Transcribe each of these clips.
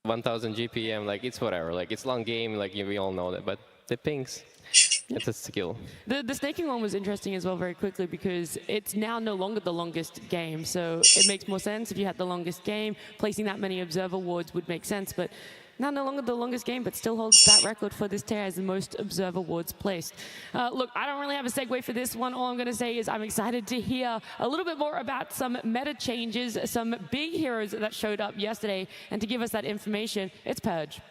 1000 GPM, like it's whatever. Like it's long game, like we all know that, but the pings, it's a skill. The snaking one was interesting as well very quickly because it's now no longer the longest game. So it makes more sense if you had the longest game. Placing that many observer wards would make sense, but now no longer the longest game, but still holds that record for this tier as the most observer wards placed. Look, I don't really have a segue for this one. All I'm going to say is I'm excited to hear a little bit more about some meta changes, some big heroes that showed up yesterday, and to give us that information, it's Purge.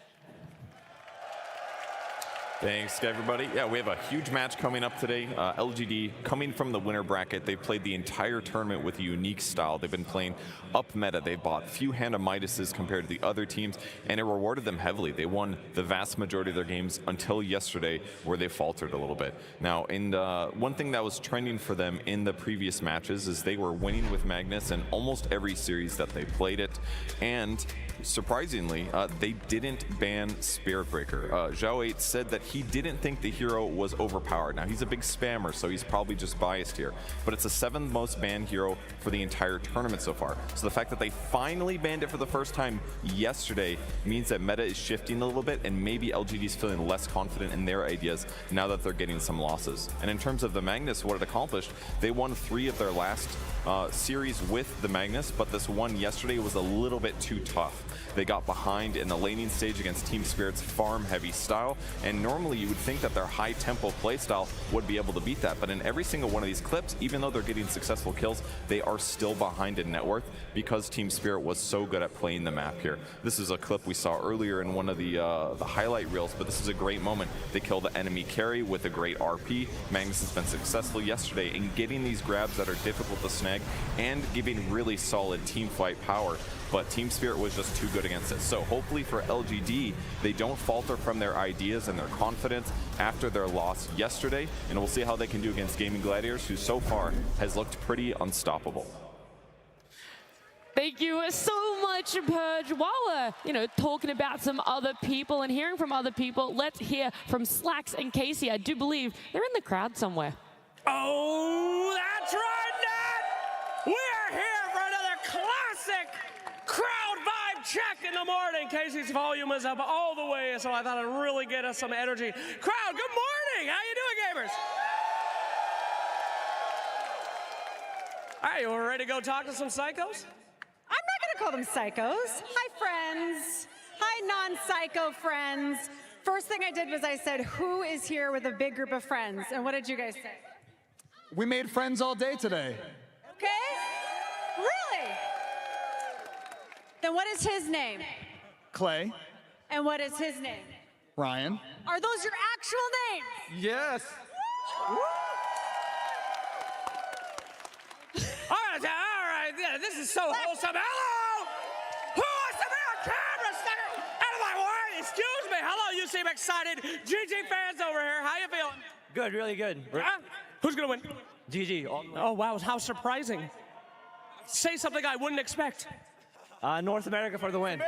Thanks, everybody. Yeah, we have a huge match coming up today. LGD coming from the winner bracket. They've played the entire tournament with a unique style. They've been playing up meta. They've bought few hand of Midases compared to the other teams, and it rewarded them heavily. They won the vast majority of their games until yesterday, where they faltered a little bit. Now, one thing that was trending for them in the previous matches is they were winning with Magnus in almost every series that they played it, and surprisingly, they didn't ban Spirit Breaker. Zhao 8 said that he didn't think the hero was overpowered. Now, he's a big spammer, so he's probably just biased here, but it's the 7th most banned hero for the entire tournament so far. So the fact that they finally banned it for the first time yesterday means that meta is shifting a little bit, and maybe LGD's feeling less confident in their ideas now that they're getting some losses. And in terms of the Magnus, what it accomplished, they won 3 of their last series with the Magnus, but this one yesterday was a little bit too tough. They got behind in the laning stage against Team Spirit's farm-heavy style, and normally you would think that their high-tempo playstyle would be able to beat that, but in every single one of these clips, even though they're getting successful kills, they are still behind in net worth because Team Spirit was so good at playing the map here. This is a clip we saw earlier in one of the highlight reels, but this is a great moment. They kill the enemy carry with a great RP. Magnus has been successful yesterday in getting these grabs that are difficult to snag and giving really solid team fight power, but Team Spirit was just too good against it. So hopefully for LGD, they don't falter from their ideas and their confidence after their loss yesterday, and we'll see how they can do against Gaming Gladiators, who so far has looked pretty unstoppable. Thank you so much, Purge. While we're, talking about some other people and hearing from other people, let's hear from Slacks and Casey. I do believe they're in the crowd somewhere. Oh, that's right, Nat! We are here for another classic crowd vibe check in the morning. Casey's volume is up all the way, so I thought it'd really get us some energy. Crowd, good morning! How you doing, gamers? All right, you ready to go talk to some psychos? I'm not going to call them psychos. Hi, friends. Hi, non-psycho friends. First thing I did was I said, who is here with a big group of friends? And what did you guys say? We made friends all day today. Okay? Really? Then what is his name? Clay. And what is his name? Ryan. Are those your actual names? Yes. All right, yeah, this is so wholesome. Hello! Who wants to be on camera? Stuck out of my way. Excuse me. Hello, you seem excited. GG fans over here. How you feeling? Good, really good. Who's gonna win? GG. Oh, wow, how surprising. Say something I wouldn't expect. North America for the win.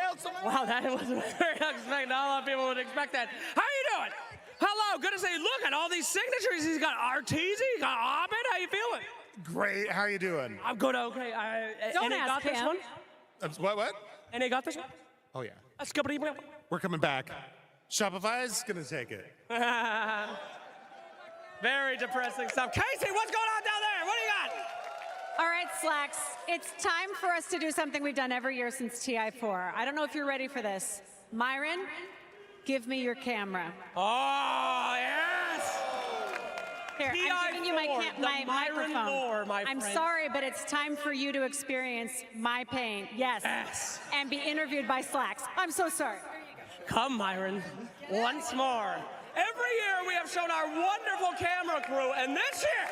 Wow, that wasn't very unexpected. Not a lot of people would expect that. How you doing? Hello, good to see you. Look at all these signatures. He's got Arteezy, he got Abed. How you feeling? Great. How you doing? I'm good, okay. Don't Any got ask this him. one? What? Any got this one? Oh, yeah. Let's go, buddy. We're coming back. Shopify's going to take it. Very depressing stuff. Casey, what's going on down there? What do you got? All right, Slacks. It's time for us to do something we've done every year since TI4. I don't know if you're ready for this. Myron, give me your camera. Oh, yes! Here, I'm giving you my Myron microphone. lore, my I'm friend. sorry, but it's time for you to experience my pain. Yes. And be interviewed by Slacks. I'm so sorry. Come, Myron, once more. Every year we have shown our wonderful camera crew, and this year,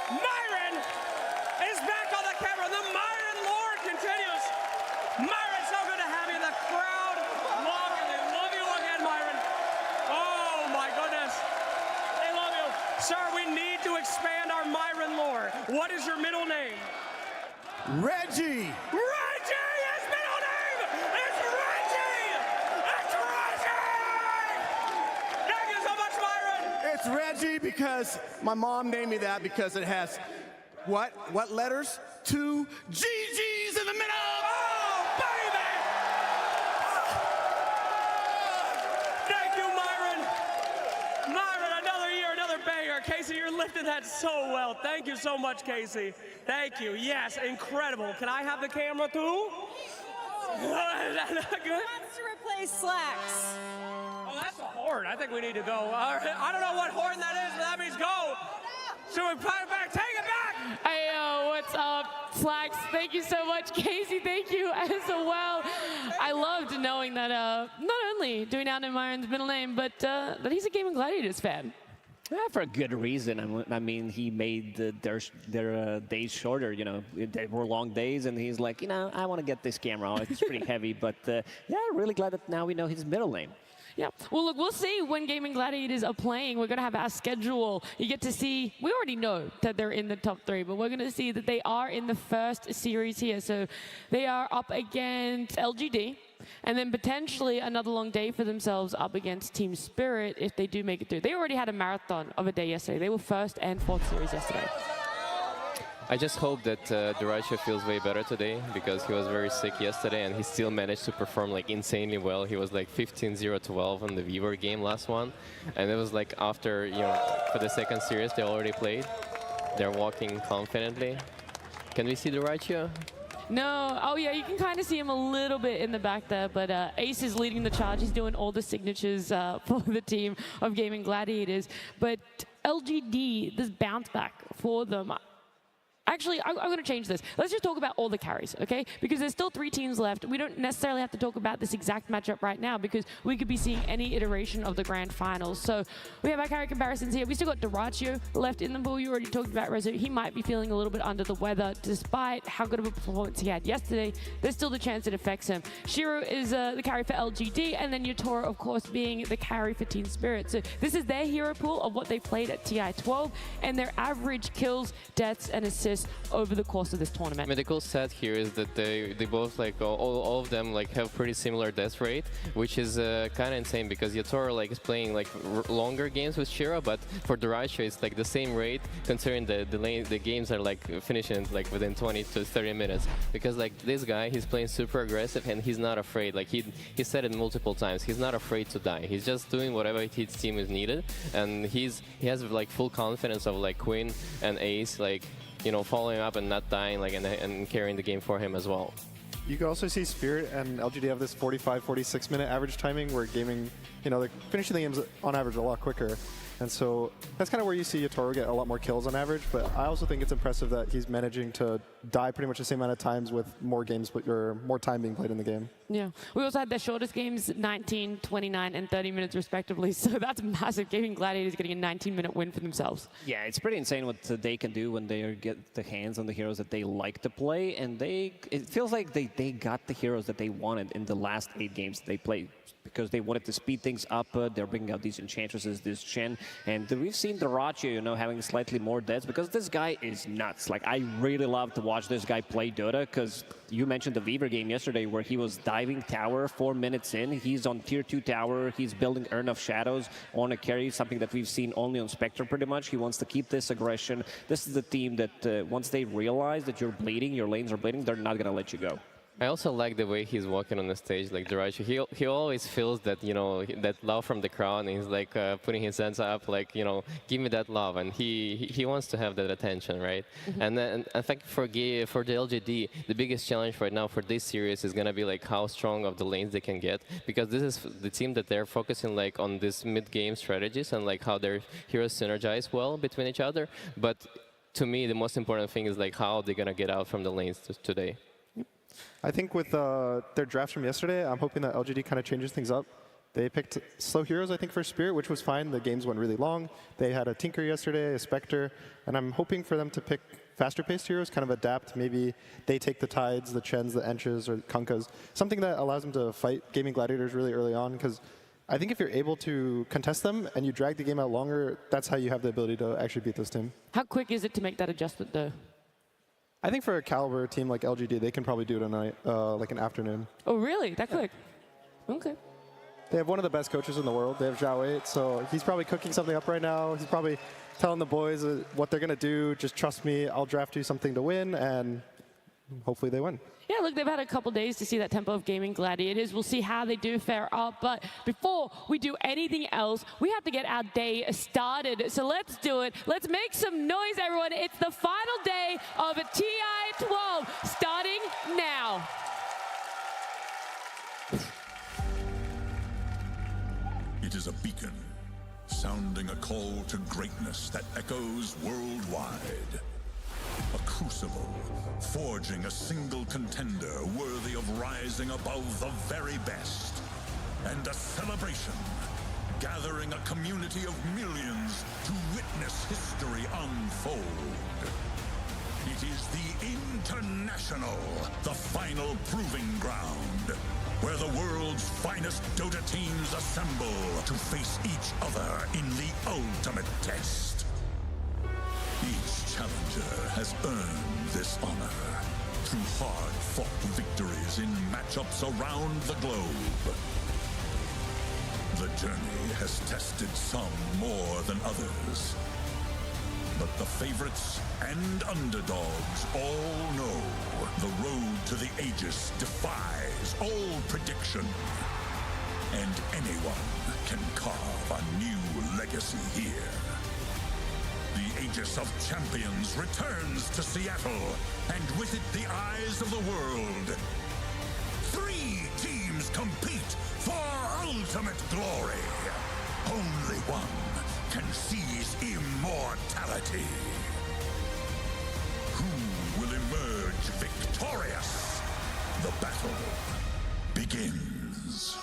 Myron is back on the camera. The Myron lore continues. Myron, so good to have you. The crowd love you. They love you again, Myron. Oh, my goodness. They love you. Sir, we need to expand our Myron lore. What is your middle name? Reggie. Reggie! His middle name is Reggie! It's Reggie! Thank you so much, Myron! It's Reggie because my mom named me that because it has what letters? 2 GGs in the middle! Oh, baby! Casey, you're lifting that so well. Thank you so much, Casey. Thank you. Yes, incredible. Can I have the camera too? Is that not good? Wants to replace Slacks. Oh, that's a horn. I think we need to go. I don't know what horn that is, but that means go. Should we put it back? Take it back! Hey, what's up, Slacks? Thank you so much, Casey. Thank you as well. I loved knowing that not only do we now know Myron's middle name, but that he's a Gaming Gladiators fan. Yeah, for a good reason. I mean, he made their days shorter. You know, they were long days, and he's like, you know, I want to get this camera on. It's pretty heavy, but yeah, really glad that now we know his middle name. Yeah. Well, look, we'll see when Gaming Gladiators are playing. We're going to have our schedule. You get to see, we already know that they're in the top 3, but we're going to see that they are in the first series here. So they are up against LGD, and then potentially another long day for themselves up against Team Spirit if they do make it through. They already had a marathon of a day yesterday. They were first and fourth series yesterday. I just hope that Duracio feels way better today because he was very sick yesterday and he still managed to perform like insanely well. He was like 15-0-12 on the Weaver game last one, and it was like after, you know, for the second series they already played. They're walking confidently. Can we see Duracio? No. Oh, yeah, you can kind of see him a little bit in the back there, but Ace is leading the charge. He's doing all the signatures for the team of Gaming Gladiators. But LGD, this bounce back for them. Actually, I'm going to change this. Let's just talk about all the carries, okay? Because there's still 3 teams left. We don't necessarily have to talk about this exact matchup right now because we could be seeing any iteration of the grand finals. So we have our carry comparisons here. We still got Duracio left in the pool. You already talked about Rezo. He might be feeling a little bit under the weather despite how good of a performance he had yesterday. There's still the chance it affects him. Shiro is the carry for LGD, and then Yotoro, of course, being the carry for Team Spirit. So this is their hero pool of what they played at TI12 and their average kills, deaths, and assists over the course of this tournament. I mean, the cool stat here is that they both, like, all of them, like, have pretty similar death rate, which is kind of insane because Yotoro, like, is playing, like, longer games with Shiro, but for Duracio, it's, like, the same rate, considering the games are, like, finishing, like, within 20 to 30 minutes. Because, like, this guy, he's playing super aggressive, and he's not afraid. Like, he said it multiple times. He's not afraid to die. He's just doing whatever his team is needed, and he has, like, full confidence of, like, Queen and Ace, like, you know, following up and not dying, like, and carrying the game for him as well. You can also see Spirit and LGD have this 45, 46 minute average timing where gaming, you know, they're finishing the games on average a lot quicker. And so that's kind of where you see Yotoro get a lot more kills on average, but I also think it's impressive that he's managing to die pretty much the same amount of times with more games, but more time being played in the game. Yeah. We also had their shortest games, 19, 29, and 30 minutes respectively, so that's massive. Gaming Gladiators getting a 19-minute win for themselves. Yeah, it's pretty insane what they can do when they get the hands on the heroes that they like to play, and it feels like they got the heroes that they wanted in the last 8 games they played, because they wanted to speed things up. They're bringing out these Enchantresses, this Chen, and we've seen Duracio, you know, having slightly more deaths because this guy is nuts. Like, I really love to watch this guy play Dota because you mentioned the Weaver game yesterday where he was diving tower 4 minutes in. He's on tier 2 tower. He's building Urn of Shadows on a carry, something that we've seen only on Spectre pretty much. He wants to keep this aggression. This is the team that once they realize that you're bleeding, your lanes are bleeding, they're not going to let you go. I also like the way he's walking on the stage, like Duracio. He always feels that, you know, that love from the crowd, and he's like putting his hands up, like, you know, give me that love, and he wants to have that attention, right? Mm-hmm. And then I think for the LGD, the biggest challenge right now for this series is gonna be like how strong of the lanes they can get, because this is the team that they're focusing like on this mid-game strategies and like how their heroes synergize well between each other. But to me, the most important thing is like how they're gonna get out from the lanes today. I think with their drafts from yesterday, I'm hoping that LGD kind of changes things up. They picked slow heroes, I think, for Spirit, which was fine. The games went really long. They had a Tinker yesterday, a Spectre, and I'm hoping for them to pick faster-paced heroes, kind of adapt. Maybe they take the Tides, the Chens, the Enches, or Kunkas, something that allows them to fight Gaming Gladiators really early on, because I think if you're able to contest them and you drag the game out longer, that's how you have the ability to actually beat this team. How quick is it to make that adjustment, though? I think for a caliber team like LGD, they can probably do it at night, like an afternoon. Oh, really? That quick? Okay. They have one of the best coaches in the world. They have Zhao 8, so he's probably cooking something up right now. He's probably telling the boys what they're going to do. Just trust me. I'll draft you something to win, and hopefully they win. Yeah, look, they've had a couple days to see that tempo of gaming gladiators. We'll see how they do fare up. But before we do anything else, we have to get our day started. So let's do it. Let's make some noise, everyone. It's the final day of TI12, starting now. It is a beacon, sounding a call to greatness that echoes worldwide. A crucible, forging a single contender worthy of rising above the very best. And a celebration, gathering a community of millions to witness history unfold. It is the International, the final proving ground, where the world's finest Dota teams assemble to face each other in the ultimate test. Each challenger has earned this honor through hard-fought victories in matchups around the globe. The journey has tested some more than others, but the favorites and underdogs all know the road to the Aegis defies all prediction, and anyone can carve a new legacy here. The Aegis of Champions returns to Seattle, and with it the eyes of the world. 3 teams compete for ultimate glory. Only one can seize immortality. Who will emerge victorious? The battle begins.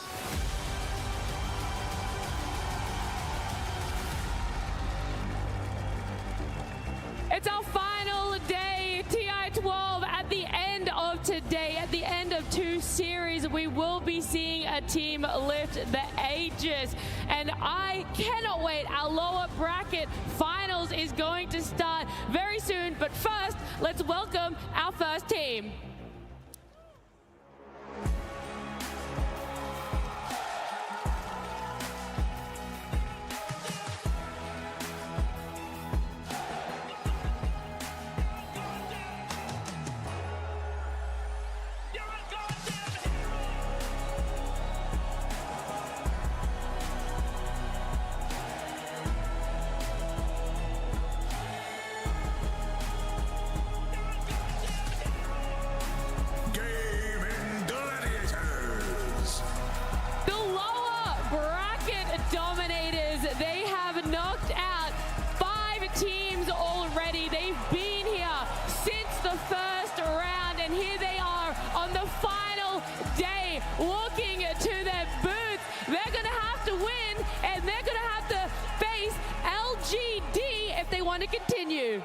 It's our final day, TI12. At the end of today, at the end of 2 series, we will be seeing a team lift the Aegis. And I cannot wait. Our lower bracket finals is going to start very soon. But first, let's welcome our first team. Dominators, they have knocked out 5 teams already. They've been here since the first round, and here they are on the final day, walking to their booths. They're going to have to win, and they're going to have to face LGD if they want to continue.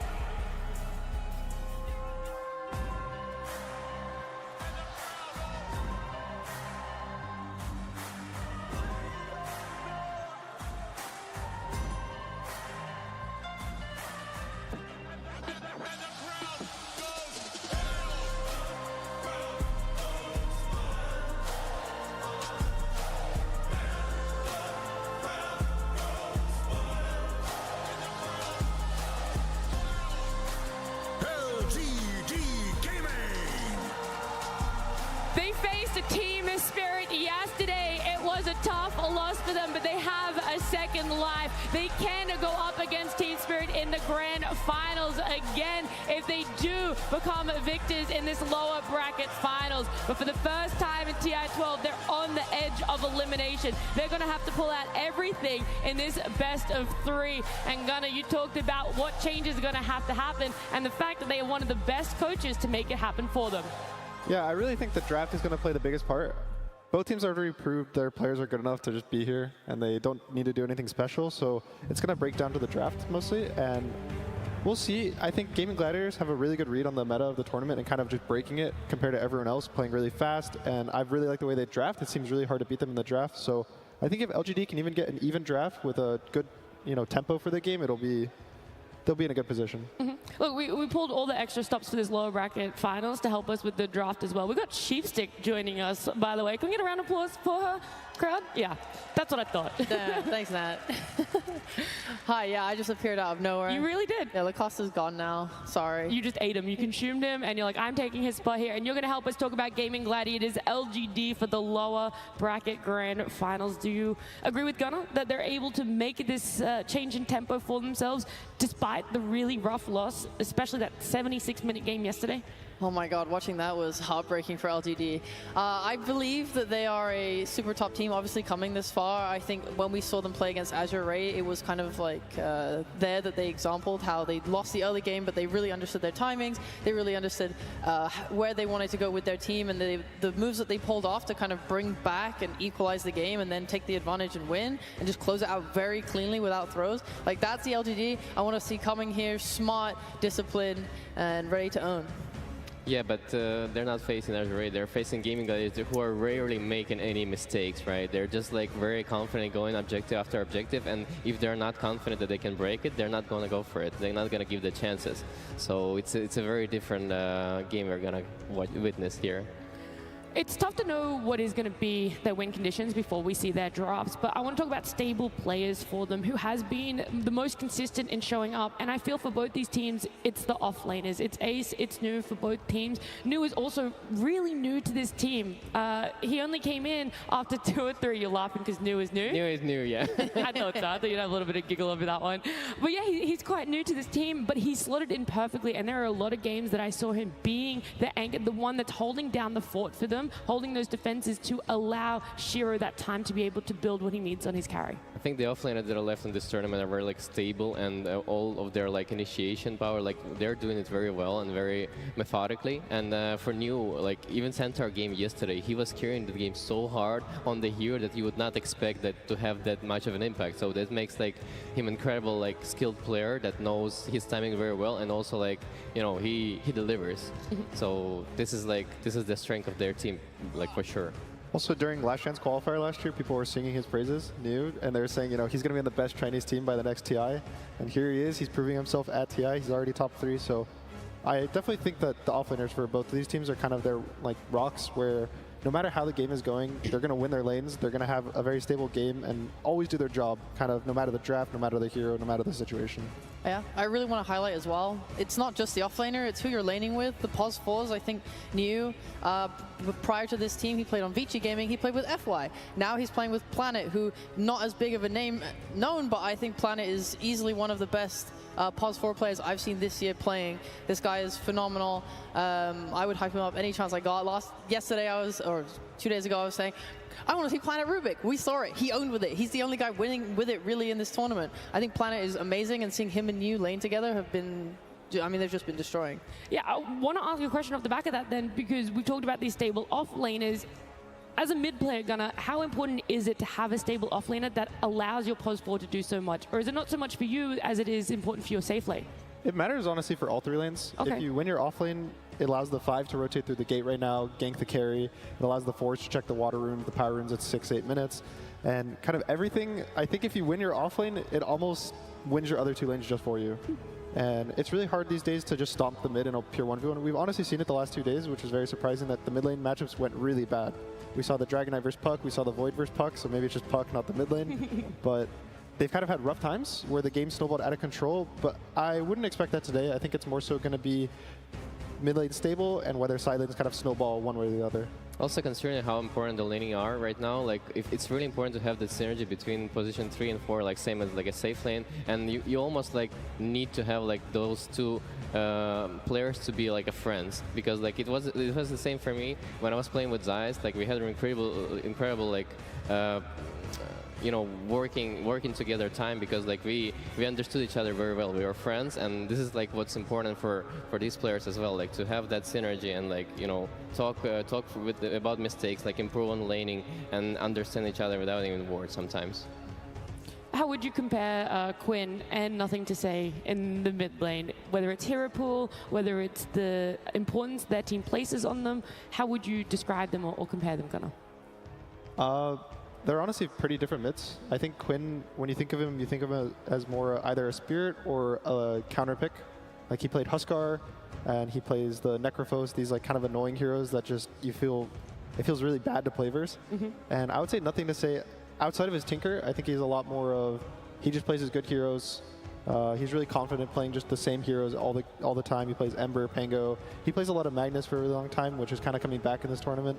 They faced a team spirit yesterday. It was a tough loss for them, but they have a second life. They can go up against Team Spirit in the grand finals again if they do become victors in this lower bracket finals. But for the first time in TI12, they're on the edge of elimination. They're going to have to pull out everything in this best of 3. And Gunnar, you talked about what changes are going to have to happen and the fact that they are one of the best coaches to make it happen for them. Yeah, I really think the draft is going to play the biggest part. Both teams already proved their players are good enough to just be here, and they don't need to do anything special. So it's going to break down to the draft mostly, and we'll see. I think Gaming Gladiators have a really good read on the meta of the tournament and kind of just breaking it compared to everyone else, playing really fast. And I really like the way they draft. It seems really hard to beat them in the draft. So I think if LGD can even get an even draft with a good, tempo for the game, they'll be in a good position. Look, we pulled all the extra stops for this lower bracket finals to help us with the draft as well. We've got Sheepstick joining us, by the way. Can we get a round of applause for her? crowd? Yeah, that's what I thought. Yeah, thanks, Nat. Hi, yeah, I just appeared out of nowhere. You really did. Yeah, Lacosta's gone now. Sorry. You just ate him. You consumed him, and you're like, I'm taking his spot here. And you're going to help us talk about Gaming Gladiators LGD for the lower bracket grand finals. Do you agree with Gunnar that they're able to make this change in tempo for themselves despite the really rough loss, especially that 76-minute game yesterday? Oh my god, watching that was heartbreaking for LGD. I believe that they are a super top team, obviously coming this far. I think when we saw them play against Azure Ray, it was kind of like there that they exampled how they lost the early game, but they really understood their timings. They really understood where they wanted to go with their team, and the moves that they pulled off to kind of bring back and equalize the game and then take the advantage and win and just close it out very cleanly without throws. Like, that's the LGD I want to see coming here, smart, disciplined, and ready to own. Yeah, but they're not facing Azure Ray. They're facing Gaming Gladiators who are rarely making any mistakes, right? They're just like very confident going objective after objective, and if they're not confident that they can break it, they're not going to go for it. They're not going to give the chances. So it's a very different game we're going to witness here. It's tough to know what is going to be their win conditions before we see their drops, but I want to talk about stable players for them, who has been the most consistent in showing up. And I feel for both these teams, it's the off-laners. It's Ace, it's New for both teams. New is also really new to this team. He only came in after 2 or 3. You're laughing because New is new? New is new, yeah. I thought so. I thought you'd have a little bit of giggle over that one. But yeah, he's quite new to this team, but he slotted in perfectly. And there are a lot of games that I saw him being the anchor, the one that's holding down the fort for them, holding those defenses to allow Shiro that time to be able to build what he needs on his carry. I think the offlaners that are left in this tournament are very like stable, and all of their like initiation power, like they're doing it very well and very methodically. And for New, like even Centaur game yesterday, he was carrying the game so hard on the hero that you would not expect that to have that much of an impact. So that makes like him incredible, like skilled player that knows his timing very well, and also like, you know, he delivers. So this is the strength of their team, like for sure. Also, during Last Chance qualifier last year, people were singing his praises, New, and they were saying, you know, he's going to be on the best Chinese team by the next TI. And here he is. He's proving himself at TI. He's already top 3. So I definitely think that the offlaners for both of these teams are kind of their like rocks, where no matter how the game is going, they're going to win their lanes. They're going to have a very stable game and always do their job, kind of no matter the draft, no matter the hero, no matter the situation. Yeah, I really want to highlight as well, it's not just the offlaner, it's who you're laning with. The Pos 4s, I think, New, prior to this team, he played on Vici Gaming, he played with FY. Now he's playing with Planet, who not as big of a name known, but I think Planet is easily one of the best Pos 4 players I've seen this year playing. This guy is phenomenal. I would hype him up any chance I got. Yesterday or 2 days ago, I was saying, I want to see Planet Rubik. We saw it. He owned with it. He's the only guy winning with it really in this tournament. I think Planet is amazing, and seeing him and New lane together have been, I mean, they've just been destroying. Yeah, I want to ask you a question off the back of that then, because we talked about these stable off-laners. As a mid player, Gunnar, how important is it to have a stable offlaner that allows your Pos 4 to do so much? Or is it not so much for you as it is important for your safe lane? It matters, honestly, for all 3 lanes. Okay. If you win your offlane, it allows the 5 to rotate through the gate right now, gank the carry. It allows the 4s to check the water rooms, the power rooms at 6-8 minutes. And kind of everything, I think if you win your offlane, it almost wins your other 2 lanes just for you. And it's really hard these days to just stomp the mid in a pure 1v1. We've honestly seen it the last 2 days, which is very surprising that the mid lane matchups went really bad. We saw the Dragon Knight versus Puck, we saw the Void versus Puck, so maybe it's just Puck, not the mid lane. But they've kind of had rough times where the game snowballed out of control, but I wouldn't expect that today. I think it's more so going to be mid lane stable, and whether side lanes kind of snowball one way or the other. Also considering how important the laning are right now, like if it's really important to have that synergy between position 3 and 4, like same as like a safe lane, and you almost like need to have like those 2 players to be like a friends, because like it was the same for me when I was playing with Zeiss. Like we had an incredible like you know, working together time, because like we understood each other very well. We were friends, and this is like what's important for these players as well, like to have that synergy and like, you know, talk about mistakes, like improve on laning and understand each other without even words sometimes. How would you compare Quinn and Nothing to Say in the mid lane? Whether it's hero pool, whether it's the importance their team places on them, how would you describe them or compare them, Gunnar? They're honestly pretty different mids. I think Quinn, when you think of him as more either a spirit or a counter pick. Like he played Huskar, and he plays the Necrophos, these like kind of annoying heroes that just you feel it feels really bad to play verse. And I would say nothing to say outside of his Tinker. I think he's a lot more of, he just plays his good heroes. He's really confident playing just the same heroes all the time. He plays Ember, Pango. He plays a lot of Magnus for a really long time, which is kind of coming back in this tournament.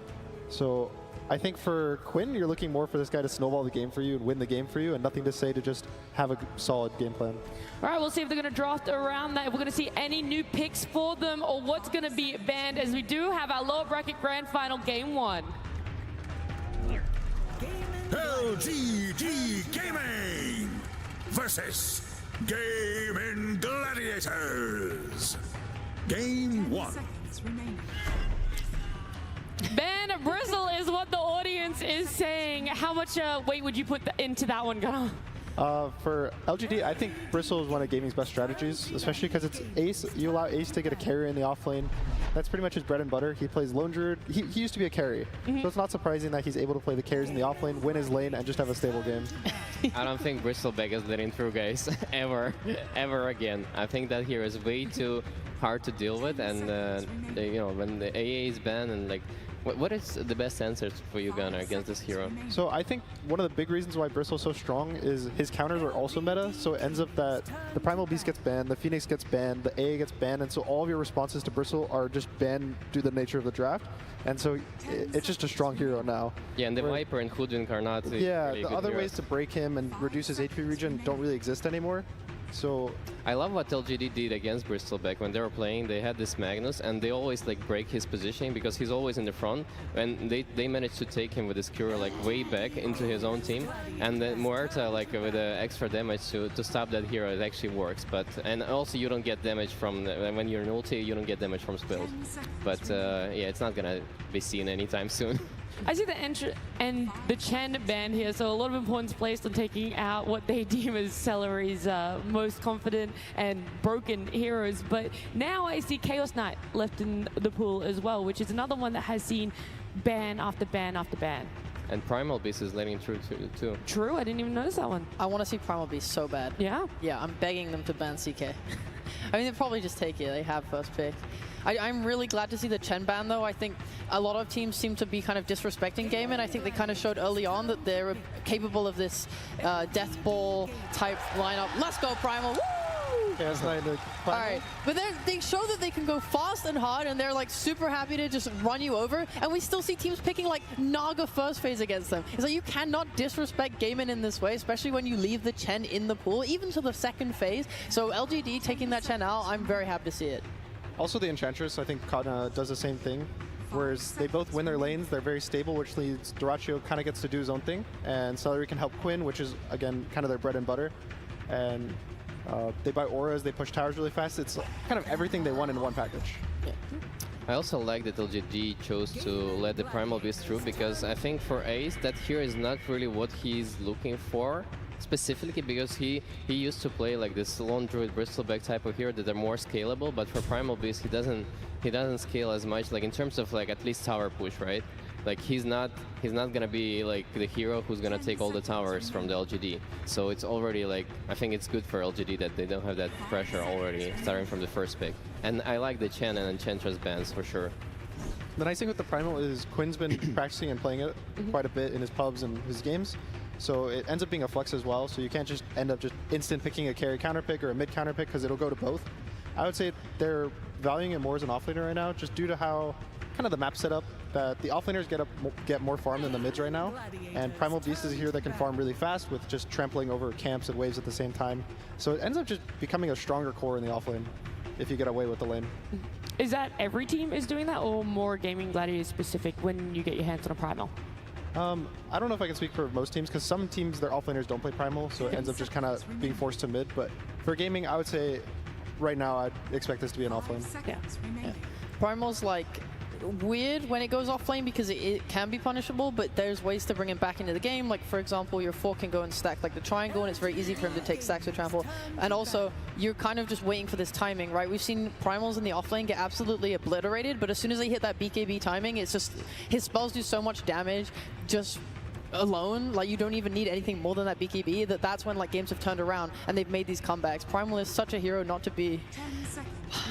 So I think for Quinn, you're looking more for this guy to snowball the game for you and win the game for you, and nothing to say to just have a solid game plan. All right, we'll see if they're going to draft around that, if we're going to see any new picks for them, or what's going to be banned, as we do have our lower bracket grand final game 1. LGD Gaming versus Gaming Gladiators. Game 1. Ban Bristle is what the audience is saying. How much weight would you put into that one, Gunnar? For LGD, I think Bristle is one of gaming's best strategies, especially because it's Ace. You allow Ace to get a carry in the off lane. That's pretty much his bread and butter. He plays Lone Druid. He used to be a carry, so it's not surprising that he's able to play the carries in the off lane, win his lane, and just have a stable game. I don't think Bristleback is letting through, guys, ever again. I think that hero is way too hard to deal with, and you know, when the AA is banned, and like, what is the best answer for you, Gunnar, against this hero? So I think one of the big reasons why Bristle's so strong is his counters are also meta, so it ends up that the Primal Beast gets banned, the Phoenix gets banned, the AA gets banned, and so all of your responses to Bristle are just banned due to the nature of the draft. And so it's just a strong hero now. Yeah, and the Viper and Hood Incarnate. Yeah, really the other heroes. ways to break him and reduce his HP regen don't really exist anymore. So I love what LGD did against Bristleback when they were playing. They had this Magnus, and they always like break his positioning because he's always in the front. And they managed to take him with his cure like way back into his own team. And then Muerta, like with the extra damage to stop that hero, it actually works. But and also you don't get damage from when you're in ulti, you don't get damage from spells. But yeah, it's not gonna be seen anytime soon. I see the and the Chen ban here, so a lot of importance placed on taking out what they deem as Celery's most confident and broken heroes. But now I see Chaos Knight left in the pool as well, which is another one that has seen ban after ban after ban. And Primal Beast is letting through too. True, I didn't even notice that one. I want to see Primal Beast so bad. Yeah? Yeah, I'm begging them to ban CK. I mean, they'll probably just take it. They have first pick. I'm really glad to see the Chen ban, though. I think a lot of teams seem to be kind of disrespecting Game, and I think they kind of showed early on that they're capable of this death ball type lineup. Let's go, Primal! Woo! Yeah, it's not the All right, but they show that they can go fast and hard, and they're like super happy to just run you over. And we still see teams picking like Naga first phase against them. It's like you cannot disrespect Gaimin in this way, especially when you leave the Chen in the pool, even to the second phase. So LGD taking that Chen out, I'm very happy to see it. Also the Enchantress, I think, does the same thing. Whereas they both win their lanes, they're very stable, which leads Dyrachyo kind of gets to do his own thing. And Celery can help Quinn, which is, again, kind of their bread and butter. And they buy auras, they push towers really fast. It's kind of everything they want in one package. Yeah. I also like that LGD chose to let the Primal Beast through, because I think for Ace, that here is not really what he's looking for. Specifically because he used to play like this Lone Druid Bristleback type of hero that are more scalable, but for Primal Beast he doesn't scale as much, like in terms of like at least tower push, right? Like he's not gonna be like the hero who's gonna take all the towers from the LGD. So it's already like, I think it's good for LGD that they don't have that pressure already starting from the first pick. And I like the Chen and Enchantress bans for sure. The nice thing with the Primal is Quinn's been practicing and playing it quite a bit in his pubs and his games. So it ends up being a flex as well, so you can't just end up just instant picking a carry counter pick or a mid counter pick, because it'll go to both. I would say they're valuing it more as an offlaner right now, just due to how kind of the map setup, that the offlaners get more farm than the mids right now. And Primal Beast is a hero that can farm really fast with just trampling over camps and waves at the same time. So it ends up just becoming a stronger core in the offlane if you get away with the lane. Is that every team is doing that, or more Gaming Gladiators specific when you get your hands on a Primal? I don't know if I can speak for most teams, because some teams, their offlaners don't play Primal, so it ends up just kind of being forced to mid. But for gaming, I would say right now I'd expect this to be an offlane. Yeah. Primal's like weird when it goes offlane because it can be punishable, but there's ways to bring him back into the game. Like, for example, your 4 can go and stack like the triangle, and it's very easy for him to take stacks with trample. And also, you're kind of just waiting for this timing, right? We've seen Primals in the offlane get absolutely obliterated, but as soon as they hit that BKB timing, it's just, his spells do so much damage just alone, like you don't even need anything more than that BKB, that's when like games have turned around and they've made these comebacks. Primal is such a hero not to be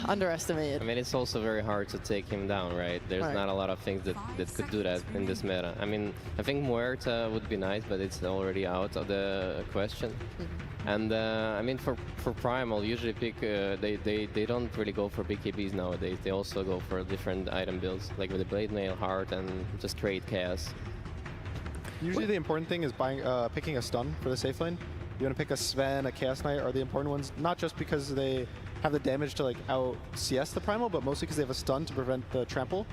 underestimated. I mean, it's also very hard to take him down, right? There's not a lot of things that could do that in this meta. I mean, I think Muerta would be nice, but it's already out of the question. And I mean, for Primal, usually pick they don't really go for BKBs nowadays. They also go for different item builds, like with the Blade Mail, Heart, and just straight chaos. Usually the important thing is picking a stun for the safe lane. You want to pick a Sven, a Chaos Knight are the important ones, not just because they have the damage to like out CS the Primal, but mostly because they have a stun to prevent the trample.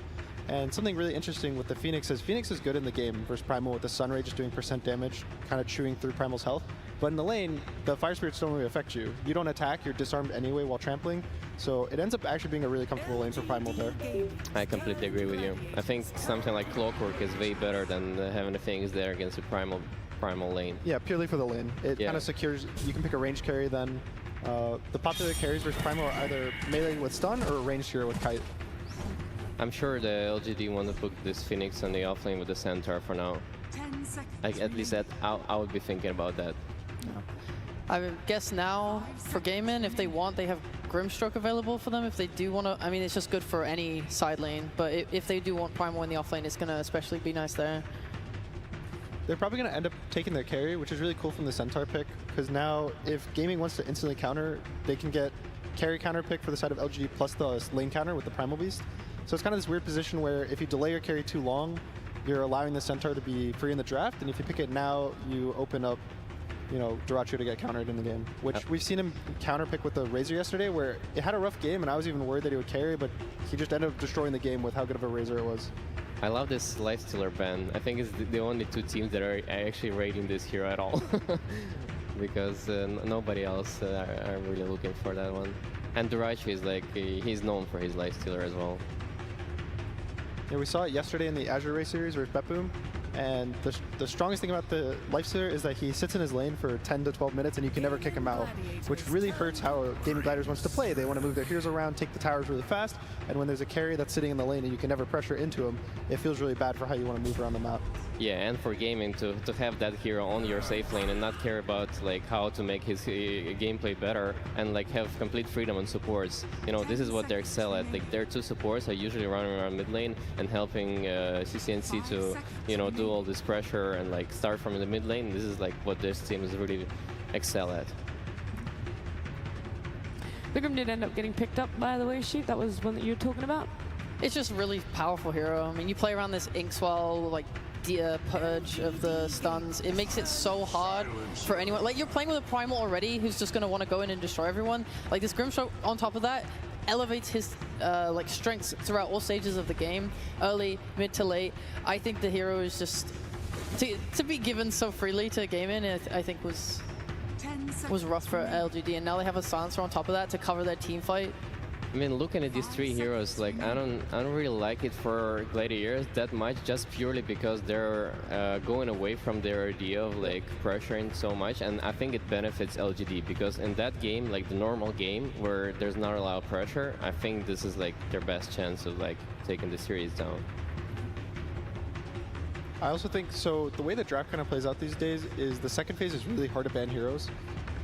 And something really interesting with the Phoenix is good in the game versus Primal with the Sun Ray just doing % damage, kind of chewing through Primal's health. But in the lane, the Fire Spirits don't really affect you. You don't attack, you're disarmed anyway while trampling. So it ends up actually being a really comfortable lane for Primal there. I completely agree with you. I think something like Clockwork is way better than having the things there against the Primal lane. Yeah, purely for the lane. It kind of secures, you can pick a range carry then. The popular carries versus Primal are either melee with stun or a ranged hero with kite. I'm sure the LGD want to put this Phoenix on the offlane with the Centaur for now. Like, at least I would be thinking about that. I would guess now for Gaimin, if they want, they have Grimstroke available for them. If they do want to, I mean, it's just good for any side lane. But if they do want Primal in the offlane, it's going to especially be nice there. They're probably going to end up taking their carry, which is really cool from the Centaur pick, because now if Gaming wants to instantly counter, they can get carry counter pick for the side of LGD plus the lane counter with the Primal Beast. So it's kind of this weird position where if you delay your carry too long, you're allowing the Centaur to be free in the draft, and if you pick it now, you open up, you know, dota2 to get countered in the game, which we've seen him counter pick with the Razor yesterday, where it had a rough game, and I was even worried that he would carry, but he just ended up destroying the game with how good of a Razor it was. I love this Lifestealer ban. I think it's the only two teams that are actually rating this hero at all. Because nobody else are really looking for that one. And dota2 is like, he's known for his Lifestealer as well. Yeah, we saw it yesterday in the Azure Race series versus Betboom, and the strongest thing about the Lifestealer is that he sits in his lane for 10 to 12 minutes and you can never kick him out, which really hurts how Gaming Gliders wants to play. They want to move their heroes around, take the towers really fast, and when there's a carry that's sitting in the lane and you can never pressure into him, it feels really bad for how you want to move around the map. Yeah, and for Gaming to have that hero on your safe lane and not care about like how to make his gameplay better and like have complete freedom on supports. You know, this is what they excel at. Like their two supports are usually running around mid lane and helping CCNC to, you know, do all this pressure and like start from the mid lane. This is like what this team is really excel at. Bigrim did end up getting picked up by the way, Sheep. That was one that you were talking about. It's just a really powerful hero. I mean, you play around this Inkswell, like, purge of the stuns. It makes it so hard for anyone. Like, you're playing with a Primal already who's just going to want to go in and destroy everyone. Like, this Grimstroke on top of that elevates his like strengths throughout all stages of the game, early, mid to late. I think the hero is just to be given so freely to Gaimin, I think was rough for LGD, and now they have a Silencer on top of that to cover their team fight. I mean, looking at these three heroes, like I don't really like it for Gladiators that much, just purely because they're going away from their idea of like pressuring so much, and I think it benefits LGD because in that game, like the normal game where there's not a lot of pressure, I think this is like their best chance of like taking the series down. I also think, so the way the draft kind of plays out these days is the second phase is really hard to ban heroes,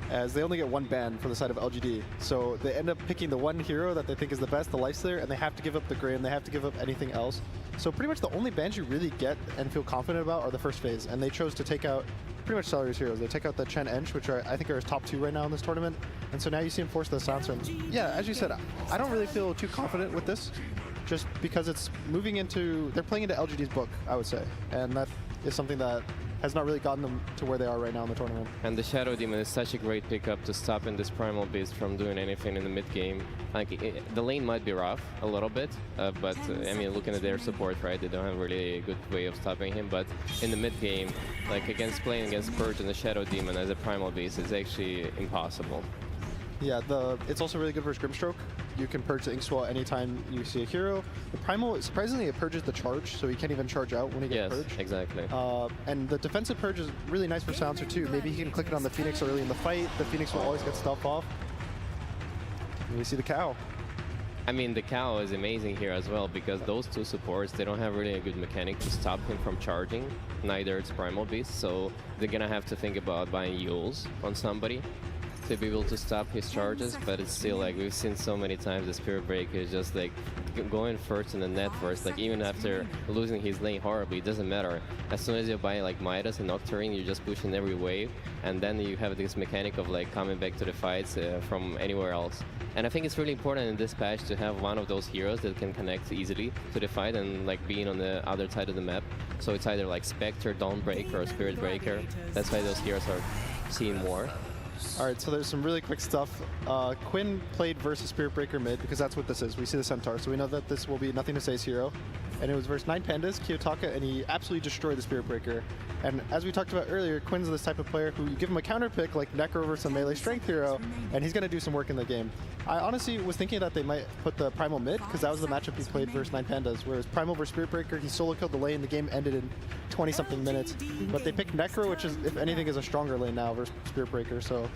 as they only get one ban from the side of LGD. So they end up picking the one hero that they think is the best, the Lifestealer, and they have to give up the Grim, they have to give up anything else. So pretty much the only bans you really get and feel confident about are the first phase, and they chose to take out pretty much Celery's heroes. They take out the Chen Ench, which I think are his top 2 right now in this tournament, and so now you see him force the Silencer. Yeah, as you said, I don't really feel too confident with this, just because it's moving into, they're playing into LGD's book, I would say, and that is something that has not really gotten them to where they are right now in the tournament. And the Shadow Demon is such a great pickup to stopping this Primal Beast from doing anything in the mid game. Like the lane might be rough a little bit, but I mean, looking at their support, right, they don't have really a good way of stopping him. But in the mid game, like playing against Purge and the Shadow Demon as a Primal Beast is actually impossible. Yeah, it's also really good versus Grimstroke. You can purge the Inkswell anytime you see a hero. The Primal, surprisingly, it purges the charge, so he can't even charge out when he gets purged. Yes, exactly. And the defensive purge is really nice for Silencer too. Maybe he can click it on the Phoenix early in the fight. The Phoenix will always get stuff off. And we see the cow. I mean, the cow is amazing here as well because those two supports, they don't have really a good mechanic to stop him from charging. Neither it's Primal Beast, so they're gonna have to think about buying Yules on somebody to be able to stop his charges, but it's still like we've seen so many times the Spirit Breaker is just like going first in the net first, like even after losing his lane horribly, it doesn't matter. As soon as you buy like Midas and Nocturne, you're just pushing every wave, and then you have this mechanic of like coming back to the fights from anywhere else. And I think it's really important in this patch to have one of those heroes that can connect easily to the fight and like being on the other side of the map. So it's either like Spectre, Dawnbreaker, or Spirit Breaker. That's why those heroes are seen more. All right, so there's some really quick stuff. Quinn played versus Spirit Breaker mid because that's what this is. We see the Centaur, so we know that this will be Nothing to Say's hero. And it was versus 9 Pandas, Kiyotaka, and he absolutely destroyed the Spirit Breaker. And as we talked about earlier, Quinn's this type of player who you give him a counter pick like Necro versus a melee strength hero, and he's going to do some work in the game. I honestly was thinking that they might put the Primal mid because that was the matchup he played versus 9 Pandas, whereas Primal versus Spirit Breaker, he solo killed the lane, the game ended in 20-something minutes. But they picked Necro, which is, if anything, is a stronger lane now versus Spirit Breaker, so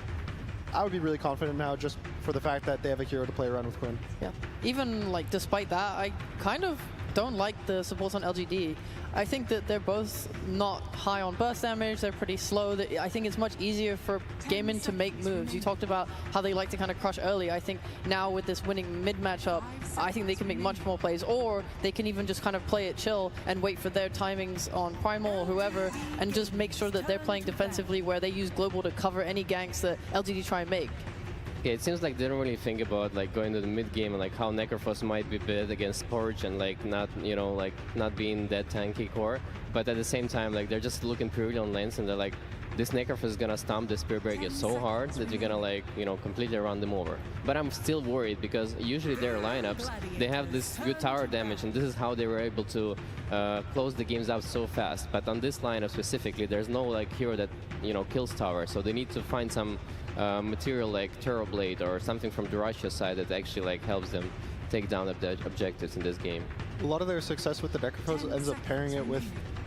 I would be really confident now just for the fact that they have a hero to play around with Quinn. Yeah. Even like despite that, I kind of don't like the supports on LGD. I think that they're both not high on burst damage, they're pretty slow. I think it's much easier for Gaimin to make moves. You talked about how they like to kind of crush early. I think now with this winning mid matchup, I think they can make much more plays, or they can even just kind of play it chill and wait for their timings on Primal or whoever, and just make sure that they're playing defensively where they use Global to cover any ganks that LGD try and make. Yeah, it seems like they don't really think about like going to the mid game and like how Necrophos might be bad against Porridge and like not, you know, like not being that tanky core. But at the same time, like they're just looking purely on lanes and they're like, this Necrophos is gonna stomp the Spirit Breaker so hard that you're gonna like, you know, completely run them over. But I'm still worried because usually their lineups, they have this good tower damage and this is how they were able to close the games out so fast. But on this lineup specifically, there's no like hero that, you know, kills tower. So they need to find some material like Turbo Blade or something from the Russia side that actually like helps them take down the objectives in this game. A lot of their success with the Necrophos ends up pairing it with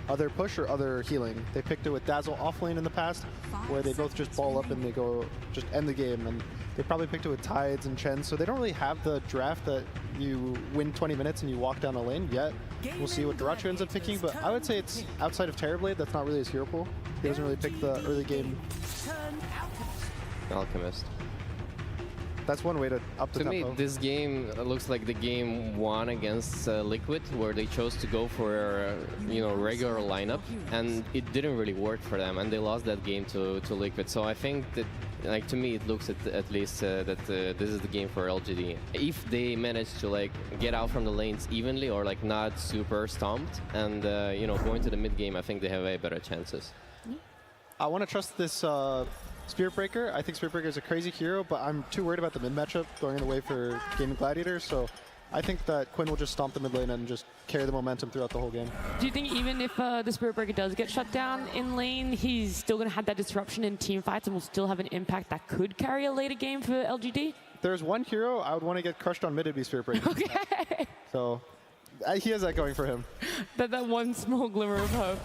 other push or other healing. They picked it with Dazzle offlane in the past, where they both just ball up and they go just end the game. And they probably picked it with Tides and Chen, so they don't really have the draft that you win 20 minutes and you walk down a lane yet. We'll see what Duracho ends up picking, but I would say it's outside of Terrorblade, that's not really his hero pool. He doesn't really pick the early game. Alchemist. That's one way to up the tempo. To me, this game looks like the game won against Liquid, where they chose to go for you know, regular lineup, and it didn't really work for them, and they lost that game to Liquid. So I think that, like, to me, it looks at least that this is the game for LGD. If they manage to like get out from the lanes evenly or like not super stomped, and you know, going to the mid game, I think they have way better chances. I want to trust this Spirit Breaker. I think Spirit Breaker is a crazy hero, but I'm too worried about the mid matchup going away for Gaming Gladiator, so I think that Quinn will just stomp the mid lane and just carry the momentum throughout the whole game. Do you think even if the Spirit Breaker does get shut down in lane, he's still going to have that disruption in team fights and will still have an impact that could carry a later game for LGD? There's one hero I would want to get crushed on mid, it'd be Spirit Breaker. Okay. So he has that going for him. that one small glimmer of hope.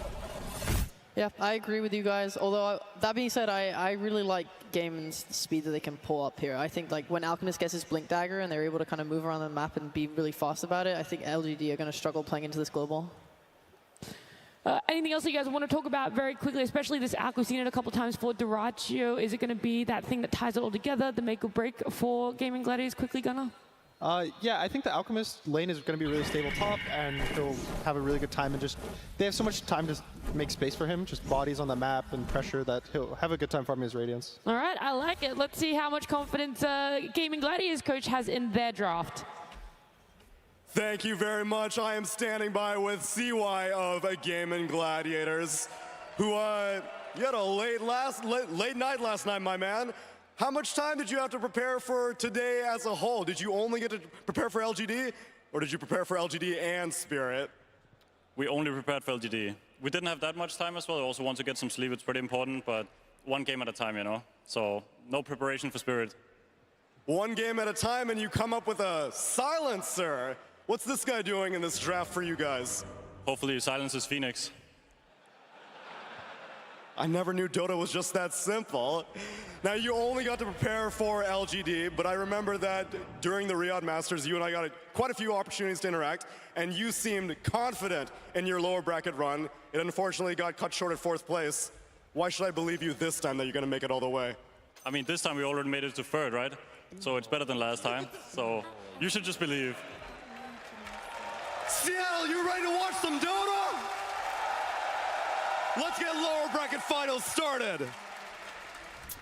Yeah, I agree with you guys. Although, that being said, I really like Gaimin's speed that they can pull up here. I think like when Alchemist gets his Blink Dagger and they're able to kind of move around the map and be really fast about it, I think LGD are going to struggle playing into this global. Anything else you guys want to talk about very quickly, especially this arc? We've seen it a couple times for Duracho. Is it going to be that thing that ties it all together, the make or break for Gaming Gladiators? Quickly, Gunnar? Yeah, I think the Alchemist lane is going to be really stable top, and he'll have a really good time, and just they have so much time to make space for him, just bodies on the map and pressure, that he'll have a good time farming his Radiance. All right, I like it. Let's see how much confidence Gaming Gladiators coach has in their draft. Thank you very much. I am standing by with CY of Gaming Gladiators, who you had a late night last night, my man. How much time did you have to prepare for today as a whole? Did you only get to prepare for LGD, or did you prepare for LGD and Spirit? We only prepared for LGD. We didn't have that much time as well. I also want to get some sleep. It's pretty important, but one game at a time, you know? So no preparation for Spirit. One game at a time, and you come up with a silencer. What's this guy doing in this draft for you guys? Hopefully he silences Phoenix. I never knew Dota was just that simple. Now, you only got to prepare for LGD, but I remember that during the Riyadh Masters, you and I got quite a few opportunities to interact, and you seemed confident in your lower bracket run. It unfortunately got cut short at 4th place. Why should I believe you this time that you're going to make it all the way? I mean, this time we already made it to 3rd, right? So it's better than last time. So you should just believe. Seattle, you ready to watch some Dota? Let's get lower bracket finals started.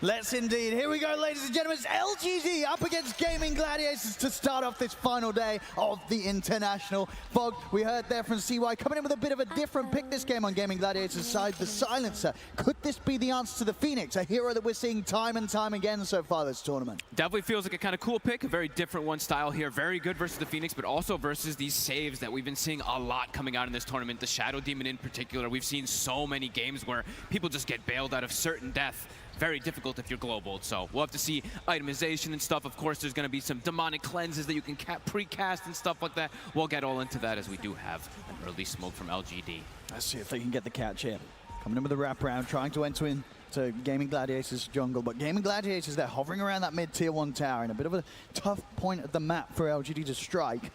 Let's indeed. Here we go, ladies and gentlemen. It's LGD up against Gaming Gladiators to start off this final day of the International. Fog, we heard there from CY coming in with a bit of a different pick this game on Gaming Gladiators' side, the Silencer. Could this be the answer to the Phoenix, a hero that we're seeing time and time again so far this tournament? Definitely feels like a kind of cool pick, a very different one style here. Very good versus the Phoenix, but also versus these saves that we've been seeing a lot coming out in this tournament. The Shadow Demon in particular, we've seen so many games where people just get bailed out of certain death. Very difficult if you're global, so we'll have to see itemization and stuff. Of course, there's going to be some demonic cleanses that you can pre-cast and stuff like that. We'll get all into that as we do have an early smoke from LGD. Let's see if they can get the catch here. Coming in with a wraparound, trying to enter into Gaming Gladiators' jungle, but Gaming Gladiators, they're hovering around that mid-tier 1 tower in a bit of a tough point of the map for LGD to strike.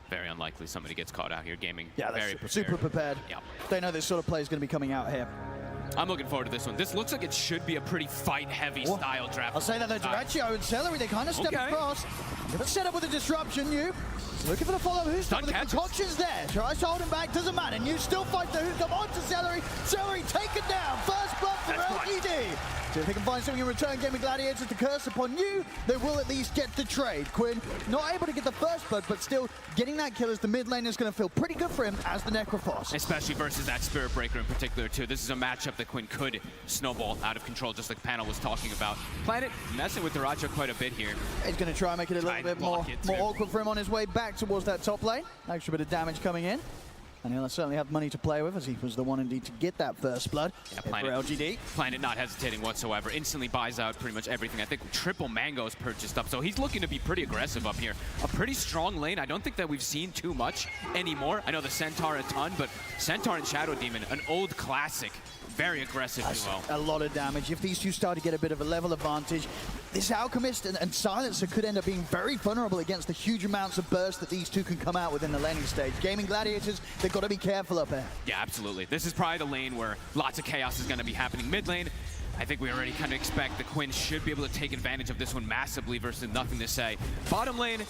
Very unlikely somebody gets caught out here. Gaming, yeah, very super prepared. Yep. They know this sort of play is going to be coming out here. I'm looking forward to this one. This looks like it should be a pretty fight-heavy style draft. I'll say that though, Duraccio and Celery, they kind of step across. Get set up with a disruption, you. Looking for the follow, who's the concoction's there. Tries to hold him back, doesn't matter. You still fight the who, come on to Celery. Celery taken down, first blood for LGD. See if they can find something in return. Gaming Gladiators to curse upon you. They will at least get the trade. Quinn not able to get the first blood, but still getting that kill as the mid lane is going to feel pretty good for him as the Necrophos. Especially versus that Spirit Breaker in particular too. This is a matchup that Quinn could snowball out of control, just like Panel was talking about. Planet messing with Duracho quite a bit here. He's going to try and make it a little bit more awkward for him on his way back towards that top lane. Extra bit of damage coming in. And he'll certainly have money to play with, as he was the one indeed to get that first blood. Yeah, for LGD. Planet not hesitating whatsoever. Instantly buys out pretty much everything. I think triple mangoes purchased up, so he's looking to be pretty aggressive up here. A pretty strong lane. I don't think that we've seen too much anymore. I know the Centaur a ton, but Centaur and Shadow Demon, an old classic. Very aggressive duo. A lot of damage. If these two start to get a bit of a level advantage, this Alchemist and Silencer could end up being very vulnerable against the huge amounts of burst that these two can come out within the laning stage. Gaming Gladiators, they've got to be careful up there. Yeah, absolutely. This is probably the lane where lots of chaos is going to be happening mid lane. I think we already kind of expect the Quinn should be able to take advantage of this one massively versus nothing to say. Bottom lane,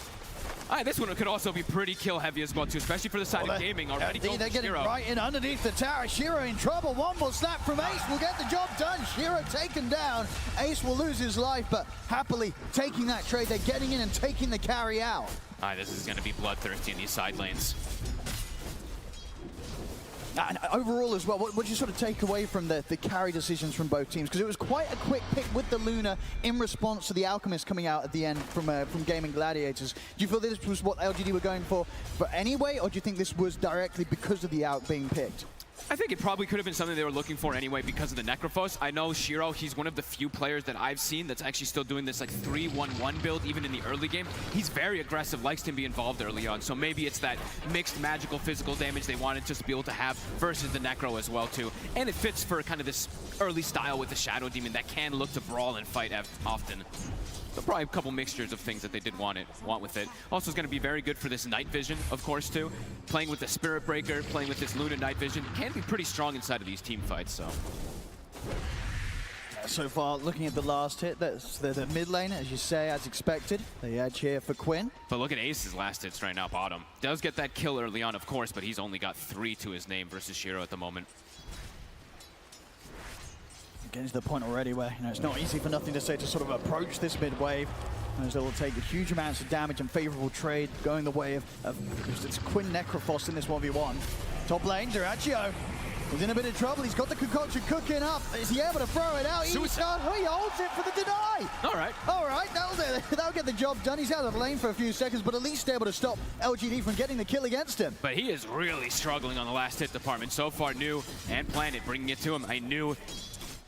this one could also be pretty kill heavy as well too, especially for the side of Gaming already. They're getting right in underneath the tower. Shiro in trouble. One more slap from Ace will get the job done. Shiro taken down. Ace will lose his life, but happily taking that trade. They're getting in and taking the carry out. This is going to be bloodthirsty in these side lanes. And overall as well, what did you sort of take away from the carry decisions from both teams? Because it was quite a quick pick with the Luna in response to the Alchemist coming out at the end from Gaming Gladiators. Do you feel this was what LGD were going for anyway, or do you think this was directly because of the Alch being picked? I think it probably could have been something they were looking for anyway because of the Necrophos. I know Shiro, he's one of the few players that I've seen that's actually still doing this like 3-1-1 build even in the early game. He's very aggressive, likes to be involved early on, so maybe it's that mixed magical physical damage they wanted just to be able to have versus the Necro as well too. And it fits for kind of this early style with the Shadow Demon that can look to brawl and fight often. So probably a couple mixtures of things that they did want with it. Also, it's going to be very good for this night vision, of course, too. Playing with the Spirit Breaker, playing with this Luna night vision can be pretty strong inside of these team fights. So far, looking at the last hit, that's the mid lane, as you say, as expected. The edge here for Quinn. But look at Ace's last hits right now, bottom. Does get that kill early on, of course, but he's only got 3 to his name versus Shiro at the moment. Getting to the point already where it's not easy for Nothing to Say to sort of approach this mid wave, as they will take huge amounts of damage and favorable trade going the way of it's Quinn Necrophos in this 1v1. Top lane, Duraccio is in a bit of trouble. He's got the concoction cooking up. Is he able to throw it out? He holds it for the deny. All right, that'll get the job done. He's out of the lane for a few seconds, but at least able to stop LGD from getting the kill against him. But he is really struggling on the last hit department. So far, New and Planet bringing it to him. I knew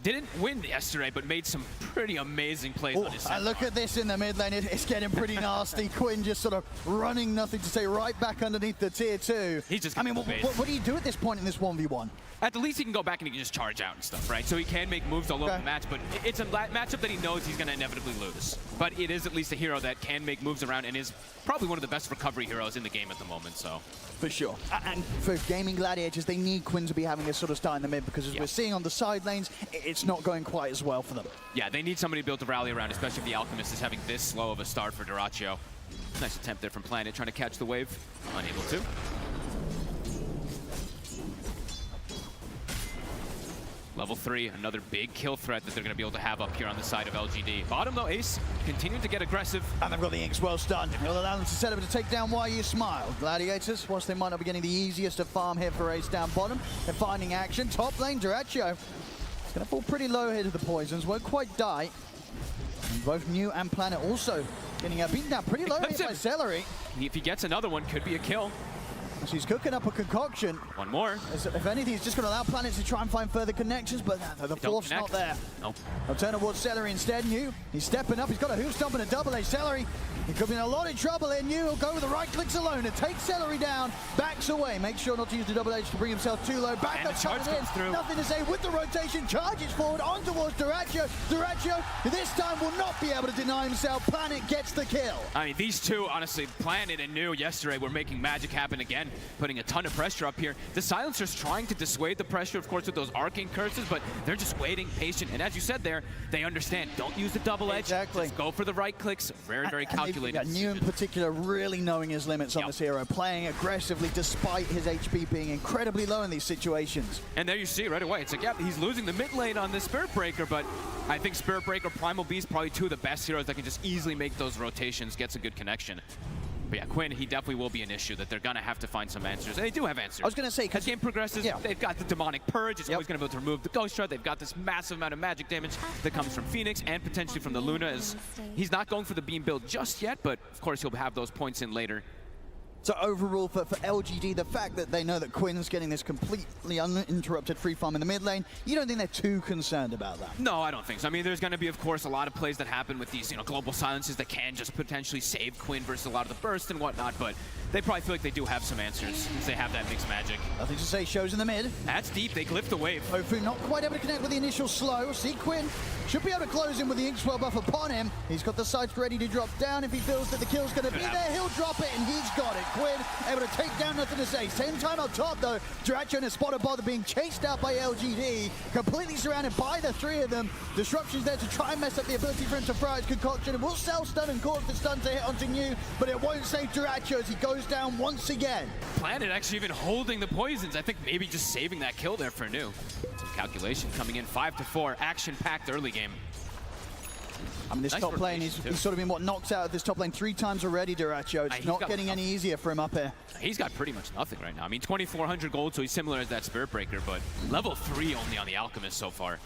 Didn't win yesterday, but made some pretty amazing plays on his side. Look at this in the mid lane. It's getting pretty nasty. Quinn just sort of running nothing to say right back underneath the tier 2. He's just I mean, what do you do at this point in this 1v1? At the least, he can go back and he can just charge out and stuff, right? So he can make moves all over the match, but it's a matchup that he knows he's going to inevitably lose. But it is at least a hero that can make moves around and is probably one of the best recovery heroes in the game at the moment, so. For sure. And for Gaming Gladiators, they need Quinn to be having this sort of start in the mid because as we're seeing on the side lanes, it's not going quite as well for them. Yeah, they need somebody to be able to rally around, especially if the Alchemist is having this slow of a start for Dyrachyo. Nice attempt there from Planet, trying to catch the wave. Unable to. Level 3, another big kill threat that they're going to be able to have up here on the side of LGD. Bottom though, Ace continuing to get aggressive. And they've got the Inks well stunned. It'll allow them to set up to take down YU Smile. Gladiators, whilst they might not be getting the easiest of farm here for Ace down bottom, they're finding action. Top lane, Dyrachyo. It's going to fall pretty low here to the poisons, won't quite die. And both New and Planet also getting beaten down pretty low here by Celery. If he gets another one, could be a kill. So he's cooking up a concoction. One more. If anything, he's just going to allow Planet to try and find further connections, but the fourth's not there. Nope. I'll turn towards Celery instead. New, he's stepping up. He's got a hoof stomp and a double edge. Celery, he could be in a lot of trouble here. New will go with the right clicks alone and take Celery down. Backs away. Makes sure not to use the double edge to bring himself too low. Back up, charge comes through. Nothing to say with the rotation. Charges forward on towards Dyrachyo. Dyrachyo, this time will not be able to deny himself. Planet gets the kill. I mean, these two, honestly, Planet and New yesterday were making magic happen again, putting a ton of pressure up here. The Silencer's trying to dissuade the pressure, of course, with those arcane curses, but they're just waiting, patient. And as you said there, they understand. Don't use the double edge. Exactly. Just go for the right clicks. Very, very calculated. New in particular really knowing his limits on this hero, playing aggressively despite his HP being incredibly low in these situations. And there you see right away, it's like, yeah, he's losing the mid lane on this Spirit Breaker, but I think Spirit Breaker, Primal Beast, probably two of the best heroes that can just easily make those rotations, gets a good connection. But yeah, Quinn, he definitely will be an issue that they're going to have to find some answers. And they do have answers. I was going to say, as game progresses, they've got the Demonic Purge. It's always going to be able to remove the Ghost Shard. They've got this massive amount of magic damage that comes from Phoenix and potentially from the Luna. As he's not going for the beam build just yet, but of course he'll have those points in later. So overall for LGD, the fact that they know that Quinn's getting this completely uninterrupted free farm in the mid lane, you don't think they're too concerned about that? No, I don't think so. I mean, there's going to be, of course, a lot of plays that happen with these, global silences that can just potentially save Quinn versus a lot of the burst and whatnot, but they probably feel like they do have some answers since they have that mixed magic. Nothing to say, shows in the mid. That's deep, they glyph the wave. Tofu not quite able to connect with the initial slow. See Quinn should be able to close in with the Inkswell buff upon him. He's got the sights ready to drop down. If he feels that the kill's going to be there, he'll drop it, and he's got it. Quinn able to take down, nothing to say. Same time on top, though. Dyrachyo and a spotted bother being chased out by LGD, completely surrounded by the three of them. Disruption's there to try and mess up the ability for him to fry his concoction. It will sell stun and cause the stun to hit onto New, but it won't save Dyrachyo as he goes down once again. Planet actually even holding the poisons. I think maybe just saving that kill there for New. Some calculation coming in 5-4, action-packed early game. I mean, this top lane, he's sort of been knocked out of this top lane 3 times already, Dyrachyo. It's not getting any easier for him up here. He's got pretty much nothing right now. I mean, 2,400 gold, so he's similar as that Spirit Breaker, but level 3 only on the Alchemist so far.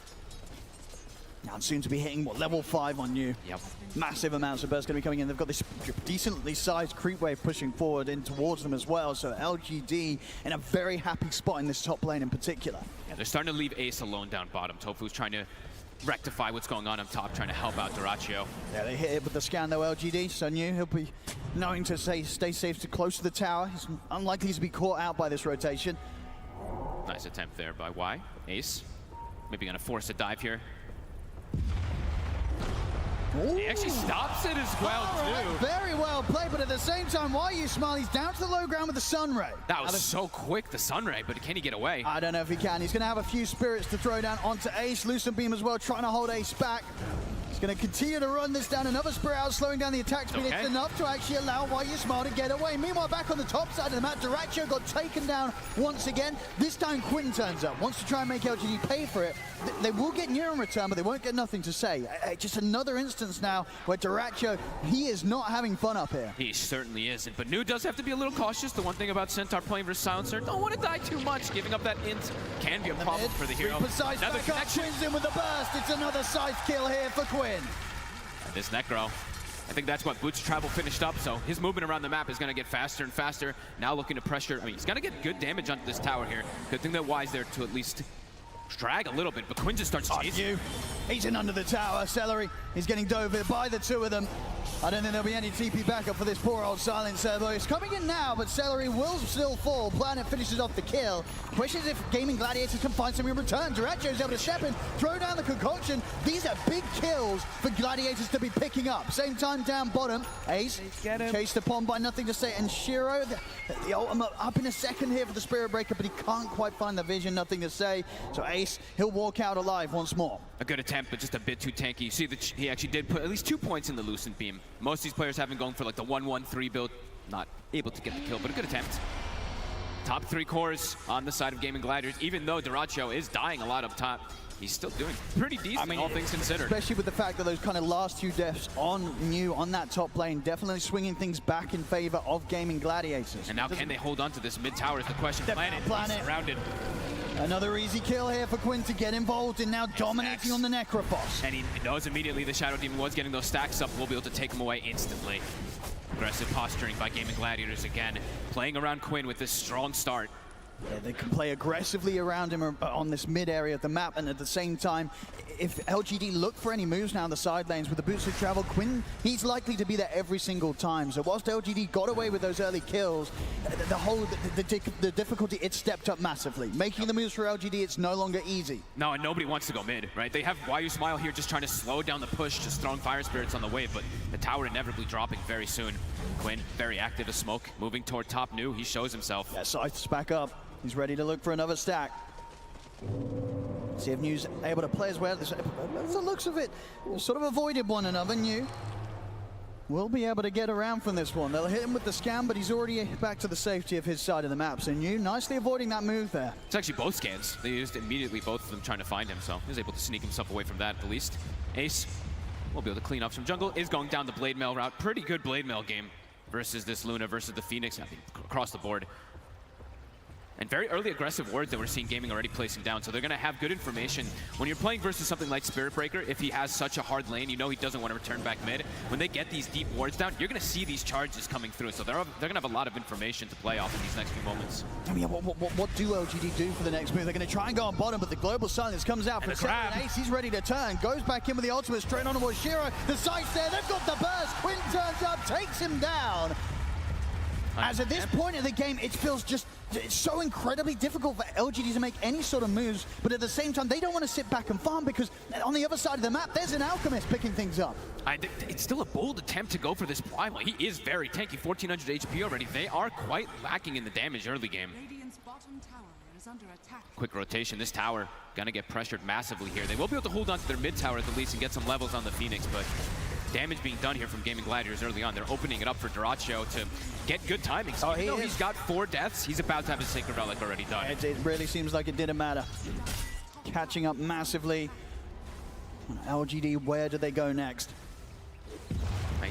Now, and soon to be hitting, level 5 on you. Yep. Massive amounts of burst going to be coming in. They've got this decently sized creep wave pushing forward in towards them as well. So LGD in a very happy spot in this top lane in particular. Yeah, they're starting to leave Ace alone down bottom. Tofu's trying to rectify what's going on up top, trying to help out Dyrachyo. Yeah, they hit it with the scan though, LGD. So New, he'll be knowing to stay safe to close to the tower. He's unlikely to be caught out by this rotation. Nice attempt there by Y. Ace, maybe gonna force a dive here. Ooh. He actually stops it as well, too. Very well played, but at the same time, YU Smile, he's down to the low ground with the Sunray. That was so quick, the Sunray, but can he get away? I don't know if he can. He's going to have a few spirits to throw down onto Ace. Lucent Beam as well, trying to hold Ace back. He's going to continue to run this down. Another spirit out, slowing down the attack speed. It's enough to actually allow YU Smile to get away. Meanwhile, back on the top side of the map, Dyrachyo got taken down once again. This time, Quinn turns up, wants to try and make LGD pay for it. They will get near in return, but they won't get nothing to say. Just another instance now where Dyrachyo, he is not having fun up here. He certainly isn't, but New does have to be a little cautious. The one thing about Centaur playing versus Silencer, don't want to die too much. Giving up that int can be a problem for the hero. Another connection. Quinn's in with the burst. It's another side kill here for Quinn. And this Necro, I think that's what Boots Travel finished up, so his movement around the map is going to get faster and faster. Now looking to pressure. I mean, he's going to get good damage onto this tower here. Good thing that Y's there to at least drag a little bit, but Quinn just starts chasing. He's in under the tower. Celery, he's getting dove in by the two of them. I don't think there'll be any TP backup for this poor old Silencer, though. He's coming in now, but Celery will still fall. Planet finishes off the kill. Question is if Gaming Gladiators can find something in return. Duracho's able to step in, throw down the concoction. These are big kills for Gladiators to be picking up. Same time down bottom. Ace chased upon by Nothing to Say, and Shiro, the ultimate up in a second here for the Spirit Breaker, but he can't quite find the vision. Nothing to Say. So Ace, he'll walk out alive once more. A good attempt, but just a bit too tanky. You see that he actually did put at least 2 points in the Lucent Beam. Most of these players have been going for like the 1-1-3 build. Not able to get the kill, but a good attempt. Top 3 cores on the side of Gaming Gladiators. Even though Duracho is dying a lot up top, he's still doing pretty decent, all things considered. Especially with the fact that those kind of last 2 deaths on New on that top lane, definitely swinging things back in favor of Gaming Gladiators. And now can they hold on to this mid tower is the question. Planet surrounded. Another easy kill here for Quinn to get involved in, now dominating on the Necrophos. And he knows immediately the Shadow Demon was getting those stacks up. We'll be able to take him away instantly. Aggressive posturing by Gaming Gladiators again. Playing around Quinn with this strong start. Yeah, they can play aggressively around him on this mid area of the map, and at the same time, if LGD look for any moves now in the side lanes with the boots of travel, Quinn, he's likely to be there every single time. So whilst LGD got away with those early kills, the difficulty, it stepped up massively. Making the moves for LGD, it's no longer easy. No, and nobody wants to go mid, right? They have Why You Smile here just trying to slow down the push, just throwing Fire Spirits on the wave, but the tower inevitably dropping very soon. Quinn, very active as smoke, moving toward top New. He shows himself. Yeah, Scythe's back up. He's ready to look for another stack. See if New's able to play as well. The looks of it, sort of avoided one another. New will be able to get around from this one. They'll hit him with the scam, but he's already back to the safety of his side of the map. So New nicely avoiding that move there. It's actually both scans. They used immediately both of them trying to find him, so he was able to sneak himself away from that at the least. Ace will be able to clean up some jungle. Is going down the Blade Mail route. Pretty good Blade Mail game versus this Luna versus the Phoenix, I think, across the board. And very early aggressive wards that we're seeing Gaming already placing down. So they're going to have good information. When you're playing versus something like Spirit Breaker, if he has such a hard lane, you know he doesn't want to return back mid. When they get these deep wards down, you're going to see these charges coming through. So they're going to have a lot of information to play off in these next few moments. I mean, what do LGD do for the next move? They're going to try and go on bottom, but the Global Silence comes out for Celery. Ace. He's ready to turn. Goes back in with the ultimate straight on towards Shiro. The sight's there. They've got the burst. Quinn turns up, takes him down. As at this point in the game, it feels just it's so incredibly difficult for LGD to make any sort of moves, but at the same time, they don't want to sit back and farm because on the other side of the map, there's an Alchemist picking things up. It's still a bold attempt to go for this Primal. He is very tanky, 1400 HP already. They are quite lacking in the damage early game. Quick rotation. This tower gonna get pressured massively here. They will be able to hold on to their mid tower at the least and get some levels on the Phoenix, but damage being done here from Gaming Gladiators early on. They're opening it up for Duracho to get good timing. So even though he's got 4 deaths, he's about to have his Sacred Relic already done. It really seems like it didn't matter. Catching up massively. LGD, where do they go next?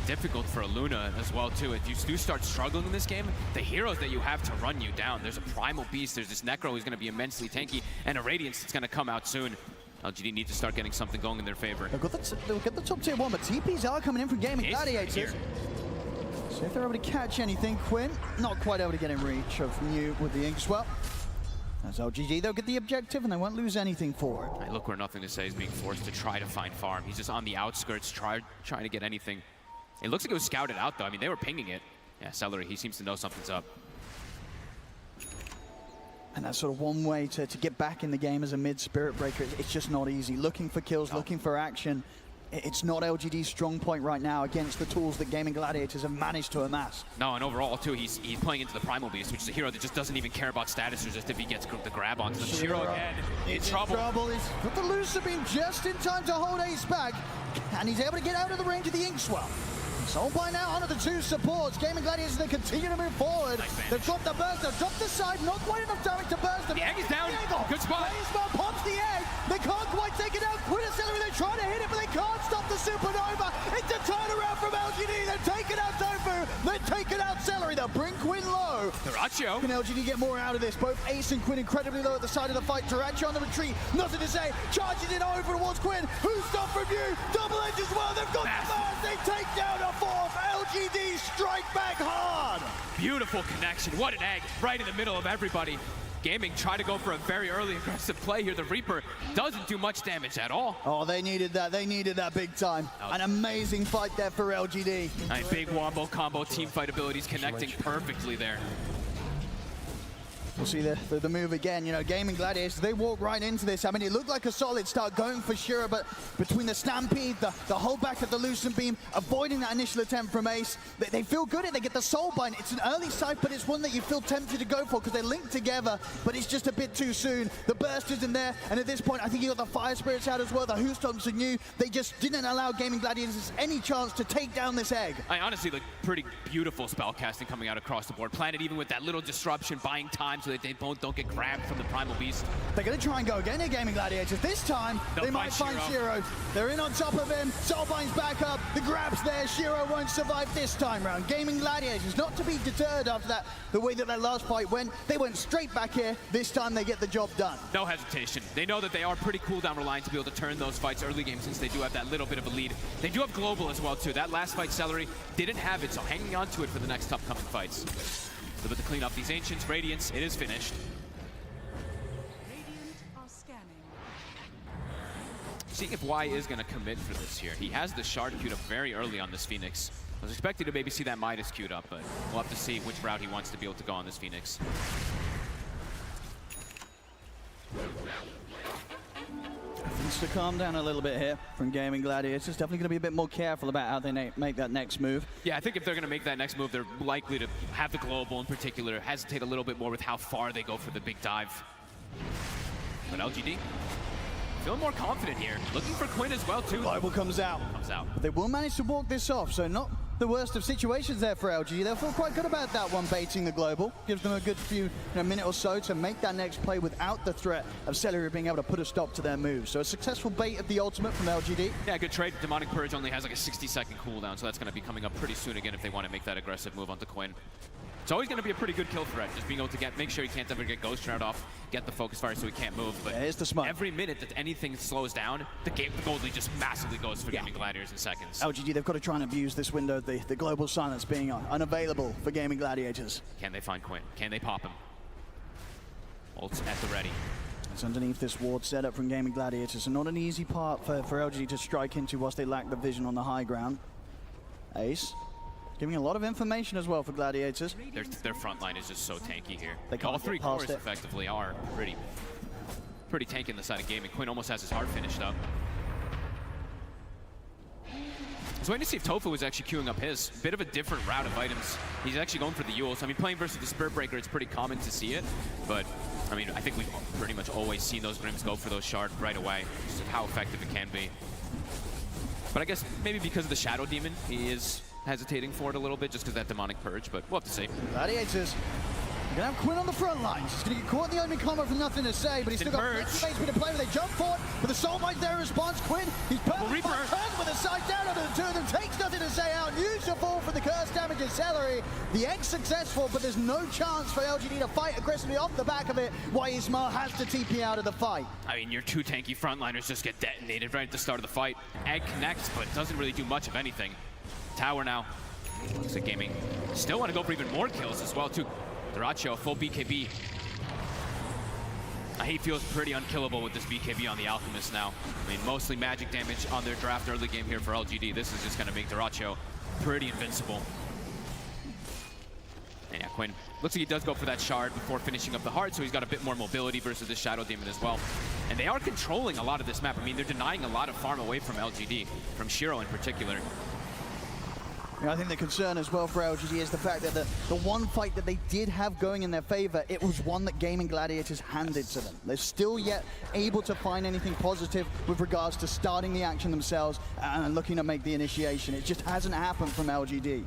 Difficult for a Luna as well too. If you do start struggling in this game, the heroes that you have to run you down. There's a Primal Beast, there's this Necro who's going to be immensely tanky, and a Radiance that's going to come out soon. LGD need to start getting something going in their favor. They'll get the top tier 1, but TPs are coming in from Gaming Gladiators. So if they're able to catch anything, Quinn not quite able to get in reach of New with the Inkswell. As LGD, they'll get the objective and they won't lose anything for it. Look where Nothing to Say is being forced to try to find farm. He's just on the outskirts trying to get anything. It looks like it was scouted out though. I mean, they were pinging it. Yeah, Celery, he seems to know something's up. And that's sort of one way to get back in the game as a mid Spirit Breaker. It's just not easy. Looking for kills, looking for action. It's not LGD's strong point right now against the tools that Gaming Gladiators have managed to amass. No, and overall too, he's playing into the Primal Beast, which is a hero that just doesn't even care about status or just if he gets the grab onto them. Shiro again, in trouble. He's got the Lucer Beam just in time to hold Ace back, and he's able to get out of the range of the Inkswell. So by now, onto the 2 supports. Gaming Gladiators, they continue to move forward. They've dropped the burst, they've dropped the side, not quite enough damage to burst them. The egg is down. Good spot. Baseball pops the egg. They can't quite take it out. Quinn and Celery, they're trying to hit it, but they can't stop the Supernova. It's a turnaround from LGD. They've taken out Tofu. They've taken out Celery. They'll bring Quinn low. Duracho. Can LGD get more out of this? Both Ace and Quinn incredibly low at the side of the fight. Duracho on the retreat. Nothing to say. Charging it over towards Quinn. Who's stopped from you? Double edge as well. They've got the burst. They take down a 4th. LGD strike back hard. Beautiful connection. What an egg right in the middle of everybody. Gaming try to go for a very early aggressive play here. The Reaper doesn't do much damage at all. Oh, they needed that. They needed that big time. An amazing fight there for LGD. Big wombo combo team fight abilities connecting perfectly there. We'll see the move again. You know, Gaming Gladiators, they walk right into this. I mean, it looked like a solid start going for Shiro, but between the Stampede, the holdback of the Lucent Beam, avoiding that initial attempt from Ace, they feel good at it. They get the Soul Bind. It's an early sight, but it's one that you feel tempted to go for because they link together, but it's just a bit too soon. The burst isn't there, and at this point, I think you got the Fire Spirits out as well. The Hoostomps are new. They just didn't allow Gaming Gladiators any chance to take down this egg. I honestly look pretty beautiful spell casting coming out across the board. Planet even with that little disruption, buying time so that they both don't get grabbed from the Primal Beast. They're going to try and go again at Gaming Gladiators. This time, they might find Shiro. They're in on top of him. Soulbind's back up. The grab's there. Shiro won't survive this time round. Gaming Gladiators, not to be deterred after that, the way that last fight went. They went straight back here. This time, they get the job done. No hesitation. They know that they are pretty cooldown reliant to be able to turn those fights early game since they do have that little bit of a lead. They do have Global as well, too. That last fight, Celery didn't have it, so hanging on to it for the next upcoming fights. So to clean up these Ancients, Radiance, it is finished. Seeing if Y is going to commit for this here. He has the Shard queued up very early on this Phoenix. I was expecting to maybe see that Midas queued up, but we'll have to see which route he wants to be able to go on this Phoenix. Needs to calm down a little bit here from Gaming Gladiators. Definitely going to be a bit more careful about how they make that next move. Yeah, I think if they're going to make that next move, they're likely to have the Global in particular, hesitate a little bit more with how far they go for the big dive. But LGD, feeling more confident here. Looking for Quinn as well, too. Global comes out. But they will manage to walk this off, so not the worst of situations there for LG. They'll feel quite good about that one, baiting the Global. Gives them a good minute or so to make that next play without the threat of Celery being able to put a stop to their move. So a successful bait of the ultimate from LGD. Yeah, good trade. Demonic Purge only has like a 60-second cooldown, so that's going to be coming up pretty soon again if they want to make that aggressive move onto Quinn. It's always going to be a pretty good kill threat, just being able to make sure he can't ever get Ghost Shroud off, get the focus fire so he can't move. But here's the smoke. Every minute that anything slows down, the gold lead just massively goes for Gaming Gladiators in seconds. LGD, they've got to try and abuse this window, the global silence being unavailable for Gaming Gladiators. Can they find Quinn? Can they pop him? Ult's at the ready. It's underneath this ward setup from Gaming Gladiators, so not an easy part for LGD to strike into whilst they lack the vision on the high ground. Ace. Giving a lot of information as well for Gladiators. Their front line is just so tanky here. They can't all three get past cores it. effectively are pretty tanky on the side of Gaming. Quinn almost has his heart finished up. I was waiting to see if Tofu was actually queuing up his. Bit of a different route of items. He's actually going for the Yules. I mean, playing versus the Spirit Breaker, it's pretty common to see it. But, I mean, I think we've pretty much always seen those Grims go for those Shard right away. Just how effective it can be. But I guess maybe because of the Shadow Demon, he is hesitating for it a little bit just because that Demonic Purge, but we'll have to see. Gladiators, you're going to have Quinn on the front lines. He's going to get caught in the opening combat for nothing to say, but he's still got plenty of space to play with. They jump forward, but the Soul Bind there in response. Quinn, he's perfect. Turns with a side down over the two of them, takes nothing to say out. Useful for the curse damage of Celery. The Egg successful, but there's no chance for LGD to fight aggressively off the back of it, while Ismail has to TP out of the fight. I mean, your two tanky frontliners just get detonated right at the start of the fight. Egg connects, but doesn't really do much of anything. Tower now. Looks like Gaming still want to go for even more kills as well, too. Duracho, full BKB. He feels pretty unkillable with this BKB on the Alchemist now. I mean, mostly magic damage on their draft early game here for LGD. This is just going to make Duracho pretty invincible. And yeah, Quinn looks like he does go for that Shard before finishing up the heart, so he's got a bit more mobility versus the Shadow Demon as well. And they are controlling a lot of this map. I mean, they're denying a lot of farm away from LGD, from Shiro in particular. I think the concern as well for LGD is the fact that the one fight that they did have going in their favor, it was one that Gaming Gladiators handed to them. They're still yet able to find anything positive with regards to starting the action themselves and looking to make the initiation. It just hasn't happened from LGD.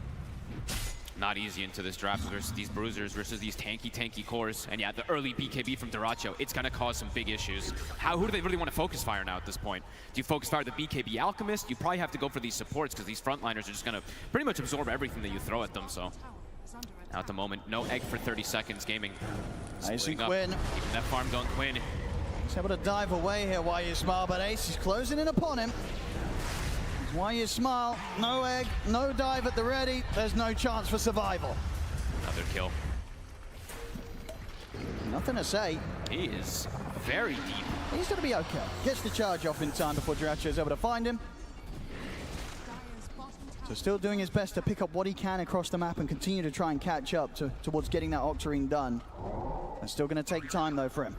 Not easy into this draft versus these bruisers versus these tanky cores. And yeah, the early BKB from Duracho, it's going to cause some big issues. Who do they really want to focus fire now at this point? Do you focus fire the BKB Alchemist? You probably have to go for these supports because these frontliners are just going to pretty much absorb everything that you throw at them. So at the moment, no egg for 30 seconds. Gaming Ace and up, Quinn. keeping that farm going. Quinn. He's able to dive away here while you smile, but Ace is closing in upon him. Why you smile, no egg, no dive at the ready, there's no chance for survival. Another kill. Nothing to say. He is very deep. He's going to be okay. Gets the charge off in time before Duracho is able to find him. So still doing his best to pick up what he can across the map and continue to try and catch up towards getting that Octarine done. It's still going to take time, though, for him.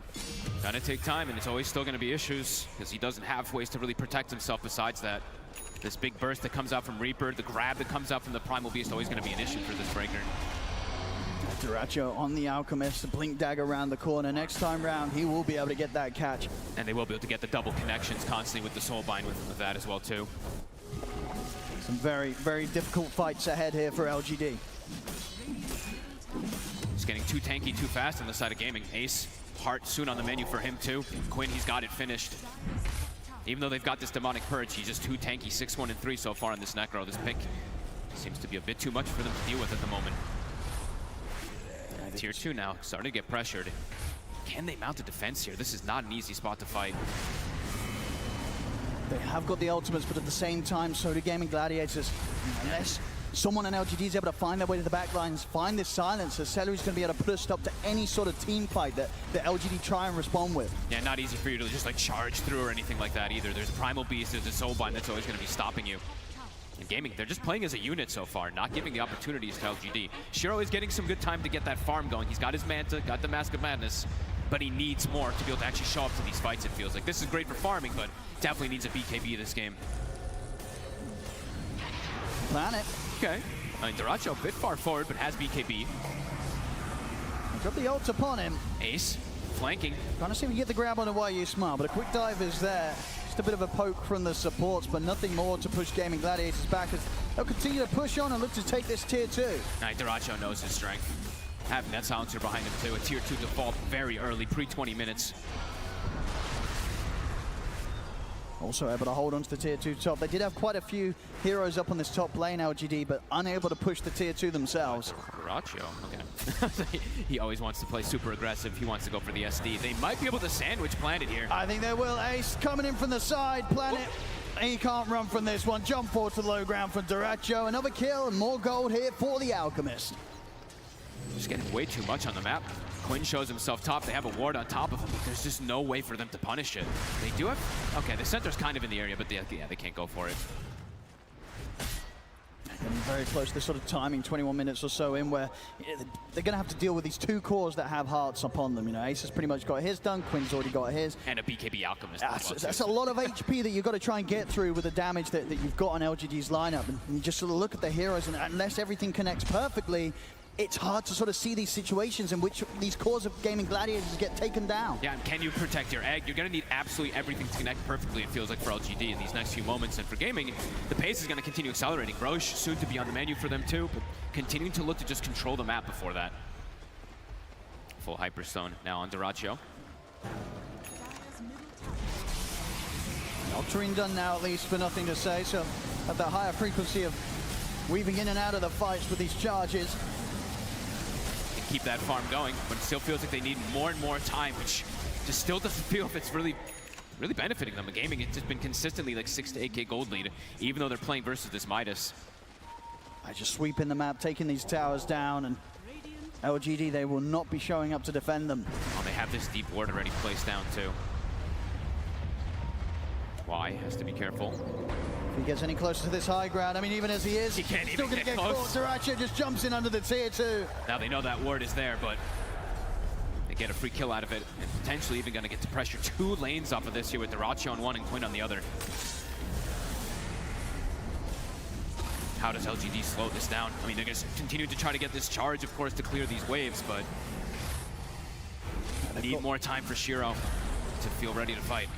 Gonna take time, and it's always still gonna be issues, because he doesn't have ways to really protect himself besides that. This big burst that comes out from Reaper, the grab that comes out from the Primal Beast, always gonna be an issue for this breaker. Duracho on the Alchemist, the Blink Dagger around the corner. Next time round, he will be able to get that catch. And they will be able to get the double connections constantly with the Soulbind with that as well, too. Some very, very difficult fights ahead here for LGD. He's getting too tanky too fast on the side of gaming. Ace, Heart soon on the menu for him too. Quinn, he's got it finished. Even though they've got this Demonic Purge, he's just too tanky. 6-1 and 3 so far on this Necro. This pick seems to be a bit too much for them to deal with at the moment. Tier 2 now, starting to get pressured. Can they mount a defense here? This is not an easy spot to fight. They have got the ultimates, but at the same time, so do Gaming Gladiators. Unless someone on LGD is able to find their way to the back lines, find this silencer, Celery's going to be able to put a stop to any sort of team fight that LGD try and respond with. Yeah, not easy for you to just like charge through or anything like that either. There's a Primal Beast, there's a Soulbind that's always going to be stopping you. And Gaming, they're just playing as a unit so far, not giving the opportunities to LGD. Shiro is getting some good time to get that farm going. He's got his Manta, got the Mask of Madness, but he needs more to be able to actually show up to these fights, it feels like. This is great for farming, but definitely needs a BKB this game. Planet. Okay. I mean, Duracho a bit far forward, but has BKB. Drop the ult upon him. Ace, flanking. Trying to see if we can get the grab on the YU Smile, but a quick dive is there. Just a bit of a poke from the supports, but nothing more to push Gaming Gladiators back as they'll continue to push on and look to take this tier 2. Right, Duracho knows his strength. Having that silencer behind him too. A tier 2 default very early, pre-20 minutes. Also able to hold on to the tier 2 top. They did have quite a few heroes up on this top lane, LGD, but unable to push the tier 2 themselves. Duracho, okay. He always wants to play super aggressive. He wants to go for the SD. They might be able to sandwich Planet here. I think they will. Ace coming in from the side. Planet, he can't run from this one. Jump forward to the low ground from Duracho. Another kill and more gold here for the Alchemist. Just getting way too much on the map. Quinn shows himself top. They have a ward on top of him, but there's just no way for them to punish it. They do have... Okay, the center's kind of in the area, but yeah, they can't go for it. Getting very close to this sort of timing, 21 minutes or so in, where they're going to have to deal with these two cores that have hearts upon them. You know, Ace has pretty much got his done, Quinn's already got his. And a BKB Alchemist. That's a lot of HP that you've got to try and get through with the damage that you've got on LGD's lineup. And you just sort of look at the heroes, and unless everything connects perfectly, it's hard to sort of see these situations in which these cores of Gaming Gladiators get taken down. Yeah, and can you protect your egg? You're going to need absolutely everything to connect perfectly, it feels like, for LGD in these next few moments. And for Gaming, the pace is going to continue accelerating. Roche soon to be on the menu for them too, but continuing to look to just control the map before that. Full Hyperstone now on Duracho. Octarine done now at least, for nothing to say, so at that higher frequency of weaving in and out of the fights with these charges. Keep that farm going, but it still feels like they need more and more time, which just still doesn't feel if it's really benefiting them. The Gaming, it's just been consistently like 6 to 8k gold lead, even though they're playing versus this Midas. I just sweeping the map, taking these towers down, and LGD, they will not be showing up to defend them. Oh, they have this deep ward already placed down too. Y has to be careful. If he gets any closer to this high ground, I mean, even as he is, he can't still even gonna get caught. close. Duracho just jumps in under the tier 2. Now they know that ward is there, but they get a free kill out of it, and potentially even going to get to pressure 2 lanes off of this here with Duracho on one and Quinn on the other. How does LGD slow this down? I mean, they're going to continue to try to get this charge, of course, to clear these waves, but they need more time for Shiro to feel ready to fight.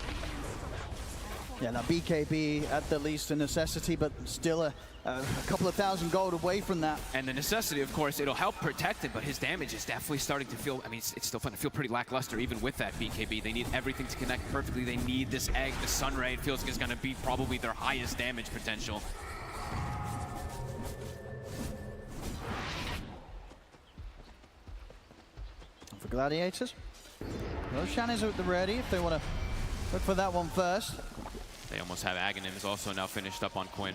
Yeah, now BKB at the least a necessity, but still a couple of thousand gold away from that. And the necessity, of course, it'll help protect it, but his damage is definitely starting to feel, I mean, it's still fun to feel pretty lackluster even with that BKB. They need everything to connect perfectly. They need this egg. The Sunray, it feels like, is going to be probably their highest damage potential. For Gladiators, Roshan is at the ready if they want to look for that one first. They almost have Aghanims also now finished up on Quinn.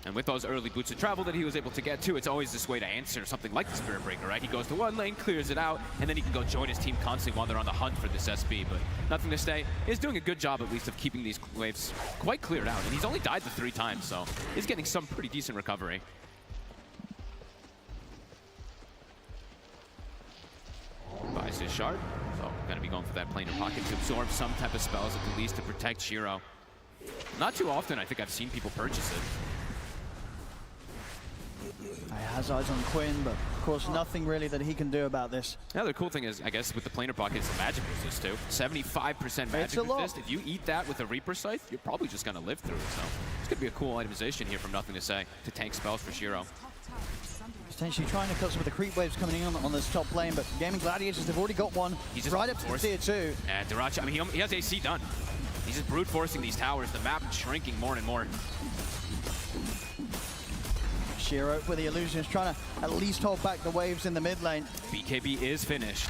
And with those early boots of travel that he was able to get to, it's always this way to answer something like the Spirit Breaker, right? He goes to one lane, clears it out, and then he can go join his team constantly while they're on the hunt for this SB. But nothing to say. He's doing a good job, at least, of keeping these waves quite cleared out. And he's only died the 3 times, so he's getting some pretty decent recovery. Buys his shard, so gonna be going for that planar pocket to absorb some type of spells at the least to protect Shiro. Not too often, I think I've seen people purchase it. He has eyes on Quinn, but of course nothing really that he can do about this. Yeah, the cool thing is, I guess, with the planar pocket, it's the magic resist too. 75% magic resist. If you eat that with a Reaper Scythe, you're probably just gonna live through it. So it's gonna be a cool itemization here from Nothing to Say to tank spells for Shiro. Potentially trying to cut some of the creep waves coming in on this top lane, but Gaming Gladiators, they've already got one right up to the tier 2. And Durachi, I mean, he has AC done. He's just brute forcing these towers. The map shrinking more and more. Shiro with the illusions, trying to at least hold back the waves in the mid lane. BKB is finished.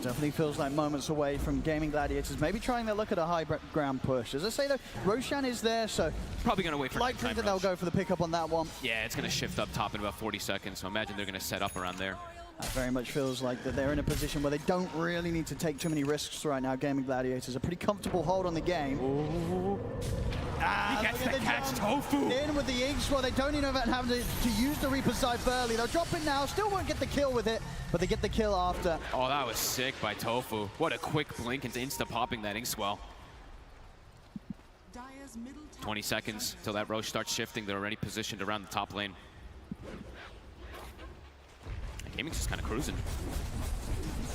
Definitely feels like moments away from Gaming Gladiators, maybe trying their luck at a high ground push. As I say though, Roshan is there, so probably going to wait for likely that they'll go for the pickup on that one. Yeah, it's going to shift up top in about 40 seconds, so imagine they're going to set up around there. That very much feels like that they're in a position where they don't really need to take too many risks right now. Gaming Gladiators, a pretty comfortable hold on the game. Ooh. He gets the catch, Tofu! In with the Inks, well, they don't even have to use the Reaper Scythe early. They'll drop it now, still won't get the kill with it, but they get the kill after. Oh, that was sick by Tofu. What a quick blink into insta-popping that Inkswell. 20 seconds till that Roche starts shifting. They're already positioned around the top lane. Gaming's just kind of cruising.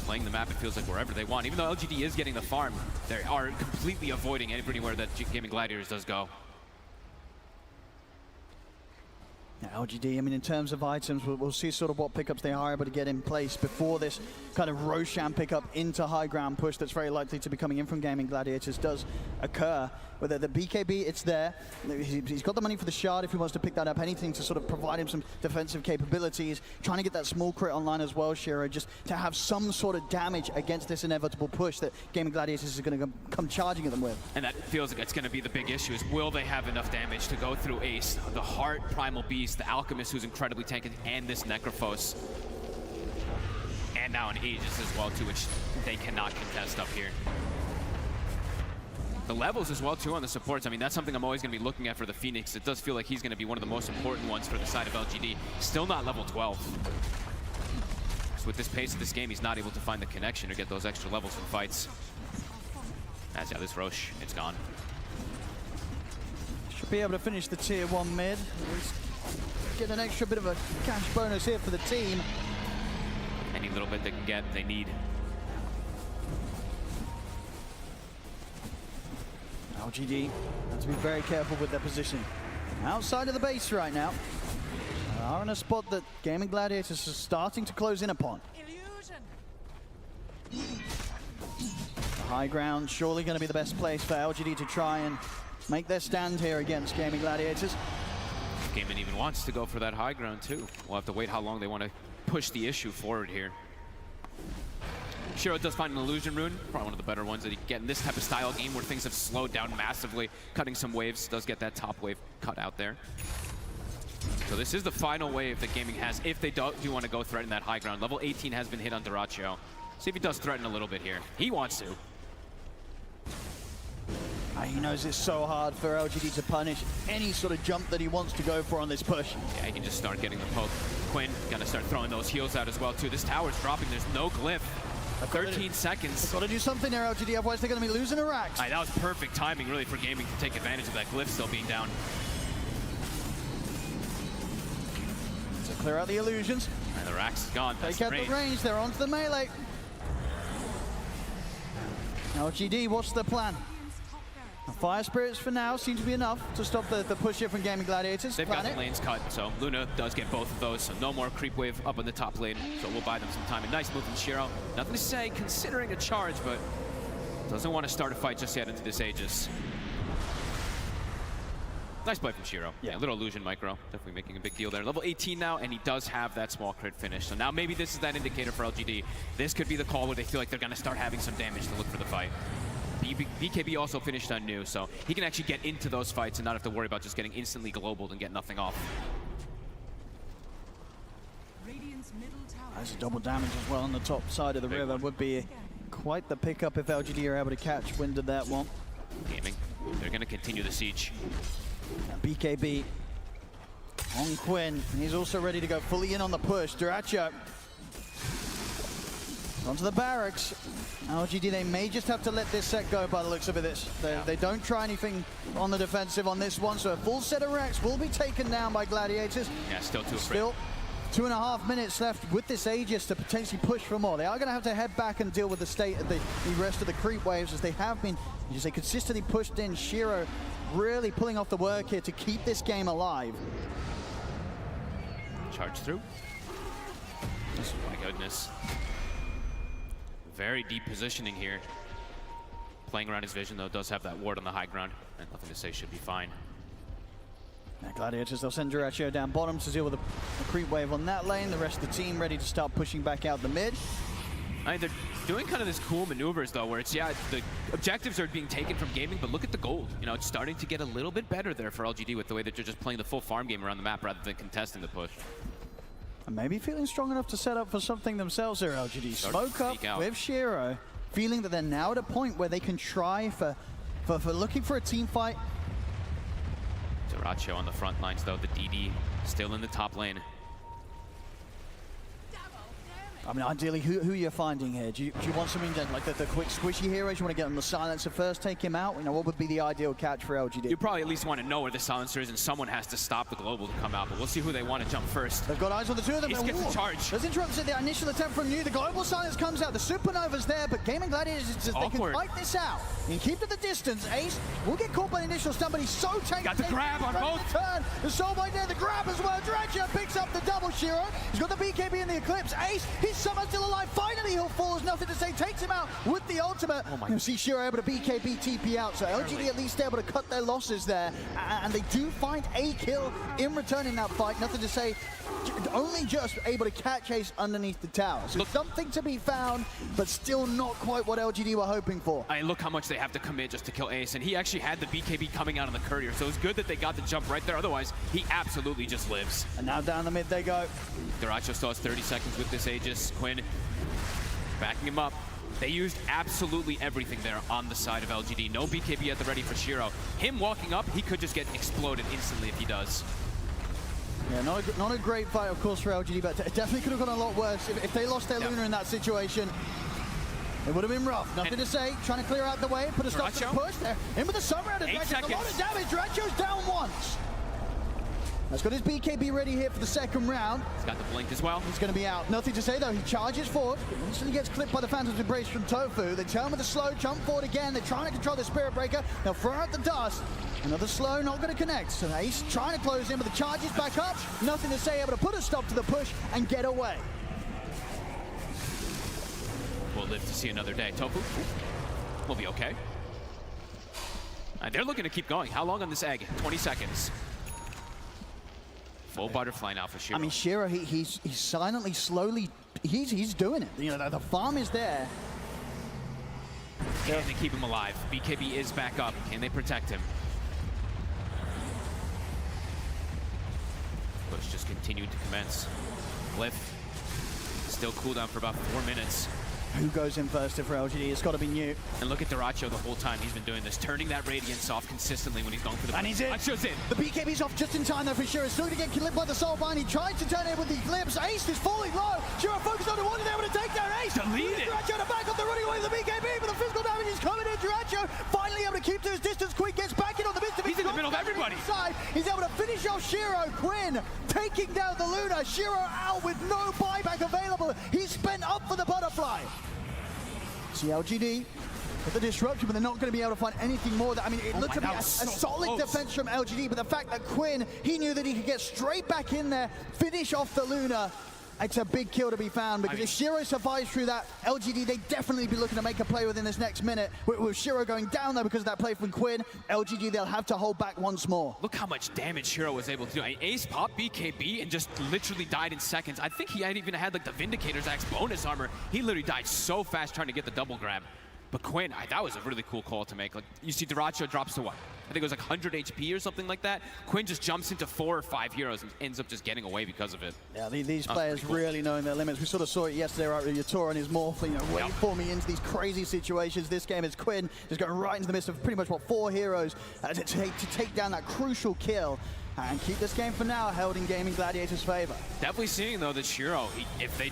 Playing the map, it feels like wherever they want. Even though LGD is getting the farm, they are completely avoiding anywhere that Gaming Gladiators does go. Now, LGD, I mean, in terms of items, we'll see sort of what pickups they are able to get in place before this kind of Roshan pickup into high ground push that's very likely to be coming in from Gaming Gladiators does occur. Whether the BKB, it's there. He's got the money for the shard if he wants to pick that up. Anything to sort of provide him some defensive capabilities. Trying to get that small crit online as well, Shiro, just to have some sort of damage against this inevitable push that Gaming Gladiators is going to come charging at them with. And that feels like it's going to be the big issue is will they have enough damage to go through Ace, the Heart, Primal Beast, the Alchemist who's incredibly tanky, and this Necrophos. And now an Aegis as well too, which they cannot contest up here. The levels as well too on the supports, I mean that's something I'm always going to be looking at for the Phoenix. It does feel like he's going to be one of the most important ones for the side of LGD. Still not level 12. So with this pace of this game, he's not able to find the connection or get those extra levels in fights. As yeah, this Roche, it's gone. Should be able to finish the tier 1 mid. Get an extra bit of a cash bonus here for the team. Any little bit they can get, they need. LGD have to be very careful with their position. Outside of the base right now. They are in a spot that Gaming Gladiators are starting to close in upon. The high ground surely going to be the best place for LGD to try and make their stand here against Gaming Gladiators. Gaimin even wants to go for that high ground too. We'll have to wait how long they want to push the issue forward here. Shiro does find an illusion rune, probably one of the better ones that he can get in this type of style game where things have slowed down massively. Cutting some waves, does get that top wave cut out there. So this is the final wave that Gaming has if they do want to go threaten that high ground. Level 18 has been hit on Duraccio. See if he does threaten a little bit here. He wants to. He knows it's so hard for LGD to punish any sort of jump that he wants to go for on this push. Yeah, he can just start getting the poke. Quinn gonna start throwing those heals out as well too. This tower's dropping, there's no glyph. 13 seconds. They've got to do something there, LGD, otherwise they're going to be losing a rack. That was perfect timing, really, for Gaming to take advantage of that glyph still being down. So clear out the illusions. And the rack's gone. They kept the range, they're onto the melee. LGD, what's the plan? Fire Spirits for now seem to be enough to stop the push here from Gaming Gladiators. They've got the lanes cut, so Luna does get both of those, so no more creep wave up in the top lane, so we'll buy them some time. A nice move from Shiro. Nothing to say, considering a charge, but doesn't want to start a fight just yet into this Aegis. Nice play from Shiro. Yeah, little illusion micro, definitely making a big deal there. Level 18 now, and he does have that small crit finish. So now maybe this is that indicator for LGD. This could be the call where they feel like they're going to start having some damage to look for the fight. BKB also finished on new, so he can actually get into those fights and not have to worry about just getting instantly globaled and get nothing off. That's a double damage as well on the top side of the river. Would be quite the pickup if LGD are able to catch wind of that one. Gaming, they're going to continue the siege. BKB on Quinn. He's also ready to go fully in on the push. Duracho onto the barracks. LGD, they may just have to let this set go by the looks of this. They don't try anything on the defensive on this one, so a full set of racks will be taken down by Gladiators. Yeah, still too afraid. Still 2.5 minutes left with this Aegis to potentially push for more. They are going to have to head back and deal with the state of the rest of the creep waves as they have been. As they consistently pushed in. Shiro really pulling off the work here to keep this game alive. Charge through. Oh my goodness. Very deep positioning here. Playing around his vision though, does have that ward on the high ground. And nothing to say, should be fine. Now Gladiators, they'll send Duracho down bottom to deal with the creep wave on that lane. The rest of the team ready to start pushing back out the mid. They're doing kind of this cool maneuvers though, where it's, yeah, the objectives are being taken from gaming, but look at the gold. You know, it's starting to get a little bit better there for LGD with the way that they're just playing the full farm game around the map rather than contesting the push. And maybe feeling strong enough to set up for something themselves here, LGD. Smoke up with Shiro, feeling that they're now at a point where they can try for looking for a team fight. Duracho on the front lines though, the DD still in the top lane. I mean, ideally, who are you finding here? Do you want something like the quick squishy heroes? You want to get on the silencer first, take him out? You know, what would be the ideal catch for LGD? You probably at least want to know where the silencer is, and someone has to stop the global to come out, but we'll see who they want to jump first. They've got eyes on the two of them. Ace gets the charge. There's interrupts at the initial attempt from New. The global silence comes out. The supernova's there, but Gaming Gladiators, they can fight this out. You can keep to the distance. Ace will get caught by the initial stun, but he's so tanky. Got the grab on both. Turn. The Soulbite there, the grab as well. Duracho picks up the double Shiro. He's got the BKB in the Eclipse. Ace, he's somehow still alive. Finally, he'll fall. There's nothing to say. Takes him out with the ultimate. Oh my. You see Shiro able to BKB TP out. So LGD at least able to cut their losses there. And they do find a kill in return in that fight. Nothing to say. Only just able to catch Ace underneath the tower. So something to be found, but still not quite what LGD were hoping for. I look how much they have to commit just to kill Ace, and he actually had the BKB coming out on the courier, so it's good that they got the jump right there. Otherwise, he absolutely just lives. And now down the mid they go. Duracho still has 30 seconds with this Aegis. Quinn backing him up. They used absolutely everything there on the side of LGD. No BKB at the ready for Shiro. Him walking up, he could just get exploded instantly if he does. Yeah, not a great fight, of course, for LGD, but it definitely could have gone a lot worse. If they lost their Luna in that situation, it would have been rough. Nothing to say. Trying to clear out the way, put a stop to the push there. In with the Sunrad, a lot of damage. Duracho's down once. That's got his BKB ready here for the second round. He's got the blink as well. He's going to be out. Nothing to say, though. He charges forward. Instantly gets clipped by the Phantom's Embrace from Tofu. They turn with a slow, jump forward again. They're trying to control the Spirit Breaker. They'll throw out the dust. Another slow, not going to connect. So Ace trying to close in, but the charges back up. Nothing to say, able to put a stop to the push and get away. We'll live to see another day. Tofu will be okay. And they're looking to keep going. How long on this egg? 20 seconds. Full butterfly now for Shiro. I mean, Shiro, he's silently, slowly, he's doing it. You know, the farm is there. Can they keep him alive? BKB is back up. Can they protect him? Push just continued to commence. Glyph still cooldown for about 4 minutes. Who goes in first for LGD? It's got to be New. And look at Duracho the whole time he's been doing this, turning that Radiance off consistently when he's going for the... And he's in. Duracho's in. The BKB's off just in time though for Shiro. Still to get clipped by the Soulbind. He tried to turn it with the Eclipse. Ace is falling low. Shiro focused on the one and able to take down Ace. Delete it. Duracho to back up. They're running away with the BKB, but the physical damage is coming in. Duracho finally able to keep to his distance. Quinn gets back in on the midst of it. He's in the middle of everybody. He's able to finish off Shiro. Quinn taking down the Luna. Shiro out with no buyback available. He's spent up for the butterfly. See LGD with the disruption, but they're not going to be able to find anything more. I mean, it looked to be a solid defense from LGD, but the fact that Quinn, he knew that he could get straight back in there, finish off the Luna. It's a big kill to be found, because if Shiro survives through that, LGD, they definitely be looking to make a play within this next minute. With Shiro going down though because of that play from Quinn, LGD, they'll have to hold back once more. Look how much damage Shiro was able to do. Ace popped BKB and just literally died in seconds. I think he had even had like the Vindicator's Axe bonus armor. He literally died so fast trying to get the double grab. But Quinn, that was a really cool call to make. Like, you see Duracho drops to what? I think it was like 100 HP or something like that. Quinn just jumps into 4 or 5 heroes and ends up just getting away because of it. Yeah, these players really knowing their limits. We sort of saw it yesterday, right, with Yator and his morph, wait for me into these crazy situations. This game is Quinn just going right into the midst of pretty much, 4 heroes to take down that crucial kill. And keep this game for now held in Gaming Gladiators' favor. Definitely seeing though that Shiro, if they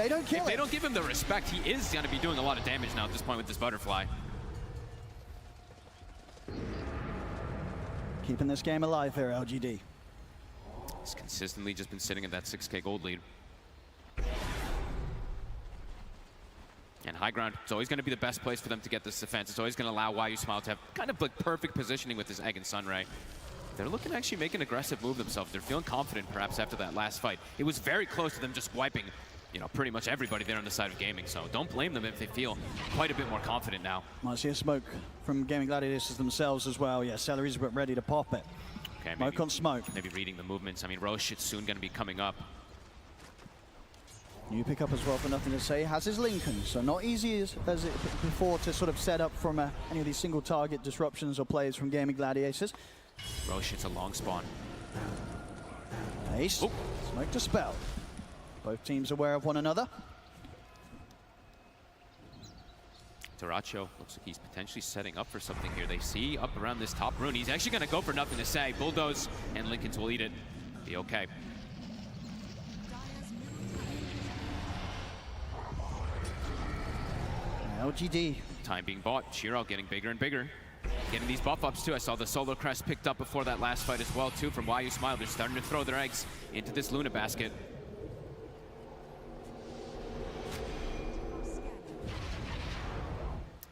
don't give him the respect, he is going to be doing a lot of damage now at this point with this butterfly. Keeping this game alive here, LGD. He's consistently just been sitting at that 6K gold lead. And high ground is always going to be the best place for them to get this defense. It's always going to allow YU Smile to have kind of like perfect positioning with this Egg and Sunray. They're looking to actually make an aggressive move themselves. They're feeling confident perhaps after that last fight. It was very close to them just wiping, pretty much everybody there on the side of gaming. So don't blame them if they feel quite a bit more confident now. Might see a smoke from Gaming Gladiators themselves as well. Yeah, Celery's about ready to pop it. Okay, smoke on smoke. Maybe reading the movements. I mean, Roche is soon going to be coming up. New pickup as well for Nothing to Say. Has his Lincoln, so not easy as it before to sort of set up from any of these single target disruptions or plays from Gaming Gladiators. Roche hits a long spawn. Ace. Smoke dispelled. Both teams aware of one another. Duracho looks like he's potentially setting up for something here. They see up around this top rune. He's actually going to go for Nothing to Say. Bulldoze and Lincolns will eat it. Be okay. LGD. Time being bought. Shiro getting bigger and bigger. Getting these buff ups too. I saw the Solar Crest picked up before that last fight as well too from YU Smile. They're starting to throw their eggs into this Luna basket.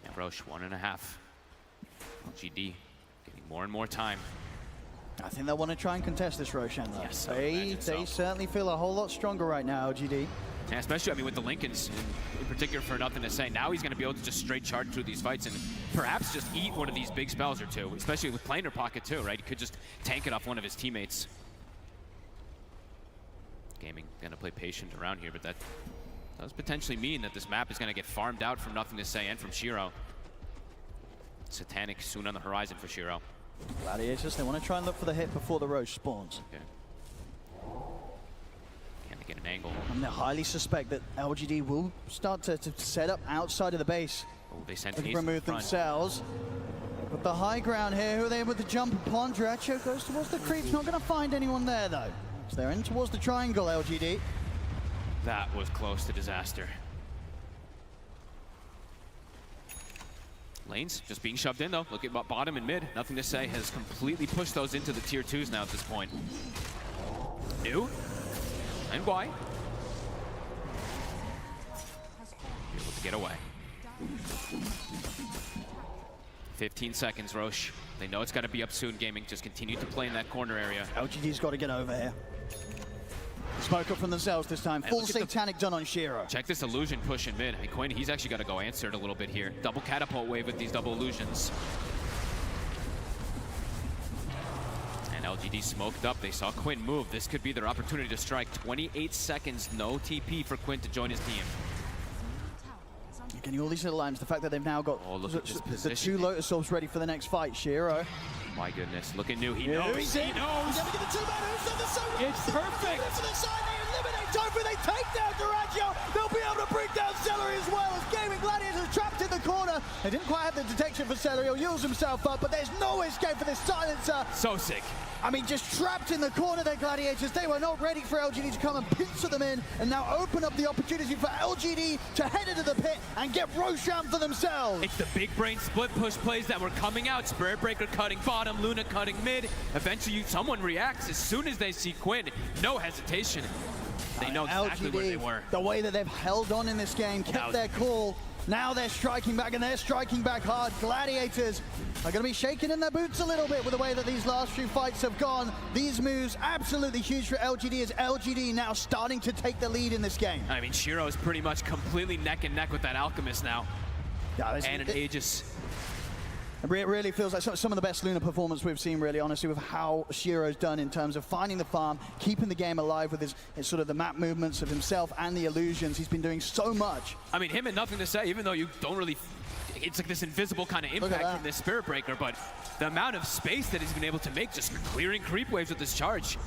And Roche 1.5. LGD getting more and more time. I think they'll want to try and contest this Roshan though. Yes, they certainly feel a whole lot stronger right now, LGD. Yeah, especially, I mean, with the Lincolns in particular for Nothing to Say. Now he's going to be able to just straight charge through these fights and perhaps just eat one of these big spells or two, especially with Planar Pocket too, right? He could just tank it off one of his teammates. Gaming going to play patient around here, but that does potentially mean that this map is going to get farmed out from Nothing to Say and from Shiro. Satanic soon on the horizon for Shiro. Gladiators, they want to try and look for the hit before the Roche spawns. Okay. Get an angle. And they highly suspect that LGD will start to set up outside of the base. Oh, they sent to Ace remove in front. themselves. But the high ground here, who are they able to jump upon? Duracho goes towards the creeps, not going to find anyone there though. So they're in towards the triangle, LGD. That was close to disaster. Lanes just being shoved in though. Look at bottom and mid. Nothing to Say has completely pushed those into the tier 2s now at this point. New. And why? Able to get away. 15 seconds, Roche. They know it's got to be up soon. Gaming just continue to play in that corner area. LGD's got to get over here. Smoke up from themselves this time. Full Satanic done on Shiro. Check this illusion push in mid. Hey, Quinn, he's actually got to go answer it a little bit here. Double catapult wave with these double illusions. And LGD smoked up. They saw Quinn move. This could be their opportunity to strike. 28 seconds, no TP for Quinn to join his team. You're getting all these little lines. The fact that they've now got the 2 Lotus Orbs ready for the next fight. Shiro. My goodness, look at New. He knows. He knows. It's perfect. They eliminate Tofu. They take down Duracho. They'll be able to bring down Celery as well as Gaming Gladiators are trapped in the corner. They didn't quite have the detection for Celery. He'll use himself up, but there's no escape for this silencer. So sick. I mean, just trapped in the corner there, Gladiators. They were not ready for LGD to come and pincer them in and now open up the opportunity for LGD to head into the pit and get Roshan for themselves. It's the big brain split push plays that were coming out. Spirit Breaker cutting bottom, Luna cutting mid. Eventually, someone reacts as soon as they see Quinn. No hesitation. They know exactly LGD, where they were. The way that they've held on in this game, kept their cool. Now they're striking back, and they're striking back hard. Gladiators are going to be shaking in their boots a little bit with the way that these last few fights have gone. These moves absolutely huge for LGD, as LGD now starting to take the lead in this game. I mean, Shiro is pretty much completely neck and neck with that Alchemist now. Yeah, and an Aegis. It really feels like some of the best Luna performance we've seen, really, honestly, with how Shiro's done in terms of finding the farm, keeping the game alive with his sort of the map movements of himself and the illusions. He's been doing so much. I mean, him and Nothing to Say, even though you don't really... It's like this invisible kind of impact from this Spirit Breaker, but the amount of space that he's been able to make just clearing creep waves with this charge,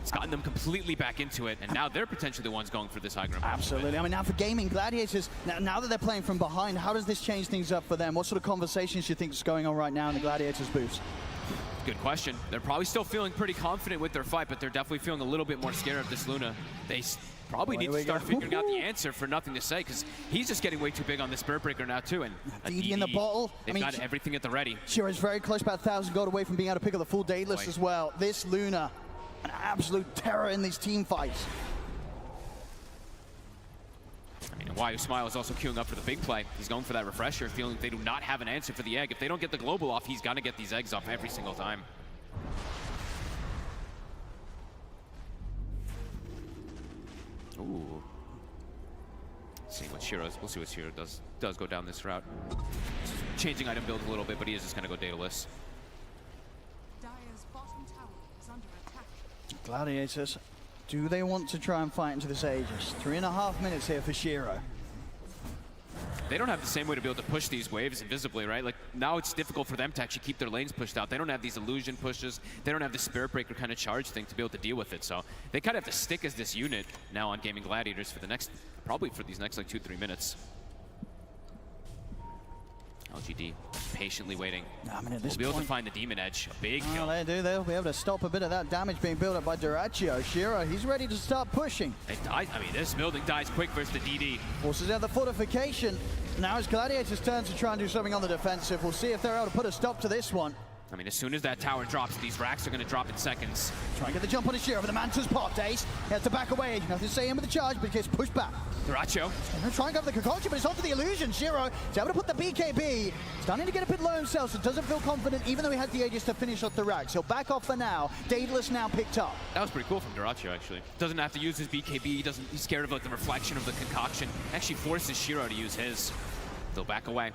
it's gotten them completely back into it, and now they're potentially the ones going for this high ground. Absolutely. I mean, now for Gaming Gladiators, now that they're playing from behind, how does this change things up for them? What sort of conversations do you think is going on right now in the Gladiators booths? Good question. They're probably still feeling pretty confident with their fight, but they're definitely feeling a little bit more scared of this Luna. They probably need to start figuring out the answer for Nothing to Say, because he's just getting way too big on this Spirit Breaker now, too. And DD in the bottle. They've got everything at the ready. Shiro's very close, about 1,000 gold away from being able to pick up the full Daedalus as well. This Luna, an absolute terror in these team fights. I mean, Why Smile is also queuing up for the big play. He's going for that refresher, feeling they do not have an answer for the egg. If they don't get the global off, he's got to get these eggs off every single time. Ooh. See what Shiro's. We'll see what Shiro does go down this route. Changing item build a little bit, but he is just going to go Daedalus. Gladiators, do they want to try and fight into this Aegis? 3.5 minutes here for Shiro. They don't have the same way to be able to push these waves invisibly, right? Like, now it's difficult for them to actually keep their lanes pushed out. They don't have these illusion pushes. They don't have the Spirit Breaker kind of charge thing to be able to deal with it. So they kind of have to stick as this unit now on Gaming Gladiators for the next, probably for these next like 2-3 minutes. LGD patiently waiting. I mean, at this we'll be able to point, find the Demon Edge. A big kill. They do. They'll be able to stop a bit of that damage being built up by Duraccio. Shiro, he's ready to start pushing. It dies. I mean, this building dies quick versus the DD. Forces out the fortification. Now it's Gladiator's turn to try and do something on the defensive. We'll see if they're able to put a stop to this one. I mean, as soon as that tower drops, these racks are going to drop in seconds. Try and get the jump on his Shiro, but the Manta's popped. Ace, he has to back away. Nothing to say him with the charge, but he gets pushed back. Duraccio. Try and go for the concoction, but it's onto the illusion. Shiro is able to put the BKB. Starting to get a bit low himself, so doesn't feel confident, even though he had the Aegis to finish off the racks. He'll back off for now. Daedalus now picked up. That was pretty cool from Duraccio, actually. Doesn't have to use his BKB. He's scared of like the reflection of the concoction. Actually forces Shiro to use his. They'll back away.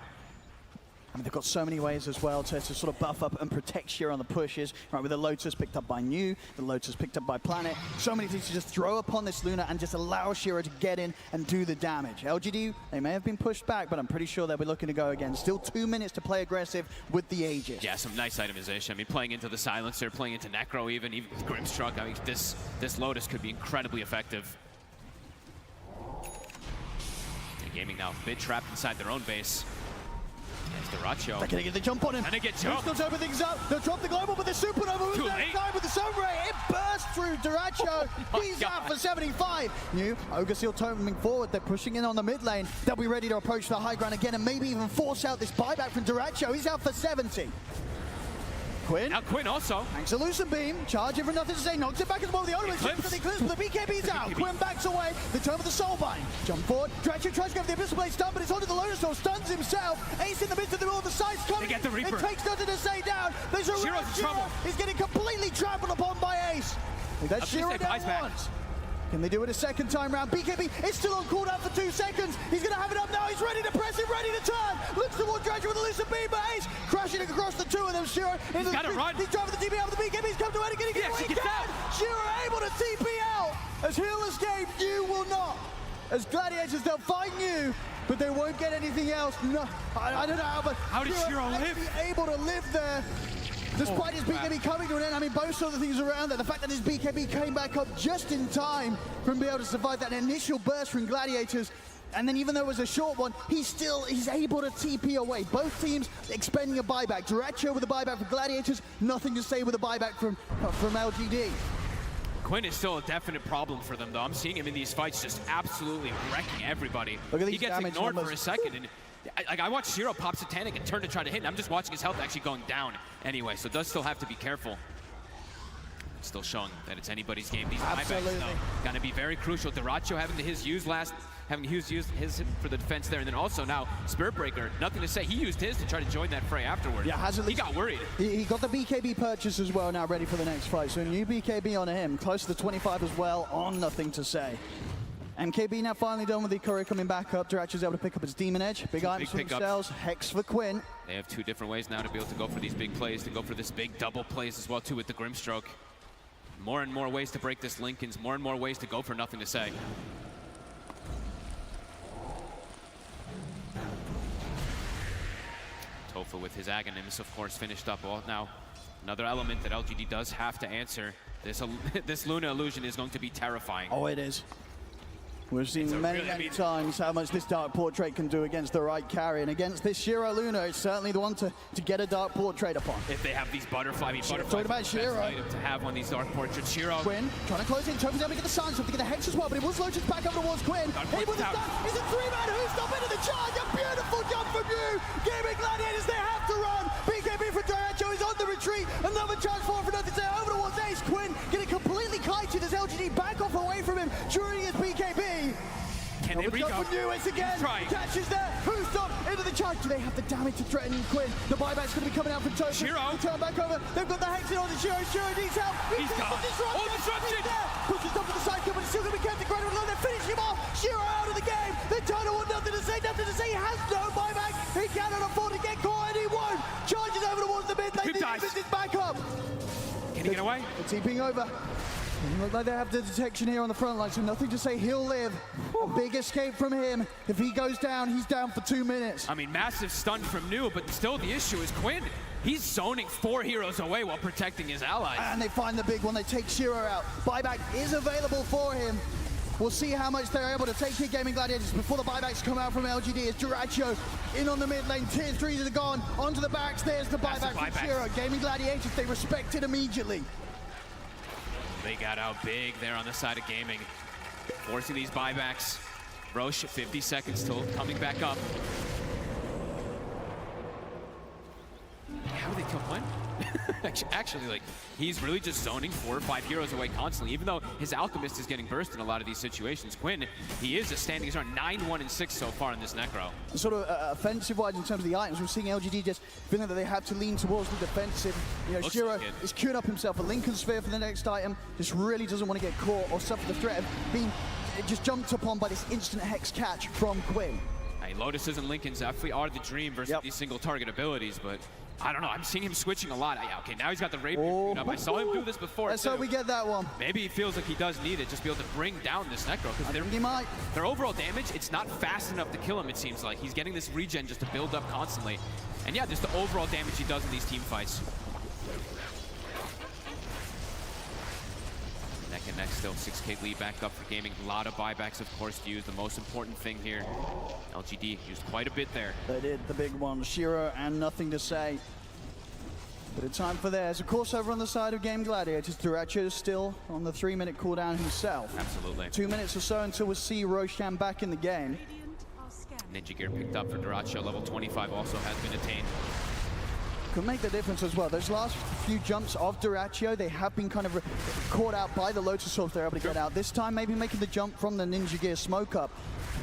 I mean, they've got so many ways as well to sort of buff up and protect Shiro on the pushes. Right, with the Lotus picked up by New, the Lotus picked up by Planet. So many things to just throw upon this Luna and just allow Shiro to get in and do the damage. LGD, they may have been pushed back, but I'm pretty sure they'll be looking to go again. Still 2 minutes to play aggressive with the Aegis. Yeah, some nice itemization. I mean, playing into the Silencer, playing into Necro even with Grimstruck. I mean, this Lotus could be incredibly effective. And Gaming now a bit trapped inside their own base. There's Duraccio. They're going to get the jump on him. And they get jumped. Still open things up. They'll drop the global, but the Supernova moves outside with the Sunray. It bursts through Duraccio. He's out for 75. New Ogre Seal toteming forward. They're pushing in on the mid lane. They'll be ready to approach the high ground again and maybe even force out this buyback from Duraccio. He's out for 70. Quinn. Now Quinn also. Thanks to Lucent Beam. Charging for Nothing to Say. Knocks it back as well. The Ultimate Shift for the Eclipse, but the BKB's out. Quinn backs away. The turn of the Soulbind. Jump forward. Duraccio tries to go for the Abyssal Blade stun, but it's onto the Lotus Soul. Stuns himself. Ace in the midst of the middle of the sides coming. They get the Reaper. It takes Nothing to Say down. There's a Shiro's in trouble. He's getting completely trampled upon by Ace. That's Shiro down once. Can they do it a second time round? BKB is still on cooldown for 2 seconds. He's going to have it up now. He's ready to press it, ready to turn. Looks towards Dredger with a Lucent Beam, but Ace crashing across the two of them. Shiro he's got to run. He's driving the TP out, but the BKB's come to it. Can he get away? He can. Shiro able to TP out. As he'll escape, you will not. As Gladiators, they'll find you, but they won't get anything else. No, I don't know how, but how did Shiro live? Able to live there. Despite his BKB coming to an end, I mean, both sort of things around there. The fact that his BKB came back up just in time from being able to survive that initial burst from Gladiators. And then even though it was a short one, he's able to TP away. Both teams expending a buyback. Duraccio with a buyback for Gladiators. Nothing to say with a buyback from LGD. Quinn is still a definite problem for them, though. I'm seeing him in these fights just absolutely wrecking everybody. Look at he these gets damage ignored numbers. for a second. And I watched Shiro pop Satanic and turn to try to hit, and I'm just watching his health actually going down anyway, so it does still have to be careful. It's still showing that it's anybody's game. These buybacks, though, gonna be very crucial. Duraccio having his use his for the defense there, and then also now Spirit Breaker, Nothing to Say. He used his to try to join that fray afterwards. Yeah, he got worried. He got the BKB purchase as well, now ready for the next fight. So a new BKB on him, close to the 25 as well, on Nothing to Say. MKB now finally done with the courier coming back up. Duracho's able to pick up his Demon Edge. Big items for themselves. Hex for Quinn. They have two different ways now to be able to go for these big plays, to go for this big double plays as well too with the Grimstroke. More and more ways to break this Linken's, more and more ways to go for nothing to say. Tofa with his Aghanims, of course, finished up. Well, now another element that LGD does have to answer. This Luna illusion is going to be terrifying. Oh, it is. We've seen many times how much this Dark Portrait can do against the right carry, and against this Shiro Luna, it's certainly the one to get a Dark Portrait upon. If they have these butterfly, talking about Shiro. Item to have on these Dark Portraits. Shiro. Quinn trying to close in. Tofa's able to get the Silence, to get the Hex as well, but it was Lotus back over towards Quinn. He with the stun. He's a 3-man who stop into the charge. A beautiful jump from you. Gaming Gladiators, they have to run. BKB for Duracho is on the retreat. Another charge for nothing. Say over towards Ace. Quinn getting completely kited as LGD back off away from him during his BKB. Can they re-go? Again. Catches there. Who's up into the charge? Do they have the damage to threaten Quinn? The buyback's going to be coming out from Tofa. Shiro. Turn back over. They've got the Hex in on the Shiro. Shiro needs help. He's gone. Oh, disruption. Pushes up to the side, but it's still going to be kept. The Greater One, they're finishing him off. Shiro out of the game. They turn on nothing to say. Nothing to say. He has no buyback. He cannot afford to get caught, and he won't. Charges over towards the mid lane. This is back up. Can he get away? It's TPing over. It looks like they have the detection here on the front line, so nothing to say. He'll live. A big escape from him. If he goes down, he's down for 2 minutes. I mean, massive stun from New, but still the issue is Quinn. He's zoning 4 heroes away while protecting his allies. And they find the big one. They take Shiro out. Buyback is available for him. We'll see how much they're able to take here, Gaming Gladiators, before the buybacks come out from LGD. As Duracho in on the mid lane. Tier 3s are gone. Onto the backs. There's the buyback from Shiro. Gaming Gladiators, they respect it immediately. They got out big there on the side of Gaming, forcing these buybacks. Roche, 50 seconds till coming back up. How do they kill Quinn? Actually, like, he's really just zoning 4 or 5 heroes away constantly. Even though his Alchemist is getting burst in a lot of these situations, Quinn, he is just standing. He's around 9-1-6 so far in this Necro. Sort of offensive-wise in terms of the items, we're seeing LGD just feeling that they have to lean towards the defensive. You know, Shiro is queuing up himself a Lincoln Sphere for the next item. Just really doesn't want to get caught or suffer the threat of being just jumped upon by this instant Hex catch from Quinn. Hey, Lotuses and Lincolns definitely are the dream versus these single target abilities, but I don't know. I'm seeing him switching a lot. Okay, now he's got the Rapier up. I saw him do this before. That's how we get that one. Maybe he feels like he does need it, just be able to bring down this Necro. Because he might. Their overall damage, it's not fast enough to kill him, it seems like. He's getting this regen just to build up constantly. And yeah, just the overall damage he does in these team fights. Neck and neck still, 6K lead back up for Gaming. A lot of buybacks, of course, to use. The most important thing here, LGD used quite a bit there. They did, the big one. Shiro and nothing to say. But it's time for theirs. Of course, over on the side of Game Gladiators, Duracho is still on the 3-minute cooldown himself. Absolutely. 2 minutes or so until we see Roshan back in the game. Ninja Gear picked up for Duracho. Level 25 also has been attained. Could make the difference as well. Those last few jumps of Duracho, they have been kind of caught out by the Lotus Swords. They're able to get out. This time, maybe making the jump from the Ninja Gear smoke up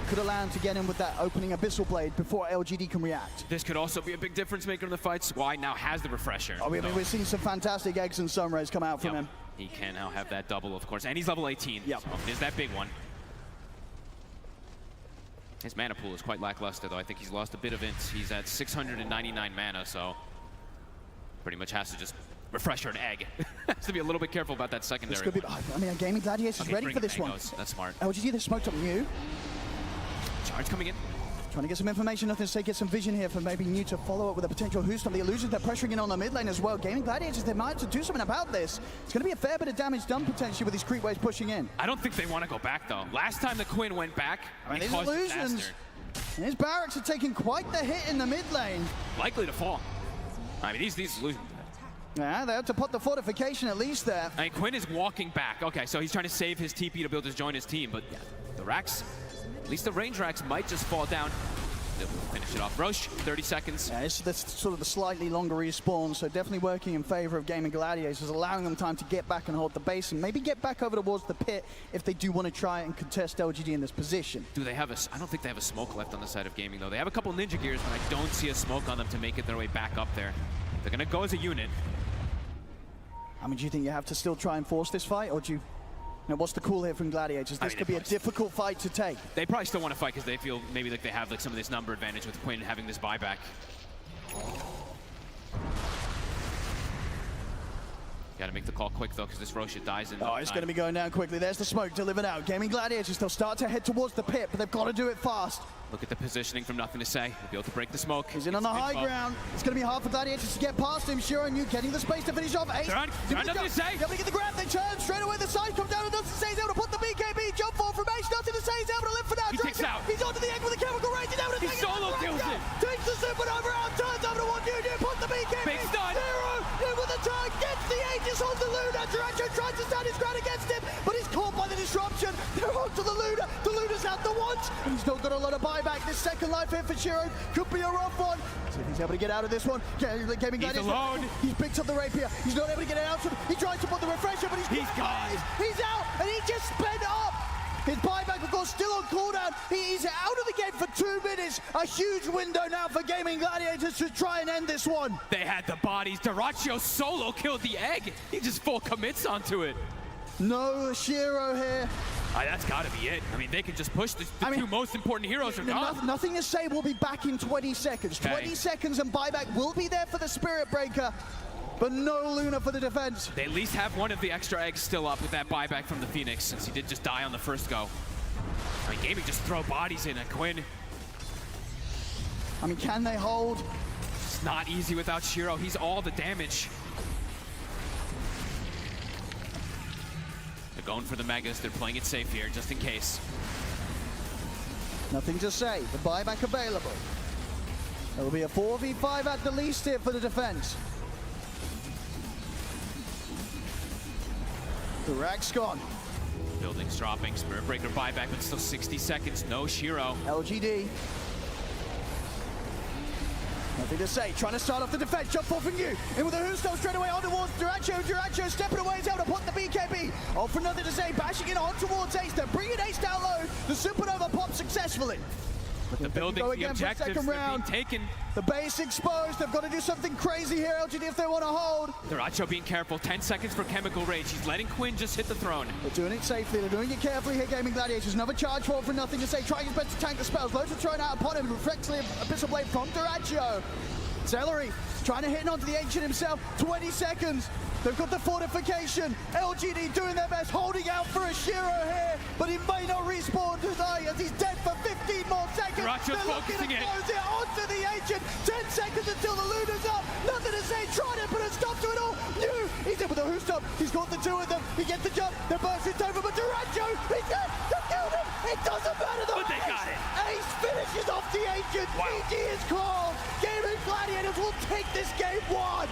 could allow him to get in with that opening Abyssal Blade before LGD can react. This could also be a big difference maker in the fights. Why now has the refresher. I mean, we're seeing some fantastic eggs and sunrays come out from him. He can now have that double, of course, and he's level 18. Yep. So it is that big one. His mana pool is quite lackluster, though. I think he's lost a bit of it. He's at 699 mana, so pretty much has to just refresh an egg. Has to be a little bit careful about that secondary. This could be, I mean, Gaming Gladiators is ready for this one. That's smart. LGD, they smoked up New. Charge coming in. Trying to get some information, nothing to say, get some vision here for maybe New to follow up with a potential boost on the illusions. They're pressuring in on the mid lane as well. Gaming Gladiators, they might have to do something about this. It's going to be a fair bit of damage done potentially with these creep waves pushing in. I don't think they want to go back, though. Last time the Quinn went back, I mean, these illusions, his barracks are taking quite the hit in the mid lane. Likely to fall. I mean, these illusions. Yeah, they have to put the fortification at least there. I mean, Quinn is walking back. Okay, so he's trying to save his TP to be able to join his team, but the racks, at least the range racks, might just fall down. They'll finish it off. Roche, 30 seconds. Yeah, it's sort of the slightly longer respawn, so definitely working in favor of Gaming Gladiators, allowing them time to get back and hold the base and maybe get back over towards the pit if they do want to try and contest LGD in this position. Do they have I don't think they have a smoke left on the side of Gaming, though. They have a couple Ninja Gears, but I don't see a smoke on them to make it their way back up there. They're going to go as a unit. I mean, do you think you have to still try and force this fight, or do you Now, what's the call here from Gladiators? This could be a difficult fight to take. They probably still want to fight because they feel maybe like they have like some of this number advantage with Quinn having this buyback. Got to make the call quick, though, because this Rosha dies in Oh, it's going to be going down quickly. There's the smoke delivered out. Gaming Gladiators, they'll start to head towards the pit, but they've got to do it fast. Look at the positioning from Nothing to Say. He'll be able to break the smoke. He's in on the high ground. It's going to be hard for Gladiators to get past him. Shiro and you getting the space to finish off. Ace. Nothing to Say. Able to get the grab. They turn straight away. The side comes down and Nothing to Say. He's able to put the BKB. Jump forward from Ace. Nothing to Say. He's able to live for now. He kicks out. He's onto the egg with the chemical range. He's able to take solo kills it. Takes the supernova out. Turns over to one dude. Put the BKB. Big stun. Zero in with the tag. Gets the Aegis on the Luna. Duracho tries to stand his ground against him, but he's caught by the disruption. They're on to the Luna. The Luna's out the once, and he's still got a lot of buyback. This second life hit for Shiro could be a rough one. See if he's able to get out of this one. Gaming He's alone. He's picked up the rapier. He's not able to get it out. He tries to put the refresher, but he's gone. He's out, and he just sped up. His buyback, of course, still on cooldown. He's out of the game for 2 minutes. A huge window now for Gaming Gladiators to try and end this one. They had the bodies. Duracho solo killed the egg. He just full commits onto it. No Shiro here. That's got to be it. I mean, they can just push the two most important heroes are gone. Nothing to Say will be back in 20 seconds. 20 seconds and buyback will be there for the Spirit Breaker, but no Luna for the defense. They at least have one of the extra eggs still up with that buyback from the Phoenix, since he did just die on the first go. I mean, Gaming just throw bodies in at Quinn. I mean, can they hold? It's not easy without Shiro. He's all the damage. They're going for the Megas. They're playing it safe here, just in case. Nothing to Say. The buyback available. There will be a 4v5 at the least here for the defense. The rack's gone. Buildings dropping. Spirit Breaker buyback, but still 60 seconds. No Shiro. LGD. Nothing to Say. Trying to start off the defense. Jump forward from you. In with the Whosto straight away on towards Duracho. Duracho stepping away. He's able to put the BKB. Oh, for Nothing to Say. Bashing it on towards Ace. They're bringing Ace down low. The Supernova pops successfully. The building, the objectives, they're being taken. The base exposed. They've got to do something crazy here, LGD, if they want to hold. Duracho being careful. 10 seconds for Chemical Rage. He's letting Quinn just hit the throne. They're doing it safely. They're doing it carefully here, Gaming Gladiators. Another charge forward for Nothing to Say. Trying his best to tank the spells. Loads are thrown out upon him. Reflexively, Abyssal Blade from Duracho. Celery trying to hit onto the Ancient himself. 20 seconds. They've got the fortification. LGD doing their best, holding out for a Shiro here, but he may not respawn tonight as he's dead for 15 more seconds. Duracho's They're looking to focusing it. close it onto the Ancient. 10 seconds until the Luna's up. Nothing to Say, trying to put a stop to it all. New, he's in with the Whosto. He's got the two of them. He gets the jump. The burst is over, but Duracho, he's dead. They killed him. It doesn't matter. But they got it. Ace finishes off the Ancient. GG is called. Gaming Gladiators will take this game one.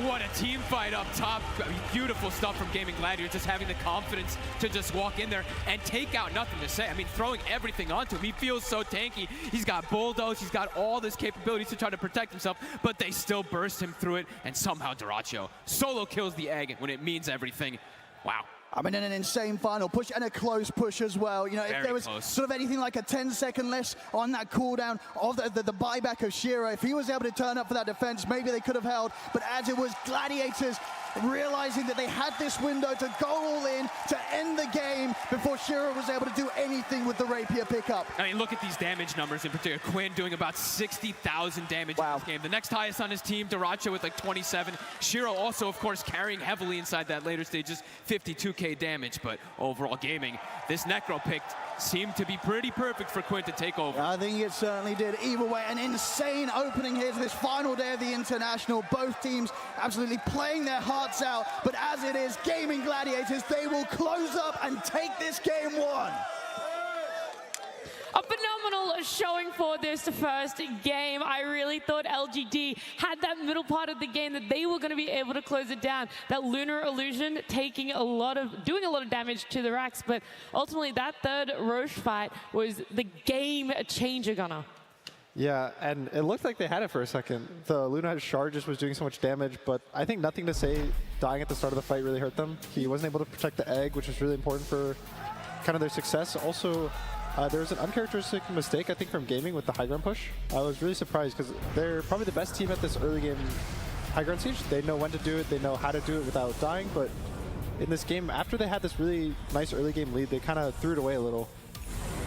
What a team fight up top. I mean, beautiful stuff from Gaming Gladiators, just having the confidence to just walk in there and take out Nothing to Say. I mean, throwing everything onto him. He feels so tanky. He's got bulldoze. He's got all this capabilities to try to protect himself, but they still burst him through it, and somehow Duracho solo kills the egg when it means everything. Wow. I mean, an insane final push and a close push as well. You know, if there was sort of anything like a 10-second less on that cooldown of the buyback of Shiro, if he was able to turn up for that defense, maybe they could have held. But as it was, Gladiators realizing that they had this window to go all in to end the game before Shiro was able to do anything with the rapier pickup. I mean, look at these damage numbers in particular. Quinn doing about 60,000 damage in this game. The next highest on his team, Duracho with like 27. Shiro also, of course, carrying heavily inside that later stages, 52k damage. But overall Gaming, this Necro pick seemed to be pretty perfect for Quinn to take over. I think it certainly did. Either way, an insane opening here to this final day of the International. Both teams absolutely playing their hearts out. But as it is, Gaming Gladiators, they will close up and take this game one. A phenomenal showing for this first game. I really thought LGD had that middle part of the game that they were going to be able to close it down. That Lunar Illusion doing a lot of damage to the racks, but ultimately that third Roche fight was the game changer, Gunnar. Yeah, and it looked like they had it for a second. The Luna's Shard just was doing so much damage, but I think Nothing to Say dying at the start of the fight really hurt them. He wasn't able to protect the egg, which was really important for kind of their success. Also, there was an uncharacteristic mistake, I think, from Gaming with the high ground push. I was really surprised because they're probably the best team at this early game high ground siege. They know when to do it, they know how to do it without dying, but in this game, after they had this really nice early game lead, they kind of threw it away a little.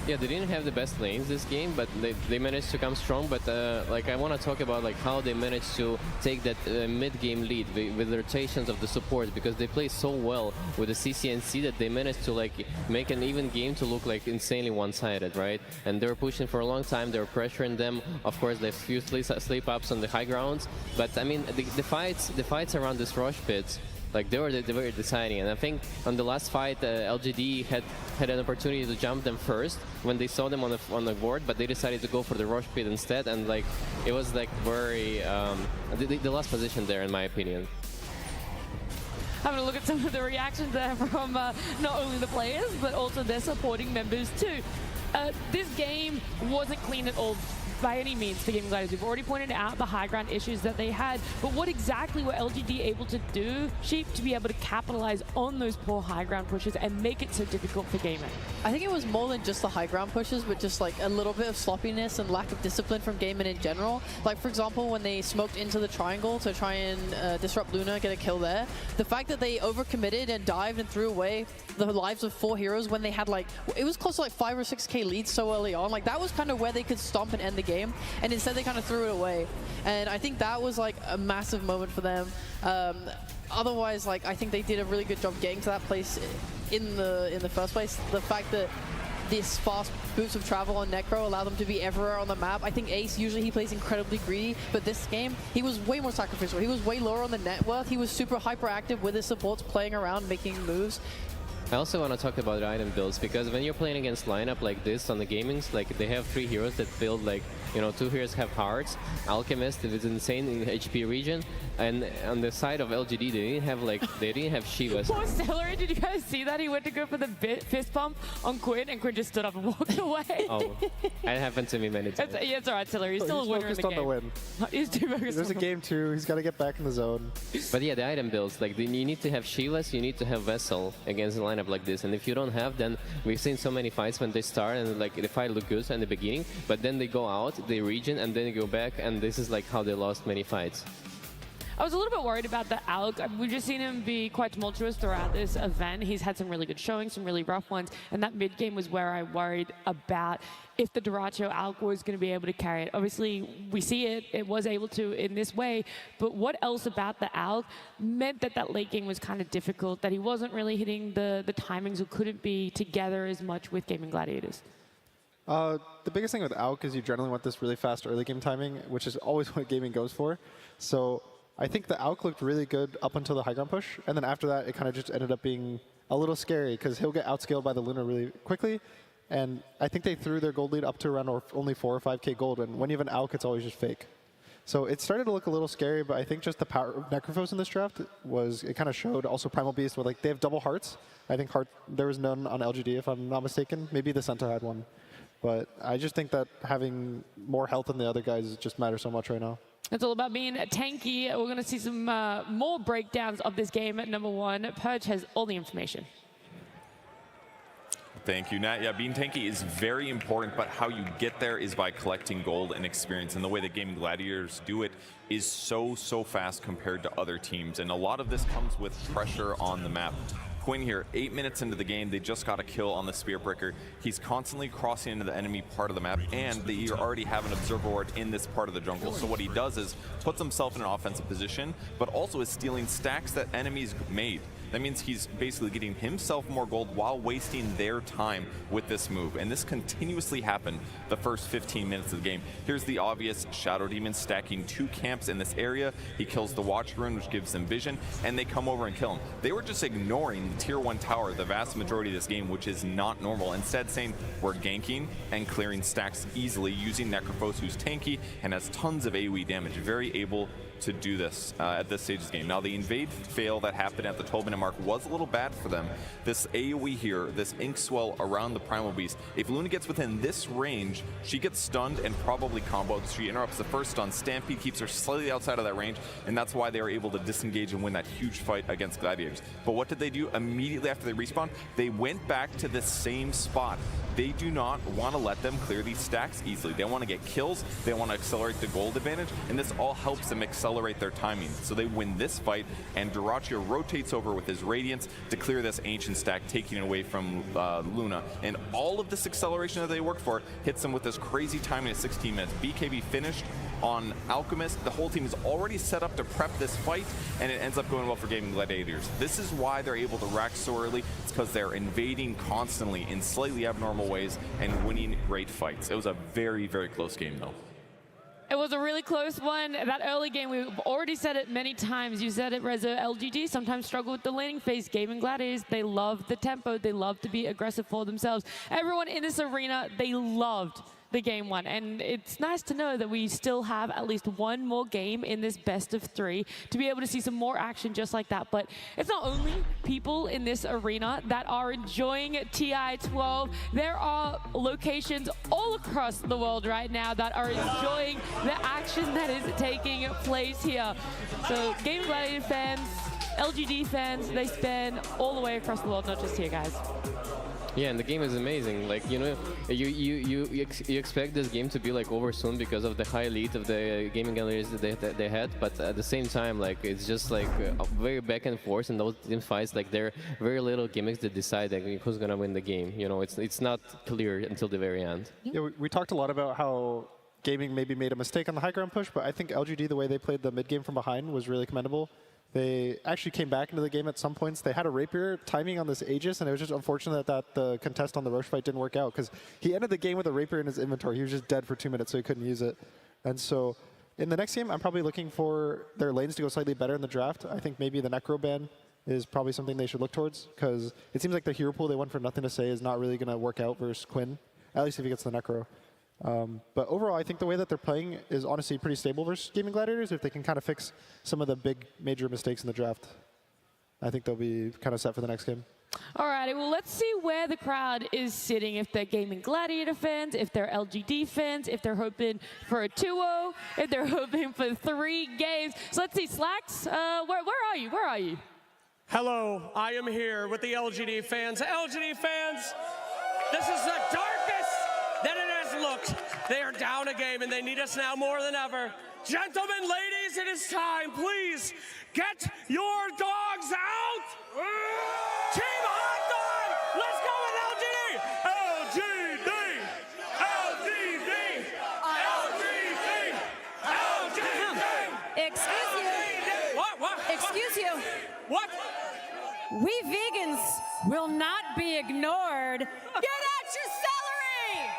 Yeah, they didn't have the best lanes this game, but they managed to come strong. But like I want to talk about like how they managed to take that mid-game lead with the rotations of the support, because they play so well with the CCNC that they managed to like make an even game to look like insanely one-sided, right? And they were pushing for a long time. They were pressuring them. Of course, there's few sleep-ups on the high grounds, but I mean the fights around this rush pits. Like they were deciding, and I think on the last fight, LGD had an opportunity to jump them first when they saw them on the board, but they decided to go for the rush pit instead, and like it was like very the last position there, in my opinion. Having a look at some of the reactions there from not only the players but also their supporting members too. This game wasn't clean at all by any means for Gaming Gladiators. We've already pointed out the high ground issues that they had, but what exactly were LGD able to do, Sheep, to be able to capitalize on those poor high ground pushes and make it so difficult for Gaming? I think it was more than just the high ground pushes, but just like a little bit of sloppiness and lack of discipline from Gaming in general. Like for example, when they smoked into the triangle to try and disrupt Luna, get a kill there, the fact that they overcommitted and dived and threw away the lives of 4 heroes when they had like, it was close to like 5 or 6k leads so early on, like that was kind of where they could stomp and end the game. And instead they kind of threw it away, and I think that was like a massive moment for them. Otherwise, like I think they did a really good job getting to that place in the first place. The fact that this fast boost of travel on Necro allow them to be everywhere on the map. I think Ace, usually he plays incredibly greedy, but this game, he was way more sacrificial. He was way lower on the net worth. He was super hyperactive with his supports, playing around, making moves. I also want to talk about the item builds, because when you're playing against lineup like this on the gamings, like they have 3 heroes that build like, you know, 2 heroes have hearts, Alchemist is insane in the HP region, and on the side of LGD they didn't have Shivas. Poor Celery, did you guys see that? He went to go for the fist pump on Quinn, and Quinn just stood up and walked away. Oh, that happened to me many times. Yeah, it's alright, Celery. He's still a winner in the game. On the win. He's too focused. There's a game 2. He's got to get back in the zone. But yeah, the item builds, like you need to have Shivas, you need to have Vessel against a lineup like this, and if you don't have, then we've seen so many fights when they start and like the fight look good in the beginning, but then they go out, they regen, and then they go back, and this is like how they lost many fights. I was a little bit worried about the Alk. We've just seen him be quite tumultuous throughout this event. He's had some really good showings, some really rough ones, and that mid game was where I worried about if the Duracho Alk was going to be able to carry it. Obviously, we see it was able to in this way, but what else about the Alk meant that that late game was kind of difficult, that he wasn't really hitting the timings or couldn't be together as much with Gaming Gladiators? The biggest thing with Alk is you generally want this really fast early game timing, which is always what gaming goes for. So I think the Alk looked really good up until the high ground push, and then after that it kind of just ended up being a little scary because he'll get outscaled by the Luna really quickly, and I think they threw their gold lead up to around only 4 or 5k gold, and when you have an Alk it's always just fake. So it started to look a little scary, but I think just the power of Necrophos in this draft it kind of showed. Also Primal Beast, where like they have double hearts. I think there was none on LGD if I'm not mistaken. Maybe the Centaur had one. But I just think that having more health than the other guys just matters so much right now. It's all about being tanky. We're going to see some more breakdowns of this game at number 1. Purge has all the information. Thank you, Nat. Yeah, being tanky is very important, but how you get there is by collecting gold and experience. And the way that Gaming Gladiators do it is so fast compared to other teams. And a lot of this comes with pressure on the map. Quinn here, 8 minutes into the game, they just got a kill on the Spirit Breaker. He's constantly crossing into the enemy part of the map, and they already have an Observer Ward in this part of the jungle. So what he does is puts himself in an offensive position, but also is stealing stacks that enemies made. That means he's basically getting himself more gold while wasting their time with this move. And this continuously happened the first 15 minutes of the game. Here's the obvious Shadow Demon stacking 2 camps in this area. He kills the Watch Rune, which gives them vision, and they come over and kill him. They were just ignoring the tier 1 tower the vast majority of this game, which is not normal. Instead saying we're ganking and clearing stacks easily using Necrophos, who's tanky and has tons of AoE damage. Very able to do this at this stage of the game. Now the invade fail that happened at the 12-minute mark was a little bad for them. This AoE here, this ink swell around the Primal Beast, if Luna gets within this range, she gets stunned and probably comboed. She interrupts the first stun. Stampede keeps her slightly outside of that range, and that's why they were able to disengage and win that huge fight against Gladiators. But what did they do immediately after they respawned? They went back to the same spot. They do not want to let them clear these stacks easily. They want to get kills, they want to accelerate the gold advantage, and this all helps them accelerate accelerate their timing. So they win this fight, and Dyrachyo rotates over with his Radiance to clear this Ancient stack, taking it away from Luna. And all of this acceleration that they worked for hits them with this crazy timing of 16 minutes. BKB finished on Alchemist. The whole team is already set up to prep this fight, and it ends up going well for Gaming Gladiators. This is why they're able to rack so early. It's because they're invading constantly in slightly abnormal ways and winning great fights. It was a very, very close game, though. It was a really close one. That early game, we've already said it many times. You said it, Reza. LGD sometimes struggle with the laning phase. Gaming Gladiators, they love the tempo. They love to be aggressive for themselves. Everyone in this arena, they loved the game one. And it's nice to know that we still have at least one more game in this best of 3 to be able to see some more action just like that. But it's not only people in this arena that are enjoying TI-12. There are locations all across the world right now that are enjoying the action that is taking place here. So Gaming Gladiator fans, LGD fans, they span all the way across the world, not just here, guys. Yeah, and the game is amazing. Like, you know, you expect this game to be like over soon because of the high lead of the gaming galleries that they had, but at the same time, like, it's just like very back and forth in those team fights. Like, there are very little gimmicks that decide like, who's gonna win the game. You know, it's not clear until the very end. Yeah, we talked a lot about how gaming maybe made a mistake on the high ground push, but I think LGD, the way they played the mid game from behind was really commendable. They actually came back into the game at some points. They had a rapier timing on this Aegis, and it was just unfortunate that the contest on the Roche fight didn't work out, because he ended the game with a rapier in his inventory. He was just dead for 2 minutes, so he couldn't use it. And so in the next game, I'm probably looking for their lanes to go slightly better in the draft. I think maybe the Necro ban is probably something they should look towards, because it seems like the hero pool they won for Nothing to Say is not really going to work out versus Quinn, at least if he gets the Necro. But overall, I think the way that they're playing is honestly pretty stable versus Gaming Gladiators. If they can kind of fix some of the big major mistakes in the draft, I think they'll be kind of set for the next game. Alrighty, well, let's see where the crowd is sitting. If they're Gaming Gladiator fans, if they're LGD fans, if they're hoping for a 2-0, if they're hoping for 3 games. So let's see, Slacks, where are you? Where are you? Hello, I am here with the LGD fans. LGD fans, this is the darkest that it has looked. They are down a game and they need us now more than ever. Gentlemen, ladies, it is time. Please get your dogs out. Team Hot Dog, let's go with LGD. LGD, LGD, LGD, LGD. Excuse you. What? Excuse you. What? We vegans will not be ignored. Get out your celery!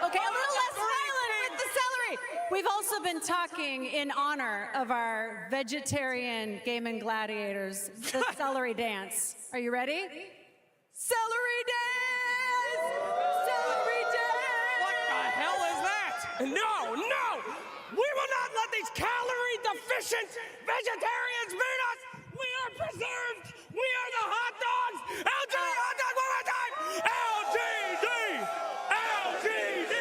Okay, a little less violent with the celery. We've also been talking in honor of our vegetarian Gaming Gladiators, the celery dance. Are you ready? Celery dance! Celery dance! What the hell is that? No! We will not let these calorie-deficient vegetarians beat us! We are preserved! We are the hot dogs! LGD hot dog one more time! LGD! LGD!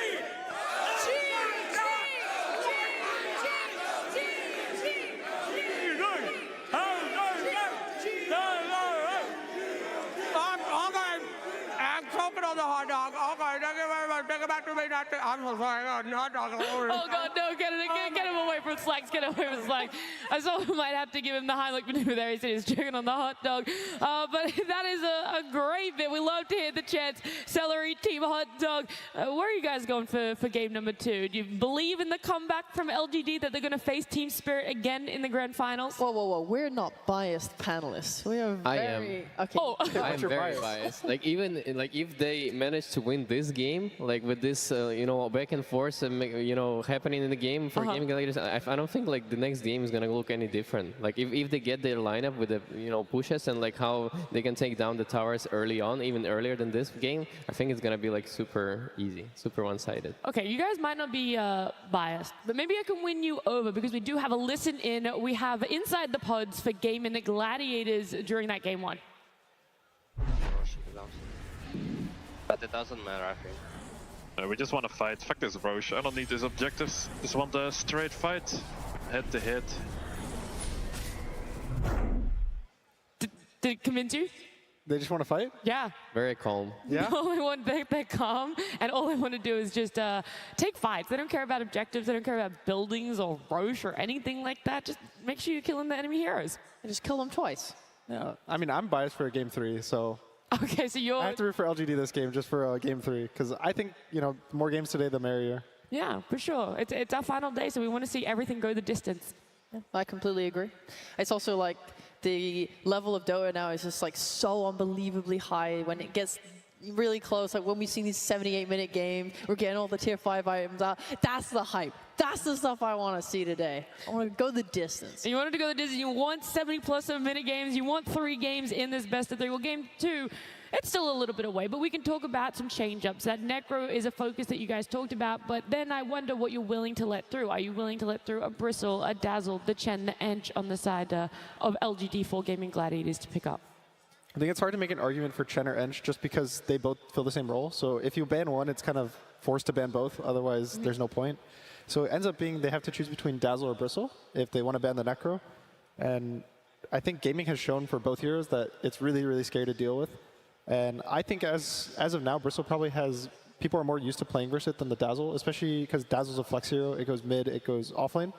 I'm choking on the hot dog. Okay, thank you very much. Take it back to me. I'm so sorry. Hot dog. Oh God, no, get him away from Slacks, get away from Slacks. I saw we might have to give him the Heimlich maneuver there. He said he's choking on the hot dog. But that is a great bit. We love to hear the chants. Celery, Team Hot Dog. Where are you guys going for game number 2? Do you believe in the comeback from LGD that they're going to face Team Spirit again in the grand finals? Whoa. We're not biased panelists. We are very... Okay. Oh. I'm very biased. Like, even like if they manage to win this game, like with this, you know, back and forth, you know, happening in the game for Gaming Gladiators, I don't think like the next game is gonna look any different. Like if they get their lineup with the, you know, pushes and like how they can take down the towers early on, even earlier than this game, I think it's gonna be like super easy, super one-sided. Okay, you guys might not be biased, but maybe I can win you over because we do have a listen in. We have Inside the Pods for Gaming Gladiators during that game 1. But it doesn't matter, I think. We just want to fight. Fuck this Roche. I don't need these objectives. Just want a straight fight. Head to head. Did it convince you? They just want to fight? Yeah. Very calm. Yeah? They're calm, and all they want to do is just take fights. They don't care about objectives. They don't care about buildings or Roche or anything like that. Just make sure you're killing the enemy heroes. And just kill them twice. Yeah. I mean, I'm biased for game 3, so... Okay, so you're... I have to root for LGD this game just for game 3, because I think, you know, the more games today, the merrier. Yeah, for sure. It's our final day, so we want to see everything go the distance. Yeah, I completely agree. It's also like the level of Dota now is just like so unbelievably high when it gets really close. Like when we see these 78-minute games, we're getting all the tier 5 items out. That's the hype. That's the stuff I want to see today. I want to go the distance. You wanted to go the distance. You want 70+ minute games. You want 3 games in this best of 3. Well, game 2, it's still a little bit away, but we can talk about some change-ups. That Necro is a focus that you guys talked about, but then I wonder what you're willing to let through. Are you willing to let through a Bristle, a Dazzle, the Chen, the Ench on the side of LGD for Gaming Gladiators to pick up? I think it's hard to make an argument for Chen or Ench just because they both fill the same role. So if you ban one, it's kind of forced to ban both. Otherwise, there's no point. So it ends up being they have to choose between Dazzle or Bristle if they want to ban the Necro. And I think gaming has shown for both heroes that it's really, really scary to deal with. And I think as of now, Bristle probably has... People are more used to playing versus it than the Dazzle, especially because Dazzle's a flex hero. It goes mid, it goes offlane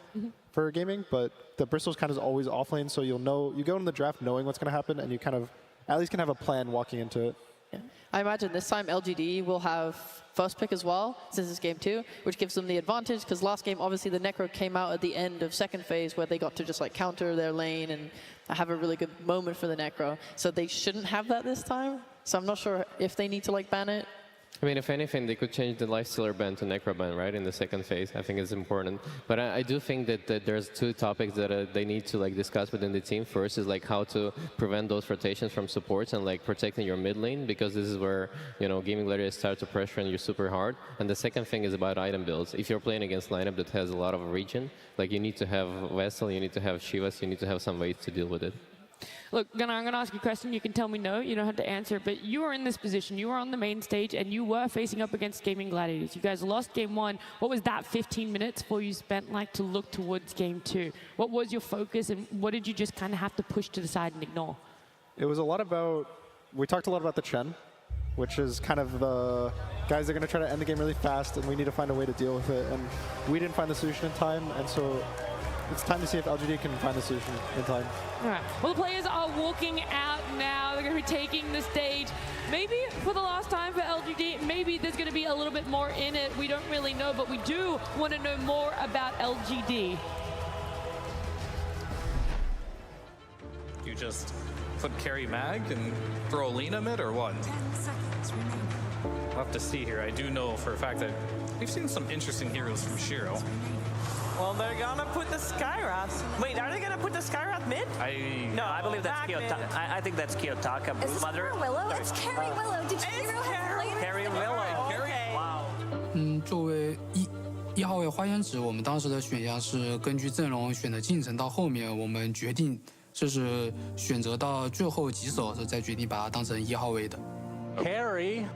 for gaming. But the Bristle's kind of always offlane, so you'll know... You go in the draft knowing what's going to happen, and you kind of at least can have a plan walking into it. Yeah. I imagine this time LGD will have first pick as well, since it's game 2, which gives them the advantage, because last game, obviously, the Necro came out at the end of second phase, where they got to just like counter their lane and have a really good moment for the Necro. So they shouldn't have that this time. So I'm not sure if they need to like ban it. I mean, if anything, they could change the Lifestealer ban to Necro ban, right, in the second phase. I think it's important. But I do think that there's 2 topics that they need to like discuss within the team. First is like how to prevent those rotations from supports and like protecting your mid lane, because this is where, you know, Gaming Gladiators start to pressure you super hard. And the second thing is about item builds. If you're playing against lineup that has a lot of regen, like you need to have Vessel, you need to have Shivas, you need to have some ways to deal with it. Look, I'm going to ask you a question. You can tell me no. You don't have to answer it. But you were in this position. You were on the main stage, and you were facing up against Gaming Gladiators. You guys lost game 1. What was that 15 minutes before you spent like to look towards game 2? What was your focus, and what did you just kind of have to push to the side and ignore? It was a lot about... We talked a lot about the Chen, which is kind of the guys that are going to try to end the game really fast, and we need to find a way to deal with it. And we didn't find the solution in time, and so... It's time to see if LGD can find the solution in time. All right. Well, the players are walking out now. They're going to be taking the stage. Maybe for the last time for LGD, maybe there's going to be a little bit more in it. We don't really know, but we do want to know more about LGD. You just put carry mag and throw Lena mid or what? 10 seconds remaining. We'll have to see here. I do know for a fact that we've seen some interesting heroes from Shiro. Well, they're gonna put the Skyrath. Wait, are they gonna put the Skyrath mid? No, I bbelieve that's Kiyotaka. I think that's Kiyotaka. Is this Mother. Willow? It's Carry Willow. Did you know how to play it? Carry Willow. Okay. Wow. 作为一号位花园池，我们当时的选项是根据阵容选的进程，到后面我们决定就是选择到最后几手的时候再决定把它当成1号位的。Carry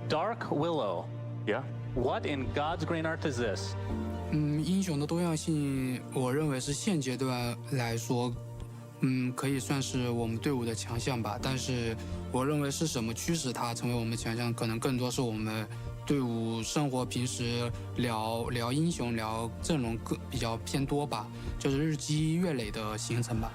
Dark Willow. Yeah. What in God's green earth is this? 英雄的多样性，我认为是现阶段来说，可以算是我们队伍的强项吧。但是我认为是什么驱使它成为我们强项，可能更多是我们队伍生活平时聊英雄、聊阵容比较偏多吧，就是日积月累的形成吧。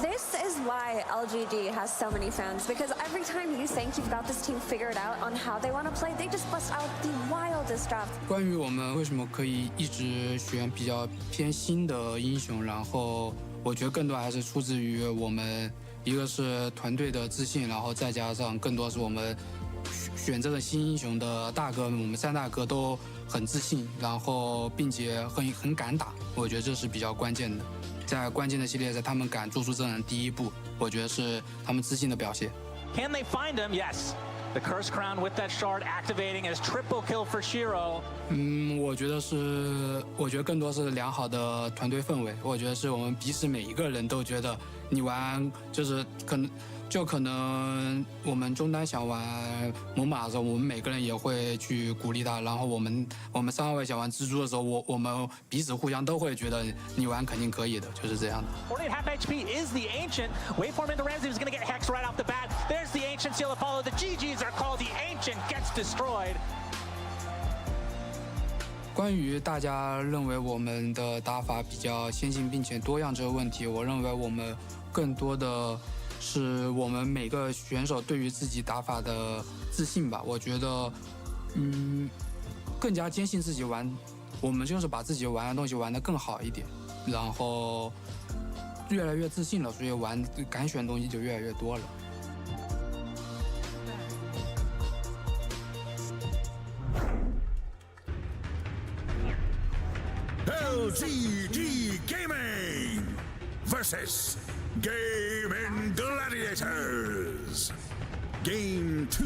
This is why LGD has so many fans, because every time you think you've got this team figured out on how they want to play, they just bust out the wildest draft. 关于我们为什么可以一直选比较偏新的英雄，然后我觉得更多还是出自于我们一个是团队的自信，然后再加上更多是我们选这个新英雄的大哥，我们3大哥都很自信，然后并且很敢打，我觉得这是比较关键的。在关键的系列赛，他们敢做出这样的第一步，我觉得是他们自信的表现。Can they find him? Yes. The Curse Crown with that shard activating as triple kill for Shiro. 我觉得更多是良好的团队氛围。我觉得是我们彼此每一个人都觉得你玩就是可能就可能我们中单想玩猛犸的时候，我们每个人也会去鼓励他。然后我们3号位想玩蜘蛛的时候，我们彼此互相都会觉得你玩肯定可以的，就是这样的。48 half HP is the Ancient. Waveform into Ramsey is going to get Hex right off the bat. There's the Ancient seal to follow. The GGs are called. The Ancient gets destroyed. 关于大家认为我们的打法比较先进并且多样这个问题，我认为我们更多的是我们每个选手对于自己打法的自信吧。我觉得，更加坚信自己玩，我们就是把自己玩的东西玩得更好一点，然后越来越自信了，所以敢选的东西就越来越多了。LGD Gaming versus Gaming Gladiators. Game 2.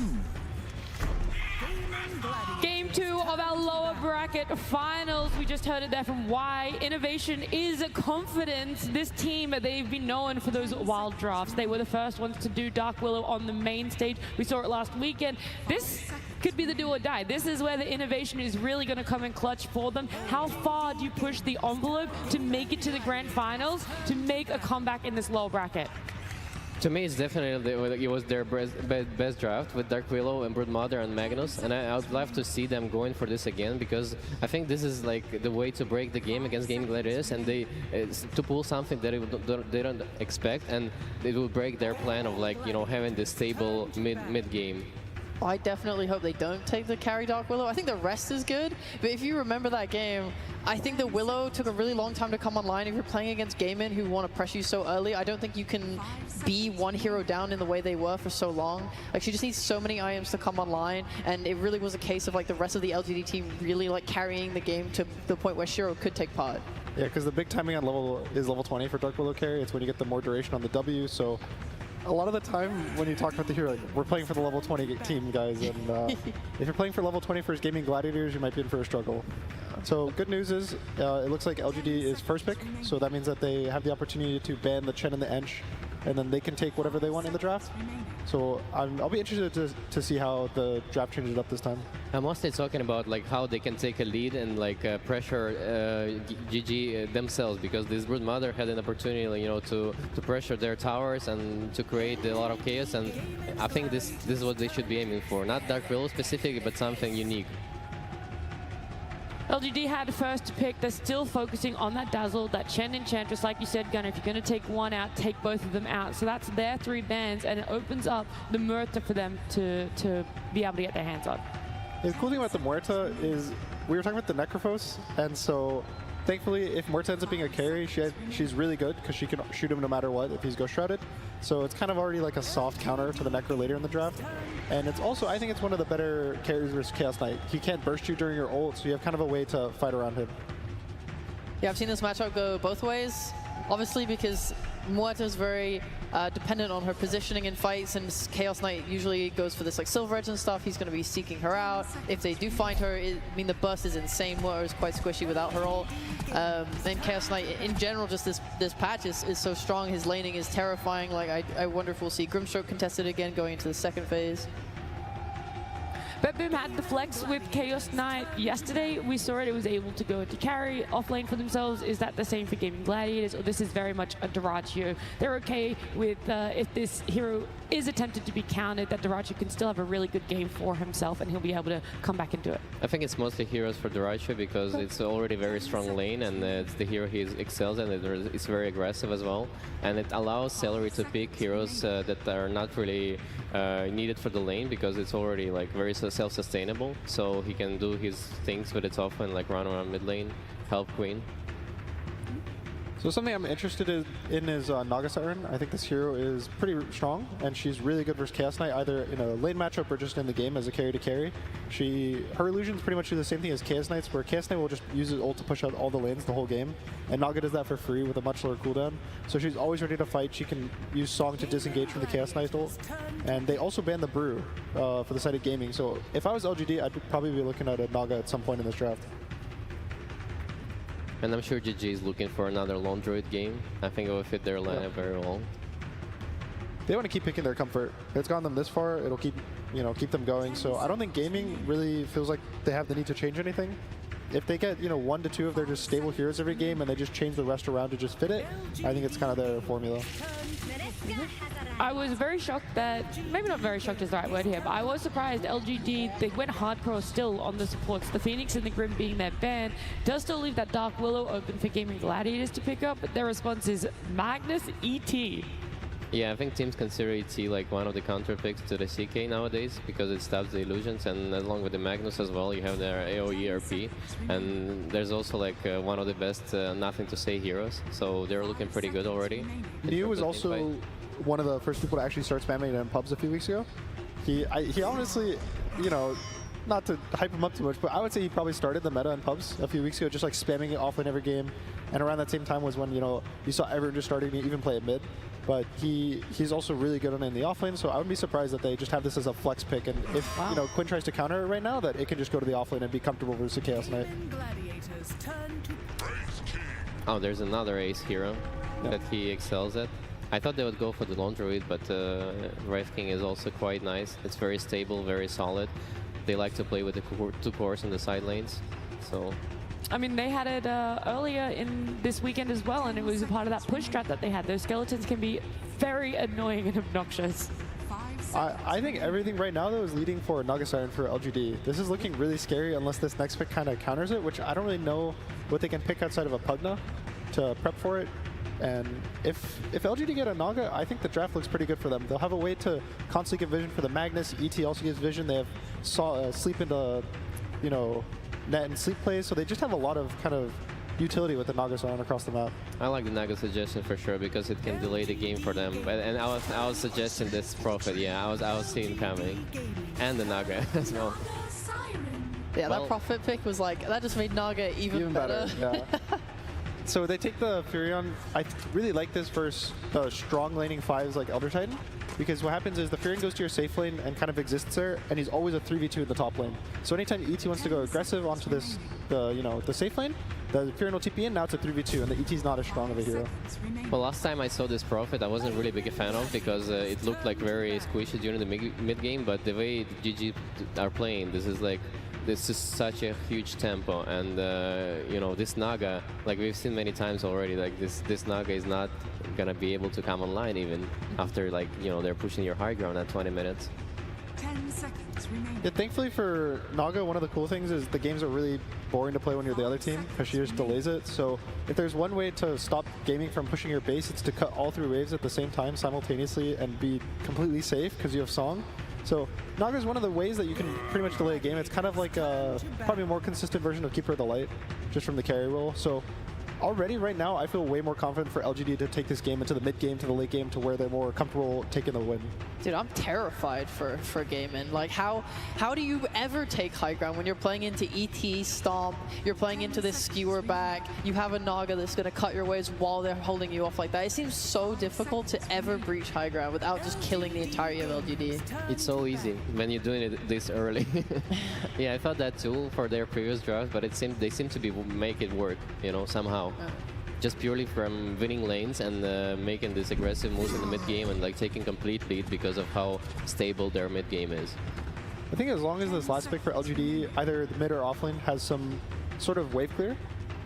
Game 2 of our lower bracket finals. We just heard it there from Y. Innovation is confidence. This team, they've been known for those wild drafts. They were the first ones to do Dark Willow on the main stage. We saw it last weekend. This could be the do or die. This is where the innovation is really going to come in clutch for them. How far do you push the envelope to make it to the grand finals, to make a comeback in this lower bracket? To me, it's definitely it was their best draft with Dark Willow and Broodmother and Magnus, and I would love to see them going for this again, because I think this is like the way to break the game against Gaming Gladiators, and to pull something that they don't expect, and it will break their plan of, like, you know, having this stable mid game. I definitely hope they don't take the carry Dark Willow. I think the rest is good, but if you remember that game, I think the Willow took a really long time to come online. If you're playing against Gaimin who want to press you so early, I don't think you can be one hero down in the way they were for so long. Like, she just needs so many items to come online, and it really was a case of like the rest of the LGD team really like carrying the game to the point where Shiro could take part. Yeah, because the big timing on level 20 for Dark Willow carry. It's when you get the more duration on the W, so a lot of the time when you talk about the hero, like, we're playing for the level 20 team, guys, and if you're playing for level 20 for Gaming Gladiators, you might be in for a struggle. So good news is, it looks like LGD is first pick, so that means that they have the opportunity to ban the Chen and the Ench, and then they can take whatever they want in the draft. So I'll be interested to see how the draft changes up this time. I'm mostly talking about like how they can take a lead and like pressure GG themselves, because this Broodmother had an opportunity, you know, to pressure their towers and to create a lot of chaos, and I think this is what they should be aiming for. Not Dark Willow specifically, but something unique. LGD had first pick. They're still focusing on that Dazzle, that Chen Enchantress. Like you said, Gunnar, if you're going to take one out, take both of them out. So that's their 3 bans, and it opens up the Muerta for them to be able to get their hands on. The cool thing about the Muerta is we were talking about the Necrophos, and so thankfully if Muerta ends up being a carry, she's really good because she can shoot him no matter what if he's Ghost Shrouded. So it's kind of already like a soft counter to the Necro later in the draft. And it's also, I think it's one of the better carries versus Chaos Knight. He can't burst you during your ult, so you have kind of a way to fight around him. Yeah, I've seen this matchup go both ways. Obviously, because Muerta is very dependent on her positioning in fights, and Chaos Knight usually goes for this like Silver Edge and stuff. He's going to be seeking her out. If they do find her, I mean, the burst is insane. Muerta is quite squishy without her ult. And Chaos Knight, in general, just this patch is so strong. His laning is terrifying. Like, I wonder if we'll see Grimstroke contested again going into the second phase. BetBoom had the flex with Chaos Knight yesterday. We saw it was able to go into carry, off lane for themselves. Is that the same for Gaming Gladiators, or this is very much a Dyrachyo? They're okay with if this hero is attempted to be countered, that Dyrachyo can still have a really good game for himself, and he'll be able to come back and do it. I think it's mostly heroes for Dyrachyo because it's already a very strong lane, and it's the hero he excels in. It's very aggressive as well, and it allows Celery to pick heroes that are not really needed for the lane, because it's already like very self-sustainable, so he can do his things with it often, like run around mid lane, help Queen. So something I'm interested in is Naga Siren. I think this hero is pretty strong, and she's really good versus Chaos Knight, either in a lane matchup or just in the game as a carry to carry. Her illusions pretty much do the same thing as Chaos Knight's, where Chaos Knight will just use his ult to push out all the lanes the whole game, and Naga does that for free with a much lower cooldown. So she's always ready to fight. She can use Song to disengage from the Chaos Knight ult, and they also banned the Brew for the side of gaming. So if I was LGD, I'd probably be looking at a Naga at some point in this draft. And I'm sure GG is looking for another Lone Druid game. I think it will fit their lineup very well. they want to keep picking their comfort. It's gotten them this far. It'll keep, keep them going. So I don't think gaming really feels like they have the need to change anything. If they get, 1 to 2 of their just stable heroes every game and they just change the rest around to just fit it, I think it's kind of their formula. I was very shocked that, maybe not very shocked is the right word here, but I was surprised LGD, they went hardcore still on the supports. The Phoenix and the Grim being their ban does still leave that Dark Willow open for Gaming Gladiators to pick up, but their response is Magnus ET. Yeah, I think teams consider ET like one of the counter picks to the CK nowadays because it stops the illusions, and along with the Magnus as well, you have their AoE RP, and there's also like one of the best nothing to say heroes, so they're looking pretty good already. New was also one of the first people to actually start spamming it in pubs a few weeks ago. He honestly, not to hype him up too much, but I would say he probably started the meta in pubs a few weeks ago, just like spamming it offlane every game. And around that same time was when, you saw everyone just starting to even play it mid. But he's also really good on it in the offlane, so I wouldn't be surprised that they just have this as a flex pick. And if Quinn tries to counter it right now, that it can just go to the offlane and be comfortable versus a Chaos Knight. Oh, there's another ace hero that he excels at. I thought they would go for the Lone Druid, but Wraith King is also quite nice. It's very stable, very solid. They like to play with the 2 cores in the side lanes, so... I mean, they had it earlier in this weekend as well, and it was a part of that push strat that they had. Those skeletons can be very annoying and obnoxious. I think everything right now, though, is leading for Naga Siren for LGD. This is looking really scary unless this next pick kind of counters it, which I don't really know what they can pick outside of a Pugna to prep for it. And if LGD get a Naga, I think the draft looks pretty good for them. They'll have a way to constantly get vision for the Magnus. ET also gives vision. They have sleep into, net and sleep plays, so they just have a lot of kind of utility with the Nagas on across the map. I like the Naga suggestion for sure because it can delay the game for them. And I was suggesting this Prophet. Yeah, I was seeing coming, and the Naga as well. Yeah, that Prophet pick was like that just made Naga even better. Yeah. So they take the Furion. I really like this versus the strong laning 5s like Elder Titan, because what happens is the Furion goes to your safe lane and kind of exists there, and he's always a 3v2 in the top lane. So anytime ET wants to go aggressive onto this, the safe lane, the Furion will TP in. Now it's a 3v2, and the ET's not as strong of a hero. Well, last time I saw this Prophet, I wasn't really big a fan of because it looked like very squishy during the mid game. But the way the GG are playing, this is such a huge tempo, and this Naga, like we've seen many times already, like this Naga is not gonna be able to come online even after they're pushing your high ground at 20 minutes. 10 seconds remaining. Yeah, thankfully for Naga, one of the cool things is the games are really boring to play when you're the other team because she just delays it. So if there's one way to stop gaming from pushing your base, it's to cut all 3 waves at the same time simultaneously and be completely safe because you have Song. So Naga is one of the ways that you can pretty much delay a game. It's kind of like probably a more consistent version of Keeper of the Light, just from the carry role. So already right now, I feel way more confident for LGD to take this game into the mid game to the late game to where they're more comfortable taking the win. Dude, I'm terrified for gaming. Like, how do you ever take high ground when you're playing into ET, Stomp, you're playing into this skewer back, you have a Naga that's going to cut your waves while they're holding you off like that. It seems so difficult to ever breach high ground without just killing the entirety of LGD. It's so easy when you're doing it this early. Yeah, I thought that too for their previous draft, but they seem to make it work, somehow. Just purely from winning lanes and making this aggressive moves in the mid game and taking complete lead because of how stable their mid game is. I think as long as this last pick for LGD, either the mid or offlane, has some sort of wave clear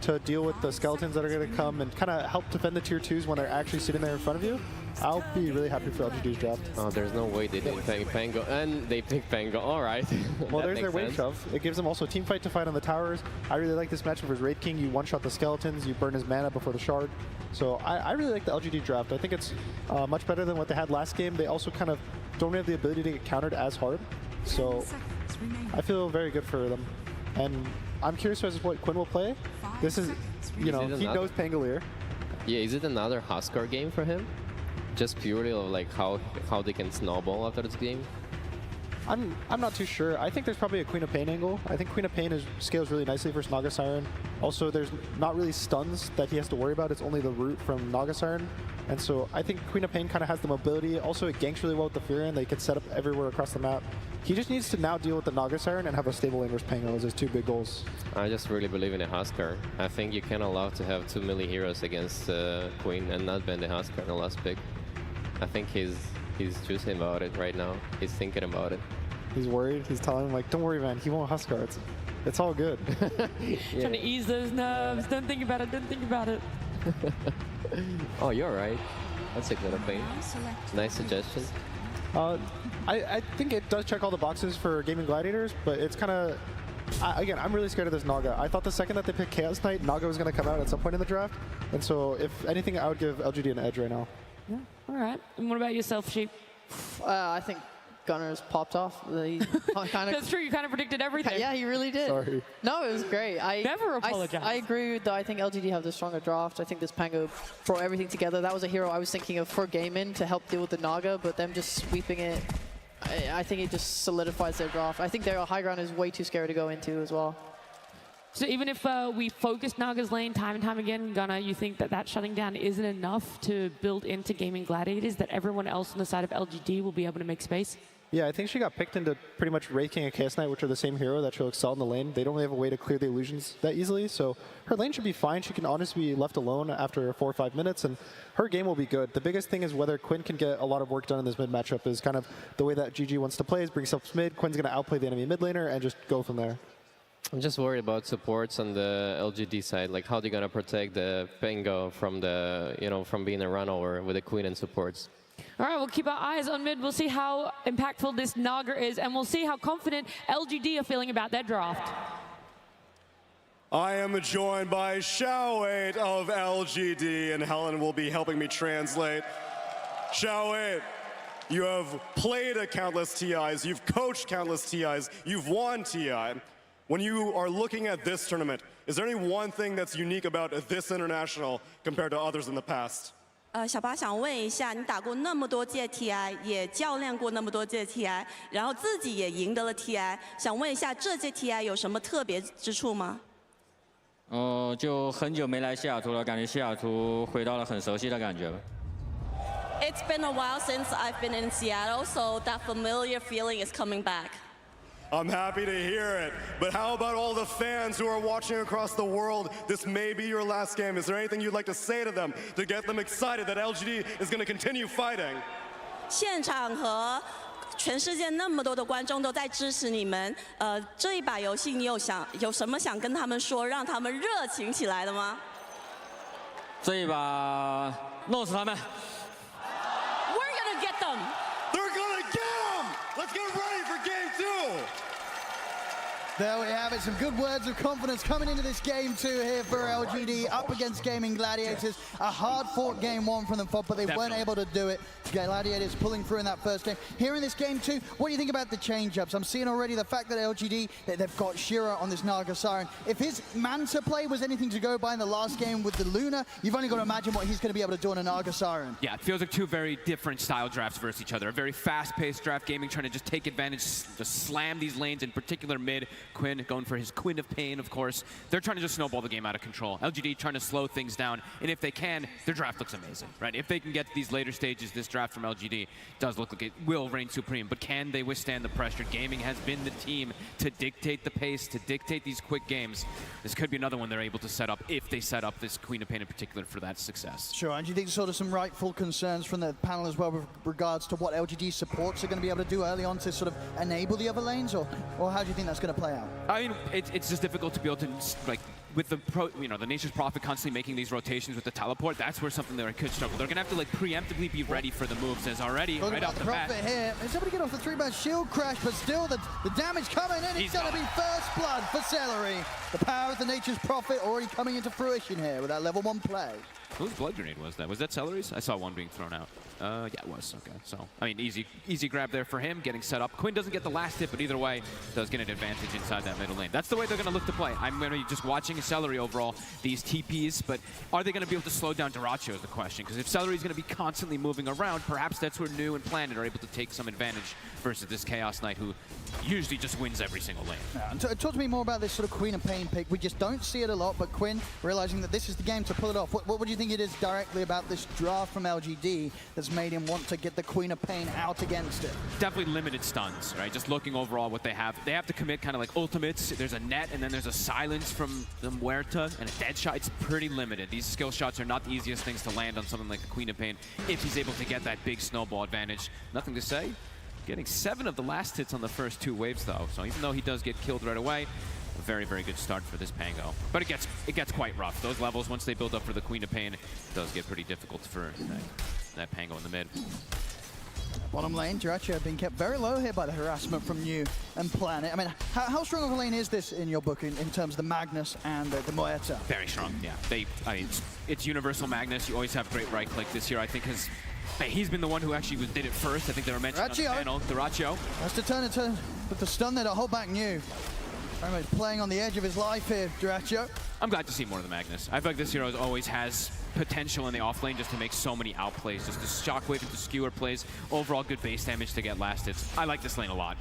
to deal with the skeletons that are going to come and kind of help defend the tier 2s when they're actually sitting there in front of you, I'll be really happy for LGD's draft. Oh, there's no way they didn't pick Pango, and they picked Pango. All right. Well, there's their wave shove. It gives them also a team fight to fight on the towers. I really like this matchup versus Wraith King. You one-shot the skeletons, you burn his mana before the shard. So I really like the LGD draft. I think it's much better than what they had last game. They also kind of don't have the ability to get countered as hard. So I feel very good for them. And I'm curious as to what Quinn will play. This is, he knows Pangolier. Yeah, is it another Huskar game for him? Just purely of how they can snowball after this game? I'm not too sure. I think there's probably a Queen of Pain angle. I think Queen of Pain scales really nicely versus Naga Siren. Also, there's not really stuns that he has to worry about. It's only the root from Naga Siren. And so I think Queen of Pain kind of has the mobility. Also, it ganks really well with the Furion. They can set up everywhere across the map. He just needs to now deal with the Naga Siren and have a stable lane versus Pango as his 2 big goals. I just really believe in the Huskar. I think you can allow to have 2 melee heroes against Queen and not ban the Huskar in the last pick. I think he's he's juicing about it right now. He's thinking about it. He's worried. He's telling him, like, don't worry, man. He won't Huskar. It's all good. Trying to ease those nerves. Don't think about it. Don't think about it. Oh, you're right. That's a good opinion. Nice suggestion. I think it does check all the boxes for Gaming Gladiators, but it's kind of... Again, I'm really scared of this Naga. I thought the second that they picked Chaos Knight, Naga was going to come out at some point in the draft. And so, if anything, I would give LGD an edge right now. Yeah. All right. And what about yourself, Sheep? I think Gunner's popped off. That's true. You kind of predicted everything. Yeah, he really did. Sorry. No, it was great. Never apologize. I agree with that. I think LGD have the stronger draft. I think this Pango brought everything together. That was a hero I was thinking of for Gaming to help deal with the Naga, but them just sweeping it, I think it just solidifies their draft. I think their high ground is way too scary to go into as well. So even if we focus Naga's lane time and time again, Gunnar, you think that shutting down isn't enough to build into Gaming Gladiators, that everyone else on the side of LGD will be able to make space? Yeah, I think she got picked into pretty much Wraith King and Chaos Knight, which are the same hero that she'll excel in the lane. They don't really have a way to clear the illusions that easily, so her lane should be fine. She can honestly be left alone after 4 or 5 minutes, and her game will be good. The biggest thing is whether Quinn can get a lot of work done in this mid matchup is kind of the way that GG wants to play, is bring stuff mid. Quinn's going to outplay the enemy mid laner and just go from there. I'm just worried about supports on the LGD side. Like, how they're going to protect the Pango from the, from being a runover with the Queen and supports. All right, we'll keep our eyes on mid. We'll see how impactful this Naga is, and we'll see how confident LGD are feeling about their draft. I am joined by Xiao8 of LGD, and Helen will be helping me translate. Xiao8, you have played at countless TIs, you've coached countless TIs, you've won TI. When you are looking at this tournament, is there any one thing that's unique about this international compared to others in the past? 小八想问一下，你打过那么多届 TI， 也教练过那么多届 TI， 然后自己也赢得了 TI， 想问一下这届 TI 有什么特别之处吗？就很久没来西雅图了，感觉西雅图回到了很熟悉的感觉。It's been a while since I've been in Seattle, so that familiar feeling is coming back. I'm happy to hear it. But how about all the fans who are watching across the world? This may be your last game. Is there anything you'd like to say to them to get them excited that LGD is going to continue fighting? 现场和全世界那么多的观众都在支持你们。这一把游戏你有什么想跟他们说，让他们热情起来的吗？这一把弄死他们。We're gonna get them. They're gonna get them. Let's get ready for game 2. There we have it, some good words of confidence coming into this game 2 here for LGD up against Gaming Gladiators. A hard-fought game 1 from them, but they weren't able to do it. Gladiators pulling through in that first game. Here in this game 2, what do you think about the change-ups? I'm seeing already the fact that LGD, they've got Shira on this Naga Siren. If his Manta play was anything to go by in the last game with the Luna, you've only got to imagine what he's going to be able to do on a Naga Siren. Yeah, it feels like 2 very different style drafts versus each other. A very fast-paced draft, Gaming trying to just take advantage, just slam these lanes, in particular mid. Quinn going for his Quinn of Pain, of course. They're trying to just snowball the game out of control. LGD trying to slow things down, and if they can, their draft looks amazing, right? If they can get to these later stages, this draft from LGD does look like it will reign supreme, but can they withstand the pressure? Gaming has been the team to dictate the pace, to dictate these quick games. This could be another one they're able to set up if they set up this Queen of Pain in particular for that success. Sure, and do you think sort of some rightful concerns from the panel as well with regards to what LGD supports are going to be able to do early on to sort of enable the other lanes, or how do you think that's going to play out? I mean, it's just difficult to be able to, like, with the the Nature's Prophet constantly making these rotations with the teleport, that's where something they could struggle. They're gonna have to like preemptively be ready for the moves as already right off the bat. Here. Is able to get off the 3-man shield crash, but still the damage coming in. It's gonna be first blood for Celery. The power of the Nature's Prophet already coming into fruition here with that level 1 play. Whose blood grenade was that? Was that Celery's? I saw one being thrown out. Yeah, it was. Okay, so, I mean, easy grab there for him, getting set up. Quinn doesn't get the last hit, but either way, does get an advantage inside that middle lane. That's the way they're going to look to play. I'm going to be just watching Celery overall, these TPs, but are they going to be able to slow down Duracho is the question, because if Celery is going to be constantly moving around, perhaps that's where New and Planet are able to take some advantage versus this Chaos Knight, who usually just wins every single lane. Yeah, talk to me more about this sort of Queen of Pain pick. We just don't see it a lot, but Quinn, realizing that this is the game to pull it off. What would you think think it is directly about this draft from LGD that's made him want to get the Queen of Pain out against it? Definitely limited stuns, right? Just looking overall what they have. They have to commit kind of like ultimates. There's a net, and then there's a silence from the Muerta, and a dead shot. It's pretty limited. These skill shots are not the easiest things to land on something like the Queen of Pain if he's able to get that big snowball advantage. Nothing to say. Getting 7 of the last hits on the first 2 waves, though. So even though he does get killed right away, a very, very good start for this Pango. But it gets quite rough. Those levels, once they build up for the Queen of Pain, it does get pretty difficult for that Pango in the mid. Bottom lane, dota2 being kept very low here by the harassment from New and Planet. I mean, how strong of a lane is this in your book in terms of the Magnus and the Muerta? Very strong, yeah. I mean, it's universal Magnus. You always have great right click. This year, I think, he's been the one who actually did it first. I think they were mentioned on the panel. dota2 has to turn it to, with the stun there to hold back New. Very much playing on the edge of his life here, dota2. I'm glad to see more of the Magnus. I feel like this hero always has potential in the off lane just to make so many outplays, just to shockwave into skewer plays, overall good base damage to get last hits. I like this lane a lot.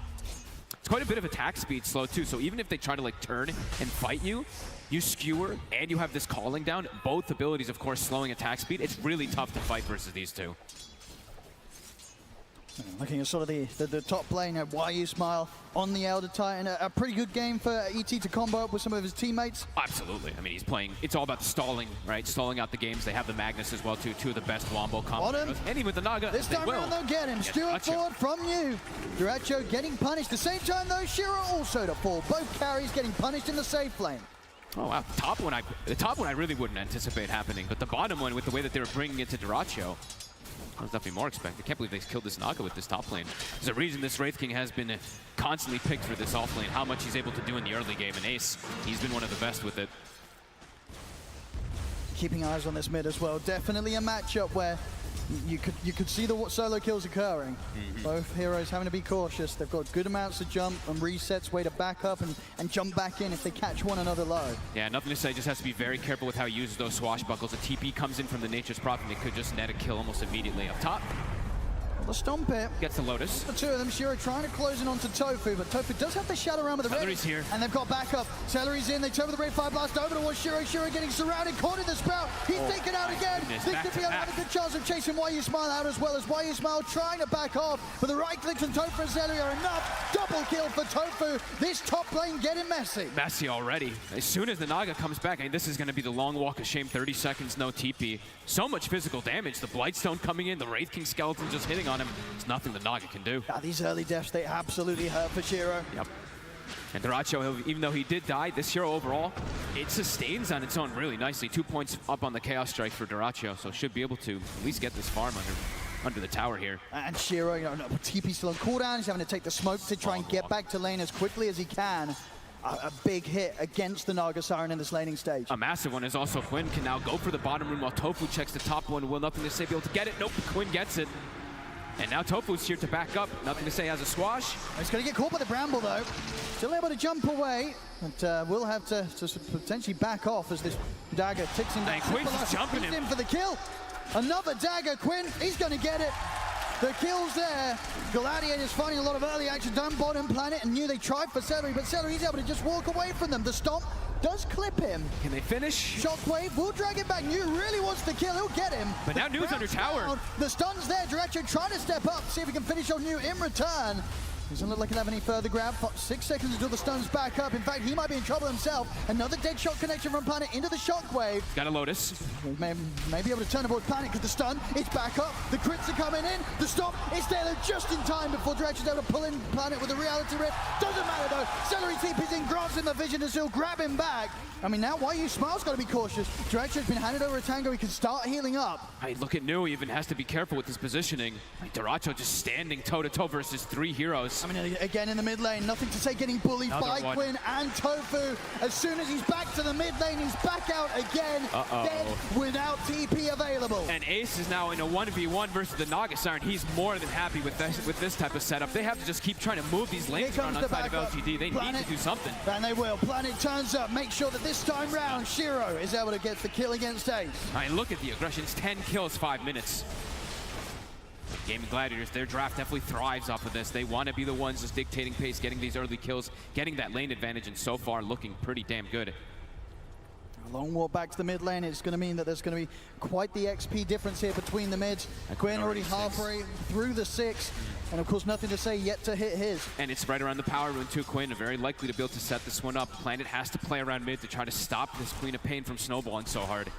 It's quite a bit of attack speed slow too, so even if they try to like turn and fight you, you skewer and you have this calling down, both abilities of course slowing attack speed, it's really tough to fight versus these two. Looking at sort of the top lane, YU Smile on the Elder Titan. A pretty good game for ET to combo up with some of his teammates. Absolutely. I mean, he's playing, it's all about the stalling, right? Stalling out the games. They have the Magnus as well, too. 2 of the best wombo combos. And even with the Naga, this time around, they'll get him. Stewart forward from you. dota2 getting punished. The same time, though, Shiro also to fall. Both carries getting punished in the safe lane. Oh, wow. The top one I really wouldn't anticipate happening, but the bottom one, with the way that they were bringing it to dota2, I was definitely more expected. I can't believe they killed this Naga with this top lane. There's a reason this Wraith King has been constantly picked for this off lane, how much he's able to do in the early game. And Ace, he's been one of the best with it. Keeping eyes on this mid as well. Definitely a matchup where you could see the solo kills occurring. Both heroes having to be cautious. They've got good amounts of jump and resets, way to back up and jump back in if they catch one another low. Yeah, nothing to say. Just has to be very careful with how he uses those swashbuckles. A TP comes in from the Nature's Prophet and it could just net a kill almost immediately. Up top, the Stomp it. Gets the Lotus. The 2 of them, Shiro trying to close in onto Tofu, but Tofu does have the shadow around with the Celery's here. And they've got backup. Celery's in, they turn with the Brave Fire Blast over towards Shiro. Shiro getting surrounded, caught in the sprout. He's taken out again. Goodness, this could be a good chance of chasing YU Smile out as well, as YU Smile trying to back off. But the right clicks from Tofu and Celery are enough. Double kill for Tofu. This top lane getting messy. Messy already. As soon as the Naga comes back, I mean, this is going to be the long walk of shame. 30 seconds, no TP. So much physical damage. The Blightstone coming in, the Wraith King skeleton just hitting on him. It's nothing the Naga can do. These early deaths, they absolutely hurt for Shiro. Yep. And dota2, even though he did die, this hero overall, it sustains on its own really nicely. 2 points up on the Chaos Strike for dota2, so should be able to at least get this farm under the tower here. And Shiro, TP still on cooldown. He's having to take the smoke to try and get back to lane as quickly as he can. A big hit against the Naga Siren in this laning stage. A massive one is also Quinn can now go for the bottom room while Tofu checks the top one. Will nothing to say, be able to get it. Nope, Quinn gets it. And now Tofu's here to back up. Nothing to say, has a swash. He's going to get caught by the Bramble, though. Still able to jump away, but will have to potentially back off as this dagger ticks him down. And Quinn's just jumping him. In for the kill. Another dagger, Quinn. He's going to get it. The kill's there. Gladiators finding a lot of early action down bottom planet and knew they tried for Celery, but Celery, he's able to just walk away from them. The Stomp does clip him. Can they finish? Shockwave will drag it back. New really wants to kill. He'll get him. But now New's under tower. Down. The stun's there. dota2 trying to step up, see if he can finish on New in return. Doesn't look like he'll have any further grab. 6 seconds until the stun's back up. In fact, he might be in trouble himself. Another dead shot connection from Planet into the Shockwave. Got a Lotus. May be able to turn aboard Planet because the stun, it's back up. The crits are coming in. The stop, it's there though just in time before dota2's able to pull in Planet with a reality rift. Doesn't matter though. Celery TP's in, grabs him the vision and still grab him back. I mean, now YU Smile's got to be cautious. dota2's been handed over a Tango. He can start healing up. I look at New, even has to be careful with his positioning. dota2 just standing toe-to-toe versus 3 heroes. I mean, again in the mid lane, nothing to say, getting bullied by Quinn and Tofu. As soon as he's back to the mid lane, he's back out again, dead without TP available. And Ace is now in a 1v1 versus the Naga Siren. He's more than happy with this type of setup. They have to just keep trying to move these lanes around on side of LGD. They need to do something. And they will. Planet turns up, make sure that this time round, Shiro is able to get the kill against Ace. I mean, look at the aggressions, 10 kills, 5 minutes. Gaming Gladiators, their draft definitely thrives off of this. They want to be the ones just dictating pace, getting these early kills, getting that lane advantage, and so far looking pretty damn good. long walk back to the mid lane. It's going to mean that there's going to be quite the XP difference here between the mids. Quinn already halfway through the 6, and of course nothing to say yet to hit his. And it's right around the power rune too. Quinn very likely to be able to set this one up. Planet has to play around mid to try to stop this Queen of Pain from snowballing so hard.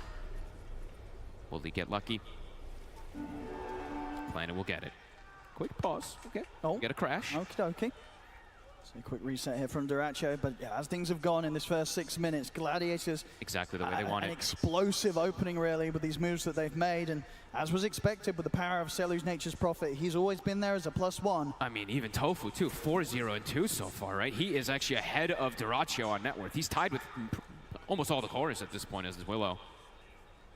Will he get lucky? Planet will get it. Quick pause. Okay. Oh. Get a crash. Okay. So a quick reset here from Duracho, but yeah, as things have gone in this first 6 minutes, Gladiators exactly the way they want an it. Explosive opening really with these moves that they've made, and as was expected with the power of Selu's Nature's Prophet, he's always been there as a +1. I mean, even Tofu too, 4-0-2 so far, right? He is actually ahead of Duracho on net worth. He's tied with almost all the cores at this point as is Willow.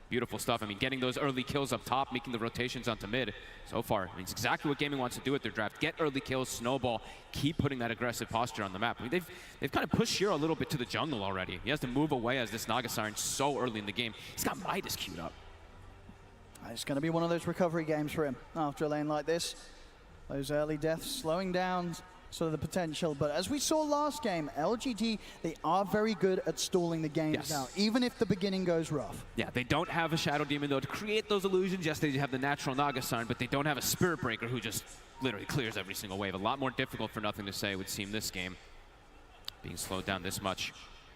Beautiful stuff. I mean, getting those early kills up top, making the rotations onto mid. So far, I mean, it's exactly what gaming wants to do with their draft. Get early kills, snowball, keep putting that aggressive posture on the map. I mean, they've kind of pushed Shiro a little bit to the jungle already. He has to move away as this Naga Siren so early in the game. He's got Midas queued up. It's going to be one of those recovery games for him after a lane like this. Those early deaths slowing down sort of the potential, but as we saw last game, LGD, they are very good at stalling the games now, even if the beginning goes rough. Yeah, they don't have a Shadow Demon though to create those illusions. Yes, they have the natural Naga Siren, but they don't have a Spirit Breaker who just literally clears every single wave. A lot more difficult for Nothing to Say, it would seem, this game, being slowed down this much.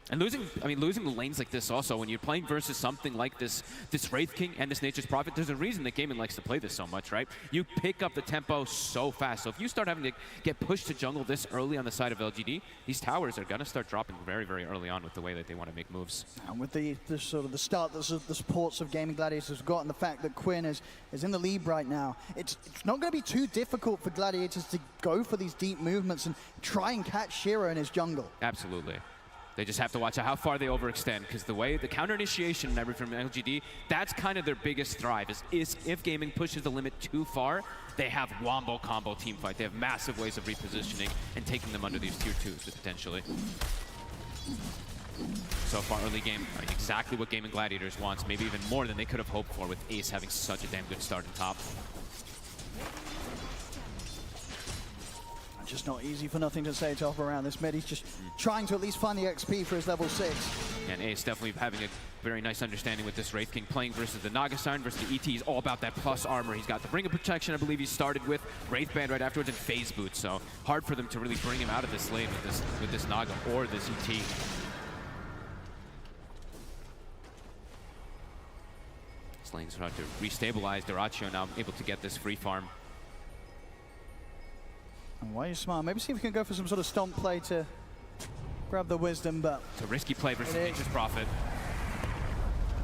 And losing the lanes like this also, when you're playing versus something like this Wraith King and this Nature's Prophet, there's a reason that gaming likes to play this so much, right? You pick up the tempo so fast. So if you start having to get pushed to jungle this early on the side of LGD, these towers are gonna start dropping very, very early on with the way that they want to make moves. And with the sort of the start that the supports of Gaming Gladiators have got, and the fact that Quinn is in the lead right now, it's not going to be too difficult for Gladiators to go for these deep movements and try and catch Shiro in his jungle. Absolutely. They just have to watch out how far they overextend, because the way the counter initiation and everything from LGD, that's kind of their biggest thrive, is if gaming pushes the limit too far, they have wombo combo team fight. They have massive ways of repositioning and taking them under these tier 2s potentially. So far early game, exactly what Gaming Gladiators wants, maybe even more than they could have hoped for with Ace having such a damn good start in top. Just not easy for Nothing to Say to hop around this mid. He's just trying to at least find the XP for his level 6. And Ace definitely having a very nice understanding with this Wraith King, playing versus the Naga Siren versus the ET. He's all about that plus armor. He's got the Ring of Protection, I believe he started with, Wraith Band right afterwards, and Phase Boot. So hard for them to really bring him out of this lane with this Naga or this ET. This lane's trying to restabilize. Duracho now able to get this free farm. And why are you smart? Maybe see if we can go for some sort of stomp play to grab the wisdom, but it's a risky play versus Nature's Prophet.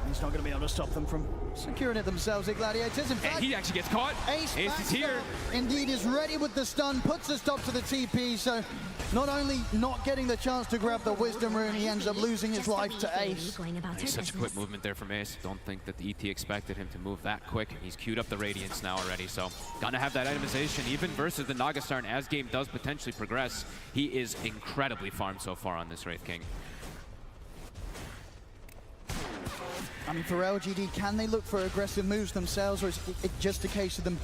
He's not going to be able to stop them from securing it themselves, the Gladiators. In fact, and he actually gets caught. Ace is here. Indeed is ready with the stun, puts a stop to the TP, so not only not getting the chance to grab the Wisdom Rune, he ends up losing his life to Ace. He's such a quick movement there from Ace. Don't think that the ET expected him to move that quick. He's queued up the Radiance now already, so gonna have that itemization even versus the Naga Siren as game does potentially progress. He is incredibly farmed so far on this Wraith King. I mean, for LGD, can they look for aggressive moves themselves, or is it just a case of them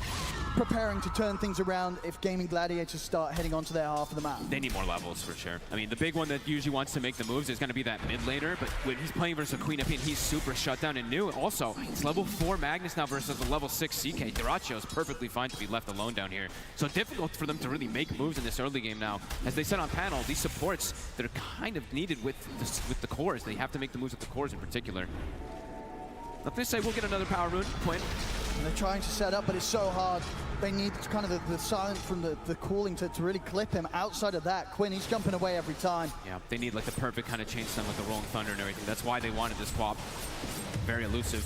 preparing to turn things around if Gaming Gladiators start heading onto their half of the map? They need more levels for sure. I mean, the big one that usually wants to make the moves is going to be that mid laner, but when he's playing versus a Queen of Pain, he's super shut down and new. Also, it's level 4 Magnus now versus the level 6 CK. Duracho is perfectly fine to be left alone down here. So difficult for them to really make moves in this early game now. As they said on panel, these supports that are kind of needed with the cores, they have to make the moves with the cores in particular. Nothing to Say we'll get another power rune, Quinn. And they're trying to set up, but it's so hard. They need kind of the silence from the calling to really clip him. Outside of that, Quinn, he's jumping away every time. Yeah, they need like the perfect kind of chain stun with the Rolling Thunder and everything. That's why they wanted this swap. Very elusive.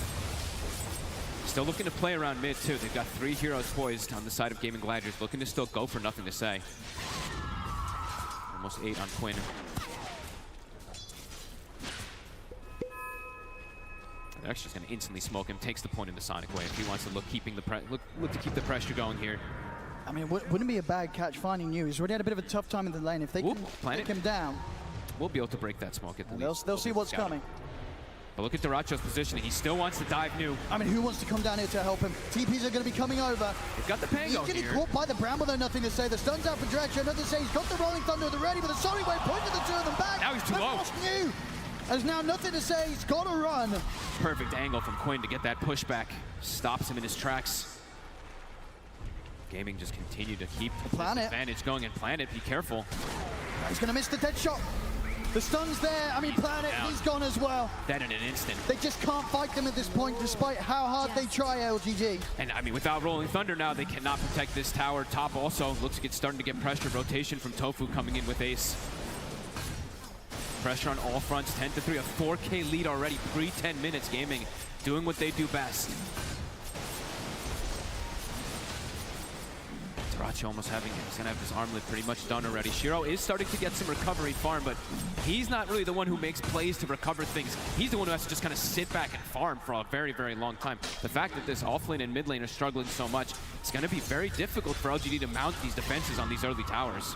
Still looking to play around mid too. They've got 3 heroes poised on the side of Gaming Gladiators, looking to still go for Nothing to Say. Almost 8 on Quinn. They're actually just going to instantly smoke him, takes the point in the Sonic Wave. He wants to look to keep the pressure going here. I mean, it wouldn't be a bad catch finding you. He's already had a bit of a tough time in the lane. If they can take him down, we'll be able to break that smoke at the least. They'll see what's coming. But look at Duracho's positioning. He still wants to dive new. I mean, who wants to come down here to help him? TPs are going to be coming over. He's got the Pango here. He's getting caught by the Bramble, though. Nothing to Say. The stun's out for Duracho. Nothing to Say. He's got the Rolling Thunder at the ready, but the Sonic Wave pointed the two of them back. Now he's too low. New. There's now nothing to say. He's got to run. Perfect angle from Quinn to get that pushback. Stops him in his tracks. Gaming just continue to keep the advantage going, and Planet, be careful. He's going to miss the dead shot. The stun's there. I mean, Planet, he's gone as well. That in an instant. They just can't fight them at this point, despite how hard they try, LGD. And I mean, without Rolling Thunder now, they cannot protect this tower. Top also looks like it's starting to get pressure. Rotation from Tofu coming in with Ace. Pressure on all fronts, 10-3, a 4K lead already, pre-10 minutes. Gaming doing what they do best. Tarachi almost he's gonna have his armlet pretty much done already. Shiro is starting to get some recovery farm, but he's not really the one who makes plays to recover things. He's the one who has to just kind of sit back and farm for a very, very long time. The fact that this offlane and mid lane are struggling so much, it's gonna be very difficult for LGD to mount these defenses on these early towers.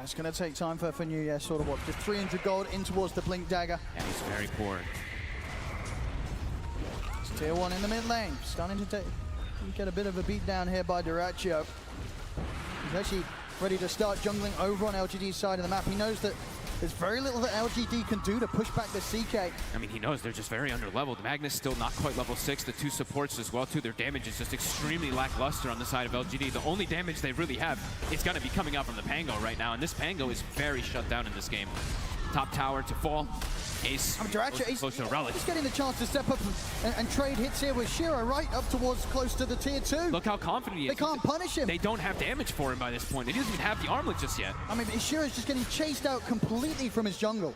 It's going to take time for New Year, sort of what, just 300 gold in towards the Blink Dagger. Yeah, he's very poor. It's tier 1 in the mid lane, starting to get a bit of a beat down here by Dyrachyo. He's actually ready to start jungling over on LGD's side of the map. He knows that there's very little that LGD can do to push back the CK. I mean, he knows they're just very underleveled. Magnus still not quite level 6. The two supports as well, too. Their damage is just extremely lackluster on the side of LGD. The only damage they really have is going to be coming out from the Pango right now, and this Pango is very shut down in this game. Top tower to fall. Ace close to a relic. He's getting the chance to step up and trade hits here with Shiro right up towards close to the tier 2. Look how confident he is. They can't punish him. They don't have damage for him by this point. He doesn't even have the armlet just yet. I mean, Shiro's just getting chased out completely from his jungle.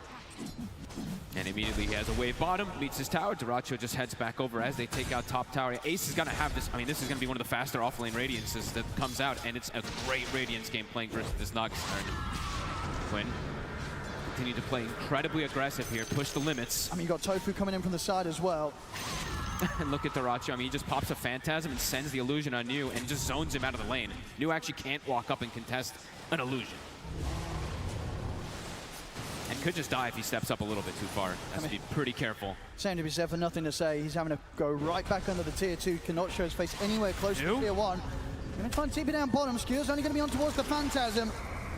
And immediately he has a wave bottom, meets his tower. Dyrachyo just heads back over as they take out top tower. Ace is going to have this. I mean, this is going to be one of the faster offlane Radiances that comes out, and it's a great Radiance game playing versus this Nox turn. Quinn continue to play incredibly aggressive here, push the limits. I mean, you got Tofu coming in from the side as well. And look at Dyrachyo. I mean, he just pops a Phantasm and sends the illusion on New and just zones him out of the lane. New actually can't walk up and contest an illusion. And could just die if he steps up a little bit too far. Has to be pretty careful. Same to be said for nothing to say. He's having to go right back under the tier 2. Cannot show his face anywhere close to tier 1. Gonna try and tip it down bottom. Skew's only gonna be on towards the Phantasm.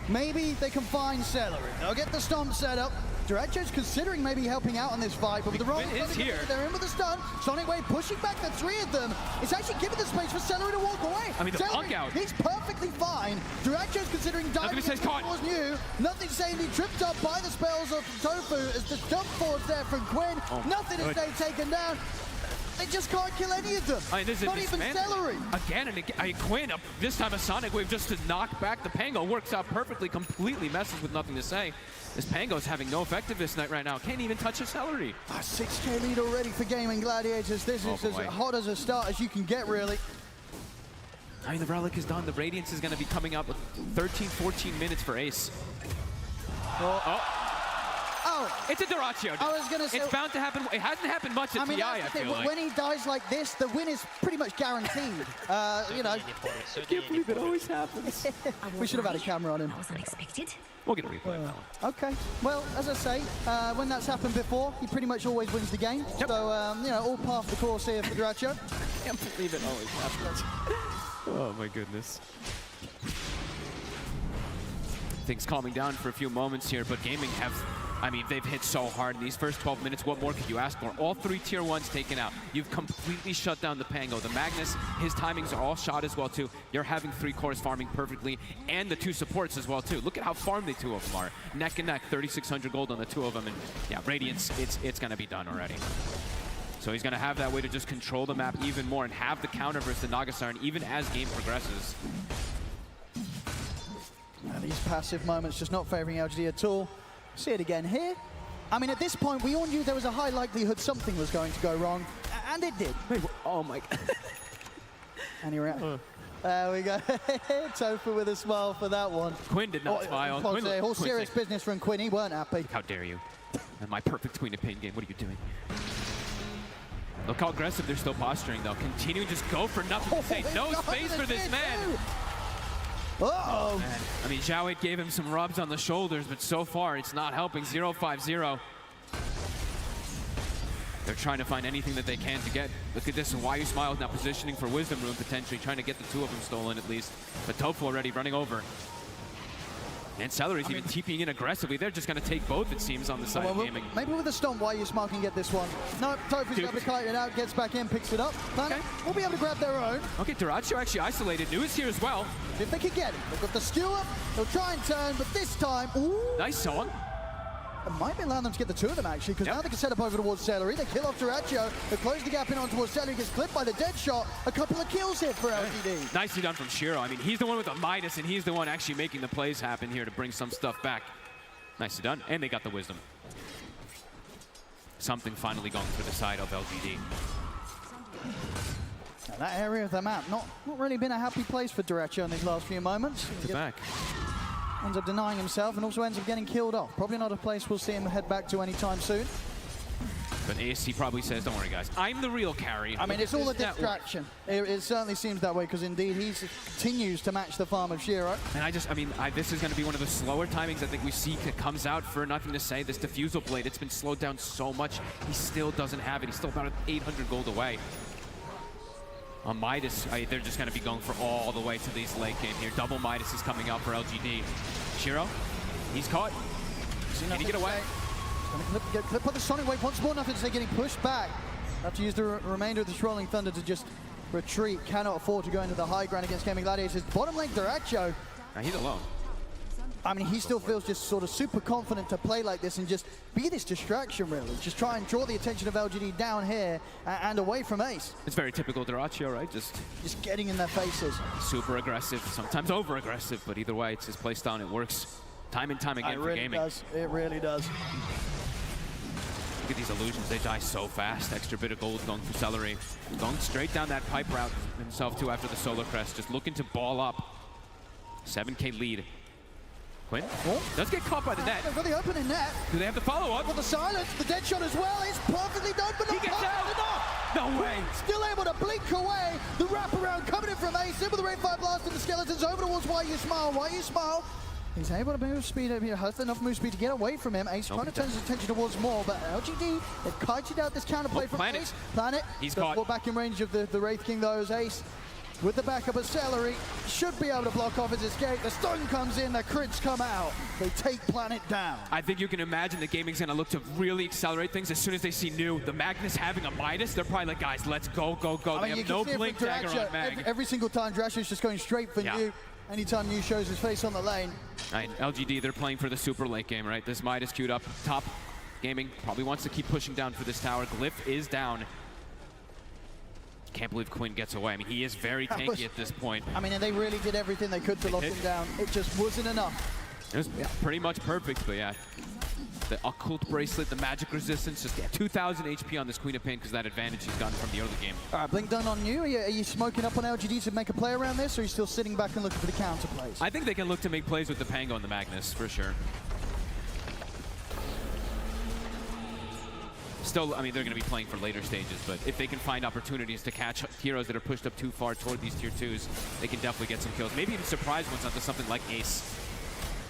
Maybe they can find Celery. They'll get the stomp set up. Dyrachyo's considering maybe helping out on this fight, but with the wrong here. They're in with the stun. Sonic Wave pushing back the 3 of them. It's actually giving the space for Celery to walk away. I mean, the Celery, punk out. he's perfectly fine. Dyrachyo's considering diving towards New. Nothing saying he tripped up by the spells of Tofu as the jump forwards there from Quinn. Nothing to say taken down. They just can't kill any of them. I mean, this is not even Celery. Again and again. I mean, Quinn, this time a Sonic Wave just to knock back the Pango. Works out perfectly, completely messes with nothing to say. This Pango's having no effectiveness right now. Can't even touch a Celery. A 6K lead already for Gaming Gladiators. This is as hot as a start as you can get, really. I mean, the Relic is done. The Radiance is going to be coming up with 13, 14 minutes for Ace. Oh, it's a Dyrachyo. I was gonna say it's bound to happen. It hasn't happened much at TI. I feel like when he dies like this, the win is pretty much guaranteed. You know, I can't believe it always happens. We should have had a camera on him. That was unexpected. We'll get a replay of that one. Okay. Well, as I say, when that's happened before, he pretty much always wins the game. Yep. So you know, all part of the course here for Dyrachyo. I can't believe it always happens. Oh my goodness. Things calming down for a few moments here, but Gaming have. I mean, they've hit so hard in these first 12 minutes. What more could you ask for? All 3 tier 1s taken out. You've completely shut down the Pango. The Magnus, his timings are all shot as well, too. You're having 3 cores farming perfectly, and the 2 supports as well, too. Look at how farmed the 2 of them are. Neck and neck, 3,600 gold on the 2 of them. And yeah, Radiance, it's going to be done already. So he's going to have that way to just control the map even more and have the counter versus the Nagasarn even as game progresses. And these passive moments just not favoring LGD at all. See it again here. I mean, at this point, we all knew there was a high likelihood something was going to go wrong, and it did. Wait, oh my God. And he ran. There we go. Tofu with a smile for that one. Quinn did not smile. Quinn all serious business from Quinn. He weren't happy. How dare you? And my perfect Queen of Pain game. What are you doing? Look how aggressive they're still posturing, though. Continue to just go for nothing to say. No space for this man. Uh-oh. I mean, Zhao gave him some rubs on the shoulders, but so far it's not helping. 0-5-0. They're trying to find anything that they can to get. Look at this, and Why You Smile now positioning for Wisdom Rune, potentially trying to get the 2 of them stolen at least. But Tofu already running over. And Celery's even TPing in aggressively. They're just going to take both, it seems, on the side of gaming. Maybe with a stomp, YuSmile can get this one. No, Tofu's able to kite it out, gets back in, picks it up. Planet will be able to grab their own. Okay, dota2 actually isolated. New is here as well. If they can get it. They've got the skewer. They'll try and turn, but this time, ooh. Nice song. It might be allowing them to get the two of them, actually, because now they can set up over towards Celery. They kill off dota2. They close the gap in on towards Celery. Gets clipped by the dead shot. A couple of kills here for LGD. Nicely done from Shiro. I mean, he's the one with the Midas, and he's the one actually making the plays happen here to bring some stuff back. Nicely done. And they got the wisdom. Something finally going for the side of LGD. Now that area of the map, not really been a happy place for dota2 in these last few moments. Back. Ends up denying himself and also ends up getting killed off. Probably not a place we'll see him head back to anytime soon. But ASC probably says, don't worry, guys. I'm the real carry. I mean, it's all a distraction. It certainly seems that way, because indeed he continues to match the farm of Shiro. And this is going to be one of the slower timings I think we see. It comes out for nothing to say. This Diffusal Blade, it's been slowed down so much. He still doesn't have it. He's still about 800 gold away. On Midas, they're just going to be going for all the way to these late game here. Double Midas is coming out for LGD. Shiro, he's caught. Can he get away? Get clipped by the Sonic Wave once more. Nothing to say, getting pushed back. Have to use the remainder of the Rolling Thunder to just retreat. Cannot afford to go into the high ground against Gaming Gladiators. Bottom lane, dota2. He's alone. I mean, he still feels just sort of super confident to play like this and just be this distraction, really. Just try and draw the attention of LGD down here and away from Ace. It's very typical dota2, right? Just getting in their faces. Super aggressive, sometimes over-aggressive, but either way, it's his playstyle and it works time and time again for gaming. It really does. Look at these illusions, they die so fast. Extra bit of gold going for Celery. Going straight down that pipe route himself too after the Solar Crest, just looking to ball up. 7K lead. Quinn does get caught by the net. They've got the opening net. Do they have the follow-up? Got the silence, the dead shot as well. It's perfectly done, but not perfect enough. No way. Still able to blink away. The wraparound coming in from Ace. In with the Rain 5 blast and the skeletons over towards YuSmile. YuSmile. He's able to move speed. He has enough move speed to get away from him. Ace trying to turn his attention towards more, but LGD, they've kited out this counterplay from Planet. Ace. Planet. He's caught. Back in range of the Wraith King, though, as Ace. With the backup of Celery, should be able to block off his escape. The stun comes in, the crits come out. They take Planet down. I think you can imagine that gaming's going to look to really accelerate things as soon as they see New. The Magnus having a Midas, they're probably like, guys, let's go, go, go. They have no blink dagger on Mag. Every single time, Drasha's just going straight for New. Anytime New shows his face on the lane. Right, LGD, they're playing for the super late game, right? This Midas queued up top. Gaming probably wants to keep pushing down for this tower. Glyph is down. Can't believe Quinn gets away. I mean, he is very tanky at this point. I mean, and they really did everything they could to lock him down. It just wasn't enough. It was pretty much perfect, but yeah. The Occult Bracelet, the magic resistance, just 2,000 HP on this Queen of Pain because that advantage he's gotten from the early game. All right, Blink done on you. Are you smoking up on LGD to make a play around this, or are you still sitting back and looking for the counter plays? I think they can look to make plays with the Pango and the Magnus, for sure. Still, I mean, they're going to be playing for later stages, but if they can find opportunities to catch heroes that are pushed up too far toward these tier 2s, they can definitely get some kills. Maybe even surprise ones onto something like Ace.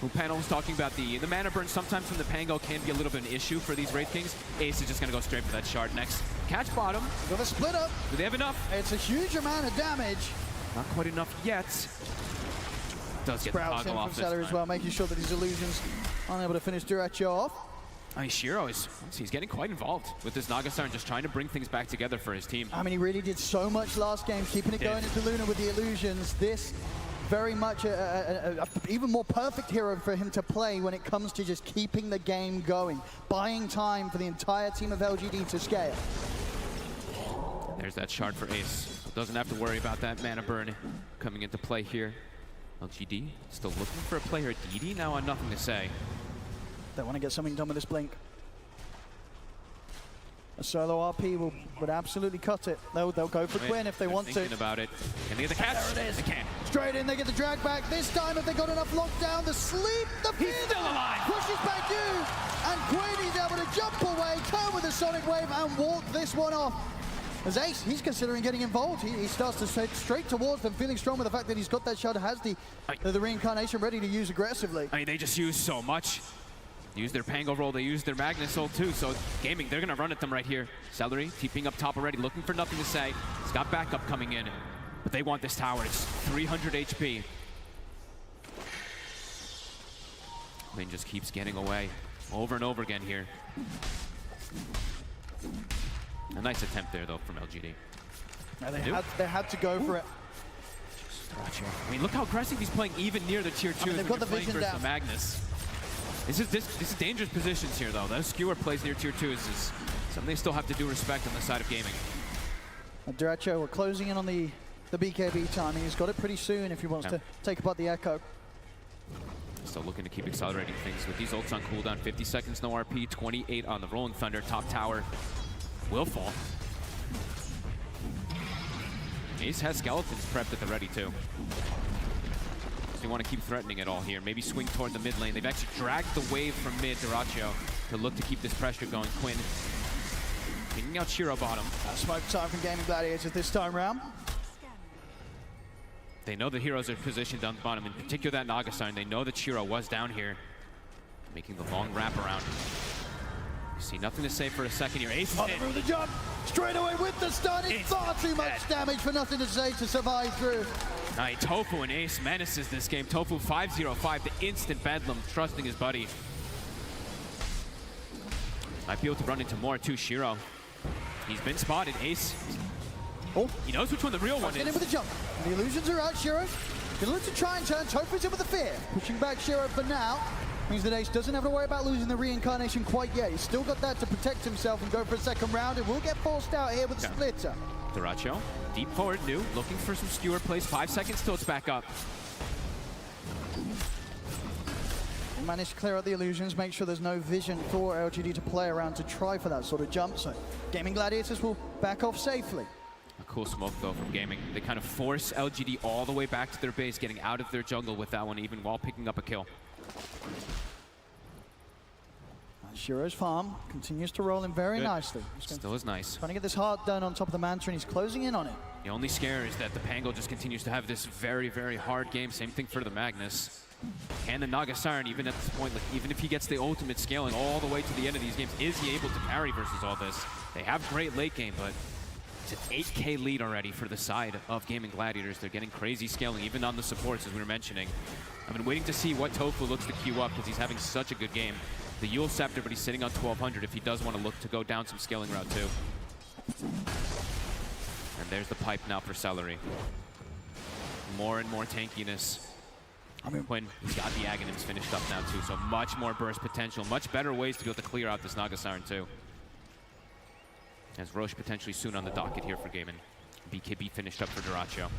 Who Panel was talking about the mana burn sometimes from the Pango can be a little bit of an issue for these Wraith Kings. Ace is just going to go straight for that shard next. Catch bottom. Got a split up. Do they have enough? It's a huge amount of damage. Not quite enough yet. Does get the toggle off this time. As well, making sure that these illusions aren't able to finish dota2 off. I mean, Shiro he's getting quite involved with this Nagastar and just trying to bring things back together for his team. I mean, he really did so much last game, keeping it going into Luna with the illusions. This very much a even more perfect hero for him to play when it comes to just keeping the game going, buying time for the entire team of LGD to scale. There's that shard for Ace. Doesn't have to worry about that mana burn coming into play here. LGD still looking for a player. DD now on nothing to say. They want to get something done with this blink. A solo RP would absolutely cut it. They'll go for Quinn if they want to. Thinking about it. Can they get the catch? There it is. They can. Straight in, they get the drag back. This time, if they got enough lockdown, the sleep, the He's still alive. Pushes back you. And Quinn is able to jump away, turn with a Sonic Wave, and walk this one off. As Ace, he's considering getting involved. He starts to head straight towards them, feeling strong with the fact that he's got that shot, has the reincarnation ready to use aggressively. I mean, they just use so much. Use their Pango roll, they use their Magnus ult too, so Gaming, they're gonna run at them right here. Celery, TPing up top already, looking for nothing to say. He's got backup coming in, but they want this tower. It's 300 HP. Quinn just keeps getting away over and over again here. A nice attempt there, though, from LGD. Yeah, they had to go for it. I mean, look how aggressive he's playing even near the tier 2. They've got the vision down. The Magnus. This is dangerous positions here, though. That skewer plays near tier 2 is something they still have to do respect on the side of gaming. Duracho, we're closing in on the BKB timing. He's got it pretty soon if he wants to take apart the Echo. Still looking to keep accelerating things with these ults on cooldown. 50 seconds, no RP, 28 on the Rolling Thunder. Top tower will fall. Ace has skeletons prepped at the ready too. So you want to keep threatening it all here. Maybe swing toward the mid lane. They've actually dragged the wave from mid, Duracho, to look to keep this pressure going. Quinn pinging out Shiro bottom. Smoke time from Gaming Gladiators this time round. They know the heroes are positioned on the bottom, in particular that Nagasarn. They know that Shiro was down here, making the long wraparound. You see nothing to say for a second here. Ace on through the jump, straight away with the stun. It's far too much damage for nothing to say to survive through. Alright, Tofu and Ace menaces this game. Tofu 5-0-5, the instant bedlam, trusting his buddy. Might be able to run into more too, Shiro. He's been spotted, Ace. Oh, he knows which one the real one is. Get in with the jump. The illusions are out, Shiro. Gonna look to try and turn. Tofu's in with the fear. Pushing back Shiro for now. Means that Ace doesn't have to worry about losing the reincarnation quite yet. He's still got that to protect himself and go for a second round. It will get forced out here with the splitter. Duracho, deep forward, new, looking for some skewer plays. 5 seconds till it's back up. Managed to clear out the illusions, make sure there's no vision for LGD to play around to try for that sort of jump. So Gaming Gladiators will back off safely. A cool smoke though from Gaming. They kind of force LGD all the way back to their base, getting out of their jungle with that one, even while picking up a kill. Shiro's farm continues to roll in very nicely. Still is nice. Trying to get this hard done on top of the Manta, and he's closing in on it. The only scare is that the Pango just continues to have this very, very hard game. Same thing for the Magnus. And the Nagasarn, even at this point, like, even if he gets the ultimate scaling all the way to the end of these games, is he able to carry versus all this? They have great late game, but it's an 8K lead already for the side of Gaming Gladiators. They're getting crazy scaling, even on the supports, as we were mentioning. I've been waiting to see what Tofu looks to queue up because he's having such a good game. The Yule Scepter, but he's sitting on 1200 if he does want to look to go down some scaling route too. And there's the pipe now for Celery. More and more tankiness. I mean, when he's got the Aghanims finished up now too, so much more burst potential, much better ways to be able to clear out this Nagasarn too. As Roche potentially soon on the docket here for Gaiman. BKB finished up for Duracho.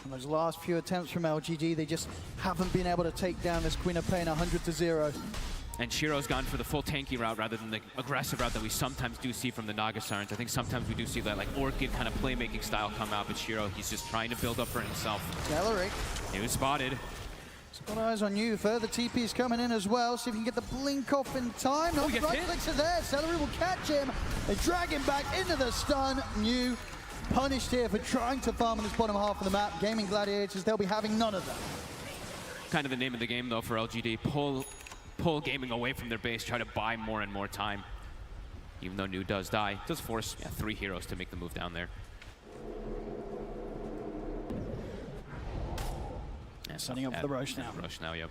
And those last few attempts from LGD, they just haven't been able to take down this Queen of Pain 100-0. And Shiro's gone for the full tanky route rather than the aggressive route that we sometimes do see from the Nagasarns. I think sometimes we do see that like Orchid kind of playmaking style come out, but Shiro, he's just trying to build up for himself. Celery. He was spotted. He's got eyes on you. Further TP's coming in as well. See if he can get the blink off in time. No, the right clicks are there. Celery will catch him. They drag him back into the stun. New punished here for trying to farm on this bottom half of the map. Gaming Gladiators, they'll be having none of that. Kind of the name of the game though for LGD. Pull Gaming away from their base, try to buy more and more time. Even though New does die, it does force 3 heroes to make the move down there. Setting up for the Roche now. Roche now, yep.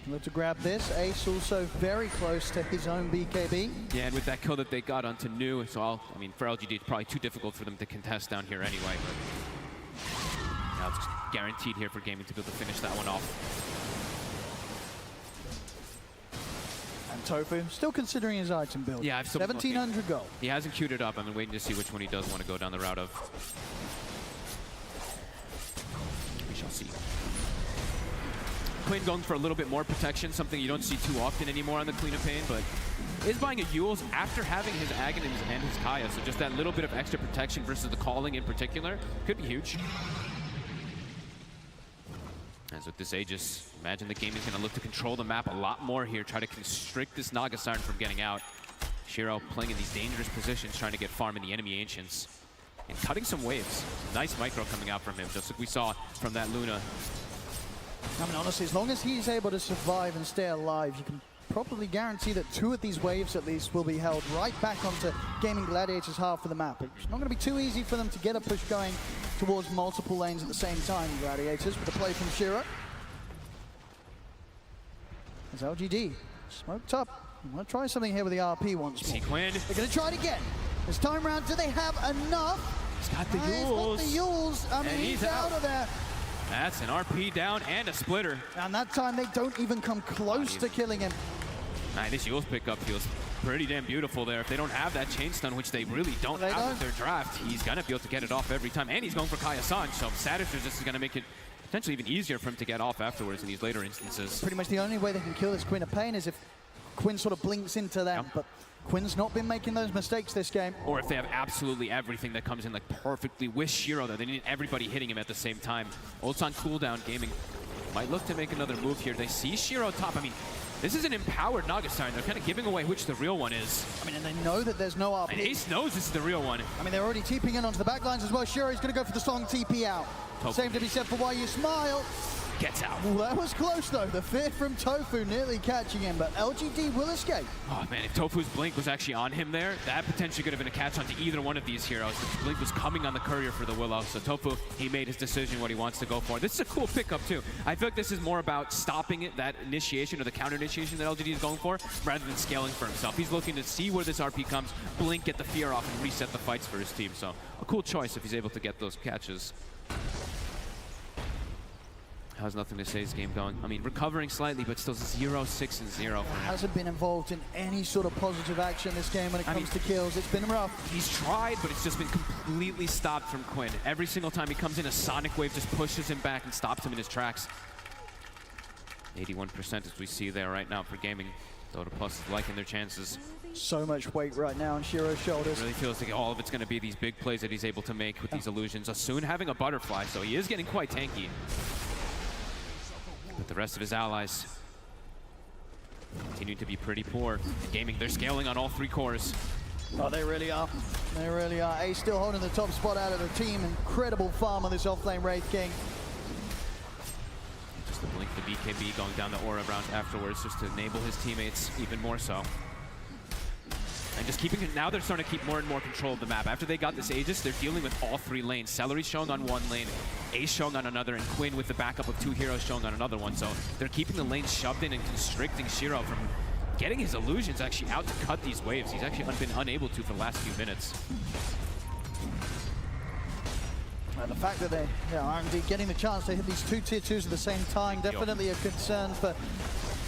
Look to grab this. Ace also very close to his own BKB. Yeah, and with that kill that they got onto New, so I mean, for LGD, it's probably too difficult for them to contest down here anyway. But now it's guaranteed here for Gaming to be able to finish that one off. And Tofu still considering his item build. Yeah, I've still 1700 gold. He hasn't queued it up. I've been waiting to see which one he does want to go down the route of. We shall see. Quinn going for a little bit more protection, something you don't see too often anymore on the Queen of Pain, but is buying a Yule's after having his Aghanims and his Kaya, so just that little bit of extra protection versus the calling in particular could be huge. As with this Aegis, imagine the game is going to look to control the map a lot more here, try to constrict this Nagasarn from getting out. Shiro playing in these dangerous positions, trying to get farm in the enemy Ancients. And cutting some waves. Nice micro coming out from him, just like we saw from that Luna. I mean, honestly, as long as he's able to survive and stay alive, you can probably guarantee that 2 of these waves, at least, will be held right back onto Gaming Gladiators' half of the map. It's not going to be too easy for them to get a push going towards multiple lanes at the same time, Gladiators, with a play from Shiro. As LGD smoked up. I'm going to try something here with the RP once more. Quinn. They're going to try it again. This time around, do they have enough? He's got the He's got the Yules. I mean, he's out of there. That's an RP down and a splitter. And that time they don't even come close to killing him. Man, this Yules pickup feels pretty damn beautiful there. If they don't have that chain stun, which they really don't have with their draft, he's going to be able to get it off every time. And he's going for Kaya San, so Status Resist is going to make it potentially even easier for him to get off afterwards in these later instances. Pretty much the only way they can kill this Quinn of Pain is if Quinn sort of blinks into them. But Quinn's not been making those mistakes this game. Or if they have absolutely everything that comes in like perfectly with Shiro, though. They need everybody hitting him at the same time. Ult's on cooldown. Gaming might look to make another move here. They see Shiro top. I mean, this is an empowered Nagastar, and they're kind of giving away which the real one is. I mean, and they know that there's no RP. And Ace knows this is the real one. I mean, they're already TPing in onto the backlines as well. Shiro's going to go for the strong TP out. Same to be said for Why You Smile. Gets out. Well, that was close, though. The fear from Tofu nearly catching him, but LGD will escape. Oh, man, if Tofu's blink was actually on him there, that potentially could have been a catch onto either one of these heroes. The blink was coming on the courier for the Willow, so Tofu, he made his decision what he wants to go for. This is a cool pickup, too. I feel like this is more about stopping it, that initiation or the counter initiation that LGD is going for, rather than scaling for himself. He's looking to see where this RP comes, blink, get the fear off, and reset the fights for his team. So a cool choice if he's able to get those catches. Has nothing to say his game going. I mean, recovering slightly, but still 0, 6, and 0 for him. Hasn't been involved in any sort of positive action this game when it comes to kills. It's been rough. He's tried, but it's just been completely stopped from Quinn. Every single time he comes in, a Sonic Wave just pushes him back and stops him in his tracks. 81% as we see there right now for Gaming. Dota Plus is liking their chances. So much weight right now on Shiro's shoulders. It really feels like all of it's going to be these big plays that he's able to make with these illusions. Soon having a butterfly, so he is getting quite tanky. But the rest of his allies continue to be pretty poor. Gaming, they're scaling on all 3 cores. Oh, they really are. They really are. Ace still holding the top spot out of the team. Incredible farm on this offlane Wraith King. Just the blink, the BKB going down the aura round afterwards just to enable his teammates even more so. And just keeping, now they're starting to keep more and more control of the map. After they got this Aegis, they're dealing with all 3 lanes. Celery showing on one lane, Ace showing on another, and Quinn with the backup of 2 heroes showing on another one. So they're keeping the lanes shoved in and constricting Shiro from getting his illusions actually out to cut these waves. He's actually been unable to for the last few minutes. And the fact that they are indeed getting the chance to hit these 2 tier 2s at the same time, definitely a concern for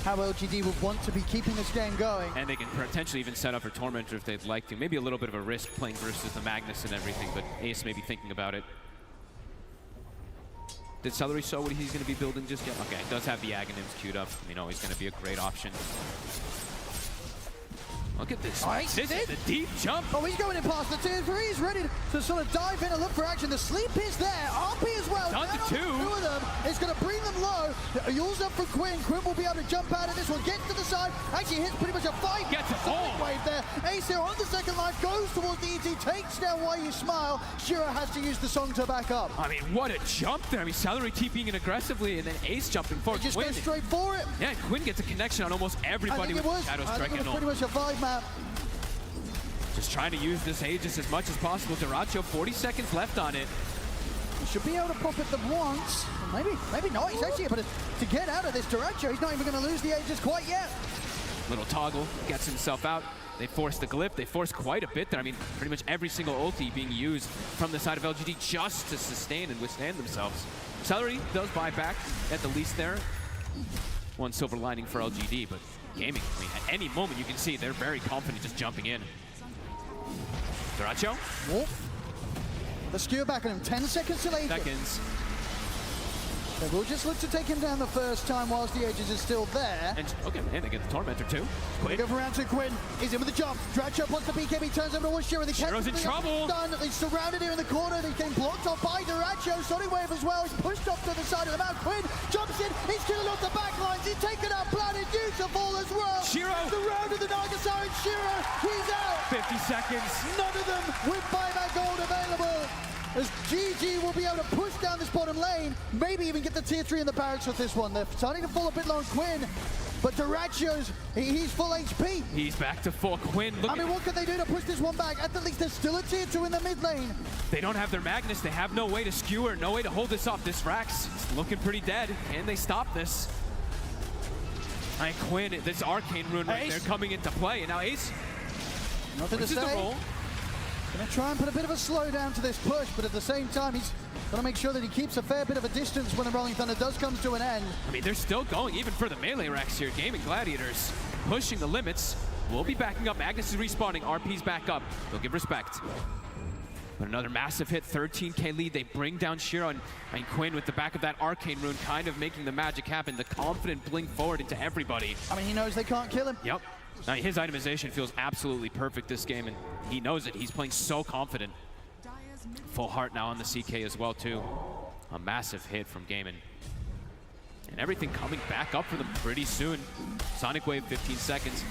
how LGD would want to be keeping this game going. And they can potentially even set up for Tormentor if they'd like to. Maybe a little bit of a risk playing versus the Magnus and everything, but Ace may be thinking about it. Did Celery show what he's going to be building just yet? Okay, does have the Aghanims queued up. You know, he's going to be a great option. Look at this. This is the deep jump. Oh, he's going in past the tier 3. He's ready to sort of dive in and look for action. The sleep is there. RP as well. Down to 2. 2 of them. It's going to bring them low. Yule's up for Quinn. Quinn will be able to jump out of this one. Gets to the side. Actually hits pretty much a 5. Gets a ball. Wave there. Ace here on the second life. Goes towards the ET. Takes down Why You Smile. Shiro has to use the song to back up. I mean, what a jump there. I mean, Celery TPing it aggressively and then Ace jumping forward. Just goes straight for it. Yeah, and Quinn gets a connection on almost everybody with Shadow Strike and all. Pretty much a 5 map. Just trying to use this Aegis as much as possible. Duracho, 40 seconds left on it. He should be able to pop it once. Maybe not. He's actually able to get out of this Duracho. He's not even going to lose the Aegis quite yet. Little toggle, gets himself out. They force the glyph. They force quite a bit there. I mean, pretty much every single ulti being used from the side of LGD just to sustain and withstand themselves. Celery does buy back at the least there. One silver lining for LGD, but Gaming, I mean, at any moment you can see they're very confident just jumping in. Duracho. The skewer back on him. 10 seconds to late. They will just look to take him down the first time whilst the Aegis is still there. And okay, and they get the Tormentor too. They go for round 2. Quinn is in with the jump. Duracho plus the BKB turns over towards Shiro. Shiro's in trouble. They surrounded him in the corner. They came blocked off by Duracho. Sonic Wave as well. He's pushed off to the side of the map. Quinn jumps in. He's killing off the back lines. He's taken out Planet Beautiful as well. Shiro. Surrounded the Nagastar and Shiro. He's out. 50 seconds. None of them with buyback gold available. As GG will be able to push down this bottom lane, maybe even get the tier 3 in the barracks with this one. They're starting to fall a bit low on Quinn, but Duracho's, he's full HP. He's back to full. Quinn, look I mean, what can they do to push this one back? At the least, there's still a tier 2 in the mid lane. They don't have their Magnus. They have no way to skewer, no way to hold this off. This Rax is looking pretty dead. Can they stop this? And Quinn, this arcane rune right there coming into play, and now Ace. Nothing to say. Gonna try and put a bit of a slowdown to this push, but at the same time, he's gonna make sure that he keeps a fair bit of a distance when the Rolling Thunder does come to an end. I mean, they're still going, even for the melee racks here. Gaming Gladiators pushing the limits. We'll be backing up. Magnus is respawning. RP's back up. They'll give respect. But another massive hit, 13K lead. They bring down Shiro, and Quinn with the back of that arcane rune kind of making the magic happen. The confident blink forward into everybody. I mean, he knows they can't kill him. Yep. Now, his itemization feels absolutely perfect this game, and he knows it. He's playing so confident. Full heart now on the CK as well, too. A massive hit from Gaimin. And everything coming back up for them pretty soon. Sonic Wave, 15 seconds.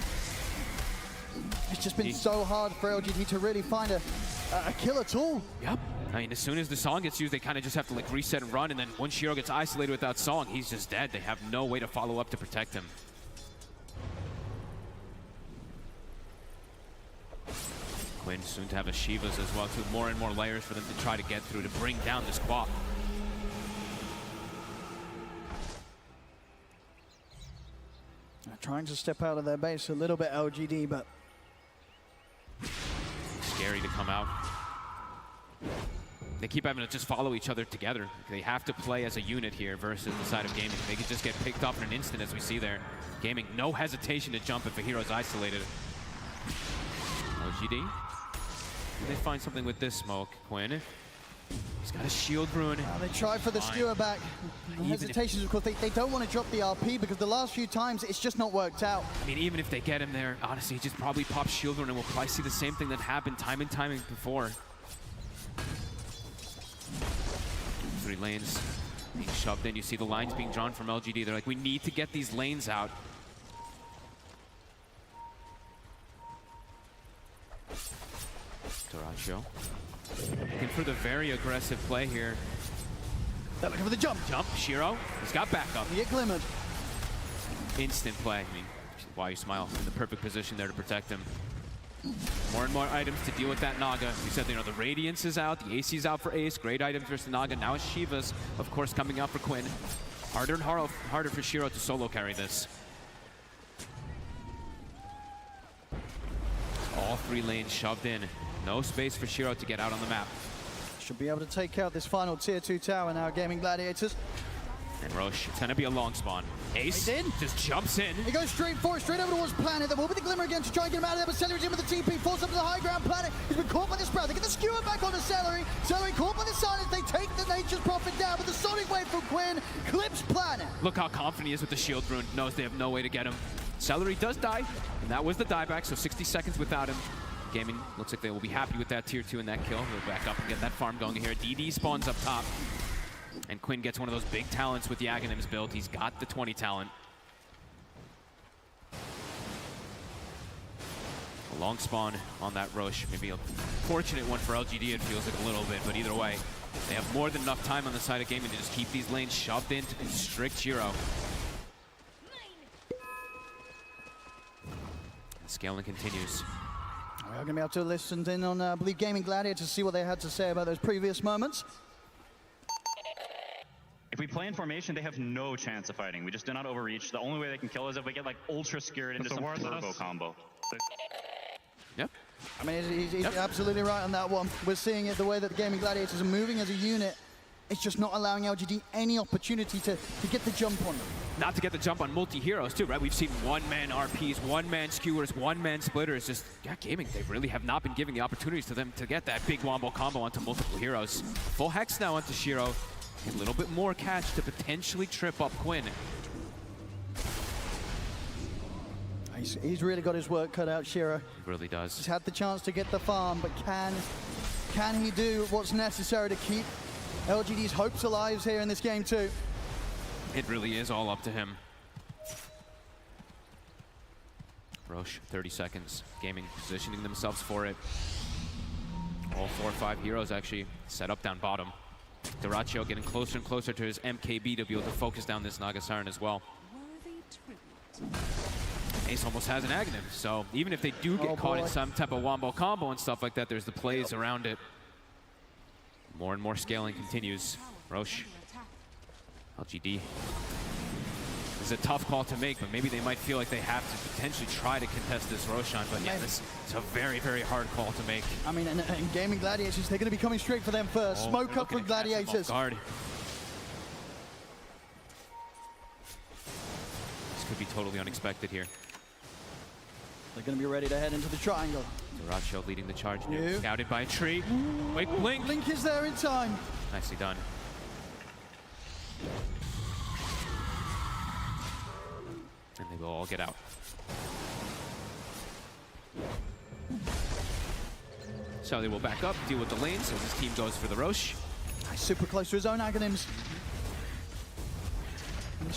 It's just been so hard for LGD to really find a kill at all. Yep. I mean, as soon as the song gets used, they kind of just have to like reset and run, and then once Shiro gets isolated without song, he's just dead. They have no way to follow up to protect him. Quinn soon to have a Shivas as well, too. More and more layers for them to try to get through to bring down this Quap. Trying to step out of their base a little bit, LGD, but scary to come out. They keep having to just follow each other together. They have to play as a unit here versus the side of Gaming. They could just get picked off in an instant, as we see there. Gaming, no hesitation to jump if a hero's isolated. LGD. Can they find something with this smoke? Quinn. He's got a shield rune. They try for the skewer back. Hesitations, of course, they don't want to drop the RP because the last few times it's just not worked out. I mean, even if they get him there, honestly, he just probably pops shield rune and we'll probably see the same thing that happened time and time before. 3 lanes being shoved in. You see the lines being drawn from LGD. They're like, we need to get these lanes out. Dota2. Looking for the very aggressive play here. They're looking for the jump. Jump, Shiro. He's got backup. He get glimmered. Instant play. I mean, why you smile in the perfect position there to protect him. More and more items to deal with that Naga. We said, you know, the Radiance is out, the AC's out for Ace. Great items versus Naga. Now it's Shivas, of course, coming out for Quinn. Harder and harder for Shiro to solo carry this. All 3 lanes shoved in. No space for Shiro to get out on the map. Should be able to take out this final tier 2 tower now, Gaming Gladiators. And Roche, it's gonna be a long spawn. Ace just jumps in. He goes straight forward, straight over towards Planet. There will be the Glimmer again to try and get him out of there, but Celery's in with the TP, falls up to the high ground. Planet, he's been caught by the Sprout. They get the skewer back onto Celery. Celery caught by the silence. They take the Nature's Prophet down, but the Sonic Wave from Quinn clips Planet. Look how confident he is with the shield rune. Knows they have no way to get him. Celery does die, and that was the dieback, so 60 seconds without him. Gaming looks like they will be happy with that tier 2 and that kill. He'll back up and get that farm going here. DD spawns up top. And Quinn gets one of those big talents with the Aghanims build. He's got the 20 talent. A long spawn on that Roche. Maybe a fortunate one for LGD, it feels like a little bit, but either way, they have more than enough time on the side of Gaming to just keep these lanes shoved in to constrict Shiro. And scaling continues. We're going to be able to listen in on, I believe, Gaming Gladiator to see what they had to say about those previous moments. If we play in formation, they have no chance of fighting. We just do not overreach. The only way they can kill us is if we get like ultra skewered into some turbo combo. Yep. I mean, he's absolutely right on that one. We're seeing it the way that the Gaming Gladiators are moving as a unit. It's just not allowing LGD any opportunity to get the jump on them. Not to get the jump on multi-heroes too, right? We've seen one-man RPs, one-man skewers, one-man splitters. Just, yeah, Gaming, they really have not been giving the opportunities to them to get that big wombo combo onto multiple heroes. Full Hex now onto Shiro. A little bit more catch to potentially trip up Quinn. He's really got his work cut out, Shiro. He really does. He's had the chance to get the farm, but can he do what's necessary to keep LGD's hopes alive here in this game too? It really is all up to him. Roche, 30 seconds. Gaming positioning themselves for it. All 4 or 5 heroes actually set up down bottom. Dota2 getting closer and closer to his MKB to be able to focus down this Naga Siren as well. Ace almost has an Aghanim, so even if they do get caught in some type of wombo combo and stuff like that, there's the plays around it. More and more scaling continues. Roche, LGD This is a tough call to make, but maybe they might feel like they have to potentially try to contest this Roshan. But yeah, this is a very, very hard call to make. I mean, and Gaming Gladiators, they're going to be coming straight for them first. Smoke up with Gladiators. Guard. This could be totally unexpected here. They're going to be ready to head into the triangle. Duracho leading the charge. Scouted by a tree. Wait, Blink. Blink is there in time. Nicely done. And they will all get out. So they will back up, deal with the lanes as his team goes for the Roche. Super close to his own Aghanims.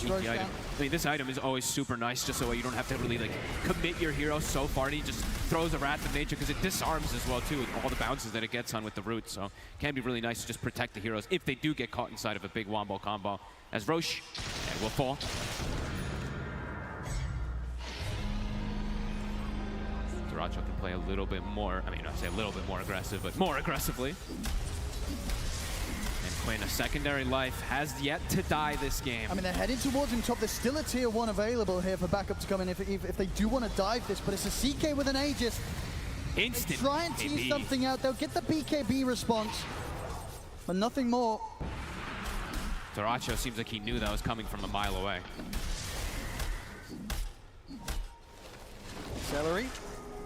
I mean, this item is always super nice, just so you don't have to really like commit your hero so far. He just throws a Wrath of Nature because it disarms as well too, with all the bounces that it gets on with the root. So it can be really nice to just protect the heroes if they do get caught inside of a big wombo combo. As Roche will fall. Duracho can play a little bit more. I mean, I say a little bit more aggressive, but more aggressively. Quinn, a secondary life, has yet to die this game. I mean, they're heading towards him top. There's still a tier 1 available here for backup to come in if they do want to dive this, but it's a CK with an Aegis. Instant try and tease something out. They'll get the BKB response, but nothing more. Duracho seems like he knew that was coming from a mile away. Celery.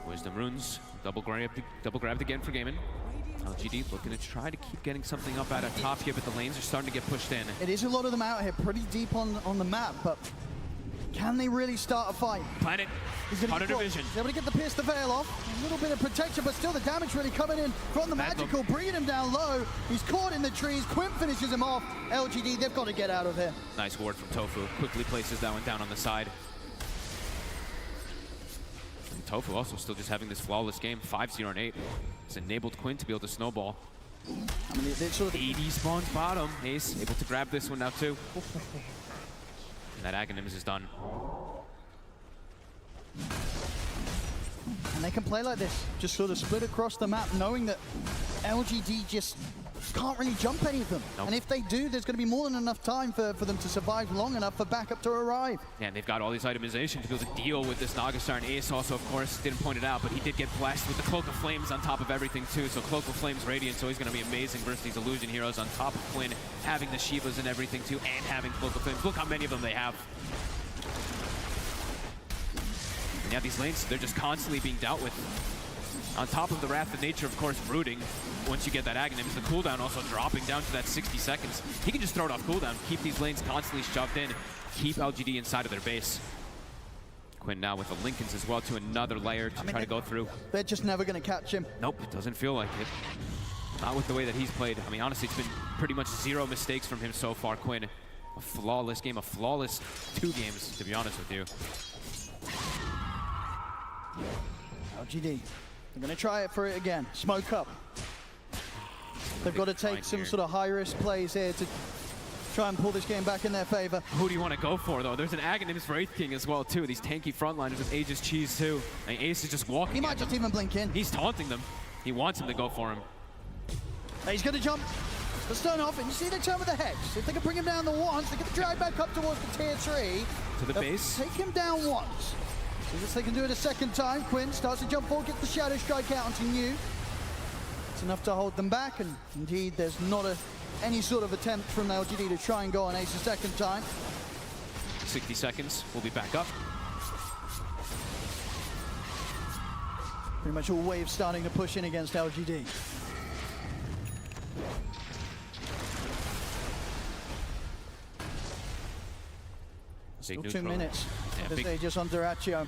Wisdom runes, double grabbed again for Gaiman. LGD looking to try to keep getting something up out of top here, but the lanes are starting to get pushed in. It is a lot of them out here, pretty deep on the map, but can they really start a fight? Planet, Hunter Division. He's able to get the Pierce the Veil off. A little bit of protection, but still the damage really coming in from the Magical, bringing him down low. He's caught in the trees. Quinn finishes him off. LGD, they've got to get out of here. Nice ward from Tofu. Quickly places that one down on the side. And Tofu also still just having this flawless game, 5-0 and 8. It's enabled Quinn to be able to snowball. I mean, sort of 80 spawns bottom. Ace able to grab this one now too. And that Aghanims is done. And they can play like this, just sort of split across the map, knowing that LGD just can't really jump any of them. Nope. And if they do, there's going to be more than enough time for them to survive long enough for backup to arrive. Yeah, and they've got all these itemization to be able to deal with this Nagastar. And Ace also, of course, didn't point it out, but he did get blessed with the Cloak of Flames on top of everything too. So Cloak of Flames Radiant, so he's going to be amazing versus these Illusion heroes on top of Quinn, having the Shivas and everything too, and having Cloak of Flames. Look how many of them they have. And yeah, these lanes, they're just constantly being dealt with. On top of the Wrath of Nature, of course, rooting. Once you get that Aghanims, the cooldown also dropping down to that 60 seconds. He can just throw it off cooldown, keep these lanes constantly shoved in, keep LGD inside of their base. Quinn now with the Lincolns as well to another layer to try to go through. They're just never going to catch him. Nope, it doesn't feel like it. Not with the way that he's played. I mean, honestly, it's been pretty much 0 mistakes from him so far, Quinn. A flawless game, a flawless 2 games, to be honest with you. LGD. They're going to try it for it again. Smoke up. They've got to take some sort of high-risk plays here to try and pull this game back in their favor. Who do you want to go for, though? There's an Aghanims Wraith King as well, too. These tanky frontliners with Aegis Cheese, too. And Ace is just walking. He might just even blink in. He's taunting them. He wants him to go for him. He's going to jump the stun off, and you see the turn with the Hex. If they can bring him down the once, they can drag back up towards the tier 3. To the base. Take him down once. If they can do it a second time, Quinn starts to jump forward, gets the Shadow Strike out onto New. It's enough to hold them back, and indeed there's not any sort of attempt from LGD to try and go on Ace a second time. 60 seconds, we'll be back up. Pretty much all waves starting to push in against LGD. Still 2 minutes. Yeah, They just under Accio.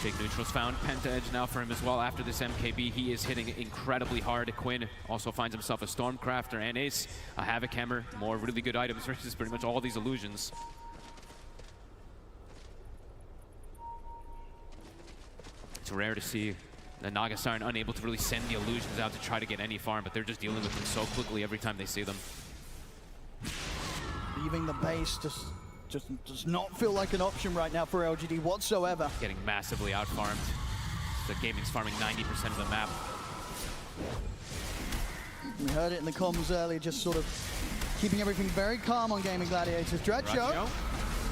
Big neutrals found. Penta Edge now for him as well. After this MKB, he is hitting incredibly hard. Quinn also finds himself a Stormcrafter and Ace, a Havoc Hammer. More really good items versus pretty much all these illusions. It's rare to see the Nagasarn unable to really send the illusions out to try to get any farm, but they're just dealing with them so quickly every time they see them. Leaving the base just does not feel like an option right now for LGD whatsoever. Getting massively out-farmed. The gaming's farming 90% of the map. We heard it in the comms earlier, just sort of keeping everything very calm on Gaming Gladiators. Duracho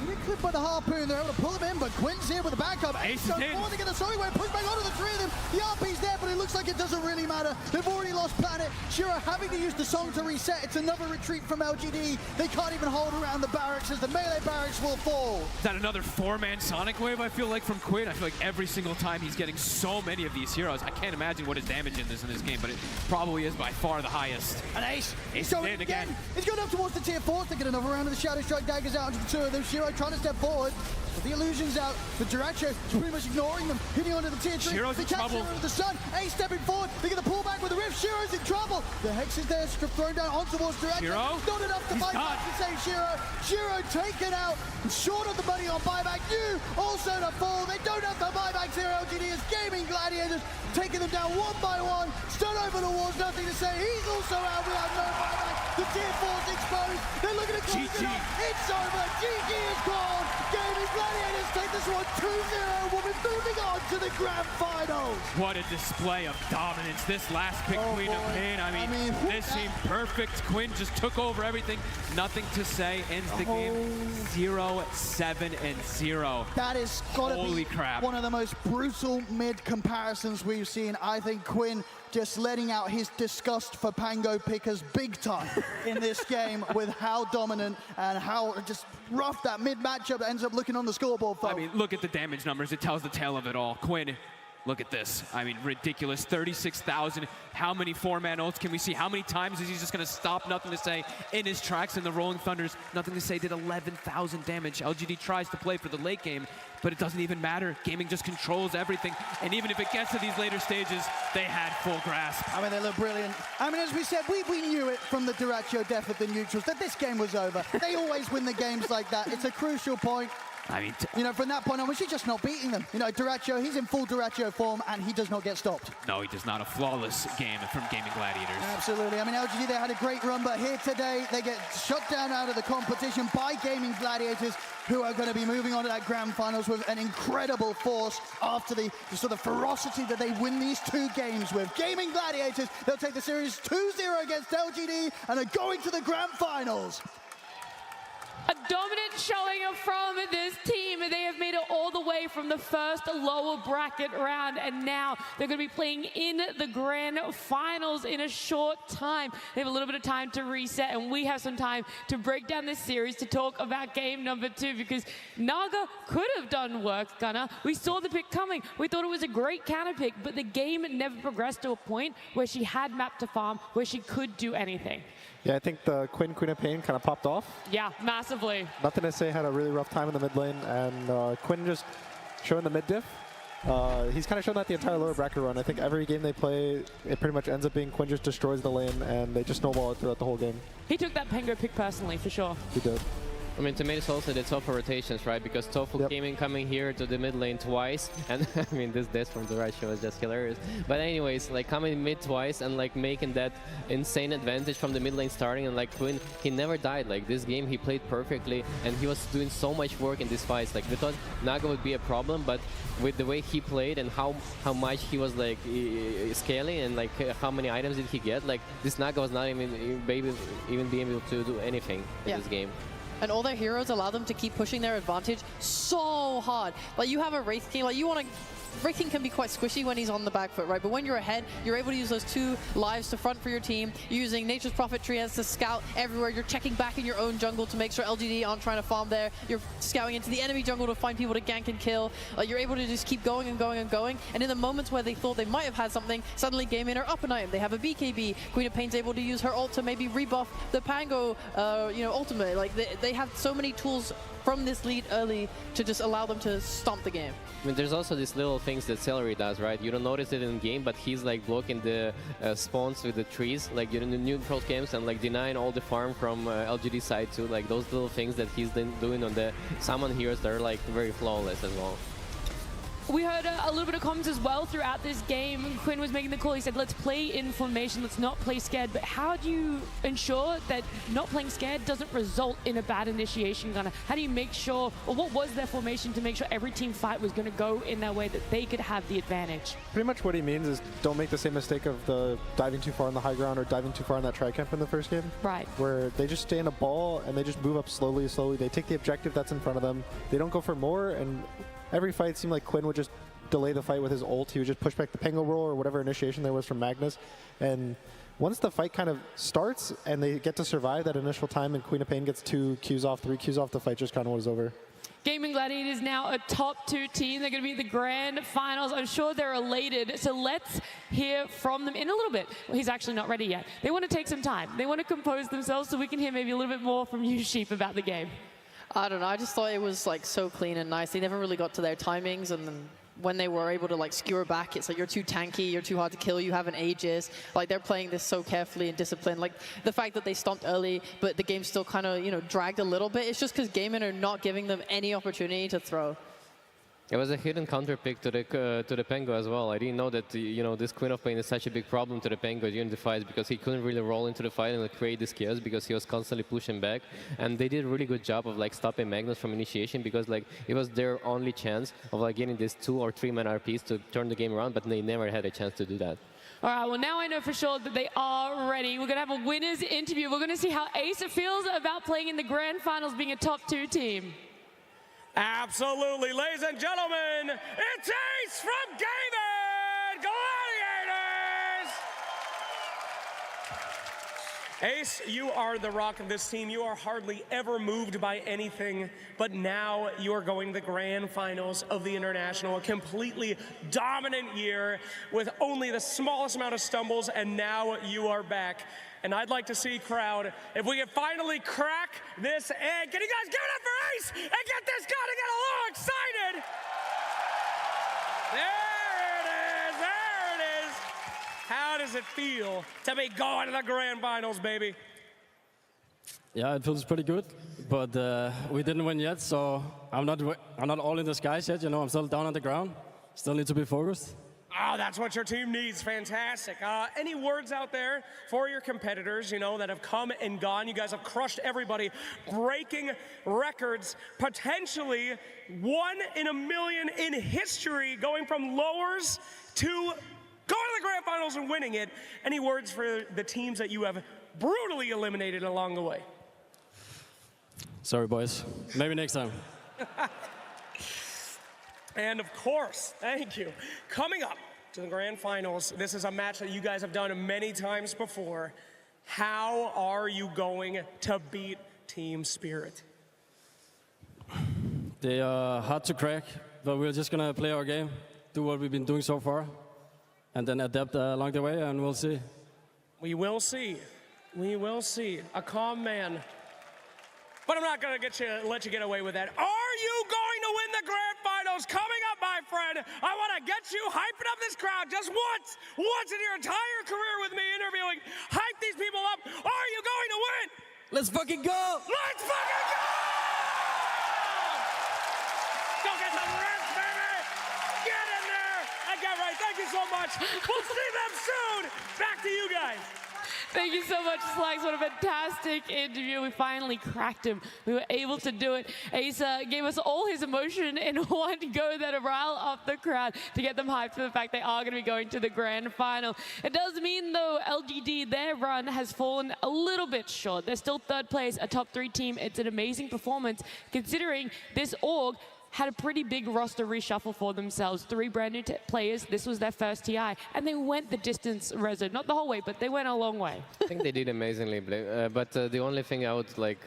You get clipped by the harpoon, they're able to pull him in, but Quinn's here with a backup. Ace so before they get the sorry way, push back onto the three of them. The RP's there, but it looks like it doesn't really matter. They've already lost Planet. Shiro having to use the song to reset. It's another retreat from LGD. They can't even hold around the barracks as the melee barracks will fall. Is that another 4-man Sonic Wave, I feel like, from Quinn? I feel like every single time he's getting so many of these heroes. I can't imagine what his damage in this game, but it probably is by far the highest. And Ace is going in again. He's going up towards the tier 4s to get another round of the Shadow Strike daggers out into the two of them. Shiro trying to step forward. But the illusion's out. The Duracho is pretty much ignoring them. Hitting onto the tier 3. Shiro's in trouble. Shiro with the sun. Ace stepping forward. They get the pullback with the rift. Shiro's in trouble. The Hex is there, thrown down on towards Duracho. Shiro? Not enough to fight back to save Shiro. Shiro taken out. Short of the money on buyback. You also to fall. They don't have the buybacks here. LGD is Gaming Gladiators taking them down one by one. Stun over the walls. Nothing to say. He's also out without no buyback. The tier 4's exposed. They're looking to close it up. It's over. GG is gone. Gaming Gladiators take this one 2-0. We'll be moving on to the grand finals. What a display of dominance. This last pick, Queen of Pain. I mean this seemed perfect. Quinn just took over everything. Nothing to say. Ends the game 0-7-0. That is gotta Holy be crap. one of the most brutal mid comparisons we've seen. I think Quinn just letting out his disgust for Pango pickers big time in this game with how dominant and how just rough that mid matchup ends up looking on the scoreboard. I mean, look at the damage numbers. It tells the tale of it all. Quinn, look at this. I mean, ridiculous. 36,000. How many 4-man ults can we see? How many times is he just going to stop? Nothing to say in his tracks. And the Rolling Thunders, nothing to say, did 11,000 damage. LGD tries to play for the late game, but it doesn't even matter. Gaming just controls everything. And even if it gets to these later stages, they had full grasp. I mean, they look brilliant. I mean, as we said, we knew it from the Duracho death of the neutrals that this game was over. They always win the games like that. It's a crucial point. I mean, you know, from that point on, she's just not beating them. You know, Duracho, he's in full Duracho form, and he does not get stopped. No, he does not. A flawless game from Gaming Gladiators. Absolutely. I mean, LGD, they had a great run, but here today, they get shut down out of the competition by Gaming Gladiators, who are going to be moving on to that grand finals with an incredible force after the sort of ferocity that they win these two games with. Gaming Gladiators, they'll take the series 2-0 against LGD and are going to the grand finals. A dominant showing from this team. They have made it all the way from the first lower bracket round, and now they're going to be playing in the grand finals in a short time. They have a little bit of time to reset, and we have some time to break down this series to talk about game number 2, because Naga could have done work, Gunnar. We saw the pick coming. We thought it was a great counter pick, but the game never progressed to a point where she had map to farm, where she could do anything. Yeah, I think the Queen of Pain kind of popped off. Yeah, massively. Nothing to say, had a really rough time in the mid lane, and Quinn just showing the mid diff. He's kind of shown that the entire lower bracket run. I think every game they play, it pretty much ends up being Quinn just destroys the lane, and they just snowball it throughout the whole game. He took that Pango pick personally, for sure. He did. I mean, to me, it's also the Tofu rotations, right? Because Tofu came in coming here to the mid lane twice, and I mean, this from the right show is just hilarious. But anyways, like coming mid twice and like making that insane advantage from the mid lane starting, and like Quinn, he never died. Like this game, he played perfectly, and he was doing so much work in these fights. Like we thought Naga would be a problem, but with the way he played and how much he was like scaling and like how many items did he get, like this Naga was not even being able to do anything in this game. And all their heroes allow them to keep pushing their advantage so hard. Like you have a Wraith King, like you want to... Wraith King can be quite squishy when he's on the back foot, right? But when you're ahead, you're able to use those 2 lives to front for your team. You're using Nature's Prophetry as the scout everywhere. You're checking back in your own jungle to make sure LGD aren't trying to farm there. You're scouting into the enemy jungle to find people to gank and kill. You're able to just keep going and going and going. And in the moments where they thought they might have had something, suddenly Gaming are up an item. They have a BKB. Queen of Pain's able to use her ult to maybe rebuff the Pango, ultimate. Like they have so many tools from this lead early to just allow them to stomp the game. I mean, there's also these little things that Celery does, right? You don't notice it in game, but he's like blocking the spawns with the trees, like during the neutral games, and like denying all the farm from LGD side too. Like those little things that he's been doing on the summon heroes, they're like very flawless as well. We heard a little bit of comments as well throughout this game. Quinn was making the call. He said, let's play in formation, let's not play scared. But how do you ensure that not playing scared doesn't result in a bad initiation, Gunnar? How do you make sure, or what was their formation to make sure every team fight was going to go in their way, that they could have the advantage? Pretty much what he means is don't make the same mistake of the diving too far on the high ground or diving too far on that tri-camp in the first game. Right. Where they just stay in a ball and they just move up slowly. They take the objective that's in front of them. They don't go for more, and every fight seemed like Quinn would just delay the fight with his ult. He would just push back the Pango roll or whatever initiation there was from Magnus. And once the fight kind of starts and they get to survive that initial time and Queen of Pain gets 2 Qs off, 3 Qs off, the fight just kind of was over. Gaming Gladiators now a top 2 team. They're going to be the grand finals. I'm sure they're elated. So let's hear from them in a little bit. Well, he's actually not ready yet. They want to take some time. They want to compose themselves so we can hear maybe a little bit more from you, Sheep, about the game. I don't know. I just thought it was like so clean and nice. They never really got to their timings, and then when they were able to like skewer back, it's like you're too tanky, you're too hard to kill, you have an Aegis. Like they're playing this so carefully and disciplined. Like the fact that they stomped early, but the game still kind of, you know, dragged a little bit. It's just because Gaming are not giving them any opportunity to throw. It was a hidden counter pick to the Pango as well. I didn't know that this Queen of Pain is such a big problem to the Pango during the fights, because he couldn't really roll into the fight and create this chaos because he was constantly pushing back. And they did a really good job of like stopping Magnus from initiation, because like it was their only chance of like getting these 2 or 3 man RPs to turn the game around, but they never had a chance to do that. All right, well, now I know for sure that they are ready. We're going to have a winners interview. We're going to see how Ace feels about playing in the grand finals, being a top 2 team. Absolutely, ladies and gentlemen, it's Ace from Gaming Gladiators! Ace, you are the rock of this team. You are hardly ever moved by anything, but now you are going to the grand finals of the International, a completely dominant year with only the smallest amount of stumbles, and now you are back. And I'd like to see, crowd, if we can finally crack this egg. Can you guys give it up for Ace and get this guy to get a little excited? There it is. How does it feel to be going to the grand finals, baby? Yeah, it feels pretty good, but we didn't win yet, so I'm not all in the skies yet. You know, I'm still down on the ground. Still need to be focused. Oh, that's what your team needs. Fantastic. Any words out there for your competitors, you know, that have come and gone? You guys have crushed everybody, breaking records, potentially 1 in a million in history, going from lowers to going to the grand finals and winning it. Any words for the teams that you have brutally eliminated along the way? Sorry, boys. Maybe next time. And of course, thank you. Coming up to the grand finals, this is a match that you guys have done many times before. How are you going to beat Team Spirit? They are hard to crack, but we're just gonna play our game, do what we've been doing so far, and then adapt along the way, and we'll see. We will see. We will see. A calm man. But I'm not going to let you get away with that. Are you going to win the grand finals? Coming up, my friend, I want to get you hyping up this crowd just once in your entire career with me interviewing. Hype these people up. Are you going to win? Let's fucking go! Let's fucking go! Go get some rest, baby! Get in there and get right. Thank you so much. We'll see them soon. Back to you guys. Thank you so much, Slags. What a fantastic interview. We finally cracked him. We were able to do it. Ace gave us all his emotion in one go that rile up the crowd to get them hyped for the fact they are going to be going to the grand final. It does mean, though, LGD, their run has fallen a little bit short. They're still 3rd place, a top 3 team. It's an amazing performance considering this org had a pretty big roster reshuffle for themselves. 3 brand new players. This was their first TI. And they went the distance, Rezo. Not the whole way, but they went a long way. I think they did amazingly. But the only thing I would like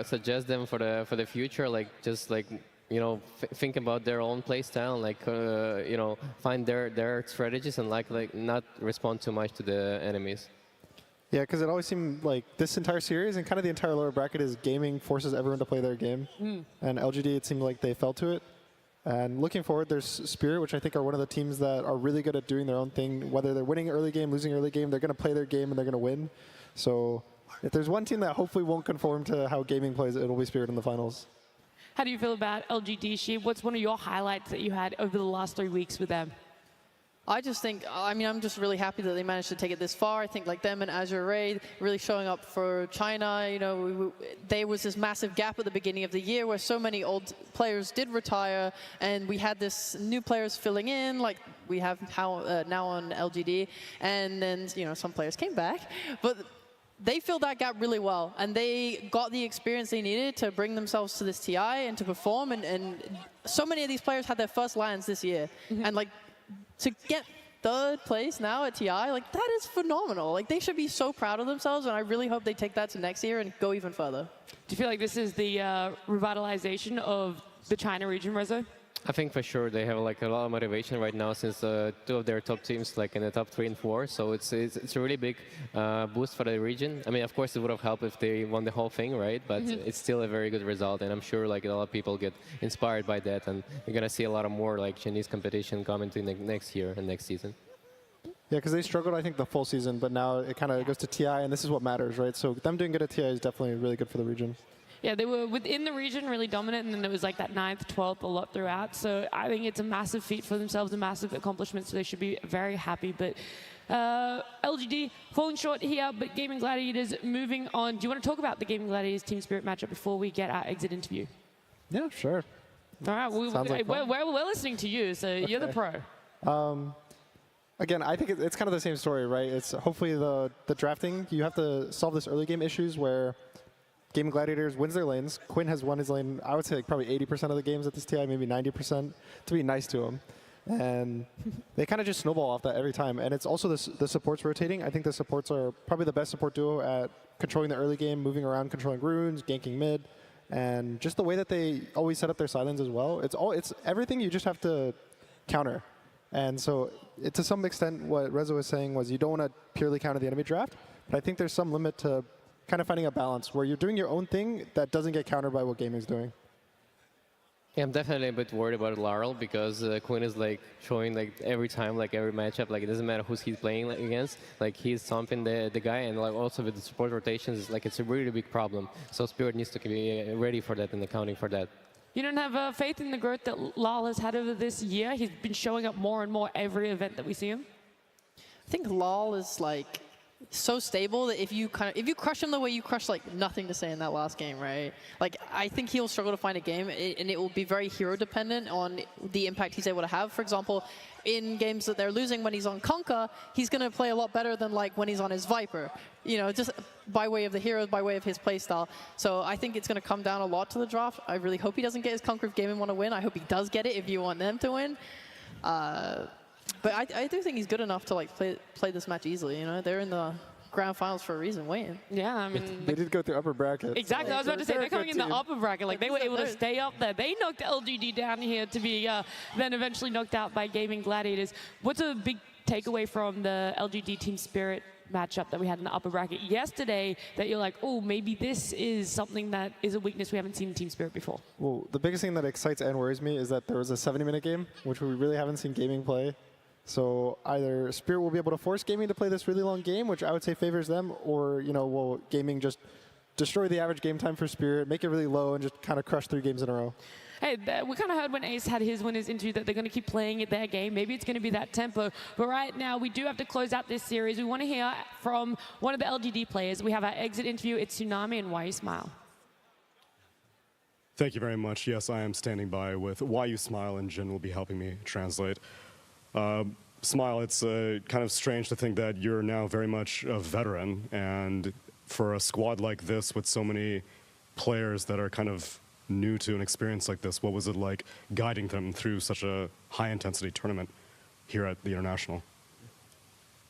suggest them for the future, like just like, you know, think about their own play style, and like, you know, find their strategies and like not respond too much to the enemies. Yeah, because it always seemed like this entire series and kind of the entire lower bracket is Gaming forces everyone to play their game. And LGD, it seemed like they fell to it. And looking forward, there's Spirit, which I think are one of the teams that are really good at doing their own thing. Whether they're winning early game, losing early game, they're going to play their game and they're going to win. So if there's one team that hopefully won't conform to how Gaming plays, it'll be Spirit in the finals. How do you feel about LGD Sheep? What's one of your highlights that you had over the last 3 weeks with them? I just think, I mean, I'm just really happy that they managed to take it this far. I think like them and Azure Ray really showing up for China. You know, there was this massive gap at the beginning of the year where so many old players did retire, and we had this new players filling in, like we have now on LGD, and then, you know, some players came back. But they filled that gap really well, and they got the experience they needed to bring themselves to this TI and to perform, and so many of these players had their first lands this year. And like, to get 3rd place now at TI, like that is phenomenal. Like they should be so proud of themselves, and I really hope they take that to next year and go even further. Do you feel like this is the revitalization of the China region, Rezo? I think for sure they have like a lot of motivation right now since 2 of their top teams like in the top 3 and 4. So it's a really big boost for the region. I mean, of course, it would have helped if they won the whole thing, right? But it's still a very good result, and I'm sure like a lot of people get inspired by that, and you're gonna see a lot of more like Chinese competition coming to next year and next season. Yeah, because they struggled, I think, the full season, but now it kind of goes to TI, and this is what matters, right? So them doing good at TI is definitely really good for the region. Yeah, they were within the region really dominant, and then there was like that 9th, 12th a lot throughout. So I think it's a massive feat for themselves, a massive accomplishment, so they should be very happy. But LGD falling short here, but Gaming Gladiators moving on. Do you want to talk about the Gaming Gladiators Team Spirit matchup before we get our exit interview? Yeah, sure. All right, we're listening to you, so you're the pro. Again, I think it's kind of the same story, right? It's hopefully the drafting. You have to solve this early game issues where Gaming Gladiators wins their lanes. Quinn has won his lane, I would say like probably 80% of the games at this TI, maybe 90%, to be nice to him. And they kind of just snowball off that every time. And it's also the supports rotating. I think the supports are probably the best support duo at controlling the early game, moving around, controlling runes, ganking mid, and just the way that they always set up their silence as well. It's everything you just have to counter. And so to some extent, what Rezo was saying was you don't want to purely counter the enemy draft, but I think there's some limit to kind of finding a balance where you're doing your own thing that doesn't get countered by what gaming's doing. Yeah, I'm definitely a bit worried about Laurel because Quinn is like showing like every time, like every matchup, like it doesn't matter who's he's playing against, like he's stomping the guy, and like also with the support rotations, like it's a really big problem. So Spirit needs to be ready for that and accounting for that. You don't have faith in the growth that Lal has had over this year? He's been showing up more and more every event that we see him. I think Lal is like so stable that if you crush him the way you crushed like Nothing to Say in that last game, right? Like I think he'll struggle to find a game, and it will be very hero dependent on the impact he's able to have. For example, in games that they're losing when he's on Conquer, he's going to play a lot better than like when he's on his Viper. You know, just by way of the heroes, by way of his playstyle. So I think it's going to come down a lot to the draft. I really hope he doesn't get his Conquer if Gaming want to win. I hope he does get it if you want them to win. But I do think he's good enough to like play this match easily. You know, they're in the grand finals for a reason, waiting. Yeah, I mean they did go through upper bracket. Exactly, I was about to say they're coming in the upper bracket. Like they were able to stay up there. They knocked LGD down here to be then eventually knocked out by Gaming Gladiators. What's a big takeaway from the LGD Team Spirit matchup that we had in the upper bracket yesterday that you're like, oh, maybe this is something that is a weakness we haven't seen in Team Spirit before? Well, the biggest thing that excites and worries me is that there was a 70-minute game, which we really haven't seen Gaming play. So either Spirit will be able to force Gaming to play this really long game, which I would say favors them, or will Gaming just destroy the average game time for Spirit, make it really low, and just kind of crush 3 games in a row. Hey, we kind of heard when Ace had his winners interview that they're going to keep playing at their game. Maybe it's going to be that tempo. But right now, we do have to close out this series. We want to hear from one of the LGD players. We have our exit interview. It's Tsunami and Why You Smile. Thank you very much. Yes, I am standing by with Why You Smile, and Jin will be helping me translate. Smile, it's kind of strange to think that you're now very much a veteran, and for a squad like this with so many players that are kind of new to an experience like this, what was it like guiding them through such a high-intensity tournament here at the International?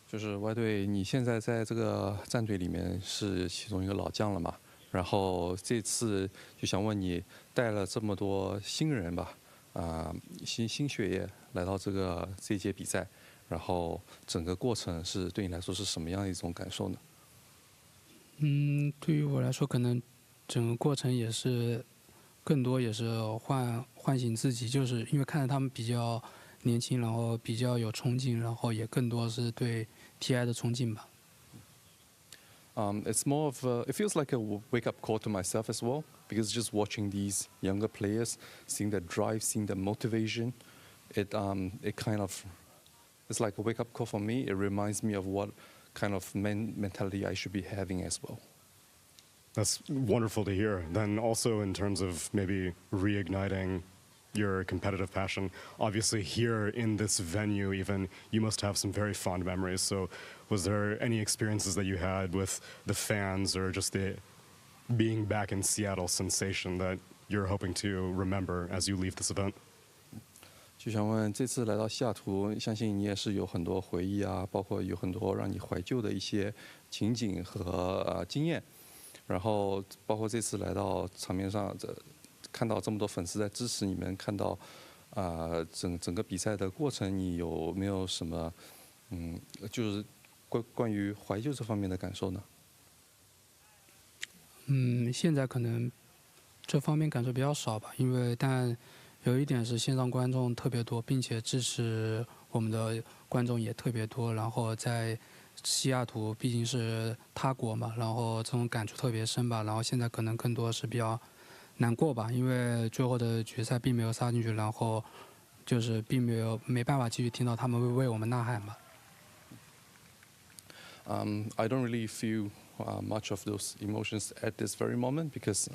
就是歪队，你现在在这个战队里面是其中一个老将了嘛？然后这次就想问你，带了这么多新人吧，新血液来到这一届比赛，然后整个过程是对你来说是什么样的一种感受呢？对于我来说，可能整个过程也是更多也是唤醒自己，就是因为看着他们比较年轻，然后比较有冲劲，然后也更多是对 TI 的冲劲吧。it's more of it feels like a wake-up call to myself as well, because just watching these younger players, seeing their drive, seeing their motivation, it kind of, it's like a wake-up call for me. It reminds me of what kind of mentality I should be having as well. That's wonderful to hear. Then also in terms of maybe reigniting your competitive passion, obviously here in this venue even, you must have some very fond memories. So was there any experiences that you had with the fans or just the being back in Seattle sensation that you're hoping to remember as you leave this event? 就想问，这次来到西雅图，相信你也是有很多回忆啊，包括有很多让你怀旧的一些情景和经验。然后包括这次来到场面上，看到这么多粉丝在支持你们，看到整个比赛的过程，你有没有什么就是关于怀旧这方面的感受呢？现在可能这方面感受比较少吧，但有一点是线上观众特别多，并且支持我们的观众也特别多，然后在西雅图毕竟是他国嘛，然后这种感触特别深吧。然后现在可能更多是比较难过吧，因为最后的决赛并没有杀进去，然后就是没办法继续听到他们为我们呐喊吧。I don't really feel much of those emotions at this very moment because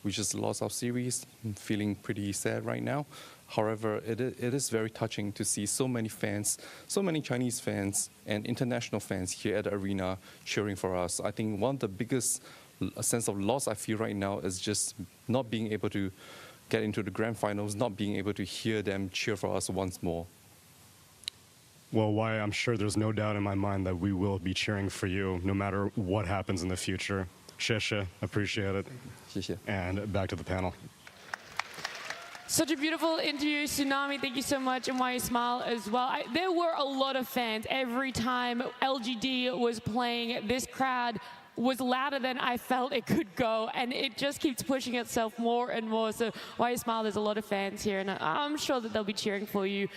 we just lost our series. I'm feeling pretty sad right now. However, it is very touching to see so many fans, so many Chinese fans and international fans here at the arena cheering for us. I think one of the biggest sense of loss I feel right now is just not being able to get into the grand finals, not being able to hear them cheer for us once more. Well, Wai, I'm sure there's no doubt in my mind that we will be cheering for you no matter what happens in the future. 谢谢, appreciate it. 谢谢. And back to the panel. Such a beautiful interview, Tsunami. Thank you so much, and why you smile as well. There were a lot of fans every time LGD was playing. This crowd was louder than I felt it could go, and it just keeps pushing itself more and more. So why you smile, there's a lot of fans here, and I'm sure that they'll be cheering for you.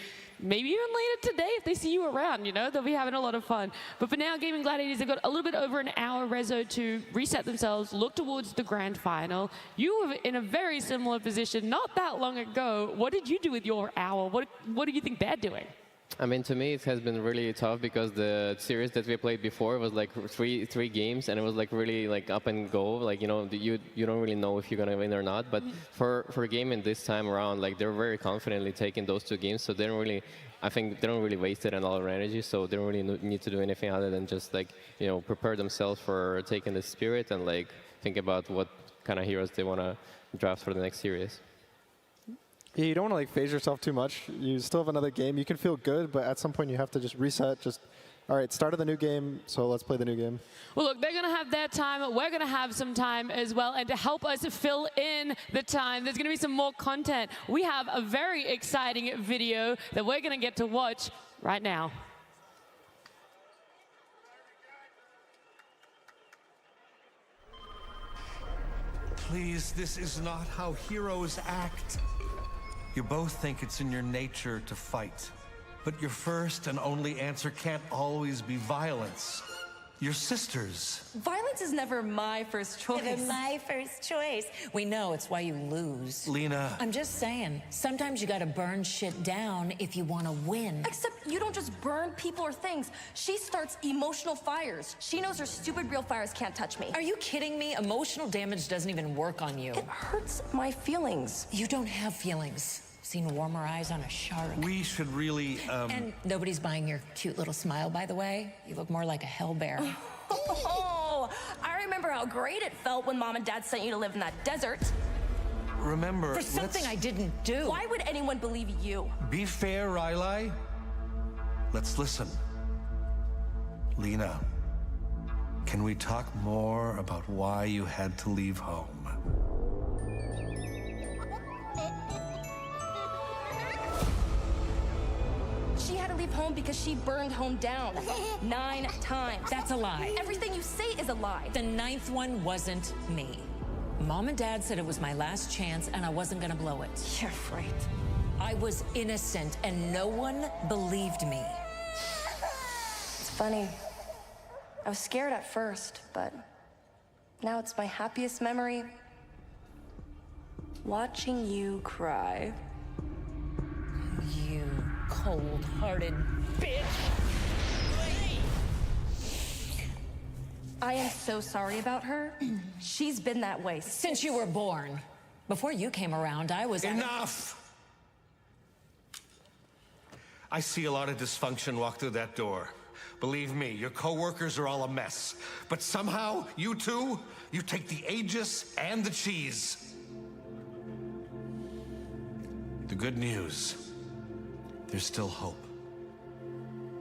Maybe even later today if they see you around, they'll be having a lot of fun. But for now, Gaming Gladiators, they've got a little bit over an hour, Rezo, to reset themselves, look towards the grand final. You were in a very similar position not that long ago. What did you do with your hour? What do you think they're doing? I mean, to me, it has been really tough because the series that we played before was like three games, and it was like really like up and go. Like, you don't really know if you're gonna win or not. But for gaming this time around, like they're very confidently taking those 2 games, so they don't really. I think they don't really waste it on all their energy, so they don't really need to do anything other than just like prepare themselves for taking the spirit and like think about what kind of heroes they want to draft for the next series. Yeah, you don't want to like phase yourself too much. You still have another game. You can feel good, but at some point you have to just reset. All right, start of the new game, so let's play the new game. Well, look, they're going to have their time. We're going to have some time as well. And to help us fill in the time, there's going to be some more content. We have a very exciting video that we're going to get to watch right now. Please, this is not how heroes act. You both think it's in your nature to fight. But your first and only answer can't always be violence. You're sisters. Violence is never my first choice. Never my first choice. We know it's why you lose. Lena. I'm just saying, sometimes you gotta burn shit down if you wanna win. Except you don't just burn people or things. She starts emotional fires. She knows her stupid real fires can't touch me. Are you kidding me? Emotional damage doesn't even work on you. It hurts my feelings. You don't have feelings. Seen warmer eyes on a shark. We should really, And nobody's buying your cute little smile, by the way. You look more like a hell bear. Oh, I remember how great it felt when Mom and Dad sent you to live in that desert. Remember, For something I didn't do. Why would anyone believe you? Be fair, Riley. Let's listen. Lena, can we talk more about why you had to leave home? She had to leave home because she burned home down 9 times. That's a lie. Everything you say is a lie. The 9th one wasn't me. Mom and Dad said it was my last chance and I wasn't gonna blow it. You're right. I was innocent and no one believed me. It's funny. I was scared at first, but now it's my happiest memory. Watching you cry. You cold-hearted bitch! I am so sorry about her. She's been that way Since you were born. Before you came around, I was... Enough! I see a lot of dysfunction walk through that door. Believe me, your coworkers are all a mess. But somehow, you two, you take the Aegis and the cheese. The good news, there's still hope.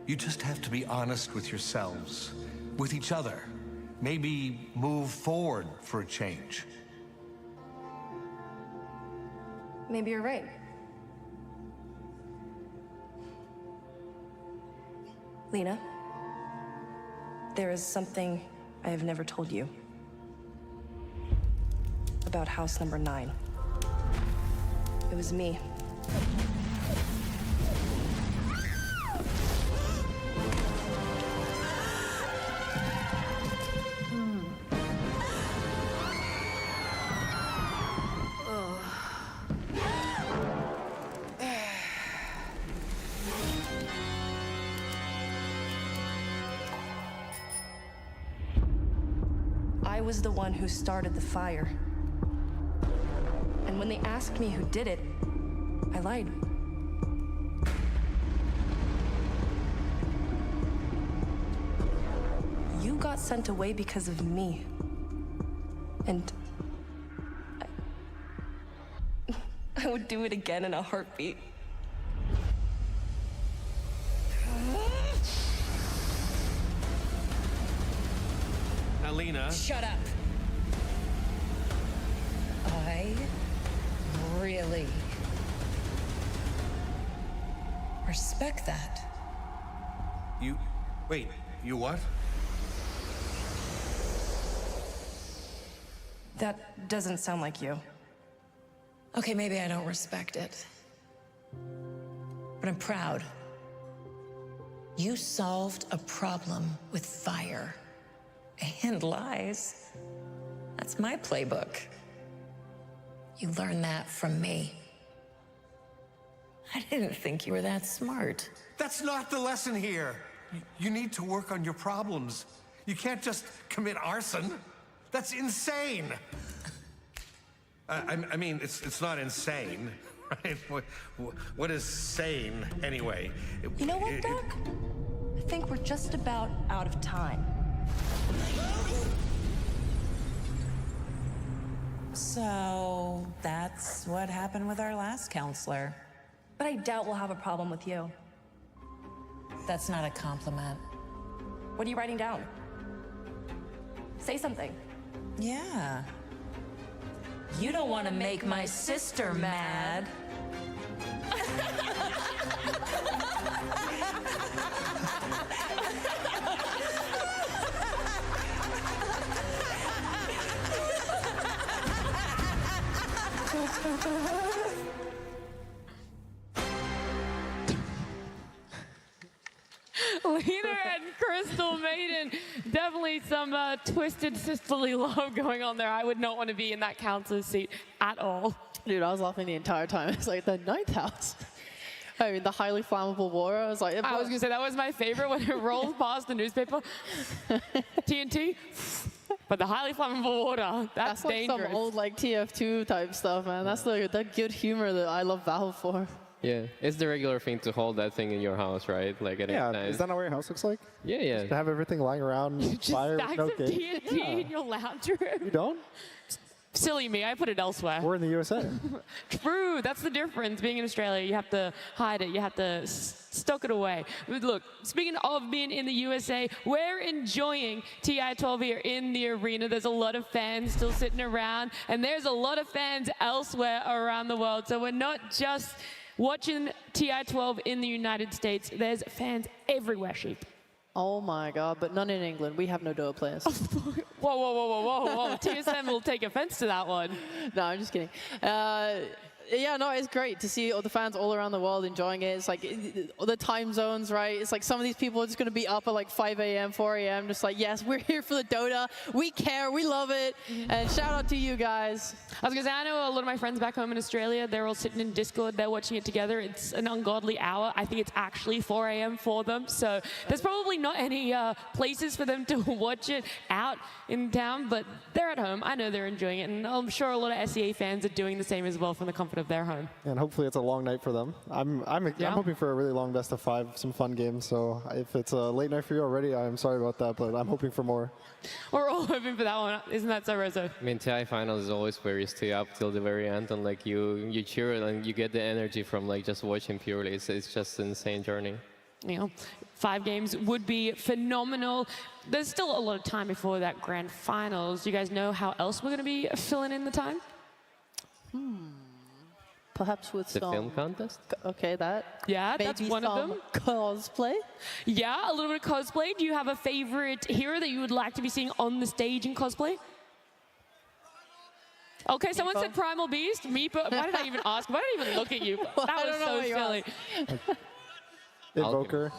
You just have to be honest with yourselves, with each other. Maybe move forward for a change. Maybe you're right. Lena, there is something I have never told you about house number 9. It was me. I was the one who started the fire. And when they asked me who did it, I lied. You got sent away because of me. And I would do it again in a heartbeat. Now, Lena... Shut up. I really respect that. You... Wait, you what? That doesn't sound like you. Okay, maybe I don't respect it. But I'm proud. You solved a problem with fire and lies. That's my playbook. You learned that from me. I didn't think you were that smart. That's not the lesson here. You need to work on your problems. You can't just commit arson. That's insane. I mean, it's not insane, right? What is sane, anyway? You know what, Doc? I think we're just about out of time. So that's what happened with our last counselor. But I doubt we'll have a problem with you. That's not a compliment. What are you writing down? Say something. Yeah. You don't want to make my sister mad. Lena and Crystal Maiden, definitely some twisted sisterly love going on there. I would not want to be in that counselor's seat at all. Dude, I was laughing the entire time. It's like the ninth house. I mean, the highly flammable water. I was like, I was gonna say that was my favorite when it rolls past the newspaper. TNT. But the highly flammable water, that's dangerous. Like some old like TF2 type stuff, man. That's like that good humor that I love Valve for. Yeah, it's the regular thing to hold that thing in your house, right? Like at Yeah, night. is that not what your house looks like? Yeah, yeah. Just to have everything lying around, Just fire, stacks no of gate. TNT in your lounge room. You don't? Silly me, I put it elsewhere. We're in the USA. True, that's the difference. Being in Australia, you have to hide it. You have to stock it away. But look, speaking of being in the USA, we're enjoying TI-12 here in the arena. There's a lot of fans still sitting around, and there's a lot of fans elsewhere around the world. So we're not just watching TI-12 in the United States. There's fans everywhere, Sheep. Oh my God, but none in England. We have no Dota players. Whoa, whoa, whoa, whoa, whoa, whoa. TSM will take offense to that one. No, I'm just kidding. Yeah, no, it's great to see all the fans all around the world enjoying it. It's like the time zones, right? It's like some of these people are just going to be up at like 5 a.m., 4 a.m. just like, yes, we're here for the Dota. We care. We love it. And shout out to you guys. I was going to say, I know a lot of my friends back home in Australia, they're all sitting in Discord. They're watching it together. It's an ungodly hour. I think it's actually 4 a.m. for them. So there's probably not any places for them to watch it out in town, but they're at home. I know they're enjoying it. And I'm sure a lot of SEA fans are doing the same as well from the comfort of their home. And hopefully it's a long night for them. I'm hoping for a really long best of 5, some fun games. So if it's a late night for you already, I'm sorry about that, but I'm hoping for more. We're all hoping for that one. Isn't that so, Rezo? I mean, TI finals is always where you stay up till the very end and like you cheer and you get the energy from like just watching purely. It's just an insane journey. You know, 5 games would be phenomenal. There's still a lot of time before that grand finals. Do you guys know how else we're going to be filling in the time? Perhaps with the some film contest. Okay, that. Yeah, that's one of them. Cosplay. Yeah, a little bit of cosplay. Do you have a favorite hero that you would like to be seeing on the stage in cosplay? Okay, someone said Primal Beast. Meepo. Why did I even ask? Why did I even look at you? Well, that was so silly. Invoker.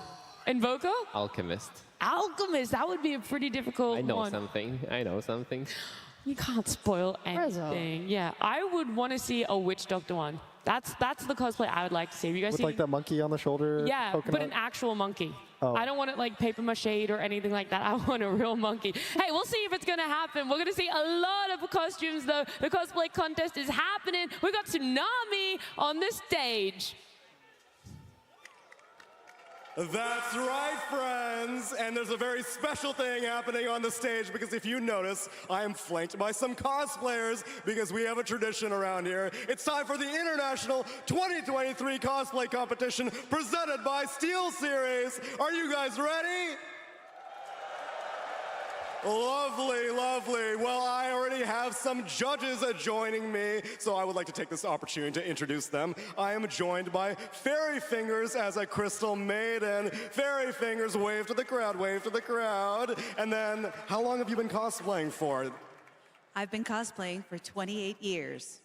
Invoker? Alchemist. Alchemist. That would be a pretty difficult I know one. something. I know something. You can't spoil anything. Yeah, I would want to see a Witch Doctor one. That's the cosplay I would like to see. Have you guys With seen? like that monkey on the shoulder? Yeah, poking but out? an actual monkey. Oh. I don't want it like paper mache or anything like that. I want a real monkey. Hey, we'll see if it's going to happen. We're going to see a lot of costumes, though. The cosplay contest is happening. We got Tsunami on the stage. That's right, friends. And there's a very special thing happening on the stage because if you notice, I am flanked by some cosplayers because we have a tradition around here. It's time for the International 2023 Cosplay Competition presented by SteelSeries. Are you guys ready? Lovely, lovely. Well, I already have some judges joining me, so I would like to take this opportunity to introduce them. I am joined by Fairy Fingers as a Crystal Maiden. Fairy Fingers, wave to the crowd, wave to the crowd. And then, how long have you been cosplaying for? I've been cosplaying for 28 years.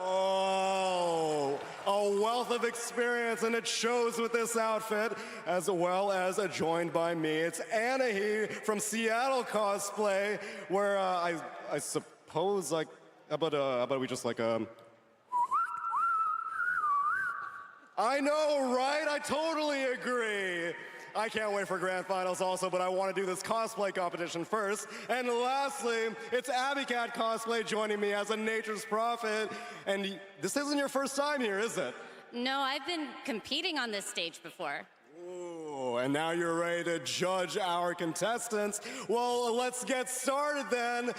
Oh, a wealth of experience, and it shows with this outfit, as well as joined by me. It's Anahi from Seattle Cosplay, where I suppose, like, how about we just like I know, right? I totally agree. I can't wait for grand finals also, but I want to do this cosplay competition first. And lastly, it's Abby Cat Cosplay joining me as a Nature's Prophet. And this isn't your first time here, is it? No, I've been competing on this stage before. Ooh, and now you're ready to judge our contestants. Well, let's get started then.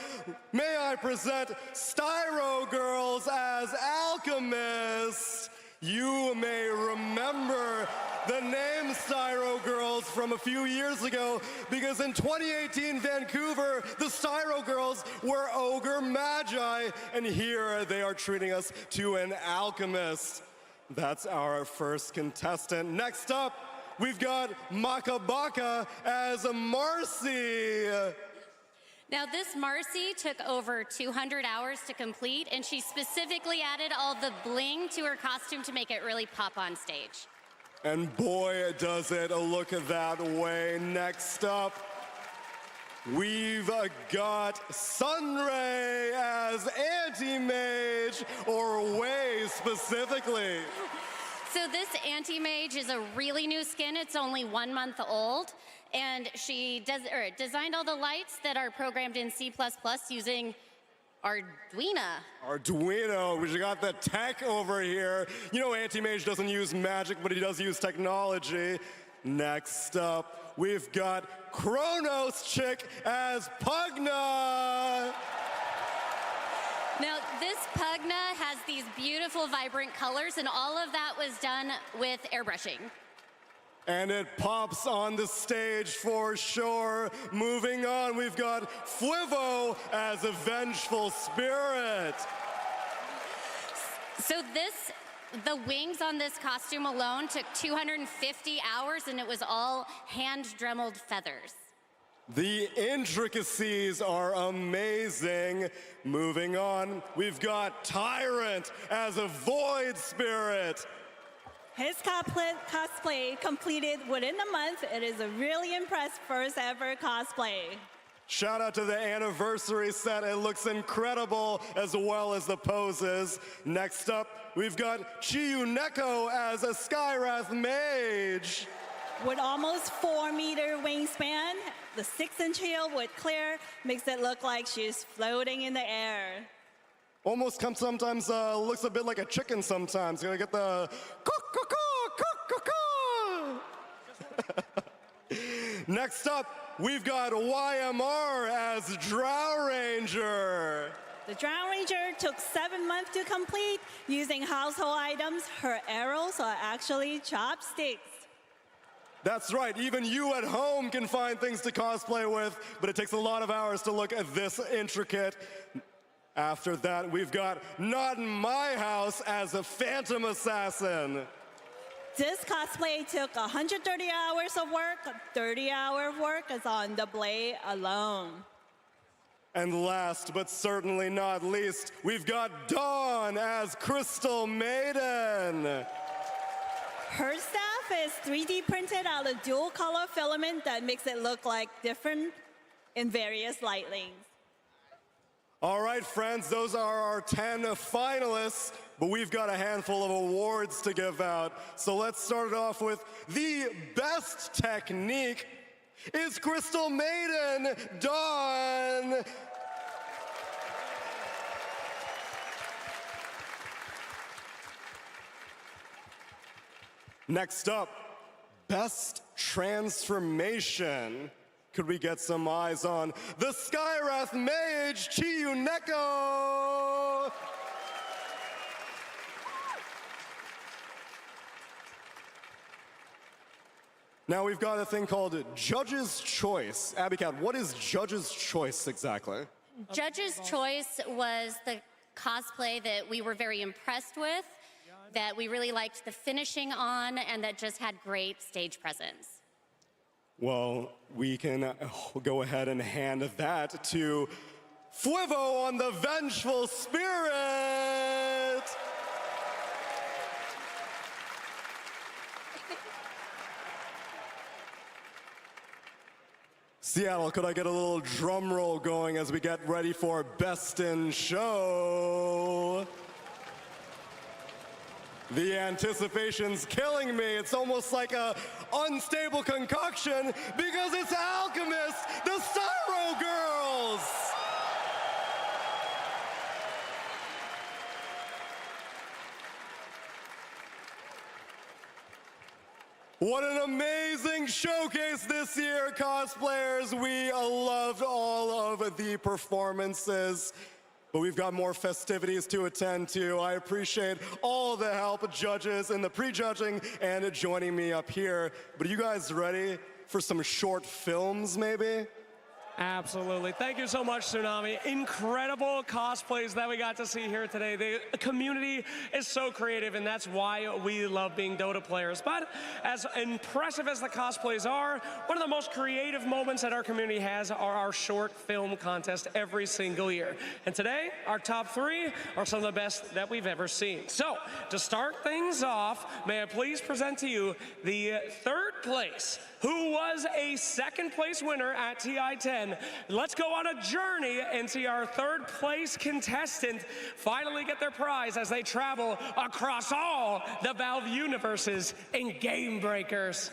May I present Styro Girls as Alchemists. You may remember the name Styro Girls from a few years ago because in 2018 Vancouver, the Styro Girls were Ogre Magi, and here they are treating us to an alchemist. That's our first contestant. Next up, we've got Makabaka as Marcy. Now, this Marcy took over 200 hours to complete, and she specifically added all the bling to her costume to make it really pop on stage. And boy, does it look that way. Next up, we've got Sunray as Anti-Mage, or Wei specifically. So this Anti-Mage is a really new skin. It's only 1 month old. And she designed all the lights that are programmed in C++ using Arduino. Arduino, we got the tech over here. You know Anti-Mage doesn't use magic, but he does use technology. Next up, we've got Kronos Chick as Pugna. Now, this Pugna has these beautiful, vibrant colors, and all of that was done with airbrushing. And it pops on the stage for sure. Moving on, we've got Fwivo as a vengeful spirit. So the wings on this costume alone took 250 hours, and it was all hand-dremeled feathers. The intricacies are amazing. Moving on, we've got Tyrant as a Void Spirit. His cosplay completed within a month. It is a really impressive first ever cosplay. Shout out to the anniversary set. It looks incredible, as well as the poses. Next up, we've got Chiyuneko as a Skywrath Mage. With almost 4-meter wingspan, the 6-inch heel with clear makes it look like she's floating in the air. Almost sometimes looks a bit like a chicken sometimes. You gotta get the Next up, we've got YMR as Drow Ranger. The Drow Ranger took 7 months to complete. Using household items, her arrows are actually chopsticks. That's right, even you at home can find things to cosplay with, but it takes a lot of hours to look at this intricate. After that, we've got Not in My House as a Phantom Assassin. This cosplay took 130 hours of work. 30 hours of work is on the blade alone. And last but certainly not least, we've got Dawn as Crystal Maiden. Her staff is 3D printed out of dual color filament that makes it look like different in various lightings. All right, friends, those are our 10 finalists, but we've got a handful of awards to give out. So let's start it off with the best technique is Crystal Maiden, Dawn. Next up, best transformation. Could we get some eyes on the Skywrath Mage, Chiyuneko? Now we've got a thing called Judge's Choice. Abby Cat, what is Judge's Choice exactly? Judge's Choice was the cosplay that we were very impressed with, that we really liked the finishing on, and that just had great stage presence. Well, we can go ahead and hand that to Fuevo on the Vengeful Spirit. Seattle, could I get a little drum roll going as we get ready for Best in Show? The anticipation's killing me. It's almost like a unstable concoction because it's Alchemist, the Styro Girls! What an amazing showcase this year, cosplayers. We loved all of the performances. But we've got more festivities to attend to. I appreciate all the help, judges in the pre-judging and joining me up here. But are you guys ready for some short films, maybe? Absolutely. Thank you so much, Tsunami. Incredible cosplays that we got to see here today. The community is so creative, and that's why we love being Dota players. But as impressive as the cosplays are, one of the most creative moments that our community has are our short film contest every single year. And today, our top 3 are some of the best that we've ever seen. So, to start things off, may I please present to you the 3rd place, who was a 2nd place winner at TI-10. Let's go on a journey and see our 3rd place contestant finally get their prize as they travel across all the Valve universes in Game Breakers.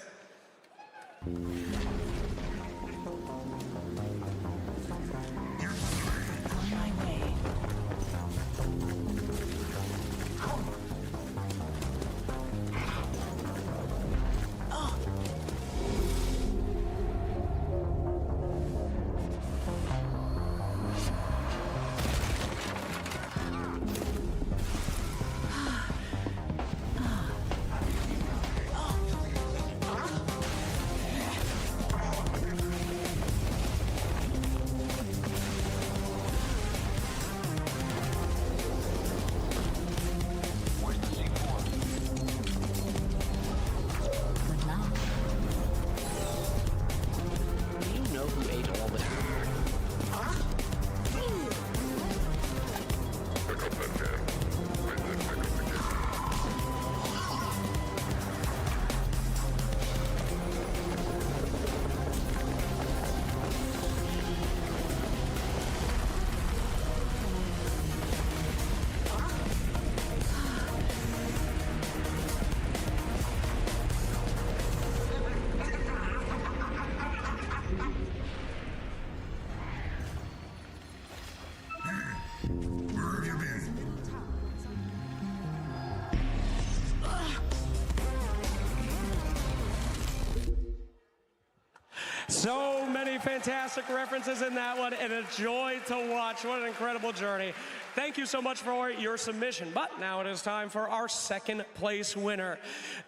So many fantastic references in that one, and a joy to watch. What an incredible journey. Thank you so much for your submission. But now it is time for our second place winner.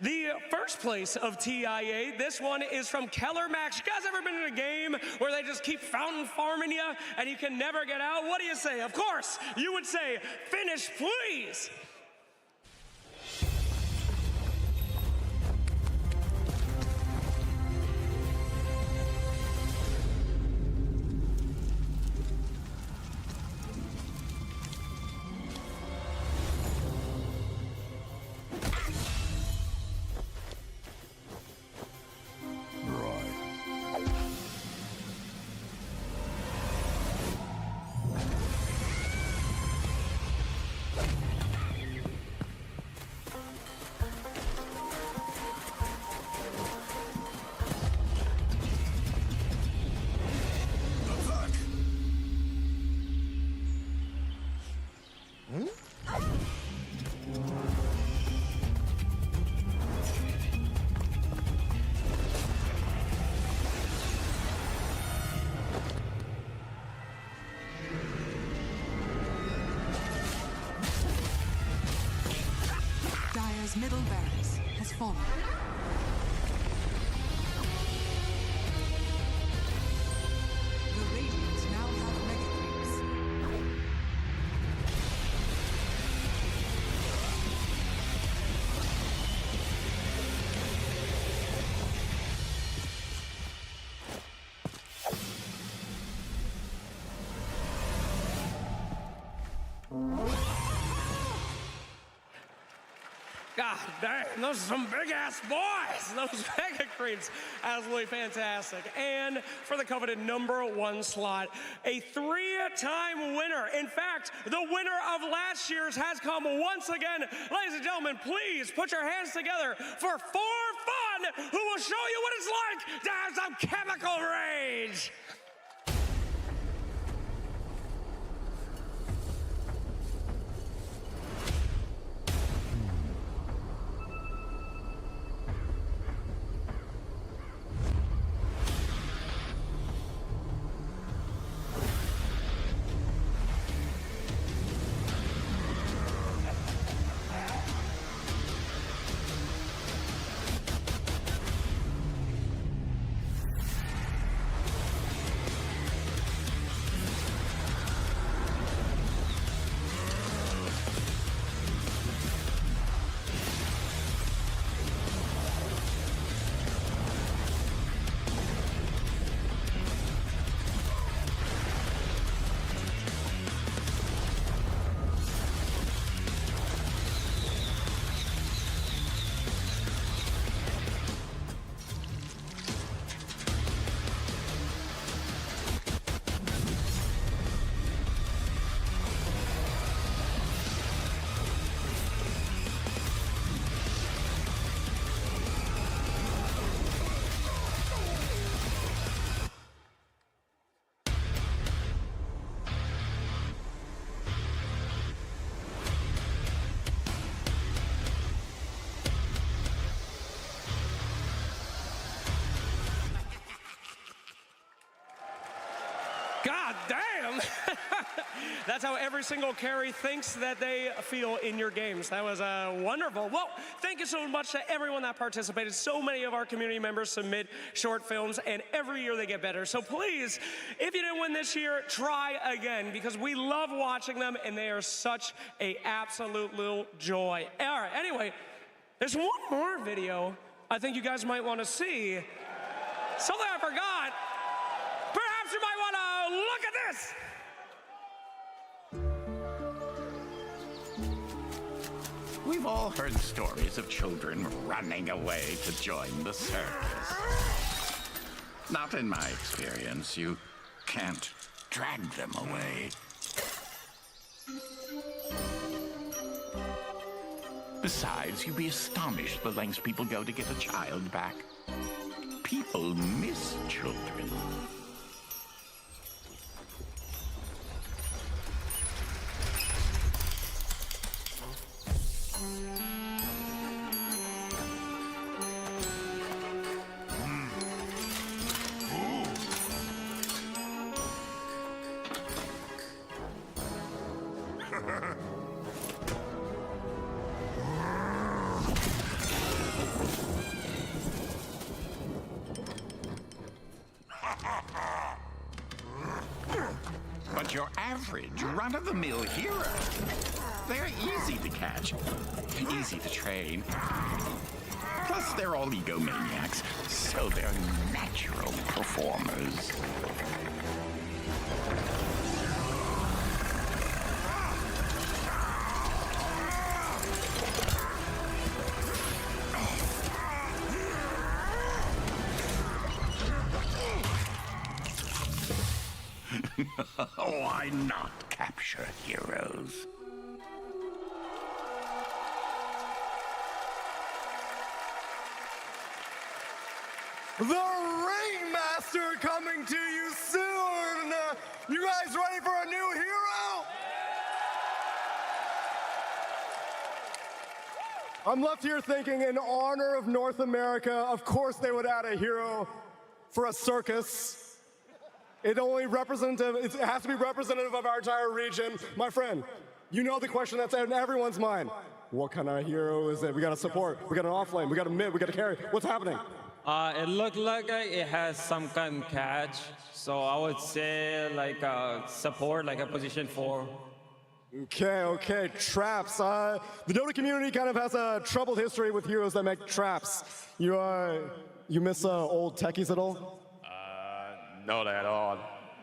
The first place of TIA, this one is from Keller Max. You guys ever been in a game where they just keep fountain farming you and you can never get out? What do you say? Of course, you would say, finish, please. Dire's middle barracks has fallen. The Radiant now have mega creeps. God damn, those are some big-ass boys. Those mega creeps, absolutely fantastic. And for the coveted #1 slot, a 3-time winner. In fact, the winner of last year's has come once again. Ladies and gentlemen, please put your hands together for 4Fun, who will show you what it's like to have some chemical rage. God damn! That's how every single carry thinks that they feel in your games. That was wonderful. Well, thank you so much to everyone that participated. So many of our community members submit short films, and every year they get better. So please, if you didn't win this year, try again, because we love watching them, and they are such an absolute little joy. All right, anyway, there's one more video I think you guys might want to see. Something I forgot. Perhaps you might want to look at this. We've all heard stories of children running away to join the circus. Not in my experience. You can't drag them away. Besides, you'd be astonished the lengths people go to get a child back. People miss children. But your average, run-of-the-mill hero, they're easy to catch, easy to train. Plus, they're all egomaniacs, so they're natural performers. Why not capture heroes? The Ringmaster coming to you soon! You guys ready for a new hero? I'm left here thinking, in honor of North America, of course they would add a hero for a circus. It has to be representative of our entire region. My friend, you know the question that's in everyone's mind. What kind of hero is it? We got a support, we got an offlane, we got a mid, we got a carry. What's happening? It looked like it has some kind of catch, so I would say like support, like a position 4. Okay, traps. The Dota community kind of has a troubled history with heroes that make traps. You miss old techies at all? Not at all.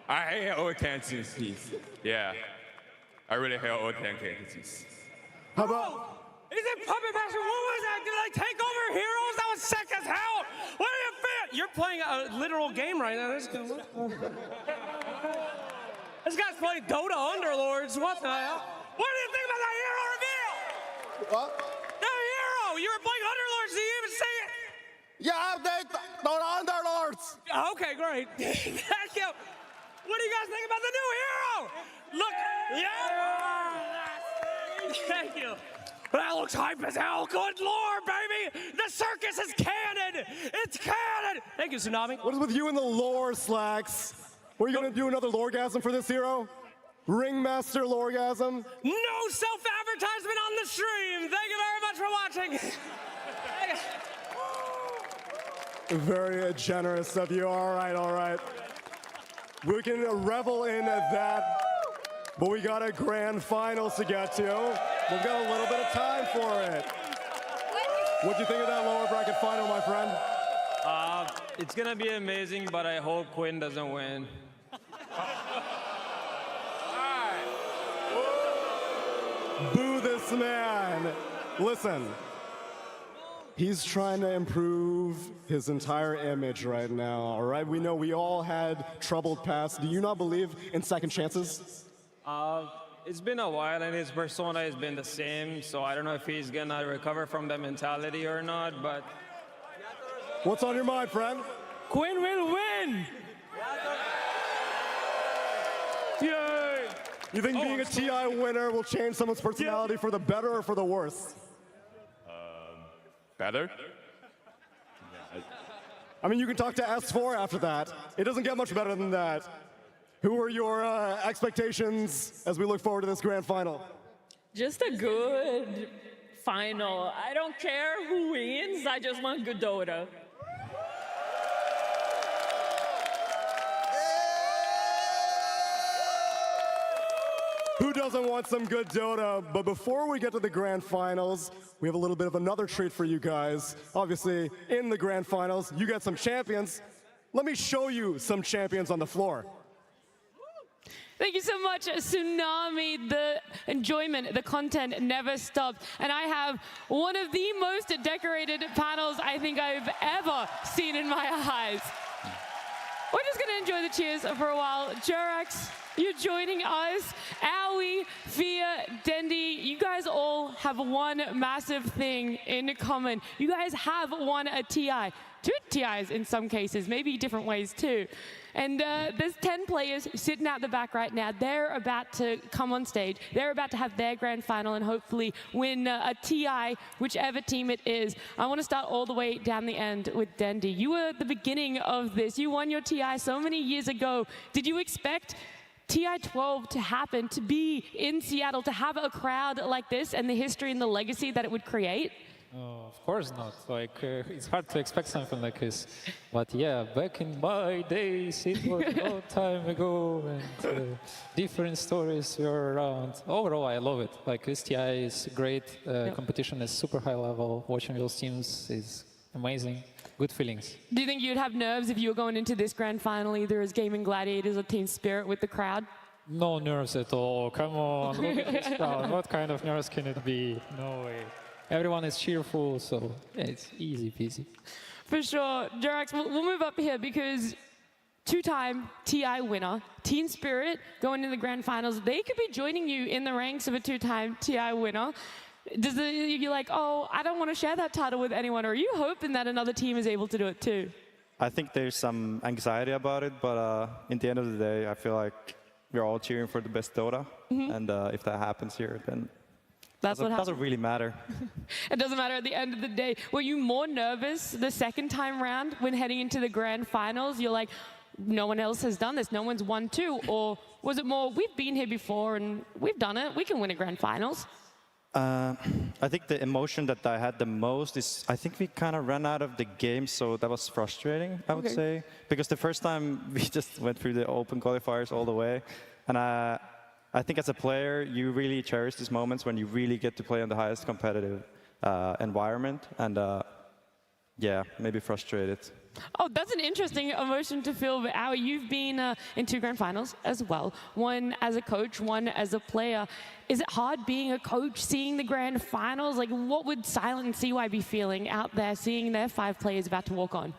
I hate old tendencies. Yeah, I really hate old tendencies. How about? Is it Puppet Master? What was that? Did I take over heroes? That was sick as hell. What do you feel? You're playing a literal game right now. This guy's playing Dota Underlords. What the hell? What do you think about that hero reveal? What? The hero! You were playing Underlords. Did you even see it? Yeah, they Dota Underlords. Okay, great. Thank you. What do you guys think about the new hero? Look, yeah. Thank you. That looks hype as hell. Good lord, baby. The circus is canon. It's canon. Thank you, Tsunami. What is with you and the lore, Slacks? What, are you going to do another loregasm for this hero? Ringmaster loregasm? No self-advertisement on the stream. Thank you very much for watching. Very generous of you. All right. We can revel in that, but we got a grand finals to get to. We've got a little bit of time for it. What do you think of that lower bracket final, my friend? It's gonna be amazing, but I hope Quinn doesn't win. Boo this man. Listen, he's trying to improve his entire image right now, all right? We know we all had troubled past. Do you not believe in second chances? It's been a while and his persona has been the same, so I don't know if he's gonna recover from that mentality or not, but... What's on your mind, friend? Quinn will win! Yay! You think being a TI winner will change someone's personality for the better or for the worse? Better? I mean, you can talk to S4 after that. It doesn't get much better than that. Who are your expectations as we look forward to this grand final? Just a good final. I don't care who wins, I just want good Dota. Who doesn't want some good Dota? But before we get to the grand finals, we have a little bit of another treat for you guys. Obviously, in the grand finals, you got some champions. Let me show you some champions on the floor. Thank you so much, Tsunami. The enjoyment, the content never stops. And I have one of the most decorated panels I think I've ever seen in my eyes. We're just going to enjoy the cheers for a while. Jurax, you're joining us. Aoi, Fia, Dendi, you guys all have one massive thing in common. You guys have won a TI. 2 TIs in some cases, maybe different ways too. And there's 10 players sitting out the back right now. They're about to come on stage. They're about to have their grand final and hopefully win a TI, whichever team it is. I want to start all the way down the end with Dendi. You were at the beginning of this. You won your TI so many years ago. Did you expect TI-12 to happen, to be in Seattle, to have a crowd like this and the history and the legacy that it would create? Of course not. Like, it's hard to expect something like this. But yeah, back in my days, it was a long time ago, and different stories were around. Overall, I love it. Like, STI is great. Competition is super high level. Watching those teams is amazing. Good feelings. Do you think you'd have nerves if you were going into this grand final, either as Gaming Gladiators or Team Spirit with the crowd? No nerves at all. Come on, look at this crowd. What kind of nerves can it be? No way. Everyone is cheerful, so yeah, it's easy peasy. For sure. Jerax, we'll move up here because two-time TI winner, Team Spirit, going into the grand finals, they could be joining you in the ranks of a two-time TI winner. You're like, oh, I don't want to share that title with anyone, or are you hoping that another team is able to do it too? I think there's some anxiety about it, but in the end of the day, I feel like we're all cheering for the best Dota, and if that happens here, then it doesn't really matter. It doesn't matter at the end of the day. Were you more nervous the second time round when heading into the grand finals? You're like, no one else has done this, no one's won too, or was it more, we've been here before and we've done it, we can win a grand finals? I think the emotion that I had the most is, I think we kind of ran out of the game, so that was frustrating, I would say. Because the first time, we just went through the open qualifiers all the way. And I think as a player, you really cherish these moments when you really get to play on the highest competitive environment. And yeah, maybe frustrated. Oh, that's an interesting emotion to feel. But Aoi, you've been in two grand finals as well. One as a coach, one as a player. Is it hard being a coach, seeing the grand finals? Like, what would Silent and CY be feeling out there, seeing their 5 players about to walk on?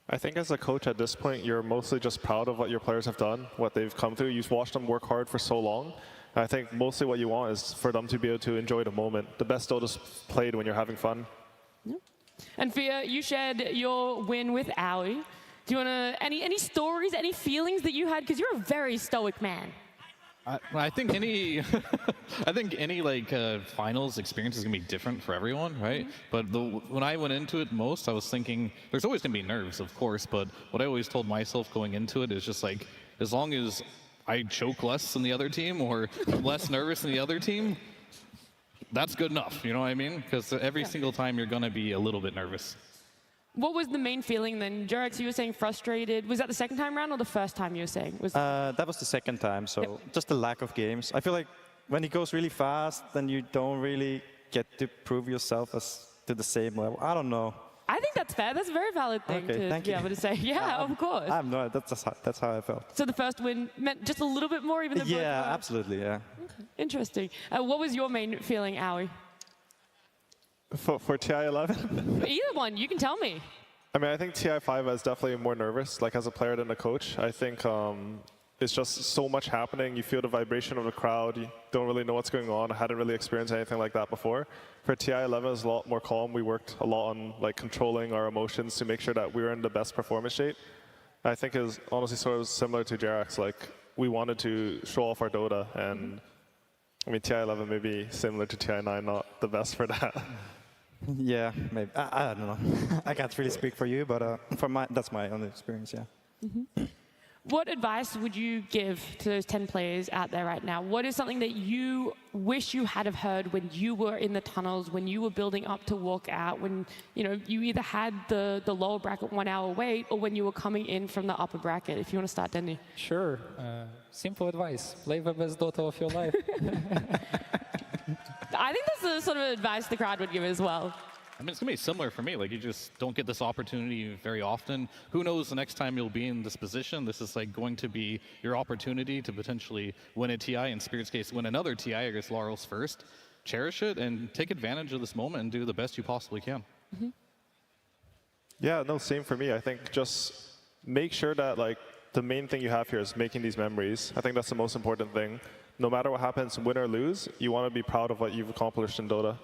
I think as a coach at this point, you're mostly just proud of what your players have done, what they've come through. You've watched them work hard for so long. I think mostly what you want is for them to be able to enjoy the moment. The best Dota's played when you're having fun. And Fia, you shared your win with Aoi. Do you want to, any stories, any feelings that you had? Because you're a very stoic man. I think any, like finals experience is gonna be different for everyone, right? But when I went into it most, I was thinking there's always gonna be nerves, of course. But what I always told myself going into it is just like, as long as I choke less than the other team or less nervous than the other team, that's good enough, you know what I mean? Because every single time you're going to be a little bit nervous. What was the main feeling then? Jerax, you were saying frustrated. Was that the second time round or the first time you were saying? That was the second time, so just the lack of games. I feel like when it goes really fast, then you don't really get to prove yourself as to the same level. I don't know. I think that's fair. That's a very valid thing to be able to say. Yeah, of course. I have no idea. That's how I felt. So the first win meant just a little bit more, even though yeah, absolutely, yeah. Okay. Interesting. What was your main feeling, Aoi? For TI-11? Either one. You can tell me. I mean, I think TI-5 is definitely more nervous, like as a player than a coach. I think it's just so much happening. You feel the vibration of the crowd. You don't really know what's going on. I hadn't really experienced anything like that before. For TI-11, it's a lot more calm. We worked a lot on like controlling our emotions to make sure that we were in the best performance shape. I think it was honestly sort of similar to Jerax. Like, we wanted to show off our Dota, and I mean, TI-11 may be similar to TI-9, not the best for that. Yeah, maybe. I don't know. I can't really speak for you, but that's my own experience, yeah. Mm-hmm. What advice would you give to those 10 players out there right now? What is something that you wish you had have heard when you were in the tunnels, when you were building up to walk out, when you either had the lower bracket 1 hour wait, or when you were coming in from the upper bracket? If you want to start, Denny. Sure. Simple advice. Play the best Dota of your life. I think that's the sort of advice the crowd would give as well. I mean, it's going to be similar for me. Like, you just don't get this opportunity very often. Who knows the next time you'll be in this position? This is like going to be your opportunity to potentially win a TI, in Spirit's case, win another TI against Laurel's first. Cherish it and take advantage of this moment and do the best you possibly can. Mm-hmm. Yeah, no, same for me. I think just make sure that like the main thing you have here is making these memories. I think that's the most important thing. No matter what happens, win or lose, you want to be proud of what you've accomplished in Dota.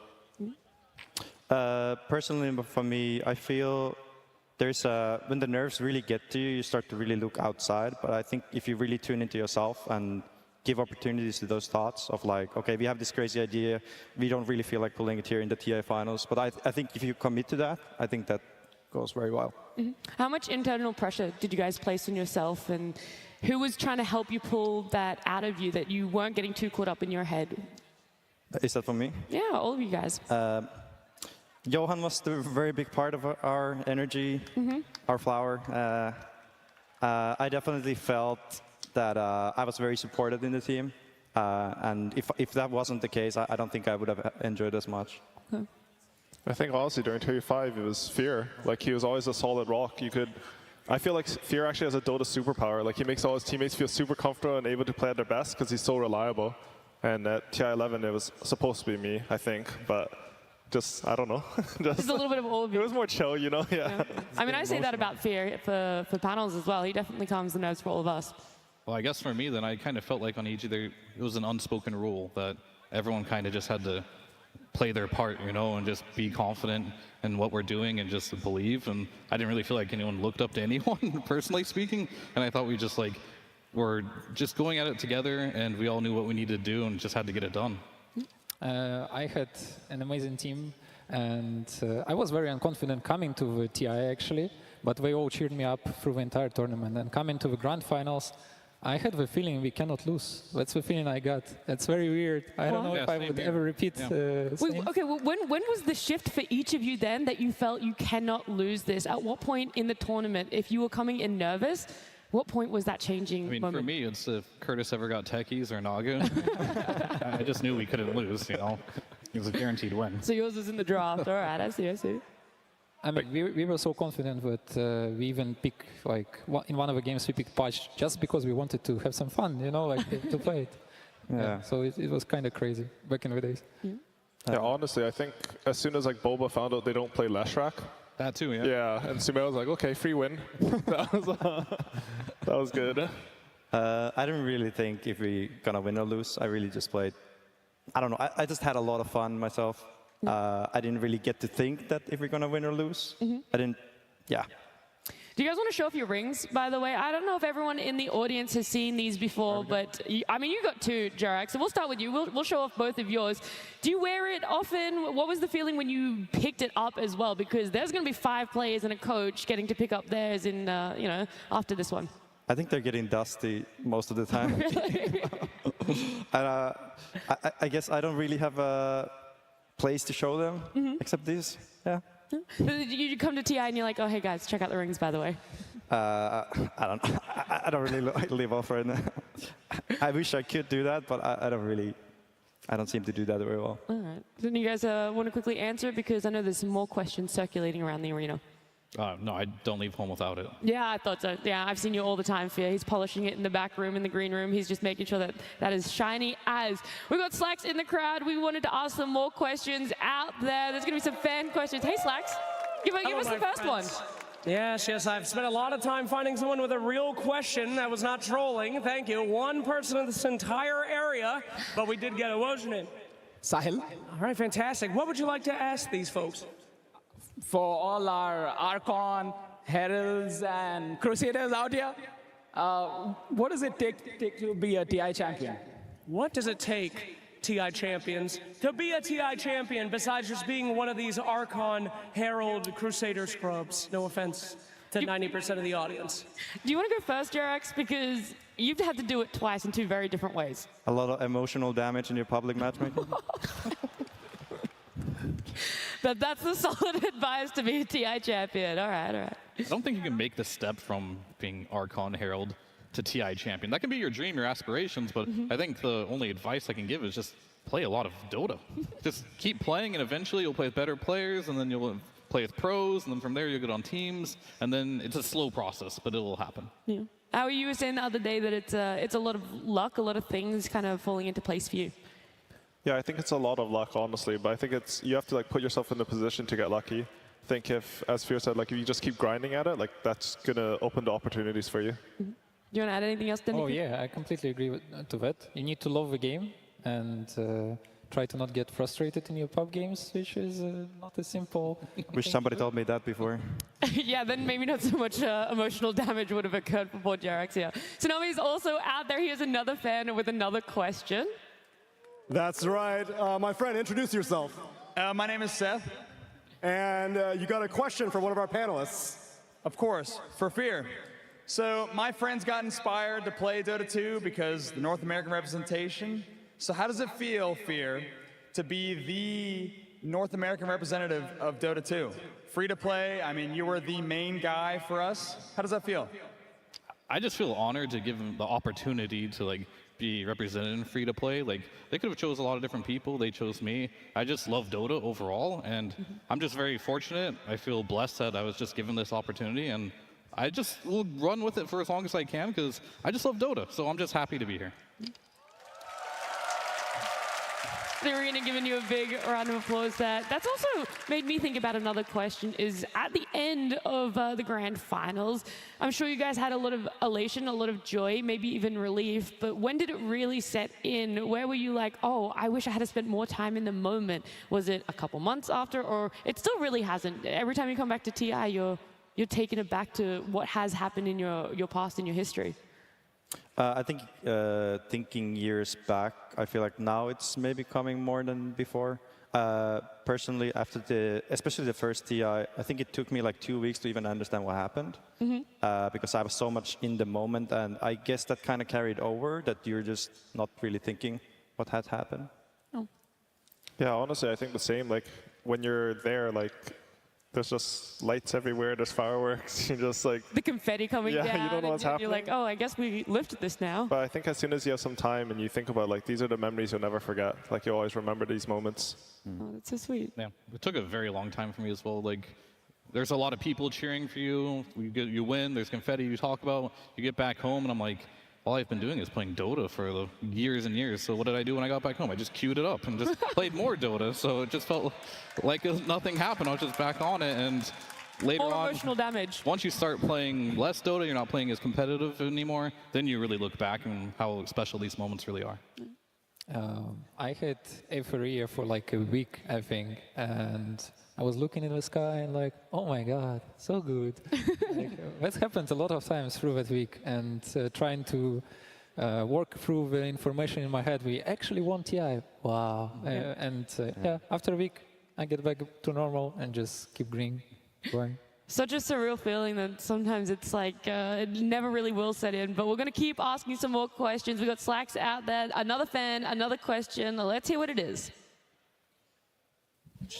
Personally, for me, I feel there's when the nerves really get to you, you start to really look outside. But I think if you really tune into yourself and give opportunities to those thoughts of like, okay, we have this crazy idea, we don't really feel like pulling it here in the TI finals. But I think if you commit to that, I think that goes very well. Mm-hmm. How much internal pressure did you guys place on yourself? And who was trying to help you pull that out of you, that you weren't getting too caught up in your head? Is that for me? Yeah, all of you guys. Johan was the very big part of our energy, our flower. I definitely felt that I was very supported in the team. And if that wasn't the case, I don't think I would have enjoyed as much. Okay. I think honestly during 35 it was Fear. Like he was always a solid rock. I feel like Fear actually has a Dota superpower. Like he makes all his teammates feel super comfortable and able to play at their best because he's so reliable. And at TI11 it was supposed to be me, I think, but just, I don't know. Just a little bit of all of you. It was more chill, you know? Yeah. I mean, I say that about Fear for panels as well. He definitely calms the nerves for all of us. Well, I guess for me, then I kind of felt like on EG there it was an unspoken rule that everyone kind of just had to play their part, you know, and just be confident in what we're doing and just believe. And I didn't really feel like anyone looked up to anyone, personally speaking. And I thought we just like were just going at it together, and we all knew what we needed to do and just had to get it done. I had an amazing team, and I was very unconfident coming to the TI actually, but they all cheered me up through the entire tournament. And coming to the grand finals, I had the feeling we cannot lose. That's the feeling I got. It's very weird. I don't know if I would ever repeat. Wait, okay, well, when was the shift for each of you then that you felt you cannot lose this? At what point in the tournament, if you were coming in nervous, what point was that changing? I mean, moment? for me, it's if Curtis ever got techies or Naga. I just knew we couldn't lose, you know. It was a guaranteed win. So yours was in the draft. All right, I see. I mean, we were so confident that we even picked, like, in one of the games we picked Patch just because we wanted to have some fun, you know, like to play it. Yeah. So it was kind of crazy back in the days. Yeah, honestly, I think as soon as like Boba found out they don't play Leshrac. That too, yeah. Yeah, and Sumail was like, okay, free win. that was good. I didn't really think if we gonna win or lose. I really just played. I don't know. I just had a lot of fun myself. I didn't really get to think that if we're gonna win or lose. I didn't. Yeah. Do you guys want to show off your rings, by the way? I don't know if everyone in the audience has seen these before, but I mean, you got two, Jarak, so we'll start with you. We'll show off both of yours. Do you wear it often? What was the feeling when you picked it up as well? Because there's going to be 5 players and a coach getting to pick up theirs in, you know, after this one. I think they're getting dusty most of the time. Really? And, I guess I don't really have a place to show them except this. Yeah. You come to TI and you're like, oh, hey guys, check out the rings, by the way. I don't really live off right now. I wish I could do that, but I don't seem to do that very well. All right. Then you guys want to quickly answer, because I know there's some more questions circulating around the arena. No, I don't leave home without it. Yeah, I thought so. Yeah, I've seen you all the time, Fia. He's polishing it in the back room, in the green room. He's just making sure that that is shiny as. We've got Slacks in the crowd. We wanted to ask some more questions out there. There's going to be some fan questions. Hey, Slacks, give us the first one. Yes, I've spent a lot of time finding someone with a real question that was not trolling. Thank you. One person in this entire area, but we did get a Wojin in. Sahil. All right, fantastic. What would you like to ask these folks? For all our Archon, Heralds, and Crusaders out here, what does it take to be a TI champion? What does it take, TI champions, to be a TI champion besides just being one of these Archon, Herald, Crusader scrubs? No offense to 90% of the audience. Do you want to go first, Jerax? Because you've had to do it twice in 2 very different ways. A lot of emotional damage in your public matchmaking. That's the solid advice to be a TI champion. All right. I don't think you can make the step from being Archon Herald to TI champion. That can be your dream, your aspirations, but I think the only advice I can give is just play a lot of Dota. Just keep playing, and eventually you'll play with better players, and then you'll play with pros, and then from there you'll get on teams, and then it's a slow process, but it will happen. Yeah. How you were saying the other day that it's a lot of luck, a lot of things kind of falling into place for you. Yeah, I think it's a lot of luck, honestly, but I think you have to like put yourself in the position to get lucky. I think if, as Fear said, like if you just keep grinding at it, like that's gonna open the opportunities for you. Do you want to add anything else, Danny? Oh yeah, I completely agree to that. You need to love the game and try to not get frustrated in your pub games, which is not as simple. Wish somebody told me that before. Yeah, then maybe not so much emotional damage would have occurred for poor Jerax here. Tsunami's also out there. Here's another fan with another question. That's right. My friend, introduce yourself. My name is Seth. And you got a question for one of our panelists. Of course, for Fear. So my friends got inspired to play Dota 2 because the North American representation. So how does it feel, Fear, to be the North American representative of Dota 2? Free to play, I mean, you were the main guy for us. How does that feel? I just feel honored to give them the opportunity to like be represented in free to play. Like they could have chose a lot of different people. They chose me. I just love Dota overall, and I'm just very fortunate. I feel blessed that I was just given this opportunity, and I just will run with it for as long as I can because I just love Dota. So I'm just happy to be here. They were going to give you a big round of applause there. That's also made me think about another question, is at the end of the grand finals, I'm sure you guys had a lot of elation, a lot of joy, maybe even relief, but when did it really set in? Where were you like, oh, I wish I had spent more time in the moment? Was it a couple months after, or it still really hasn't? Every time you come back to TI, you're taking it back to what has happened in your past, in your history. I think thinking years back, I feel like now it's maybe coming more than before. Personally, after especially the first TI, I think it took me like 2 weeks to even understand what happened. Because I was so much in the moment, and I guess that kind of carried over, that you're just not really thinking what had happened. Oh. Yeah, honestly, I think the same. Like when you're there, like there's just lights everywhere, there's fireworks, you're just like... The confetti coming down, you don't know what's happening. You're like, oh, I guess we lifted this now. But I think as soon as you have some time and you think about, like, these are the memories you'll never forget. Like, you always remember these moments. Oh, that's so sweet. Yeah, it took a very long time for me as well. Like, there's a lot of people cheering for you. You win, there's confetti you talk about. You get back home, and I'm like, all I've been doing is playing Dota for years and years. So what did I do when I got back home? I just queued it up and just played more Dota. So it just felt like nothing happened. I was just back on it, and later More on, emotional damage. once you start playing less Dota, you're not playing as competitive anymore, then you really look back and how special these moments really are. I had euphoria for like a week, I think, and I was looking in the sky and like, oh my god, so good. Like, that happened a lot of times through that week, and trying to work through the information in my head. We actually won TI. Wow. Yeah, after a week, I get back to normal and just keep going. Such a surreal feeling that sometimes it's like it never really will set in. But we're going to keep asking some more questions. We got Slacks out there. Another fan, another question. Let's hear what it is.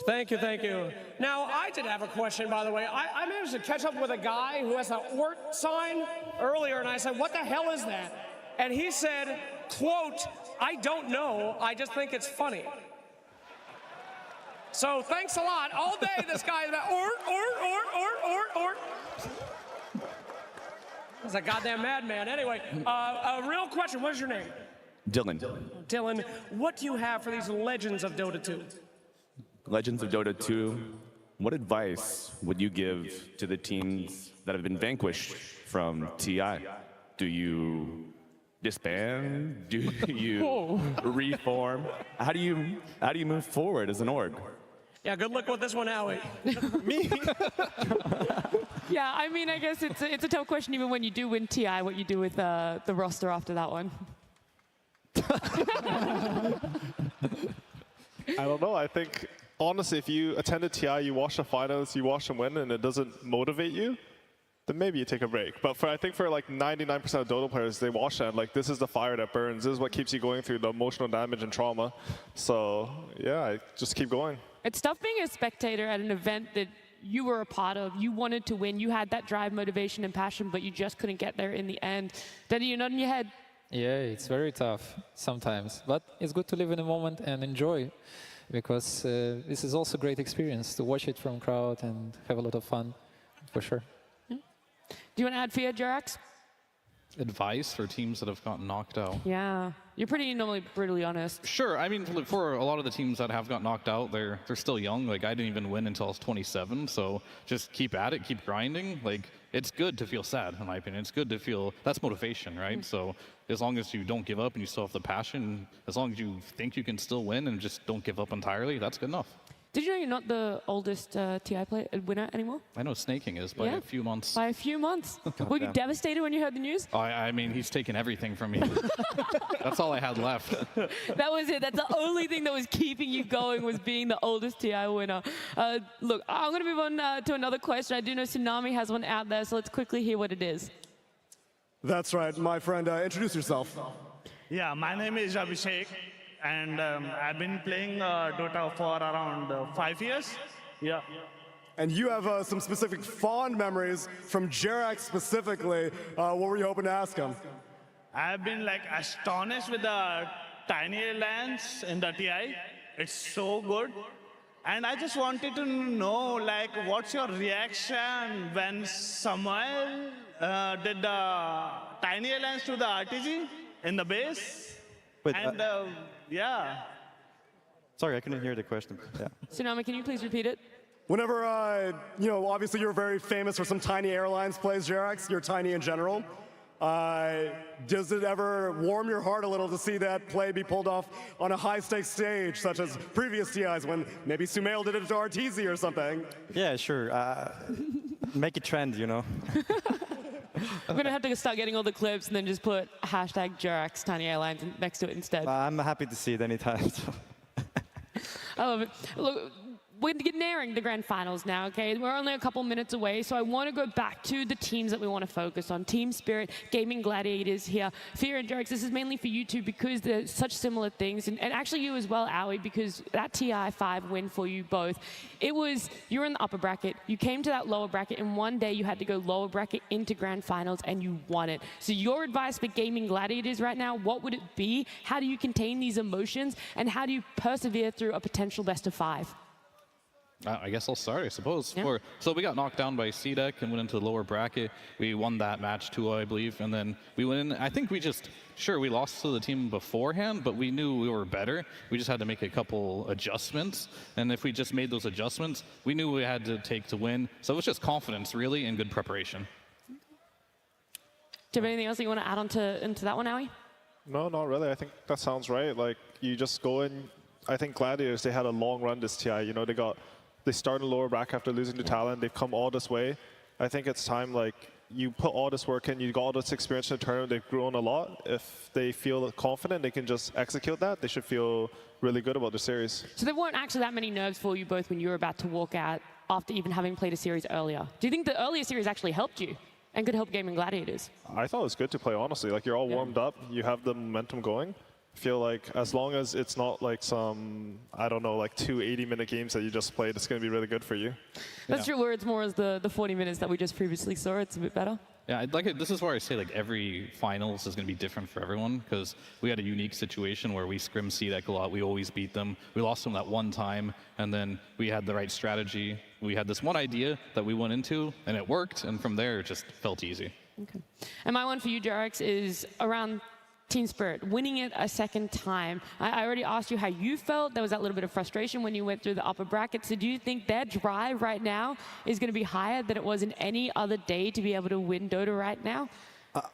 Thank you, thank you. Now, I did have a question, by the way. I managed to catch up with a guy who has an ORT sign earlier, and I said, what the hell is that? And he said, quote, I don't know, I just think it's funny. So thanks a lot. All day this guy is about ORT. He's a goddamn madman. Anyway, a real question, what's your name? Dylan. Dylan, what do you have for these legends of Dota 2? Legends of Dota 2, what advice would you give to the teams that have been vanquished from TI? Do you disband? Do you reform? How do you move forward as an org? Yeah, good luck with this one, Howie. Me? Yeah, I mean, I guess it's a tough question even when you do win TI, what you do with the roster after that one. I don't know. I think, honestly, if you attended TI, you watch the finals, you watch them win, and it doesn't motivate you, then maybe you take a break. But I think for like 99% of Dota players, they watch that, like, this is the fire that burns. This is what keeps you going through the emotional damage and trauma. So, yeah, just keep going. It's tough being a spectator at an event that you were a part of. You wanted to win. You had that drive, motivation, and passion, but you just couldn't get there in the end. Then you're not in your head. Yeah, it's very tough sometimes, but it's good to live in the moment and enjoy, because this is also a great experience to watch it from crowd and have a lot of fun, for sure. Do you want to add Fia, Jerax? Advice for teams that have gotten knocked out? Yeah, you're pretty normally brutally honest. Sure, I mean, for a lot of the teams that have got knocked out, they're still young. Like, I didn't even win until I was 27, so just keep at it, keep grinding. Like, it's good to feel sad, in my opinion. It's good to feel, that's motivation, right? So as long as you don't give up and you still have the passion, as long as you think you can still win and just don't give up entirely, that's good enough. Did you know you're not the oldest TI winner anymore? I know Snaking is by a few months. By a few months. Were you devastated when you heard the news? I mean, he's taken everything from me. That's all I had left. That was it. That's the only thing that was keeping you going, was being the oldest TI winner. Look, I'm going to move on to another question. I do know Tsunami has one out there, so let's quickly hear what it is. That's right, my friend. Introduce yourself. Yeah, my name is Abhishek, and I've been playing Dota for around 5 years. Yeah. And you have some specific fond memories from Jerax specifically. What were you hoping to ask him? I've been like astonished with the tiny lands in the TI. It's so good. And I just wanted to know, like, what's your reaction when Samuel did the tiny lands to the RTG in the base? Wait, and yeah. Sorry, I couldn't hear the question. Yeah. Tsunami, can you please repeat it? Whenever, obviously you're very famous for some tiny airlines plays, Jerax. You're tiny in general. Does it ever warm your heart a little to see that play be pulled off on a high-stakes stage, such as previous TIs when maybe Sumail did it to RTZ or something? Yeah, sure. Make it trend, you know. I'm going to have to start getting all the clips and then just put hashtag Jerax Tiny Airlines next to it instead. I'm happy to see it anytime. So. I love it. Look, we're nearing the grand finals now, okay? We're only a couple minutes away, so I want to go back to the teams that we want to focus on. Team Spirit, Gaming Gladiators here. Fear and Jerax, this is mainly for you two because they're such similar things, and actually you as well, Aoi, because that TI5 win for you both, it was, you were in the upper bracket, you came to that lower bracket, and one day you had to go lower bracket into grand finals, and you won it. So your advice for Gaming Gladiators right now, what would it be? How do you contain these emotions, and how do you persevere through a potential best of 5? I guess I'll start, I suppose. Yeah. So we got knocked down by C-Deck and went into the lower bracket. We won that match 2-0, I believe, and then we went in. I think we lost to the team beforehand, but we knew we were better. We just had to make a couple adjustments, and if we just made those adjustments, we knew we had to take to win. So it was just confidence, really, and good preparation. Do you have anything else that you want to add into that one, Aoi? No, not really. I think that sounds right. Like, you just go in. I think Gladiators, they had a long run this TI. You know, they started lower bracket after losing to Talon. They've come all this way. I think it's time, like, you put all this work in, you got all this experience in the tournament, they've grown a lot. If they feel confident, they can just execute that. They should feel really good about the series. So there weren't actually that many nerves for you both when you were about to walk out after even having played a series earlier. Do you think the earlier series actually helped you and could help Gaming Gladiators? I thought it was good to play, honestly. Like, you're all warmed up, you have the momentum going. I feel like as long as it's not like some, I don't know, like 2 80-minute games that you just played, it's going to be really good for you. That's true, where it's more as the 40 minutes that we just previously saw. It's a bit better. Yeah, this is where I say like every finals is going to be different for everyone because we had a unique situation where we scrimmed C-Deck a lot. We always beat them. We lost them that one time, and then we had the right strategy. We had this one idea that we went into, and it worked, and from there it just felt easy. Okay. And my one for you, Jerax, is around Team Spirit, winning it a second time. I already asked you how you felt. There was that little bit of frustration when you went through the upper bracket. So do you think their drive right now is going to be higher than it was in any other day to be able to win Dota right now?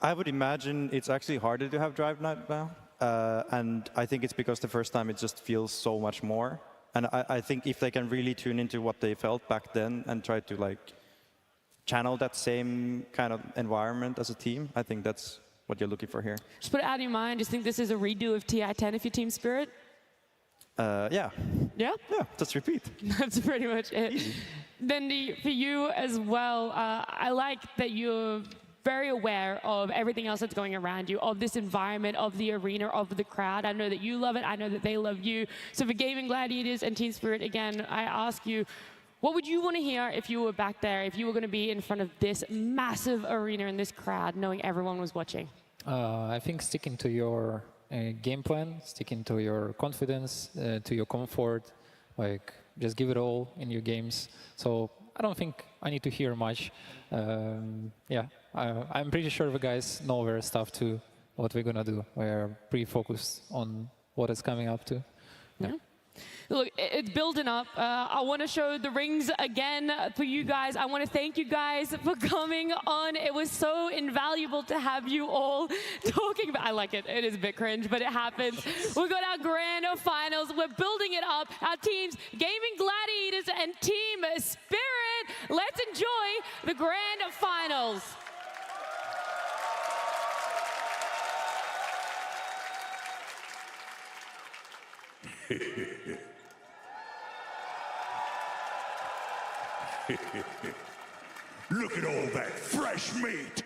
I would imagine it's actually harder to have drive now. And I think it's because the first time it just feels so much more. And I think if they can really tune into what they felt back then and try to like channel that same kind of environment as a team, I think that's what you're looking for here. Just put it out of your mind. Just think this is a redo of TI10 if you're Team Spirit? Yeah. Yeah? Yeah, just repeat. That's pretty much it. Then for you as well, I like that you're very aware of everything else that's going around you, of this environment, of the arena, of the crowd. I know that you love it. I know that they love you. So for Gaming Gladiators and Team Spirit, again, I ask you, what would you want to hear if you were back there, if you were going to be in front of this massive arena and this crowd, knowing everyone was watching? I think sticking to your game plan, sticking to your confidence, to your comfort, like just give it all in your games. So I don't think I need to hear much. Yeah, I'm pretty sure the guys know their stuff too, what we're going to do. We're pretty focused on what is coming up to. Yeah. Look, it's building up. I want to show the rings again for you guys. I want to thank you guys for coming on. It was so invaluable to have you all talking about. I like it. It is a bit cringe, but it happens. We've got our grand finals. We're building it up. Our teams, Gaming Gladiators and Team Spirit. Let's enjoy the grand finals. Look at all that fresh meat.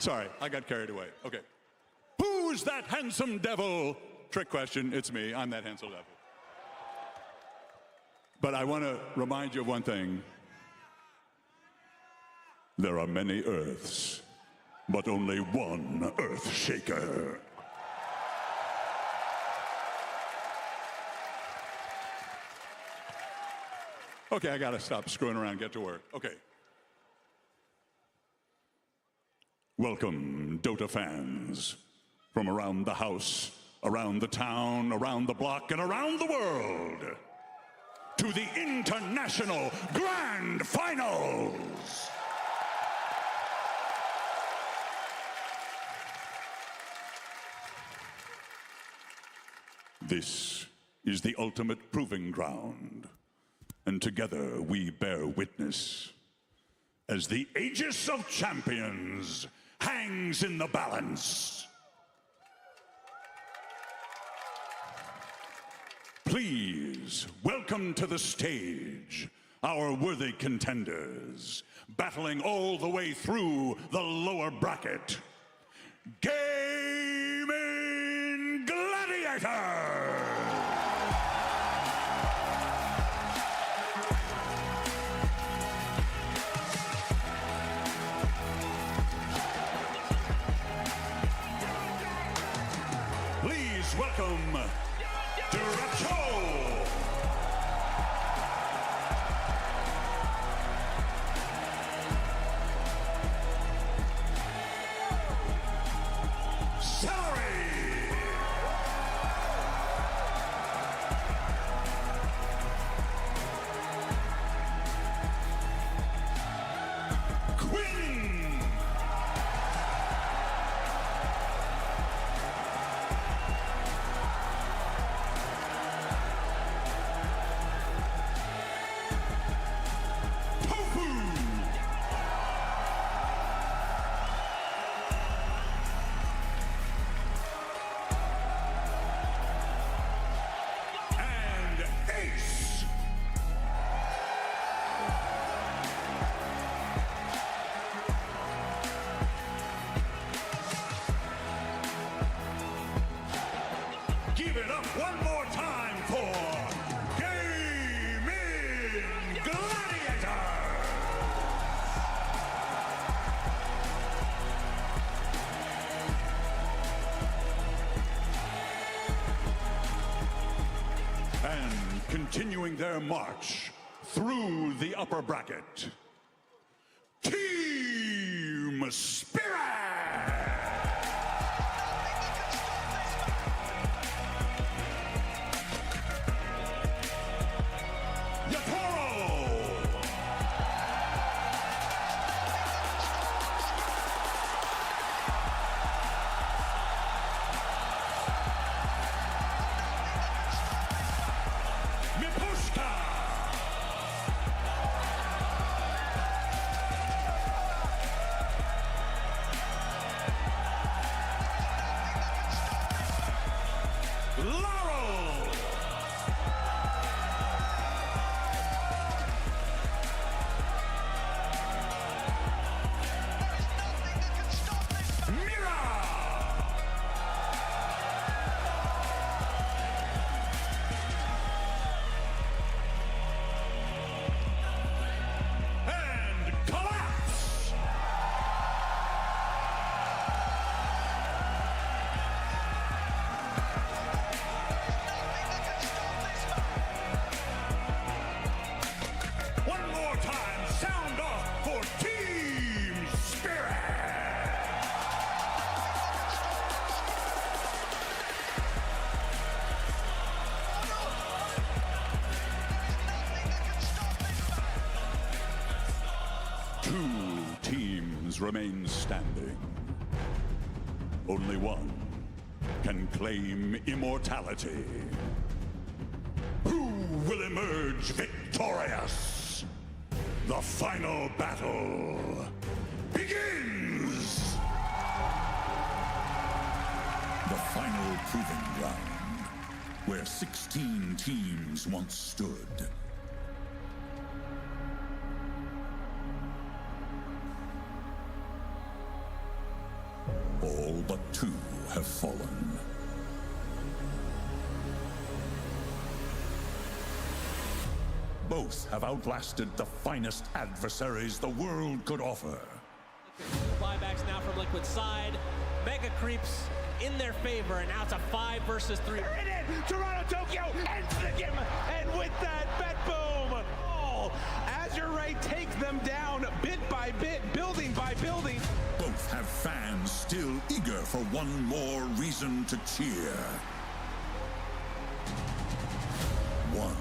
Sorry, I got carried away. Okay. Who's that handsome devil? Trick question. It's me. I'm that handsome devil. But I want to remind you of one thing. There are many Earths, but only one Earth Shaker. Okay, I gotta stop screwing around and get to work. Okay. Welcome, Dota fans, from around the house, around the town, around the block, and around the world, to the International Grand Finals! This is the ultimate proving ground, and together we bear witness as the Aegis of Champions hangs in the balance. Please welcome to the stage our worthy contenders, battling all the way through the lower bracket. Gaming Gladiators! Please welcome dota2! Give it up one more time for Gaming Gladiators! And continuing their march through the upper bracket, Team Spirit! Remains standing. Only one can claim immortality. Who will emerge victorious? The final battle begins! The final proving ground, where 16 teams once stood. but two have fallen. Both have outlasted the finest adversaries the world could offer. Buybacks now from Liquid's side. Mega creeps in their favor, and now it's a 5 versus 3. They're in it! Toronto, Tokyo ends the game, and with that, bet boom! Oh, Azure Ray takes them down bit by bit, building by building. Both have fans still eager for one more reason to cheer. One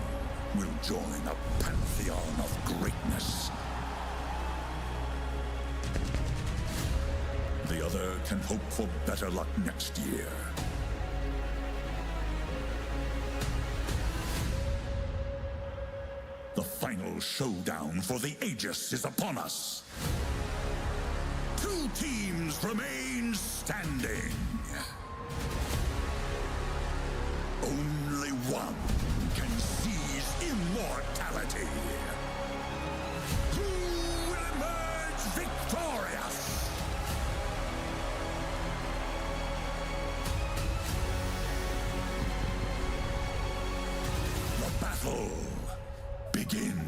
will join a pantheon of greatness. The other can hope for better luck next year. The final showdown for the Aegis is upon us. Two teams remain standing. Only one can seize immortality. Who will emerge victorious? The battle begins.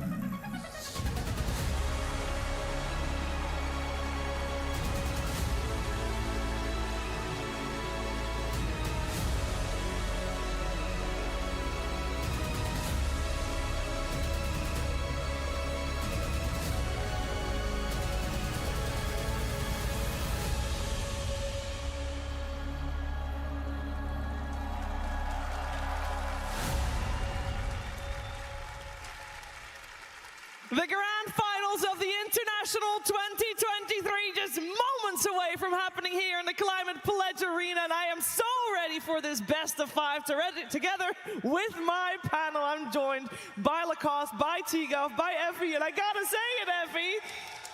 The grand finals of the International 2023 just moments away from happening here in the Climate Pledge Arena, and I am so ready for this best of 5 together with my panel. I'm joined by Lacoste, by T-Golf, by Effie, and I gotta say it, Effie,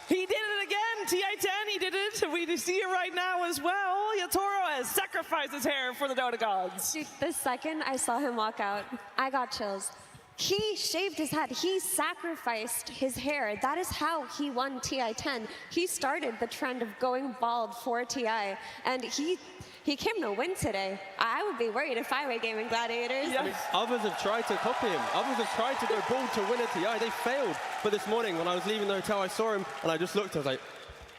he did it again. TI-10, he did it. We see it right now as well. Yatoro has sacrificed his hair for the Dota gods. Dude, the second I saw him walk out, I got chills. He shaved his head. He sacrificed his hair. That is how he won TI-10. He started the trend of going bald for TI, and he came to win today. I would be worried if I were Gaming Gladiators. I mean, others have tried to copy him. Others have tried to go bald to win a TI. They failed. But this morning, when I was leaving the hotel, I saw him, and I just looked. I was like,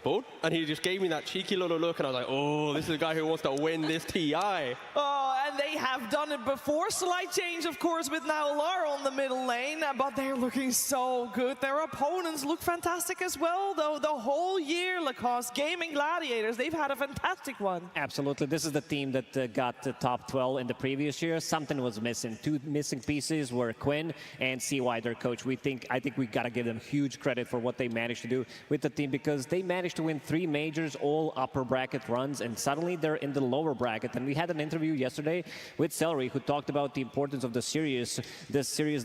bald? And he just gave me that cheeky little look, and I was like, oh, this is a guy who wants to win this TI. Oh, and they have done it before. Slight change, of course, with now Lara on the middle lane, but they're looking so good. Their opponents look fantastic as well, though. The whole year, Lacoste, Gaming Gladiators, they've had a fantastic one. Absolutely. This is the team that got the top 12 in the previous year. Something was missing. Two missing pieces were Quinn and CY, their coach. I think we got to give them huge credit for what they managed to do with the team, because they managed to win 3 majors, all upper bracket runs, and suddenly they're in the lower bracket. And we had an interview yesterday with Celery, who talked about the importance of the series, the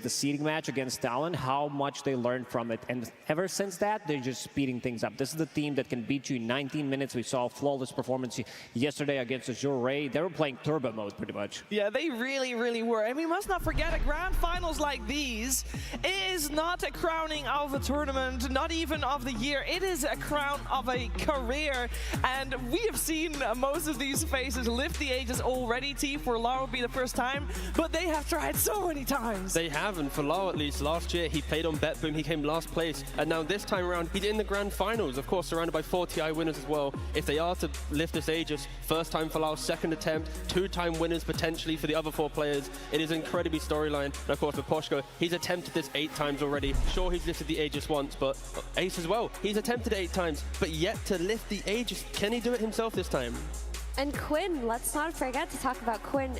seeding match against Talon, how much they learned from it. And ever since that, they're just speeding things up. This is the team that can beat you in 19 minutes. We saw a flawless performance yesterday against Azure Ray. They were playing turbo mode pretty much. Yeah, they really, really were. And we must not forget, a grand finals like these is not a crowning of a tournament, not even of the year. It is a crown of a career, and we have seen most of these faces lift the Aegis already. T, for Lara will be the first time, but they have tried so many times. They have, and for Lara at least, last year he played on BetBoom, he came last place, and now this time around he's in the grand finals, of course surrounded by 4 TI winners as well. If they are to lift this Aegis, first time for Lara, second attempt, 2-time winners potentially for the other 4 players. It is an incredibly storyline, and of course for Poshko, he's attempted this 8 times already. Sure, he's lifted the Aegis once, but Ace as well, he's attempted 8 times, but yet to lift the Aegis. Can he do it himself this time? And Quinn, let's not forget to talk about Quinn.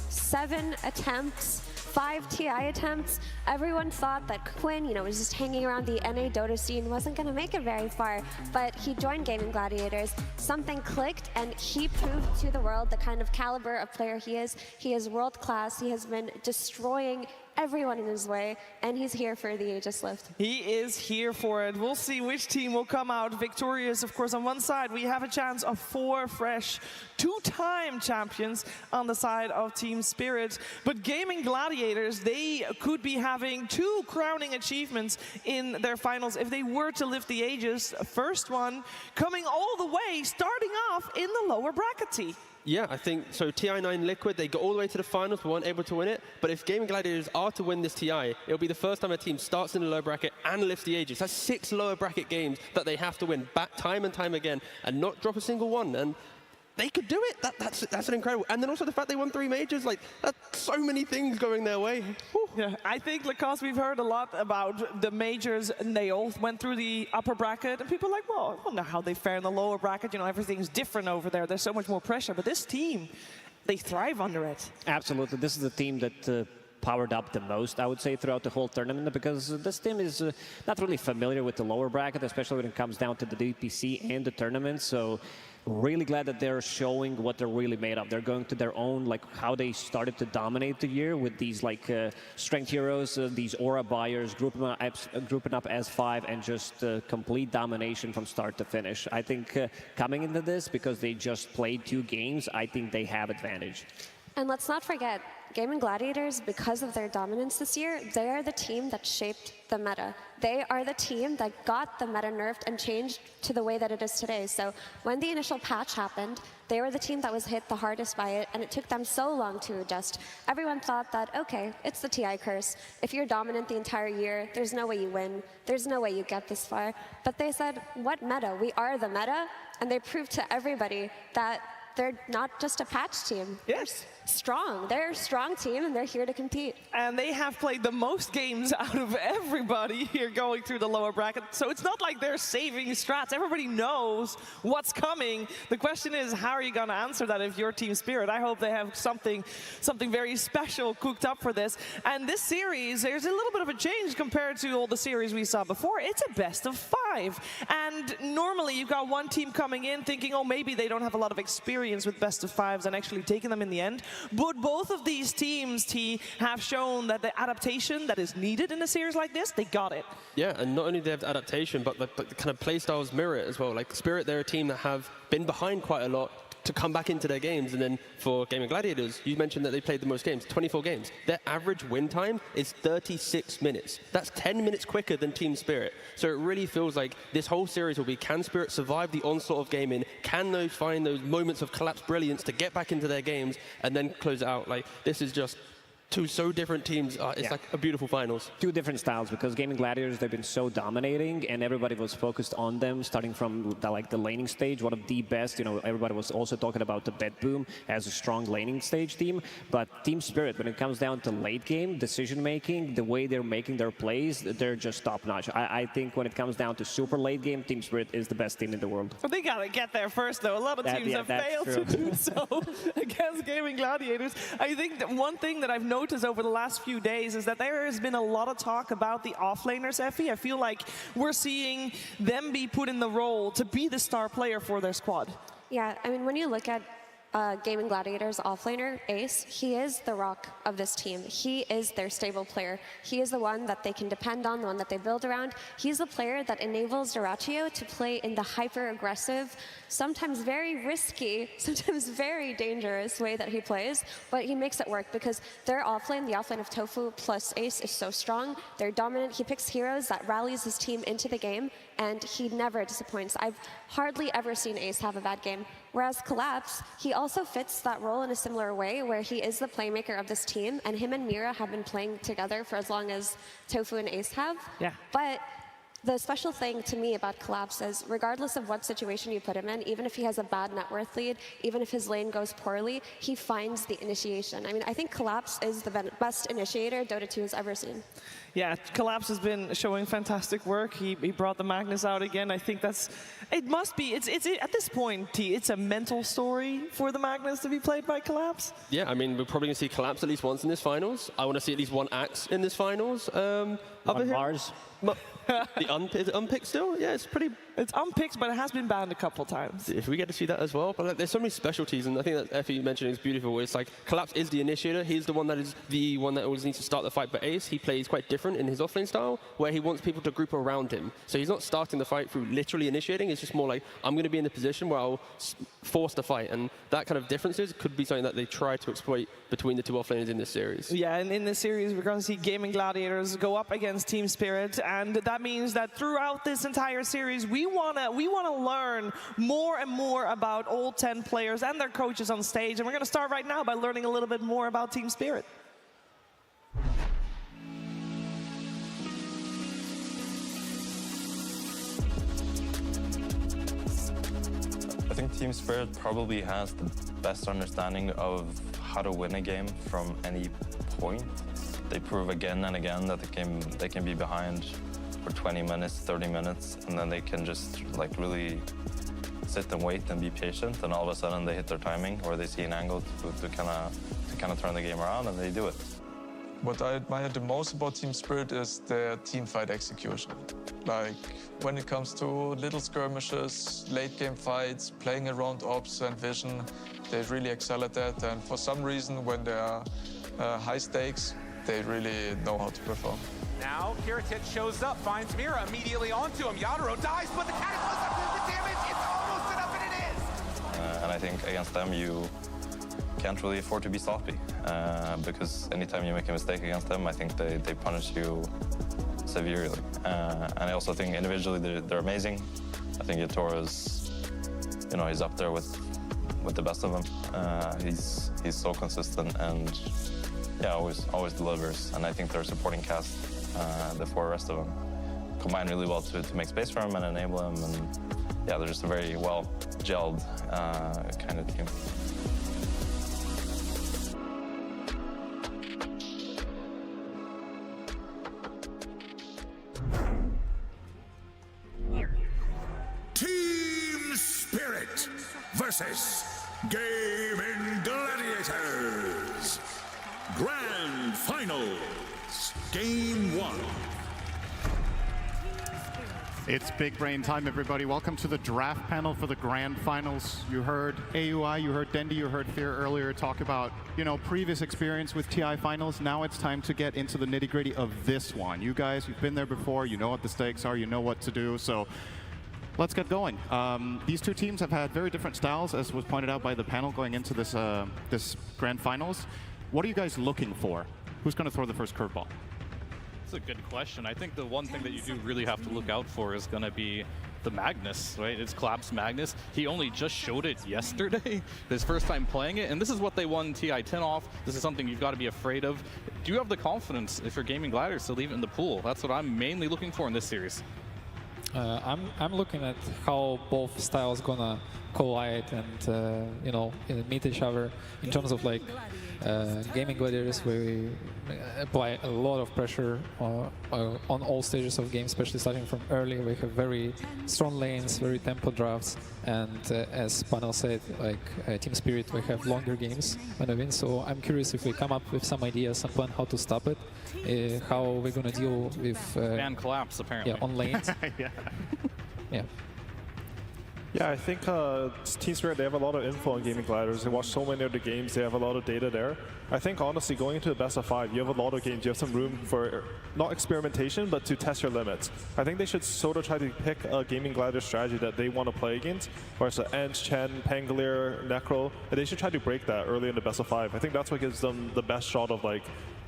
7 attempts, 5 TI attempts. Everyone thought that Quinn, was just hanging around the NA Dota scene, wasn't going to make it very far, but he joined Gaming Gladiators. Something clicked, and he proved to the world the kind of caliber of player he is. He is world class. He has been destroying everyone in his way, and he's here for the Aegis lift. He is here for it. We'll see which team will come out victorious. Of course, on one side, we have a chance of 4 fresh two-time champions on the side of Team Spirit. But Gaming Gladiators, they could be having 2 crowning achievements in their finals if they were to lift the Aegis. First one coming all the way, starting off in the lower bracket T. Yeah, I think so. TI9 Liquid, they got all the way to the finals, but weren't able to win it. But if Gaming Gladiators are to win this TI, it'll be the first time a team starts in the lower bracket and lifts the Aegis. That's 6 lower bracket games that they have to win back time and time again and not drop a single one. And they could do it. That's an incredible. And then also the fact they won 3 majors, like that's so many things going their way. Whew. Yeah, I think because we've heard a lot about the majors, and they all went through the upper bracket, and people are like, well, I wonder how they fare in the lower bracket. You know, everything's different over there. There's so much more pressure. But this team, they thrive under it. Absolutely. This is the team that powered up the most, I would say, throughout the whole tournament, because this team is not really familiar with the lower bracket, especially when it comes down to the DPC and the tournament. So really glad that they're showing what they're really made of. They're going to their own, like how they started to dominate the year with these like strength heroes, these aura buyers, grouping up as 5 and just complete domination from start to finish. I think coming into this, because they just played 2 games, I think they have advantage. And let's not forget, Gaming Gladiators, because of their dominance this year, they are the team that shaped the meta. They are the team that got the meta nerfed and changed to the way that it is today. So when the initial patch happened, they were the team that was hit the hardest by it, and it took them so long to adjust. Everyone thought that, okay, it's the TI curse. If you're dominant the entire year, there's no way you win. There's no way you get this far. But they said, what meta? We are the meta. And they proved to everybody that they're not just a patch team. Yes. Strong. They're a strong team, and they're here to compete. And they have played the most games out of everybody here going through the lower bracket. So it's not like they're saving strats. Everybody knows what's coming. The question is, how are you going to answer that if you're Team Spirit? I hope they have something very special cooked up for this. And this series, there's a little bit of a change compared to all the series we saw before. It's a best of 5. And normally you've got one team coming in thinking, oh, maybe they don't have a lot of experience with best of 5s and actually taking them in the end. But both of these teams, T, have shown that the adaptation that is needed in a series like this, they got it. Yeah, and not only do they have the adaptation, but the kind of play styles mirror it as well. Like Spirit, they're a team that have been behind quite a lot to come back into their games. And then for Gaming Gladiators, you mentioned that they played the most games, 24 games. Their average win time is 36 minutes. That's 10 minutes quicker than Team Spirit. So it really feels like this whole series will be, can Spirit survive the onslaught of gaming? Can they find those moments of collapsed brilliance to get back into their games and then close it out? Like, this is just 2 so different teams. It's like a beautiful finals. 2 different styles, because Gaming Gladiators, they've been so dominating, and everybody was focused on them, starting from the laning stage, one of the best. You know, everybody was also talking about the Bet Boom as a strong laning stage team. But Team Spirit, when it comes down to late game decision making, the way they're making their plays, they're just top notch. I think when it comes down to super late game, Team Spirit is the best team in the world. But they gotta get there first, though. A lot of teams have failed to do so against Gaming Gladiators. I think that one thing that I've noticed over the last few days is that there has been a lot of talk about the offlaners, Effie. I feel like we're seeing them be put in the role to be the star player for their squad. Yeah, I mean, when you look at Gaming Gladiators offlaner, Ace, he is the rock of this team. He is their stable player. He is the one that they can depend on, the one that they build around. He's the player that enables Dyrachyo to play in the hyper-aggressive, sometimes very risky, sometimes very dangerous way that he plays, but he makes it work because their offlane, the offlane of Tofu plus Ace, is so strong. They're dominant. He picks heroes that rallies his team into the game, and he never disappoints. I've hardly ever seen Ace have a bad game. Whereas Collapse, he also fits that role in a similar way, where he is the playmaker of this team, and him and Mira have been playing together for as long as Tofu and Ace have. Yeah. But the special thing to me about Collapse is, regardless of what situation you put him in, even if he has a bad net worth lead, even if his lane goes poorly, he finds the initiation. I mean, I think Collapse is the best initiator Dota 2 has ever seen. Yeah, Collapse has been showing fantastic work. He brought the Magnus out again. I think it must be, it's at this point, T, it's a mental story for the Magnus to be played by Collapse. Yeah, I mean, we're probably going to see Collapse at least once in this finals. I want to see at least one Axe in this finals. On Mars? The unpicked still? Yeah, it's pretty It's unpicked, but it has been banned a couple times. If we get to see that as well, but like, there's so many specialties, and I think that Effie mentioned is beautiful. It's like Collapse is the initiator. He's the one that always needs to start the fight. But Ace, he plays quite different in his offlane style, where he wants people to group around him. So he's not starting the fight through literally initiating. It's just more like, I'm going to be in the position where I'll force the fight, and that kind of differences could be something that they try to exploit between the two offlaners in this series. Yeah, and in this series, we're going to see Gaming Gladiators go up against Team Spirit, and that means that throughout this entire series, we wanna learn more and more about all 10 players and their coaches on stage, and we're going to start right now by learning a little bit more about Team Spirit. I think Team Spirit probably has the best understanding of how to win a game from any point. They prove again and again that they can be behind for 20 minutes, 30 minutes, and then they can just like really sit and wait and be patient, and all of a sudden they hit their timing or they see an angle to kind of turn the game around, and they do it. What I admire the most about Team Spirit is their team fight execution. Like when it comes to little skirmishes, late game fights, playing around ops and vision, they really excel at that, and for some reason when there are high stakes, they really know how to perform. Now, Kiritic shows up, finds Mira immediately onto him. Yadaro dies, but the Cataclysm does the damage. It's almost enough, and it is! And I think against them, you can't really afford to be sloppy, because anytime you make a mistake against them, I think they punish you severely. And I also think individually they're amazing. I think Yatoro's, he's up there with the best of them. He's so consistent and always delivers. And I think their supporting cast, the four rest of them, combine really well to make space for him and enable him. And yeah, they're just a very well gelled kind of team. Team Spirit versus Gaming Gladiators. Grand Finals, Game 1. It's big brain time, everybody. Welcome to the draft panel for the Grand Finals. You heard AUI, you heard Dendi, you heard Fear earlier talk about, previous experience with TI Finals. Now it's time to get into the nitty-gritty of this one. You guys, you've been there before, you know what the stakes are, you know what to do, so let's get going. These two teams have had very different styles, as was pointed out by the panel going into this, this Grand Finals. What are you guys looking for? Who's going to throw the first curveball? That's a good question. I think the one thing that you do really have to look out for is going to be the Magnus, right? It's Collapse Magnus. He only just showed it yesterday, his first time playing it, and this is what they won TI-10 off. This is something you've got to be afraid of. Do you have the confidence, if you're Gaming Gladiators, to leave it in the pool? That's what I'm mainly looking for in this series. I'm looking at how both styles gonna collide and meet each other in terms of like Gaming Gladiators, where we apply a lot of pressure on all stages of games, especially starting from early. We have very strong lanes, very tempo drafts, and as Panel said, like Team Spirit, we have longer games when we win. So I'm curious if we come up with some ideas, some plan how to stop it, how we're gonna deal with and Collapse apparently. Yeah, on lanes. Yeah. Yeah. Yeah, I think Team Spirit, they have a lot of info on Gaming Gladiators. They watch so many of the games, they have a lot of data there. I think, honestly, going into the best of 5, you have a lot of games, you have some room for, not experimentation, but to test your limits. I think they should sort of try to pick a Gaming Gladiator strategy that they want to play against, whereas Ench, Chen, Pangolier, Necro, and they should try to break that early in the best of 5. I think that's what gives them the best shot of, like,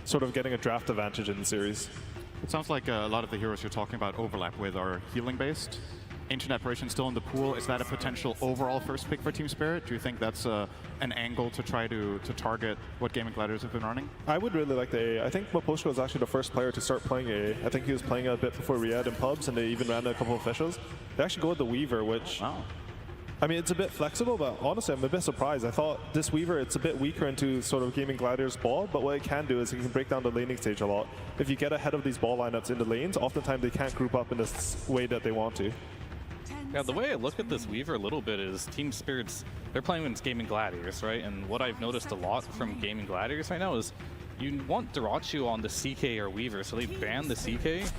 sort of getting a draft advantage in the series. It sounds like a lot of the heroes you're talking about overlap with are healing-based. Ancient Apparition still in the pool. Is that a potential overall first pick for Team Spirit? Do you think that's an angle to try to target what Gaming Gladiators have been running? I would really like the A. I think Maposhko was actually the first player to start playing A. I think he was playing a bit before Riyadh in pubs, and they even ran a couple of officials. They actually go with the Weaver, which... Wow. I mean, it's a bit flexible, but honestly, I'm a bit surprised. I thought this Weaver, it's a bit weaker into sort of Gaming Gladiators ball, but what it can do is it can break down the laning stage a lot. If you get ahead of these ball lineups in the lanes, oftentimes they can't group up in this way that they want to. Yeah, the way I look at this Weaver a little bit is Team Spirit's, they're playing against Gaming Gladiators, right? And what I've noticed a lot from Gaming Gladiators right now is you want Dyrachyo on the CK or Weaver, so they ban the CK,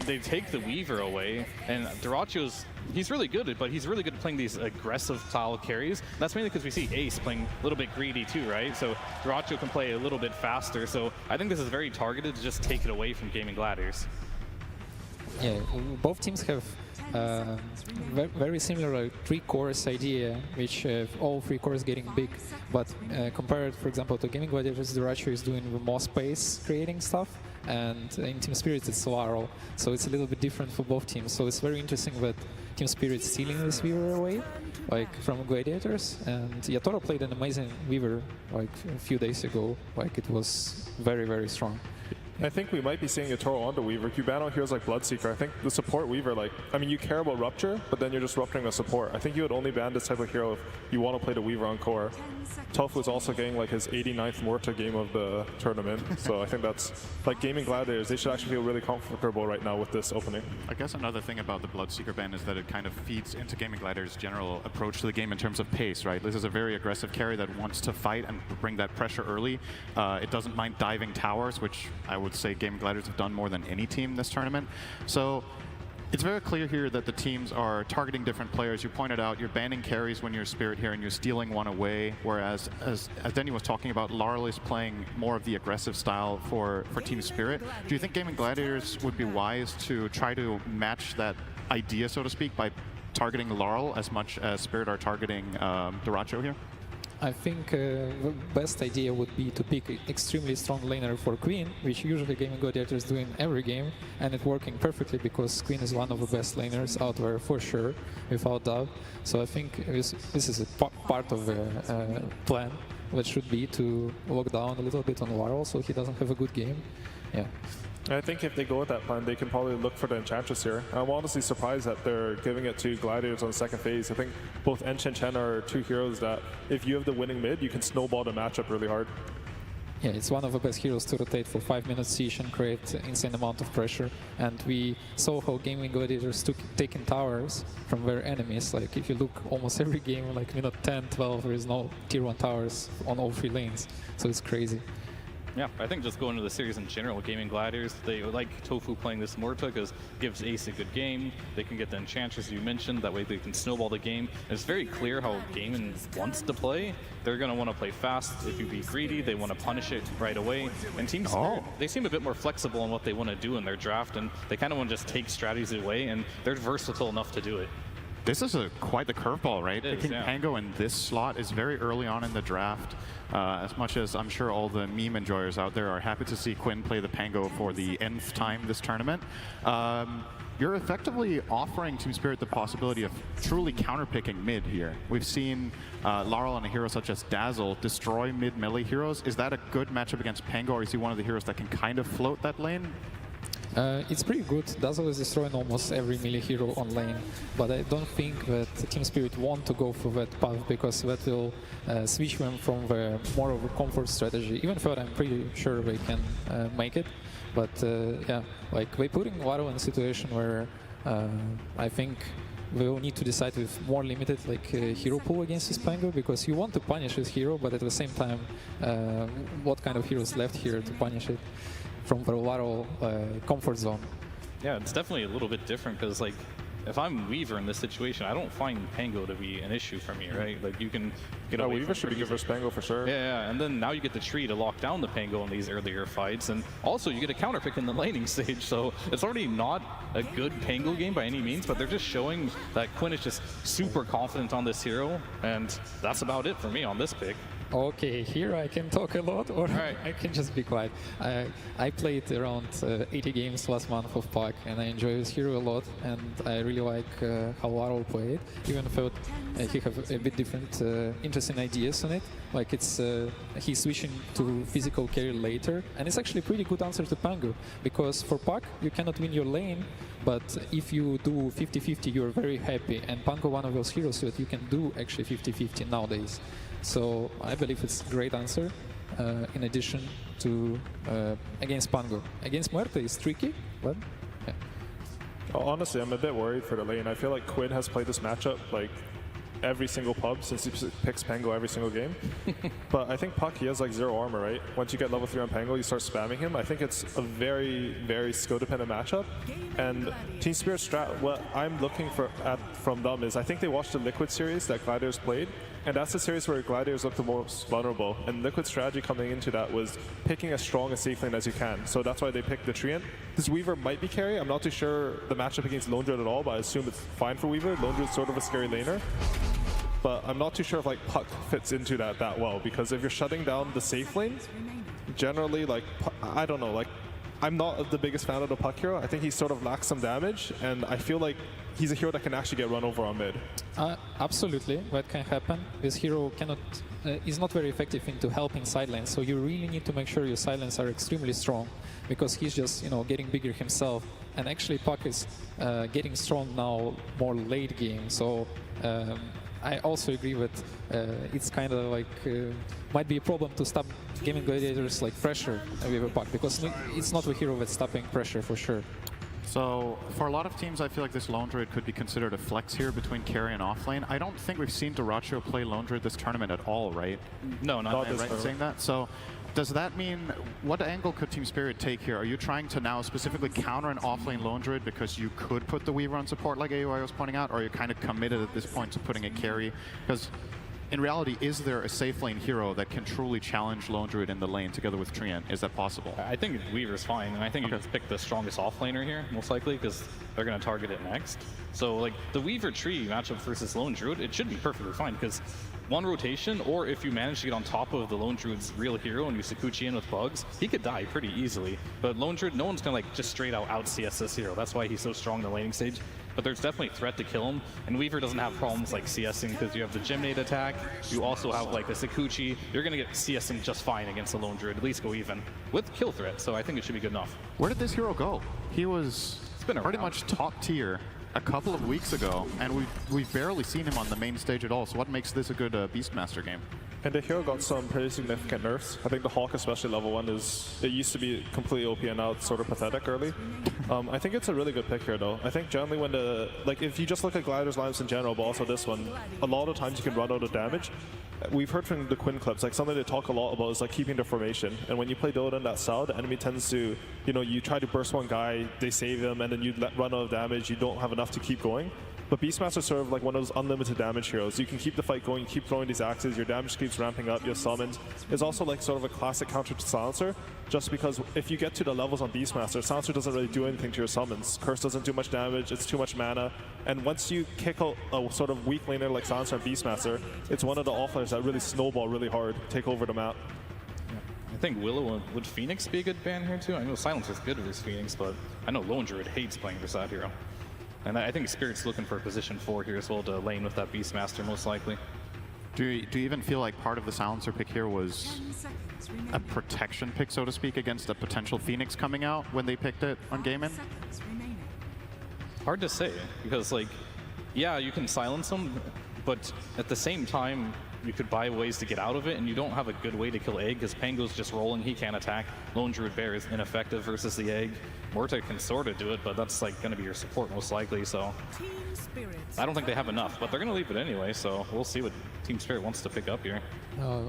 they take the Weaver away, and Dyrachyo's, he's really good, but he's really good at playing these aggressive style carries. That's mainly because we see Ace playing a little bit greedy too, right? So Dyrachyo can play a little bit faster, so I think this is very targeted to just take it away from Gaming Gladiators. Yeah, both teams have very similar three cores idea, which all three cores getting big. But compared, for example, to Gaming Gladiators, Dyrachyo is doing more space creating stuff, and in Team Spirit it's Laurel. So it's a little bit different for both teams. So it's very interesting that Team Spirit stealing this Weaver away, like from Gladiators. And Yatoro played an amazing Weaver like a few days ago. Like it was very strong. I think we might be seeing a Toro onto Weaver. You ban out heroes like Bloodseeker. I think the support Weaver, like, I mean, you care about Rupture, but then you're just rupturing the support. I think you would only ban this type of hero if you want to play the Weaver on core. Tofu is also getting like his 89th Morta game of the tournament, so I think that's, like, Gaming Gladiators, they should actually feel really comfortable right now with this opening. I guess another thing about the Bloodseeker ban is that it kind of feeds into Gaming Gladiators' general approach to the game in terms of pace, right? This is a very aggressive carry that wants to fight and bring that pressure early. It doesn't mind diving towers, which I would say Gaming Gladiators have done more than any team this tournament. So it's very clear here that the teams are targeting different players. You pointed out you're banning carries when you're Spirit here and you're stealing one away, whereas as Denny was talking about, Laurel is playing more of the aggressive style for Team Spirit. Do you think Gaming Gladiators would be wise to try to match that idea, so to speak, by targeting Laurel as much as Spirit are targeting Dyrachyo here? I think the best idea would be to pick extremely strong laner for Queen, which usually Gaming Gladiators do in every game, and it's working perfectly because Queen is one of the best laners out there for sure, without doubt. So I think this is a part of the plan that should be to lock down a little bit on Laurel so he doesn't have a good game. Yeah. I think if they go with that plan, they can probably look for the Enchantress here. I'm honestly surprised that they're giving it to Gladiators on the second phase. I think both Ench and Chen are two heroes that, if you have the winning mid, you can snowball the matchup really hard. Yeah, it's one of the best heroes to rotate for 5 minutes siege and create an insane amount of pressure. And we saw how Gaming Gladiators taking towers from their enemies. Like if you look almost every game, like minute 10, 12, there is no tier 1 towers on all 3 lanes. So it's crazy. Yeah, I think just going to the series in general, Gaming Gladiators, they like Tofu playing this Morta because it gives Ace a good game. They can get the Enchantress, as you mentioned, that way they can snowball the game. And it's very clear how Gaming wants to play. They're going to want to play fast. If you be greedy, they want to punish it right away. And Team Spirit, they seem a bit more flexible in what they want to do in their draft, and they kind of want to just take strategies away, and they're versatile enough to do it. This is quite the curveball, right? Picking Pango in this slot is very early on in the draft. As much as I'm sure all the meme enjoyers out there are happy to see Quinn play the Pango for the nth time this tournament, you're effectively offering Team Spirit the possibility of truly counterpicking mid here. We've seen Laurel and a hero such as Dazzle destroy mid melee heroes. Is that a good matchup against Pango, or is he one of the heroes that can kind of float that lane? It's pretty good. Dazzle is destroying almost every melee hero on lane, but I don't think that Team Spirit want to go for that path because that will switch them from the more of a comfort strategy, even though I'm pretty sure they can make it. But yeah, like we're putting Laurel in a situation where I think we will need to decide with more limited like hero pool against this Pango, because you want to punish this hero, but at the same time, what kind of heroes left here to punish it from the Laurel comfort zone? Yeah, it's definitely a little bit different because, like, if I'm Weaver in this situation, I don't find Pango to be an issue for me, right? Like, you can get away Weaver should be good versus Pango for sure. Yeah, and then now you get the tree to lock down the Pango in these earlier fights, and also you get a counterpick in the laning stage, so it's already not a good Pango game by any means, but they're just showing that Quinn is just super confident on this hero, and that's about it for me on this pick. Okay, here I can talk a lot, or I can just be quiet. I played around 80 games last month of PAC, and I enjoy this hero a lot, and I really like how Laurel played, even though he have a bit different interesting ideas on it. Like it's he's switching to physical carry later, and it's actually a pretty good answer to Pango, because for PAC you cannot win your lane, but if you do 50-50 you're very happy, and Pango one of those heroes that you can do actually 50-50 nowadays. So I believe it's a great answer, in addition to against Pango. Against Muerte is tricky, but yeah. Honestly, I'm a bit worried for the lane. I feel like Quinn has played this matchup like every single pub since he picks Pango every single game. But I think Puck, he has like 0 armor, right? Once you get level 3 on Pango, you start spamming him. I think it's a very, very skill-dependent matchup. And Team Spirit strat, what I'm looking from them is I think they watched the Liquid series that Gladiators played, and that's the series where Gladiators looked the most vulnerable. And Liquid strategy coming into that was picking as strong a safe lane as you can. So that's why they picked the Treant. This Weaver might be carry. I'm not too sure the matchup against Lone Druid at all, but I assume it's fine for Weaver. Lone Druid's sort of a scary laner. But I'm not too sure if like Puck fits into that well, because if you're shutting down the safe lane, generally like, I don't know, like I'm not the biggest fan of the Puck hero. I think he sort of lacks some damage, and I feel like he's a hero that can actually get run over on mid. Absolutely, that can happen. This hero is not very effective into helping side lanes, so you really need to make sure your side lanes are extremely strong, because he's just getting bigger himself. And actually Puck is getting strong now more late game, so I also agree that it's kind of like might be a problem to stop Gaming Gladiators like pressure with a Puck, because it's not the hero that's stopping pressure for sure. So for a lot of teams, I feel like this Lone Druid could be considered a flex here between carry and offlane. I don't think we've seen Duracho play Lone Druid this tournament at all, right? No, not Am I right in saying that? So does that mean, what angle could Team Spirit take here? Are you trying to now specifically counter an offlane Lone Druid because you could put the Weaver on support like AUI was pointing out, or are you kind of committed at this point to putting a carry? Because in reality, is there a safe lane hero that can truly challenge Lone Druid in the lane together with Treant? Is that possible? I think Weaver's fine, and I think you just pick the strongest offlaner here, most likely, because they're going to target it next. So like the Weaver tree matchup versus Lone Druid, it should be perfectly fine, because one rotation, or if you manage to get on top of the Lone Druid's real hero and you Sakuchi in with bugs, he could die pretty easily. But Lone Druid, no one's going to like just straight out CS this hero. That's why he's so strong in the laning stage. But there's definitely a threat to kill him, and Weaver doesn't have problems like CSing because you have the Gymnade attack, you also have like the Sakuchi. You're going to get CSing just fine against the Lone Druid, at least go even, with kill threat, so I think it should be good enough. Where did this hero go? He was pretty much top tier a couple of weeks ago, and we've barely seen him on the main stage at all, so what makes this a good Beastmaster game? And the hero got some pretty significant nerfs. I think the Hawk, especially level 1, it used to be completely OP and now it's sort of pathetic early. I think it's a really good pick here though. I think generally when if you just look at Gladiators lineups in general, but also this one, a lot of times you can run out of damage. We've heard from the Quinn clips, like something they talk a lot about is like keeping their formation. And when you play Dota in that style, the enemy tends to, you try to burst one guy, they save him, and then you run out of damage, you don't have enough to keep going. But Beastmaster is sort of like one of those unlimited damage heroes. You can keep the fight going, you keep throwing these axes, your damage keeps ramping up, your summons. It's also like sort of a classic counter to Silencer, just because if you get to the levels on Beastmaster, Silencer doesn't really do anything to your summons. Curse doesn't do much damage, it's too much mana. And once you kick out a sort of weak laner like Silencer and Beastmaster, it's one of the offlaners that really snowball really hard, take over the map. I think Willow, would Phoenix be a good ban here too? I know Silencer's good versus Phoenix, but I know Lone Druid hates playing versus that hero. And I think Spirit's looking for a position 4 here as well to lane with that Beastmaster most likely. Do you even feel like part of the Silencer pick here was a protection pick, so to speak, against a potential Phoenix coming out when they picked it on Game-In? Hard to say, because like, yeah, you can silence them, but at the same time, you could buy ways to get out of it, and you don't have a good way to kill Egg, because Pango's just rolling, he can't attack. Lone Druid Bear is ineffective versus the Egg. Morta can sort of do it, but that's like going to be your support most likely, so I don't think they have enough, but they're going to leave it anyway, so we'll see what Team Spirit wants to pick up here.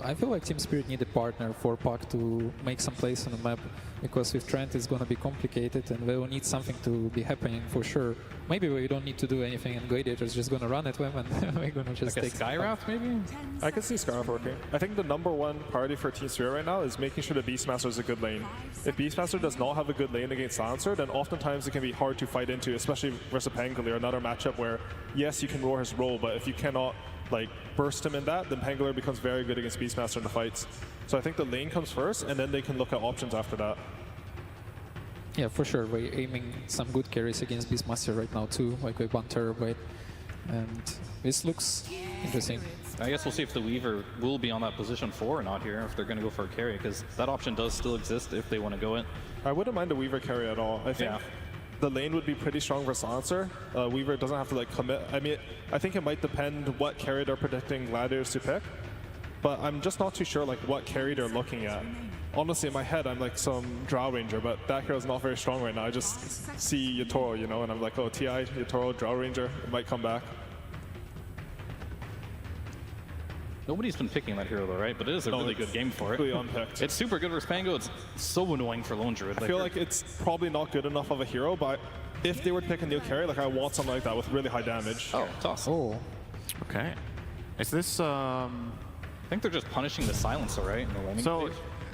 I feel like Team Spirit need a partner for Puck to make some plays on the map, because with Trent it's going to be complicated and they will need something to be happening for sure. Maybe we don't need to do anything and Gladiator's just going to run at them and we're going to just like take a Skywrath maybe? I can see Skywrath working. I think the #1 priority for Team Spirit right now is making sure that Beastmaster is a good lane. If Beastmaster does not have a good lane against Silencer, then oftentimes it can be hard to fight into, especially versus Pangolier, another matchup where, yes, you can roar his role, but if you cannot like burst him in that, then Pangolier becomes very good against Beastmaster in the fights. So I think the lane comes first, and then they can look at options after that. Yeah, for sure. We're aiming some good carries against Beastmaster right now too, like with 1 terabyte. And this looks interesting. I guess we'll see if the Weaver will be on that position 4 or not here, if they're going to go for a carry, because that option does still exist if they want to go it. I wouldn't mind a Weaver carry at all. I think the lane would be pretty strong for Silencer. Weaver doesn't have to like commit. I mean, I think it might depend what carry they're predicting Gladiators to pick, but I'm just not too sure like what carry they're looking at. Honestly, in my head, I'm like some Drow Ranger, but that hero's not very strong right now. I just see Yatoro, and I'm like, oh, TI, Yatoro, Drow Ranger, it might come back. Nobody's been picking that hero though, right? But it is a really good game for it. Really unpicked. It's super good versus Pango. It's so annoying for Lone Druid. I feel like it's probably not good enough of a hero, but if they were to pick a new carry, like I want something like that with really high damage. Oh, it's awesome. Oh. Okay. Is this I think they're just punishing the silencer, right? In the laning stage?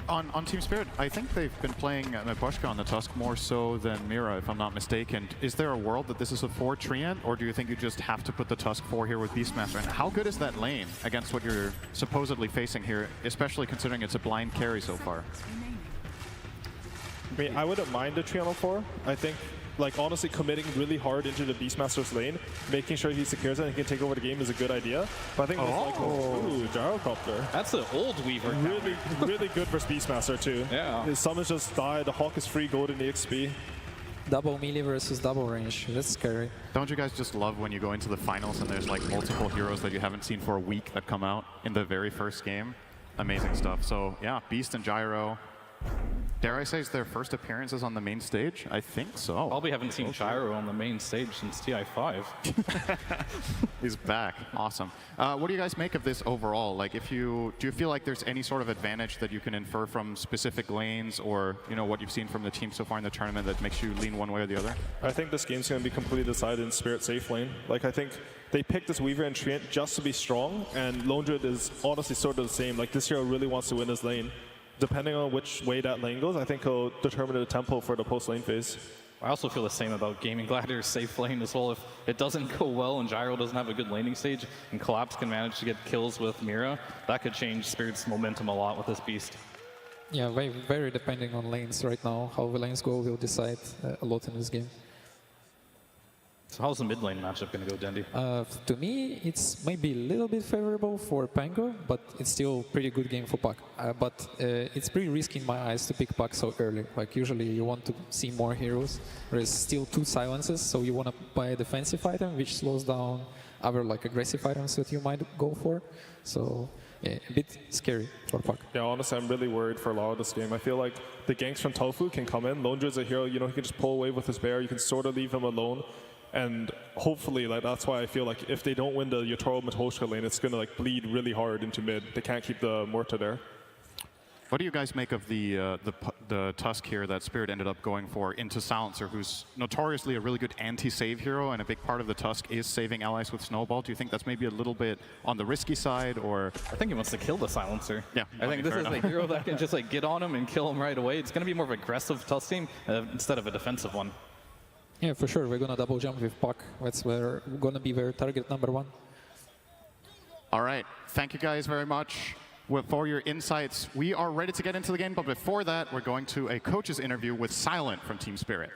On Team Spirit, I think they've been playing Nebushka on the Tusk more so than Mira, if I'm not mistaken. Is there a world that this is a 4 Treant, or do you think you just have to put the Tusk 4 here with Beastmaster? And how good is that lane against what you're supposedly facing here, especially considering it's a blind carry so far? I mean, I wouldn't mind a Treant on 4. I think, like, honestly, committing really hard into the Beastmaster's lane, making sure he secures it and he can take over the game is a good idea. But I think this, like, ooh, Gyrocopter. That's an old Weaver. Really good versus Beastmaster, too. Yeah. His summons just died, the Hawk is free, golden EXP. Double melee versus double range. That's scary. Don't you guys just love when you go into the finals and there's like multiple heroes that you haven't seen for a week that come out in the very first game? Amazing stuff. So yeah, Beast and Gyro. Dare I say it's their first appearances on the main stage? I think so. Probably haven't seen Gyro on the main stage since TI5. He's back. Awesome. What do you guys make of this overall? Like, do you feel like there's any sort of advantage that you can infer from specific lanes, or what you've seen from the team so far in the tournament that makes you lean one way or the other? I think this game's going to be completely decided in Spirit safe lane. Like, I think they picked this Weaver and Treant just to be strong, and Lone Druid is honestly sort of the same. Like, this hero really wants to win his lane. Depending on which way that lane goes, I think he'll determine the tempo for the post-lane phase. I also feel the same about Gaming Gladiator's safe lane as well. If it doesn't go well and Gyro doesn't have a good laning stage, and Collapse can manage to get kills with Mira, that could change Spirit's momentum a lot with this Beast. Yeah, very, very depending on lanes right now. How the lanes go will decide a lot in this game. So how's the mid lane matchup going to go, Dendy? To me, it's maybe a little bit favorable for Pango, but it's still a pretty good game for Puck. But it's pretty risky in my eyes to pick Puck so early. Like, usually you want to see more heroes. There's still 2 silences, so you want to buy a defensive item, which slows down other like aggressive items that you might go for. So yeah, a bit scary for Puck. Yeah, honestly, I'm really worried for a lot of this game. I feel like the ganks from Tofu can come in. Lone Druid's a hero, he can just pull away with his bear. You can sort of leave him alone. And hopefully, like, that's why I feel like if they don't win the Yotaro Matoshka lane, it's going to like bleed really hard into mid. They can't keep the Morta there. What do you guys make of the Tusk here that Spirit ended up going for into Silencer, who's notoriously a really good anti-save hero, and a big part of the Tusk is saving allies with Snowball? Do you think that's maybe a little bit on the risky side, or? I think he wants to kill the Silencer. Yeah, I think this is a hero that can just like get on him and kill him right away. It's going to be more of an aggressive Tusk team instead of a defensive one. Yeah, for sure. We're going to double jump with Puck. That's where we're going to be their target number 1. All right. Thank you guys very much for your insights. We are ready to get into the game, but before that, we're going to a coach's interview with Silent from Team Spirit.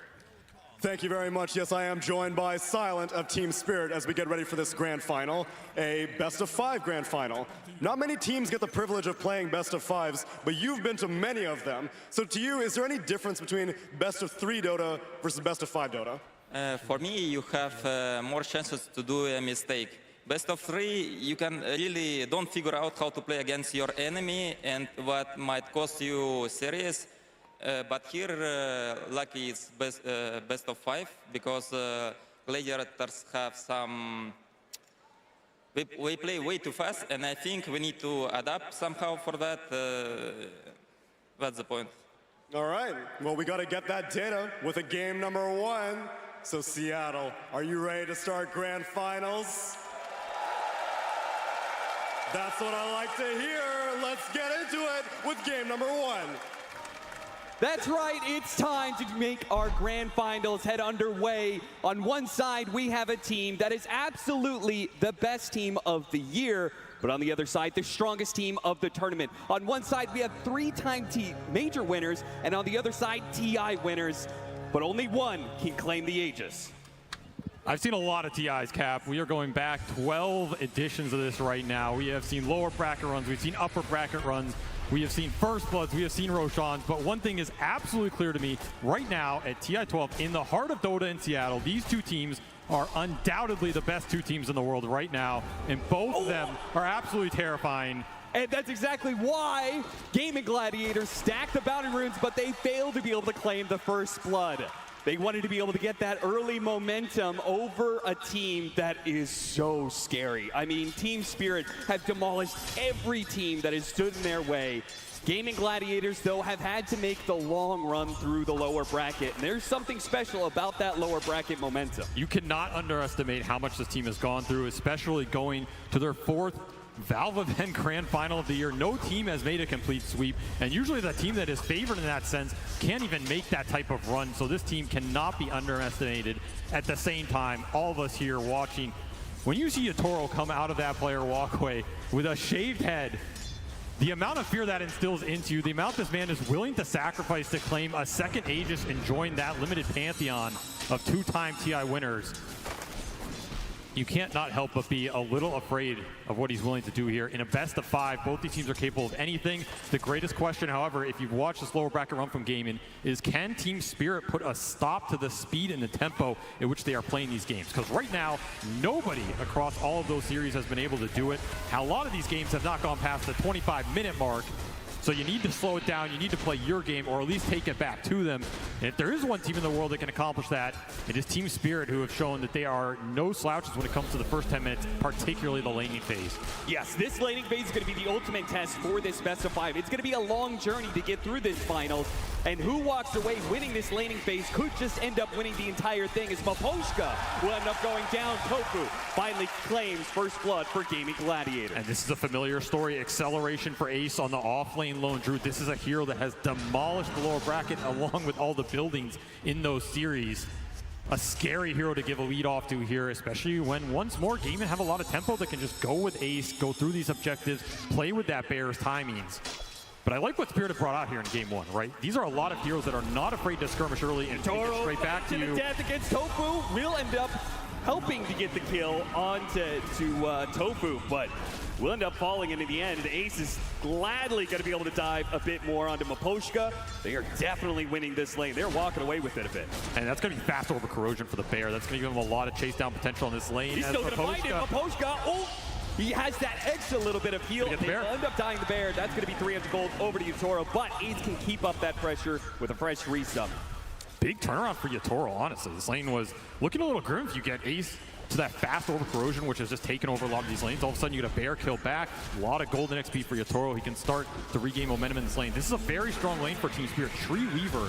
Thank you very much. Yes, I am joined by Silent of Team Spirit as we get ready for this grand final, a best-of-5 grand final. Not many teams get the privilege of playing best-of-5s, but you've been to many of them. So to you, is there any difference between best-of-3 Dota versus best-of-5 Dota? For me, you have more chances to do a mistake. Best-of-3, you can really don't figure out how to play against your enemy and what might cost you serious. But here, lucky it's best-of-5 because gladiators have some. We play way too fast, and I think we need to adapt somehow for that. That's the point. All right. Well, we got to get that data with a game number 1. So Seattle, are you ready to start grand finals? That's what I like to hear. Let's get into it with game number 1. That's right, it's time to make our grand finals head underway. On one side, we have a team that is absolutely the best team of the year, but on the other side, the strongest team of the tournament. On one side, we have 3-time major winners, and on the other side, TI winners, but only one can claim the Aegis. I've seen a lot of TIs, Cap. We are going back 12 editions of this right now. We have seen lower bracket runs, we've seen upper bracket runs, we have seen First Bloods, we have seen Roshans, but one thing is absolutely clear to me right now at TI12, in the heart of Dota in Seattle, these two teams are undoubtedly the best 2 teams in the world right now, and both of them are absolutely terrifying. And that's exactly why Gaming Gladiators stacked the bounty runes, but they failed to be able to claim the first blood. They wanted to be able to get that early momentum over a team that is so scary. I mean, Team Spirit have demolished every team that has stood in their way. Gaming Gladiators, though, have had to make the long run through the lower bracket, and there's something special about that lower bracket momentum. You cannot underestimate how much this team has gone through, especially going to their 4th Valve event grand final of the year. No team has made a complete sweep, and usually the team that is favored in that sense can't even make that type of run, so this team cannot be underestimated. At the same time, all of us here watching, when you see Yatoro come out of that player walkway with a shaved head, the amount of fear that instills into you, the amount this man is willing to sacrifice to claim a second Aegis and join that limited pantheon of 2-time TI winners, you can't not help but be a little afraid of what he's willing to do here. In a best of 5, both these teams are capable of anything. The greatest question, however, if you've watched this lower bracket run from Gaming, is can Team Spirit put a stop to the speed and the tempo in which they are playing these games? Because right now, nobody across all of those series has been able to do it. A lot of these games have not gone past the 25-minute mark. So you need to slow it down, you need to play your game, or at least take it back to them. And if there is one team in the world that can accomplish that, it is Team Spirit, who have shown that they are no slouches when it comes to the first 10 minutes, particularly the laning phase. Yes, this laning phase is going to be the ultimate test for this best of 5. It's going to be a long journey to get through this finals, and who walks away winning this laning phase could just end up winning the entire thing, as Maposhka will end up going down. Tofu finally claims first blood for Gaming Gladiator. And this is a familiar story. Acceleration for Ace on the off lane lone Drew. This is a hero that has demolished the lower bracket along with all the buildings in those series. A scary hero to give a lead off to here, especially when once more Gaming have a lot of tempo that can just go with Ace, go through these objectives, play with that Bear's timings. But I like what Spirit have brought out here in game 1, right? These are a lot of heroes that are not afraid to skirmish early and take it straight back to you. Death against Tofu will end up helping to get the kill onto Tofu, but will end up falling into the end. And Ace is gladly going to be able to dive a bit more onto Maposhka. They are definitely winning this lane. They're walking away with it a bit. And that's going to be fast over corrosion for the Bear. That's going to give him a lot of chase down potential in this lane. He's still going to find it. Maposhka, oh! He has that extra little bit of heal. They will end up dying the Bear. That's going to be 300 gold over to Yatoro, but Ace can keep up that pressure with a fresh resub. Big turnaround for Yatoro, honestly. This lane was looking a little grim if you get Ace to that fast over corrosion, which has just taken over a lot of these lanes. All of a sudden, you get a Bear kill back. A lot of golden XP for Yatoro. He can start to regain momentum in this lane. This is a very strong lane for Team Spirit. Tree Weaver,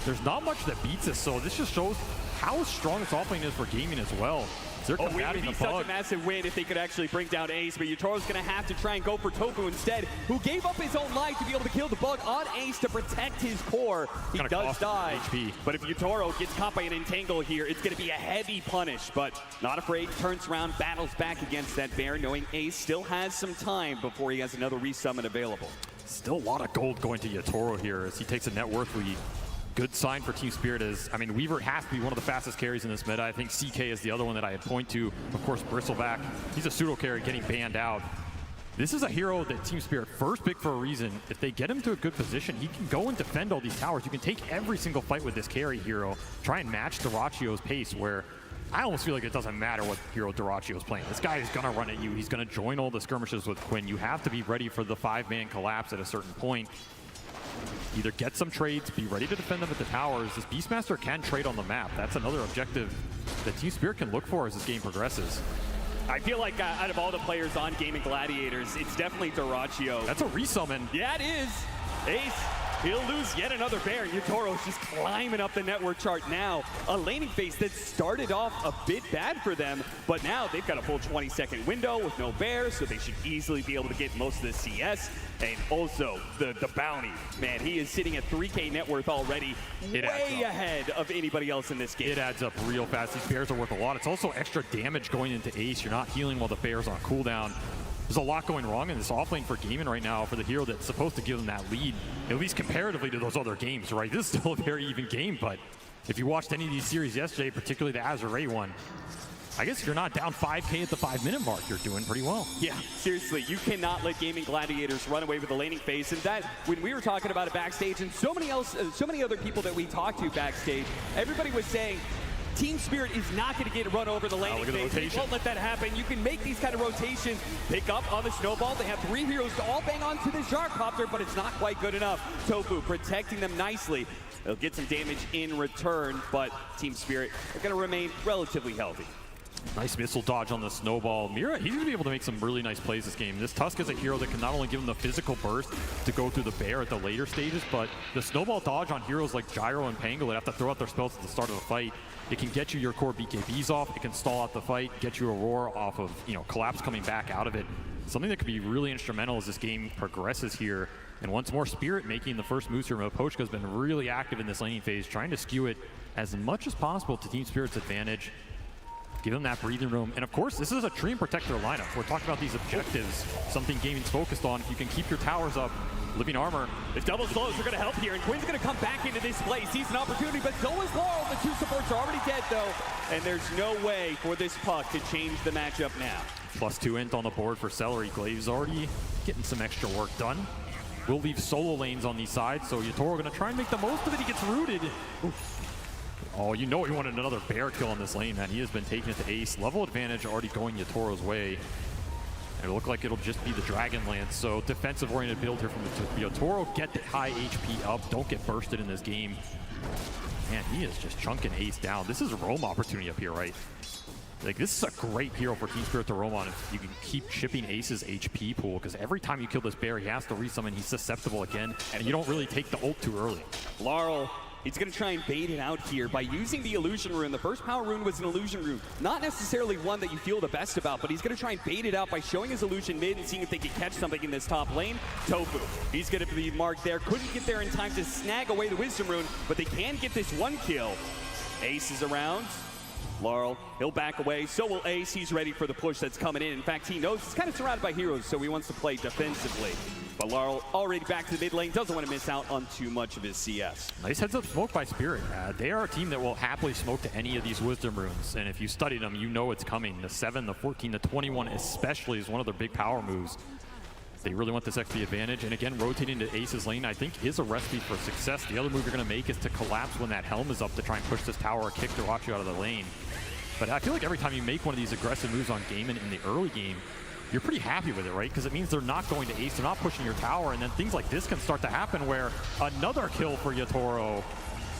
there's not much that beats this, so this just shows how strong this off lane is for Gaming as well. They're it would be such a massive win if they could actually bring down Ace, but Yatoro's going to have to try and go for Tofu instead, who gave up his own life to be able to kill the bug on Ace to protect his core. He does die, but if Yatoro gets caught by an entangle here, it's going to be a heavy punish, but not afraid, turns around, battles back against that Bear, knowing Ace still has some time before he has another resummon available. Still a lot of gold going to Yatoro here as he takes a net worth lead. Good sign for Team Spirit is, I mean, Weaver has to be one of the fastest carries in this meta. I think CK is the other one that I had point to. Of course, Bristleback, he's a pseudo carry getting banned out. This is a hero that Team Spirit first picked for a reason. If they get him to a good position, he can go and defend all these towers. You can take every single fight with this carry hero, try and match Duracio's pace, where I almost feel like it doesn't matter what hero Duracio's playing. This guy is gonna run at you. He's gonna join all the skirmishes with Quinn. You have to be ready for the 5-man collapse at a certain point. Either get some trades, be ready to defend them at the towers. This Beastmaster can trade on the map. That's another objective that Team Spirit can look for as this game progresses. I feel like out of all the players on Gaming Gladiators, it's definitely Duraccio. That's a resummon. Yeah, it is. Ace, he'll lose yet another Bear. Yatoro's just climbing up the network chart now. A laning phase that started off a bit bad for them, but now they've got a full 20-second window with no Bear, so they should easily be able to get most of the CS. And also, the bounty. Man, he is sitting at 3K net worth already, way ahead of anybody else in this game. It adds up real fast. These Bears are worth a lot. It's also extra damage going into Ace. You're not healing while the Bear's on cooldown. There's a lot going wrong in this offlane for Gaming right now for the hero that's supposed to give them that lead, at least comparatively to those other games, right? This is still a very even game, but if you watched any of these series yesterday, particularly the Azure one, I guess if you're not down 5K at the 5-minute mark, you're doing pretty well. Yeah, seriously, you cannot let Gaming Gladiators run away with the laning phase. And that, when we were talking about it backstage, and so many other people that we talked to backstage, everybody was saying, Team Spirit is not going to get run over the laning phase. They won't let that happen. You can make these kind of rotations, pick up on the snowball. They have 3 heroes to all bang onto the Sharkcopter, but it's not quite good enough. Tofu protecting them nicely. They'll get some damage in return, but Team Spirit are going to remain relatively healthy. Nice missile dodge on the snowball. Mira, he's going to be able to make some really nice plays this game. This Tusk is a hero that can not only give him the physical burst to go through the bear at the later stages, but the snowball dodge on heroes like Gyro and Pango that have to throw out their spells at the start of the fight. It can get you your core BKBs off. It can stall out the fight, get you a roar off of, Collapse coming back out of it. Something that could be really instrumental as this game progresses here. And once more, Spirit making the first moves here. Pochka has been really active in this laning phase, trying to skew it as much as possible to Team Spirit's advantage. Give them that breathing room. And of course, this is a Tree and Protector lineup. We're talking about these objectives, something gaming's focused on. If you can keep your towers up, living armor. If double slows are going to help here, and Quinn's going to come back into this play, sees an opportunity, but so is Laurel. The two supports are already dead, though, and there's no way for this puck to change the matchup now. +2 int on the board for Celery. Glaive's already getting some extra work done. We'll leave solo lanes on these sides, so Yatoro going to try and make the most of it. He gets rooted. Oof. Oh, he wanted another bear kill on this lane, man. He has been taking it to ace. Level advantage already going Yatoro's way. And it'll look like it'll just be the Dragon Lance. So defensive-oriented build here from Yatoro. Get the high HP up. Don't get bursted in this game. Man, he is just chunking ace down. This is a roam opportunity up here, right? Like, this is a great hero for Team Spirit to roam on if you can keep chipping Ace's HP pool, because every time you kill this bear, he has to resummon. He's susceptible again, and you don't really take the ult too early. Laurel, he's going to try and bait it out here by using the Illusion Rune. The first power rune was an Illusion Rune. Not necessarily one that you feel the best about, but he's going to try and bait it out by showing his Illusion mid and seeing if they can catch something in this top lane. Tofu, he's going to be marked there. Couldn't get there in time to snag away the Wisdom Rune, but they can get this one kill. Ace is around. Laurel, he'll back away. So will Ace. He's ready for the push that's coming in. In fact, he knows he's kind of surrounded by heroes, so he wants to play defensively. But Laurel already back to the mid lane, doesn't want to miss out on too much of his CS. Nice heads up smoke by Spirit. They are a team that will happily smoke to any of these Wisdom Runes. And if you study them, you know it's coming. The 7, the 14, the 21 especially is one of their big power moves. They really want this XP advantage. And again, rotating to Ace's lane, I think, is a recipe for success. The other move you're going to make is to collapse when that helm is up to try and push this tower or kick Dirachi out of the lane. But I feel like every time you make one of these aggressive moves on Gaimin in the early game, you're pretty happy with it, right? Because it means they're not going to ace, they're not pushing your tower, and then things like this can start to happen where another kill for Yatoro.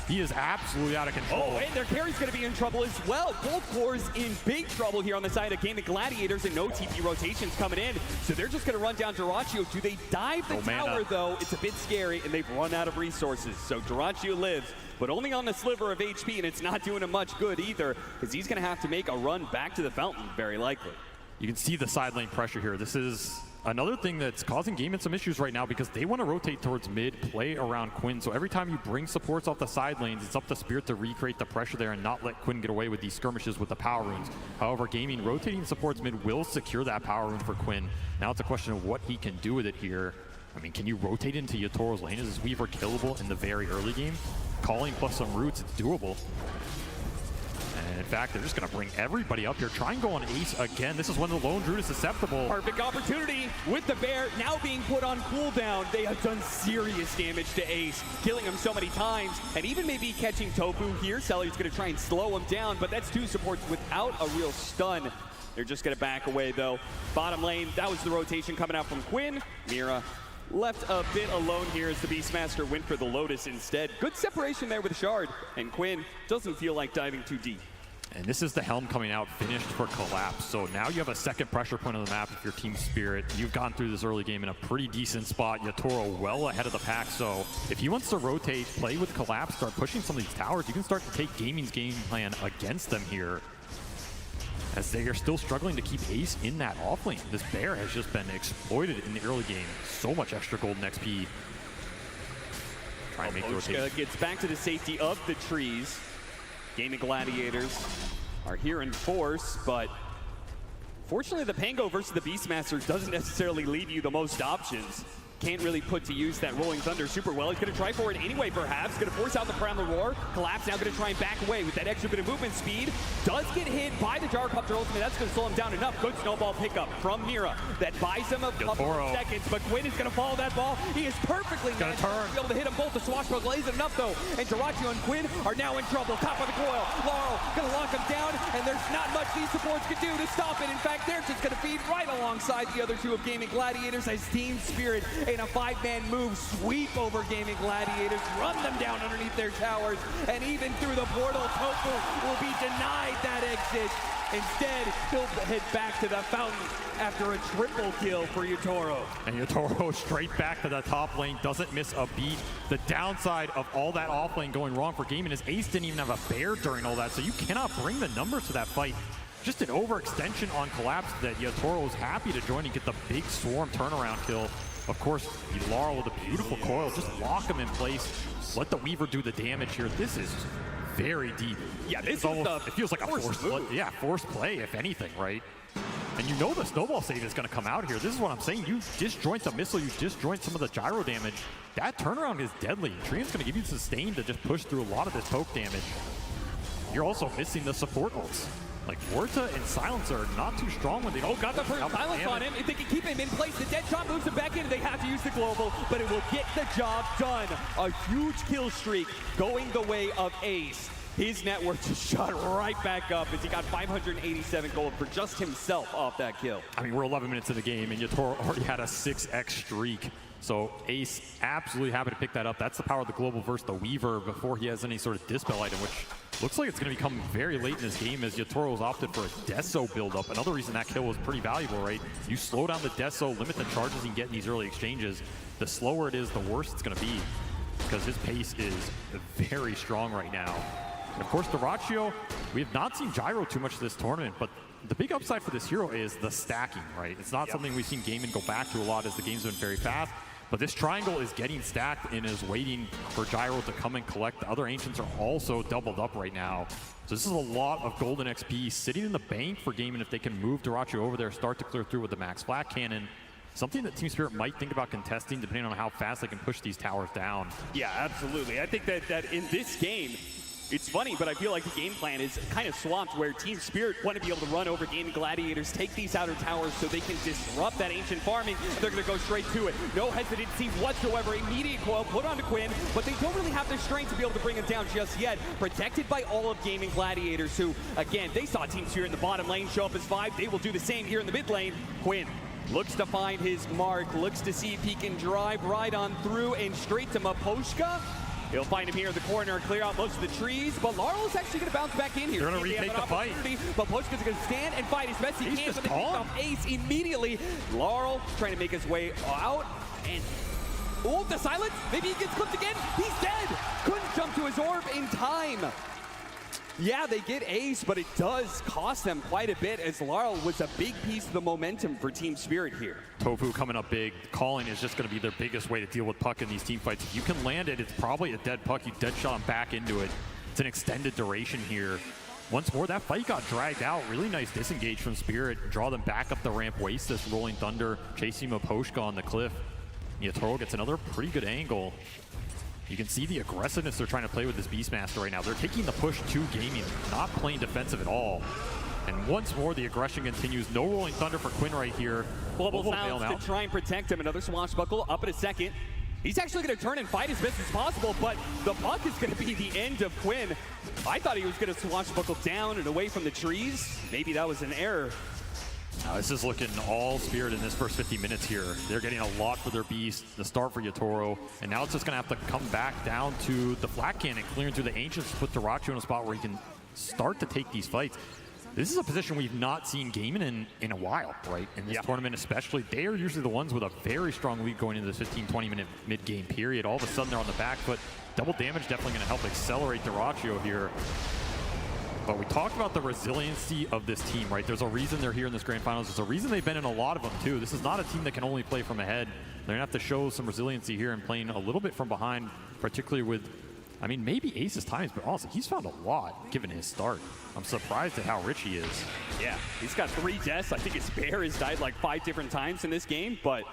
He is absolutely out of control. Oh, and their carry's going to be in trouble as well. Gold Core's in big trouble here on the side of Gaming Gladiators, and no TP rotations coming in. So they're just going to run down Dirachi. Do they dive the tower, though? It's a bit scary, and they've run out of resources. So Dirachi lives, but only on the sliver of HP, and it's not doing him much good either, because he's going to have to make a run back to the fountain, very likely. You can see the side lane pressure here. This is another thing that's causing Gaimin some issues right now because they want to rotate towards mid, play around Quinn. So every time you bring supports off the side lanes, it's up to Spirit to recreate the pressure there and not let Quinn get away with these skirmishes with the power runes. However, Gaming rotating supports mid will secure that power rune for Quinn. Now it's a question of what he can do with it here. I mean, can you rotate into Yatoro's lane? Is this Weaver killable in the very early game? Calling plus some roots, it's doable. And in fact, they're just going to bring everybody up here. Try and go on ace again. This is when the Lone Druid is susceptible. Perfect opportunity with the bear now being put on cooldown. They have done serious damage to Ace, killing him so many times, and even maybe catching Tofu here. Celery's going to try and slow him down, but that's two supports without a real stun. They're just going to back away, though. Bottom lane, that was the rotation coming out from Quinn. Mira left a bit alone here as the Beastmaster went for the Lotus instead. Good separation there with Shard, and Quinn doesn't feel like diving too deep. And this is the Helm coming out finished for Collapse. So now you have a second pressure point on the map if you're Team Spirit. You've gone through this early game in a pretty decent spot. Yatoro well ahead of the pack. So if he wants to rotate, play with Collapse, start pushing some of these towers, you can start to take Gaming's game plan against them here, as they are still struggling to keep Ace in that offlane. This bear has just been exploited in the early game. So much extra golden XP. Try and make the rotation. Gets back to the safety of the trees. Gaming Gladiators are here in force, but fortunately the Pango versus the Beastmaster doesn't necessarily leave you the most options. Can't really put to use that Rolling Thunder super well. He's going to try for it anyway, perhaps. Going to force out the Primal Roar. Collapse now going to try and back away with that extra bit of movement speed. Does get hit by the Gyrocopter ultimate. That's going to slow him down enough. Good snowball pickup from Mira. That buys him a couple of seconds, but Quinn is going to follow that ball. He is perfectly matched to be able to hit them both. The Swashbuckle isn't enough, though. And Dirachi and Quinn are now in trouble. Top of the coil. Laurel going to lock him down, and there's not much these supports can do to stop it. In fact, they're just going to feed right alongside the other two of Gaming Gladiators as Team Spirit in a 5-man move, sweep over Gaming Gladiators, run them down underneath their towers, and even through the portal, Tofu will be denied that exit. Instead, he'll head back to the fountain after a triple kill for Yatoro. And Yatoro straight back to the top lane, doesn't miss a beat. The downside of all that off lane going wrong for Gaming is Ace didn't even have a bear during all that, so you cannot bring the numbers to that fight. Just an overextension on Collapse that Yatoro was happy to join and get the big swarm turnaround kill. Of course, Laurel with a beautiful coil, just lock him in place, let the Weaver do the damage here. This is very deep. Yeah, this is almost, it feels like a forced play, if anything, right? And you know the snowball save is going to come out here. This is what I'm saying. You disjoint the missile, you disjoint some of the gyro damage. That turnaround is deadly. Triumph's going to give you sustain to just push through a lot of this poke damage. You're also missing the support ults. Like, Warta and Silencer are not too strong when they don't. Oh, got the first silence on him. If they can keep him in place, the dead shot moves him back in. They have to use the global, but it will get the job done. A huge kill streak going the way of Ace. His net worth just shot right back up as he got 587 gold for just himself off that kill. I mean, we're 11 minutes in the game, and Yatoro already had a 6x streak. So Ace absolutely happy to pick that up. That's the power of the global versus the Weaver before he has any sort of dispel item, which looks like it's going to become very late in this game as Yatoro's opted for a Deso build-up. Another reason that kill was pretty valuable, right? You slow down the Deso, limit the charges you can get in these early exchanges. The slower it is, the worse it's going to be because his pace is very strong right now. And of course, Dyrachyo, we have not seen Gyro too much this tournament, but the big upside for this hero is the stacking, right? It's not something we've seen Gaming go back to a lot as the game's been very fast. But this triangle is getting stacked and is waiting for Gyro to come and collect. The other Ancients are also doubled up right now. So this is a lot of golden XP sitting in the bank for Gaming if they can move Dyrachyo over there, start to clear through with the max flat cannon. Something that Team Spirit might think about contesting depending on how fast they can push these towers down. Yeah, absolutely. I think that in this game, it's funny, but I feel like the game plan is kind of swamped where Team Spirit want to be able to run over Gaming Gladiators, take these outer towers so they can disrupt that ancient farming. They're going to go straight to it. No hesitancy whatsoever. Immediate coil put onto Quinn, but they don't really have the strength to be able to bring him down just yet. Protected by all of Gaming Gladiators who, again, they saw Team Spirit in the bottom lane show up as 5. They will do the same here in the mid lane. Quinn looks to find his mark, looks to see if he can drive right on through and straight to Maposhka. He'll find him here in the corner, clear out most of the trees, but Laurel is actually going to bounce back in here. They're going to retake the fight. But Poshka's going to stand and fight as best he can, but they pick off Ace immediately. Laurel trying to make his way out, and oh, the silence. Maybe he gets clipped again. He's dead. Couldn't jump to his orb in time. Yeah, they get Ace, but it does cost them quite a bit as Laurel was a big piece of the momentum for Team Spirit here. Tofu coming up big. Calling is just going to be their biggest way to deal with puck in these team fights. If you can land it, it's probably a dead puck. You dead shot him back into it. It's an extended duration here. Once more, that fight got dragged out. Really nice disengage from Spirit. Draw them back up the ramp, waste this Rolling Thunder, chasing Maposhka on the cliff. Yatoro gets another pretty good angle. You can see the aggressiveness they're trying to play with this Beastmaster right now. They're taking the push to Gaming, not playing defensive at all. And once more, the aggression continues. No Rolling Thunder for Quinn right here. Global sounds to try and protect him. Another Swashbuckle up in a second. He's actually going to turn and fight as best as possible, but the puck is going to be the end of Quinn. I thought he was going to Swashbuckle down and away from the trees. Maybe that was an error. Now this is looking all Spirit in this first 50 minutes here. They're getting a lot for their Beast, the start for Yatoro, and now it's just going to have to come back down to the flat cannon, clearing through the Ancients to put Dyrachyo in a spot where he can start to take these fights. This is a position we've not seen Gaming in a while, right? In this tournament especially. They are usually the ones with a very strong lead going into this 15-20 minute mid-game period. All of a sudden they're on the back foot. Double damage definitely going to help accelerate Dyrachyo here. But we talked about the resiliency of this team, right? There's a reason they're here in this Grand Finals. There's a reason they've been in a lot of them, too. This is not a team that can only play from ahead. They're going to have to show some resiliency here and playing a little bit from behind, particularly with, I mean, maybe Ace's times, but honestly, he's found a lot given his start. I'm surprised at how rich he is. Yeah, he's got 3 deaths. I think his bear has died like 5 different times in this game, but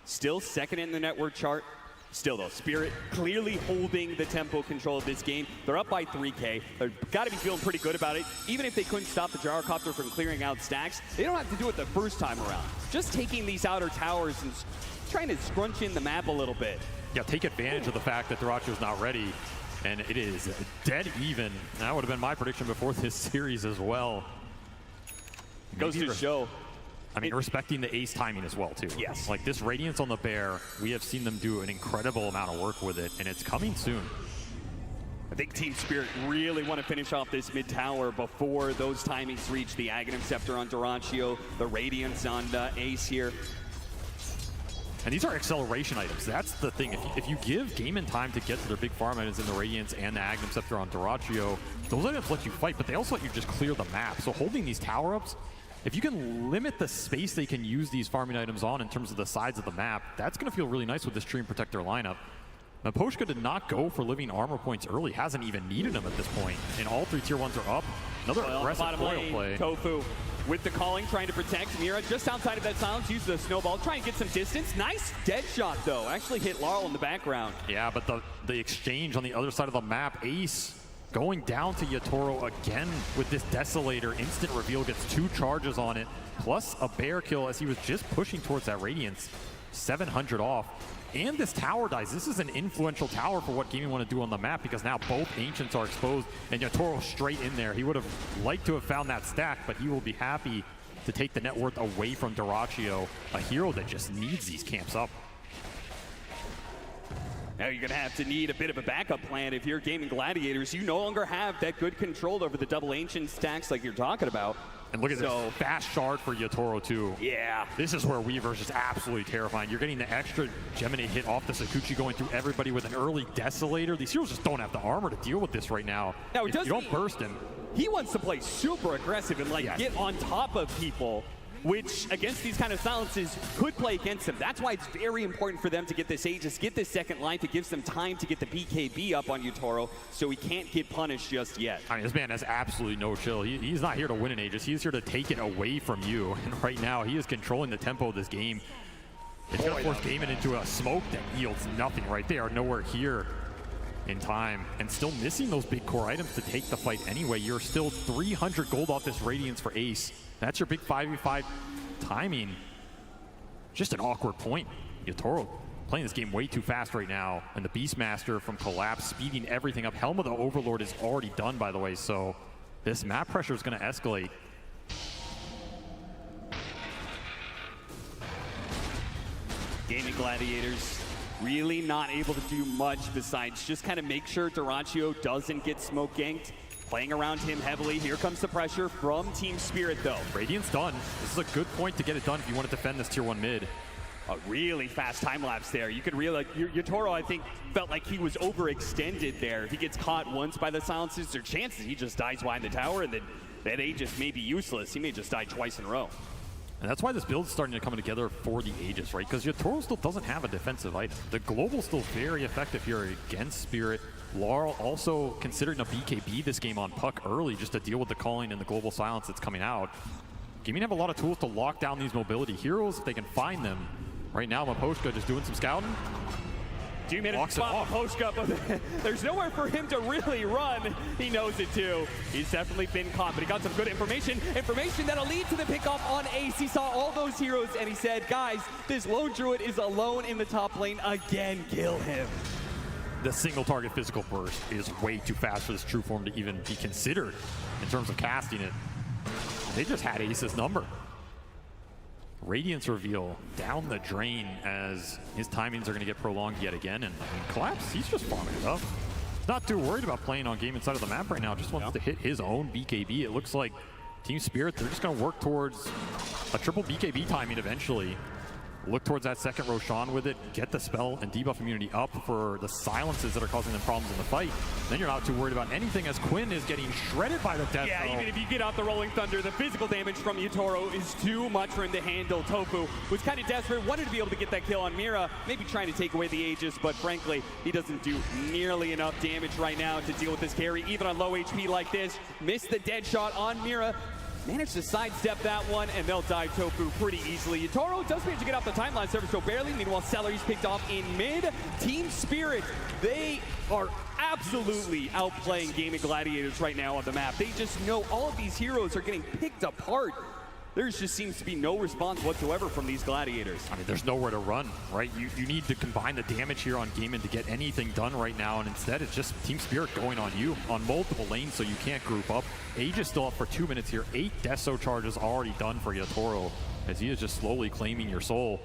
still second in the network chart. Still though, Spirit clearly holding the tempo control of this game. They're up by 3K. They've got to be feeling pretty good about it. Even if they couldn't stop the gyrocopter from clearing out stacks, they don't have to do it the first time around. Just taking these outer towers and trying to scrunch in the map a little bit. Yeah, take advantage of the fact that Dyrachyo's not ready. And it is dead even. That would have been my prediction before this series as well. Goes to show I mean, respecting the ace timing as well, too. Yes. Like, this Radiance on the Bear, we have seen them do an incredible amount of work with it, and it's coming soon. I think Team Spirit really want to finish off this mid tower before those timings reach the Aghanim Scepter on Dyrachyo, the Radiance on Ace here. And these are acceleration items. That's the thing. If you give Gaimin time to get to their big farm items in the Radiance and the Aghanim Scepter on Dyrachyo, those items let you fight, but they also let you just clear the map. So holding these tower-ups, if you can limit the space they can use these farming items on in terms of the sides of the map, that's going to feel really nice with this Stream Protector lineup. Maposhka did not go for living armor points early, hasn't even needed them at this point, and all 3 tier 1s are up. Another aggressive foil play. Tofu with the calling, trying to protect Mira just outside of that silence, uses a snowball, trying to get some distance. Nice dead shot, though. Actually hit Laurel in the background. Yeah, but the exchange on the other side of the map, Ace going down to Yatoro again with this Desolator. Instant reveal, gets 2 charges on it, plus a bear kill as he was just pushing towards that Radiance. 700 off. And this tower dies. This is an influential tower for what Gaming want to do on the map, because now both Ancients are exposed and Yatoro straight in there. He would have liked to have found that stack, but he will be happy to take the net worth away from Dyrachyo, a hero that just needs these camps up. Now you're going to have to need a bit of a backup plan if you're Gaming Gladiators. You no longer have that good control over the double Ancient stacks like you're talking about. And look at this fast shard for Yatoro too. Yeah. This is where Weaver's just absolutely terrifying. You're getting the extra Geminate hit off the Sakuchi, going through everybody with an early Desolator. These heroes just don't have the armor to deal with this right now. Now, if you don't burst him. He wants to play super aggressive and get on top of people, which against these kind of silences could play against them. That's why it's very important for them to get this Aegis, get this second life. It gives them time to get the BKB up on Yatoro, so he can't get punished just yet. I mean, this man has absolutely no chill. He's not here to win an Aegis. He's here to take it away from you. And right now, he is controlling the tempo of this game. It's going to force Gaimin into a smoke that yields nothing right there. Nowhere here in time. And still missing those big core items to take the fight anyway. You're still 300 gold off this Radiance for Ace. That's your big 5v5 timing. Just an awkward point. Yatoro playing this game way too fast right now. And the Beastmaster from Collapse speeding everything up. Helm of the Overlord is already done, by the way, so this map pressure is going to escalate. Gaming Gladiators really not able to do much besides just kind of make sure Dyrachyo doesn't get smoke ganked. Playing around him heavily. Here comes the pressure from Team Spirit, though. Radiant's done. This is a good point to get it done if you want to defend this tier 1 mid. A really fast time lapse there. You could really, Yatoro, I think, felt like he was overextended there. If he gets caught once by the silences, there are chances he just dies behind the tower, and then that Aegis may be useless. He may just die twice in a row. And that's why this build is starting to come together for the Aegis, right? Because Yatoro still doesn't have a defensive item. The Global's still very effective here against Spirit. Laurel also considering a BKB this game on Puck early just to deal with the calling and the global silence that's coming out. Gaming have a lot of tools to lock down these mobility heroes if they can find them. Right now, Maposhka just doing some scouting. 2 minutes to spot Maposhka, but there's nowhere for him to really run. He knows it too. He's definitely been caught, but he got some good information that'll lead to the pickoff on Ace. He saw all those heroes and he said, guys, this lone druid is alone in the top lane. Again, kill him. The single target physical burst is way too fast for this true form to even be considered in terms of casting it. They just had Ace's number. Radiance reveal down the drain as his timings are going to get prolonged yet again. And I mean, Collapse, he's just farming it up. He's not too worried about playing on game inside of the map right now. Just wants to hit his own BKB. It looks like Team Spirit, they're just going to work towards a triple BKB timing eventually. Look towards that second Roshan with it, get the spell and debuff immunity up for the silences that are causing them problems in the fight. Then you're not too worried about anything as Quinn is getting shredded by the death Yeah, throw. even if you get out the Rolling Thunder, the physical damage from Yatoro is too much for him to handle. Tofu was kind of desperate, wanted to be able to get that kill on Mira, maybe trying to take away the Aegis, but frankly, he doesn't do nearly enough damage right now to deal with this carry, even on low HP like this. Missed the dead shot on Mira. Managed to sidestep that one, and they'll dive Tofu pretty easily. Yatoro does manage to get off the timeline server so barely. Meanwhile, Celery's picked off in mid. Team Spirit, they are absolutely outplaying Gaming Gladiators right now on the map. They just know all of these heroes are getting picked apart. There just seems to be no response whatsoever from these Gladiators. I mean, there's nowhere to run, right? You need to combine the damage here on Gaimin to get anything done right now, and instead it's just Team Spirit going on you on multiple lanes so you can't group up. Aegis still up for 2 minutes here. 8 Deso charges already done for Yatoro. as he is just slowly claiming your soul.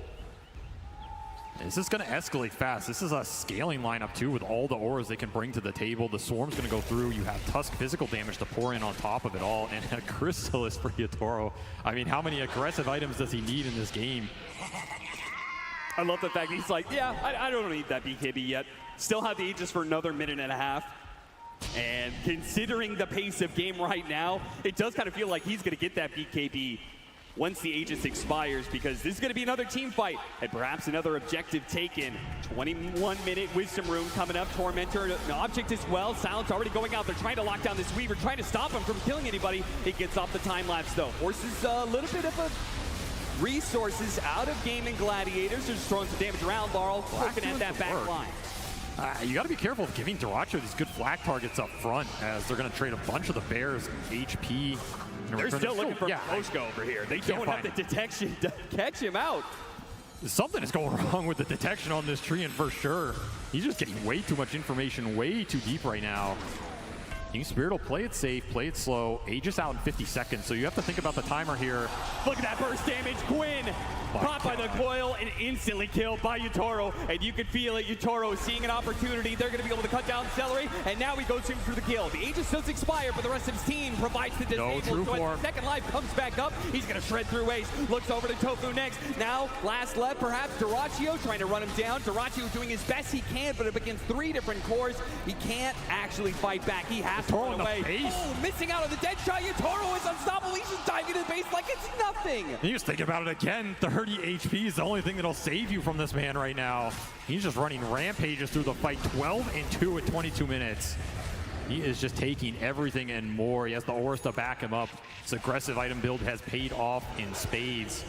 This is going to escalate fast. This is a scaling lineup too with all the auras they can bring to the table. The Swarm's going to go through. You have Tusk physical damage to pour in on top of it all, and a Chrysalis for Yatoro. I mean, how many aggressive items does he need in this game? I love the fact he's like, yeah, I don't need that BKB yet. Still have the Aegis for another minute and a half. And considering the pace of game right now, it does kind of feel like he's going to get that BKB once the Aegis expires, because this is going to be another team fight and perhaps another objective taken. 21-minute Wisdom Rune coming up. Tormentor, an object as well. Silence already going out. They're trying to lock down this Weaver, trying to stop him from killing anybody. It gets off the time lapse though. Forces a little bit of a resources out of Gaming Gladiators. They're just throwing some damage around. Laurel looking at that back line. You got to be careful of giving Duracho these good flag targets up front, as they're going to trade a bunch of the Bears HP. They're still looking for Poshko over here. They don't have the detection to catch him out. Something is going wrong with the detection on this Treant for sure. He's just getting way too much information, way too deep right now. Team Spirit will play it safe, play it slow. Aegis out in 50 seconds, so you have to think about the timer here. Look at that burst damage. Quinn caught by the coil and instantly killed by Yatoro. And you can feel it. Yatoro is seeing an opportunity. They're going to be able to cut down Celery, and now he goes in for the kill. The Aegis does expire, but the rest of his team provides the disable. So as the second life comes back up, he's going to shred through Ace. Looks over to Tofu next. Now, last left, perhaps Duracho trying to run him down. Duracho doing his best he can, but up against 3 different cores, he can't actually fight back. He has to run away. Oh, missing out on the dead shot. Yatoro is unstoppable. He's just diving to the base like it's nothing. You just think about it again. 30 HP is the only thing that'll save you from this man right now. He's just running rampages through the fight. 12-2 at 22 minutes. He is just taking everything and more. He has the auras to back him up. His aggressive item build has paid off in spades.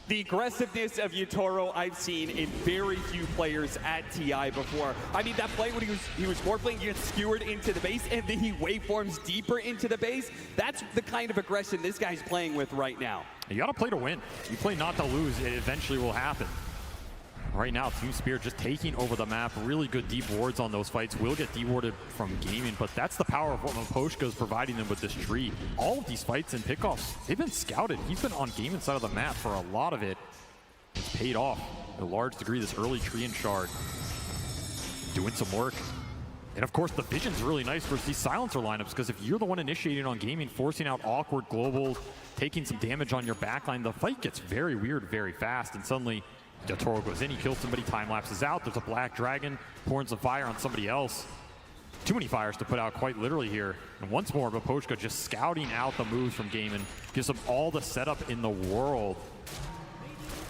The aggressiveness of Yatoro I've seen in very few players at TI before. I mean, that play when he was morphling, he gets skewered into the base, and then he waveforms deeper into the base. That's the kind of aggression this guy's playing with right now. You gotta play to win. You play not to lose, it eventually will happen. Right now, Team Spirit just taking over the map. Really good deep wards on those fights. Will get dewarded from gaming, but that's the power of what Maposhka is providing them with this tree. All of these fights and pickoffs, they've been scouted. He's been on gaming side of the map for a lot of it. It's paid off to a large degree, this early tree and shard. Doing some work. And of course, the vision's really nice versus these silencer lineups, because if you're the one initiating on gaming, forcing out awkward globals, taking some damage on your backline, the fight gets very weird very fast, and suddenly Yatoro goes in, he kills somebody, time lapses out, there's a black dragon, pours some fire on somebody else. Too many fires to put out quite literally here. And once more, Maposhka just scouting out the moves from Gaiman, gives them all the setup in the world.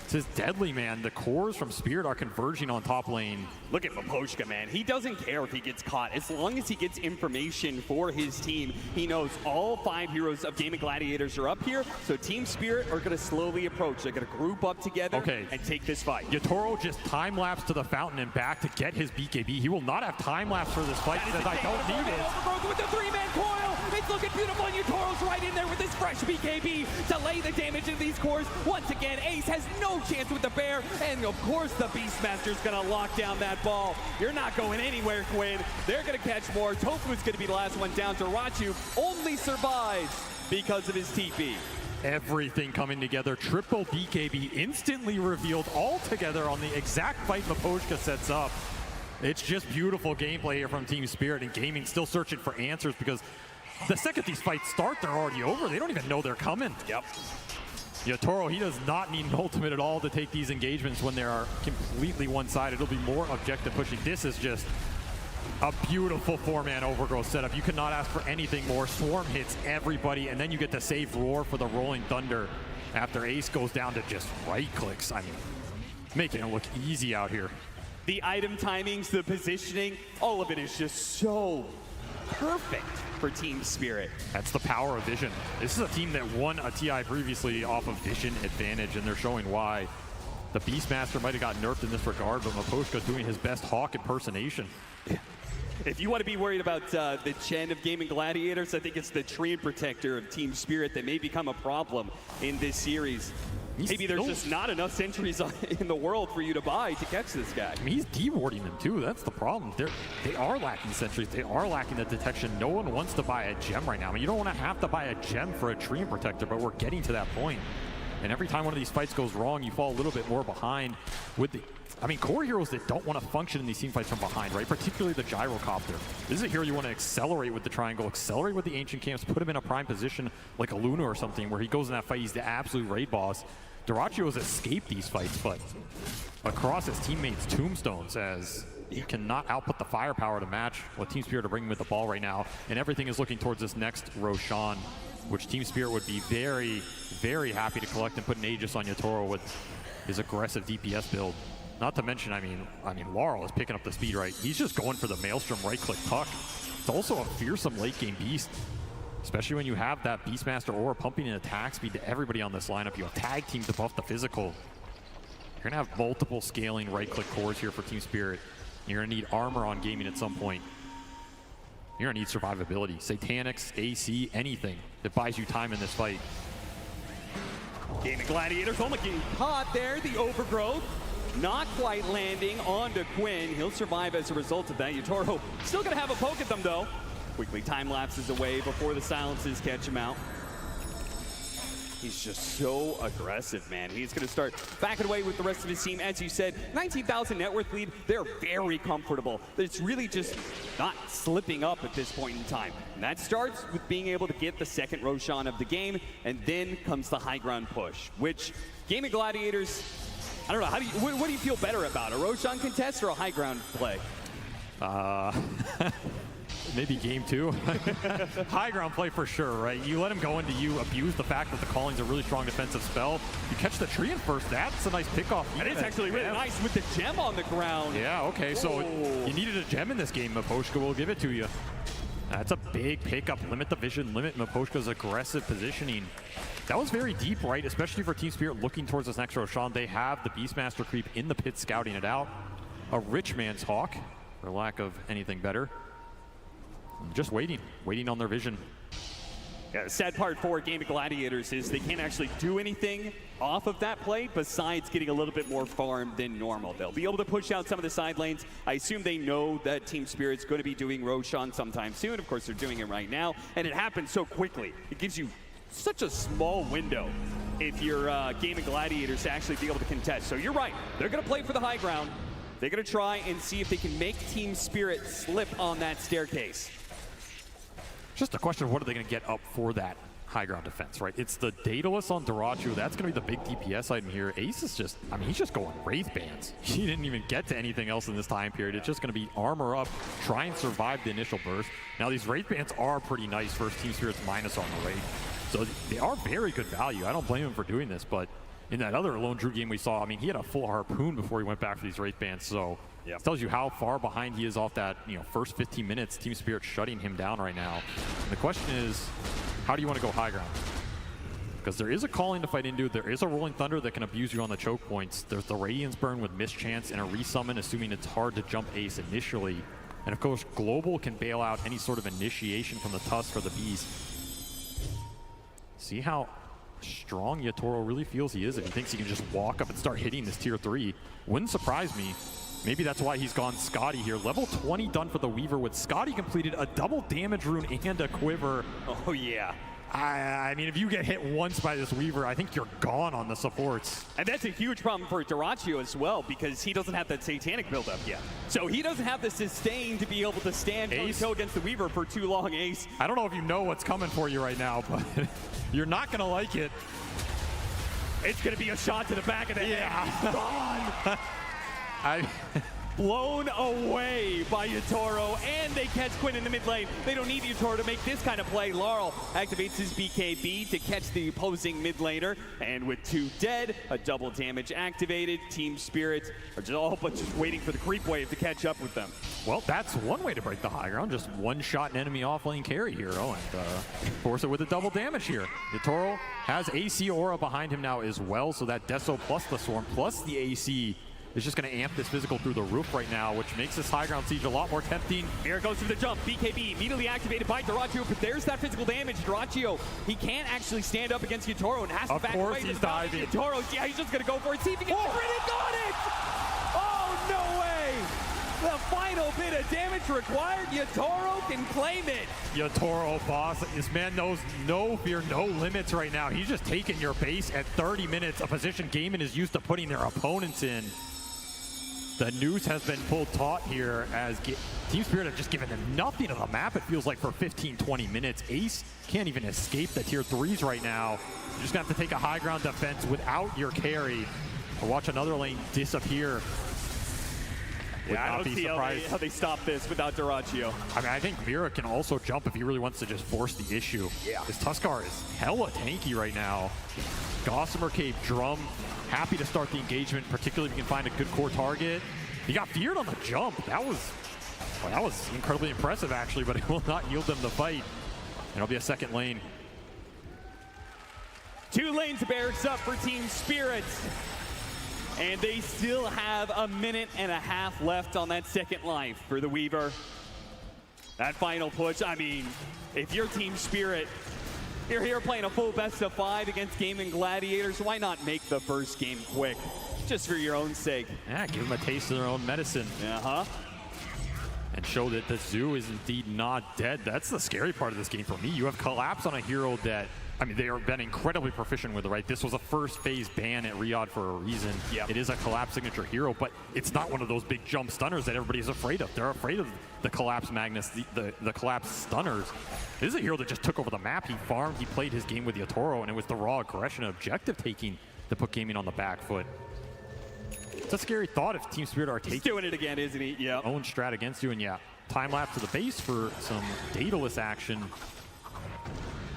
This is deadly, man. The cores from Spirit are converging on top lane. Look at Maposhka, man. He doesn't care if he gets caught. As long as he gets information for his team, he knows all 5 heroes of Gaming Gladiators are up here. So Team Spirit are going to slowly approach. They're going to group up together and take this fight. Yatoro just time-lapse to the fountain and back to get his BKB. He will not have time-lapse for this fight because I don't need it. Overgrowth with the 3-man coil. It's looking beautiful, and Yatoro's right in there with his fresh BKB to lay the damage into these cores. Once again, Ace has no chance with the bear, and of course the Beastmaster's gonna lock down that ball. You're not going anywhere, Quinn. They're gonna catch more. Tofu's gonna be the last one down. Duracho only survives because of his TP. Everything coming together. Triple BKB instantly revealed all together on the exact fight Maposhka sets up. It's just beautiful gameplay here from Team Spirit, and Gaming still searching for answers, because the second these fights start, they're already over. They don't even know they're coming. Yep. Yatoro, he does not need an ultimate at all to take these engagements when they are completely one-sided. It'll be more objective pushing. This is just a beautiful 4-man overgrowth setup. You could not ask for anything more. Swarm hits everybody, and then you get to save Roar for the Rolling Thunder after Ace goes down to just right-clicks. I mean, making it look easy out here. The item timings, the positioning, all of it is just so perfect for Team Spirit. That's the power of Vision. This is a team that won a TI previously off of Vision advantage, and they're showing why. The Beastmaster might have got nerfed in this regard, but Maposhka doing his best Hawk impersonation. If you want to be worried about the Chen of Gaming Gladiators, I think it's the Treant Protector of Team Spirit that may become a problem in this series. Maybe there's just not enough sentries in the world for you to buy to catch this guy. I mean, he's dewarding them too. That's the problem. They are lacking sentries. They are lacking the detection. No one wants to buy a gem right now. I mean, you don't want to have to buy a gem for a Treant Protector, but we're getting to that point. And every time one of these fights goes wrong, you fall a little bit more behind with the... I mean, core heroes that don't want to function in these team fights from behind, right? Particularly the gyrocopter. This is a hero you want to accelerate with the triangle, accelerate with the ancient camps, put him in a prime position like a Luna or something where he goes in that fight, he's the absolute raid boss. Dyrachyo has escaped these fights, but across his teammates' tombstones as he cannot output the firepower to match what Team Spirit are bringing with the ball right now, and everything is looking towards this next Roshan, which Team Spirit would be very, very happy to collect and put an Aegis on Yatoro with his aggressive DPS build. Not to mention, I mean, Laurel is picking up the speed, right? He's just going for the Maelstrom right-click puck. It's also a fearsome late-game beast, especially when you have that Beastmaster aura pumping in attack speed to everybody on this lineup. You have tag teams to buff the physical. You're gonna have multiple scaling right-click cores here for Team Spirit. You're gonna need armor on gaming at some point. You're gonna need survivability. Satanics, AC, anything that buys you time in this fight. Gaming Gladiators only getting caught there, the overgrowth. Not quite landing onto Quinn. He'll survive as a result of that. Yatoro still gonna have a poke at them though. Quickly time lapses away before the silences catch him out. He's just so aggressive, man. He's gonna start backing away with the rest of his team. As you said, 19,000 net worth lead. They're very comfortable. It's really just not slipping up at this point in time. And that starts with being able to get the second Roshan of the game, and then comes the high ground push, which Gaming Gladiators, I don't know, what do you feel better about, a Roshan contest or a high ground play? Maybe game 2. High ground play for sure, right? You let him go into you, abuse the fact that the calling's a really strong defensive spell. You catch the tree in first, that's a nice pickoff. And it's actually really nice with the gem on the ground. Yeah, okay, so you needed a gem in this game, Miposhka will give it to you. That's a big pickup, limit the vision, limit Miposhka's aggressive positioning. That was very deep, right? Especially for Team Spirit looking towards this next Roshan. They have the Beastmaster creep in the pit scouting it out. A rich man's Hawk, for lack of anything better. Just waiting on their vision. Yeah, the sad part for Gaming Gladiators is they can't actually do anything off of that play besides getting a little bit more farm than normal. They'll be able to push out some of the side lanes. I assume they know that Team Spirit's going to be doing Roshan sometime soon. Of course, they're doing it right now, and it happens so quickly. It gives you such a small window if you're Gaming Gladiators to actually be able to contest. So you're right. They're going to play for the high ground. They're going to try and see if they can make Team Spirit slip on that staircase. Just a question of what are they going to get up for that high ground defense, right? It's the Daedalus on Dyrachyo. That's going to be the big DPS item here. Ace is just, I mean, he's just going Wraith Bands. He didn't even get to anything else in this time period. It's just going to be armor up, try and survive the initial burst. Now, these Wraith Bands are pretty nice versus Team Spirit's minus on the Wraith. So they are very good value. I don't blame him for doing this, but in that other Lone Drew game we saw, I mean, he had a full harpoon before he went back for these Wraith Bands, so it tells you how far behind he is off that, first 15 minutes. Team Spirit shutting him down right now. And the question is, how do you want to go high ground? Because there is a calling to fight into, there is a Rolling Thunder that can abuse you on the choke points. There's the Radiance Burn with Mischance and a resummon, assuming it's hard to jump Ace initially. And of course, Global can bail out any sort of initiation from the Tusk or the Beast. See how strong Yatoro really feels he is if he thinks he can just walk up and start hitting this tier 3. Wouldn't surprise me. Maybe that's why he's gone Scotty here. Level 20 done for the Weaver with Scotty completed a double damage rune and a quiver. Oh yeah. I mean, if you get hit once by this Weaver, I think you're gone on the supports. And that's a huge problem for Dyrachyo as well, because he doesn't have that Satanic buildup yet. So he doesn't have the sustain to be able to stand toe-to-toe against the Weaver for too long, Ace. I don't know if you know what's coming for you right now, but you're not going to like it. It's going to be a shot to the back of the head. Gone. Blown away by Yatoro, and they catch Quinn in the mid lane. They don't need Yatoro to make this kind of play. Laurel activates his BKB to catch the opposing mid laner, and with 2 dead, a double damage activated. Team Spirit are just all but just waiting for the creep wave to catch up with them. Well, that's one way to break the high ground, just one-shot an enemy off-lane carry hero, and force it with a double damage here. Yatoro has AC aura behind him now as well, so that Deso plus the Swarm plus the AC is just going to amp this physical through the roof right now, which makes this high ground siege a lot more tempting. Here goes for the jump. BKB immediately activated by Dyrachyo, but there's that physical damage. Dyrachyo, he can't actually stand up against Yatoro and has to back away. Of course he's diving. Yatoro, yeah, he's just going to go for it. See if he gets the crit and got it! Oh, no way! The final final bit of damage required. Yatoro can claim it. Yatoro, boss. This man knows no fear, no limits right now. He's just taking your base at 30 minutes, a position Gaiman is used to putting their opponents in. The noose has been pulled taut here as Team Spirit have just given them nothing of the map, it feels like, for 15, 20 minutes. Ace can't even escape the tier 3s right now. You're just going to have to take a high ground defense without your carry. Or watch another lane disappear. Yeah, I don't see how they stop this without Dyrachyo. I mean, I think Mira can also jump if he really wants to just force the issue. Yeah. This Tuskar is hella tanky right now. Gossamer Cave Drum, happy to start the engagement, particularly if you can find a good core target. He got feared on the jump. That was incredibly impressive, actually, but it will not yield them the fight. And it'll be a second lane. 2 lanes barracks up for Team Spirit. And they still have a minute and a half left on that second life for the Weaver. That final push, I mean, if you're Team Spirit, you're here playing a full best of 5 against Gaming Gladiators, why not make the first game quick? Just for your own sake. Yeah, give them a taste of their own medicine. Uh-huh. And show that the zoo is indeed not dead. That's the scary part of this game for me. You have Collapse on a hero that, I mean, they have been incredibly proficient with it, right? This was a first phase ban at Riyadh for a reason. Yep. It is a Collapse signature hero, but it's not one of those big jump stunners that everybody's afraid of. They're afraid of the Collapse Magnus, the Collapse stunners. This is a hero that just took over the map. He farmed, he played his game with Yatoro, and it was the raw aggression and objective taking that put Gaming on the back foot. It's a scary thought if Team Spirit are taking He's doing it again, isn't he? Yeah. Own strat against you, and yeah, time lapse to the base for some Daedalus action.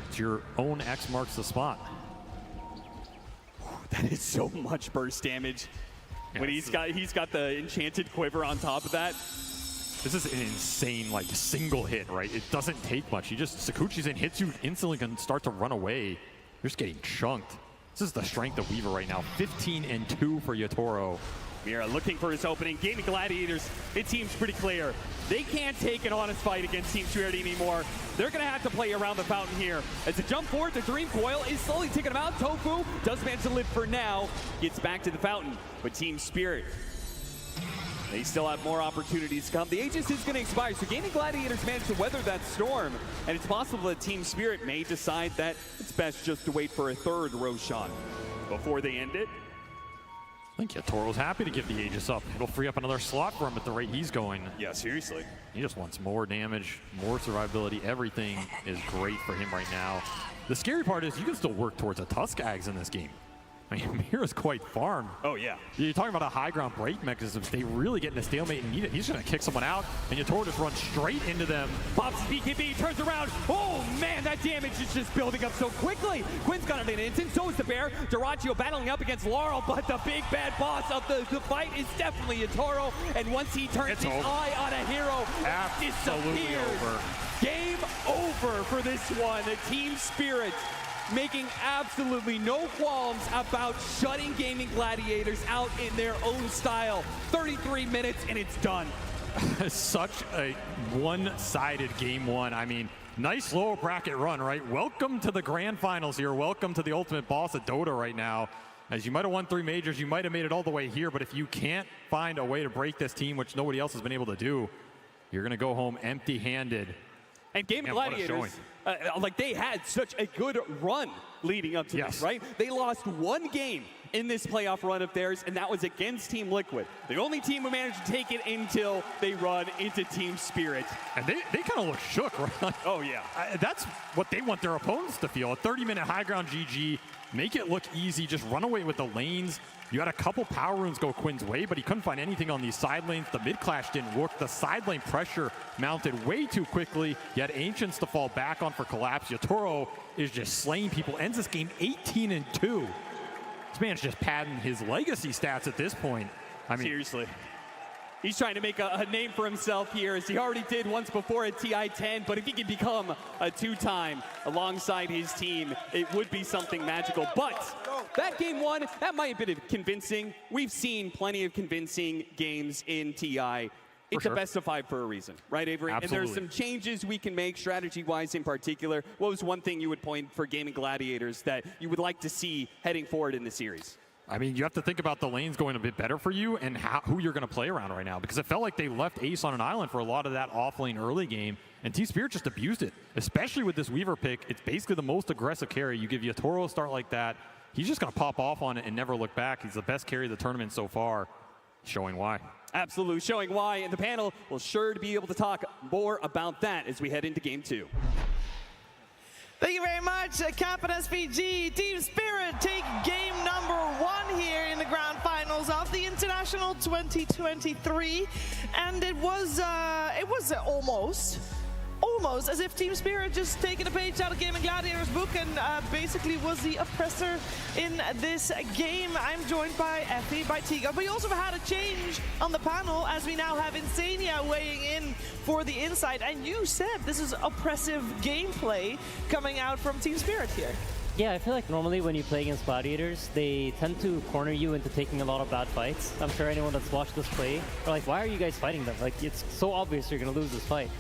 It's your own X marks the spot. That is so much burst damage. Yeah, when he's got the enchanted quiver on top of that. This is an insane, like, single hit, right? It doesn't take much. Sakuchi's in, hits you instantly, can start to run away. You're just getting chunked. This is the strength of Weaver right now. 15-2 for Yatoro. Mira looking for his opening. Gaming Gladiators, it seems pretty clear. They can't take an honest fight against Team Spirit anymore. They're going to have to play around the fountain here. As a jump forward, the Dream Coil is slowly taking him out. Tofu does manage to live for now. Gets back to the fountain. But Team Spirit, they still have more opportunities to come. The Aegis is going to expire, so Gaming Gladiators managed to weather that storm. And it's possible that Team Spirit may decide that it's best just to wait for a third Roshan before they end it. I think Yatoro's happy to give the Aegis up. It'll free up another slot for him at the rate he's going. Yeah, seriously. He just wants more damage, more survivability. Everything is great for him right now. The scary part is you can still work towards a Tuskags in this game. I mean, Mira's quite farmed. Oh, yeah. You're talking about a high ground break mechanism. They really get in a stalemate and need it. He's going to kick someone out, and Yatoro just runs straight into them. Pops BKB, turns around. Oh, man, that damage is just building up so quickly. Quinn's got it in an instant. So is the Bear. Dyrachyo battling up against Laurel, but the big bad boss of the fight is definitely Yatoro. And once he turns his eye on a hero, Absolutely over. Game over for this one. The Team Spirit making absolutely no qualms about shutting Gaming Gladiators out in their own style. 33 minutes and it's done. Such a one-sided game one. I mean, nice lower bracket run, right? Welcome to the grand finals here. Welcome to the ultimate boss of Dota right now. As you might have won 3 majors, you might have made it all the way here, but if you can't find a way to break this team, which nobody else has been able to do, you're going to go home empty-handed. And Gaming Gladiators, like, they had such a good run leading up to this, right? They lost 1 game in this playoff run of theirs, and that was against Team Liquid. The only team who managed to take it until they run into Team Spirit. And they kind of look shook, right? Oh, yeah. That's what they want their opponents to feel. A 30-minute high ground GG, make it look easy, just run away with the lanes. You had a couple power runes go Quinn's way, but he couldn't find anything on these side lanes. The mid clash didn't work. The side lane pressure mounted way too quickly. You had Ancients to fall back on for Collapse. Yatoro is just slaying people. Ends this game 18-2. This man's just padding his legacy stats at this point. I mean, seriously. He's trying to make a name for himself here, as he already did once before at TI-10, but if he could become a 2-time alongside his team, it would be something magical. But that game 1, that might have been convincing. We've seen plenty of convincing games in TI. It's a best of 5 for a reason, right, Avery? Absolutely. And there's some changes we can make strategy-wise in particular. What was one thing you would point for Gaming Gladiators that you would like to see heading forward in the series? I mean, you have to think about the lanes going a bit better for you and who you're going to play around right now, because it felt like they left Ace on an island for a lot of that off-lane early game, and Team Spirit just abused it, especially with this Weaver pick. It's basically the most aggressive carry. You give Yatoro a start like that, he's just going to pop off on it and never look back. He's the best carry of the tournament so far, showing why. Absolutely, showing why, and the panel will sure to be able to talk more about that as we head into Game 2. Thank you very much, Cap and SPG. Team Spirit take game number 1 here in the grand finals of the International 2023, and it was almost as if Team Spirit just taken a page out of Gaming Gladiators book and basically was the oppressor in this game. I'm joined by Effie, by Tiga, but we also had a change on the panel as we now have Insania weighing in for the insight. And you said this is oppressive gameplay coming out from Team Spirit here. Yeah, I feel like normally when you play against Gladiators, they tend to corner you into taking a lot of bad fights. I'm sure anyone that's watched this play are like, why are you guys fighting them? Like, it's so obvious you're going to lose this fight.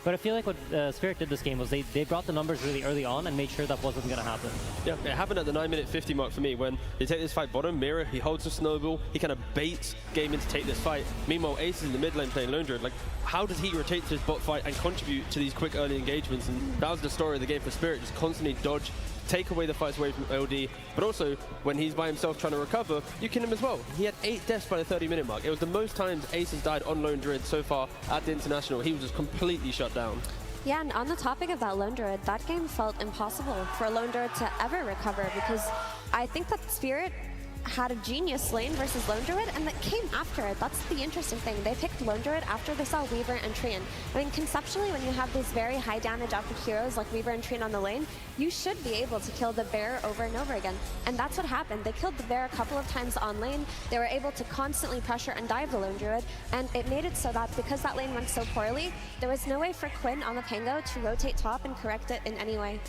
But I feel like what Spirit did this game was they brought the numbers really early on and made sure that wasn't going to happen. Yeah, it happened at the 9-minute 50 mark for me when they take this fight bottom. Mira, he holds the snowball, he kind of baits Gaming to take this fight. Meanwhile, Ace is in the mid lane playing Lone Druid. Like, how does he rotate to his bot fight and contribute to these quick early engagements? And that was the story of the game for Spirit, just constantly dodge, take away the fights away from LD, but also when he's by himself trying to recover, you kill him as well. He had 8 deaths by the 30-minute mark. It was the most times Ace has died on Lone Druid so far at the International. He was just completely shut down. Yeah, and on the topic of that Lone Druid, that game felt impossible for Lone Druid to ever recover, because I think that Spirit had a genius lane versus Lone Druid, and that came after it. That's the interesting thing. They picked Lone Druid after they saw Weaver and Trian. I mean, conceptually, when you have these very high damage active heroes like Weaver and Trian on the lane, you should be able to kill the bear over and over again. And that's what happened. They killed the bear a couple of times on lane. They were able to constantly pressure and dive the Lone Druid, and it made it so that because that lane went so poorly, there was no way for Quinn on the Pango to rotate top and correct it in any way.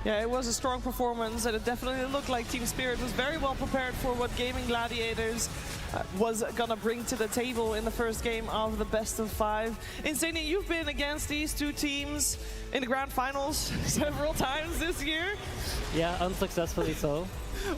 Yeah, it was a strong performance, and it definitely looked like Team Spirit was very well prepared for what Gaming Gladiators was gonna bring to the table in the first game of the best of 5. Insania, you've been against these two teams in the grand finals several times this year. Yeah, unsuccessfully so.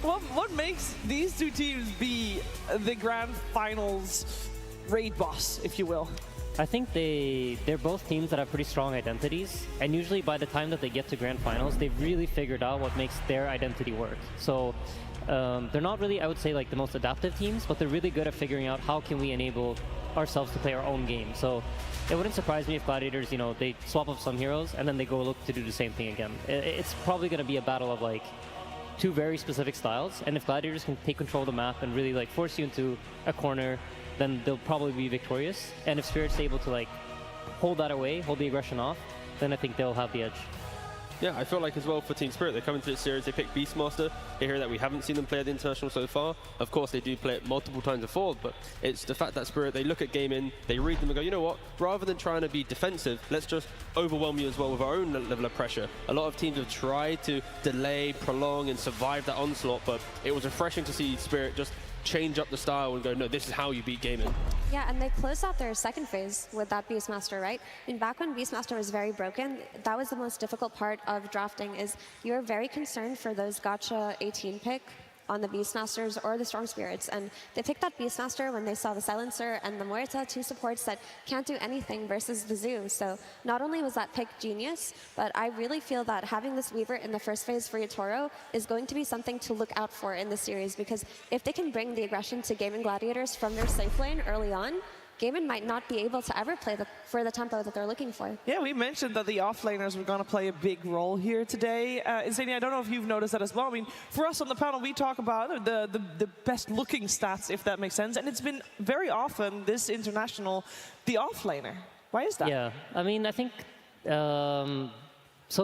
What makes these two teams be the grand finals raid boss, if you will? I think they're both teams that have pretty strong identities, and usually by the time that they get to grand finals, they've really figured out what makes their identity work. So they're not really, I would say, like the most adaptive teams, but they're really good at figuring out how can we enable ourselves to play our own game. So it wouldn't surprise me if Gladiators, you know, they swap up some heroes and then they go look to do the same thing again. It's probably going to be a battle of like 2 very specific styles, and if Gladiators can take control of the map and really like force you into a corner, then they'll probably be victorious. And if Spirit's able to like hold that away, hold the aggression off, then I think they'll have the edge. Yeah, I feel like as well for Team Spirit, they come into this series, they pick Beastmaster. They hear that we haven't seen them play at the International so far. Of course, they do play it multiple times before, but it's the fact that Spirit, they look at Gaming, they read them and go, you know what, rather than trying to be defensive, let's just overwhelm you as well with our own level of pressure. A lot of teams have tried to delay, prolong, and survive that onslaught, but it was refreshing to see Spirit just change up the style and go, no, this is how you beat Gaming. Yeah, and they closed out their second phase with that Beastmaster, right? And back when Beastmaster was very broken, that was the most difficult part of drafting, is you're very concerned for those gacha 18 pick on the Beastmasters or the Strong Spirits. And they picked that Beastmaster when they saw the Silencer and the Muerta, 2 supports that can't do anything versus the Zoo. So not only was that pick genius, but I really feel that having this Weaver in the first phase for Yatoro is going to be something to look out for in the series, because if they can bring the aggression to Gaming Gladiators from their safe lane early on, Gaming might not be able to ever play for the tempo that they're looking for. Yeah, we mentioned that the offlaners were going to play a big role here today. Insania, I don't know if you've noticed that as well. I mean, for us on the panel, we talk about the best looking stats, if that makes sense. And it's been very often this international, the offlaner. Why is that? Yeah, I mean, I think, so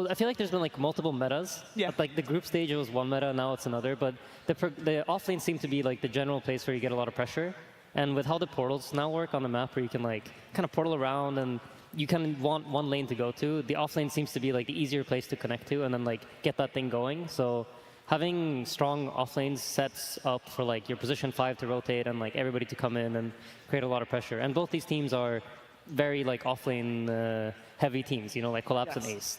I feel like there's been like multiple metas. Yeah. Like the group stage, it was one meta, now it's another. But the offlane seemed to be like the general place where you get a lot of pressure. And with how the portals now work on the map, where you can like kind of portal around and you kind of want one lane to go to, the offlane seems to be like the easier place to connect to and then like get that thing going. So having strong offlanes sets up for like your position 5 to rotate and like everybody to come in and create a lot of pressure. And both these teams are very like offlane heavy teams, you know, like Collapse and Ace.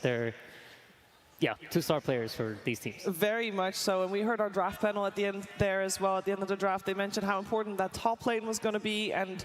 Yeah, 2-star players for these teams. Very much so, and we heard our draft panel at the end there as well. At the end of the draft, they mentioned how important that top lane was going to be, and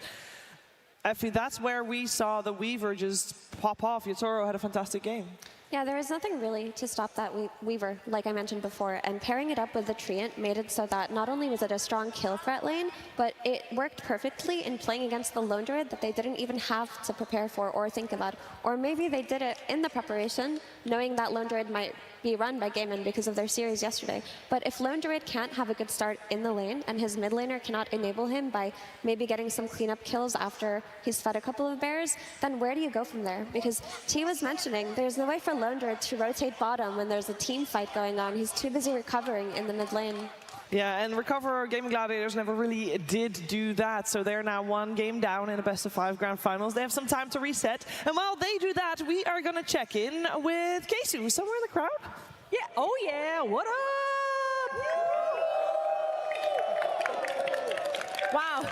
Effie, that's where we saw the Weaver just pop off. Yatoro had a fantastic game. Yeah, there was nothing really to stop that Weaver, like I mentioned before, and pairing it up with the Treant made it so that not only was it a strong kill threat lane, but it worked perfectly in playing against the Lone Druid that they didn't even have to prepare for or think about. Or maybe they did it in the preparation, knowing that Lone Druid might be run by Gaiman because of their series yesterday. But if Lone Druid can't have a good start in the lane, and his mid laner cannot enable him by maybe getting some cleanup kills after he's fed a couple of bears, then where do you go from there? Because T was mentioning there's no way for Lone Druid to rotate bottom when there's a team fight going on. He's too busy recovering in the mid lane. Yeah, and Recover Gaming Gladiators never really did do that, so they're now 1 game down in a best-of-5 grand finals. They have some time to reset, and while they do that, we are going to check in with Keisu, somewhere in the crowd. Yeah, oh yeah, what up? Wow.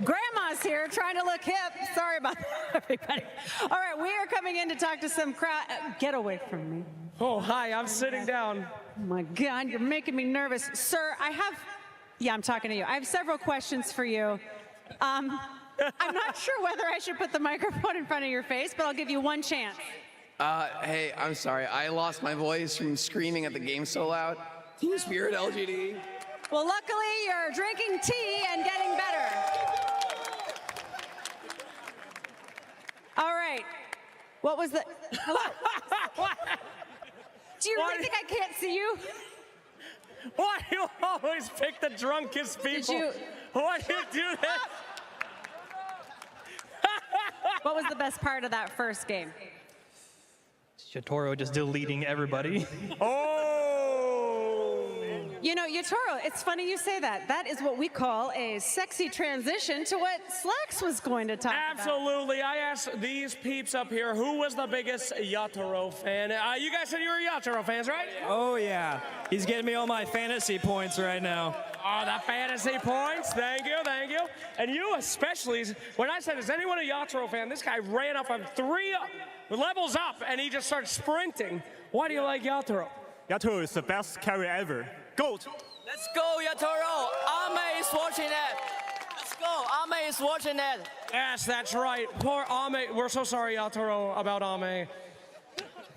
Grandma's here trying to look hip. Sorry about that, everybody. All right, we are coming in to talk to some crowd. Get away from me. Oh, hi, I'm sitting down. Oh my God, you're making me nervous. Sir, I'm talking to you. I have several questions for you. I'm not sure whether I should put the microphone in front of your face, but I'll give you one chance. Hey, I'm sorry. I lost my voice from screaming at the game so loud. Team Spirit LGD. Well, luckily, you're drinking tea and getting better. All right. What was the... Hello? Do you really think I can't see you? Why do you always pick the drunkest people? Why do you do that? What was the best part of that first game? Yatoro just deleting everybody. You know, Yatoro, it's funny you say that. That is what we call a sexy transition to what Slacks was going to talk about. Absolutely. I asked these peeps up here, who was the biggest Yatoro fan? You guys said you were Yatoro fans, right? Oh, yeah. He's getting me all my fantasy points right now. Oh, the fantasy points. Thank you, thank you. And you especially, when I said, is anyone a Yatoro fan? This guy ran up on 3 levels up, and he just started sprinting. Why do you like Yatoro? Yatoro is the best carry ever. GOAT! Let's go, Yatoro! Ame is watching it! Let's go, Ame is watching it! Yes, that's right. Poor Ame. We're so sorry, Yatoro, about Ame.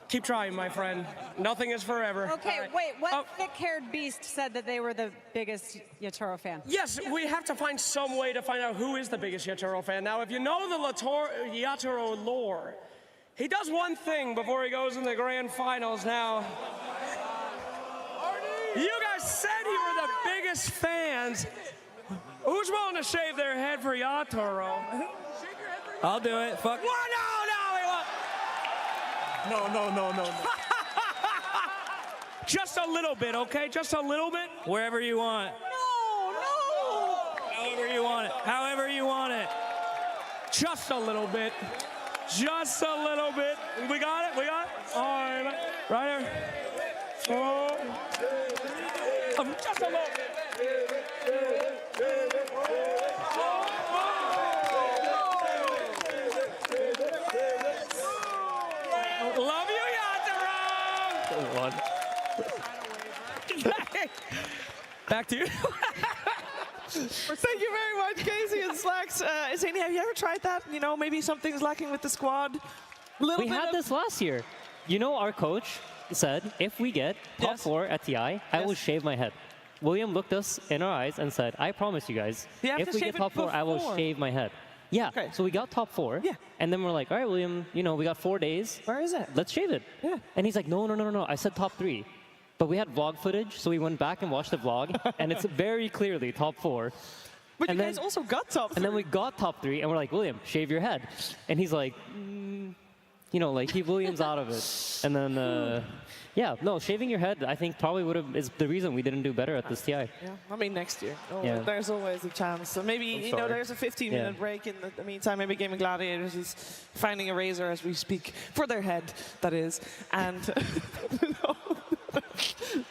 Keep trying, my friend. Nothing is forever. Okay, wait, what thick-haired beast said that they were the biggest Yatoro fan? Yes, we have to find some way to find out who is the biggest Yatoro fan. Now, if you know the Yatoro lore, he does one thing before he goes in the grand finals now. You guys said you were the biggest fans. Who's willing to shave their head for Yatoro? I'll do it. Fuck. What? No. Just a little bit, okay? Just a little bit? Wherever you want. No. However you want it. However you want it. Just a little bit. Just a little bit. We got it? We got it? All right. Right here. Oh. Just a little bit. Love you, Yatoro! Back to you. Thank you very much, Casey and Slacks. Zany, have you ever tried that? You know, maybe something's lacking with the squad. We had this last year. You know, our coach said, if we get top 4 at TI, I will shave my head. William looked us in our eyes and said, I promise you guys, if we get top 4, I will shave my head. Yeah, so we got top 4, and then we're like, all right, William, you know, we got 4 days. Where is it? Let's shave it. Yeah. And he's like, no, I said top 3. But we had vlog footage, so we went back and watched the vlog, and it's very clearly top 4. But you guys also got top 3. And then we got top 3, and we're like, William, shave your head. And he's like, you know, like, keep Williams out of it. And then, yeah, no, shaving your head, I think probably is the reason we didn't do better at this TI. Yeah, I mean, next year. Yeah. There's always a chance. So maybe, you know, there's a 15-minute break in the meantime. Maybe Gaming Gladiators is finding a razor as we speak, for their head, that is. And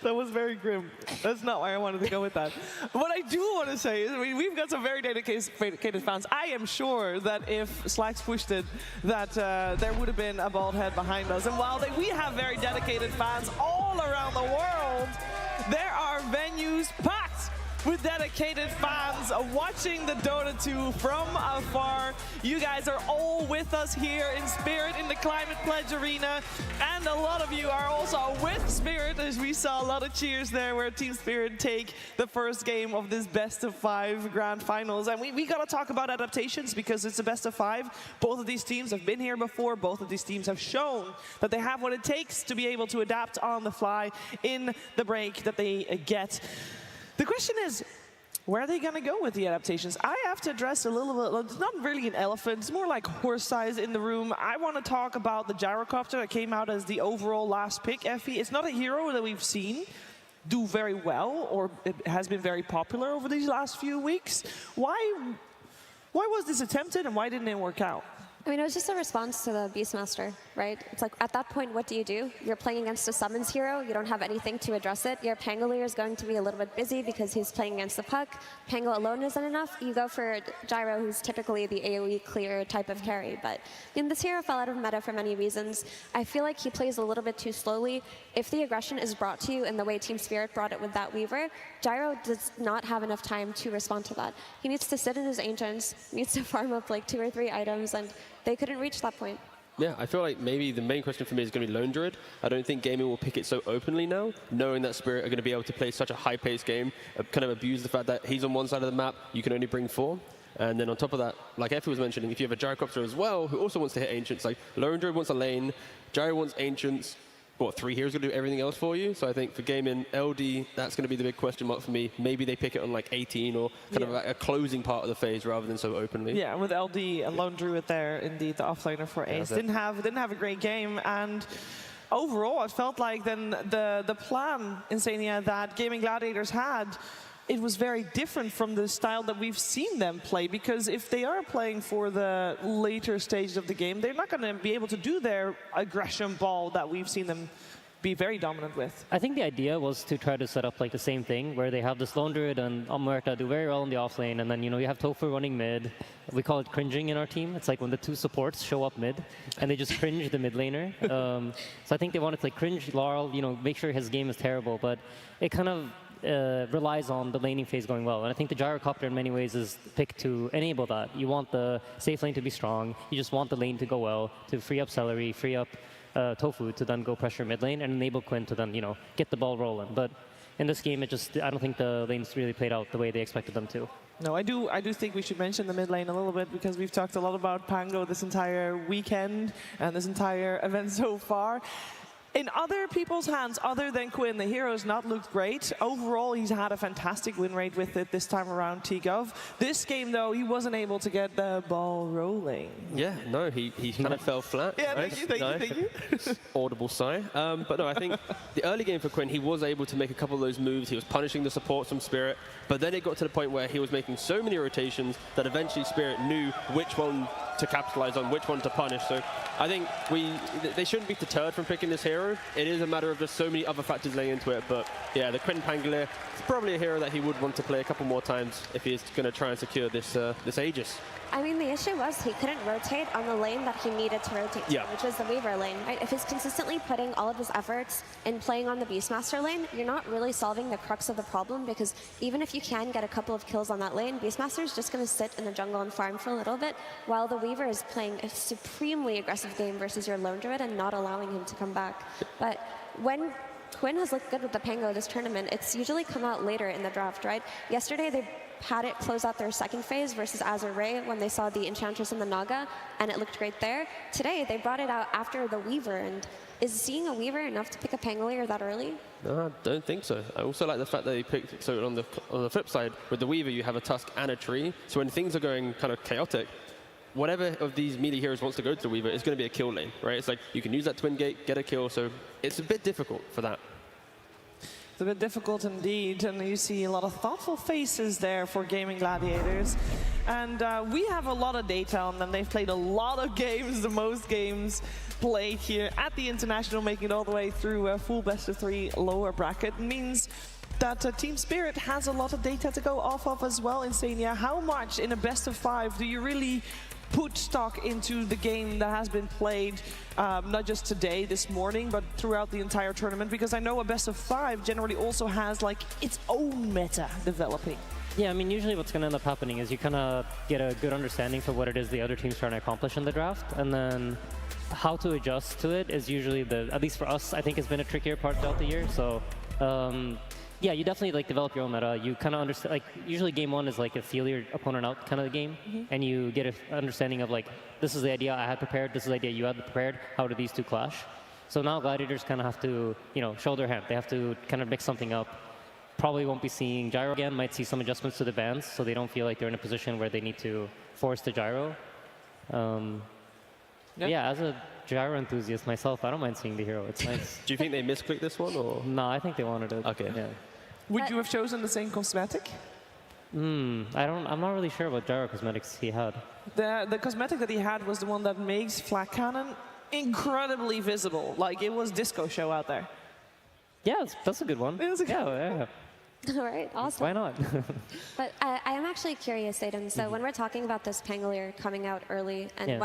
That was very grim. That's not why I wanted to go with that. What I do want to say is, I mean, we've got some very dedicated fans. I am sure that if Slacks pushed it, that there would have been a bald head behind us. And while we have very dedicated fans all around the world, there are venues packed with dedicated fans watching the Dota 2 from afar. You guys are all with us here in spirit in the Climate Pledge Arena, and a lot of you are also with Spirit, as we saw a lot of cheers there where Team Spirit take the first game of this best-of-5 grand finals. And we gotta talk about adaptations because it's a best-of-5. Both of these teams have been here before. Both of these teams have shown that they have what it takes to be able to adapt on the fly in the break that they get. The question is, where are they going to go with the adaptations? I have to address a little bit, it's not really an elephant, it's more like horse size in the room. I want to talk about the gyrocopter that came out as the overall last pick, Effie. It's not a hero that we've seen do very well, or it has been very popular over these last few weeks. Why was this attempted and why didn't it work out? I mean, it was just a response to the Beastmaster, right? It's like, at that point, what do? You're playing against a summons hero. You don't have anything to address it. Your Pangolier is going to be a little bit busy because he's playing against the puck. Pango alone isn't enough. You go for Gyro, who's typically the AoE clear type of carry. But this hero fell out of meta for many reasons. I feel like he plays a little bit too slowly. If the aggression is brought to you in the way Team Spirit brought it with that Weaver, Gyro does not have enough time to respond to that. He needs to sit in his Ancients, needs to farm up like 2 or 3 items, and they couldn't reach that point. Yeah, I feel like maybe the main question for me is going to be Lone Druid. I don't think gaming will pick it so openly now, knowing that Spirit are going to be able to play such a high-paced game, kind of abuse the fact that he's on one side of the map, you can only bring 4. And then on top of that, like Effie was mentioning, if you have a Gyrocopter as well, who also wants to hit Ancients, like Lone Druid wants a lane, Gyro wants Ancients, what, 3 heroes going to do everything else for you? So I think for gaming, LD, that's going to be the big question mark for me. Maybe they pick it on like 18 or kind of like a closing part of the phase rather than so openly. Yeah, with LD and Lone Druid there, indeed, the offlaner for Ace. Didn't have a great game, and overall, it felt like then the plan, Insania, that Gaming Gladiators had, it was very different from the style that we've seen them play, because if they are playing for the later stages of the game, they're not going to be able to do their aggression ball that we've seen them be very dominant with. I think the idea was to try to set up like the same thing, where they have this Lone Druid and Almerta do very well in the offlane, and then you have Tofu running mid. We call it cringing in our team. It's like when the 2 supports show up mid, and they just cringe the mid laner. So I think they wanted to like cringe Laurel, make sure his game is terrible, but it kind of relies on the laning phase going well. And I think the Gyrocopter in many ways is picked to enable that. You want the safe lane to be strong. You just want the lane to go well, to free up Celery, free up Tofu to then go pressure mid lane and enable Quinn to then, get the ball rolling. But in this game, I don't think the lanes really played out the way they expected them to. No, I do think we should mention the mid lane a little bit, because we've talked a lot about Pango this entire weekend and this entire event so far. In other people's hands, other than Quinn, the hero's not looked great. Overall, he's had a fantastic win rate with it this time around, T-Gov. This game, though, he wasn't able to get the ball rolling. Yeah, no, he kind of fell flat. Yeah, right? thank you. Audible sigh. But no, I think the early game for Quinn, he was able to make a couple of those moves. He was punishing the supports from Spirit, but then it got to the point where he was making so many rotations that eventually Spirit knew which one to capitalize on, which one to punish. So I think they shouldn't be deterred from picking this hero. It is a matter of just so many other factors laying into it. But yeah, the Quinn Pangolier is probably a hero that he would want to play a couple more times if he's going to try and secure this Aegis. I mean, the issue was he couldn't rotate on the lane that he needed to rotate to, which was the Weaver lane, right? If he's consistently putting all of his efforts in playing on the Beastmaster lane, you're not really solving the crux of the problem, because even if you can get a couple of kills on that lane, Beastmaster's just going to sit in the jungle and farm for a little bit, while the Weaver is playing a supremely aggressive game versus your Lone Druid and not allowing him to come back. But when Quinn has looked good with the Pango this tournament, it's usually come out later in the draft, right? Yesterday, they had it close out their second phase versus Azure Ray when they saw the Enchantress and the Naga, and it looked great there. Today, they brought it out after the Weaver, and is seeing a Weaver enough to pick a Pangolier that early? No, I don't think so. I also like the fact that they picked, so on the flip side, with the Weaver, you have a Tusk and a Tree, so when things are going kind of chaotic, whatever of these melee heroes wants to go to the Weaver is going to be a kill lane, right? It's like you can use that Twin Gate, get a kill, so it's a bit difficult for that. It's a bit difficult indeed, and you see a lot of thoughtful faces there for Gaming Gladiators. And we have a lot of data on them. They've played a lot of games, the most games played here at the International, making it all the way through a full best-of-3 lower bracket. Means that Team Spirit has a lot of data to go off of as well. Insania, how much in a best-of-5 do you really put stock into the game that has been played, not just today, this morning, but throughout the entire tournament? Because I know a best-of-5 generally also has like its own meta developing. Yeah, I mean, usually what's going to end up happening is you kind of get a good understanding for what it is the other team's trying to accomplish in the draft, and then how to adjust to it is usually at least for us, I think has been a trickier part throughout the year. So, yeah, you definitely like develop your own meta. You kind of understand, like usually game one is like a feel your opponent out kind of the game, and you get an understanding of like, this is the idea I had prepared, this is the idea you had prepared, how do these two clash? So now Gladiators kind of have to, you know, show their hand. They have to kind of mix something up. Probably won't be seeing gyro again, might see some adjustments to the bans so they don't feel like they're in a position where they need to force the gyro. Yeah, as a gyro enthusiast myself, I don't mind seeing the hero. It's nice. Do you think they misclicked this one, or? No, I think they wanted it. Okay. Yeah. Would you have chosen the same cosmetic? I'm not really sure what gyro cosmetics he had. The cosmetic that he had was the one that makes Flak Cannon incredibly visible. Like, it was disco show out there. Yeah, that's a good one. Yeah. All right, awesome. Why not? But I am actually curious, Aiden. So when we're talking about this Pangolier coming out early and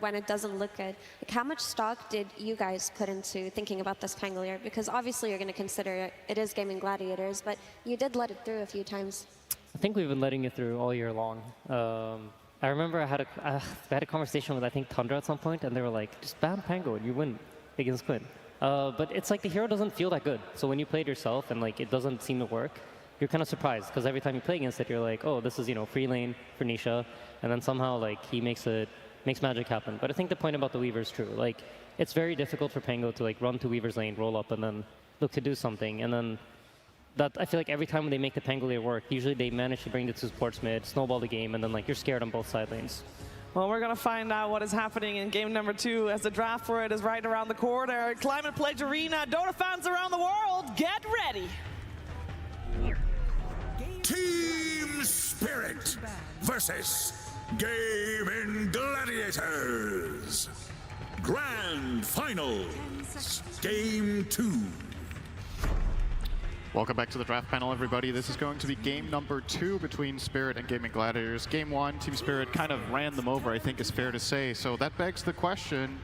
when it doesn't look good, like how much stock did you guys put into thinking about this Pangolier? Because obviously you're going to consider it is Gaming Gladiators, but you did let it through a few times. I think we've been letting it through all year long. I remember I had a conversation with, I think, Tundra at some point, and they were like, just ban Pango and you win against Quinn. But it's like the hero doesn't feel that good. So when you play it yourself and like it doesn't seem to work, you're kind of surprised because every time you play against it, you're like, oh, this is, you know, free lane for Nisha, and then somehow like he makes magic happen. But I think the point about the Weaver is true. Like it's very difficult for Pango to like run to Weaver's lane, roll up, and then look to do something. And then that I feel like every time when they make the Pangolier work, usually they manage to bring the two supports mid, snowball the game, and then like you're scared on both side lanes. Well, we're going to find out what is happening in game number 2 as the draft for it is right around the corner. Climate Pledge Arena, Dota fans around the world, get ready! Team Spirit versus Gaming Gladiators. Grand Finals, Game 2. Welcome back to the draft panel, everybody. This is going to be game number 2 between Spirit and Gaming Gladiators. Game 1, Team Spirit kind of ran them over, I think is fair to say. So that begs the question,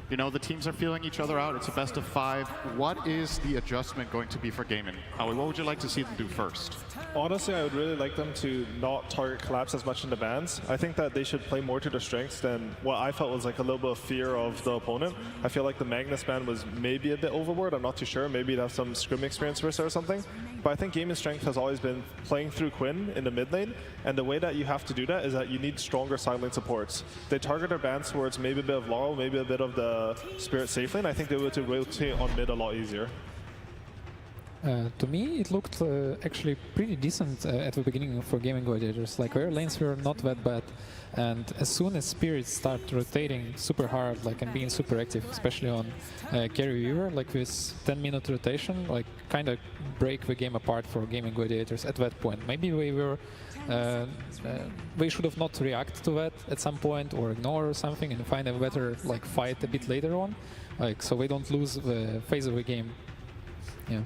you know, the teams are feeling each other out. It's a best of 5. What is the adjustment going to be for Gaming? Howie, what would you like to see them do first? Honestly, I would really like them to not target collapse as much in the bans. I think that they should play more to their strengths than what I felt was like a little bit of fear of the opponent. I feel like the Magnus ban was maybe a bit overboard. I'm not too sure. Maybe they have some scrimming experience versus or something. But I think Gaming's strength has always been playing through Quinn in the mid lane. And the way that you have to do that is that you need stronger side lane supports. They target their bans towards maybe a bit of Laurel, maybe a bit of the Spirit safe lane. I think they would rotate on mid a lot easier. To me, it looked actually pretty decent at the beginning for Gaming Gladiators. Like, their lanes were not that bad. And as soon as Spirits start rotating super hard, like, and being super active, especially on Carry Weaver, like with 10-minute rotation, like, kind of break the game apart for Gaming Gladiators at that point. Maybe they should have not react to that at some point or ignore or something and find a better, like, fight a bit later on, like, so they don't lose the phase of the game. Yeah.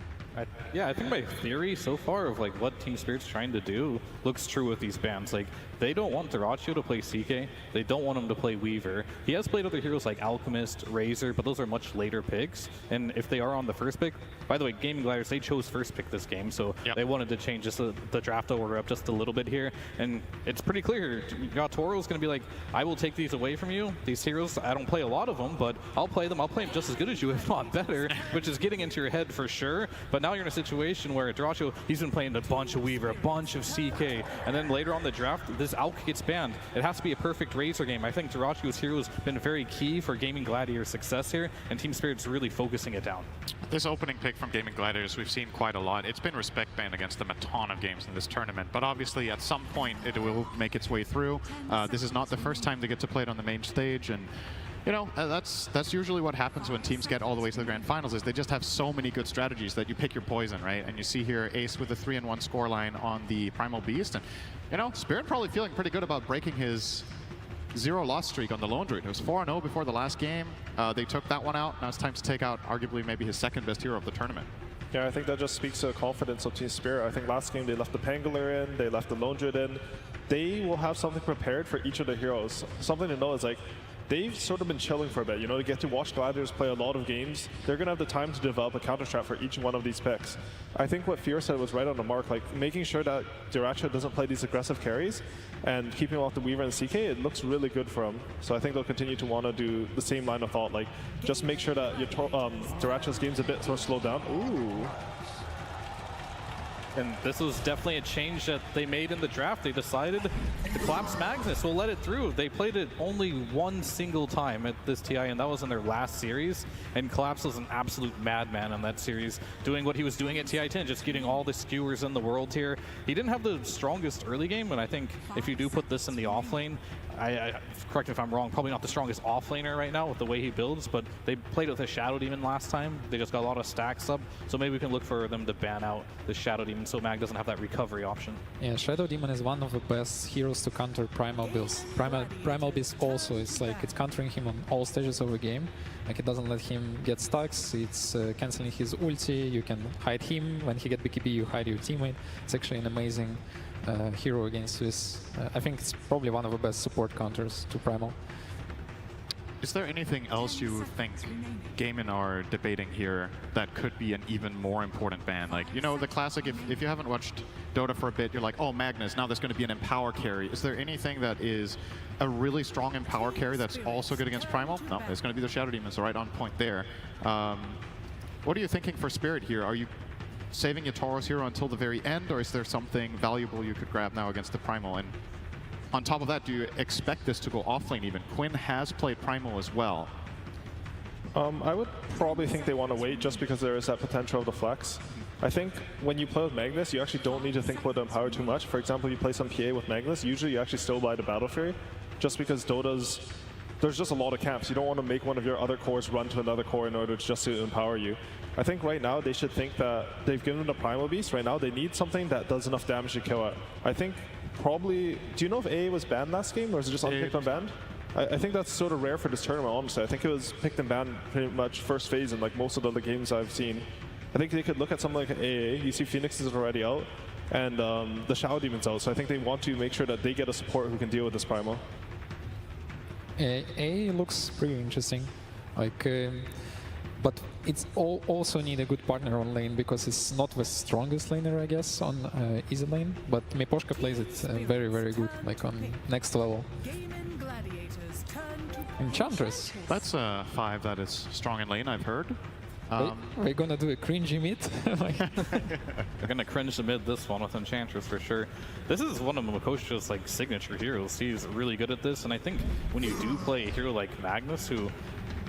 I think my theory so far of like what Team Spirit's trying to do looks true with these bans. Like, they don't want Dyrachyo to play CK, they don't want him to play Weaver. He has played other heroes like Alchemist, Razor, but those are much later picks. And if they are on the first pick, by the way, Gaming Gladiators, they chose first pick this game, so they wanted to change just the draft order up just a little bit here. And it's pretty clear, Toro's going to be like, I will take these away from you. These heroes, I don't play a lot of them, but I'll play them just as good as you, if not better, which is getting into your head for sure. But now you're in a situation where Dyrachyo, he's been playing a bunch of Weaver, a bunch of CK, and then later on the draft, this Alk gets banned. It has to be a perfect Razor game. I think Dyrachyo's hero has been very key for Gaming Gladiators' success here, and Team Spirit's really focusing it down. This opening pick from Gaming Gladiators, we've seen quite a lot. It's been respect banned against them a ton of games in this tournament, but obviously at some point it will make its way through. This is not the first time they get to play it on the main stage, and You know, that's usually what happens when teams get all the way to the grand finals, is they just have so many good strategies that you pick your poison, right? And you see here Ace with a 3-1 scoreline on the Primal Beast. And, you know, Spirit probably feeling pretty good about breaking his 0-loss streak on the Lone Druid. It was 4-0 before the last game. They took that one out. Now it's time to take out arguably maybe his second best hero of the tournament. Yeah, I think that just speaks to the confidence of Team Spirit. I think last game they left the Pangolin in, they left the Lone Druid in. They will have something prepared for each of their heroes. Something to know is like, they've sort of been chilling for a bit. You know, they get to watch Gladiators play a lot of games. They're going to have the time to develop a counter strat for each one of these picks. I think what Fear said was right on the mark, like making sure that Diracha doesn't play these aggressive carries and keeping off the Weaver and CK, it looks really good for him. So I think they'll continue to want to do the same line of thought, like just make sure that your Diracha's game's a bit sort of slowed down. Ooh. And this was definitely a change that they made in the draft. They decided to collapse Magnus. We'll let it through. They played it only one single time at this TI, and that was in their last series. And Collapse was an absolute madman in that series, doing what he was doing at TI-10, just getting all the skewers in the world here. He didn't have the strongest early game, but I think if you do put this in the off lane, correct me if I'm wrong, probably not the strongest offlaner right now with the way he builds, but they played with a Shadow Demon last time. They just got a lot of stacks up, so maybe we can look for them to ban out the Shadow Demon so Mag doesn't have that recovery option. Yeah, Shadow Demon is one of the best heroes to counter Primal builds. Primal Beast also, it's like it's countering him on all stages of the game. Like it doesn't let him get stacks, it's cancelling his ulti, you can hide him, when he gets BKB you hide your teammate. It's actually an amazing hero against this. I think it's probably one of the best support counters to Primal. Is there anything else you think Gaimin are debating here that could be an even more important ban? Like, you know, the classic, if you haven't watched Dota for a bit, you're like, oh, Magnus, now there's going to be an Empower carry. Is there anything that is a really strong Empower carry that's also good against Primal? No, it's going to be the Shadow Demon, so right on point there. What are you thinking for Spirit here? Are you saving your Tauros hero until the very end, or is there something valuable you could grab now against the Primal? And on top of that, do you expect this to go offlane even? Quinn has played Primal as well. I would probably think they want to wait just because there is that potential of the flex. I think when you play with Magnus, you actually don't need to think about the Empower too much. For example, you play some PA with Magnus, usually you actually still buy the Battle Fury, just because Dota's, there's just a lot of camps. You don't want to make one of your other cores run to another core in order just to empower you. I think right now they should think that they've given them the Primal Beast. Right now they need something that does enough damage to kill it. I think probably, do you know if AA was banned last game, or is it just unpicked unbanned? I think that's sort of rare for this tournament, honestly. I think it was picked and banned pretty much first phase in like most of the other games I've seen. I think they could look at something like AA. You see Phoenix is already out, and the Shadow Demon's out, so I think they want to make sure that they get a support who can deal with this Primal. AA looks pretty interesting, like, but it's also need a good partner on lane because it's not the strongest laner, I guess, on easy lane. But Miposhka plays it very, very good, like on next level. Enchantress. That's a 5 that is strong in lane, I've heard. We're gonna do a cringy mid. They're gonna cringe the mid this one with Enchantress for sure. This is one of Miposhka's like signature heroes. He's really good at this, and I think when you do play a hero like Magnus, who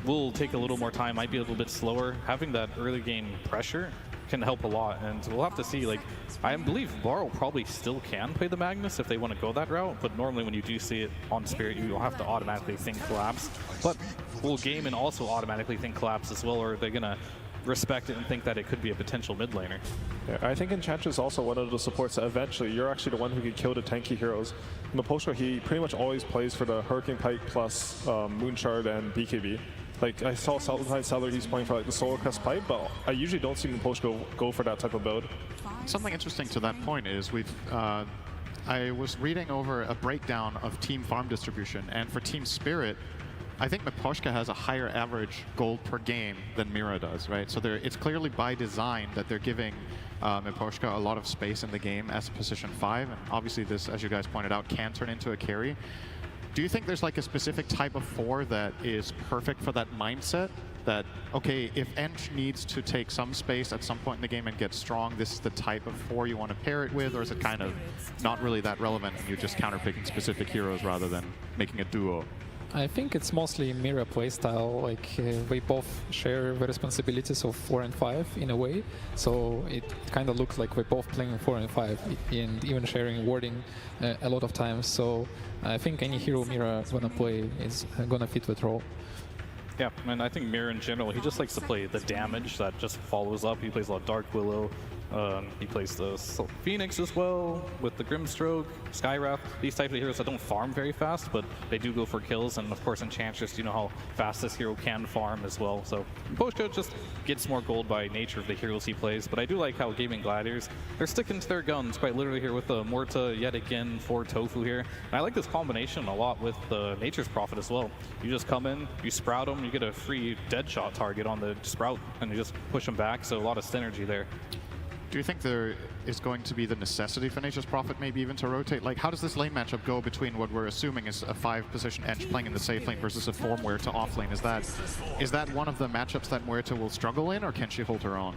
will take a little more time, might be a little bit slower, having that early game pressure can help a lot. And we'll have to see, like, I believe Varl probably still can play the Magnus if they want to go that route, but normally when you do see it on Spirit, you'll have to automatically think Collapse. But will Gaimin also automatically think Collapse as well, or are they gonna respect it and think that it could be a potential mid laner? Yeah, I think Enchantress is also one of the supports that eventually you're actually the one who can kill the tanky heroes. Miposhka, he pretty much always plays for the Hurricane Pike plus Moonshard and BKB. Like, I saw sometimes Seller, he's playing for like the Solar Crest Pipe, but I usually don't see Miposhka go for that type of build. Something interesting to that point is I was reading over a breakdown of team farm distribution, and for Team Spirit, I think Miposhka has a higher average gold per game than Mira does, right? So it's clearly by design that they're giving Miposhka a lot of space in the game as a position 5, and obviously this, as you guys pointed out, can turn into a carry. Do you think there's like a specific type of 4 that is perfect for that mindset? That, okay, if Ench needs to take some space at some point in the game and get strong, this is the type of 4 you want to pair it with, or is it kind of not really that relevant and you're just counterpicking specific heroes rather than making a duo? I think it's mostly Mira playstyle, like we both share the responsibilities of 4 and 5 in a way, so it kind of looks like we're both playing 4 and 5 and even sharing warding a lot of times, so I think any hero Mira gonna play is gonna fit that role. Yeah, and I think Mirror in general, he just likes to play the damage that just follows up. He plays a lot of Dark Willow. He plays the Phoenix as well with the Grimstroke, Skywrath, these types of heroes that don't farm very fast, but they do go for kills. And of course, Enchantress, you know how fast this hero can farm as well. So Poshko just gets more gold by nature of the heroes he plays. But I do like how Gaming Gladiators, they're sticking to their guns quite literally here with the Morta yet again for Tofu here. And I like this combination a lot with the Nature's Prophet as well. You just come in, you sprout them, you get a free Deadshot target on the Sprout, and you just push them back. So a lot of synergy there. Do you think there is going to be the necessity for Nature's Prophet maybe even to rotate? Like, how does this lane matchup go between what we're assuming is a 5-position Ench playing in the safe lane versus a 4 Muerta off lane? Is that one of the matchups that Muerta will struggle in, or can she hold her own?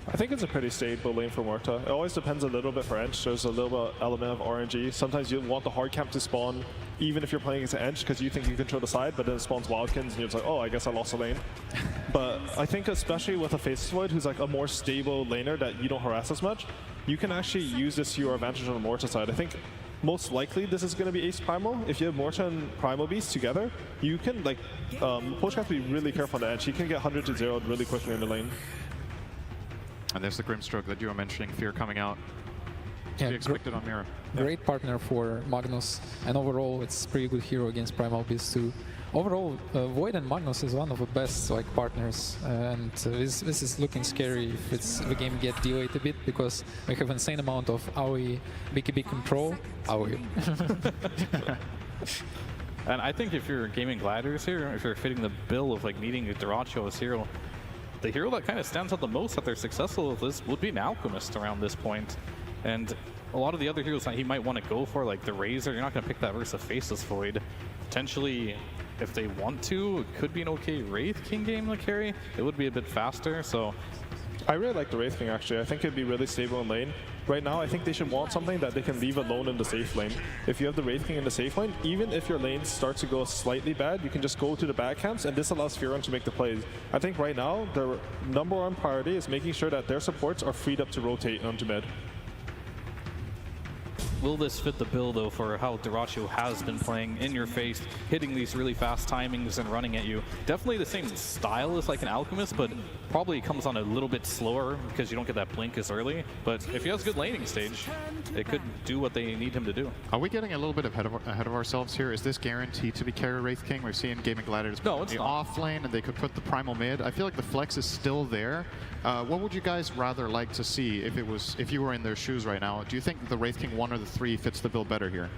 I think it's a pretty stable lane for Muerta. It always depends a little bit for Ench. There's a little bit element of RNG. Sometimes you want the hard camp to spawn even if you're playing against an Ench because you think you control the side, but then it spawns Wildkins and you're just like, oh, I guess I lost a lane. But I think especially with a Faceless Void who's like a more stable laner that you don't harass as much, you can actually use this to your advantage on the Muerta side. I think most likely this is going to be Ace Primal. If you have Muerta and Primal Beast together, you can like, Poshko has to be really careful on the Ench. He can get 100 to 0 really quickly in the lane. And there's the Grimstroke that you were mentioning, Fear coming out. To be expected on Mirror. Great partner for Magnus, and overall it's pretty good hero against Primal Beast too. Overall, Void and Magnus is one of the best partners, and this is looking scary if the game get delayed a bit, because we have insane amount of AoE BKB control. AoE. And I think if you're Gaming Gladiators here, if you're fitting the bill of like needing a Dyrachyo as hero, the hero that kind of stands out the most that they're successful with this would be an Alchemist around this point. And a lot of the other heroes that he might want to go for, like the Razor, you're not going to pick that versus a Faceless Void. Potentially, if they want to, it could be an okay Wraith King game to carry. It would be a bit faster, so... I really like the Wraith King actually. I think it'd be really stable in lane. Right now, I think they should want something that they can leave alone in the safe lane. If you have the Wraith King in the safe lane, even if your lane starts to go slightly bad, you can just go to the back camps, and this allows Fearon to make the plays. I think right now, their #1 priority is making sure that their supports are freed up to rotate onto mid. Will this fit the bill, though, for how Dyrachyo has been playing in your face, hitting these really fast timings and running at you? Definitely the same style as like an Alchemist, but probably comes on a little bit slower because you don't get that blink as early. But if he has good laning stage, it could do what they need him to do. Are we getting a little bit ahead of ourselves here? Is this guaranteed to be carry Wraith King? We've seen Gaming Gladiators put the off lane, and they could put the Primal mid. I feel like the flex is still there. What would you guys rather like to see if you were in their shoes right now? Do you think the Wraith King 1 or the 3 fits the bill better here?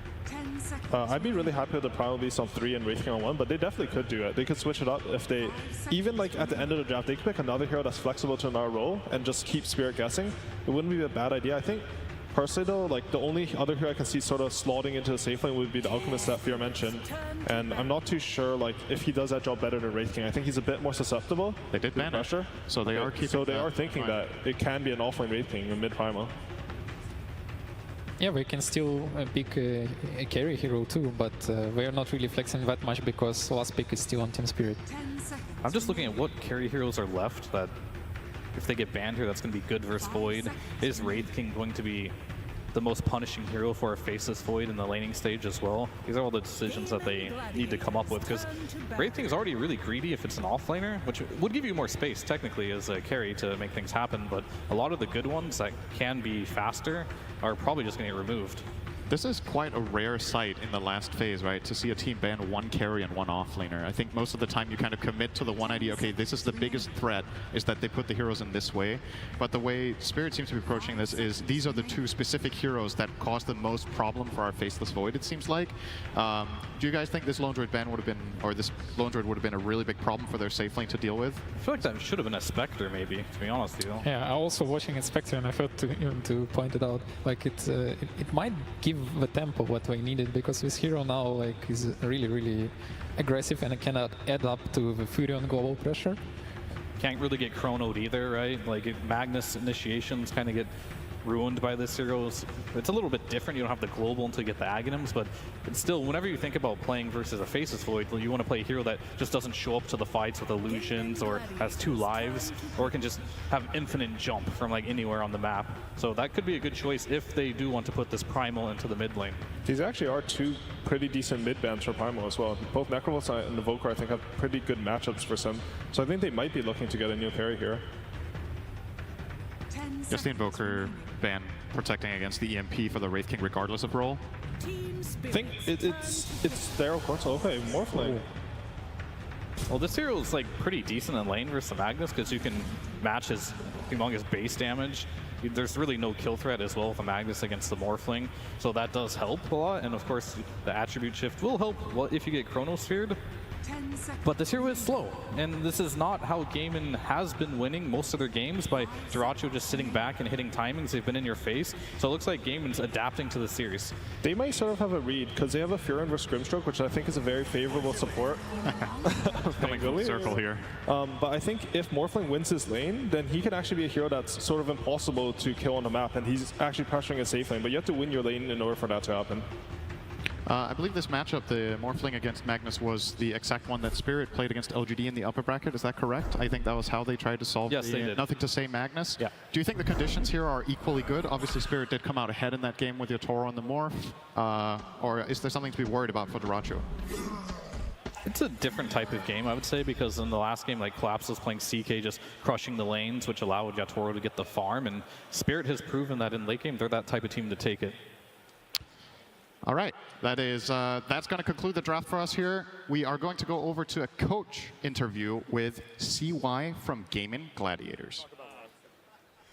I'd be really happy with the Primal Beast on 3 and Wraith King on 1, but they definitely could do it. They could switch it up if they, even like at the end of the draft, they could pick another hero that's flexible to another role and just keep Spirit guessing. It wouldn't be a bad idea. I think personally though, like the only other hero I can see sort of slotting into the safe lane would be the Alchemist that Fear mentioned. And I'm not too sure like if he does that job better than Wraith King. I think he's a bit more susceptible. They did ban pressure. So they are keeping. So they are thinking that it can be an offlane Wraith King in mid primal. Yeah, we can still pick a carry hero too, but we are not really flexing that much because last pick is still on Team Spirit. I'm just looking at what carry heroes are left that if they get banned here, that's going to be good versus Void. Is Wraith King going to be the most punishing hero for a Faceless Void in the laning stage as well? These are all the decisions that they need to come up with, because Wraith King is already really greedy if it's an offlaner, which would give you more space technically as a carry to make things happen, but a lot of the good ones that can be faster are probably just going to get removed. This is quite a rare sight in the last phase, right? To see a team ban 1 carry and 1 offlaner. I think most of the time you kind of commit to the one idea, okay, this is the biggest threat, is that they put the heroes in this way. But the way Spirit seems to be approaching this is these are the 2 specific heroes that cause the most problem for our Faceless Void, it seems like. Do you guys think this Lone Druid ban would have been, or this Lone Druid would have been a really big problem for their safe lane to deal with? I feel like that should have been a Spectre maybe, to be honest with you. Yeah, I also watching a Spectre, and I thought to point it out, like it might give the tempo what we needed, because this hero now like is really aggressive and it cannot add up to the Furion global pressure. Can't really get chronoed either, right? Like Magnus initiations kind of get ruined by this hero. It's a little bit different. You don't have the global until you get the Aghanims, but it's still, whenever you think about playing versus a Faceless Void, you want to play a hero that just doesn't show up to the fights with illusions or has 2 lives, or can just have infinite jump from like anywhere on the map. So that could be a good choice if they do want to put this Primal into the mid lane. These actually are 2 pretty decent mid bans for Primal as well. Both Necrovals and Evoker, I think, have pretty good matchups for Sim. So I think they might be looking to get a new carry here. Just the Invoker ban protecting against the EMP for the Wraith King regardless of role. I think it's there, of course. Okay, Morphling. Well, this hero is like pretty decent in lane versus Magnus because you can match his humongous base damage. There's really no kill threat as well with a Magnus against the Morphling, so that does help a lot. And of course, the attribute shift will help if you get Chronosphered. But this hero is slow, and this is not how Gaimin has been winning most of their games, by Dyrachyo just sitting back and hitting timings. They've been in your face, so it looks like Gaimin's adapting to the series. They might sort of have a read, because they have a Furin versus Grimstroke, which I think is a very favorable support. Coming full circle here. But I think if Morphling wins his lane, then he can actually be a hero that's sort of impossible to kill on the map, and he's actually pressuring a safe lane, but you have to win your lane in order for that to happen. I believe this matchup, the Morphling against Magnus, was the exact one that Spirit played against LGD in the upper bracket. Is that correct? I think that was how they tried to solve the Nothing to Say Magnus. Yeah. Do you think the conditions here are equally good? Obviously, Spirit did come out ahead in that game with Yotoro on the Morph. Or is there something to be worried about for Dyrachyo? It's a different type of game, I would say, because in the last game, like, Collapse was playing CK, just crushing the lanes, which allowed Yotoro to get the farm, and Spirit has proven that in late game, they're that type of team to take it. All right, that's going to conclude the draft for us here. We are going to go over to a coach interview with CY from Gaimin Gladiators.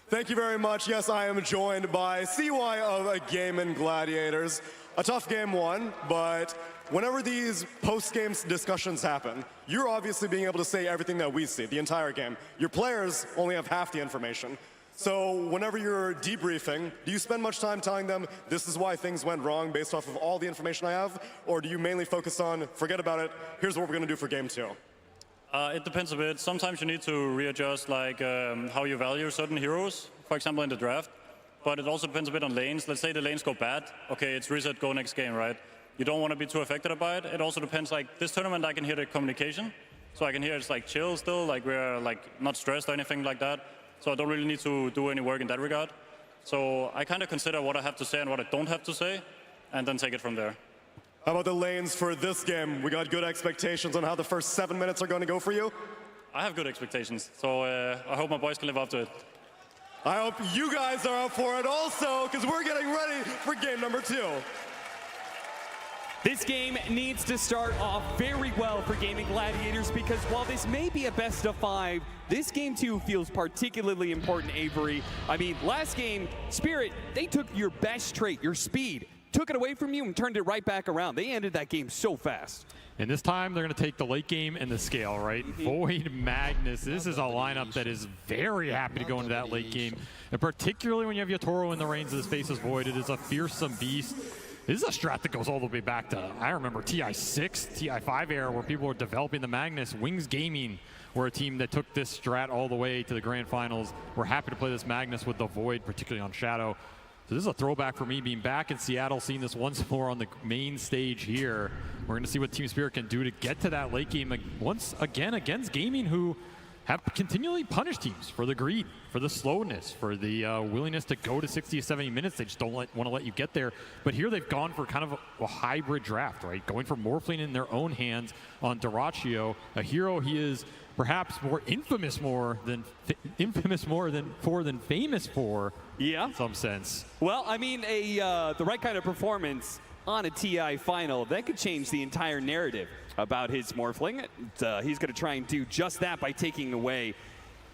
Thank you very much. Yes, I am joined by CY of Gaimin Gladiators. A tough game 1, but whenever these post-game discussions happen, you're obviously being able to say everything that we see, the entire game. Your players only have half the information. So whenever you're debriefing, do you spend much time telling them this is why things went wrong based off of all the information I have? Or do you mainly focus on, forget about it, here's what we're going to do for game 2? It depends a bit. Sometimes you need to readjust like how you value certain heroes, for example in the draft. But it also depends a bit on lanes. Let's say the lanes go bad. Okay, it's reset, go next game, right? You don't want to be too affected by it. It also depends, like this tournament I can hear the communication. So I can hear it's like chill still, like we're like not stressed or anything like that. So I don't really need to do any work in that regard. So I kind of consider what I have to say and what I don't have to say, and then take it from there. How about the lanes for this game? We got good expectations on how the first 7 minutes are going to go for you? I have good expectations, so I hope my boys can live up to it. I hope you guys are up for it also, because we're getting ready for game number 2. This game needs to start off very well for Gaimin Gladiators, because while this may be a best of 5, this game 2 feels particularly important, Avery. I mean, last game, Spirit, they took your best trait, your speed, took it away from you and turned it right back around. They ended that game so fast. And this time, they're going to take the late game and the scale, right? Void Magnus. This is a lineup that is very happy to go into that late game. And particularly when you have Yotoro in the reins of the Faceless Void, it is a fearsome beast. This is a strat that goes all the way back to, I remember, TI6, TI5 era, where people were developing the Magnus. Wings Gaming were a team that took this strat all the way to the grand finals. We're happy to play this Magnus with the Void, particularly on Shadow. So this is a throwback for me, being back in Seattle, seeing this once more on the main stage here. We're going to see what Team Spirit can do to get to that late game once again against Gaming, who have continually punished teams for the greed, for the slowness, for the willingness to go to 60 to 70 minutes. They just don't want to let you get there. But here they've gone for kind of a hybrid draft, right? Going for Morphling in their own hands on Dyrachyo, a hero he is perhaps more infamous than famous for. Yeah, in some sense. Well, I mean, the right kind of performance on a TI final, that could change the entire narrative about his Morphling. He's going to try and do just that by taking away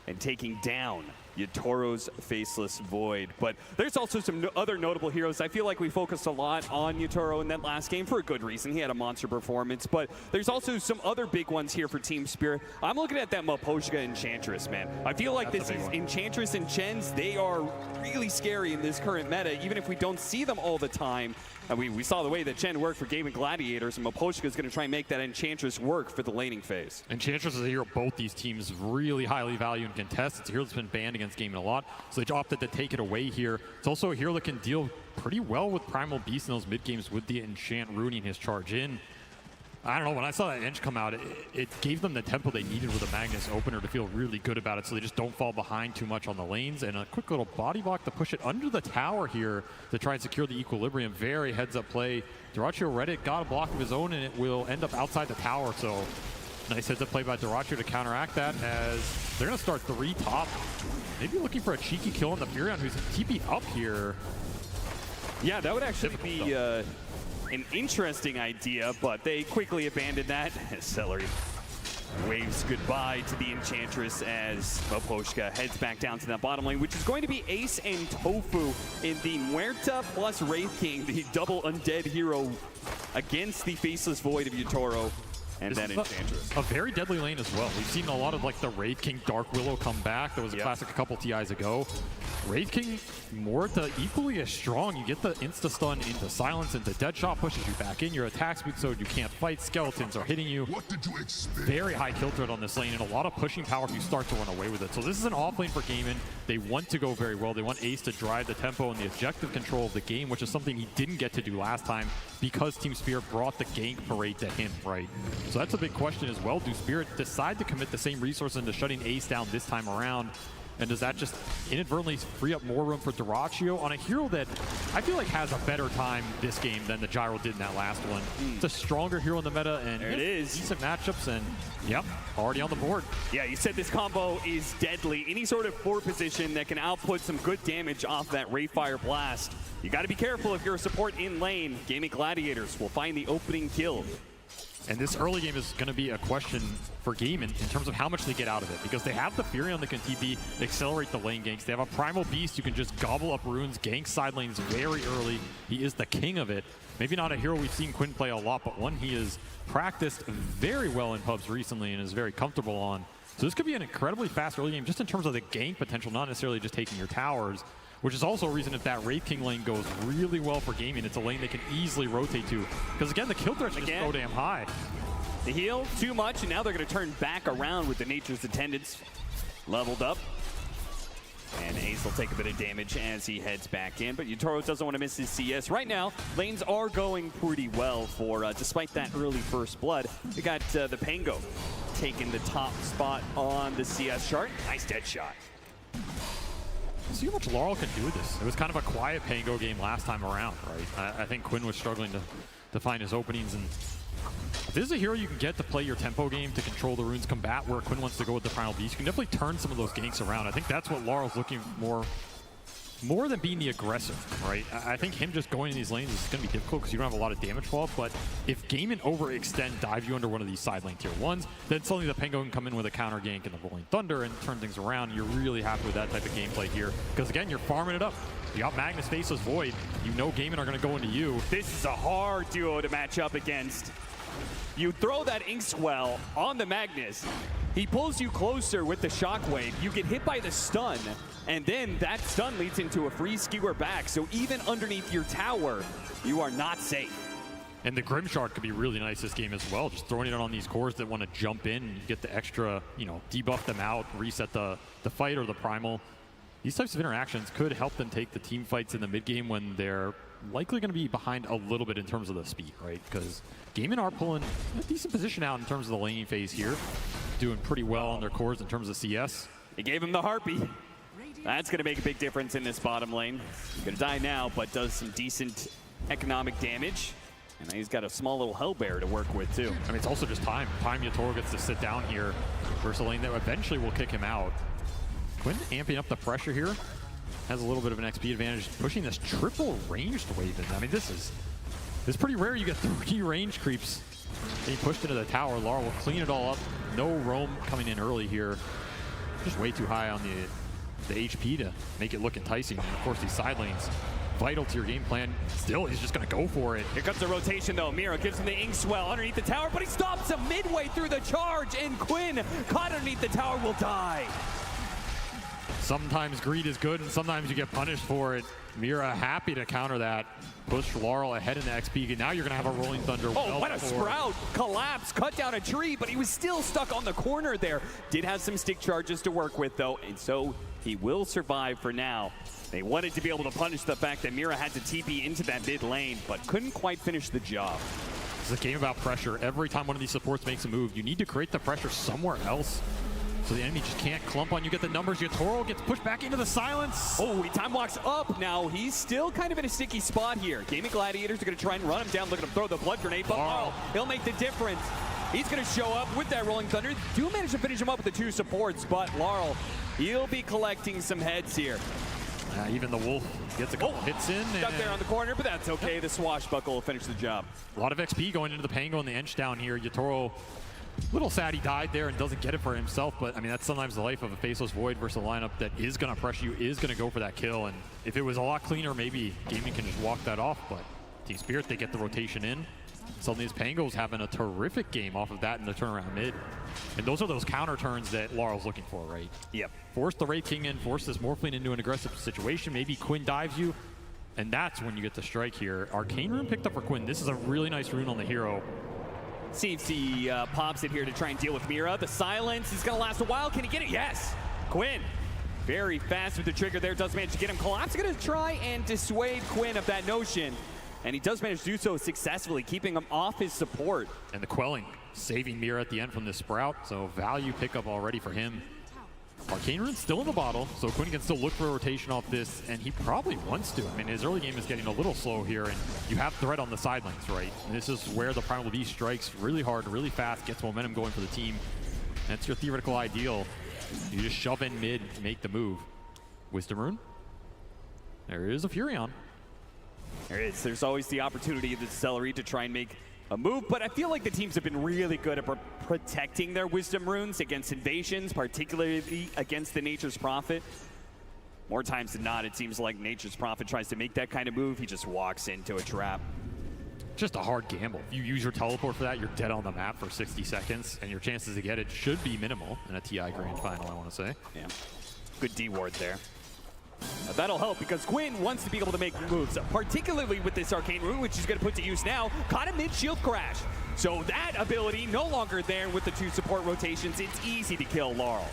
and taking down Yotoro's Faceless Void. But there's also some other notable heroes. I feel like we focused a lot on Yotoro in that last game for a good reason. He had a monster performance, but there's also some other big ones here for Team Spirit. I'm looking at that Maposhka Enchantress, man. I feel like this is Enchantress and Chens, they are really scary in this current meta, even if we don't see them all the time. We saw the way that Chen worked for Gaming Gladiators, and Maposhka is going to try and make that Enchantress work for the laning phase. Enchantress is a hero both these teams really highly value and contest. It's a hero that's been banned against Gaming a lot, so they opted to take it away here. It's also a hero that can deal pretty well with Primal Beast in those mid games with the Enchant ruining his charge in. I don't know, when I saw that Ench come out, it gave them the tempo they needed with a Magnus opener to feel really good about it, so they just don't fall behind too much on the lanes. And a quick little body block to push it under the tower here to try and secure the equilibrium. Very heads-up play. Dyrachyo read it, got a block of his own, and it will end up outside the tower. So nice heads-up play by Dyrachyo to counteract that, as they're going to start 3 top. Maybe looking for a cheeky kill on the Furion, who's TP'd up here. Yeah, that would actually be an interesting idea, but they quickly abandoned that as Celery waves goodbye to the Enchantress as Maposhka heads back down to that bottom lane, which is going to be Ace and Tofu in the Muerta plus Wraith King, the double undead hero against the Faceless Void of Yatoro. And then Enchantress. A very deadly lane as well. We've seen a lot of like the Wraith King Dark Willow come back. That was a classic a couple TIs ago. Wraith King Muerta equally as strong. You get the insta stun into silence, into Deadshot, pushes you back in. Your attack speed so you can't fight. Skeletons are hitting you. What did you expect? Very high kill threat on this lane and a lot of pushing power if you start to run away with it. So this is an off lane for Gaimin. They want to go very well. They want Ace to drive the tempo and the objective control of the game, which is something he didn't get to do last time because Team Spirit brought the gank parade to him, right? So that's a big question as well. Do Spirit decide to commit the same resources into shutting Ace down this time around? And does that just inadvertently free up more room for Dyrachyo on a hero that I feel like has a better time this game than the Gyro did in that last one? It's a stronger hero in the meta, and there it is. Decent matchups, and yep, already on the board. Yeah, you said this combo is deadly. Any sort of forward position that can output some good damage off that Wraithfire Blast. You got to be careful if you're a support in lane. Gaming Gladiators will find the opening kill. And this early game is going to be a question for Gaimin in terms of how much they get out of it, because they have the Furion that can TP, accelerate the lane ganks. They have a Primal Beast who can just gobble up runes, gank side lanes very early. He is the king of it. Maybe not a hero we've seen Quinn play a lot, but one he has practiced very well in pubs recently and is very comfortable on. So this could be an incredibly fast early game just in terms of the gank potential, not necessarily just taking your towers, which is also a reason if that Wraith King lane goes really well for Gaimin, it's a lane they can easily rotate to. Because again, the kill threat is just so damn high. The heal, too much, and now they're going to turn back around with the Nature's Attendants leveled up. And Ace will take a bit of damage as he heads back in, but Yatoro doesn't want to miss his CS. Right now, lanes are going pretty well for, despite that early first blood. We got the Pango taking the top spot on the CS chart. Nice dead shot. See how much Laurel can do with this. It was kind of a quiet Pango game last time around, right? I think Quinn was struggling to find his openings, and if this is a hero you can get to play your tempo game to control the runes combat where Quinn wants to go with the Primal Beast, you can definitely turn some of those ganks around. I think that's what Laurel's looking for, more than being the aggressor, right? I think him just going in these lanes is going to be difficult because you don't have a lot of damage fall, but if Gaimin overextend, dive you under one of these side lane tier 1s, then suddenly the Penguin can come in with a counter gank and the Rolling Thunder and turn things around. You're really happy with that type of gameplay here because, again, you're farming it up. You got Magnus, Faceless Void. You know Gaimin are going to go into you. This is a hard duo to match up against. You throw that Inkswell on the Magnus. He pulls you closer with the Shockwave. You get hit by the stun, and then that stun leads into a free skewer back. So even underneath your tower, you are not safe. And the Grimshard could be really nice this game as well. Just throwing it on these cores that want to jump in and get the extra, debuff them out, reset the fight or the primal. These types of interactions could help them take the team fights in the mid game when they're likely going to be behind a little bit in terms of the speed, right? Because Gaimin are pulling a decent position out in terms of the laning phase here. Doing pretty well on their cores in terms of CS. They gave him the Harpy. That's going to make a big difference in this bottom lane. He's going to die now, but does some decent economic damage. And he's got a small little Hellbear to work with, too. I mean, it's also just time. Yatoro gets to sit down here versus a lane that eventually will kick him out. Quinn amping up the pressure here. Has a little bit of an XP advantage, pushing this triple ranged wave in. I mean, this is pretty rare. You get 3 range creeps being pushed into the tower. Laurel will clean it all up. No roam coming in early here. Just way too high on the HP to make it look enticing. And of course, these side lanes, vital to your game plan. Still, he's just going to go for it. Here comes the rotation, though. Miro gives him the Inkswell underneath the tower, but he stops him midway through the charge, and Quinn, caught underneath the tower, will die. sometimes greed is good and sometimes you get punished for it. Mira happy to counter that. Push Laurel ahead in the XP. And now you're going to have a Rolling Thunder. Oh, what a sprout. Collapse, cut down a tree, but he was still stuck on the corner there. Did have some stick charges to work with, though, and so he will survive for now. They wanted to be able to punish the fact that Mira had to TP into that mid lane, but couldn't quite finish the job. This is a game about pressure. Every time one of these supports makes a move, you need to create the pressure somewhere else. So the enemy just can't clump on you, get the numbers. Yatoro gets pushed back into the silence. Oh, he time walks up now. He's still kind of in a sticky spot here. Gaming Gladiators are going to try and run him down. Look at him throw the blood grenade, but oh, he'll make the difference. He's going to show up with that Rolling Thunder. Do manage to finish him up with the 2 supports, but Laurel, he'll be collecting some heads here. Even the Wolf gets a couple hits in. Stuck there on the corner, but that's okay. The Swashbuckle will finish the job. A lot of XP going into the Pango and the Ench down here. Yatoro, little sad he died there and doesn't get it for himself, but I mean, that's sometimes the life of a Faceless Void versus a lineup that is going to pressure you, is going to go for that kill. And if it was a lot cleaner, maybe Gaming can just walk that off, but Team Spirit, they get the rotation in. Suddenly this Pango's having a terrific game off of that in the turnaround mid. And those are those counter turns that Laurel's looking for, right? Yep. Force the Wraith King in, force this Morphling into an aggressive situation. Maybe Quinn dives you, and that's when you get the strike here. Arcane Rune picked up for Quinn. This is a really nice rune on the hero. See if he pops it here to try and deal with Mira. The silence is going to last a while. Can he get it? Yes. Quinn, very fast with the trigger there. Does manage to get him. Collapse going to try and dissuade Quinn of that notion. And he does manage to do so successfully, keeping him off his support. And the quelling, saving Mira at the end from this sprout. So value pickup already for him. Arcane Rune's still in the bottle, so Quinn can still look for a rotation off this, and he probably wants to. I mean, his early game is getting a little slow here, and you have threat on the sidelines, right? And this is where the Primal Beast strikes really hard, really fast, gets momentum going for the team. That's your theoretical ideal. You just shove in mid, make the move. Wisdom Rune. There is a Furion. There is. There's always the opportunity of the Celery to try and make a move, but I feel like the teams have been really good at protecting their Wisdom Runes against invasions, particularly against the Nature's Prophet. More times than not, it seems like Nature's Prophet tries to make that kind of move. He just walks into a trap. Just a hard gamble. If you use your teleport for that, you're dead on the map for 60 seconds, and your chances to get it should be minimal in a TI Grand Final, I want to say. Yeah. Good D-ward there. That'll help because Quinn wants to be able to make moves, particularly with this Arcane Rune, which he's going to put to use now. Caught a mid-shield crash. So that ability no longer there with the 2 support rotations. It's easy to kill Laurel.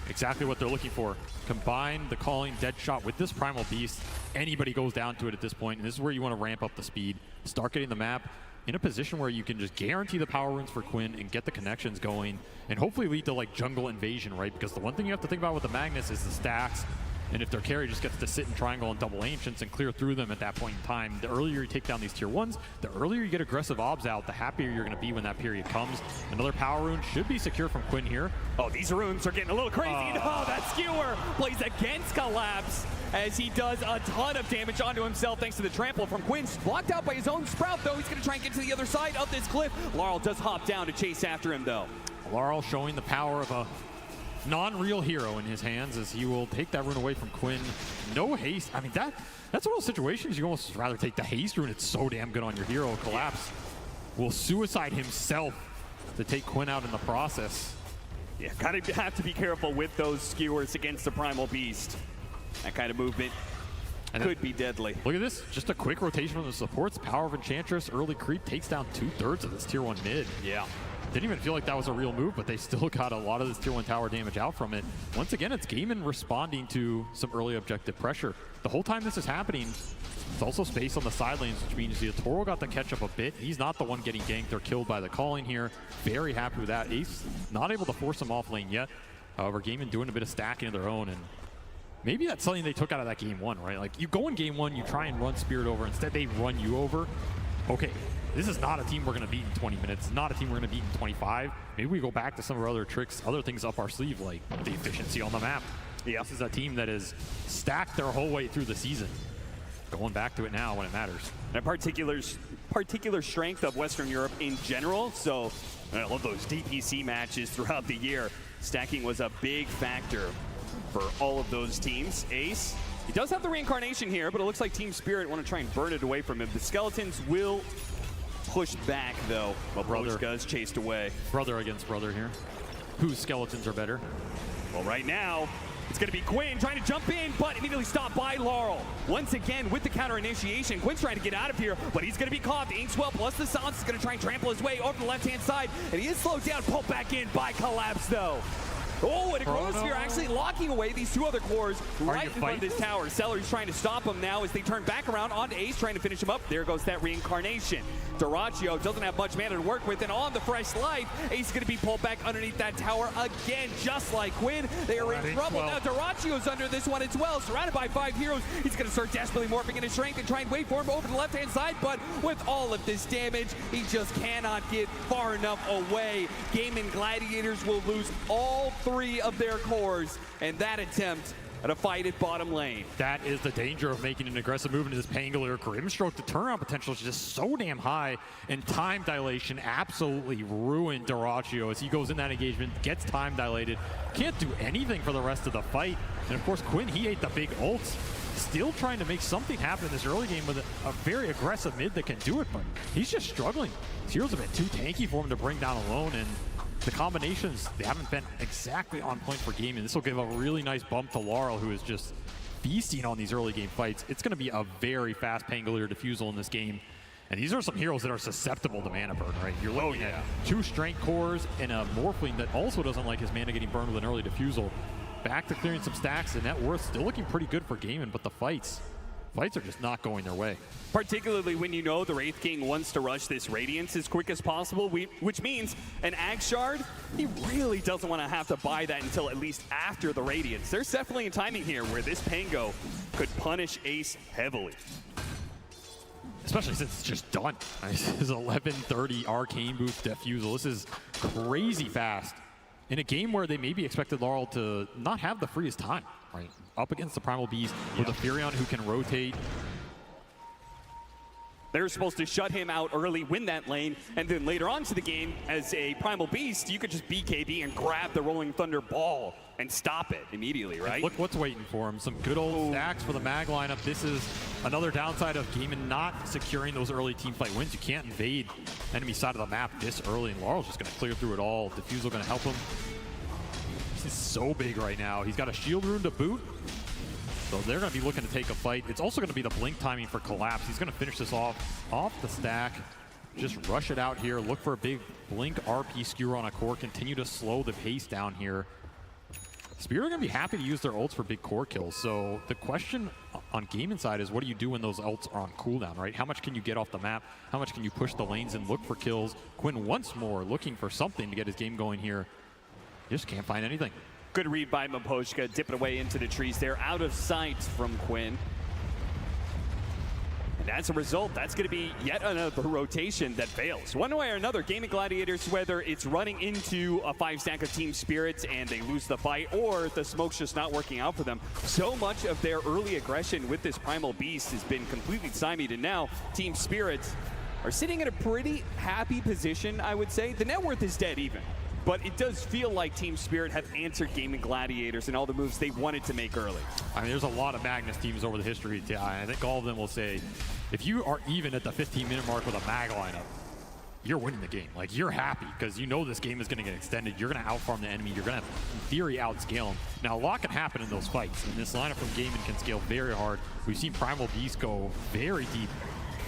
Exactly what they're looking for. Combine the calling dead shot with this Primal Beast. Anybody goes down to it at this point, and this is where you want to ramp up the speed. Start getting the map in a position where you can just guarantee the power runes for Quinn and get the connections going, and hopefully lead to like jungle invasion, right? Because the one thing you have to think about with the Magnus is the stacks. And if their carry just gets to sit in triangle and double ancients and clear through them at that point in time, the earlier you take down these tier 1s, the earlier you get aggressive obs out, the happier you're going to be when that period comes. Another power rune should be secure from Quinn here. Oh, these runes are getting a little crazy. Oh, that skewer plays against Collapse as he does a ton of damage onto himself thanks to the trample from Quinn. Blocked out by his own Sprout, though. He's going to try and get to the other side of this cliff. Laurel does hop down to chase after him, though. Laurel showing the power of a non-real hero in his hands as he will take that rune away from Quinn. No haste. I mean, that's one of those situations you almost rather take the haste rune. It's so damn good on your hero. Collapse will suicide himself to take Quinn out in the process. Yeah, kind of have to be careful with those skewers against the Primal Beast. That kind of movement could be deadly. Look at this. Just a quick rotation from the supports. Power of Enchantress, early creep, takes down 2/3 of this tier 1 mid. Yeah. Didn't even feel like that was a real move, but they still got a lot of this tier 1 tower damage out from it. Once again, it's Gaiman responding to some early objective pressure. The whole time this is happening, it's also space on the side lanes, which means the Toro got the catch up a bit. He's not the one getting ganked or killed by the calling here. Very happy with that. Ace not able to force him off lane yet. However, Gaiman doing a bit of stacking of their own, and maybe that's something they took out of that game 1, right? Like, you go in game 1, you try and run Spirit over. Instead, they run you over. Okay, this is not a team we're going to beat in 20 minutes. Not a team we're going to beat in 25. Maybe we go back to some of our other tricks, other things up our sleeve, like the efficiency on the map. Yeah. This is a team that has stacked their whole way through the season. Going back to it now when it matters. And a particular strength of Western Europe in general. So I love those DPC matches throughout the year. Stacking was a big factor for all of those teams. Ace, he does have the reincarnation here, but it looks like Team Spirit want to try and burn it away from him. The Skeletons will push back, though, while Broshka is chased away. Brother against brother here. Whose skeletons are better? Well, right now, It's going to be Quinn trying to jump in, but immediately stopped by Laurel. Once again, with the counter initiation, Quinn's trying to get out of here, but he's going to be caught. The Inkswell plus the silence is going to try and trample his way over the left-hand side, and he is slowed down, pulled back in by Collapse, though. Oh, and a Chronosphere actually locking away these two other cores right in front of this tower. Celery's trying to stop him now as they turn back around on Ace, trying to finish him up. There goes that reincarnation. Dyrachyo doesn't have much mana to work with, and on the fresh life, Ace is going to be pulled back underneath that tower again, just like Quinn. They are in trouble. Now Dyrachyo's under this one as well, surrounded by 5 heroes. He's going to start desperately morphing into strength and try and wait for him over the left-hand side, but with all of this damage, he just cannot get far enough away. Gaming Gladiators will lose all 3 of their cores, and that attempt at a fight at bottom lane. That is the danger of making an aggressive move into this Pangolier. Grimstroke, the turnaround potential is just so damn high, and time dilation absolutely ruined Dyrachyo as he goes in that engagement, gets time dilated, can't do anything for the rest of the fight. And of course, Quinn, he ate the big ults. Still trying to make something happen in this early game with a very aggressive mid that can do it, but he's just struggling. His heroes have been too tanky for him to bring down alone, and the combinations, they haven't been exactly on point for gaming. This will give a really nice bump to Laurel, who is just feasting on these early game fights. It's going to be a very fast Pangolier defusal in this game. And these are some heroes that are susceptible to mana burn, right? You're looking at 2 strength cores and a Morphling that also doesn't like his mana getting burned with an early defusal. Back to clearing some stacks, and net worth still looking pretty good for gaming, but the fights are just not going their way. Particularly when you know the Wraith King wants to rush this Radiance as quick as possible, which means an Ag Shard, he really doesn't want to have to buy that until at least after the Radiance. There's definitely a timing here where this Pango could punish Ace heavily. Especially since it's just done. This is 11:30 Arcane Boost Defusal. This is crazy fast in a game where they maybe expected Laurel to not have the freest time, right? Up against the Primal Beast with a Furion who can rotate. They're supposed to shut him out early, win that lane, and then later on to the game, as a Primal Beast, you could just BKB and grab the Rolling Thunder ball and stop it immediately, right? Look what's waiting for him. Some good old stacks for the Mag lineup. This is another downside of Gaimin not securing those early teamfight wins. You can't invade enemy side of the map this early, and Laurel's just going to clear through it all. Defusal going to help him. He's so big right now. He's got a shield rune to boot. So they're going to be looking to take a fight. It's also going to be the blink timing for Collapse. He's going to finish this off the stack. Just rush it out here. Look for a big blink RP skewer on a core. Continue to slow the pace down here. Spirit are going to be happy to use their ults for big core kills. So the question on game inside is, what do you do when those ults are on cooldown, right? How much can you get off the map? How much can you push the lanes and look for kills? Quinn once more looking for something to get his game going here. Just can't find anything. Good read by Maposhka, dipping away into the trees there, out of sight from Quinn. And as a result, that's going to be yet another rotation that fails. One way or another, Gaming Gladiators, whether it's running into a 5-stack of Team Spirits and they lose the fight, or the smoke's just not working out for them, so much of their early aggression with this Primal Beast has been completely stymied, and now Team Spirits are sitting in a pretty happy position, I would say. The net worth is dead even. But it does feel like Team Spirit have answered Gaming Gladiators and all the moves they wanted to make early. I mean, there's a lot of Magnus teams over the history of TI, and I think all of them will say, if you are even at the 15-minute mark with a Mag lineup, you're winning the game. Like, you're happy because you know this game is going to get extended. You're going to outfarm the enemy. You're going to, in theory, outscale them. Now, a lot can happen in those fights, and this lineup from Gaming can scale very hard. We've seen Primal Beast go very deep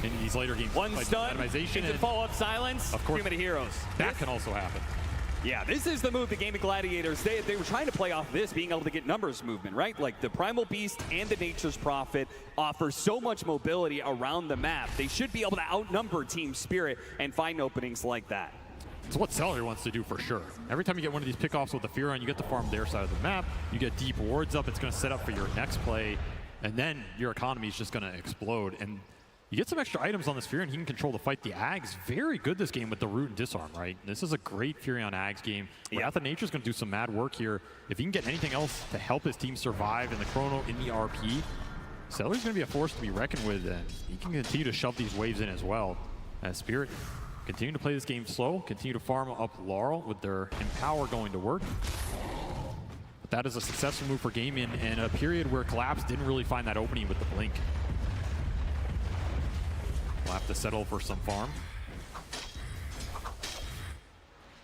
in these later games. One stun, into follow-up silence, of course, too many heroes. That can also happen. Yeah, this is the move the Gaming Gladiators, they were trying to play off this, being able to get numbers movement, right? Like the Primal Beast and the Nature's Prophet offer so much mobility around the map. They should be able to outnumber Team Spirit and find openings like that. It's what Celery wants to do for sure. Every time you get one of these pickoffs with the Furion, you get to farm their side of the map, you get deep wards up, it's going to set up for your next play, and then your economy is just going to explode. And you get some extra items on this Furion, he can control the fight. The Ag's very good this game with the root and disarm, right? This is a great Furion Ags game. Wrath of Nature's going to do some mad work here. If he can get anything else to help his team survive in the Chrono, in the RP, Celery's going to be a force to be reckoned with, and he can continue to shove these waves in as well. As Spirit continue to play this game slow, continue to farm up Laurel with their Empower going to work. But that is a successful move for Gaming in a period where Collapse didn't really find that opening with the Blink. We'll have to settle for some farm.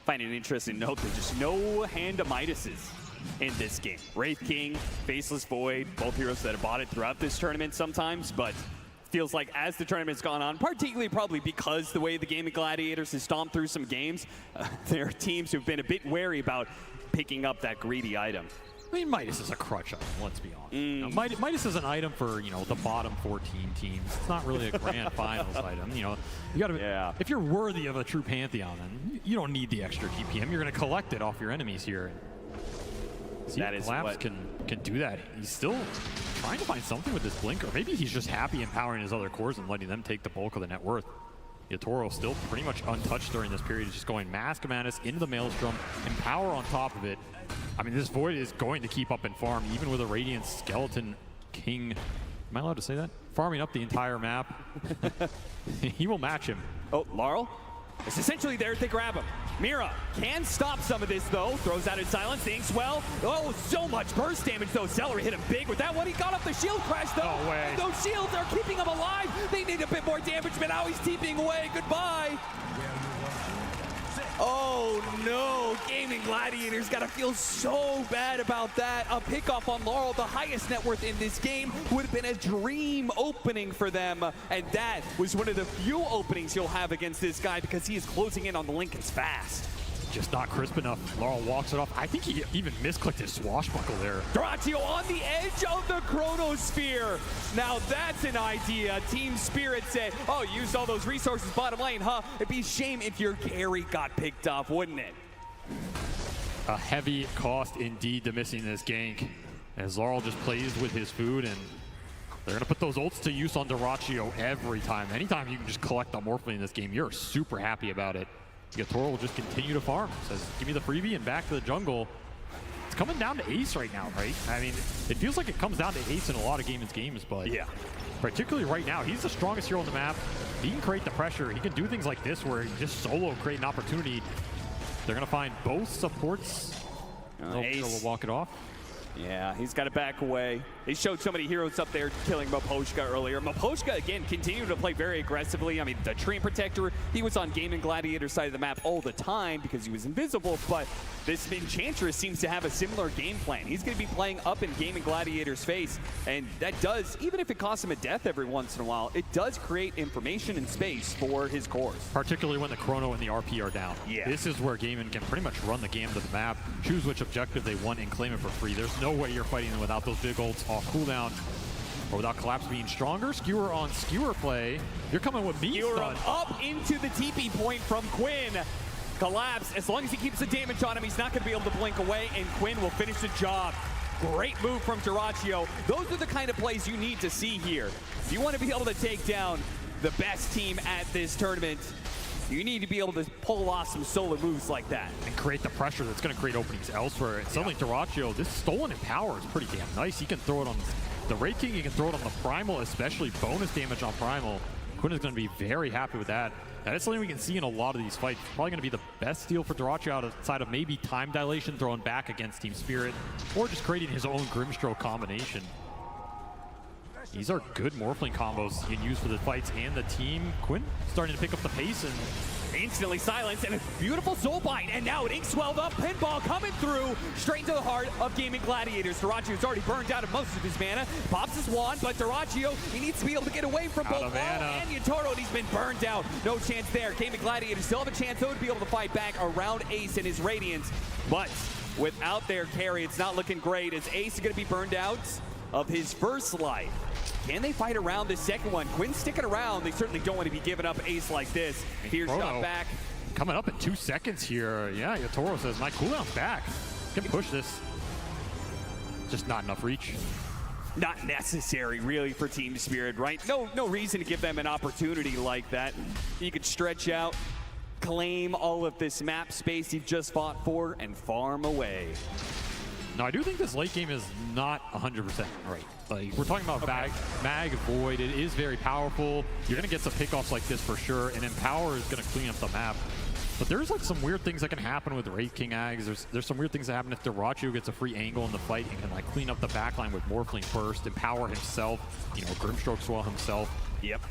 Find an interesting note, there's just no hand to Midases. in this game. Wraith King, Faceless Void, both heroes that have bought it throughout this tournament sometimes, but feels like as the tournament's gone on, particularly probably because the way the Gaming Gladiators has stomped through some games, there are teams who've been a bit wary about picking up that greedy item. I mean, Midas is a crutch item, let's be honest. You know, Midas is an item for, you know, the bottom 14 teams. It's not really a grand finals item. You know, you gotta, if you're worthy of a true Pantheon, then you don't need the extra TPM. You're gonna collect it off your enemies here. See, that is Collapse what can do that. He's still trying to find something with this blink, or maybe he's just happy empowering his other cores and letting them take the bulk of the net worth. Yatoro still pretty much untouched during this period. He's just going Mask of Madness into the Maelstrom, Empower on top of it. I mean, this Void is going to keep up and farm, even with a Radiant Skeleton King. Am I allowed to say that? Farming up the entire map. He will match him. Oh, Laurel? It's essentially there to grab him. Mira can stop some of this, though. Throws out his silence. The Inkswell. Oh, so much burst damage, though. Celery hit him big with that one. He got off the shield crash, though. No way. Those shields are keeping him alive. They need a bit more damage, but now he's TPing away. Goodbye. Oh, no. Gaming Gladiators got to feel so bad about that. A pickoff on Laurel, the highest net worth in this game, would have been a dream opening for them. And that was one of the few openings he'll have against this guy because he is closing in on the Lincolns fast. Just not crisp enough. Laurel walks it off. I think he even misclicked his swashbuckle there. Doratio on the edge of the Chronosphere. Now that's an idea. Team Spirit said, oh, used all those resources bottom lane, huh? It'd be a shame if your carry got picked off, wouldn't it? A heavy cost indeed to missing this gank, as Laurel just plays with his food, and they're going to put those ults to use on Doratio every time. Anytime you can just collect the Morphling in this game, you're super happy about it. Yatoro will just continue to farm. Says, give me the freebie and back to the jungle. It's coming down to Ace right now, right? I mean, it feels like it comes down to Ace in a lot of games, but yeah, particularly right now, he's the strongest hero on the map. He can create the pressure. He can do things like this where he just solo create an opportunity. They're going to find both supports. Ace will walk it off. Yeah, he's got to back away. They showed so many heroes up there killing Maposhka earlier. Maposhka, again, continued to play very aggressively. I mean, the Treant Protector, he was on Gaming Gladiator side of the map all the time because he was invisible, but this Enchantress seems to have a similar game plan. He's going to be playing up in Gaming Gladiator's face, and that does, even if it costs him a death every once in a while, it does create information and space for his cores. Particularly when the Chrono and the RP are down. Yeah. This is where Gaming can pretty much run the game to the map, choose which objective they want, and claim it for free. There's no way you're fighting them without those big ults off cooldown or without Collapse being stronger. Skewer on Skewer play. You're coming with me, Skewer son. up into the TP point from Quinn. Collapse, as long as he keeps the damage on him, he's not going to be able to blink away, and Quinn will finish the job. Great move from Doratio. Those are the kind of plays you need to see here. If you want to be able to take down the best team at this tournament, you need to be able to pull off some solo moves like that. And create the pressure that's going to create openings elsewhere. And suddenly Doratio, this stolen Empower is pretty damn nice. He can throw it on the Wraith King, he can throw it on the Primal, especially bonus damage on Primal. Quinn is going to be very happy with that. That is something we can see in a lot of these fights. Probably going to be the best deal for Doratio outside of maybe time dilation thrown back against Team Spirit, or just creating his own Grimstroke combination. These are good Morphling combos you can use for the fights and the team. Quinn starting to pick up the pace and instantly silenced, and a beautiful soul bite, and now an Inkswelled up pinball coming through straight into the heart of Gaming Gladiators. Doratio's already burned out of most of his mana, pops his wand, but Doratio, he needs to be able to get away from both Laurel and Yatoro, and he's been burned out. No chance there. Gaming Gladiators still have a chance though to be able to fight back around Ace and his Radiance, but without their carry, it's not looking great as Ace is going to be burned out of his first life. Can they fight around this second one? Quinn's sticking around. They certainly don't want to be giving up Ace like this. Here's shot back. Coming up in 2 seconds here. Yeah, Yatoro says, my cooldown's back. Can push this. Just not enough reach. Not necessary, really, for Team Spirit, right? No reason to give them an opportunity like that. You could stretch out, claim all of this map space you've just fought for, and farm away. No, I do think this late game is not 100% right. Like, we're talking about Mag Void. It is very powerful. You're going to get some pickoffs like this for sure, and Empower is going to clean up the map. But there's like some weird things that can happen with Wraith King Ags. There's some weird things that happen if Doratio gets a free angle in the fight and can like clean up the backline with Morphling first, Empower himself, you know, Grimstroke Swell himself. Yep.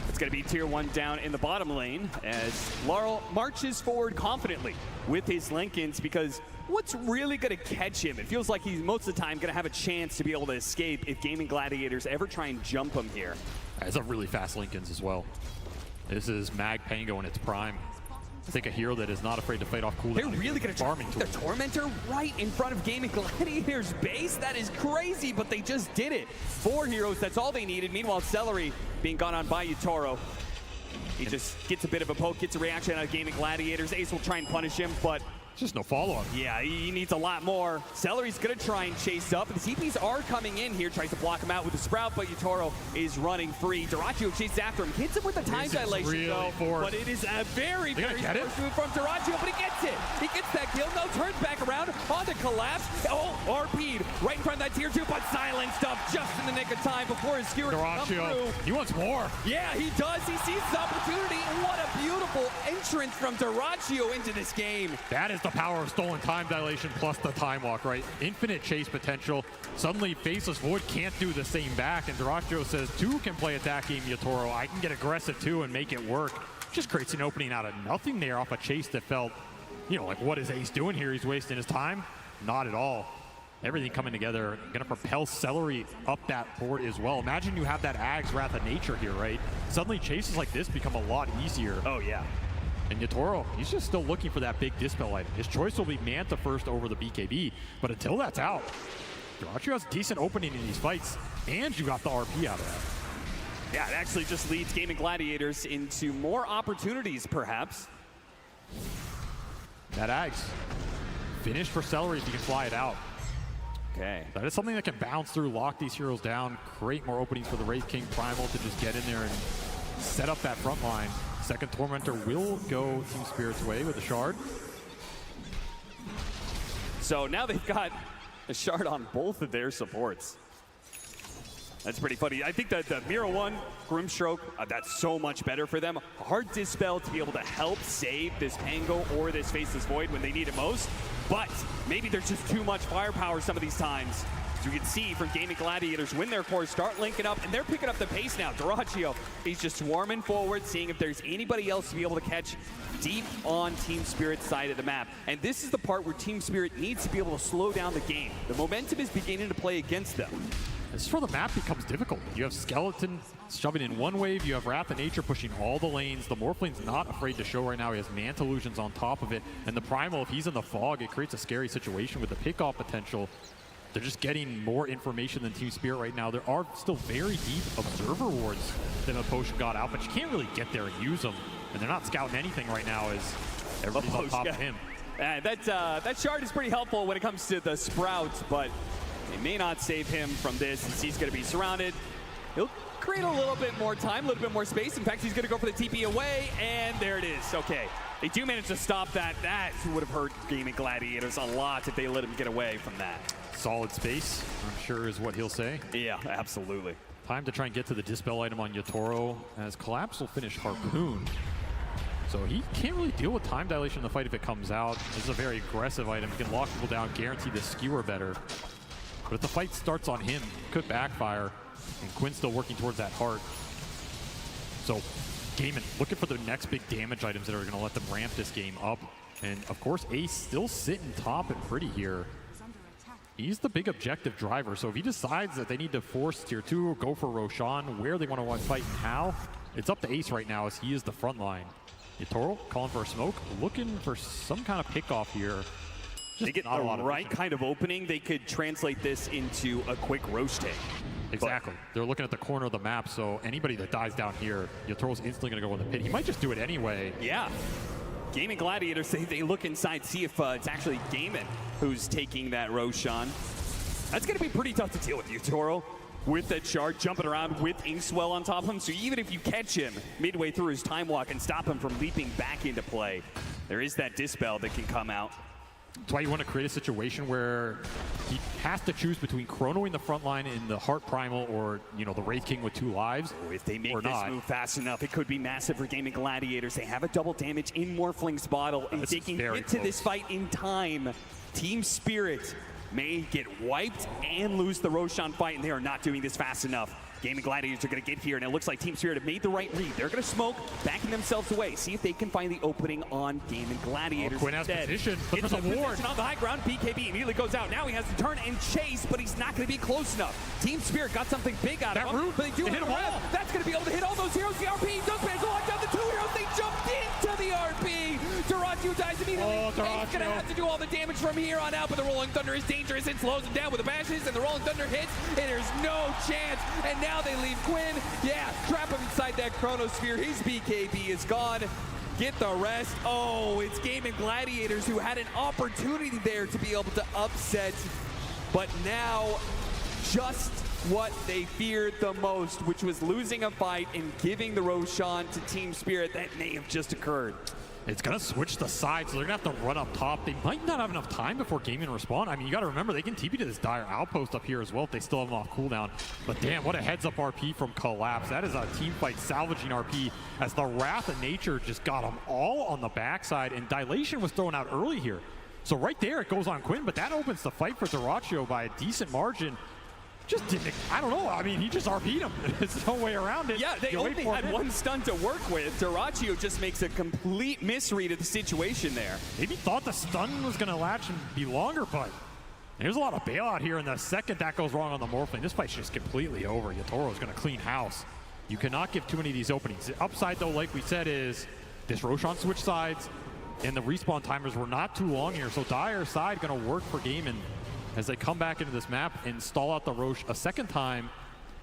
It's going to be tier 1 down in the bottom lane as Laurel marches forward confidently with his Lincolns, because what's really going to catch him? It feels like he's most of the time going to have a chance to be able to escape if Gaming Gladiators ever try and jump him here. It's a really fast Lincolns as well. This is Mag Pango in its prime. I think a hero that is not afraid to fight off cooldown. They're really going to try farming the Tormentor right in front of Gaming Gladiators' base? That is crazy, but they just did it. 4 heroes, that's all they needed. Meanwhile, Celery being gone on by Yutaro. He just gets a bit of a poke, gets a reaction out of Gaming Gladiators. Ace will try and punish him, but just no follow-up. Yeah, he needs a lot more. Celery's gonna try and chase up. The TPs are coming in here, tries to block him out with the Sprout, but Yutaro is running free. Dyrachyo chases after him, hits him with the time dilation really though, forced. but it is a very forced move from Dyrachyo, but he gets it. He gets that kill, no, turns back around on the collapse. Oh, RP'd right in front of that tier 2, but silenced up just in the nick of time before his skewer can come through. He wants more. Yeah, he does. He sees his opportunity. What a beautiful entrance from Dyrachyo into this game. That is the power of stolen time dilation plus the time walk, right? Infinite chase potential. Suddenly Faceless Void can't do the same back, and Dyrachyo says 2 can play attack game Yutaro. I can get aggressive too and make it work. Just creates an opening out of nothing there off a chase that felt, you know, like what is Ace doing here? He's wasting his time? Not at all. Everything coming together, gonna propel Celery up that board as well. Imagine you have that Ag's Wrath of Nature here, right? Suddenly chases like this become a lot easier. Oh yeah. And Yutaro, he's just still looking for that big Dispel item. His choice will be Manta first over the BKB, but until that's out, Dyrachyo has a decent opening in these fights, and you got the RP out of that. Yeah, it actually just leads Gaming Gladiators into more opportunities, perhaps. That Ags, finished for Celery if he can fly it out. Okay. That is something that can bounce through, lock these heroes down, create more openings for the Wraith King Primal to just get in there and set up that front line. Second Tormentor will go Team Spirit's way with a shard. So now they've got a shard on both of their supports. That's pretty funny. I think that the Mira 1 Grimstroke, that's so much better for them. Hard Dispel to be able to help save this Pango or this Faceless Void when they need it most. But maybe there's just too much firepower some of these times. As you can see from Gaming Gladiators, when their cores start linking up, and they're picking up the pace now. Dyrachyo, he's just swarming forward, seeing if there's anybody else to be able to catch deep on Team Spirit's side of the map. And this is the part where Team Spirit needs to be able to slow down the game. The momentum is beginning to play against them. This is where the map becomes difficult. You have Skeleton shoving in one wave, you have Wrath of Nature pushing all the lanes. The Morphline's not afraid to show right now. He has Manta Illusions on top of it. And the Primal, if he's in the fog, it creates a scary situation with the pickoff potential. They're just getting more information than Team Spirit right now. There are still very deep Observer wards that the potion got out, but you can't really get there and use them. And they're not scouting anything right now as everybody's on top of him. That shard is pretty helpful when it comes to the Sprouts, but it may not save him from this since he's going to be surrounded. He'll create a little bit more time, a little bit more space. In fact, he's going to go for the TP away, and there it is. Okay. They do manage to stop that. That would have hurt Gaming Gladiators a lot if they let him get away from that. Solid space, I'm sure is what he'll say. Yeah, absolutely. Time to try and get to the Dispel item on Yutaro as Collapse will finish Harpoon. So he can't really deal with time dilation in the fight if it comes out. This is a very aggressive item. He can lock people down, guarantee the skewer better. But if the fight starts on him, it could backfire. And Quinn's still working towards that heart. So Gaiman looking for the next big damage items that are going to let them ramp this game up. And of course, Ace still sitting top and pretty here. He's the big objective driver, so if he decides that they need to force tier 2 or go for Roshan, where they want to fight and how, it's up to Ace right now as he is the front line. Yutaro calling for a smoke, looking for some kind of pickoff here. They get the right kind of opening, they could translate this into a quick Roche take. Exactly. They're looking at the corner of the map, so anybody that dies down here, Yutaro's instantly going to go in the pit. He might just do it anyway. Yeah. Gaming Gladiators, they look inside, see if it's actually Gaiman who's taking that Roshan. That's going to be pretty tough to deal with Yutaro with that shard jumping around with Inkswell on top of him. So even if you catch him midway through his time walk and stop him from leaping back into play, there is that Dispel that can come out. That's why you want to create a situation where he has to choose between chronoing the front line in the Heart Primal or, you know, the Wraith King with 2 lives. If they make this move fast enough, it could be massive for Gaming Gladiators. They have a double damage in Morphling's bottle, and if they can get to this fight in time, Team Spirit may get wiped and lose the Roshan fight, and they are not doing this fast enough. Gaming Gladiators are going to get here, and it looks like Team Spirit have made the right read. They're going to smoke, backing themselves away, see if they can find the opening on Gaming Gladiators. Quinn has position, but there's a ward. Position on the high ground. BKB immediately goes out. Now he has to turn and chase, but he's not going to be close enough. Team Spirit got something big out of him, but they do hit them all. That's going to be able to hit all those heroes. The RP does manage to lock down the 2 heroes. They jumped into the RP. Dota2 dies immediately. He's going to have to do all the damage from here on out, but the Rolling Thunder is dangerous. It slows him down with the bashes, and the Rolling Thunder hits, and there's no chance. And now they leave Quinn. Yeah, trap him inside that Chronosphere. His BKB is gone. Get the rest. Oh, it's Gaming Gladiators who had an opportunity there to be able to upset, but now just what they feared the most, which was losing a fight and giving the Roshan to Team Spirit. That may have just occurred. It's going to switch the side, so they're going to have to run up top. They might not have enough time before Gaming respawn. I mean, you got to remember, they can TP to this dire outpost up here as well if they still have them off cooldown. But damn, what a heads-up RP from Collapse. That is a team fight salvaging RP as the Wrath of Nature just got them all on the backside, and Dilation was thrown out early here. So right there, it goes on Quinn, but that opens the fight for Dyrachyo by a decent margin. Just didn't, I don't know, I mean, he just RP'd him. There's no way around it. Yeah, they only had one stun to work with. Dyrachyo just makes a complete misread of the situation there. Maybe thought the stun was going to latch and be longer, but there's a lot of bailout here, and the second that goes wrong on the Morphling, this fight's just completely over. Yatoro's going to clean house. You cannot give too many of these openings. The upside, though, like we said, is this Roshan switch sides, and the respawn timers were not too long here, so Dire side going to work for Gaming. As they come back into this map and stall out the Roche a second time.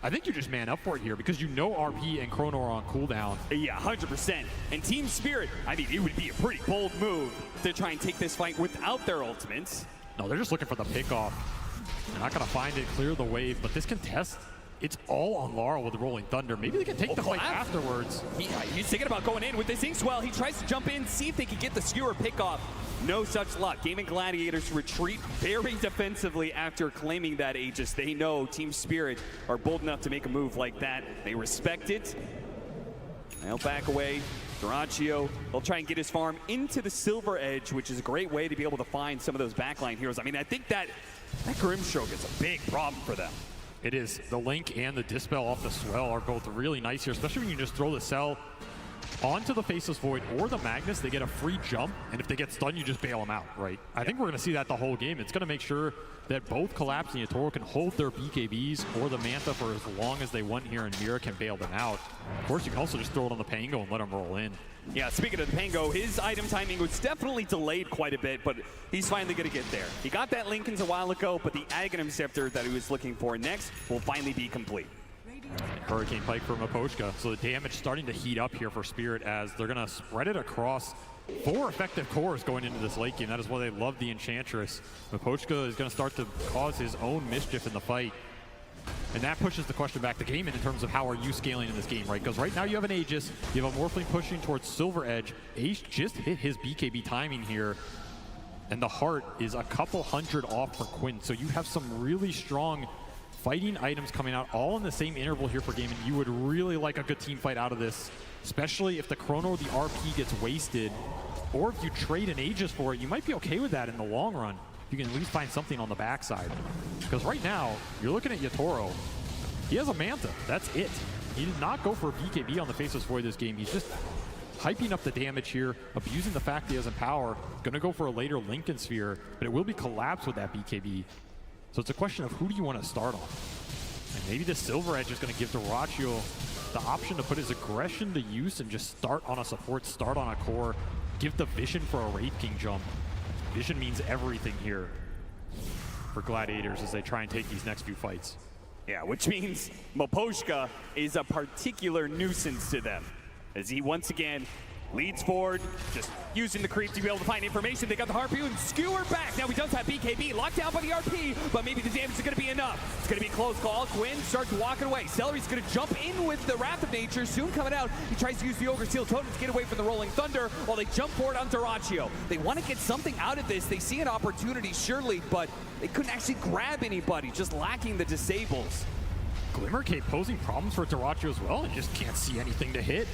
I think you just man up for it here because you know RP and Chrono are on cooldown. Yeah, 100%. And Team Spirit, I mean, it would be a pretty bold move to try and take this fight without their ultimates. No, they're just looking for the pickoff. They're not going to find it, clear the wave, but this contest, it's all on Laurel with the Rolling Thunder. Maybe they can take the fight afterwards. He's thinking about going in with this Inkswell. He tries to jump in, see if they can get the skewer pickoff. No such luck. Gaming Gladiators retreat very defensively after claiming that Aegis. They know Team Spirit are bold enough to make a move like that. They respect it. They'll back away. Dyrachyo will try and get his farm into the Silver Edge, which is a great way to be able to find some of those backline heroes. I mean, I think that Grimstroke is a big problem for them. It is. The Link and the Dispel off the Swell are both really nice here, especially when you just throw the Cell onto the Faceless Void or the Magnus. They get a free jump, and if they get stunned, you just bail them out, right? I think we're going to see that the whole game. It's going to make sure that both Collapse and Yatoro can hold their BKBs or the Manta for as long as they want here, and Mira can bail them out. Of course, you can also just throw it on the Pango and let them roll in. Yeah, speaking of the Pango, his item timing was definitely delayed quite a bit, but he's finally going to get there. He got that Linken's a while ago, but the Aghanim Scepter that he was looking for next will finally be complete. Hurricane Pike from Miposhka. So the damage starting to heat up here for Spirit as they're going to spread it across 4 effective cores going into this late game. That is why they love the Enchantress. Miposhka is going to start to cause his own mischief in the fight. And that pushes the question back to Gaming in terms of how are you scaling in this game, right? Because right now you have an Aegis, you have a Morphling pushing towards Silver Edge. Ace just hit his BKB timing here. And the Heart is a couple hundred off for Quinn. So you have some really strong fighting items coming out all in the same interval here for Gaming. You would really like a good team fight out of this, especially if the Chrono or the RP gets wasted, or if you trade an Aegis for it, you might be okay with that in the long run. You can at least find something on the backside. Because right now, you're looking at Yatoro. He has a Manta, that's it. He did not go for a BKB on the Faceless Void this game. He's just hyping up the damage here, abusing the fact he has Empower. Gonna go for a later Linken Sphere, but it will be Collapse with that BKB. So it's a question of who do you want to start on? And maybe the Silver Edge is going to give Dyrachyo the option to put his aggression to use and just start on a support, start on a core, give the Vision for a Wraith King jump. Vision means everything here for Gladiators as they try and take these next few fights. Yeah, which means Miposhka is a particular nuisance to them, as he once again leads forward, just using the creep to be able to find information. They got the Harpoon and skewer back. Now he does have BKB locked down by the RP, but maybe the damage is going to be enough. It's going to be a close call. Quinn starts walking away. Celery's going to jump in with the Wrath of Nature. Soon coming out, he tries to use the Ogre Steel Totem to get away from the Rolling Thunder while they jump forward on Dyrachyo. They want to get something out of this. They see an opportunity, surely, but they couldn't actually grab anybody, just lacking the disables. Glimmer Cape posing problems for Dyrachyo as well, and just can't see anything to hit.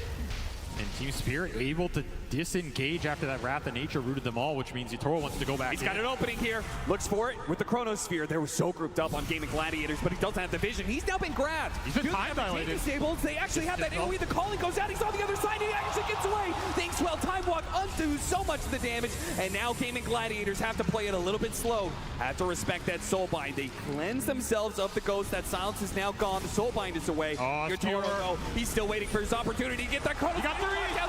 And Team Spirit able to disengage after that Wrath of Nature rooted them all, which means yatoro wants to go back. He's got an opening here, looks for it with the Chronosphere. They were so grouped up on Gaming Gladiators, but he doesn't have the vision. He's now been grabbed. He's been time dilated. Disabled. They actually have that AoE. The calling goes out. He's on the other side. He actually gets away. Thanks, well, Time Walk undoes so much of the damage, and now Gaming Gladiators have to play it a little bit slow. Have to respect that Soulbind. They cleanse themselves of the ghost. That silence is now gone. The Soulbind is away. Oh, yatoro, though, he's still waiting for his opportunity to get that Chrono. He got 3. Down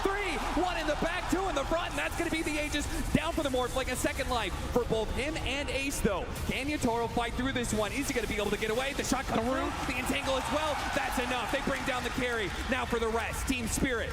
2, 3. 1 in the back, 2 in the front, and that's going to be the Aegis down for the Morphling. A second life for both him and Ace, though. Can yatoro fight through this one? Is he going to be able to get away? The shot comes through. The entangle as well. That's enough. They bring down the carry. Now for the rest, Team Spirit.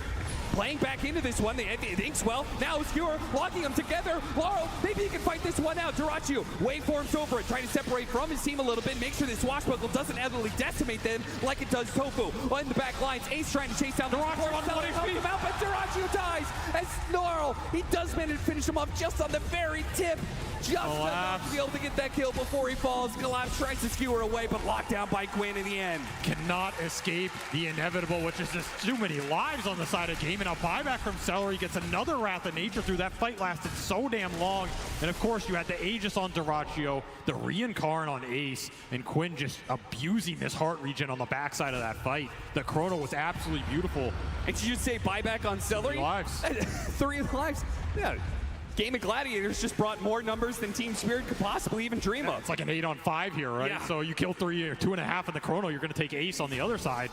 Playing back into this one, the Inkswell, now Skewer, locking them together. Laurel, maybe he can fight this one out. Dyrachyo, waveforms over it, trying to separate from his team a little bit, make sure this Swashbuckle doesn't utterly decimate them like it does Tofu. In the back lines, Ace trying to chase down the Dyrachyo, help him out, but Dyrachyo dies as Laurel, he does manage to finish him off just on the very tip. Just enough to be able to get that kill before he falls. Collapse tries to skewer away, but locked down by Quinn in the end. Cannot escape the inevitable, which is just too many lives on the side of game. And a buyback from Celery gets another Wrath of Nature through. That fight lasted so damn long. And of course, you had the Aegis on Dyrachyo, the Reincarn on Ace, and Quinn just abusing this heart regen on the backside of that fight. The Chrono was absolutely beautiful. And you say buyback on Celery? 3 lives. 3 lives? Yeah. Game of Gladiators just brought more numbers than Team Spirit could possibly even dream of. It's like an 8-on-5 here, right? Yeah. So you kill 3 or 2.5 in the Chrono, you're going to take Ace on the other side,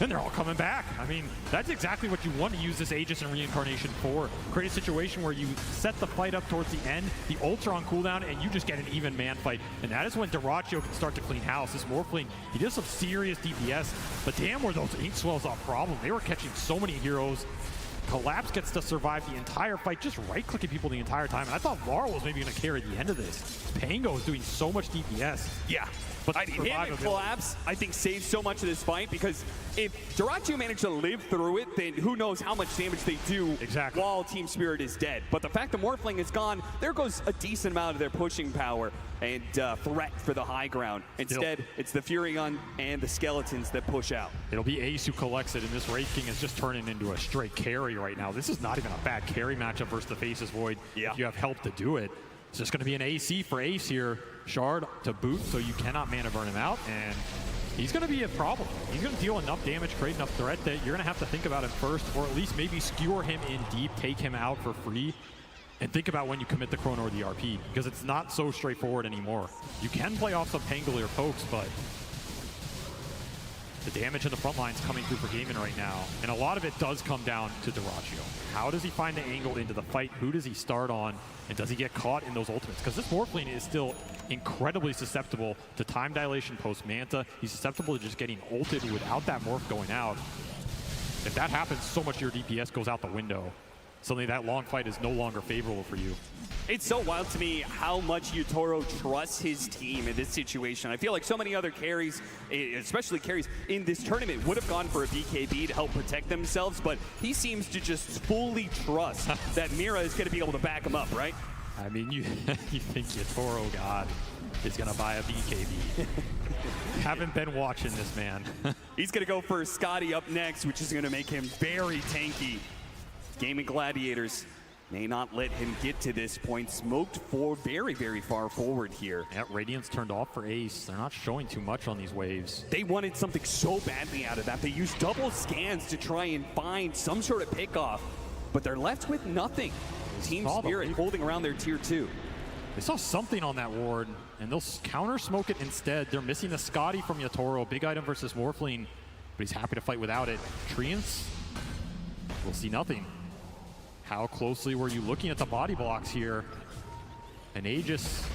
and they're all coming back. I mean, that's exactly what you want to use this Aegis and Reincarnation for. Create a situation where you set the fight up towards the end, the ults are on cooldown, and you just get an even man fight. And that is when Dyrachyo can start to clean house. This Morphling, he does some serious DPS, but damn were those Inkswells a problem. They were catching so many heroes. Collapse gets to survive the entire fight, just right-clicking people the entire time. And I thought Laurel was maybe going to carry the end of this. Pango is doing so much DPS. Yeah. But him and Collapse, I think, saved so much of this fight because if Dyrachyo managed to live through it, then who knows how much damage they do while Team Spirit is dead. But the fact that Morphling is gone, there goes a decent amount of their pushing power and threat for the high ground. Instead, it's the Furion and the Skeletons that push out. It'll be Ace who collects it, and this Wraith King is just turning into a straight carry right now. This is not even a bad carry matchup versus the Faceless Void if you have help to do it. It's just going to be an AC for Ace here. Shard to boot, so you cannot mana burn him out, and he's going to be a problem. He's going to deal enough damage, create enough threat that you're going to have to think about him first, or at least maybe skewer him in deep, take him out for free, and think about when you commit the Chrono or the RP, because it's not so straightforward anymore. You can play off some Pangolier pokes, but the damage in the front line is coming through for Gaimin right now, and a lot of it does come down to Dyrachyo. How does he find the angle into the fight? Who does he start on? And does he get caught in those ultimates? Because this Morphling is still incredibly susceptible to time dilation post-Manta. He's susceptible to just getting ulted without that Morph going out. If that happens, so much of your DPS goes out the window. Suddenly that long fight is no longer favorable for you. It's so wild to me how much yatoro trusts his team in this situation. I feel like so many other carries, especially carries in this tournament, would have gone for a BKB to help protect themselves, but he seems to just fully trust that Mira is going to be able to back him up, right? I mean, you think yatoro God is going to buy a BKB. Haven't been watching this man. He's going to go for Scotty up next, which is going to make him very tanky. Gaming Gladiators may not let him get to this point. Smoked for very, very far forward here. Yeah, Radiance turned off for Ace. They're not showing too much on these waves. They wanted something so badly out of that. They used double scans to try and find some sort of pickoff, but they're left with nothing. Team Spirit holding around their tier 2. They saw something on that ward, and they'll counter smoke it instead. They're missing the Scotty from yatoro. Big item versus Morphling, but he's happy to fight without it. Treants, we'll see nothing. How closely were you looking at the body blocks here? And Aegis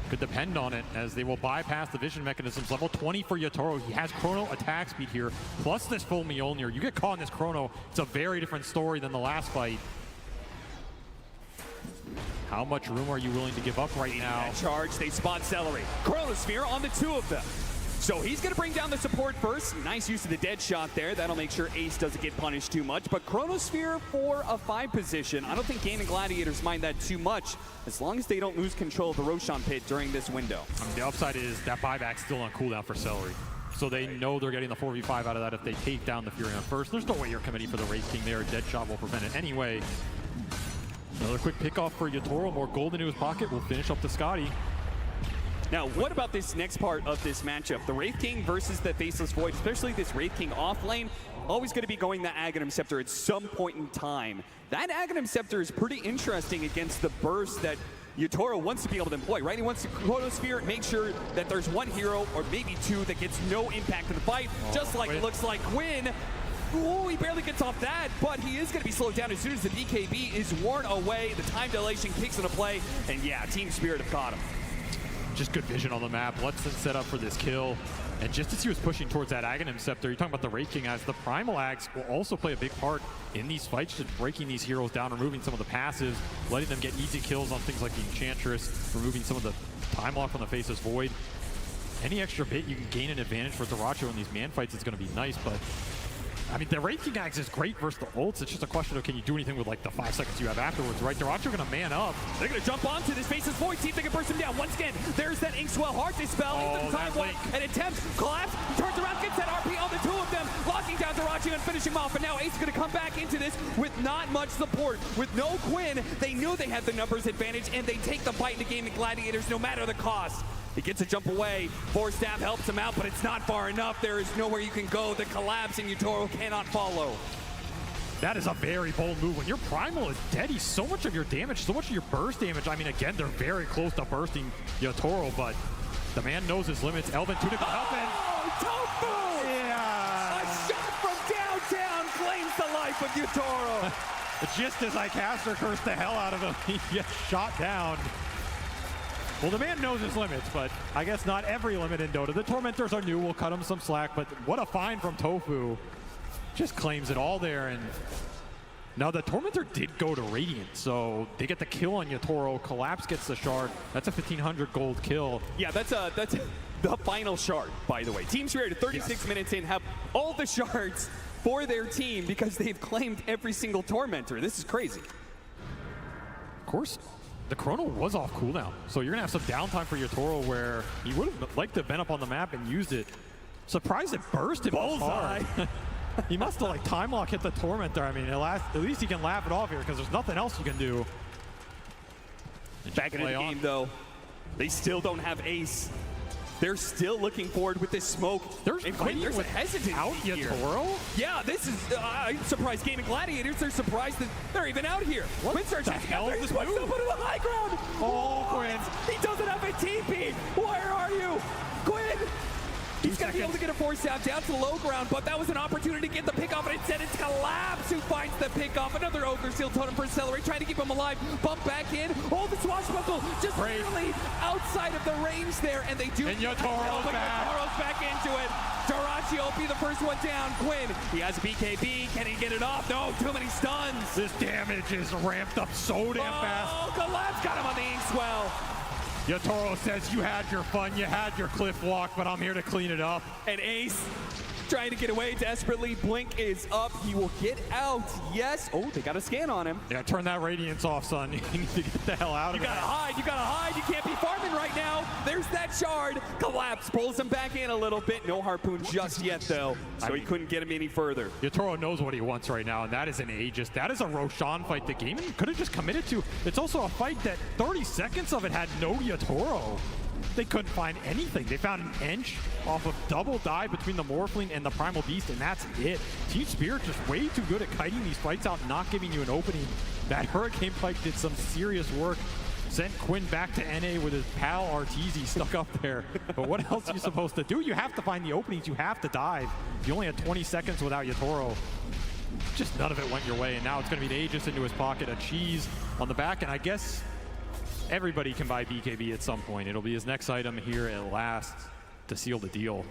could depend on it, as they will bypass the vision mechanisms. Level 20 for yatoro. He has Chrono attack speed here, plus this full Mjolnir. You get caught in this Chrono, it's a very different story than the last fight. How much room are you willing to give up right now? Charge, they spot Celery. Chronosphere on the 2 of them. So he's going to bring down the support first. Nice use of the dead shot there. That'll make sure Ace doesn't get punished too much. But Chronosphere for a 5 position. I don't think Gaming Gladiators mind that too much, as long as they don't lose control of the Roshan pit during this window. The upside is that buyback's still on cooldown for Celery. so they know they're getting the 4v5 out of that if they take down the Fury on first. There's no way you're committing for the Wraith King there. A dead shot will prevent it anyway. Another quick pickoff for Yatoro. More gold into his pocket. Will finish up the Scotty. Now, what about this next part of this matchup? The Wraith King versus the Faceless Void, especially this Wraith King off lane, always going to be going the Aghanim Scepter at some point in time. That Aghanim Scepter is pretty interesting against the burst that Yatoro wants to be able to employ, right? He wants to Chronosphere, make sure that there's one hero or maybe two that gets no impact in the fight, just like it looks like Quinn. Ooh, he barely gets off that, but he is going to be slowed down as soon as the BKB is worn away. The time dilation kicks into play, and yeah, Team Spirit have caught him. Just good vision on the map. Lets them set up for this kill. And just as he was pushing towards that Aghanim Scepter, you're talking about the Wraith King, as the Primal Axe will also play a big part in these fights, just breaking these heroes down, removing some of the passives, letting them get easy kills on things like the Enchantress, removing some of the time lock on the Faceless Void. Any extra bit you can gain an advantage for Dyrachyo in these man fights is going to be nice, but I mean, the Wraith King Axe is great versus the ults. It's just a question of can you do anything with like the 5 seconds you have afterwards, right? Dyrachyo going to man up. They're going to jump onto this Faceless Void, see if they can burst him down. Once again, there's that Inkswell Heart Dispel into the time walk and attempts collapse, turns around, gets that RP on the two of them, locking down Dyrachyo and finishing him off. And now Ace is going to come back into this with not much support. With no Quinn, they knew they had the numbers advantage, and they take the fight into Gaming Gladiators no matter the cost. He gets a jump away. Force Staff helps him out, but it's not far enough. There is nowhere you can go. The collapse, and Yatoro cannot follow. That is a very bold move. When your Primal is dead, he's so much of your damage, so much of your burst damage. I mean, again, they're very close to bursting Yatoro, but the man knows his limits. Elvin Tunic will help in. Oh, Tofu! Yeah! A shot from downtown claims the life of Yatoro. Just as I caster curse the hell out of him, he gets shot down. Well, the man knows his limits, but I guess not every limit in Dota. The Tormentors are new, we'll cut him some slack, but what a find from Tofu. Just claims it all there, and now the Tormentor did go to Radiant, so they get the kill on Yatoro. Collapse gets the shard. That's a 1,500 gold kill. Yeah, that's the final shard, by the way. Team Spirit, 36 minutes in, have all the shards for their team because they've claimed every single Tormentor. This is crazy. Of course, the Chrono was off cooldown, so you're going to have some downtime for Yatoro where he would have liked to have been up on the map and used it. Surprised it burst him hard. He must have like time lock hit the Tormentor. I mean, at least he can laugh it off here because there's nothing else you can do. Back into the game though, they still don't have Ace. They're still looking forward with this smoke. There's a hesitancy out here. Yatoro? Yeah, this is I'm surprised Gaming Gladiators. They're surprised that they're even out here. Quinn starts chasing out there. He's pushed up into the high ground. Oh, Quinn. He doesn't have a TP. Where are you, Quinn? He's going to be able to get a force down to the low ground, but that was an opportunity to get the pick off, and instead it's Collapse who finds the pick off. Another Ogre Seal Totem for Accelerate, trying to keep him alive. Bump back in. Oh, the swashbuckle just barely outside of the range there, and they do. And Yatoro's back into it. Dyrachyo will be the first one down. Quinn, he has BKB. Can he get it off? No, too many stuns. This damage is ramped up so damn fast. Oh, Collapse got him on the Inkswell. Yatoro says, you had your fun, you had your cliff walk, but I'm here to clean it up. And Ace trying to get away desperately. Blink is up. He will get out. Yes. Oh, they got a scan on him. Yeah, turn that radiance off, son. You need to get the hell out of there. You gotta hide. You gotta hide. You can't be farming right now. There's that shard. Collapse pulls him back in a little bit. No harpoon just yet, though. So he couldn't get him any further. Yatoro knows what he wants right now, and that is an Aegis. That is a Roshan fight. The game could have just committed to. It's also a fight that 30 seconds of it had no Yatoro. They couldn't find anything. They found an inch off of double dive between the Morphling and the Primal Beast, and that's it. Team Spirit just way too good at kiting these fights out, not giving you an opening. That Hurricane Pike did some serious work. Sent Quinn back to NA with his pal Arteezy stuck up there. But what else are you supposed to do? You have to find the openings. You have to dive. You only had 20 seconds without Yatoro. Just none of it went your way, and now it's going to be an Aegis into his pocket, a cheese on the back, and I guess everybody can buy BKB at some point. It'll be his next item here at last to seal the deal.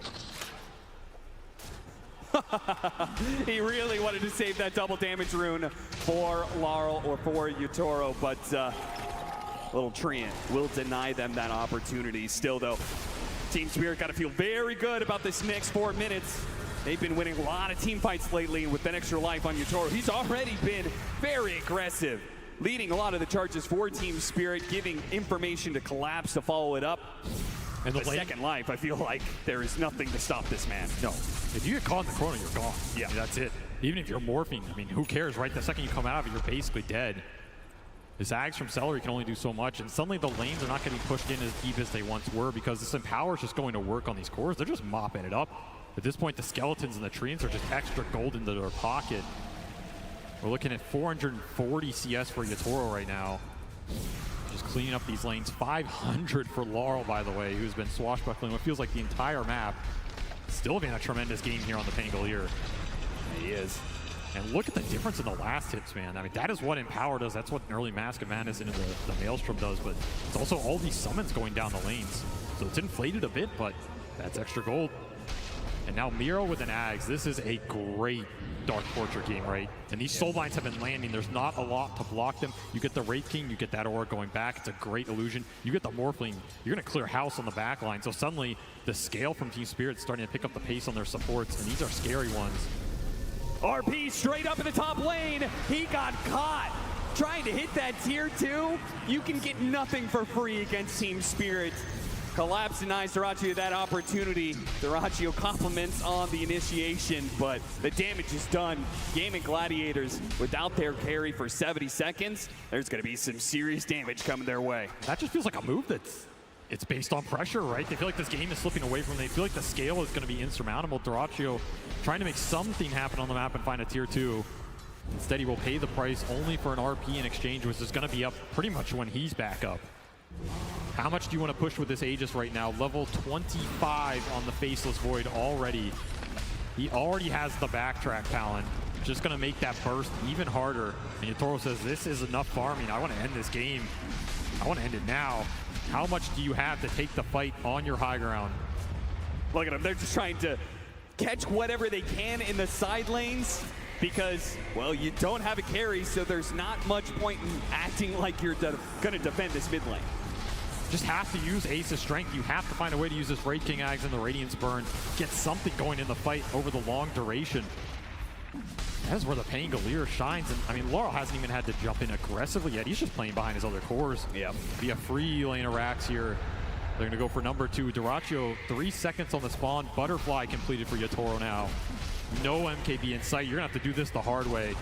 He really wanted to save that double damage rune for Laurel or for Yatoro, but little Treant will deny them that opportunity. Still, though, Team Spirit got to feel very good about this next 4 minutes. They've been winning a lot of team fights lately with that extra life on Yatoro. He's already been very aggressive, leading a lot of the charges for Team Spirit, giving information to Collapse to follow it up. And the second life, I feel like there is nothing to stop this man. No. If you get caught in the corner, you're gone. Yeah. I mean, that's it. Even if you're morphing, I mean, who cares, right? The second you come out of it, you're basically dead. This Ags from Celery can only do so much, and suddenly the lanes are not getting pushed in as deep as they once were because this Empower is just going to work on these cores. They're just mopping it up. At this point, the Skeletons and the Treants are just extra gold into their pocket. We're looking at 440 CS for Yatoro right now. Just cleaning up these lanes. 500 for Laurel, by the way, who's been swashbuckling what feels like the entire map. Still having a tremendous game here on the Pangolier. He is. And look at the difference in the last hits, man. I mean, that is what Empower does. That's what an early Mask of Madness into the Maelstrom does, but it's also all these summons going down the lanes. So it's inflated a bit, but that's extra gold. And now Miro with an Ags. This is a great Dark Torture game, right? And these Soulbinds have been landing. There's not a lot to block them. You get the Wraith King, you get that aura going back. It's a great illusion. You get the Morphling. You're going to clear house on the back line. So suddenly, the scale from Team Spirit is starting to pick up the pace on their supports, and these are scary ones. RP straight up in the top lane. He got caught trying to hit that tier 2. You can get nothing for free against Team Spirit. Collapse denies Dyrachyo that opportunity. Dyrachyo compliments on the initiation, but the damage is done. Gaming Gladiators, without their carry for 70 seconds, there's going to be some serious damage coming their way. That just feels like a move it's based on pressure, right? They feel like this game is slipping away from them. They feel like the scale is going to be insurmountable. Dyrachyo trying to make something happen on the map and find a tier 2. Instead, he will pay the price only for an RP in exchange, which is going to be up pretty much when he's back up. How much do you want to push with this Aegis right now? Level 25 on the Faceless Void already. He already has the backtrack talent. Just going to make that burst even harder. And Yatoro says, this is enough farming. I want to end this game. I want to end it now. How much do you have to take the fight on your high ground? Look at them. They're just trying to catch whatever they can in the side lanes because, well, you don't have a carry, so there's not much point in acting like you're going to defend this mid lane. Just have to use Ace's strength. You have to find a way to use this Wraith King Ags and the Radiance Burn. Get something going in the fight over the long duration. That's where the Pangolier shines. And I mean, Laurel hasn't even had to jump in aggressively yet. He's just playing behind his other cores. Yeah. Be a free lane of racks here. They're gonna go for number 2. Dyrachyo, 3 seconds on the spawn. Butterfly completed for Yatoro now. No MKB in sight. You're gonna have to do this the hard way.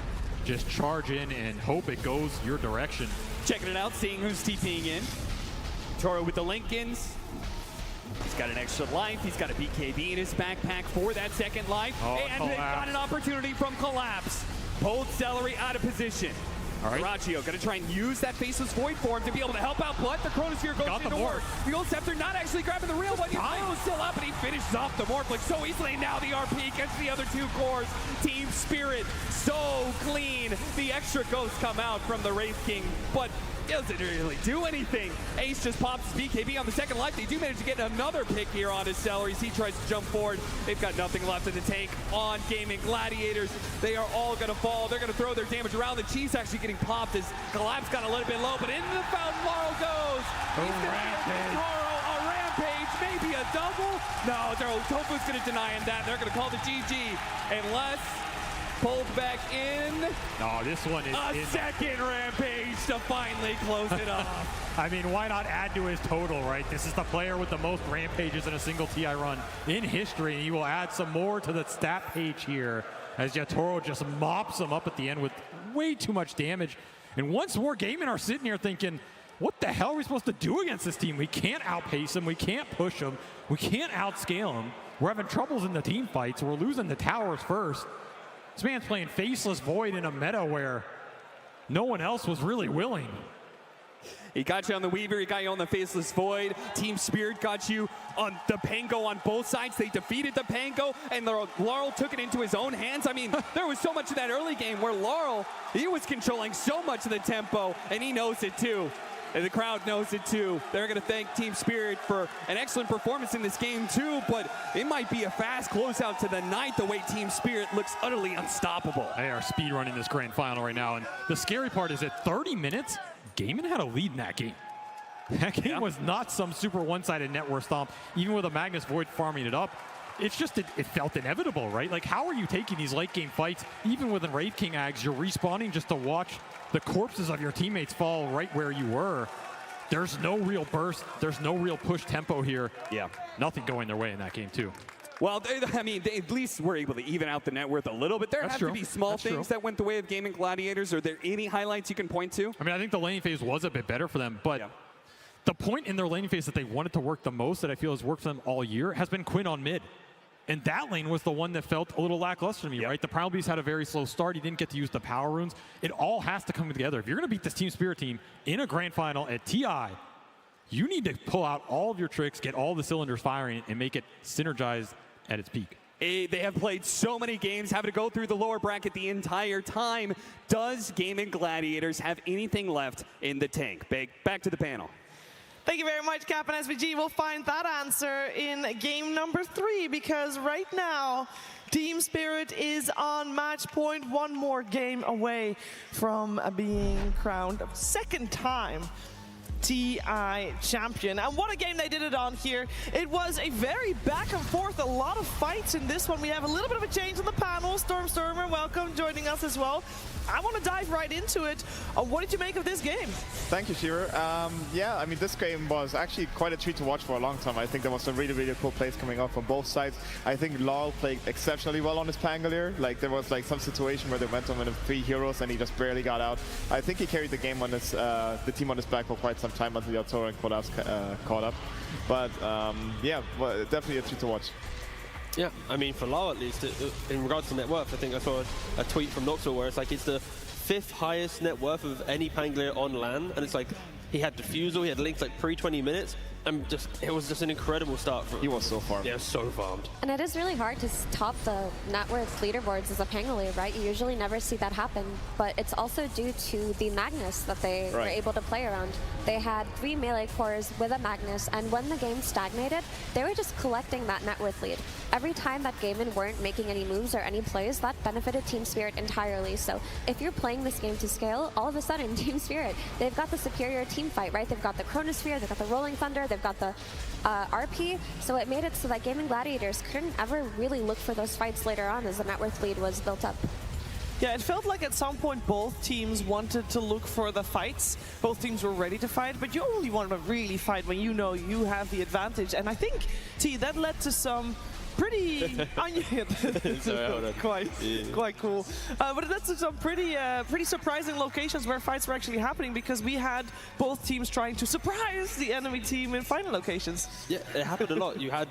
Just charge in and hope it goes your direction. Checking it out, seeing who's TPing in. Toro with the Lincolns. He's got an extra life. He's got a BKB in his backpack for that second life. Oh, and they got an opportunity from Collapse. Both Celery out of position. All right. Dyrachyo going to try and use that Faceless Void form to be able to help out, but the Chronosphere goes into work. The Gold Scepter not actually grabbing the real one. He's still up, and he finishes off the Morphling so easily. Now the RP gets the other 2 cores. Team Spirit so clean. The extra ghosts come out from the Wraith King, but doesn't really do anything. Ace just pops his BKB on the second life. They do manage to get another pick here on his Celeries. He tries to jump forward. They've got nothing left in the tank on Gaming Gladiators. They are all going to fall. They're going to throw their damage around. The Chief's actually getting popped as Collapse got a little bit low, but into the fountain Laurel goes. He's going to Toro a rampage, maybe a double. No, Tofu's going to deny him that. They're going to call the GG unless pulled back in. No, this one is a second rampage to finally close it off. I mean, why not add to his total, right? This is the player with the most rampages in a single TI run in history, and he will add some more to the stat page here as Yatoro just mops him up at the end with way too much damage. And once more, Gaming are sitting here thinking, what the hell are we supposed to do against this team? We can't outpace them. We can't push them. We can't outscale them. We're having troubles in the team fights. We're losing the towers first. This man's playing Faceless Void in a meta where no one else was really willing. He got you on the Weaver, he got you on the Faceless Void. Team Spirit got you on the Pango on both sides. They defeated the Pango, and Laurel took it into his own hands. I mean, there was so much in that early game where Laurel, he was controlling so much of the tempo, and he knows it too. And the crowd knows it too. They're going to thank Team Spirit for an excellent performance in this game too, but it might be a fast closeout to the night the way Team Spirit looks utterly unstoppable. They are speed running this grand final right now, and the scary part is at 30 minutes, Gaming had a lead in that game. That game was not some super one-sided network stomp, even with a Magnus Void farming it up. It's just, it felt inevitable, right? Like, how are you taking these late game fights, even with a Wraith King Ags, you're respawning just to watch the corpses of your teammates fall right where you were. there's no real burst. There's no real push tempo here. Yeah. Nothing going their way in that game, too. Well, I mean, they at least were able to even out the net worth a little bit. There have to be small things that went the way of Gaming Gladiators. Are there any highlights you can point to? I mean, I think the laning phase was a bit better for them, but the point in their laning phase that they wanted to work the most, that I feel has worked for them all year, has been Quinn on mid. And that lane was the one that felt a little lackluster to me, right? The Primal Beast had a very slow start. He didn't get to use the power runes. It all has to come together. If you're going to beat this Team Spirit team in a grand final at TI, you need to pull out all of your tricks, get all the cylinders firing, and make it synergize at its peak. They have played so many games, having to go through the lower bracket the entire time. Does Gaming Gladiators have anything left in the tank? Back to the panel. Thank you very much, Cap and SVG. We'll find that answer in game number 3, because right now, Team Spirit is on match point, one more game away from being crowned second time TI champion. And what a game they did it on here. It was a very back and forth, a lot of fights in this one. We have a little bit of a change on the panel. Stormer, welcome, joining us as well. I want to dive right into it. What did you make of this game? Thank you, Shearer. Yeah, I mean, this game was actually quite a treat to watch for a long time. I think there was some really, really cool plays coming up from both sides. I think Law played exceptionally well on his Pangolier. Like, there was like some situation where they went on with 3 heroes and he just barely got out. I think he carried the game on his, the team on his back for quite some time until Yatoro and Kodas caught up. But yeah, well, definitely a treat to watch. Yeah, I mean, for Lau at least, in regards to net worth, I think I saw a tweet from Noxel where it's like it's the 5th highest net worth of any Pangolier on LAN, and it's like he had Diffusal, he had links like pre-20 minutes, and it was just an incredible start. He was so farmed. Yeah, so farmed. And it is really hard to top the net worth leaderboards as a Pangolier, right? You usually never see that happen, but it's also due to the Magnus that they were able to play around. They had 3 melee cores with a Magnus, and when the game stagnated, they were just collecting that net worth lead. Every time that Gaimin weren't making any moves or any plays, that benefited Team Spirit entirely. So if you're playing this game to scale, all of a sudden, Team Spirit, they've got the superior team fight, right? They've got the Chronosphere, they've got the Rolling Thunder, they've got the RP, so it made it so that Gaming Gladiators couldn't ever really look for those fights later on as the net worth lead was built up. Yeah, it felt like at some point both teams wanted to look for the fights. Both teams were ready to fight, but you only want to really fight when you know you have the advantage. And I think, T, that led to some pretty quite cool. But that's some pretty surprising locations where fights were actually happening, because we had both teams trying to surprise the enemy team in final locations. Yeah, it happened a lot. You had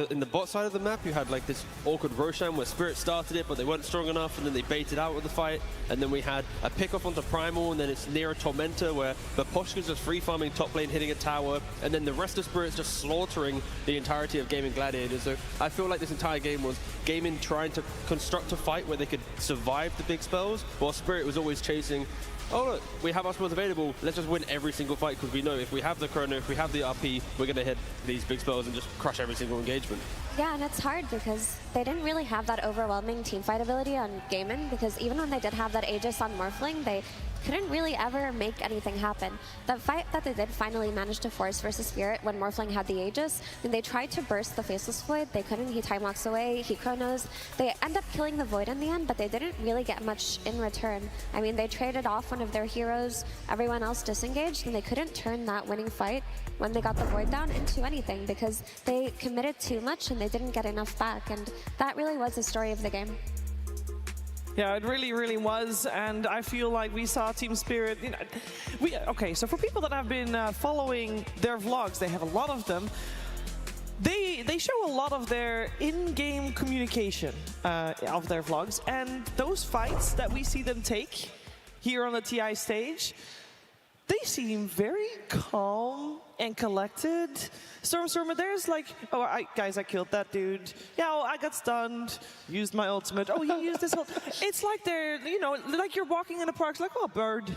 in the bot side of the map, you had like this awkward Roshan where Spirit started it, but they weren't strong enough, and then they baited out with the fight. And then we had a pick off onto Primal, and then it's near a Tormentor where the Poshka's just free farming top lane, hitting a tower, and then the rest of Spirit's just slaughtering the entirety of Gaming Gladiators. So I feel like this entire game was Gaming trying to construct a fight where they could survive the big spells, while Spirit was always chasing, oh look, we have our spells available, let's just win every single fight, because we know if we have the Chrono, if we have the RP, we're going to hit these big spells and just crush every single engagement. Yeah, and it's hard because they didn't really have that overwhelming teamfight ability on Gaimin, because even when they did have that Aegis on Morphling, they couldn't really ever make anything happen. The fight that they did finally manage to force versus Spirit when Morphling had the Aegis, and they tried to burst the Faceless Void, they couldn't, he time walks away, he chronos. They end up killing the Void in the end, but they didn't really get much in return. I mean, they traded off one of their heroes, everyone else disengaged, and they couldn't turn that winning fight when they got the Void down into anything, because they committed too much and they didn't get enough back, and that really was the story of the game. Yeah, it really, really was, and I feel like we saw Team Spirit. You know, okay, so for people that have been following their vlogs, they have a lot of them. They show a lot of their in-game communication of their vlogs, and those fights that we see them take here on the TI stage, they seem very calm and collected. Stormer, there's like, oh, guys, I killed that dude. Yeah, oh, I got stunned, used my ultimate. Oh, he used his ult. It's like they're, you know, like you're walking in a park, it's like, oh, bird.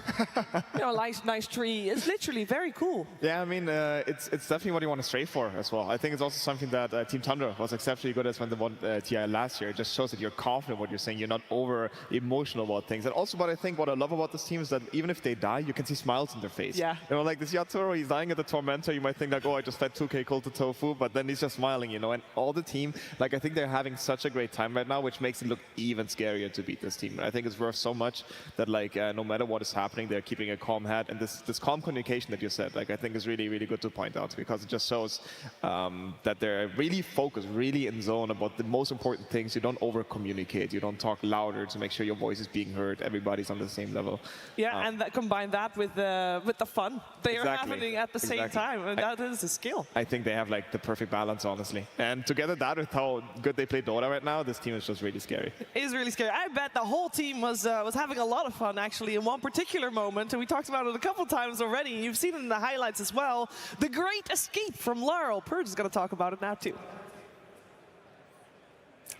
You know, nice tree. It's literally very cool. Yeah, I mean, it's definitely what you want to stray for as well. I think it's also something that Team Tundra was exceptionally good at when they won TI last year. It just shows that you're confident in what you're saying. You're not over emotional about things. And also, what I love about this team is that even if they die, you can see smiles in their face. Yeah. You know, like this Yatoro, he's dying at the torment. commenter, you might think like, oh, I just fed 2k gold to Tofu, but then he's just smiling, you know. And all the team, like I think they're having such a great time right now, which makes it look even scarier to beat this team. And I think it's worth so much that like no matter what is happening, they're keeping a calm head. And this calm communication that you said, like I think is really, really good to point out, because it just shows that they're really focused, really in zone about the most important things. You don't over communicate, you don't talk louder to make sure your voice is being heard. Everybody's on the same level. Yeah, and combine that with the fun they are happening at the same time, and that is a skill. I think they have like the perfect balance, honestly. And together that with how good they play Dota right now, this team is just really scary. It is really scary. I bet the whole team was having a lot of fun actually in one particular moment, and we talked about it a couple times already. You've seen it in the highlights as well. The great escape from Laurel. Purge is going to talk about it now too.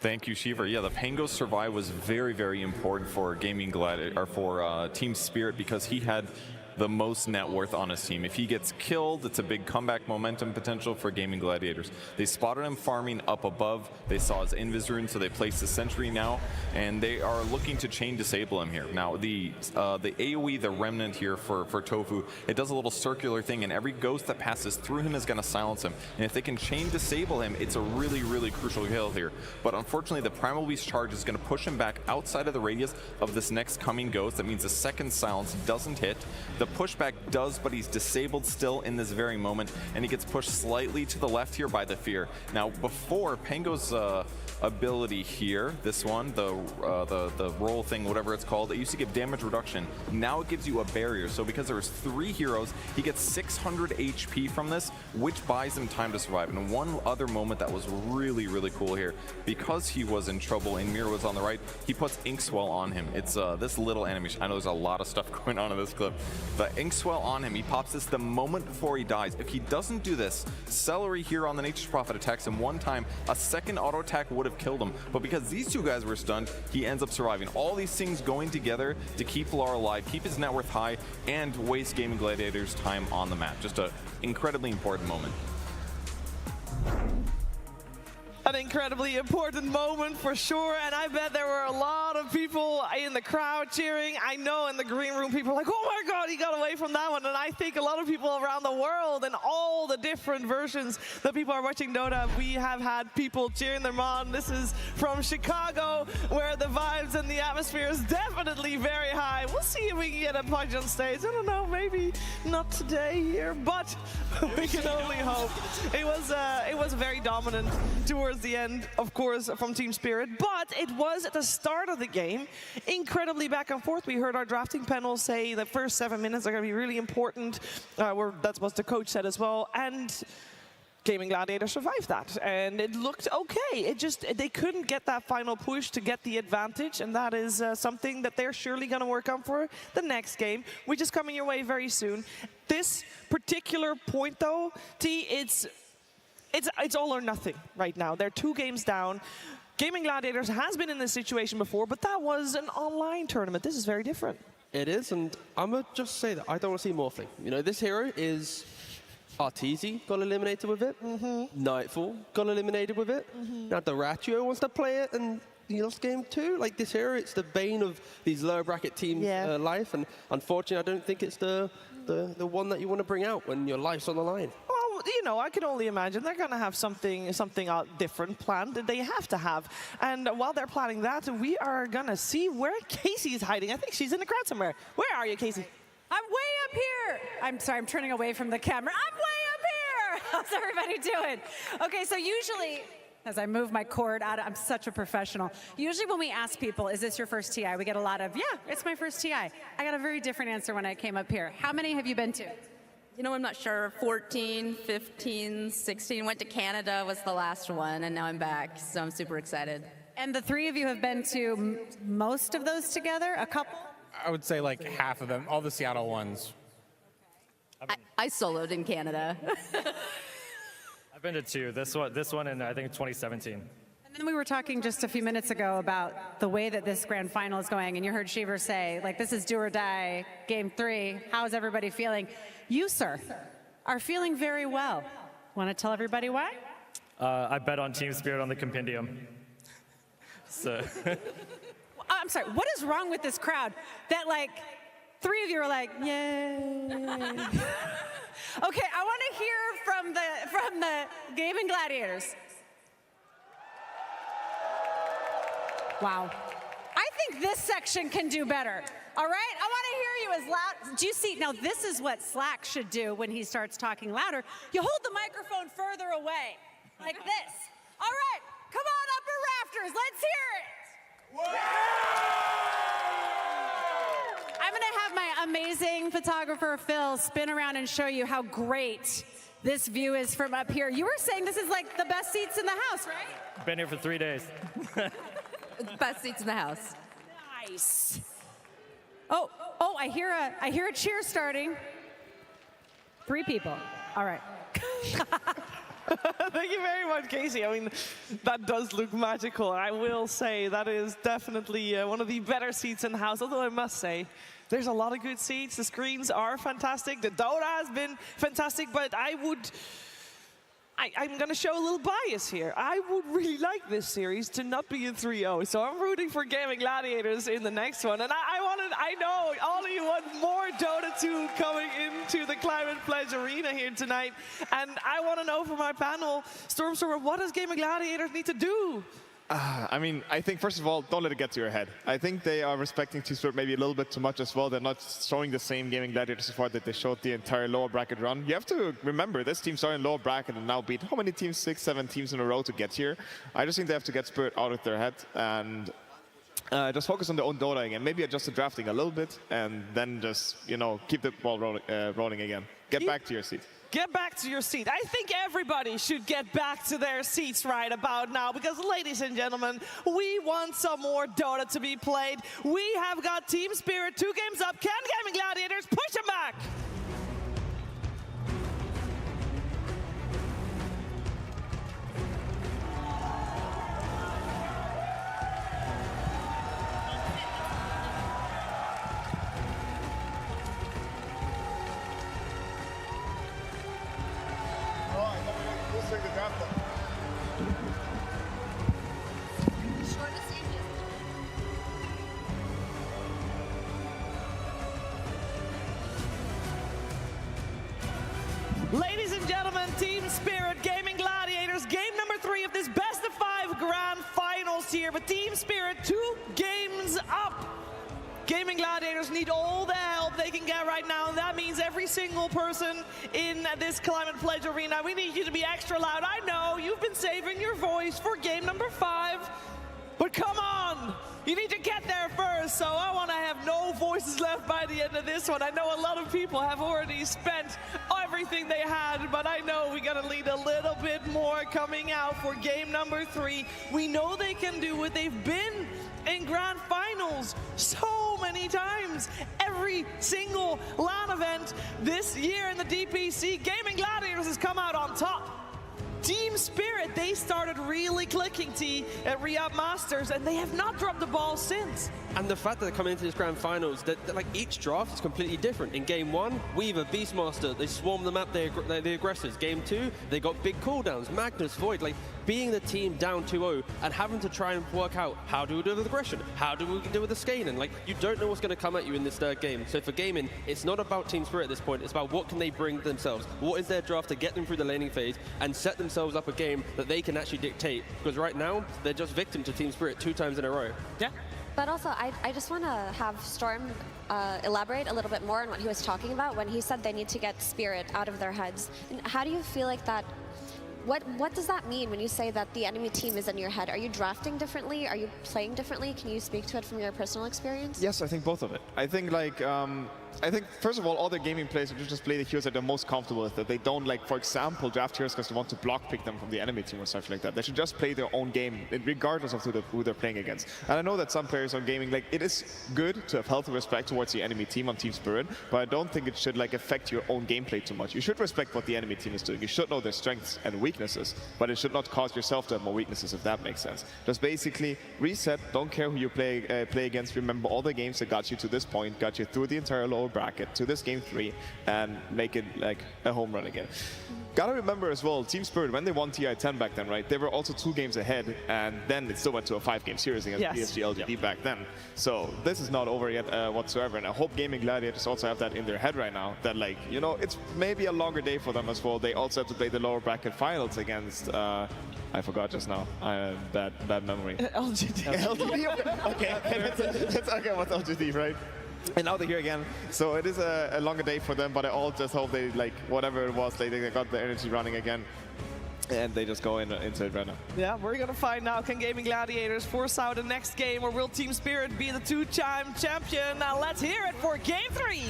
Thank you, Shiver. Yeah, the Pango survive was very, very important for Gaming Gladiator, or for Team Spirit, because he had the most net worth on his team. If he gets killed, it's a big comeback momentum potential for Gaming Gladiators. They spotted him farming up above. They saw his Invis rune, so they placed the sentry now, and they are looking to chain disable him here. Now, the AoE, the remnant here for Tofu, it does a little circular thing, and every ghost that passes through him is going to silence him. And if they can chain disable him, it's a really, really crucial kill here. But unfortunately, the Primal Beast charge is going to push him back outside of the radius of this next coming ghost. That means the second silence doesn't hit. The pushback does, but he's disabled still in this very moment, and he gets pushed slightly to the left here by the Fear. Now, before Pango's ability here, this one, the roll thing, whatever it's called, it used to give damage reduction. Now it gives you a barrier. So because there's 3 heroes, he gets 600 HP from this, which buys him time to survive. And one other moment that was really, really cool here, because he was in trouble and Mir was on the right, he puts Inkswell on him. It's this little animation. I know there's a lot of stuff going on in this clip. The Inkswell on him, he pops this the moment before he dies. If he doesn't do this, Celery here on the Nature's Prophet attacks him one time. A second auto attack would have killed him. But because these two guys were stunned, he ends up surviving. All these things going together to keep Laurel alive, keep his net worth high, and waste Gaming Gladiators' time on the map. Just an incredibly important moment. An incredibly important moment for sure, and I bet there were a lot of people in the crowd cheering. I know in the green room people are like, oh my god, he got away from that one. And I think a lot of people around the world and all the different versions that people are watching Dota, we have had people cheering them on. This is from Chicago, where the vibes and the atmosphere is definitely very high. We'll see if we can get a punch on stage. I don't know, maybe not today here, but we can only hope. It was very dominant towards the end, of course, from Team Spirit, but it was at the start of the game incredibly back and forth. We heard our drafting panel say the first 7 minutes are going to be really important. That's what the coach said as well, and Gaming Gladiator survived that, and it looked okay. They couldn't get that final push to get the advantage, and that is something that they're surely going to work on for the next game, which is coming your way very soon. This particular point, though, T, it's all or nothing right now. They're 2 games down. Gaming Gladiators has been in this situation before, but that was an online tournament. This is very different. It is, and I'm going to just say that I don't want to see Morphling. You know, this hero is Arteezy, got eliminated with it. Nightfall, got eliminated with it. Now Doratio wants to play it, and he lost game 2. Like, this hero, it's the bane of these lower bracket teams' life, and unfortunately, I don't think it's the one that you want to bring out when your life's on the line. Well, you know, I can only imagine they're going to have something different planned that they have to have. And while they're planning that, we are going to see where Casey is hiding. I think she's in the crowd somewhere. Where are you, Casey? I'm way up here. I'm sorry, I'm turning away from the camera. I'm way up here. How's everybody doing? Okay, so usually, as I move my cord out, I'm such a professional. Usually when we ask people, is this your first TI? We get a lot of, yeah, it's my first TI. I got a very different answer when I came up here. How many have you been to? You know, I'm not sure. 14, 15, 16. Went to Canada was the last one, and now I'm back, so I'm super excited. And the 3 of you have been to most of those together? A couple? I would say like half of them, all the Seattle ones. I soloed in Canada. I've been to 2. This one, and I think 2017. And then we were talking just a few minutes ago about the way that this grand final is going, and you heard Shiver say, like, this is do or die, game 3. How is everybody feeling? You, sir, are feeling very well. Want to tell everybody why? I bet on Team Spirit on the compendium. So. I'm sorry, what is wrong with this crowd that, like, 3 of you are like, yay? Okay, I want to hear from the Gaming Gladiators. Wow. I think this section can do better. All right? I want to hear you as loud. Do you see? Now, this is what Slack should do when he starts talking louder. You hold the microphone further away, like this. All right, come on, upper rafters. Let's hear it. I'm going to have my amazing photographer, Phil, spin around and show you how great this view is from up here. You were saying this is like the best seats in the house, right? Been here for 3 days. Best seats in the house. Nice. Oh, I hear a cheer starting. 3 people. All right. Thank you very much, Casey. I mean, that does look magical. I will say that is definitely one of the better seats in the house, although I must say, there's a lot of good seats. The screens are fantastic. The Dota has been fantastic, but I'm going to show a little bias here. I would really like this series to not be a 3-0, so I'm rooting for Gaming Gladiators in the next one. And I know all of you want more Dota 2 coming into the Climate Pledge Arena here tonight. And I want to know from my panel, Stormstormer, what does Gaming Gladiators need to do? I mean, I think, first of all, don't let it get to your head. I think they are respecting Team Spirit maybe a little bit too much as well. They're not showing the same Gaming Gladiator support that they showed the entire lower bracket run. You have to remember, this team started in lower bracket and now beat how many teams? 6, 7 teams in a row to get here. I just think they have to get Spirit out of their head and just focus on their own Dota again. Maybe adjust the drafting a little bit and then just, you know, keep the ball rolling again. Get back to your seat. Get back to your seat. I think everybody should get back to their seats right about now because, ladies and gentlemen, we want some more Dota to be played. We have got Team Spirit 2 games up. Can Gaming Gladiators push them back? Ladies and gentlemen, Team Spirit, Gaming Gladiators, game number 3 of this best of 5 grand finals here. But Team Spirit, 2 games up. Gaming Gladiators need all the help they can get right now. And that means every single person in this Climate Pledge Arena, we need you to be extra loud. I know you've been saving your voice for game number 5, but come on. You need to get there first, so I want to have no voices left by the end of this one. I know a lot of people have already spent everything they had, but I know we got to lead a little bit more coming out for game number 3. We know they can do it. They've been in grand finals so many times. Every single LAN event this year in the DPC, Gaming Gladiators has come out on top. Team Spirit, they started really clicking at Re-Up Masters, and they have not dropped the ball since. And the fact that they're coming into this grand finals, that like each draft is completely different. In game 1, Weaver, Beastmaster, they swarm the map, they're the aggressors. Game 2, they got big cooldowns, Magnus, Void, like being the team down 2-0 and having to try and work out how do we do with aggression, how do we do with the scaling. Like you don't know what's going to come at you in this third game. So for gaming, it's not about Team Spirit at this point, it's about what can they bring themselves. What is their draft to get them through the laning phase and set themselves up a game that they can actually dictate. Because right now, they're just victim to Team Spirit 2 times in a row. Yeah. But also, I just want to have Storm elaborate a little bit more on what he was talking about when he said they need to get Spirit out of their heads. And how do you feel like that? What does that mean when you say that the enemy team is in your head? Are you drafting differently? Are you playing differently? Can you speak to it from your personal experience? Yes, I think both of it. I think like first of all their gaming players should just play the heroes that they're most comfortable with. That they don't like, for example, draft heroes because they want to block pick them from the enemy team or stuff like that. They should just play their own game, regardless of who they're playing against. And I know that some players on gaming, like it is good to have healthy respect towards the enemy team on Team Spirit, but I don't think it should like affect your own gameplay too much. You should respect what the enemy team is doing. You should know their strengths and weaknesses, but it should not cause yourself to have more weaknesses, if that makes sense. Just basically reset. Don't care who you play against. Remember all the games that got you to this point, got you through the entire lower bracket to this game 3, and make it like a home run again. Gotta remember as well, Team Spirit, when they won TI10 back then, right, they were also 2 games ahead, and then it still went to a 5-game series against PSG LGD back then. So this is not over yet whatsoever, and I hope Gaming Gladiators also have that in their head right now, that like, you know, it's maybe a longer day for them as well. They also have to play the lower bracket finals against, I forgot just now, bad memory. LGD. LGD? Okay, let's okay, what's LGD, right? And now they're here again, so it is a longer day for them, but I all just hope they, like, whatever it was, they got the energy running again, and they just go into it right now. Yeah, we're gonna find out, can Gaming Gladiators force out the next game, or will Team Spirit be the 2-time champion? Now let's hear it for Game 3!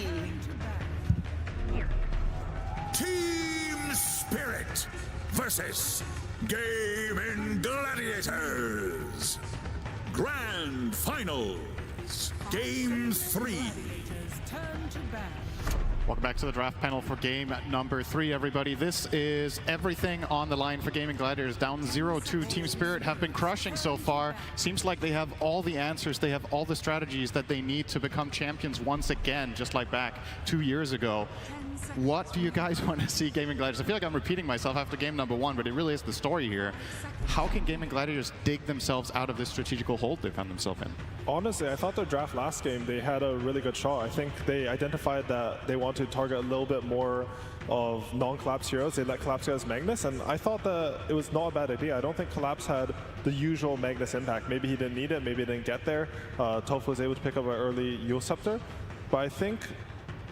Team Spirit versus Gaming Gladiators. Grand Finals. Game 3. Welcome back to the draft panel for game number 3, everybody. This is everything on the line for Gaming Gladiators. Down 0-2. Team Spirit have been crushing so far. Seems like they have all the answers. They have all the strategies that they need to become champions once again, just like back 2 years ago. What do you guys want to see Gaming Gladiators? I feel like I'm repeating myself after game number 1, but it really is the story here. How can Gaming Gladiators dig themselves out of this strategical hold they found themselves in? Honestly, I thought their draft last game, they had a really good shot. I think they identified that they want to target a little bit more of non-Collapse heroes. They let Collapse go as Magnus, and I thought that it was not a bad idea. I don't think Collapse had the usual Magnus impact. Maybe he didn't need it, maybe he didn't get there. Toph was able to pick up an early Yule Scepter, but I think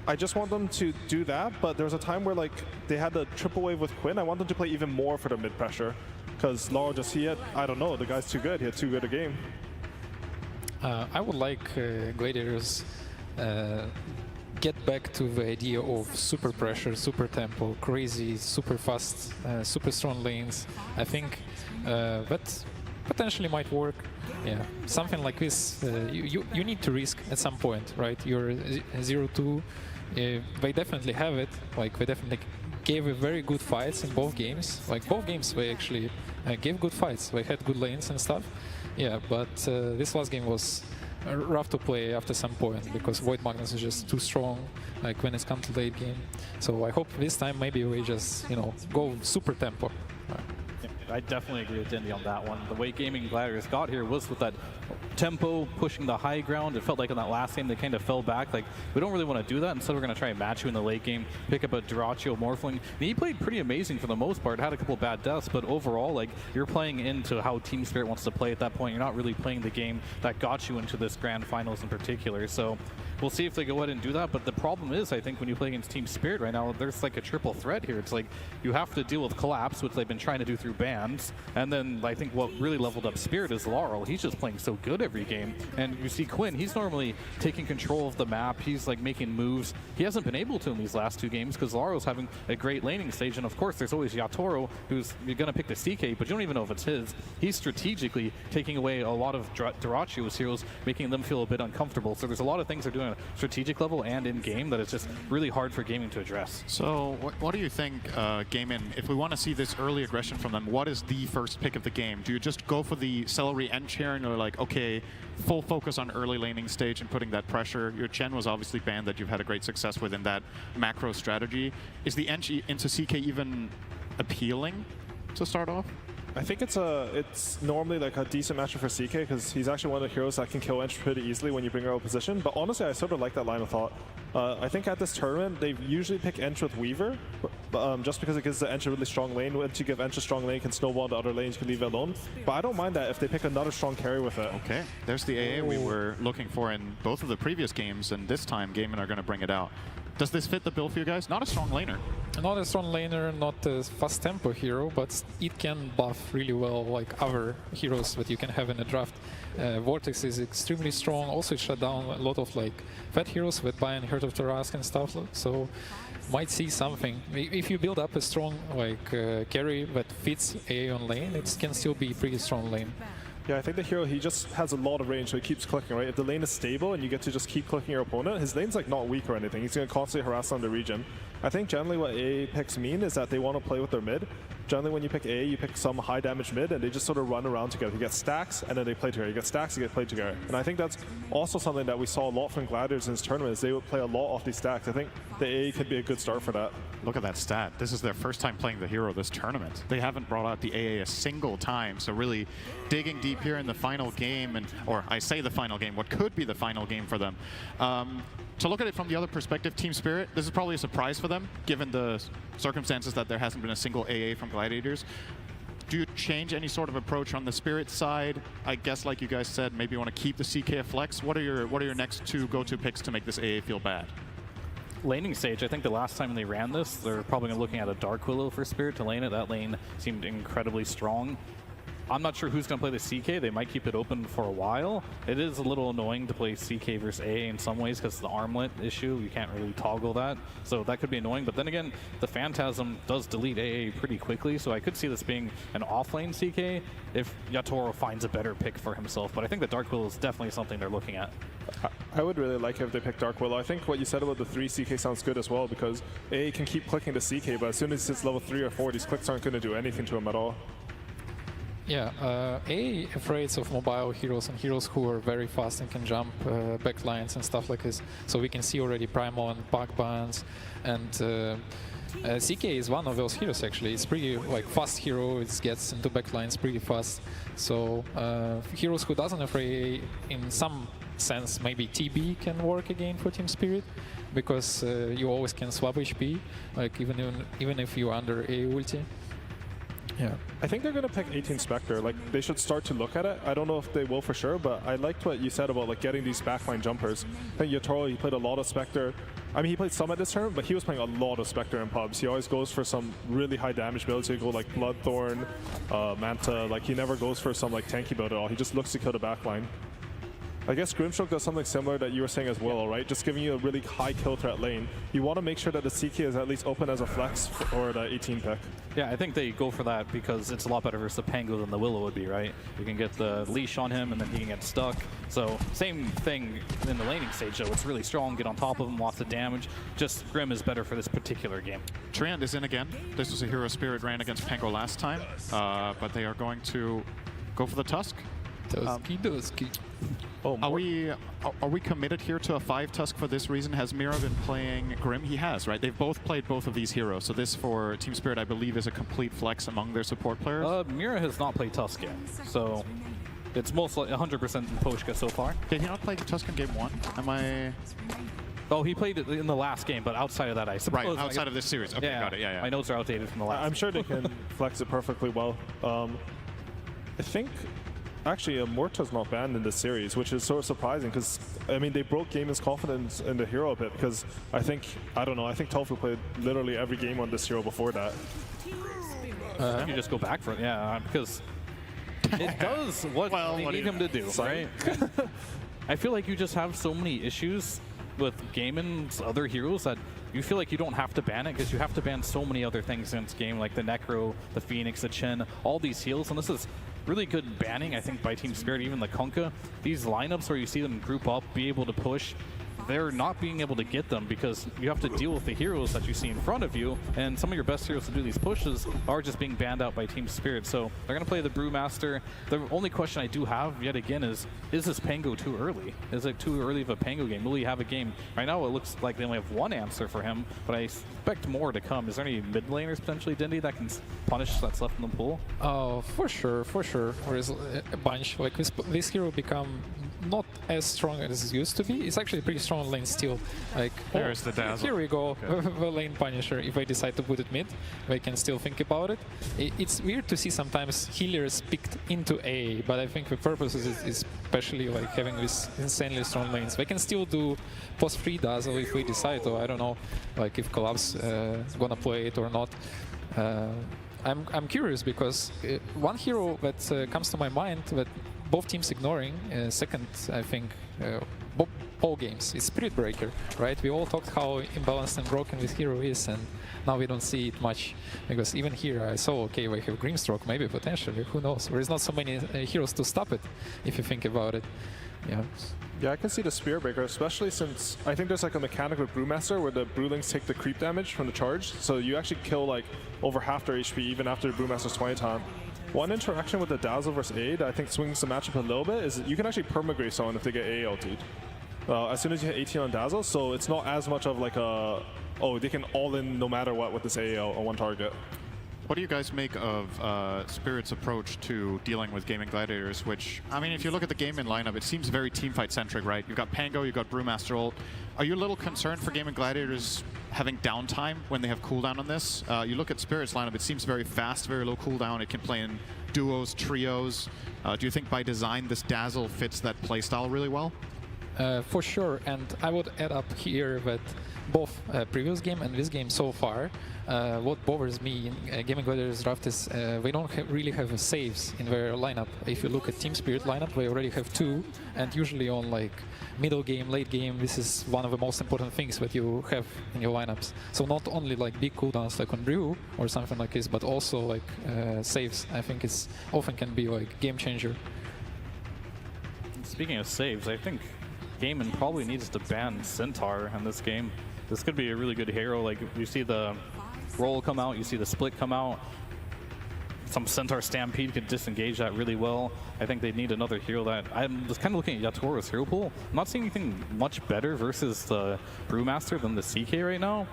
I just want them to do that, but there was a time where like they had the triple wave with Quinn. I want them to play even more for the mid pressure, because Laurel I don't know, the guy's too good. He had too good a game. I would like Gladiators get back to the idea of super pressure, super tempo, crazy, super fast, super strong lanes. I think that potentially might work. Yeah, something like this, you need to risk at some point, right? You're 0-2. They definitely have it. Like, they definitely gave very good fights in both games. Like, both games they actually gave good fights. They had good lanes and stuff. Yeah, but this last game was rough to play after some point, because Void Magnus is just too strong, like when it's come to late game. So I hope this time maybe we just, you know, go super tempo. I definitely agree with Dendy on that one. The way Gaming Gladiators got here was with that tempo, pushing the high ground. It felt like in that last game they kind of fell back. Like, we don't really want to do that. Instead, we're going to try and match you in the late game, pick up a Duraccio Morphling. And he played pretty amazing for the most part. Had a couple bad deaths, but overall, like, you're playing into how Team Spirit wants to play at that point. You're not really playing the game that got you into this grand finals in particular. So we'll see if they go ahead and do that. But the problem is, I think when you play against Team Spirit right now, there's like a triple threat here. It's like you have to deal with Collapse, which they've been trying to do through bans. And then I think what really leveled up Spirit is Laurel. He's just playing so good every game. And you see Quinn, he's normally taking control of the map. He's like making moves. He hasn't been able to in these last 2 games because Laurel's having a great laning stage. And of course, there's always Yatoro, who's you're going to pick the CK, but you don't even know if it's his. He's strategically taking away a lot of Duracio's heroes, making them feel a bit uncomfortable. So there's a lot of things they're doing at a strategic level and in game that it's just really hard for gaming to address. So what do you think, Gaming, if we want to see this early aggression from them, what is the first pick of the game? Do you just go for the celery end sharing, or like, okay, full focus on early laning stage and putting that pressure? Your Chen was obviously banned that you've had a great success with in that macro strategy. Is the Enchi into CK even appealing to start off? I think it's normally like a decent matchup for CK because he's actually one of the heroes that can kill Ench pretty easily when you bring her out of position. But honestly, I sort of like that line of thought. I think at this tournament, they usually pick Ench with Weaver, just because it gives the Ench a really strong lane. Once you give Ench a strong lane, it can snowball to other lanes, you can leave it alone. But I don't mind that if they pick another strong carry with it. Okay, there's the AA we were looking for in both of the previous games, and this time Gaming are going to bring it out. Does this fit the bill for you guys? Not a strong laner. Not a strong laner, not a fast tempo hero, but it can buff really well like other heroes that you can have in a draft. Vortex is extremely strong, also shut down a lot of like fat heroes with Bayern, Heart of Tarask and stuff, so might see something. If you build up a strong like carry that fits AA on lane, it can still be pretty strong lane. Yeah, I think the hero, he just has a lot of range, so he keeps clicking, right? If the lane is stable and you get to just keep clicking your opponent, his lane's like not weak or anything. He's going to constantly harass on the region. I think generally what AA picks mean is that they want to play with their mid. generally when you pick A, you pick some high damage mid, and they just sort of run around together. You get stacks, and then they play together. You get stacks, you get played together. And I think that's also something that we saw a lot from Gladiators in this tournament, is they would play a lot off these stacks. I think the A could be a good start for that. Look at that stat. This is their first time playing the hero this tournament. They haven't brought out the AA a single time, so really digging deep here in the final game, or I say the final game, what could be the final game for them. To look at it from the other perspective, Team Spirit, this is probably a surprise for them, given the circumstances that there hasn't been a single AA from Gladiators. Do you change any sort of approach on the Spirit side? I guess, like you guys said, maybe you want to keep the CK a flex. What are your next two go-to picks to make this AA feel bad? Laning stage, I think the last time they ran this, they're probably looking at a Dark Willow for Spirit to lane it. That lane seemed incredibly strong. I'm not sure who's going to play the CK. They might keep it open for a while. It is a little annoying to play CK versus AA in some ways because the armlet issue, you can't really toggle that. So that could be annoying. But then again, the Phantasm does delete AA pretty quickly, so I could see this being an offlane CK if Yatoro finds a better pick for himself. But I think the Dark Willow is definitely something they're looking at. I would really like it if they pick Dark Willow. I think what you said about the 3 CK sounds good as well, because AA can keep clicking the CK, but as soon as it's level 3 or 4, these clicks aren't going to do anything to him at all. Yeah, AA afraid of mobile heroes and heroes who are very fast and can jump backlines and stuff like this. So we can see already Primal and Bug Bans, and CK is one of those heroes actually. It's pretty fast hero, it gets into backlines pretty fast. So heroes who doesn't afraid in some sense, maybe TB can work again for Team Spirit, because you always can swap HP, like even if you're under A ulti. Yeah. I think they're going to pick 18 Spectre. Like, they should start to look at it. I don't know if they will for sure, but I liked what you said about getting these backline jumpers. I think Yatoro, he played a lot of Spectre. I mean, he played some at this tournament, but he was playing a lot of Spectre in pubs. He always goes for some really high damage builds. He'll go like Bloodthorn, Manta. Like, he never goes for some tanky build at all. He just looks to kill the backline. I guess Grimstroke does something similar that you were saying as well, right? Just giving you a really high kill threat lane. You want to make sure that the CK is at least open as a flex or the 18 pick. Yeah, I think they go for that because it's a lot better versus the Pango than the Willow would be, right? You can get the leash on him and then he can get stuck. So same thing in the laning stage though. It's really strong, get on top of him, lots of damage. Just Grim is better for this particular game. Treant is in again. This was a hero Spirit ran against Pango last time, but they are going to go for the Tusk. Are we committed here to a 5 Tusk for this reason? Has Mira been playing Grim? He has, right? They've both played both of these heroes. So this for Team Spirit, I believe, is a complete flex among their support players. Mira has not played Tusk yet, so it's most likely 100% Poshka so far. Did he not play Tusk in game 1? Am I... Oh, he played it in the last game, but outside of that, I suppose. Right, outside of this series. Okay, got it. Yeah. My notes are outdated from the last. I'm sure they can flex it perfectly well. I think... Actually, Morta's not banned in this series, which is sort of surprising because, I mean, they broke Gamon's confidence in the hero a bit because I think Tofu played literally every game on this hero before that. You just go back for it, yeah, because it does what they need him to do, right? I feel like you just have so many issues with Gamon's other heroes that you feel like you don't have to ban it because you have to ban so many other things in this game, like the Necro, the Phoenix, the Chen, all these heals, and this is really good banning, I think, by Team Spirit, even the Kunkka. These lineups where you see them group up, be able to push, they're not being able to get them because you have to deal with the heroes that you see in front of you, and some of your best heroes to do these pushes are just being banned out by Team Spirit. So they're going to play the Brewmaster. The only question I do have, yet again, is this Pango too early? Is it too early of a Pango game? Will he have a game? Right now it looks like they only have one answer for him, but I expect more to come. Is there any mid laners potentially, Dindy, that can punish that's left in the pool? Oh, for sure. There is a bunch. Like this hero become not as strong as it used to be. It's actually pretty strong lane still. Like, there's the dazzle. Here we go, the lane punisher. If I decide to put it mid, I can still think about it. It's weird to see sometimes healers picked into A, but I think the purpose is especially like having these insanely strong lanes. They can still do post-free dazzle if we decide, or I don't know, like if Collapse gonna play it or not. I'm curious because one hero that comes to my mind that both teams ignoring, second, I think, all games, is Spirit Breaker, right? We all talked how imbalanced and broken this hero is, and now we don't see it much, because even here I saw, okay, we have Grimstroke, maybe potentially, who knows? There is not so many heroes to stop it, if you think about it. Yeah. Yeah, I can see the Spear Breaker, especially since I think there's like a mechanic with Brewmaster where the Brewlings take the creep damage from the charge, so you actually kill like over half their HP even after the Brewmaster's 20 time. One interaction with the Dazzle versus A that I think swings the matchup a little bit is you can actually permagrave someone if they get A ultied. As soon as you hit 18 on Dazzle, so it's not as much of like a, oh, they can all in no matter what with this AAL on one target. What do you guys make of Spirit's approach to dealing with Gaming Gladiators, which, I mean, if you look at the Gaming lineup, it seems very teamfight-centric, right? You've got Pango, you've got Brewmaster ult. Are you a little concerned for Gaming Gladiators having downtime when they have cooldown on this? You look at Spirit's lineup, it seems very fast, very low cooldown. It can play in duos, trios. Do you think by design this Dazzle fits that playstyle really well? For sure, and I would add up here that both previous game and this game so far, what bothers me in Gaming Gladiators draft is they don't really have saves in their lineup. If you look at Team Spirit lineup, they already have 2, and usually on like middle game, late game, this is one of the most important things that you have in your lineups. So not only like big cooldowns like on Brew or something like this, but also like saves. I think it's often can be like game changer. Speaking of saves, I think Gaming probably needs to ban Centaur in this game. This could be a really good hero. Like, you see the roll come out, you see the split come out. Some Centaur Stampede could disengage that really well. I think they need another hero that... I'm just kind of looking at Yatoro's hero pool. I'm not seeing anything much better versus the Brewmaster than the CK right now.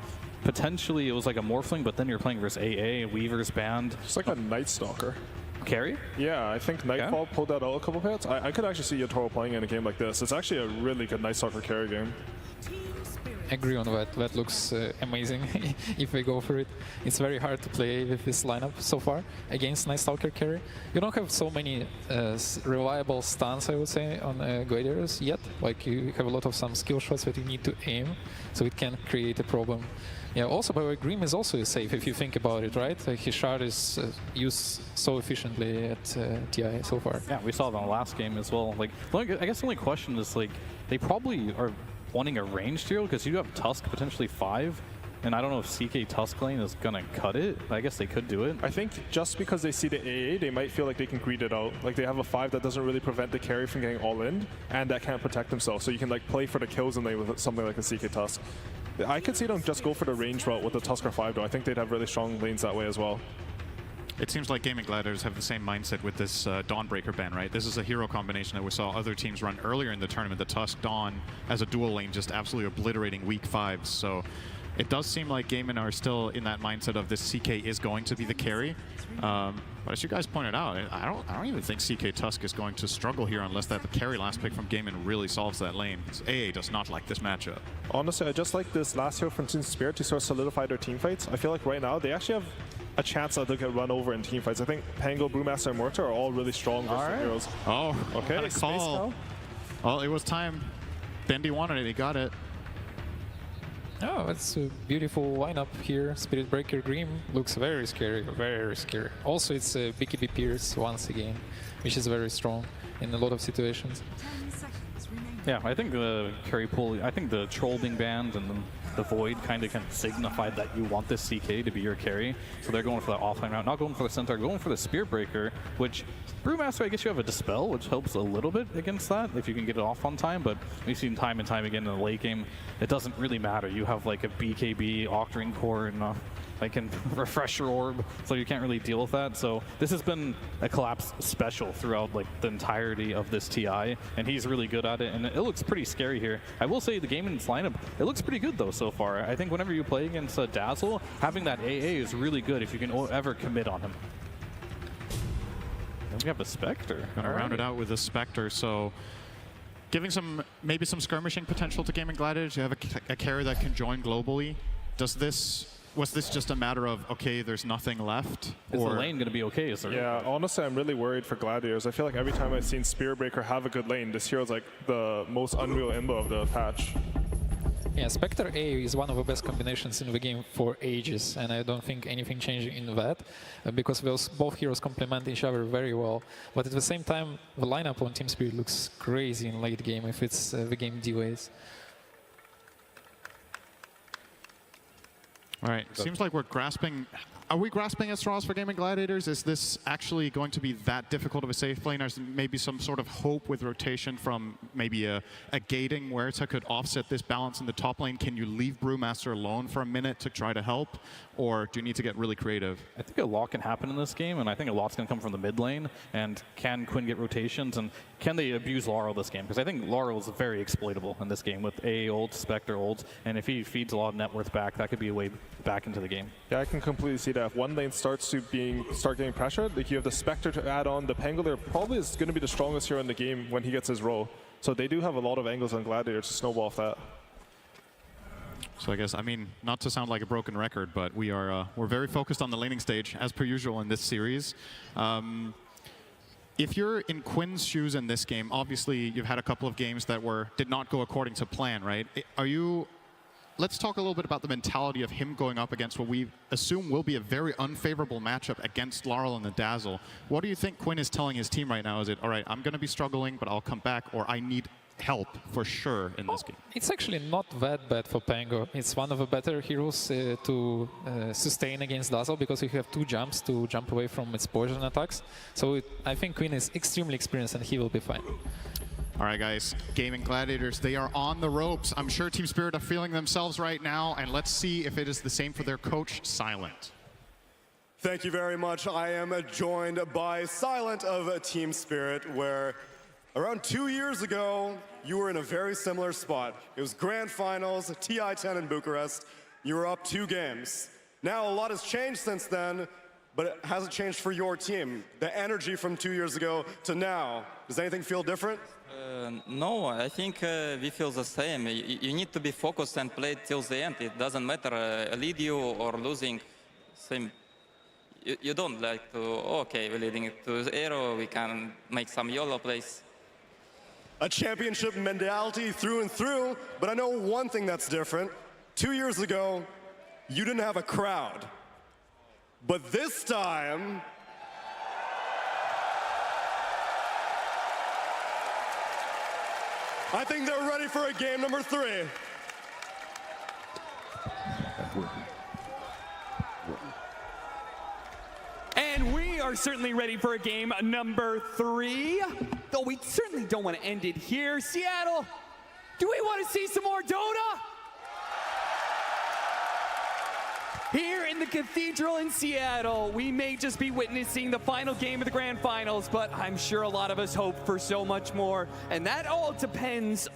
Potentially, it was like a Morphling, but then you're playing versus AA, Weaver's Band. It's like a Night Stalker. Carry? Yeah, I think Nightfall pulled that out a couple pits. I could actually see Yatoro playing in a game like this. It's actually a really good Night Stalker carry game. Agree on that. That looks amazing if they go for it. It's very hard to play with this lineup so far against Night Stalker carry. You don't have so many reliable stuns, I would say, on Gladiators yet. Like, you have a lot of some skill shots that you need to aim, so it can create a problem. Yeah, also, by the way, Grim is also safe if you think about it, right? His shard is used so efficiently at TI so far. Yeah, we saw that in the last game as well. Like, I guess the only question is, like, they probably are wanting a ranged hero because you have Tusk potentially 5, and I don't know if CK Tusk lane is gonna cut it. I guess they could do it. I think just because they see the AA, they might feel like they can greed it out. Like, they have a 5 that doesn't really prevent the carry from getting all in, and that can't protect themselves. So you can like play for the kills in lane with something like a CK Tusk. I could see them just go for the range route with the Tusker 5 though. I think they'd have really strong lanes that way as well. It seems like Gaming Gladiators have the same mindset with this Dawnbreaker ban, right? This is a hero combination that we saw other teams run earlier in the tournament, the Tusk Dawn as a dual lane, just absolutely obliterating weak 5s. So it does seem like Gaming are still in that mindset of this CK is going to be the carry. But as you guys pointed out, I don't even think CK Tusk is going to struggle here unless that carry last pick from Gaming really solves that lane. AA does not like this matchup. Honestly, I just like this last hero from Team Spirit to sort of solidify their team fights. I feel like right now they actually have a chance that they'll get run over in team fights. I think Pango, Brewmaster, and Mortar are all really strong versus heroes. Oh, okay. What a call. Well, it was time. Bendy wanted it, he got it. Oh, it's a beautiful lineup here. Spirit Breaker Grim looks very scary, very scary. Also, it's BKB Pierce once again, which is very strong in a lot of situations. Yeah, I think the carry pool, I think the Troll being banned and the Void kind of signified that you want this CK to be your carry. So they're going for that offline route, not going for the Centaur, going for the Spear Breaker, which Brewmaster, I guess you have a Dispel, which helps a little bit against that if you can get it off on time, but we've seen time and time again in the late game, it doesn't really matter. You have like a BKB, Octarine Core, and like a Refresher Orb, so you can't really deal with that. So this has been a Collapse special throughout like the entirety of this TI, and he's really good at it, and it looks pretty scary here. I will say the game in its lineup, it looks pretty good though so far. I think whenever you play against Dazzle, having that AA is really good if you can ever commit on him. And we have a Spectre. Gonna round it out with a Spectre, so giving maybe some skirmishing potential to Gaming Gladiators. You have a carry that can join globally. Was this just a matter of, okay, there's nothing left? Is the lane going to be okay? Yeah, honestly, I'm really worried for Gladiators. I feel like every time I've seen Spear Breaker have a good lane, this hero's like the most unreal imbo of the patch. Yeah, Spectre A is one of the best combinations in the game for ages, and I don't think anything changing in that, because both heroes complement each other very well. But at the same time, the lineup on Team Spirit looks crazy in late game if it's the game D-Ways. All right, seems like we're grasping Are we grasping at straws for Gaming Gladiators? Is this actually going to be that difficult of a safe lane? Or is maybe some sort of hope with rotation from maybe a gating Huerta could offset this balance in the top lane? Can you leave Brewmaster alone for a minute to try to help? Or do you need to get really creative? I think a lot can happen in this game, and I think a lot's going to come from the mid lane. And can Quinn get rotations? And can they abuse Laurel this game? Because I think Laurel is very exploitable in this game with AA ult, Spectre ult, and if he feeds a lot of net worth back, that could be a way back into the game. Yeah, I can completely see that. If one lane starts getting pressured, like you have the Spectre to add on, the Pangolier probably is going to be the strongest hero in the game when he gets his role. So they do have a lot of angles on Gladiator to snowball off that. So I guess, I mean, not to sound like a broken record, but we're very focused on the laning stage, as per usual in this series. If you're in Quinn's shoes in this game, obviously you've had a couple of games that did not go according to plan, right? Let's talk a little bit about the mentality of him going up against what we assume will be a very unfavorable matchup against Laurel and the Dazzle. What do you think Quinn is telling his team right now? Is it, all right, I'm going to be struggling, but I'll come back, or I need help for sure in this game? It's actually not that bad for Pango. It's one of the better heroes to sustain against Dazzle because you have 2 jumps to jump away from its poison attacks. So I think Quinn is extremely experienced and he will be fine. All right, guys, Gaming Gladiators, they are on the ropes. I'm sure Team Spirit are feeling themselves right now, and let's see if it is the same for their coach, Silent. Thank you very much. I am joined by Silent of Team Spirit, where around 2 years ago, you were in a very similar spot. It was Grand Finals, TI-10 in Bucharest. You were up 2 games. Now, a lot has changed since then, but it hasn't changed for your team. The energy from 2 years ago to now, does anything feel different? No, I think we feel the same. You need to be focused and play till the end. It doesn't matter lead you or losing. Same. You don't like to, okay, we're leading it to the arrow, we can make some YOLO plays. A championship mentality through and through, but I know one thing that's different. 2 years ago, you didn't have a crowd. But this time, I think they're ready for a game number 3. And we are certainly ready for a game number 3. Though we certainly don't want to end it here. Seattle, do we want to see some more Dota? Here in the Cathedral in Seattle, we may just be witnessing the final game of the Grand Finals, but I'm sure a lot of us hope for so much more. And that all depends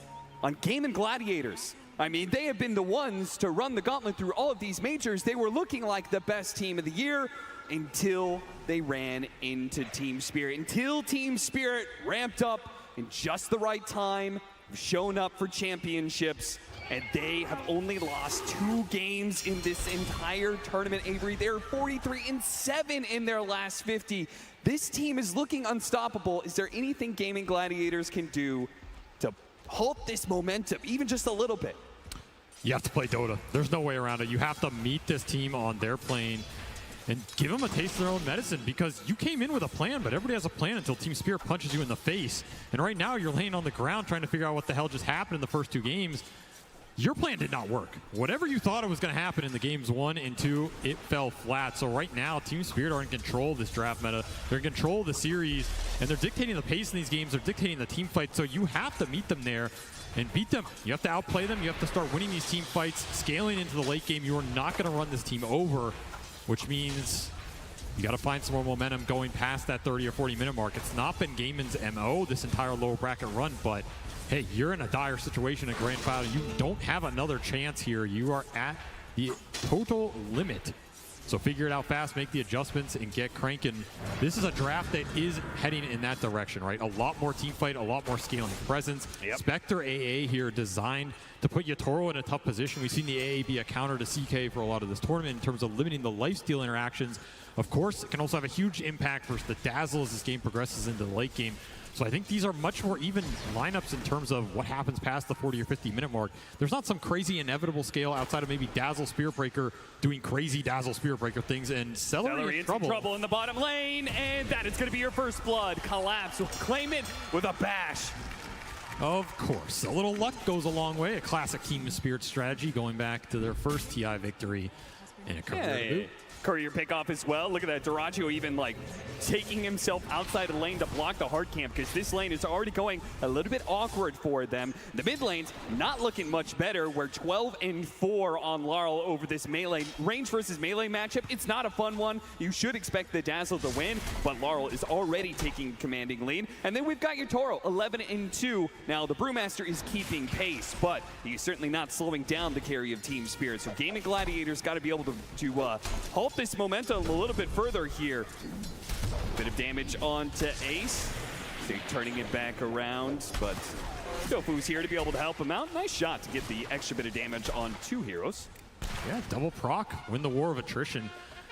on Gaming Gladiators. I mean, they have been the ones to run the gauntlet through all of these majors. They were looking like the best team of the year until they ran into Team Spirit. Until Team Spirit ramped up in just the right time, shown up for championships. And they have only lost 2 games in this entire tournament, Avery. They're 43-7 in their last 50. This team is looking unstoppable. Is there anything Gaming Gladiators can do to halt this momentum, even just a little bit? You have to play Dota. There's no way around it. You have to meet this team on their plane and give them a taste of their own medicine, because you came in with a plan, but everybody has a plan until Team Spirit punches you in the face. And right now you're laying on the ground trying to figure out what the hell just happened in the first 2 games. Your plan did not work. Whatever you thought it was going to happen in the games 1 and 2, it fell flat. So right now, Team Spirit are in control of this draft meta. They're in control of the series, and they're dictating the pace in these games. They're dictating the team fight. So you have to meet them there and beat them. You have to outplay them. You have to start winning these team fights, scaling into the late game. You are not going to run this team over, which means you got to find some more momentum going past that 30 or 40 minute mark. It's not been Gaiman's MO this entire lower bracket run, but hey, you're in a dire situation at Grand Final. You don't have another chance here. You are at the total limit. So figure it out fast, make the adjustments, and get cranking. This is a draft that is heading in that direction, right? A lot more team fight, a lot more scaling presence. Spectre AA here designed to put Yatoro in a tough position. We've seen the AA be a counter to CK for a lot of this tournament in terms of limiting the lifesteal interactions. Of course, it can also have a huge impact versus the Dazzle as this game progresses into the late game. So I think these are much more even lineups in terms of what happens past the 40 or 50 minute mark. There's not some crazy inevitable scale outside of maybe Dazzle Spirit Breaker doing crazy Dazzle Spirit Breaker things, and Celery in trouble in the bottom lane, and that is going to be your first blood. Collapse will claim it with a bash. Of course, a little luck goes a long way. A classic Team Spirit strategy going back to their first TI victory in a career debut. courier pick off as well. Look at that, Duraggio even like taking himself outside the lane to block the hard camp because this lane is already going a little bit awkward for them. The mid lane's not looking much better. We're 12-4 on Laurel over this melee. Range versus melee matchup, it's not a fun one. You should expect the Dazzle to win, but Laurel is already taking commanding lead. And then we've got your Toro, 11-2. Now the Brewmaster is keeping pace, but he's certainly not slowing down the carry of Team Spirit. So Gaming Gladiators got to be able to halt this momentum a little bit further here. Bit of damage onto Ace. They're turning it back around, but Tofu's here to be able to help him out. Nice shot to get the extra bit of damage on 2 heroes. Yeah, double proc, win the war of attrition.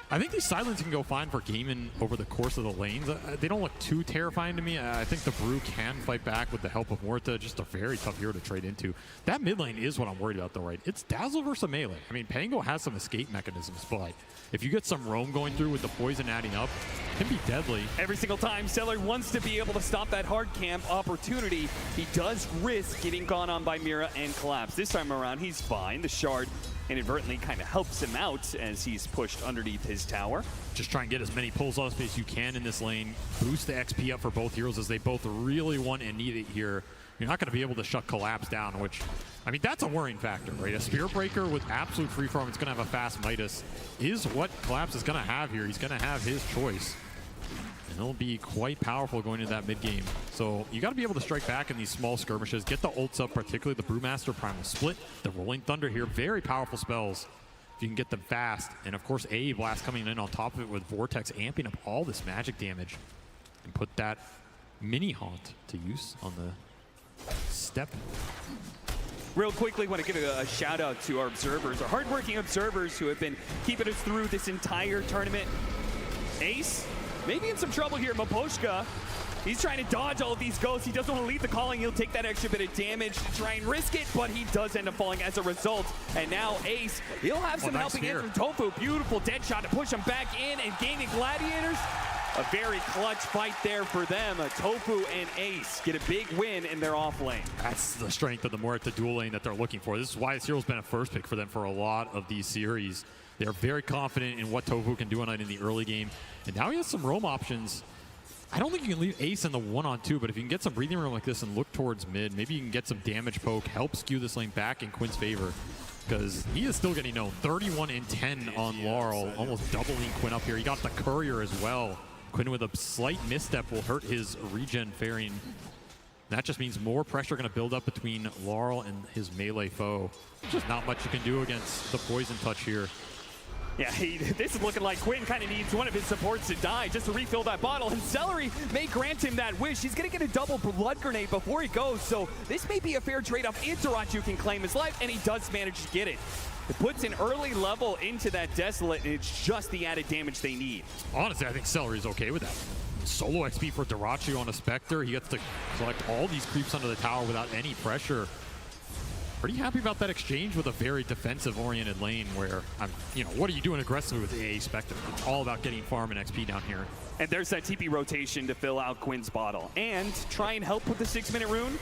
I think these silence can go fine for gaming over the course of the lanes. They don't look too terrifying to me. I think the Brew can fight back with the help of Morta, just a very tough hero to trade into. That mid lane is what I'm worried about though, right? It's Dazzle versus melee. I mean, Pango has some escape mechanisms, but if you get some roam going through with the poison adding up, it can be deadly. Every single time Seller wants to be able to stop that hard camp opportunity, he does risk getting gone on by Mira and Collapse. This time around, he's fine. The shard inadvertently kind of helps him out as he's pushed underneath his tower. Just try and get as many pulls off as you can in this lane. Boost the XP up for both heroes as they both really want and need it here. You're not going to be able to shut Collapse down, which, I mean, that's a worrying factor, right? A Spirit Breaker with absolute free farm, it's going to have a fast Midas, is what Collapse is going to have here. He's going to have his choice. And it'll be quite powerful going into that mid game. So you got to be able to strike back in these small skirmishes, get the ults up, particularly the Brewmaster Primal Split, the Rolling Thunder here, very powerful spells if you can get them fast. And of course, A Blast coming in on top of it with Vortex amping up all this magic damage and put that mini haunt to use on the step. Real quickly, want to give a shout out to our observers, our hardworking observers who have been keeping us through this entire tournament. Ace, maybe in some trouble here. Maposhka, he's trying to dodge all of these ghosts. He doesn't want to lead the calling. He'll take that extra bit of damage to try and risk it, but he does end up falling as a result. And now Ace, he'll have some helping in from Tofu. Beautiful dead shot to push him back in, and Gaming Gladiators, a very clutch fight there for them. Tofu and Ace get a big win in their off lane. That's the strength of the Morta dual lane that they're looking for. This is why this hero's been a first pick for them for a lot of these series. They're very confident in what Tofu can do on it in the early game. And now he has some roam options. I don't think you can leave Ace in the 1-on-2, but if you can get some breathing room like this and look towards mid, maybe you can get some damage poke, help skew this lane back in Quinn's favor. Because he is still getting known. 31-10 on Laurel, almost doubling Quinn up here. He got the courier as well. Quinn with a slight misstep will hurt his regen fairing. That just means more pressure going to build up between Laurel and his melee foe. Just not much you can do against the poison touch here. Yeah, this is looking like Quinn kind of needs one of his supports to die just to refill that bottle, and Celery may grant him that wish. He's going to get a double blood grenade before he goes, so this may be a fair trade-off if Duraggio can claim his life, and he does manage to get it. It puts an early level into that Desolate, and it's just the added damage they need. Honestly, I think Celery's okay with that. Solo XP for Duraggio on a Spectre. He gets to collect all these creeps under the tower without any pressure. Pretty happy about that exchange with a very defensive-oriented lane where, what are you doing aggressively with AA Spectre? It's all about getting farm and XP down here. And there's that TP rotation to fill out Quinn's bottle. And try and help with the 6-minute rune.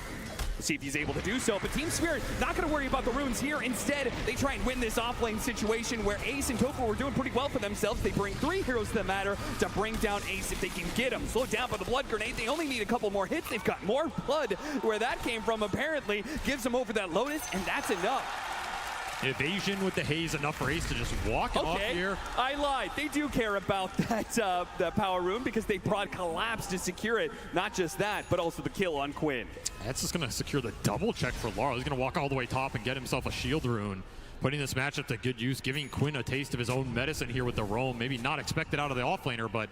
Let's see if he's able to do so, but Team Spirit not going to worry about the runes here. Instead, they try and win this off-lane situation where Ace and Tofu were doing pretty well for themselves. They bring 3 heroes to the matter to bring down Ace if they can get him. Slowed down by the blood grenade. They only need a couple more hits. They've got more blood. Where that came from, apparently, gives them over that Lotus, and that's enough. Evasion with the haze, enough for Ace to just walk off here. I lied. They do care about that the power rune because they brought Collapse to secure it. Not just that, but also the kill on Quinn. That's just going to secure the double check for Laurel. He's going to walk all the way top and get himself a shield rune. Putting this matchup to good use, giving Quinn a taste of his own medicine here with the roam. Maybe not expected out of the offlaner, but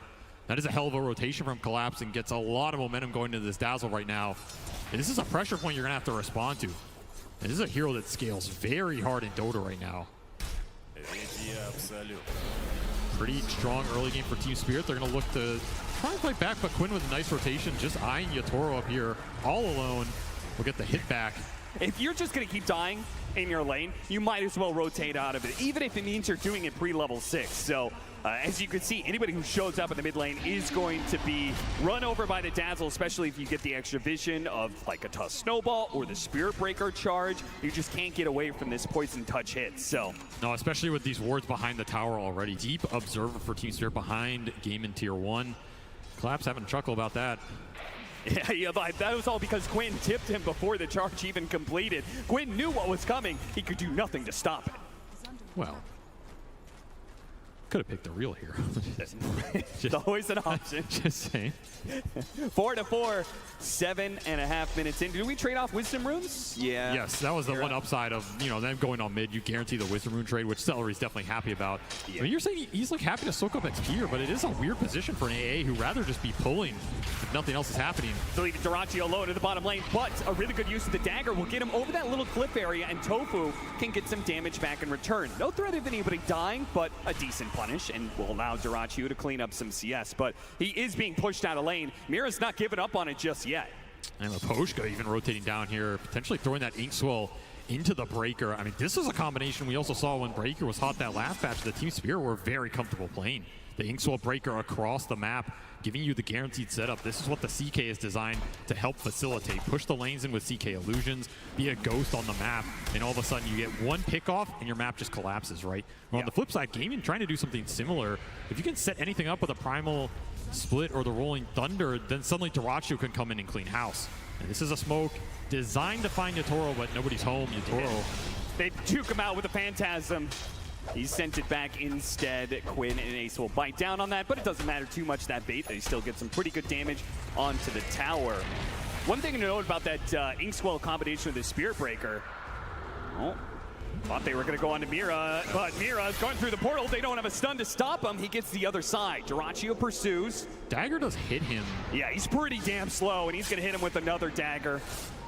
that is a hell of a rotation from Collapse and gets a lot of momentum going into this Dazzle right now. And this is a pressure point you're going to have to respond to. And this is a hero that scales very hard in Dota right now. Pretty strong early game for Team Spirit. They're going to look to try and fight back, but Quinn with a nice rotation, just eyeing Yatoro up here all alone. Will get the hit back. If you're just going to keep dying in your lane, you might as well rotate out of it, even if it means you're doing it pre-level 6. So As you can see, anybody who shows up in the mid lane is going to be run over by the Dazzle, especially if you get the extra vision of like a tough snowball or the Spirit Breaker charge. You just can't get away from this poison touch hit. So no, especially with these wards behind the tower already. Deep observer for Team Spirit behind Game in Tier 1. Collapse having a chuckle about that. Yeah, but that was all because Quinn tipped him before the charge even completed. Quinn knew what was coming. He could do nothing to stop it. Well, could have picked the real hero. It's always an option. Just saying. 4-4, 7.5 minutes in. Did we trade off Wisdom Runes? Yeah. Yes, that was the one upside of, you know, them going on mid. You guarantee the Wisdom Rune trade, which Celery's definitely happy about. Yeah. I mean, you're saying he's like happy to soak up XP here, but it is a weird position for an AA who'd rather just be pulling if nothing else is happening. So leaving Dyrachyo low into the bottom lane, but a really good use of the dagger will get him over that little cliff area, and Tofu can get some damage back in return. No threat of anybody dying, but a decent punish, and will allow Dyrachyo to clean up some CS. But he is being pushed out of lane. Mira's not giving up on it just yet. And Leposhka even rotating down here, potentially throwing that Inkswell into the Breaker. I mean, this is a combination we also saw when Breaker was hot that last patch. The Team Spirit were very comfortable playing. The Inkswell Breaker across the map, giving you the guaranteed setup. This is what the CK is designed to help facilitate. Push the lanes in with CK illusions, be a ghost on the map, and all of a sudden you get one pick off and your map just collapses, right? Well, on the flip side, Gaming trying to do something similar. If you can set anything up with a Primal Split or the Rolling Thunder, then suddenly Dyrachyo can come in and clean house. And this is a smoke designed to find Yatoro, but nobody's home. Yatoro. They juke him out with a Phantasm. He sent it back instead. Quinn and Ace will bite down on that, but it doesn't matter too much, that bait. They still get some pretty good damage onto the tower. One thing to note about that Inkswell combination with the Spirit Breaker. Oh, thought they were going to go on to Mira, but Mira's going through the portal. They don't have a stun to stop him. He gets the other side. Dyrachyo pursues. Dagger does hit him. Yeah, he's pretty damn slow, and he's going to hit him with another dagger.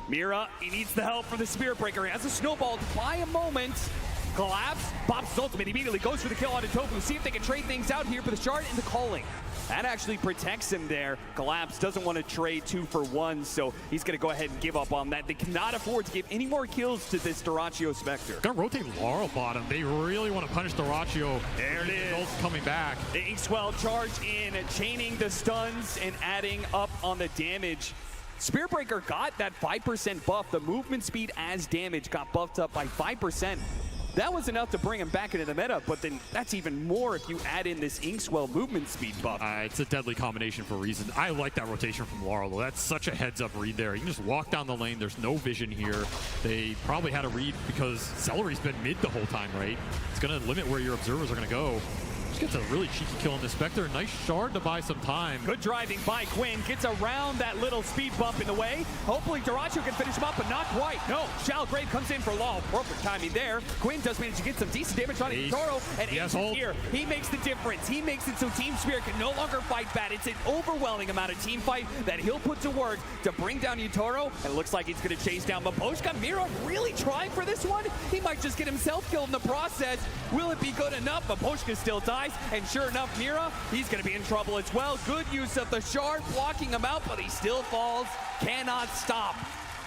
Mira, he needs the help from the Spirit Breaker. He has a snowball to buy a moment. Collapse, pops his ultimate, immediately goes for the kill onto Tofu. See if they can trade things out here for the shard and the calling. That actually protects him there. Collapse doesn't want to trade 2 for 1, so he's going to go ahead and give up on that. They cannot afford to give any more kills to this Dyrachyo Spectre. Gonna rotate Laurel bottom. They really want to punish Dyrachyo. There it is. Coming back. The Inkswell charge in, chaining the stuns and adding up on the damage. Spirit Breaker got that 5% buff. The movement speed as damage got buffed up by 5%. That was enough to bring him back into the meta, but then that's even more if you add in this Inkswell movement speed buff. It's a deadly combination for reasons. I like that rotation from Laurel, though. That's such a heads-up read there. You can just walk down the lane. There's no vision here. They probably had a read because Celery's been mid the whole time, right? It's going to limit where your observers are going to go. Just gets a really cheeky kill on the Spectre. Nice shard to buy some time. Good driving by Quinn. Gets around that little speed bump in the way. Hopefully Dyrachyo can finish him up, but not quite. No, Shalgrave comes in for Law. Perfect timing there. Quinn does manage to get some decent damage on Toro, and Ace is here. He makes the difference. He makes it so Team Spirit can no longer fight bad. It's an overwhelming amount of team fight that he'll put to work to bring down Yatoro, and it looks like he's going to chase down Leposhka. Mira really trying for this one. He might just get himself killed in the process. Will it be good enough? Leposhka still dies, and sure enough, Mira, he's going to be in trouble as well. Good use of the shard, blocking him out, but he still falls. Cannot stop.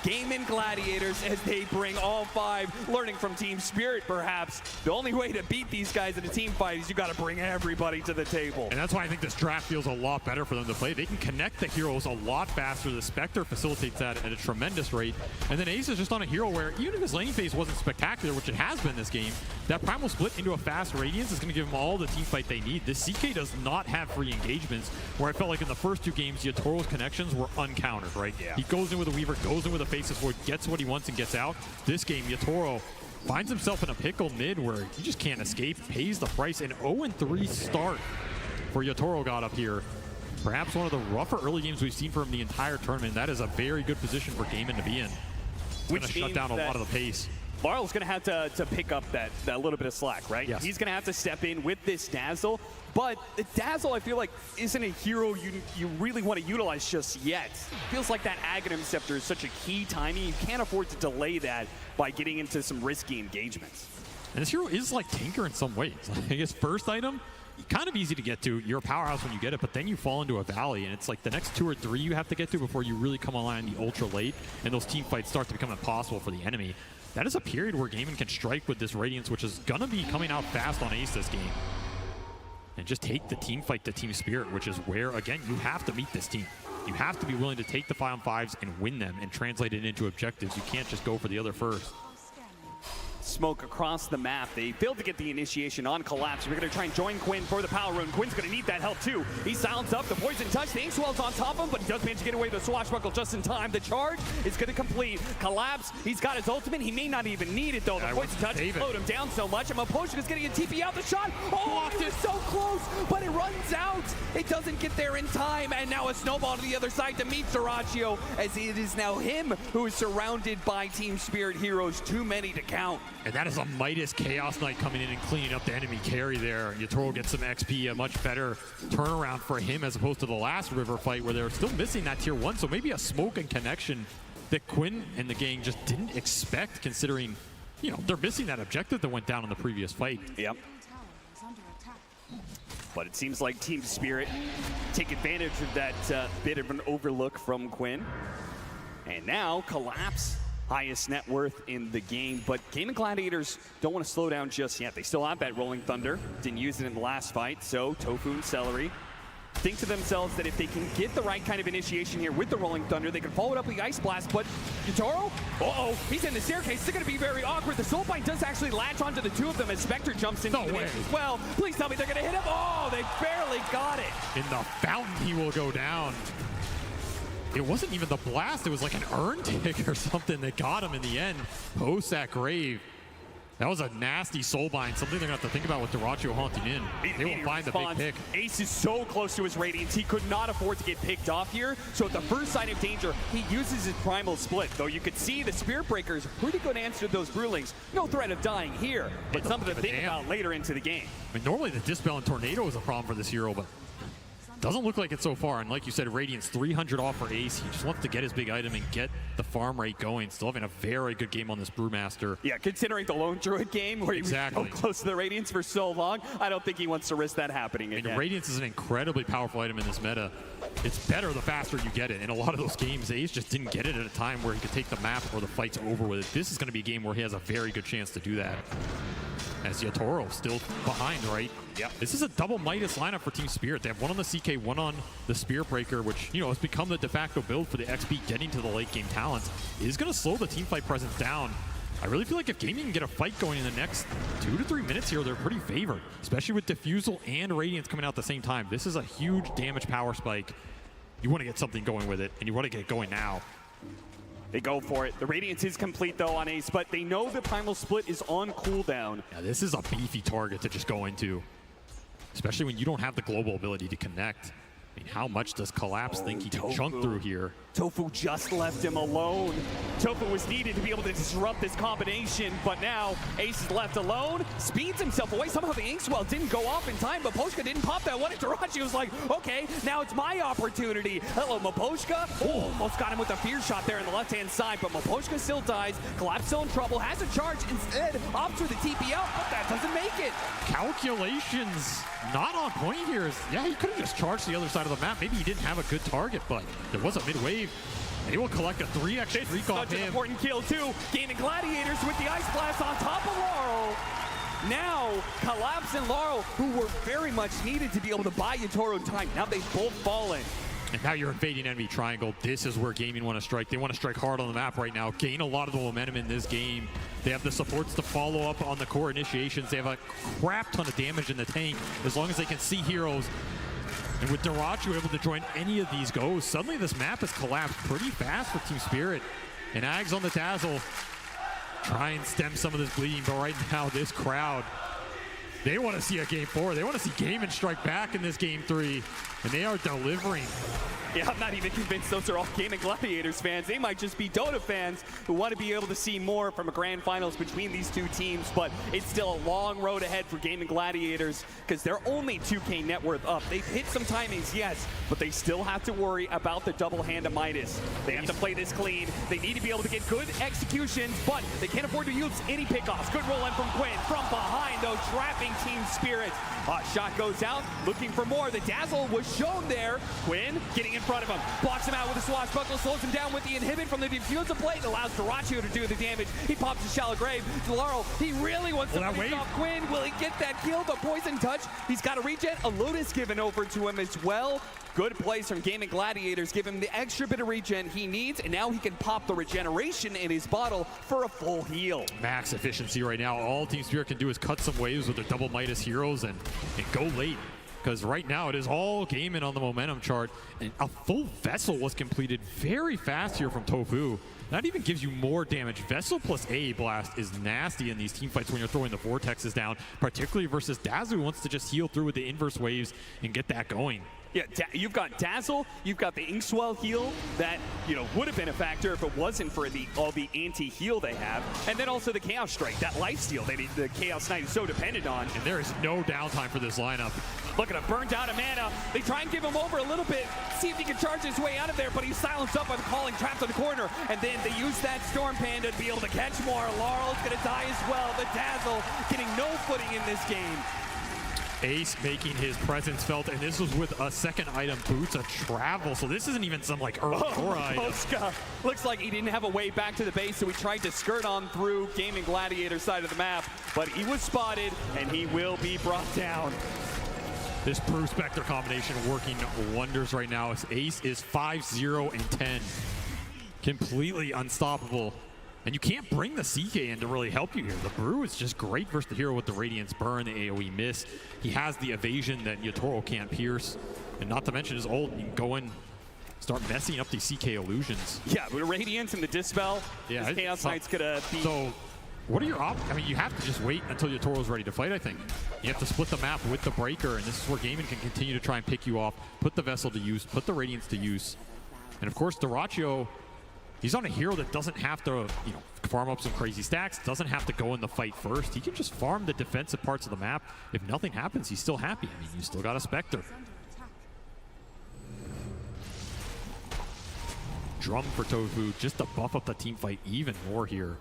Gaming Gladiators as they bring all 5, learning from Team Spirit perhaps. The only way to beat these guys in a team fight is you got to bring everybody to the table. And that's why I think this draft feels a lot better for them to play. They can connect the heroes a lot faster. The Spectre facilitates that at a tremendous rate. And then Ace is just on a hero where even if his laning phase wasn't spectacular, which it has been this game, that Primal Split into a fast Radiance is going to give them all the team fight they need. This CK does not have free engagements, where I felt like in the first 2 games, Yatoro's connections were uncountered, right? Yeah. He goes in with a Weaver, goes in with a Faceless Void, gets what he wants and gets out. This game, Yatoro finds himself in a pickle mid where he just can't escape, pays the price. An 0-3 start for Yatoro got up here. Perhaps one of the rougher early games we've seen from him the entire tournament. That is a very good position for Gaimin to be in. It's going to shut down a lot of the pace. Laurel's going to have to pick up that little bit of slack, right? Yes. He's going to have to step in with this Dazzle, but the Dazzle, I feel like, isn't a hero you really want to utilize just yet. Feels like that Aghanim Scepter is such a key timing. You can't afford to delay that by getting into some risky engagements. And this hero is like Tinker in some ways. Like his first item, kind of easy to get to. You're a powerhouse when you get it, but then you fall into a valley, and it's like the next 2 or 3 you have to get to before you really come online the ultra late, and those team fights start to become impossible for the enemy. That is a period where Gaimin can strike with this Radiance, which is going to be coming out fast on Ace this game. and just take the team fight to Team Spirit, which is where, again, you have to meet this team. You have to be willing to take the 5-on-5s and win them and translate it into objectives. You can't just go for the other first. Smoke across the map. They failed to get the initiation on Collapse. We're going to try and join Quinn for the power rune. Quinn's going to need that help too. He silenced up the poison touch. The Inkswell's on top of him, but he does manage to get away with the swashbuckle just in time. The charge is going to complete. Collapse, he's got his ultimate. He may not even need it though. The poison touch slowed him down so much. And Mapotion is getting a TP out the shot. Oh, he was so close, but it runs out. It doesn't get there in time. And now a snowball to the other side to meet Dyrachyo, as it is now him who is surrounded by Team Spirit heroes. Too many to count. And that is a Midas Chaos Knight coming in and cleaning up the enemy carry there. Yatoro gets some XP, a much better turnaround for him as opposed to the last river fight where they're still missing that tier 1. So maybe a smoke and connection that Quinn and the gang just didn't expect, considering, you know, they're missing that objective that went down in the previous fight. Yep. But it seems like Team Spirit take advantage of that bit of an overlook from Quinn. And now Collapse, highest net worth in the game, but Gaming Gladiators don't want to slow down just yet. They still have that Rolling Thunder. Didn't use it in the last fight, so Tofu and Celery think to themselves that if they can get the right kind of initiation here with the Rolling Thunder, they can follow it up with the Ice Blast, but Yatoro, he's in the staircase. It's going to be very awkward. The Soulbind does actually latch onto the two of them as Spectre jumps into the mix as well. Please tell me they're going to hit him. Oh, they barely got it. In the fountain, he will go down. It wasn't even the blast, it was like an urn tick or something that got him in the end. Post that grave. That was a nasty soulbind, something they're gonna have to think about with Dyrachyo haunting in. They will find the big pick. Ace is so close to his Radiance, he could not afford to get picked off here. So at the first sign of danger, he uses his Primal Split. Though you could see the Spirit Breakers pretty good answer to those Brewlings. No threat of dying here, but something to think about later into the game. I mean, normally the Dispel and Tornado is a problem for this hero, but doesn't look like it so far. And like you said, Radiance 300 off for Ace. He just wants to get his big item and get the farm rate going. Still having a very good game on this Brewmaster. Yeah, considering the Lone Druid game where he was so close to the Radiance for so long, I don't think he wants to risk that happening again. And Radiance is an incredibly powerful item in this meta. It's better the faster you get it. In a lot of those games, Ace just didn't get it at a time where he could take the map or the fight's over with it. This is going to be a game where he has a very good chance to do that. As Yatoro still behind, right? Yeah. This is a double Midas lineup for Team Spirit. They have one on the CK, one on the Spirit Breaker, which, you know, has become the de facto build for the XP getting to the late game talents. It is going to slow the team fight presence down. I really feel like if Gaming can get a fight going in the next 2 to 3 minutes here, they're pretty favored, especially with Diffusal and Radiance coming out at the same time. This is a huge damage power spike. You want to get something going with it, and you want to get it going now. They go for it. The Radiance is complete, though, on Ace, but they know the Primal Split is on cooldown. Yeah, this is a beefy target to just go into, especially when you don't have the global ability to connect. I mean, how much does Collapse think he can chunk through here? Tofu just left him alone. Tofu was needed to be able to disrupt this combination, but now Ace is left alone, speeds himself away. Somehow the Inkswell didn't go off in time, but Maposhka didn't pop that one. And Dyrachyo was like, okay, now it's my opportunity. Hello, Maposhka. Oh, almost got him with a fear shot there on the left-hand side, but Maposhka still dies. Collapse still in trouble, has a charge, instead opts for the TP out, but that doesn't make it. Calculations not on point here. Yeah, he could have just charged the other side of the map. Maybe he didn't have a good target, but there was a mid-wave. And he will collect a 3x streak off him. Such an important kill, too. Gaming Gladiators with the Ice Blast on top of Laurel. Now, Collapse and Laurel, who were very much needed to be able to buy Yatoro time, now they've both fallen. And now you're invading enemy triangle. This is where Gaming want to strike. They want to strike hard on the map right now. Gain a lot of the momentum in this game. They have the supports to follow up on the core initiations. They have a crap ton of damage in the tank as long as they can see heroes. And with Dyrachyo able to join any of these goes, suddenly this map has collapsed pretty fast for Team Spirit. And Ags on the Dazzle try and stem some of this bleeding, but right now this crowd, they want to see a game 4. They want to see Gaming strike back in this game 3, and they are delivering. Yeah, I'm not even convinced those are all Gaming Gladiators fans. They might just be Dota fans who want to be able to see more from a grand finals between these two teams, but it's still a long road ahead for Gaming Gladiators because they're only 2K net worth up. They've hit some timings, yes, but they still have to worry about the double hand of Midas. They have to play this clean. They need to be able to get good executions, but they can't afford to use any pickoffs. Good roll in from Quinn. From behind, though, trapping favoring Team Spirit. Shot goes out, looking for more. The Dazzle was shown there. Quinn getting in front of him, blocks him out with a swashbuckle, slows him down with the inhibit from the defuse of plate, allows Dyrachyo to do the damage. He pops a shallow grave. Laurel, he really wants to finish off Quinn. Will he get that kill? The poison touch. He's got a regen. A Lotus given over to him as well. Good plays from Gaming Gladiators, give him the extra bit of regen he needs, and now he can pop the regeneration in his bottle for a full heal. Max efficiency right now. All Team Spirit can do is cut some waves with their double Midas heroes and go late. Because right now it is all gaming on the momentum chart, and a full Vessel was completed very fast here from Tofu. That even gives you more damage. Vessel plus A Blast is nasty in these team fights when you're throwing the vortexes down, particularly versus Dazu, who wants to just heal through with the inverse waves and get that going. Yeah, you've got Dazzle, you've got the Inkswell heal that, would have been a factor if it wasn't for all the anti-heal they have. And then also the Chaos Strike, that lifesteal the Chaos Knight is so dependent on. And there is no downtime for this lineup. Look at him, burned out of mana. They try and give him over a little bit, see if he can charge his way out of there, but he's silenced up by the calling, trapped in the corner. And then they use that Storm Panda to be able to catch more. Laurel's gonna die as well. The Dazzle getting no footing in this game. Ace making his presence felt, and this was with a second item, Boots of Travel. So this isn't even some like Earth item. Koska looks like he didn't have a way back to the base, so he tried to skirt on through Gaming Gladiator side of the map, but he was spotted, and he will be brought down. This Brew Spectre combination working wonders right now as Ace is 5-0 and 10. Completely unstoppable. And you can't bring the CK in to really help you here. The Brew is just great versus the hero with the Radiance Burn, the AoE miss. He has the evasion that Yatoro can't pierce. And not to mention his ult, you can go in, start messing up these CK illusions. Yeah, with Radiance and the Dispel, this Chaos Knight's gonna be... So, what are your options? I mean, you have to just wait until Yatoro's ready to fight, I think. You have to split the map with the Breaker, and this is where Gaiman can continue to try and pick you off, put the Vessel to use, put the Radiance to use. And of course, Dyrachyo, he's on a hero that doesn't have to, farm up some crazy stacks, doesn't have to go in the fight first. He can just farm the defensive parts of the map. If nothing happens, he's still happy. I mean, you still got a Spectre. Drum for Tofu just to buff up the team fight even more here.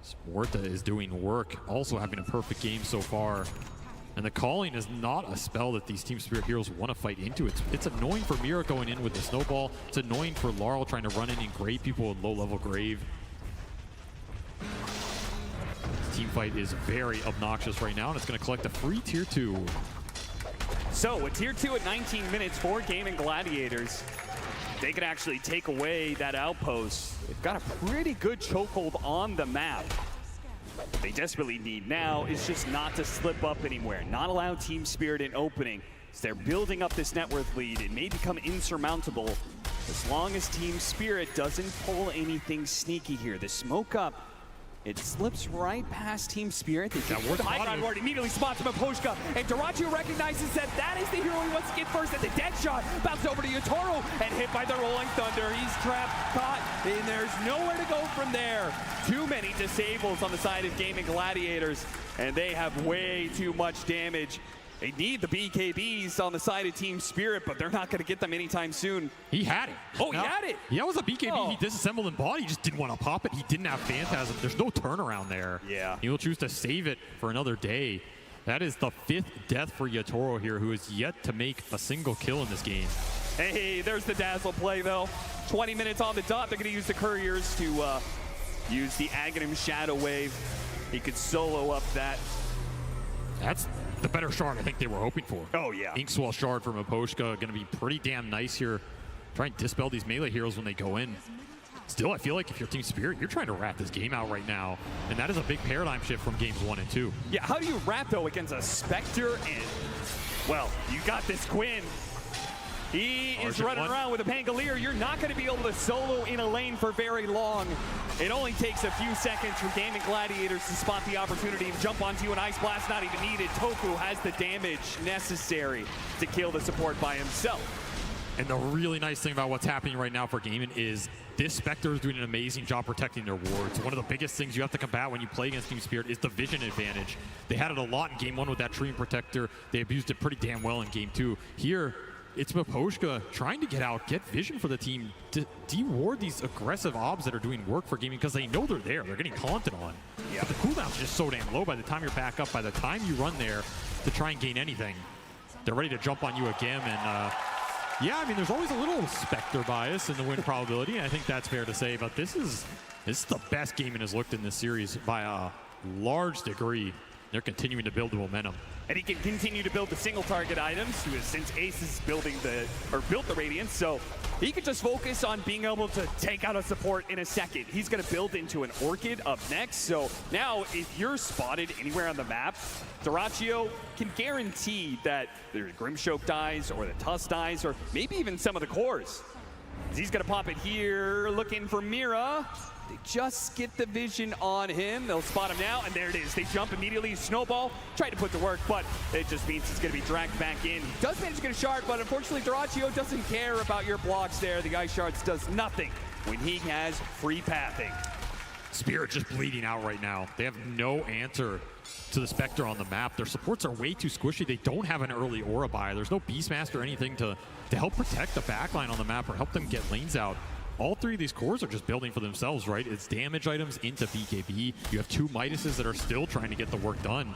Sporta is doing work, also having a perfect game so far. And the calling is not a spell that these Team Spirit heroes want to fight into. It's annoying for Mira going in with the snowball. It's annoying for Laurel trying to run in and grave people with low-level grave. This team fight is very obnoxious right now, and it's going to collect a free Tier 2. So, a Tier 2 at 19 minutes for Gaming Gladiators. They can actually take away that outpost. They've got a pretty good chokehold on the map. What they desperately need now is just not to slip up anywhere, not allow Team Spirit an opening. As they're building up this net worth lead, it may become insurmountable as long as Team Spirit doesn't pull anything sneaky here. The smoke up, it slips right past Team Spirit. They get the high ground ward, immediately spots him at Poshka, and Dyrachyo recognizes that is the hero he wants to get first, and the dead shot bounces over to Yatoro and hit by the Rolling Thunder. He's trapped, caught, and there's nowhere to go from there. Too many disables on the side of Gaming Gladiators, and they have way too much damage. They need the BKBs on the side of Team Spirit, but they're not going to get them anytime soon. He had it. Oh, he had it. Yeah, it was a BKB. He disassembled and bought. He just didn't want to pop it. He didn't have Phantasm. There's no turnaround there. Yeah. He will choose to save it for another day. That is the 5th death for Yatoro here, who is yet to make a single kill in this game. Hey, there's the Dazzle play, though. 20 minutes on the dot. They're going to use the Couriers to use the Aghanim Shadow Wave. He could solo up that. That's the better shard I think they were hoping for. Oh, yeah. Inkswell shard from Aposhka going to be pretty damn nice here. Try and dispel these melee heroes when they go in. Still, I feel like if you're Team Spirit, you're trying to rat this game out right now. And that is a big paradigm shift from games 1 and 2. Yeah, how do you rat, though, against a Spectre? And, well, you got this Quinn. He is running around with a Pangolier. You're not going to be able to solo in a lane for very long. It only takes a few seconds for Gaming Gladiators to spot the opportunity and jump onto you. An Ice Blast not even needed. Tofu has the damage necessary to kill the support by himself. And the really nice thing about what's happening right now for Gaiman is this Spectre is doing an amazing job protecting their wards. One of the biggest things you have to combat when you play against Team Spirit is the vision advantage. They had it a lot in Game 1 with that Treant Protector. They abused it pretty damn well in Game 2. Here, it's Miposhka trying to get vision for the team, de-ward these aggressive obs that are doing work for gaming because they know they're there. They're getting taunted on. Yeah. But the cooldown's just so damn low. By the time you're back up, by the time you run there to try and gain anything, they're ready to jump on you again. And yeah, I mean, there's always a little Spectre bias in the win probability, and I think that's fair to say. But this is the best gaming has looked in this series by a large degree. They're continuing to build the momentum. And he can continue to build the single target items since Ace is built the Radiance, so he could just focus on being able to take out a support in a second. He's gonna build into an Orchid up next, so now if you're spotted anywhere on the map, Dyrachyo can guarantee that there's Grimshoke dies or the Tusk dies or maybe even some of the cores. He's gonna pop it here, looking for Mira. They just get the vision on him. They'll spot him now, and there it is. They jump immediately. Snowball tried to put to work, but it just means he's going to be dragged back in. He does manage to get a shard, but unfortunately, Dyrachyo doesn't care about your blocks there. The Ice Shards does nothing when he has free pathing. Spirit just bleeding out right now. They have no answer to the Spectre on the map. Their supports are way too squishy. They don't have an early aura buy. There's no Beastmaster or anything to help protect the backline on the map or help them get lanes out. All three of these cores are just building for themselves, right? It's damage items into BKB. You have two Midases that are still trying to get the work done.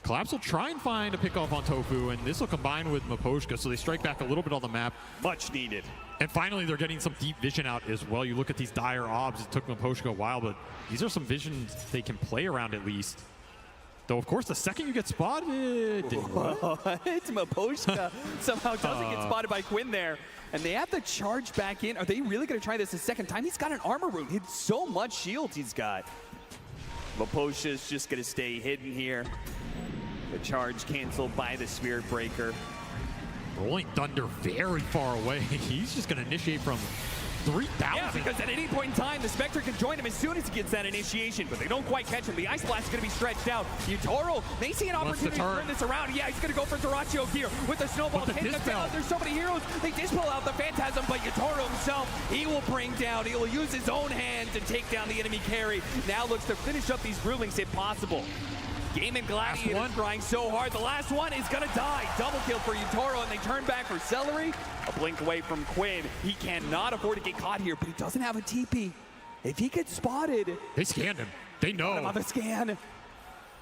Collapse will try and find a pickoff on Tofu, and this will combine with Miposhka, so they strike back a little bit on the map. Much needed. And finally, they're getting some deep vision out as well. You look at these dire obs. It took Miposhka a while, but these are some visions they can play around at least. Though, of course, the second you get spotted... It's Miposhka somehow doesn't get spotted by Quinn there. And they have to charge back in. Are they really going to try this a second time? He's got an armor rune. It's so much shield he's got. Miposhka's just going to stay hidden here. The charge canceled by the Spirit Breaker. Rolling Thunder very far away. He's just going to initiate from 3,000. Yeah, because at any point in time, the Spectre can join him as soon as he gets that initiation, but they don't quite catch him. The Ice Blast is going to be stretched out. Yutaro may see an opportunity to turn this around. Yeah, he's going to go for Dyrachyo here with the Snowball. There's so many heroes. They dispel out the Phantasm, but Yutaro himself, he will bring down. He will use his own hand to take down the enemy carry. Now looks to finish up these Brewlings if possible. Gaming Gladiators trying so hard. The last one is going to die. Double kill for Yutaro, and they turn back for Celery. A blink away from Quinn. He cannot afford to get caught here, but he doesn't have a TP. If he gets spotted... They scanned him. They know. Another scan.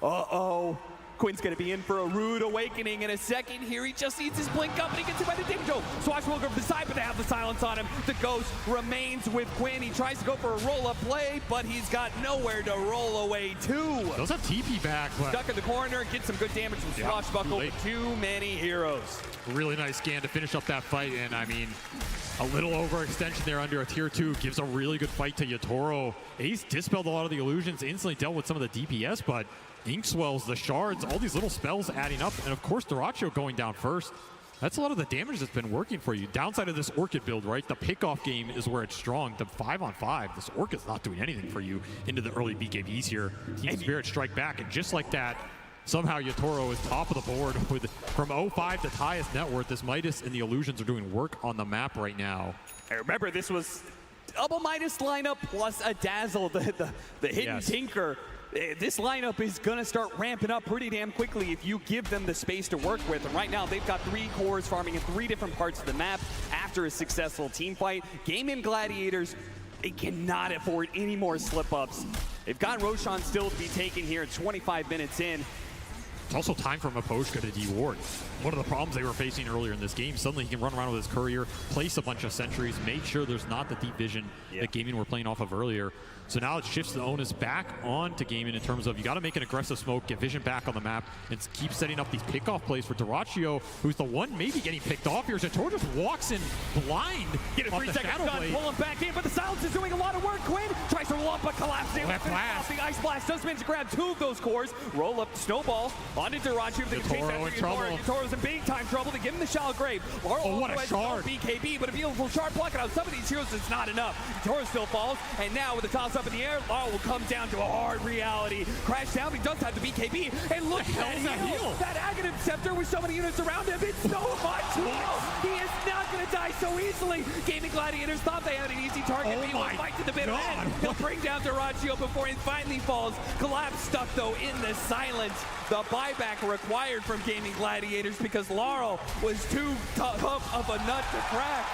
Uh-oh. Quinn's going to be in for a rude awakening in a second here. He just needs his blink up, and he gets hit by the Dimjo. Swashbuckler from the side, but they have the silence on him. The Ghost remains with Quinn. He tries to go for a roll-up play, but he's got nowhere to roll away to. Those have TP back. But... Stuck in the corner, gets some good damage from Swashbuckler, but too many heroes. Really nice scan to finish up that fight, and I mean, a little overextension there under a tier 2 gives a really good fight to Yutaro. Ace dispelled a lot of the illusions, instantly dealt with some of the DPS, but Ink Swells, the shards, all these little spells adding up, and of course Dyrachyo going down first. That's a lot of the damage that's been working for you. Downside of this Orchid build, right? The pickoff game is where it's strong. The 5-on-5, this Orchid's not doing anything for you into the early BKBs here. Team Spirit strike back, and just like that, somehow Yutaro is top of the board with from 0-5 to highest net worth. This Midas and the Illusions are doing work on the map right now. I remember this was double Midas lineup plus a Dazzle, the hidden Tinker. This lineup is going to start ramping up pretty damn quickly if you give them the space to work with. And right now, they've got 3 cores farming in 3 different parts of the map after a successful team fight. Gaming Gladiators, they cannot afford any more slip-ups. They've got Roshan still to be taken here at 25 minutes in. It's also time for Miposhka to de-ward. One of the problems they were facing earlier in this game, suddenly he can run around with his courier, place a bunch of sentries, make sure there's not the deep vision that Gaming were playing off of earlier. So now it shifts the onus back on to Gaming in terms of you got to make an aggressive smoke, get vision back on the map, and keep setting up these pickoff plays for Dyrachyo, who's the one maybe getting picked off here. Yutaro just walks in blind. Get a 3-second stun, pull him back in, but the silence is doing a lot of work. Quinn tries to roll up, but collapsing. The Ice Blast does manage to grab 2 of those cores, roll up Snowball onto Dyrachyo. Yutaro in trouble. Yutaro's in big time trouble. They give him the Shallow Grave. Oh, what a shard. BKB, but a beautiful shard blocking out some of these heroes. It's not enough. Yutaro still falls, and now with the toss up in the air, Laurel will come down to a hard reality. Crash down, he does have the BKB, and look at that heal. That Aghanim Scepter with so many units around him, it's so much heal. He is not going to die so easily. Gaming Gladiators thought they had an easy target, but he will fight to the bitter end. He'll bring down Dyrachyo before he finally falls. Collapse stuck, though, in the silence. The buy buyback required from Gaming Gladiators because Laurel was too tough of a nut to crack.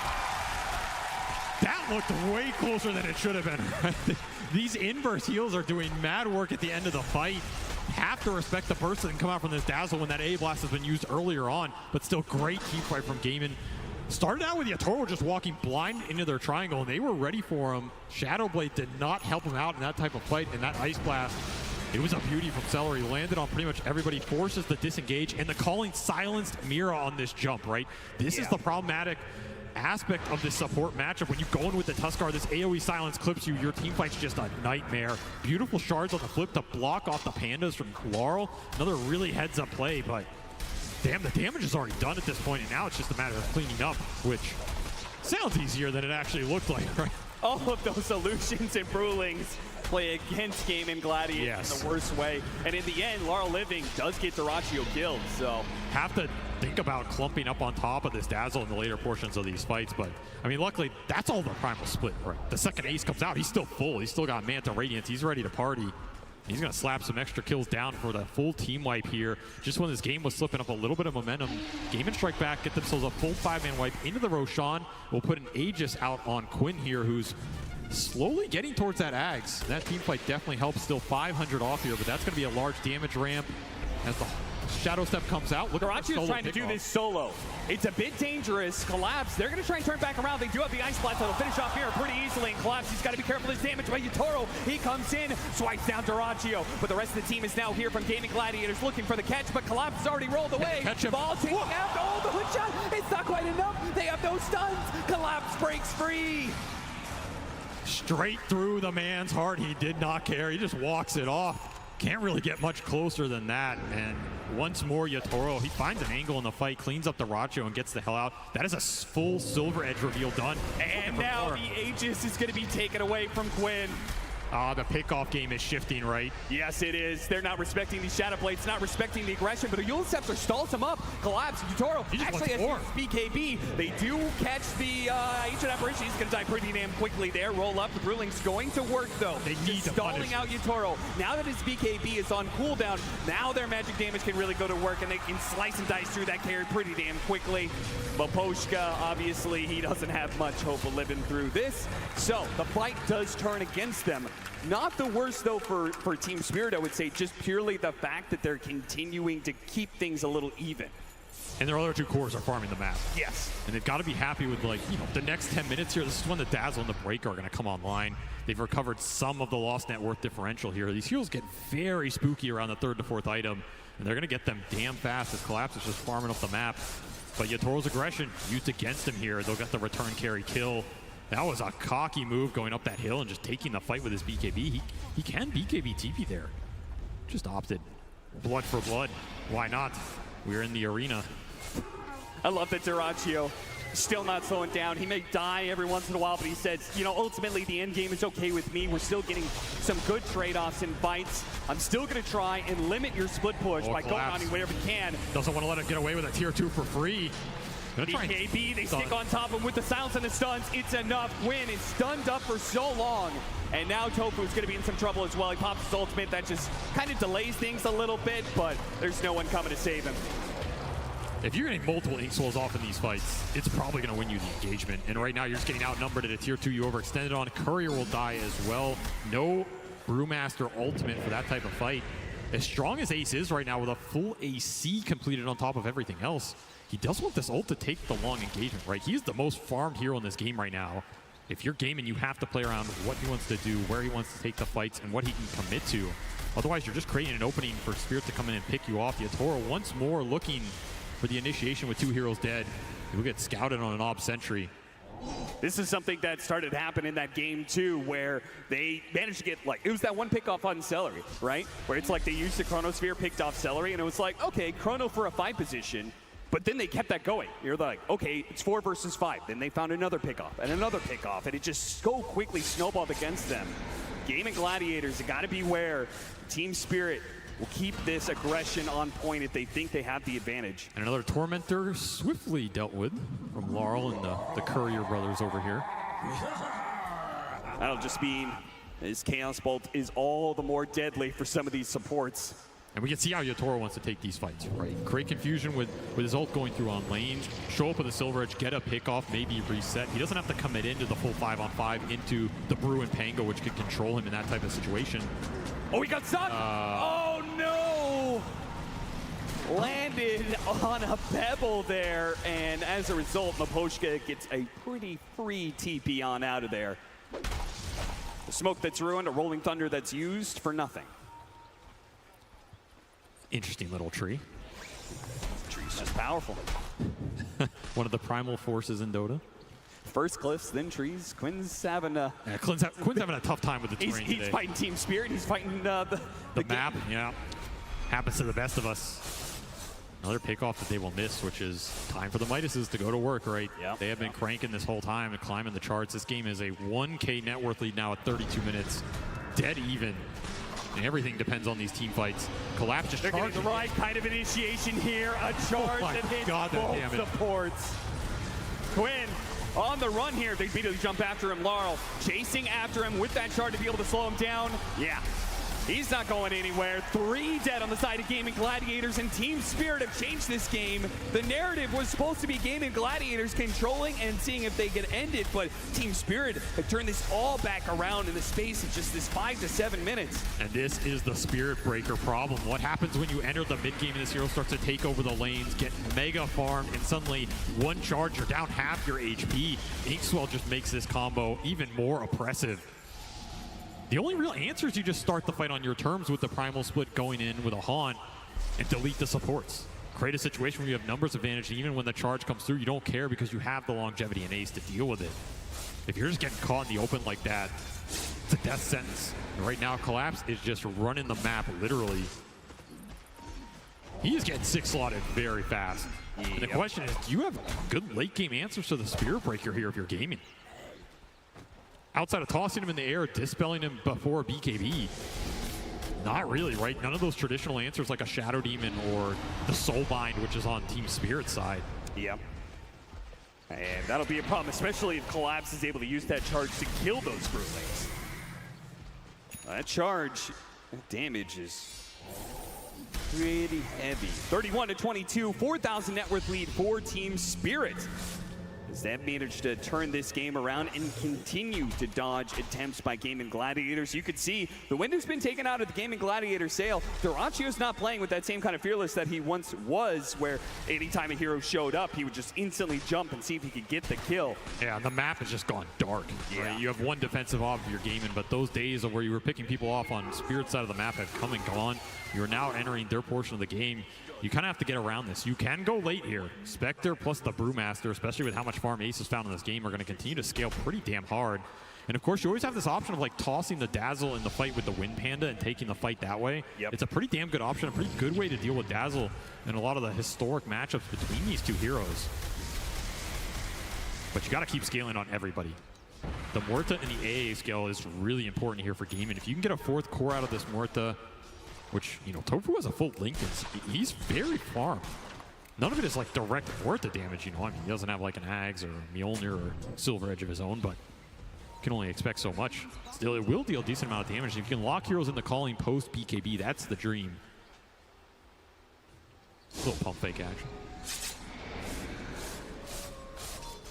That looked way closer than it should have been. Right? These inverse heals are doing mad work at the end of the fight. Have to respect the burst that can come out from this Dazzle when that A blast has been used earlier on, but still great team fight from Gaimin. Started out with Yatoro just walking blind into their triangle, and they were ready for him. Shadowblade did not help him out in that type of fight, and that Ice Blast, it was a beauty from Celery. Landed on pretty much everybody, forces the disengage, and the calling silenced Mira on this jump, right? This is the problematic aspect of this support matchup. When you go in with the Tuskar, this AoE silence clips you, your team fight's just a nightmare. Beautiful shards on the flip to block off the pandas from Laurel. Another really heads-up play, but damn, the damage is already done at this point, and now it's just a matter of cleaning up, which sounds easier than it actually looked like, right? All of those illusions and Brewlings play against Gaming Gladiators in the worst way. And in the end, Laurel Living does get Dyrachyo killed, so. Have to think about clumping up on top of this Dazzle in the later portions of these fights, but I mean, luckily, that's all the Primal Split, right? The second Ace comes out, he's still full. He's still got Manta Radiance. He's ready to party. He's going to slap some extra kills down for the full team wipe here. Just when this game was slipping up a little bit of momentum, Gaimin strike back, get themselves a full 5-man wipe into the Roshan. We'll put an Aegis out on Quinn here, who's slowly getting towards that Ags. That team fight definitely helps. Still 500 off here, but that's going to be a large damage ramp as the Shadow Step comes out. Dyrachyo's trying to do this solo. It's a bit dangerous. Collapse, they're going to try and turn back around. They do have the Ice Blast that'll finish off here pretty easily. And Collapse, he's got to be careful of his damage by Yatoro. He comes in, swipes down Dyrachyo. But the rest of the team is now here from Gaming Gladiators looking for the catch, but Collapse has already rolled away. Catch him. Ball taking out. Oh, the hook shot. It's not quite enough. They have no stuns. Collapse breaks free. Straight through the man's heart. He did not care. He just walks it off. Can't really get much closer than that. And once more, Yatoro, he finds an angle in the fight, cleans up the Dyrachyo, and gets the hell out. That is a full Silver Edge reveal done. And now the Aegis is going to be taken away from Quinn. The pickoff game is shifting, right? Yes, it is. They're not respecting these Shadow Blades, not respecting the aggression, but a Eul's Scepter stalls him up. Collapse, Yatoro actually has BKB. They do catch the Ancient Apparition. He's going to die pretty damn quickly there. Roll up. The Brewling's going to work, though. They need to stalling out Yatoro. Now that his BKB is on cooldown, now their magic damage can really go to work, and they can slice and dice through that carry pretty damn quickly. But Poshka, obviously, he doesn't have much hope of living through this. So the fight does turn against them. Not the worst, though, for Team Spirit, I would say, just purely the fact that they're continuing to keep things a little even. And their other two cores are farming the map. Yes. And they've got to be happy with, like, you know, the next 10 minutes here. This is when the Dazzle and the Breaker are going to come online. They've recovered some of the lost net worth differential here. These heals get very spooky around the 3rd to 4th item, and they're going to get them damn fast as Collapse is just farming up the map. But Yatoro's aggression used against him here. They'll get the return carry kill. That was a cocky move going up that hill and just taking the fight with his BKB. He can BKB TP there. Just opted. Blood for blood. Why not? We're in the arena. I love that Dyrachyo still not slowing down. He may die every once in a while, but he says, you know, ultimately the end game is okay with me. We're still getting some good trade-offs in fights. I'm still going to try and limit your split push by going on you whatever you can. Doesn't want to let him get away with a tier 2 for free. BKB, they stick on top of him with the silence and the stuns. It's enough. Quinn is stunned up for so long. And now Tofu's going to be in some trouble as well. He pops his ultimate. That just kind of delays things a little bit, but there's no one coming to save him. If you're getting multiple Ink Swells off in these fights, it's probably going to win you the engagement. And right now, you're just getting outnumbered at a tier 2. You overextended on. Courier will die as well. No Brewmaster ultimate for that type of fight. As strong as Ace is right now with a full AC completed on top of everything else, he does want this ult to take the long engagement, right? He's the most farmed hero in this game right now. If you're gaming, you have to play around what he wants to do, where he wants to take the fights, and what he can commit to. Otherwise, you're just creating an opening for Spirit to come in and pick you off. Yatoro once more looking for the initiation with 2 heroes dead. He'll get scouted on an Ob Sentry. This is something that started to happen in that game too, where they managed to get, like, it was that one pick off on Celery, right? Where it's like they used the Chronosphere, picked off Celery, and it was like, okay, Chrono for a 5 position. But then they kept that going. You're like, okay, it's 4 versus 5. Then they found another pickoff and another pickoff, and it just so quickly snowballed against them. Gaming Gladiators, you gotta beware. Team Spirit will keep this aggression on point if they think they have the advantage. And another Tormentor swiftly dealt with from Laurel and the Courier brothers over here. That'll just mean his Chaos Bolt is all the more deadly for some of these supports. And we can see how Yatoro wants to take these fights, right? Create confusion with his ult going through on lanes, show up with a Silver Edge, get a pick off, maybe reset. He doesn't have to commit into the full 5-on-5 into the Brew and Pango, which could control him in that type of situation. Oh, he got stuck! Oh no! Landed on a pebble there, and as a result, Miposhka gets a pretty free TP on out of there. The smoke that's ruined, a Rolling Thunder that's used for nothing. Interesting little tree. Tree's just powerful. One of the primal forces in Dota. First cliffs, then trees. Quinn's having a... Yeah, Quinn's having a tough time with the terrain He's fighting Team Spirit, he's fighting the map, yeah. Happens to the best of us. Another pickoff that they will miss, which is time for the Midases to go to work, right? Yep. They have been cranking this whole time and climbing the charts. This game is a 1K net worth lead now at 32 minutes. Dead even. And everything depends on these team fights. Collapse just They're charging. getting the right kind of initiation here. A charge that hits both supports. Quinn on the run here. They immediately jump after him. Laurel chasing after him with that charge to be able to slow him down. Yeah. He's not going anywhere. 3 dead on the side of Gaming Gladiators, and Team Spirit have changed this game. The narrative was supposed to be Gaming Gladiators controlling and seeing if they could end it, but Team Spirit have turned this all back around in the space of just this 5 to 7 minutes. And this is the Spirit Breaker problem. What happens when you enter the mid game and this hero starts to take over the lanes, get mega farmed, and suddenly one charge, you're down half your HP. Inkswell just makes this combo even more oppressive. The only real answer is you just start the fight on your terms with the Primal Split going in with a Haunt and delete the supports. Create a situation where you have numbers advantage, and even when the charge comes through, you don't care because you have the longevity and ace to deal with it. If you're just getting caught in the open like that, it's a death sentence. And right now, Collapse is just running the map, literally. He is getting 6-slotted very fast. Yep. And the question is, do you have good late game answers to the Spirit Breaker here if you're gaming? Outside of tossing him in the air, dispelling him before BKB, not really, right? None of those traditional answers like a Shadow Demon or the Soulbind, which is on Team Spirit's side. Yep. And that'll be a problem, especially if Collapse is able to use that charge to kill those Brew lanes. That charge damage is pretty heavy. 31-22, 4,000 net worth lead for Team Spirit. They've managed to turn this game around and continue to dodge attempts by Gaming Gladiators. You could see the window's been taken out of the Gaming Gladiator sale. Dorachio's not playing with that same kind of fearless that he once was, where anytime a hero showed up, he would just instantly jump and see if he could get the kill. Yeah, the map has just gone dark. Yeah. Right? You have one defensive off if you're gaming, but those days of where you were picking people off on Spirit's side of the map have come and gone. You're now entering their portion of the game. You kind of have to get around this. You can go late here. Spectre plus the Brewmaster, especially with how much farm Ace is found in this game, are going to continue to scale pretty damn hard. And of course, you always have this option of like tossing the Dazzle in the fight with the Wind Panda and taking the fight that way. Yep. It's a pretty damn good option, a pretty good way to deal with Dazzle in a lot of the historic matchups between these two heroes. But you got to keep scaling on everybody. The Muerta and the AA scale is really important here for gaming. If you can get a 4th core out of this Muerta, which, you know, Tofu has a full link, and he's very farmed. None of it is like direct Muerta damage, you know. I mean, he doesn't have like an Ags or a Mjolnir or Silver Edge of his own, but can only expect so much. Still, it will deal a decent amount of damage. If you can lock heroes in the calling post BKB, that's the dream. A little pump fake action.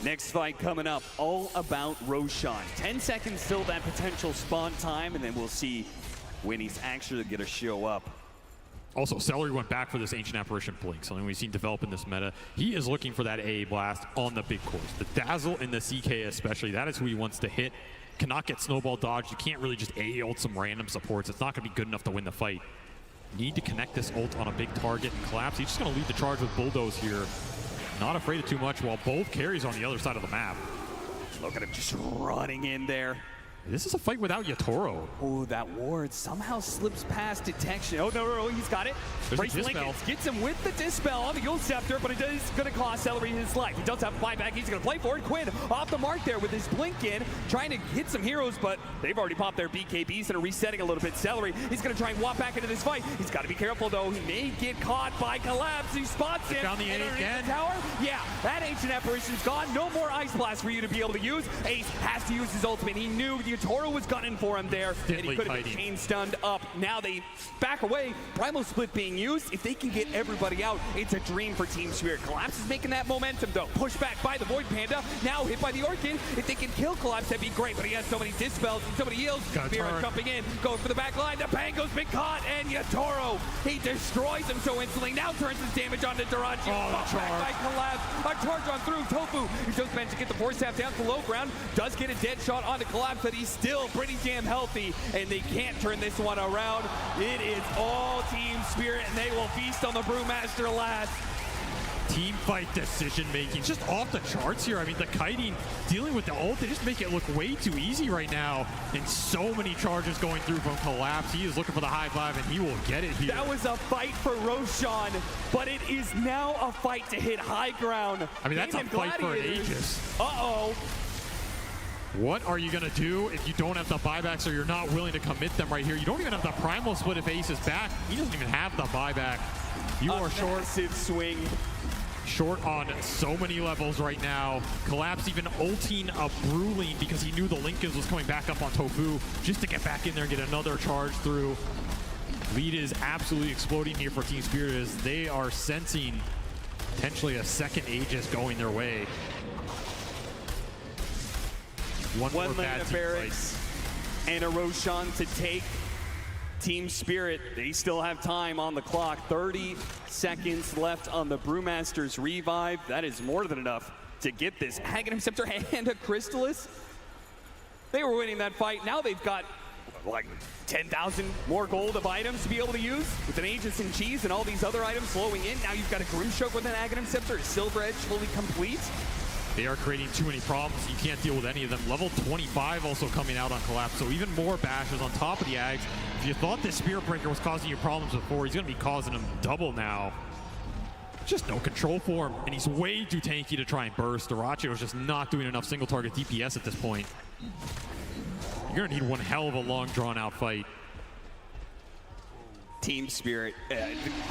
Next fight coming up, all about Roshan. 10 seconds till that potential spawn time, and then we'll see when he's actually going to show up. Also, Celery went back for this Ancient Apparition Blink, something we've seen develop in this meta. He is looking for that AA blast on the big cores. The Dazzle and the CK especially, that is who he wants to hit. Cannot get snowball dodged. You can't really just AA ult some random supports. It's not going to be good enough to win the fight. Need to connect this ult on a big target and collapse. He's just going to lead the charge with Bulldoze here. Not afraid of too much while both carries on the other side of the map. Look at him just running in there. This is a fight without Yatoro. Oh, that ward somehow slips past detection. Oh, no, he's got it. Brace Lincoln gets him with the Dispel on the Yule Scepter, but it is going to cost Celery his life. He does have a buyback. He's going to play for it. Quinn off the mark there with his Blink in, trying to hit some heroes, but they've already popped their BKBs and are resetting a little bit. Celery, he's going to try and walk back into this fight. He's got to be careful, though. He may get caught by Collapse. He spots him. Found the A again. The tower. Yeah, that Ancient Apparition's gone. No more Ice Blast for you to be able to use. Ace has to use his ultimate. He knew the Yatoro was gunning for him there, and he could have been chain stunned up. Now they back away. Primal Split being used. If they can get everybody out, it's a dream for Team Spirit. Collapse is making that momentum though. Pushed back by the Void Panda. Now hit by the Orchid. If they can kill Collapse, that'd be great, but he has so many dispels and so many heals. Spirit jumping in, going for the back line. The Pango's been caught, and Yatoro, he destroys him so instantly. Now turns his damage onto Durachi. Back by Collapse. A charge on through. Tofu, he just managed to get the force staff down to low ground. Does get a dead shot onto Collapse, but he's still pretty damn healthy, and they can't turn this one around. It is all Team Spirit, and they will feast on the Brewmaster last. Team fight decision making just off the charts here. I mean, the kiting dealing with the ult, they just make it look way too easy right now. And so many charges going through from Collapse. He is looking for the high five, and he will get it here. That was a fight for Roshan, but it is now a fight to hit high ground. I mean, that's a fight for an Aegis. Uh-oh. What are you going to do if you don't have the buybacks or you're not willing to commit them right here? You don't even have the Primal Split if Ace is back. He doesn't even have the buyback. You are short. Massive swing. Short on so many levels right now. Collapse even ulting a Brewling because he knew the Linkens was coming back up on Tofu just to get back in there and get another charge through. Lead is absolutely exploding here for Team Spirit as they are sensing potentially a second Aegis going their way. One more bad barracks and a Roshan to take. Team Spirit, they still have time on the clock. 30 seconds left on the Brewmaster's revive. That is more than enough to get this Aghanim Scepter and a Crystallis. They were winning that fight. Now they've got like 10,000 more gold of items to be able to use with an Aegis and Cheese and all these other items flowing in. Now you've got a Grimstroke with an Aghanim Scepter, a Silver Edge fully complete. They are creating too many problems. You can't deal with any of them. Level 25 also coming out on Collapse, so even more bashes on top of the Ags. If you thought this Spirit Breaker was causing you problems before, he's going to be causing them double now. Just no control for him, and he's way too tanky to try and burst. Durachi is just not doing enough single target DPS at this point. You're going to need one hell of a long, drawn-out fight. Team Spirit,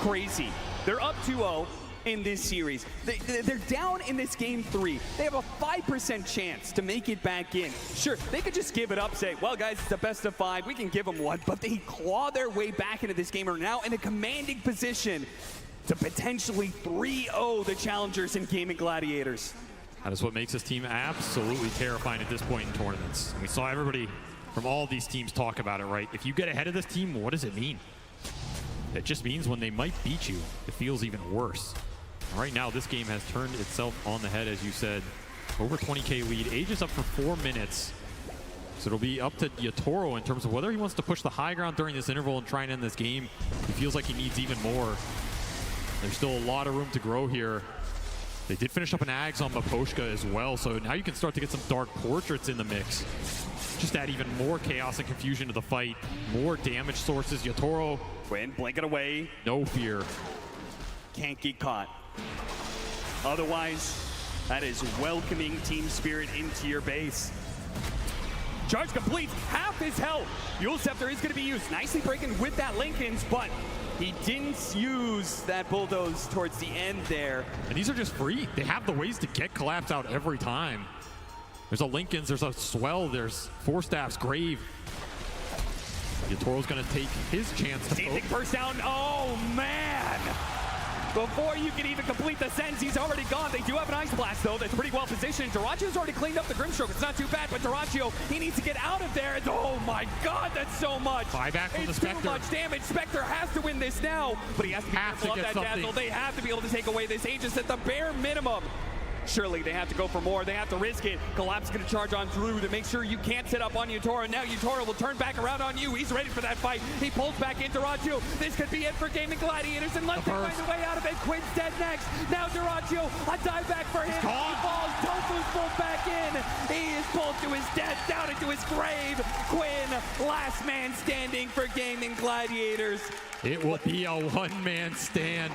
crazy. They're up 2-0. In this series. They're down in this game 3. They have a 5% chance to make it back in. Sure, they could just give it up, say, well, guys, it's a best of 5. We can give them one. But they claw their way back into this game, are now in a commanding position to potentially 3-0 the challengers in Gaming Gladiators. That is what makes this team absolutely terrifying at this point in tournaments. And we saw everybody from all these teams talk about it, right? If you get ahead of this team, what does it mean? It just means when they might beat you, it feels even worse. Right now, this game has turned itself on the head, as you said. Over 20k lead. Aegis up for 4 minutes. So it'll be up to Yatoro in terms of whether he wants to push the high ground during this interval and try and end this game. He feels like he needs even more. There's still a lot of room to grow here. They did finish up an Ags on Maposhka as well, so now you can start to get some Dark Portraits in the mix. Just add even more chaos and confusion to the fight. More damage sources. Yatoro. Quinn, blink it away. No fear. Can't get caught. Otherwise, that is welcoming Team Spirit into your base. Charge complete, half his health. Fuel Scepter is going to be used. Nicely breaking with that Linkens, but he didn't use that Bulldoze towards the end there. And these are just free. They have the ways to get Collapse out every time. There's a Linkens, there's a Swell, there's Four Staffs, Grave. Yatoro's going to take his chance to Big burst down. Oh, man. Before you can even complete the sentence, he's already gone. They do have an Ice Blast, though. That's pretty well positioned. Duracio's already cleaned up the Grimstroke. It's not too bad, but Duracio, he needs to get out of there. Oh, my God, that's so much. Buyback from the Spectre. It's too much damage. Spectre has to win this now, but he has to be careful of that Dazzle. They have to be able to take away this Aegis at the bare minimum. Surely they have to go for more. They have to risk it. Collapse is going to charge on through to make sure you can't sit up on Yatoro. Now Yatoro will turn back around on you. He's ready for that fight. He pulls back into Duracio. This could be it for Gaming Gladiators unless they find a way out of it. Quinn's dead next. Now Duracio, a dive back for him. He falls. Tofu's pulled back in. He is pulled to his death, down into his grave. Quinn, last man standing for Gaming Gladiators. It will be a one-man stand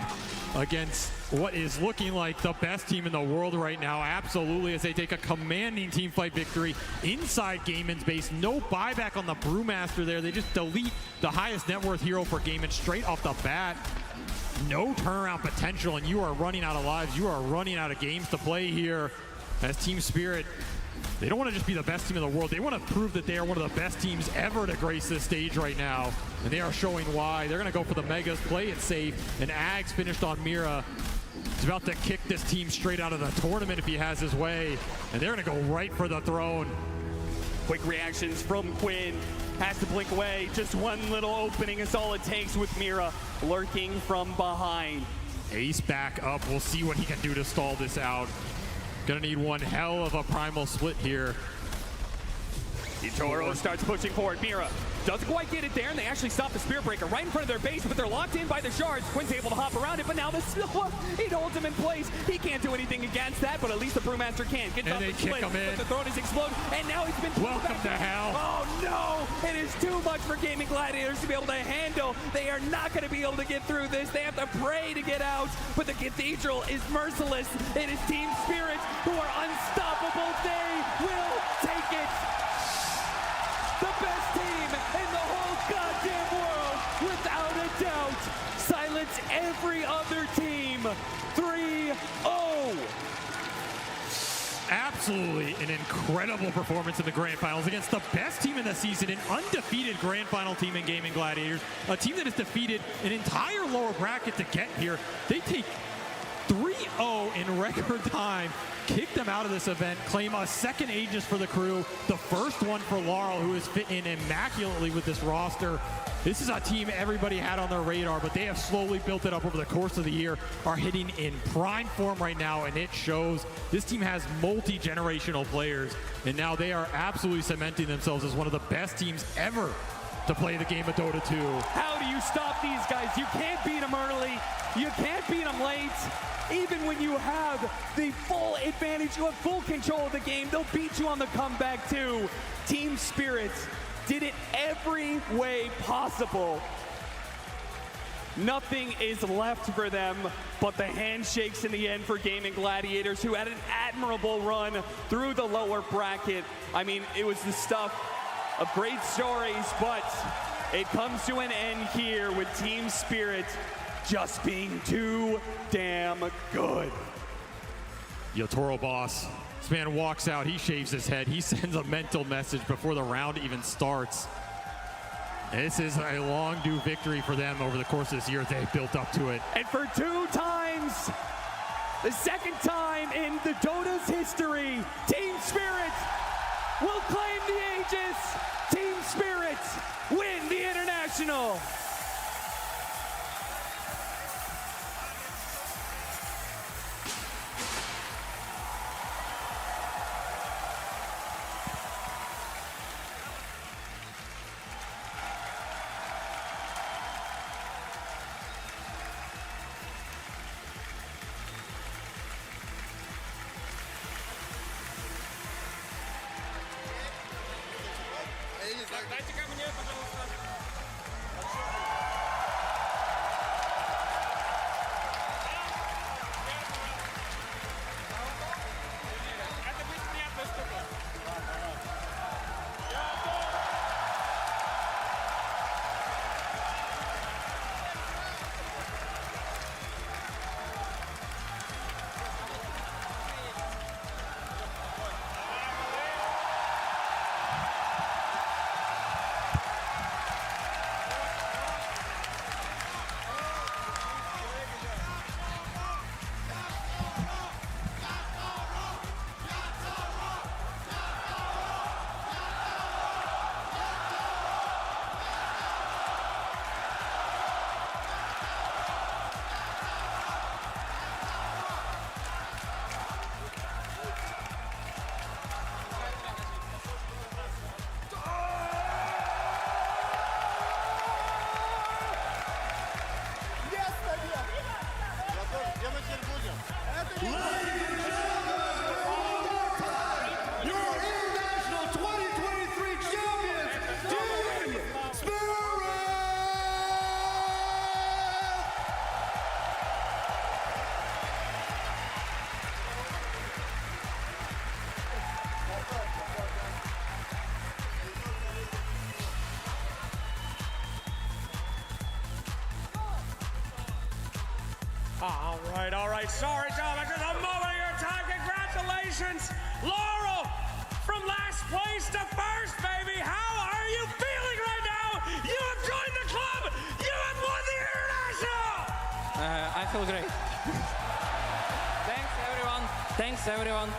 against what is looking like the best team in the world right now. Absolutely, as they take a commanding team fight victory inside Gaiman's base. No buyback on the Brewmaster there. They just delete the highest net worth hero for Gaiman straight off the bat. No turnaround potential, and you are running out of lives. You are running out of games to play here as Team Spirit They don't want to just be the best team in the world. They want to prove that they are one of the best teams ever to grace this stage right now. And they are showing why. They're going to go for the Megas, play it safe. And Ags finished on Mira. He's about to kick this team straight out of the tournament if he has his way. And they're going to go right for the throne. Quick reactions from Quinn. Has to blink away. Just one little opening is all it takes with Mira lurking from behind. Ace back up. We'll see what he can do to stall this out. Gonna need one hell of a primal split here. eToro starts pushing forward. Mira doesn't quite get it there, and they actually stop the Spirit Breaker right in front of their base, but they're locked in by the shards. Quinn's able to hop around it, but now the Snow, it holds him in place. He can't do anything against that, but at least the Brewmaster can. Gets and they kick him in. The throne is exploded, and now he's been welcome to hell. Oh no! It is too much for Gaming Gladiators to be able to handle. They are not going to be able to get through this. They have to pray to get out, but the Cathedral is merciless. It is Team Spirit who are unstoppable. They will take it. The best team in the whole goddamn world, without a doubt. Silence every other team. 3-0. Absolutely an incredible performance in the Grand Finals against the best team in the season, an undefeated Grand Final team in Gaming Gladiators, a team that has defeated an entire lower bracket to get here. They take 3-0 in record time, kick them out of this event, claim a second Aegis for the crew, the first one for Laurel, who has fit in immaculately with this roster. This is a team everybody had on their radar, but they have slowly built it up over the course of the year, are hitting in prime form right now, and it shows. This team has multi-generational players, and now they are absolutely cementing themselves as one of the best teams ever to play the game of Dota 2. How do you stop these guys? You can't beat them early. You can't beat them late. Even when you have the full advantage, you have full control of the game, they'll beat you on the comeback too. Team Spirit did it every way possible. Nothing is left for them but the handshakes in the end for Gaming Gladiators, who had an admirable run through the lower bracket. I mean, it was the stuff of great stories, but it comes to an end here with Team Spirit just being too damn good. eToro boss. This man walks out, he shaves his head, he sends a mental message before the round even starts. This is a long due victory for them over the course of this year. They built up to it. And for 2 times, the second time in the Dota's history, Team Spirit will claim the Aegis. Team Spirit win the International. All right. Sorry, gentlemen. Just a moment of your time. Congratulations, Laurel place to first, baby. How are you feeling right now? You have joined the club. You have won the International. I feel great. Thanks, everyone. Thanks, everyone.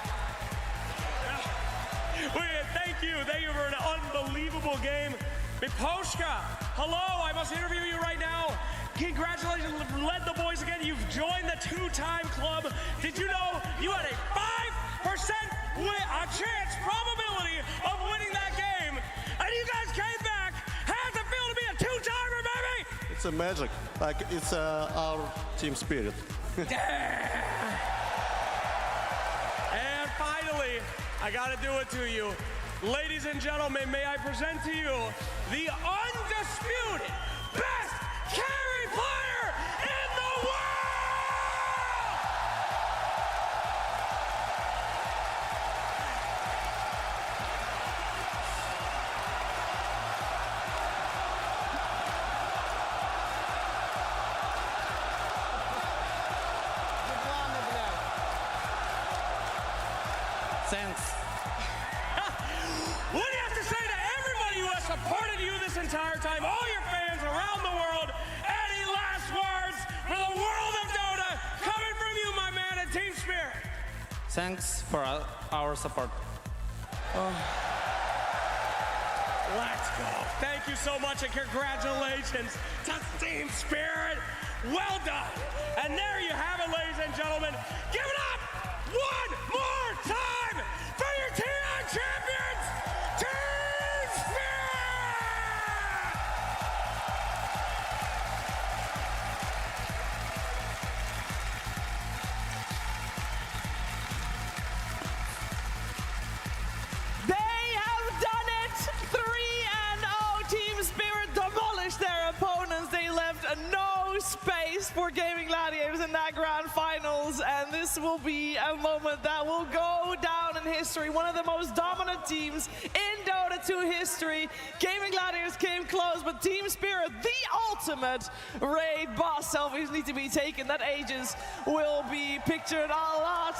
Thank you. Thank you for an unbelievable game. Miposhka, hello. I must interview you right now. Congratulations, led the boys again. You've joined the two-time club. Did you know you had a 5% chance, probability of winning that game? And you guys came back. How's it feel to be a two-timer, baby? It's a magic. Like, it's our team spirit. And finally, I gotta do it to you. Ladies and gentlemen, may I present to you the undisputed best carry player in the world! Thanks. What do you have to say to everybody who has supported you this entire time, all your fans around the world? Any last words for the world of Dota coming from you, my man, at Team Spirit? Thanks for our support. Let's go. Thank you so much and congratulations to Team Spirit. Well done. And there you have it, ladies and gentlemen. Give it up one more time for your TI champions, Team Spirit! They have done it! 3-0. Team Spirit demolished their opponents. They left no space for Gaming Gladiators in that grand finals, and this will be a moment that will go down in history. One of the most dominant teams in Dota 2 history. Gaming Gladiators came close, but Team Spirit, the ultimate raid boss. Selfies need to be taken. That Aegis will be pictured a lot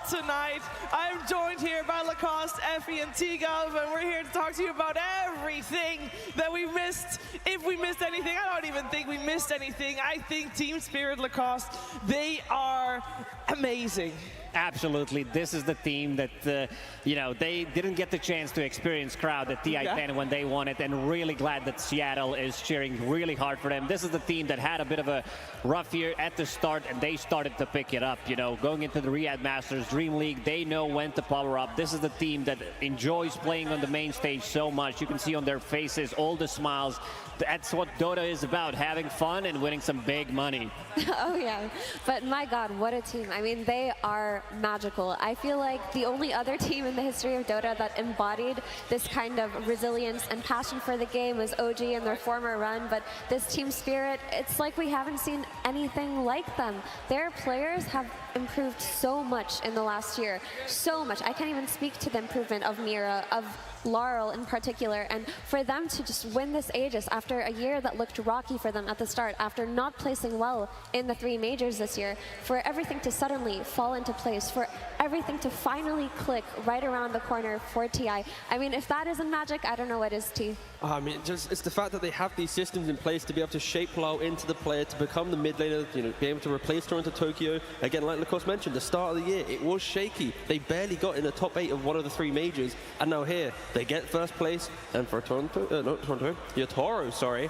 tonight. I'm joined here by Lacoste, Effie, and T-Gov, and we're here to talk to you about everything that we missed. If we missed anything, I don't even think we missed anything. I think Team Spirit, Lacoste, they are amazing. Absolutely. This is the team that, you know, they didn't get the chance to experience crowd at TI10 when they won it, and really glad that Seattle is cheering really hard for them. This is the team that had a bit of a rough year at the start, and they started to pick it up, you know, going into the Riyadh Masters, Dream League, they know when to power up. This is the team that enjoys playing on the main stage so much. You can see on their faces all the smiles. That's what Dota is about, having fun and winning some big money. Oh yeah, but my God, what a team. I mean, they are magical. I feel like the only other team in the history of Dota that embodied this kind of resilience and passion for the game was OG in their former run, but this Team Spirit, it's like we haven't seen anything like them. Their players have improved so much in the last year, so much. I can't even speak to the improvement of Mira, of Laurel in particular, and for them to just win this Aegis after a year that looked rocky for them at the start, after not placing well in the 3 majors this year, for everything to suddenly fall into place, for everything to finally click right around the corner for TI. I mean, if that isn't magic, I don't know what is, T. I mean, it's the fact that they have these systems in place to be able to shape Lau into the player, to become the mid laner, you know, be able to replace Toronto Tokyo. Again, like Lacoste mentioned, the start of the year, it was shaky. They barely got in the top 8 of one of the 3 majors, and now here, they get first place, and for Yotaro, sorry,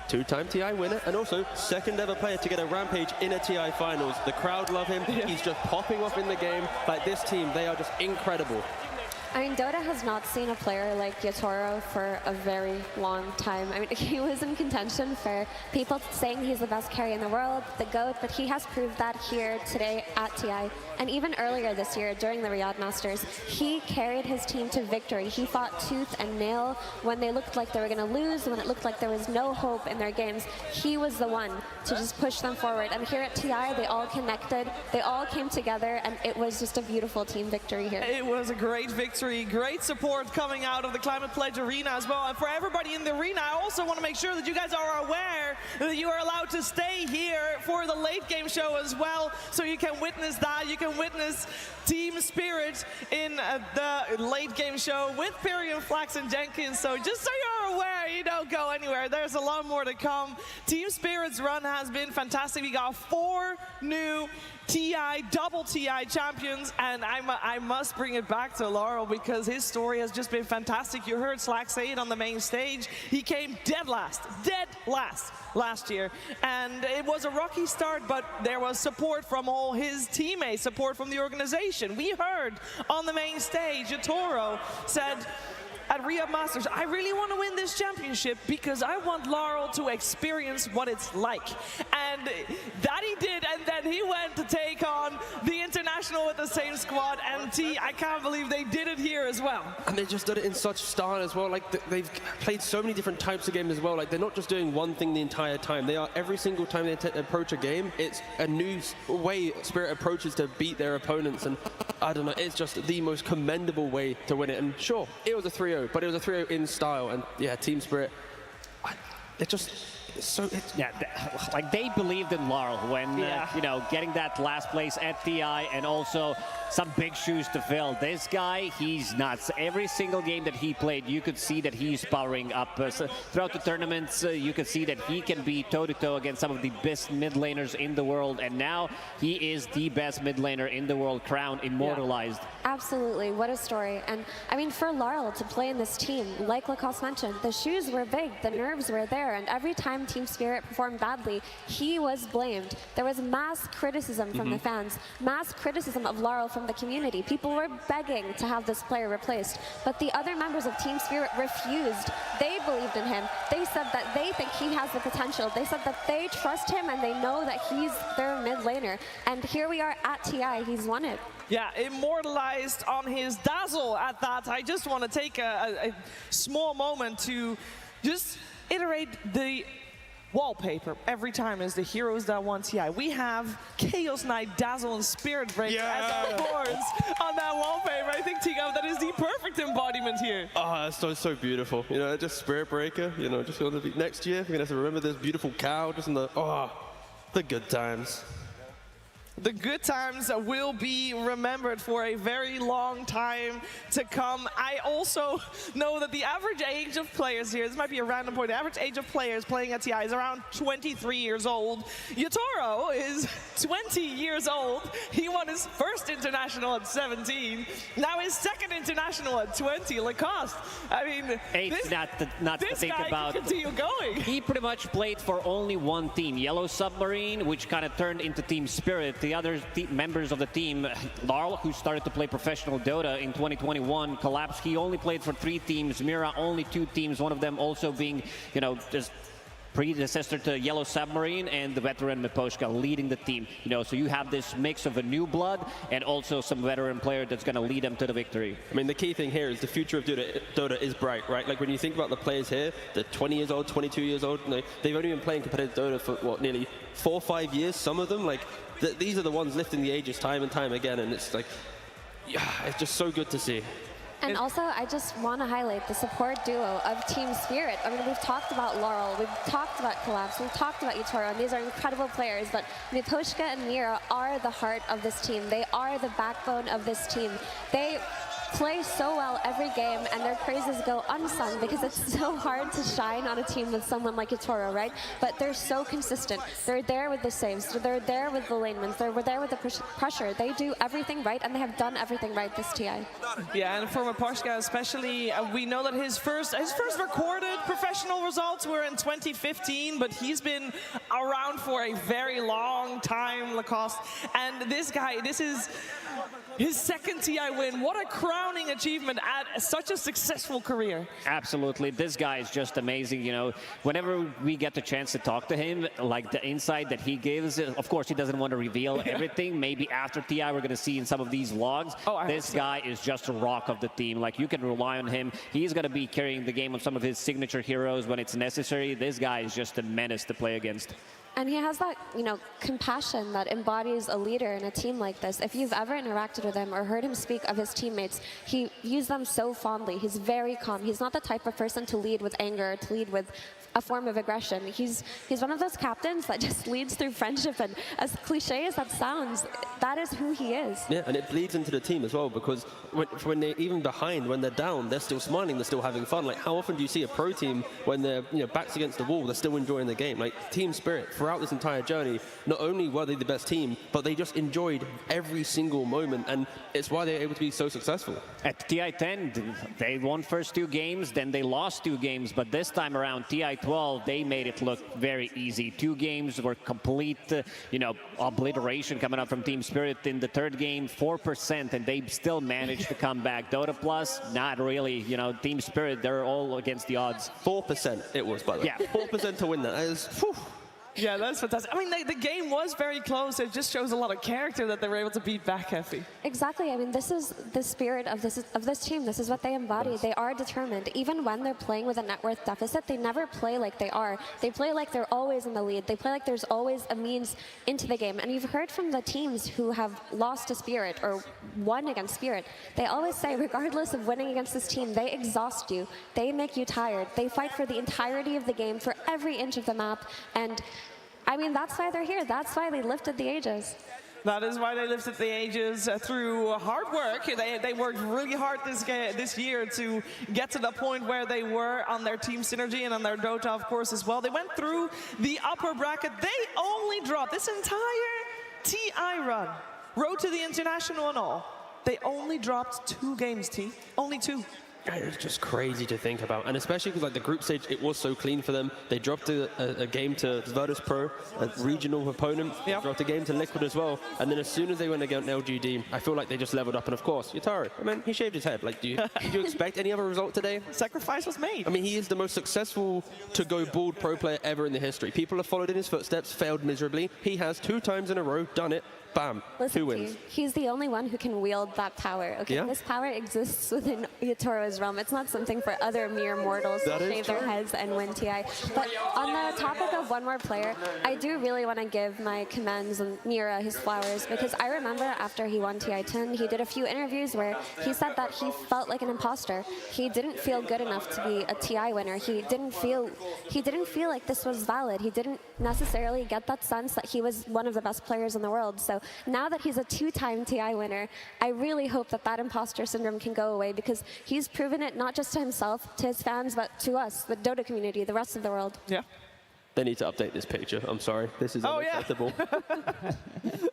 2-time TI winner, and also second ever player to get a Rampage in a TI finals. The crowd love him. Yeah. He's just popping off in the game. Like, this team, they are just incredible. I mean, Dota has not seen a player like Yotaro for a very long time. I mean, he was in contention for people saying he's the best carry in the world, the GOAT, but he has proved that here today at TI. And even earlier this year, during the Riyadh Masters, he carried his team to victory. He fought tooth and nail when they looked like they were going to lose, when it looked like there was no hope in their games. He was the one to just push them forward. And here at TI, they all connected, they all came together, and it was just a beautiful team victory here. It was a great victory. victory. Great support coming out of the Climate Pledge Arena as well. And for everybody in the arena, I also want to make sure that you guys are aware that you are allowed to stay here for the late game show as well. So you can witness that. You can witness Team Spirit in the late game show with Perry and Flax and Jenkins. So just so you're aware, you don't go anywhere. There's a lot more to come. Team Spirit's run has been fantastic. We got 4 new TI, double TI champions, and I must bring it back to Laurel because his story has just been fantastic. You heard Slack say it on the main stage. He came dead last last year, and it was a rocky start, but there was support from all his teammates, support from the organization. We heard on the main stage, Yatoro said at Riyadh Masters, I really want to win this championship because I want Laurel to experience what it's like. And that he did, and then he went to take on the International with the same squad, and I can't believe they did it here as well. And they just did it in such style as well. Like, they've played so many different types of games as well. Like, they're not just doing one thing the entire time. They are, every single time they approach a game, it's a new way Spirit approaches to beat their opponents. And I don't know, it's just the most commendable way to win it. And sure, it was a 3-0. But it was a 3-0 in style, and yeah, Team Spirit, like they believed in Laurel when you know, getting that last place at TI, and also some big shoes to fill. This guy, he's nuts. Every single game that he played, you could see that he's powering up. So throughout the tournaments, you could see that he can be toe-to-toe against some of the best mid laners in the world, and now he is the best mid laner in the world, crowned, immortalized. Absolutely, what a story. And I mean, for Laurel to play in this team, like Lacoste mentioned, the shoes were big, the nerves were there, and every time Team Spirit performed badly, he was blamed. There was mass criticism from the fans, mass criticism of Laurel from the community. People were begging to have this player replaced, but the other members of Team Spirit refused. They believed in him. They said that they think he has the potential. They said that they trust him and they know that he's their mid laner. And here we are at TI, he's won it. Yeah, immortalized on his dazzle at that. I just want to take a small moment to just iterate the wallpaper every time as the heroes that won TI. We have Chaos Knight, Dazzle, and Spirit Breaker as our boards on that wallpaper. I think, Tigo, that is the perfect embodiment here. Oh, it's so beautiful. You know, just Spirit Breaker, you know, just going to be next year, we're going to have to remember this beautiful cow just in the good times. The good times will be remembered for a very long time to come. I also know that the average age of players here, this might be a random point, the average age of players playing at TI is around 23 years old. Yatoro is 20 years old. He won his first international at 17. Now his second international at 20. Lacoste, I mean, It's not to think about. Can continue going. He pretty much played for only one team, Yellow Submarine, which kind of turned into Team Spirit. The other members of the team, Laurel, who started to play professional Dota in 2021, collapsed. He only played for 3 teams. Mira, only 2 teams, one of them also being, you know, just predecessor to Yellow Submarine, and the veteran Miposhka leading the team. You know, so you have this mix of a new blood and also some veteran player that's going to lead them to the victory. I mean, the key thing here is the future of Dota is bright, right? Like, when you think about the players here, they're 20 years old, 22 years old, and they've only been playing competitive Dota for, what, nearly 4 or 5 years, some of them. Like, these are the ones lifting the ages time and time again, and it's like, yeah, it's just so good to see. And also, I just want to highlight the support duo of Team Spirit. I mean, we've talked about Laurel, we've talked about Collapse, we've talked about Yatoro, and these are incredible players, but Miposhka and Mira are the heart of this team. They are the backbone of this team. They play so well every game, and their praises go unsung because it's so hard to shine on a team with someone like Yatoro, right? But they're so consistent. They're there with the saves, they're there with the lanemans, they're there with the pressure. They do everything right, and they have done everything right this TI. Yeah, and for Miposhka especially, we know that his first recorded professional results were in 2015, but he's been around for a very long time, Lacoste. And this guy, this is his second TI win. What a crowning achievement at such a successful career. Absolutely. This guy is just amazing. You know, whenever we get the chance to talk to him, like the insight that he gives, of course, he doesn't want to reveal everything. Maybe after TI, we're going to see in some of these vlogs. This guy is just a rock of the team. Like, you can rely on him. He's going to be carrying the game on some of his signature heroes when it's necessary. This guy is just a menace to play against. And he has that, you know, compassion that embodies a leader in a team like this. If you've ever interacted with him or heard him speak of his teammates, he views them so fondly. He's very calm. He's not the type of person to lead with anger, to lead with a form of aggression. He's one of those captains that just leads through friendship, and as cliche as that sounds, that is who he is. Yeah, and it bleeds into the team as well, because when they're even behind, when they're down, they're still smiling, they're still having fun. Like, how often do you see a pro team when they're, you know, backs against the wall, they're still enjoying the game? Like, team spirit throughout this entire journey, not only were they the best team, but they just enjoyed every single moment, and it's why they're able to be so successful. At TI10, they won first 2 games, then they lost 2 games, but this time around, TI12, they made it look very easy. 2 games were complete, you know, obliteration coming up from Team Spirit. In the 3rd game, 4%, and they still managed to come back. Dota Plus, not really. You know, Team Spirit, they're all against the odds. 4% it was, by the way. Yeah. 4% to win that. That is, whew. Yeah, that's fantastic. I mean, the game was very close. It just shows a lot of character that they were able to beat back, Effie. Exactly. I mean, this is the spirit of this team. This is what they embody. They are determined. Even when they're playing with a net worth deficit, they never play like they are. They play like they're always in the lead. They play like there's always a means into the game. And you've heard from the teams who have lost to Spirit or won against Spirit, they always say, regardless of winning against this team, they exhaust you. They make you tired. They fight for the entirety of the game, for every inch of the map. And I mean, that's why they're here. That's why they lifted the ages. That is why they lifted the ages through hard work. They worked really hard this year to get to the point where they were on their team synergy and on their Dota, of course, as well. They went through the upper bracket. They only dropped this entire TI run, road to the international and all. They only dropped 2 games, T. Only 2. It's just crazy to think about, and especially because like the group stage, it was so clean for them. They dropped a game to Virtus Pro, a regional opponent. Yep. Dropped a game to Liquid as well, and then as soon as they went against LGD, I feel like they just leveled up. And of course, Yatari, I mean, he shaved his head. Like, did you expect any other result today? Sacrifice was made. I mean, he is the most successful to-go bald pro player ever in the history. People have followed in his footsteps, failed miserably. He has 2 times in a row done it. Bam, Listen 2 wins. He's the only one who can wield that power. Okay, Yeah. this power exists within Yatoro's realm. It's not something for other mere mortals That to is shave their true. heads and win TI. But on the topic of one more player, I do really want to give my commends and Mira his flowers, because I remember after he won TI10, he did a few interviews where he said that he felt like an imposter. He didn't feel good enough to be a TI winner. He didn't feel like this was valid. He didn't necessarily get that sense that he was one of the best players in the world. So now that he's a 2-time TI winner, I really hope that that imposter syndrome can go away, because he's proven it not just to himself, to his fans, but to us, the Dota community, the rest of the world. Yeah. They need to update this picture. I'm sorry. This is unacceptable.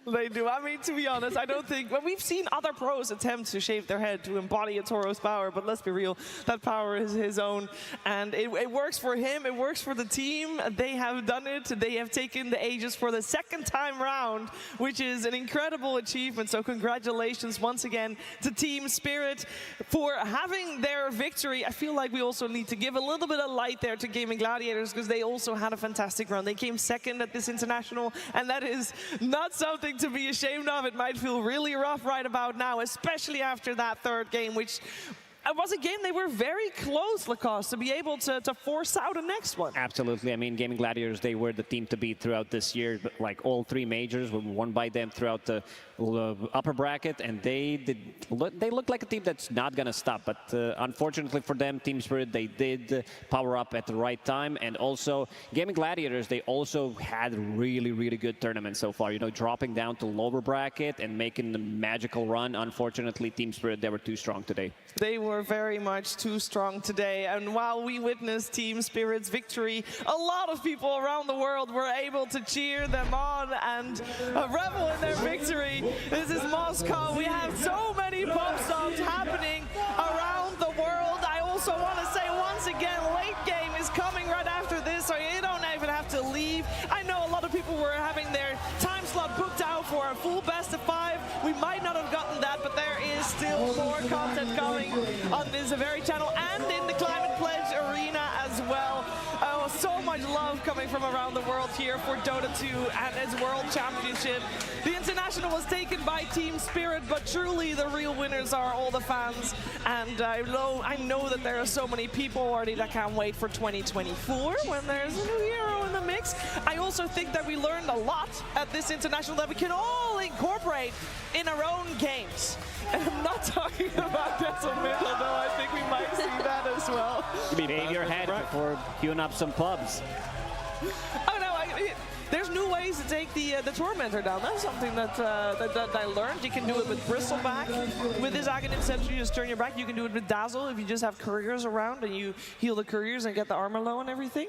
They do. I mean, to be honest, I don't think... Well, we've seen other pros attempt to shave their head to embody a Toro's power, but let's be real, that power is his own. And it works for him. It works for the team. They have done it. They have taken the ages for the 2nd time round, which is an incredible achievement. So congratulations once again to Team Spirit for having their victory. I feel like we also need to give a little bit of light there to Gaming Gladiators, because they also had a fantastic run. They came 2nd at this international, and that is not something to be ashamed of. It might feel really rough right about now, especially after that 3rd game, which was a game they were very close, Lacoste, to be able to force out a next one. Absolutely. I mean, Gaming Gladiators, they were the team to beat throughout this year. But like all 3 majors were won by them throughout the upper bracket, and they look like a team that's not going to stop. But unfortunately for them, Team Spirit, they did power up at the right time. And also, Gaming Gladiators, they also had a really, really good tournament so far. You know, dropping down to lower bracket and making the magical run. Unfortunately, Team Spirit, they were too strong today. They were very much too strong today, and while we witnessed Team Spirit's victory, a lot of people around the world were able to cheer them on and revel in their victory. This is Moscow. We have so many pop songs happening around the world. I also want to say once again, late game is coming right after this, so you don't even have to leave. I know a lot of people were having their time slot booked out for a full best of 5. We might not have gotten that, but there is still more content coming on this very channel and in the Climate Pledge arena as well. So much love love coming from around the world here for Dota 2 and its World Championship. The International was taken by Team Spirit, but truly the real winners are all the fans. And I know that there are so many people already that can't wait for 2024 when there's a new hero in the mix. I also think that we learned a lot at this International that we can all incorporate in our own games. And I'm not talking about Desolate, although I think we might see that as well. Shave your head before queuing up some pubs. Oh no, there's new ways to take the Tormentor down. That's something that I learned. You can do it with Bristleback. With his Aghanim Scepter, you just turn your back. You can do it with Dazzle if you just have couriers around and you heal the couriers and get the armor low and everything.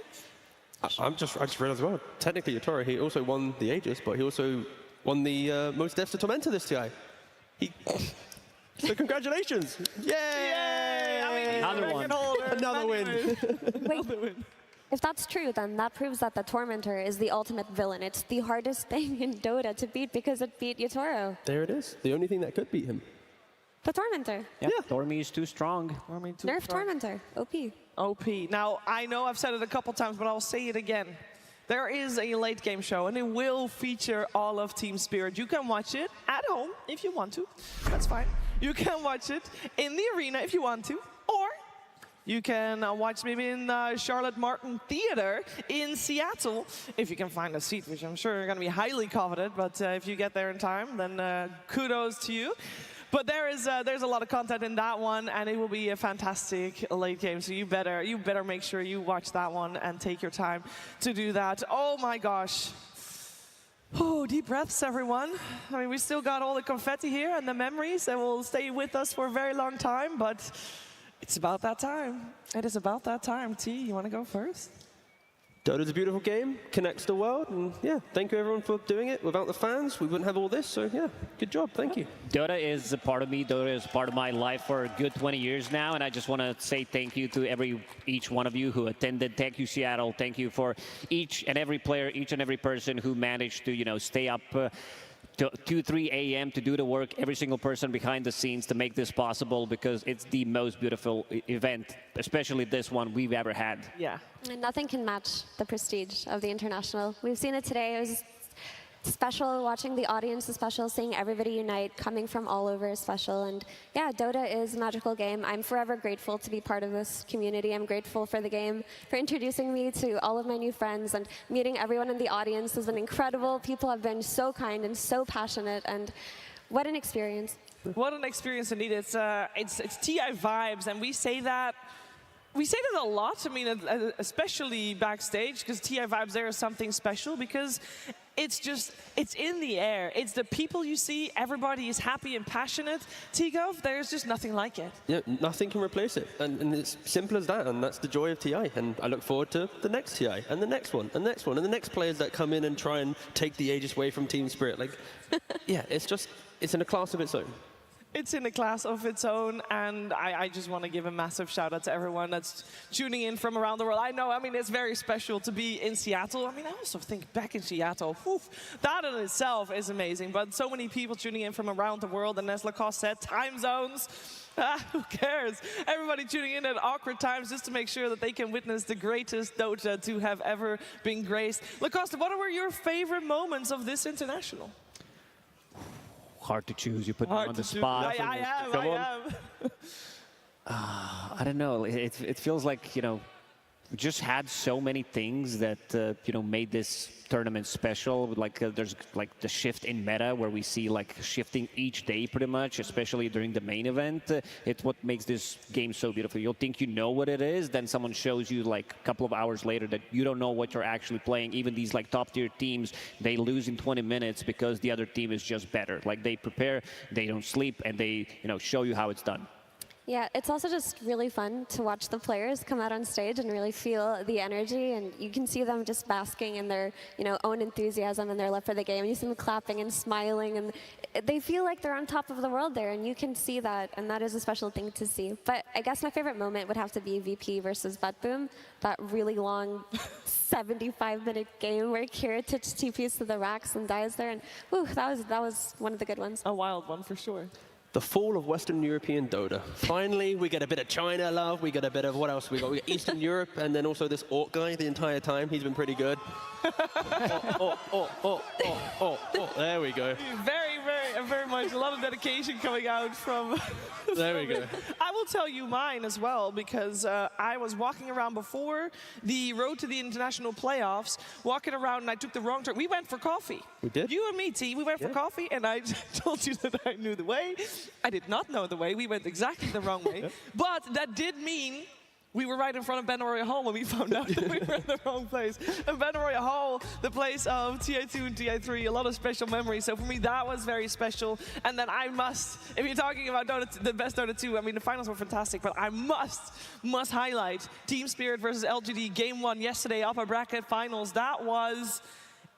I just realized as well, technically Yatoro, he also won the Aegis, but he also won the most deaths to Tormentor this TI. So congratulations! Yay! I mean, Another one. Another win. Wait, if that's true, then that proves that the Tormentor is the ultimate villain. It's the hardest thing in Dota to beat because it beat Yatoro. There it is. The only thing that could beat him. The Tormentor. Yeah, Tormi is too strong. Nerf Tormentor. OP. OP. Now, I know I've said it a couple times, but I'll say it again. There is a late game show, and it will feature all of Team Spirit. You can watch it at home if you want to. That's fine. You can watch it in the arena if you want to, or you can watch maybe in Charlotte Martin Theater in Seattle, if you can find a seat, which I'm sure you're going to be highly confident, but if you get there in time, then kudos to you. But there's a lot of content in that one, and it will be a fantastic late game. So you better make sure you watch that one and take your time to do that. Oh my gosh. Oh, deep breaths, everyone. I mean, we still got all the confetti here and the memories that will stay with us for a very long time, but it's about that time. It is about that time. T, you want to go first? Dota's a beautiful game, connects the world, and yeah, thank you everyone for doing it. Without the fans, we wouldn't have all this, so yeah, good job, thank you. Dota is a part of me. Dota is part of my life for a good 20 years now, and I just want to say thank you to each one of you who attended. Thank you, Seattle. Thank you for each and every player, each and every person who managed to, stay up to 2, 3 a.m. to do the work, every single person behind the scenes to make this possible, because it's the most beautiful event, especially this one we've ever had. Yeah. And nothing can match the prestige of the International. We've seen it today. It was special watching the audience, special seeing everybody unite, coming from all over is special. And yeah, Dota is a magical game. I'm forever grateful to be part of this community. I'm grateful for the game, for introducing me to all of my new friends, and meeting everyone in the audience has been incredible. People have been so kind and so passionate, and what an experience. What an experience indeed. It's TI vibes, and we say that a lot. I mean, especially backstage, because TI vibes there is something special, because it's in the air. It's the people you see. Everybody is happy and passionate. T-Gov, there's just nothing like it. Yeah, nothing can replace it, and it's simple as that, and that's the joy of TI, and I look forward to the next TI, and the next one, and the next one, and the next players that come in and try and take the Aegis away from Team Spirit. Like, yeah, it's in a class of its own. It's in a class of its own, and I just want to give a massive shout out to everyone that's tuning in from around the world. I know, I mean, it's very special to be in Seattle. I mean, I also think back in Seattle, that in itself is amazing, but so many people tuning in from around the world, and as Lacoste said, time zones. Who cares? Everybody tuning in at awkward times just to make sure that they can witness the greatest Dota to have ever been graced. Lacoste, what were your favorite moments of this International? Hard to choose. You put me on the spot. I am. I don't know. It feels like, we just had so many things that, made this tournament special. Like there's like the shift in meta where we see like shifting each day pretty much, especially during the main event. It's what makes this game so beautiful. You'll think you know what it is, then someone shows you like a couple of hours later that you don't know what you're actually playing. Even these like top tier teams, they lose in 20 minutes because the other team is just better. Like they prepare, they don't sleep, and they show you how it's done. Yeah, it's also just really fun to watch the players come out on stage and really feel the energy, and you can see them just basking in their, own enthusiasm and their love for the game. And you see them clapping and smiling, and they feel like they're on top of the world there, and you can see that, and that is a special thing to see. But I guess my favorite moment would have to be VP versus Buttboom, that really long 75-minute game where Kira TPs to the racks and dies there, and whew, that was one of the good ones. A wild one for sure. The fall of Western European Dota. Finally, we get a bit of China love. We get a bit of, what else we got? We got Eastern Europe, and then also this Orc guy the entire time. He's been pretty good. There we go. Very much a lot of dedication coming out from. There we go. I will tell you mine as well, because I was walking around before the road to the international playoffs, walking around, and I took the wrong turn. We went for coffee. We did? You and me, T, we went for coffee, and I told you that I knew the way. I did not know the way. We went exactly the wrong way. But that did mean we were right in front of Benaroya Hall when we found out that we were in the wrong place. And Benaroya Hall, the place of TI2 and TI3, a lot of special memories. So for me, that was very special. And then I must, if you're talking about Dota, the best Dota 2, I mean, the finals were fantastic, but I must highlight Team Spirit versus LGD Game 1 yesterday, upper bracket finals. That was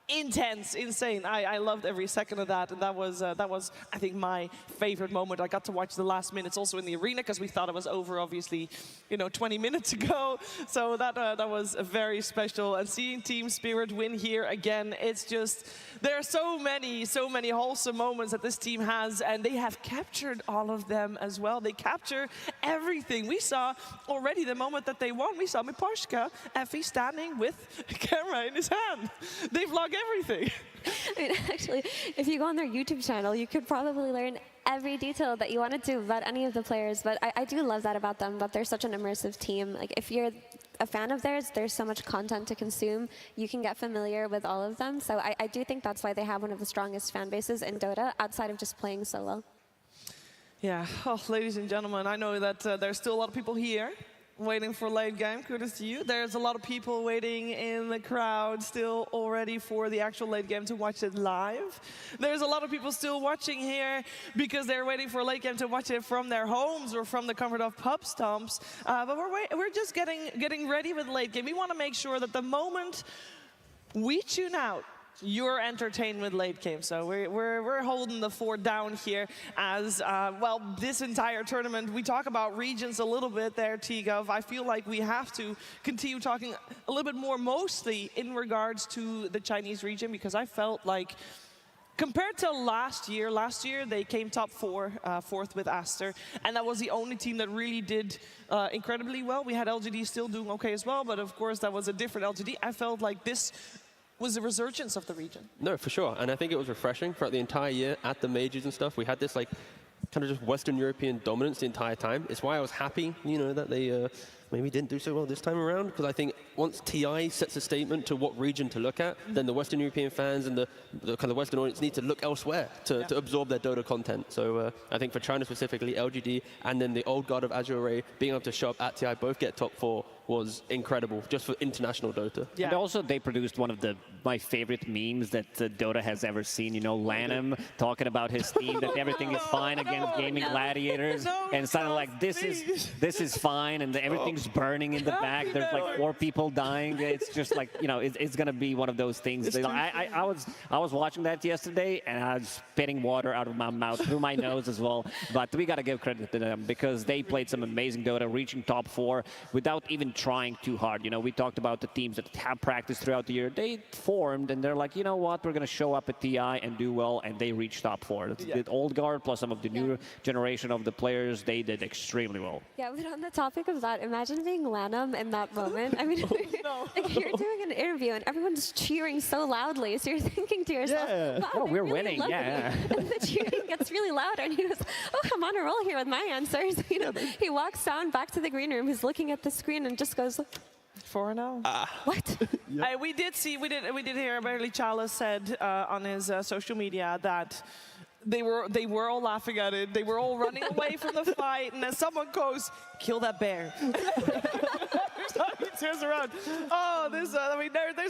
intense, insane. I loved every second of that, and that was I think my favorite moment. I got to watch the last minutes also in the arena because we thought it was over, obviously, 20 minutes ago. So that was very special. And seeing Team Spirit win here again, it's just, there are so many wholesome moments that this team has, and they have captured all of them as well. They capture everything. We saw already the moment that they won. We saw Miposhka, Effie standing with a camera in his hand. They vlog everything. I mean, actually, if you go on their YouTube channel, you could probably learn every detail that you wanted to about any of the players. But I do love that about them, that they're such an immersive team. Like, if you're a fan of theirs, there's so much content to consume. You can get familiar with all of them. So I do think that's why they have one of the strongest fan bases in Dota, outside of just playing solo. Yeah, ladies and gentlemen, I know that there's still a lot of people here waiting for late game. Kudos to you. There's a lot of people waiting in the crowd still already for the actual late game to watch it live. There's a lot of people still watching here because they're waiting for late game to watch it from their homes or from the comfort of pub stomps. But we're just getting ready with late game. We want to make sure that the moment we tune out, you're entertained with late game. So we're holding the fort down here as, well, this entire tournament. We talk about regions a little bit there, T-Gov. I feel like we have to continue talking a little bit more, mostly in regards to the Chinese region, because I felt like, compared to last year they came top fourth with Aster, and that was the only team that really did incredibly well. We had LGD still doing okay as well, but of course that was a different LGD. I felt like this was the resurgence of the region. No, for sure. And I think it was refreshing throughout the entire year at the majors and stuff. We had this like kind of just Western European dominance the entire time. It's why I was happy, that they maybe didn't do so well this time around, because I think once TI sets a statement to what region to look at, then the Western European fans and the kind of Western audience need to look elsewhere to absorb their Dota content. So I think for China specifically, LGD and then the old guard of Azure being able to show up at TI, both get top 4, was incredible just for international Dota. Yeah. And also they produced one of my favorite memes that Dota has ever seen. Lanham talking about his team, that everything is fine against gaming gladiators, and suddenly like this is fine, and everything's burning in the back. There's like 4 people dying. It's just like it's gonna be one of those things. I was watching that yesterday, and I was spitting water out of my mouth through my nose as well. But we gotta give credit to them because they played some amazing Dota, reaching top 4 without even trying too hard. We talked about the teams that have practiced throughout the year. They formed, and they're like, you know what, we're gonna show up at TI and do well, and they reached top 4. The old guard plus some of the new generation of the players, they did extremely well. Yeah, but on the topic of that, imagine being Lanham in that moment. I mean, like you're doing an interview and everyone's cheering so loudly, so you're thinking to yourself, wow, we're really winning, yeah. And the cheering gets really loud, and he goes, oh, I'm on a roll here with my answers. He walks down back to the green room, he's looking at the screen and just goes, 4-0. What? We did hear Barely Chala said on his social media that they were all laughing at it. They were all running away from the fight, and then someone goes, kill that bear. He turns around. Oh, there's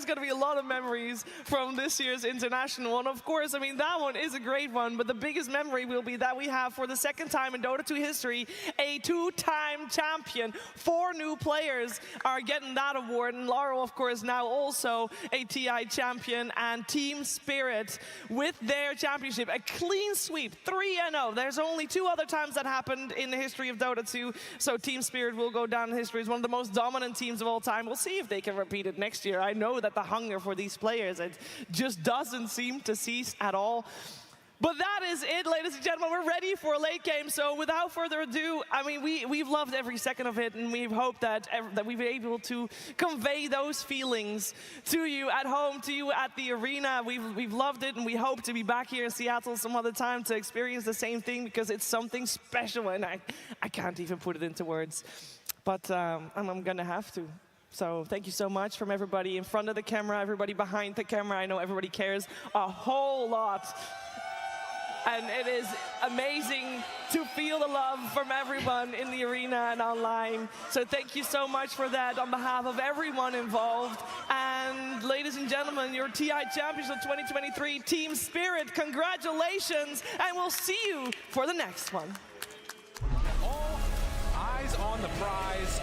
going to be a lot of memories from this year's international. And of course, that one is a great one. But the biggest memory will be that we have, for the second time in Dota 2 history, a 2-time champion. 4 new players are getting that award. And Laurel, of course, now also a TI champion. And Team Spirit, with their championship, a clean sweep, 3-0. There's only 2 other times that happened in the history of Dota 2. So Team Spirit will go down in history as one of the most dominant teams of all time. We'll see if they can repeat it next year. I know that the hunger for these players, it just doesn't seem to cease at all. But that is it, ladies and gentlemen. We're ready for a late game. So without further ado, I mean, we've loved every second of it, and we've hoped that we've been able to convey those feelings to you at home, to you at the arena. We've loved it, and we hope to be back here in Seattle some other time to experience the same thing, because it's something special, and I can't even put it into words. But I'm gonna have to. So thank you so much from everybody in front of the camera, everybody behind the camera. I know everybody cares a whole lot. And it is amazing to feel the love from everyone in the arena and online. So thank you so much for that on behalf of everyone involved. And ladies and gentlemen, your TI Champions of 2023, Team Spirit, congratulations. And we'll see you for the next one. All eyes on the prize.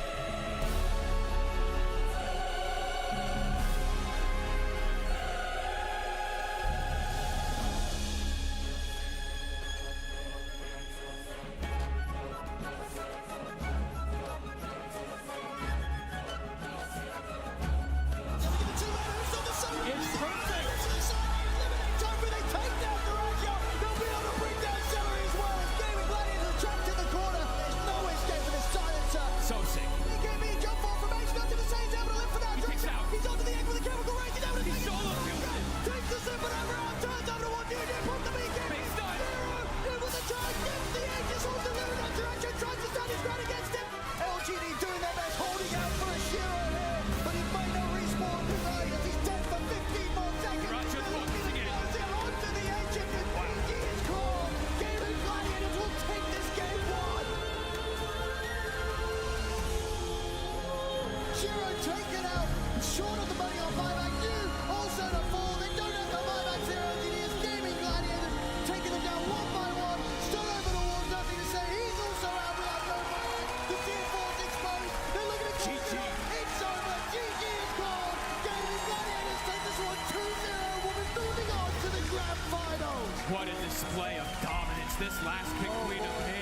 What a display of dominance. This last pick queen of pain.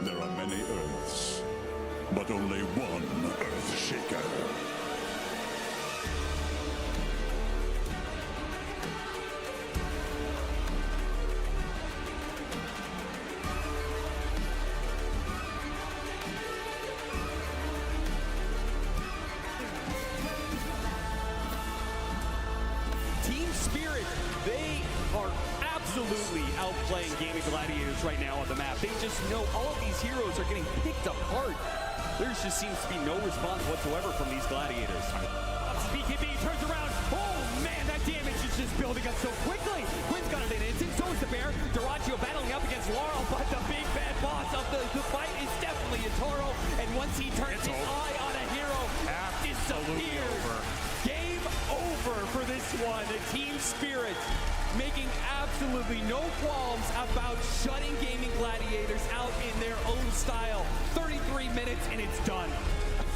There are many Earths, but only one Earth Shaker. Absolutely outplaying Gaming Gladiators right now on the map. They just know all of these heroes are getting picked apart. There just seems to be no response whatsoever from these Gladiators. BKB turns around. Oh man, that damage is just building up so quickly. Quinn's got it in instant, so is the Bear. Dyrachyo battling up against Laurel, but the big bad boss of the fight is definitely Toro. And once he turns his eye on a hero, disappears. Game over for this one. The Team Spirit making absolutely no qualms about shutting Gaming Gladiators out in their own style. 33 minutes and it's done.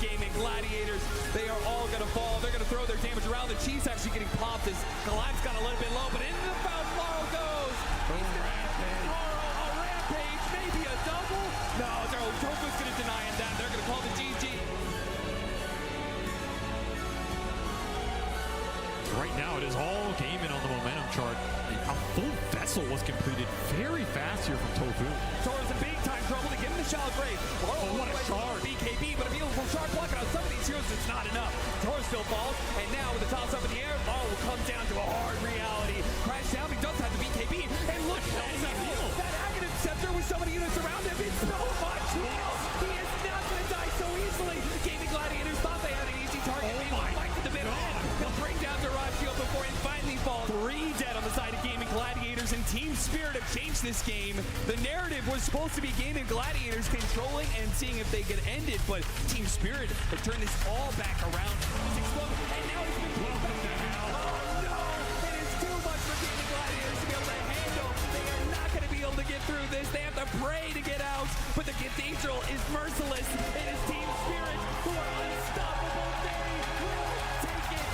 Gaming Gladiators, they are all gonna fall. They're gonna throw their damage around. The Chiefs actually getting popped as Goliath's got a little bit low, but into the foul, Laurel goes. Laurel, a rampage, maybe a double. No, Tofu's gonna deny him that. They're gonna call the GG. Right now, it is all gaming on the momentum chart. A full vessel was completed very fast here from Tofu. Toro's in big time trouble to give him the Shell Grave. Oh, what a shard. BKB, but a beautiful shard blocking on some of these heroes. It's not enough. Toro still falls, and now with the toss up in the air, will come down to a hard reality. Crash down, he does have the BKB, and look at that heal. That Aghanim Scepter with so many units around him, it's so much heal. He is not going to die so easily. Gaming Gladiators thought they had an easy target. Fight to the middle. He'll bring down Dyrachyo before he finally falls. 3 dead on the side of Gaming Gladiators, and Team Spirit have changed this game. The narrative was supposed to be Gaming Gladiators controlling and seeing if they could end it, but Team Spirit have turned this all back around. And now it's been pulled back down. Oh no! It is too much for Gaming Gladiators to be able to handle. They are not going to be able to get through this. They have to pray to get out, but the Cathedral is merciless. It is Team Spirit who are unstoppable. They will take it.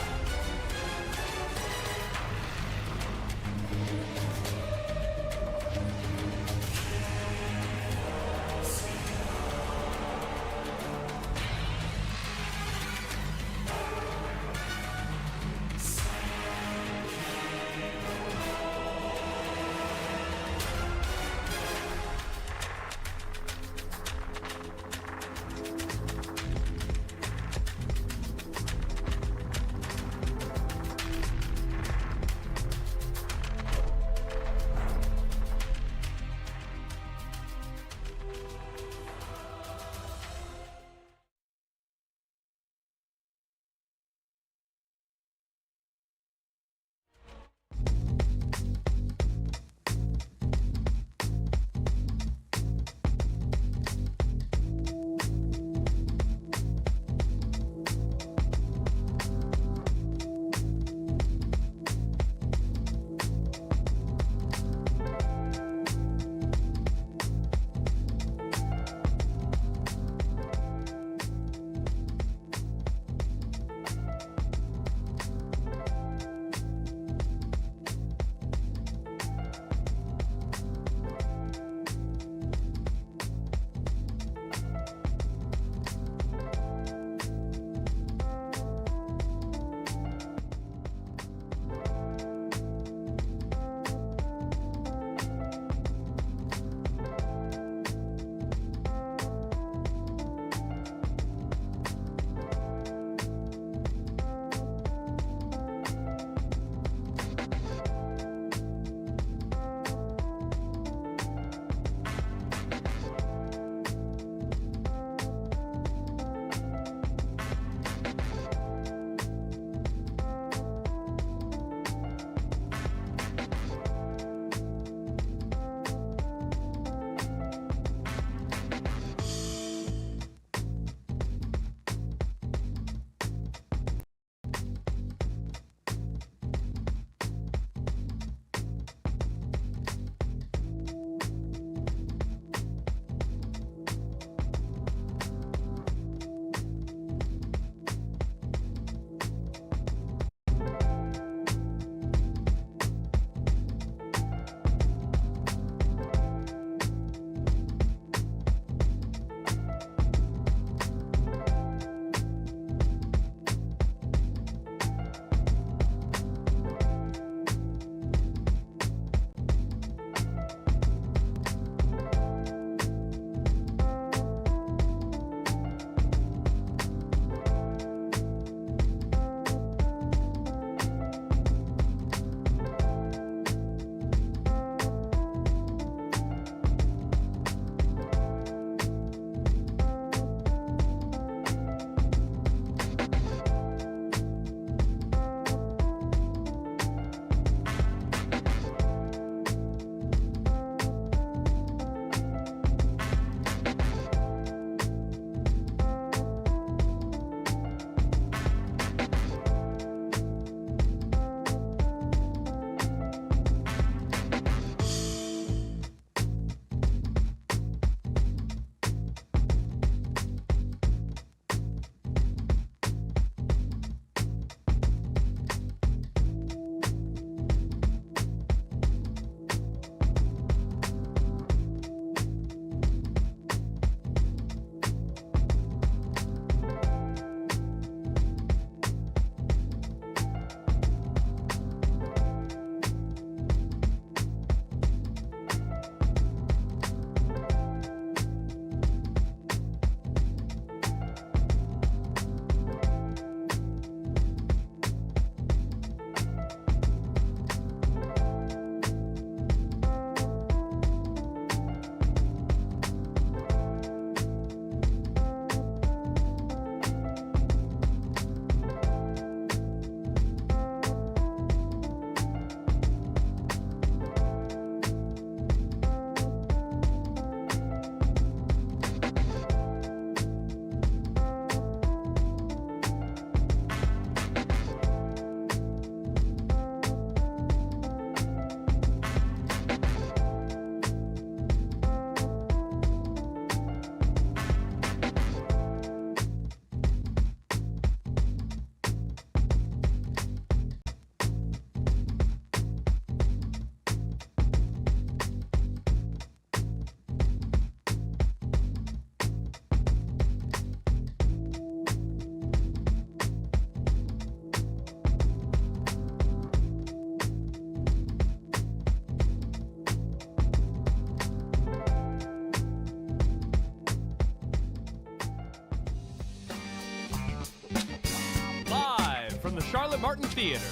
from the Charlotte Martin Theater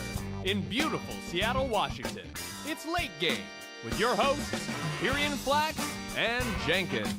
in beautiful Seattle, Washington. It's Late Game with your hosts, Tyrion Flax and Jenkins.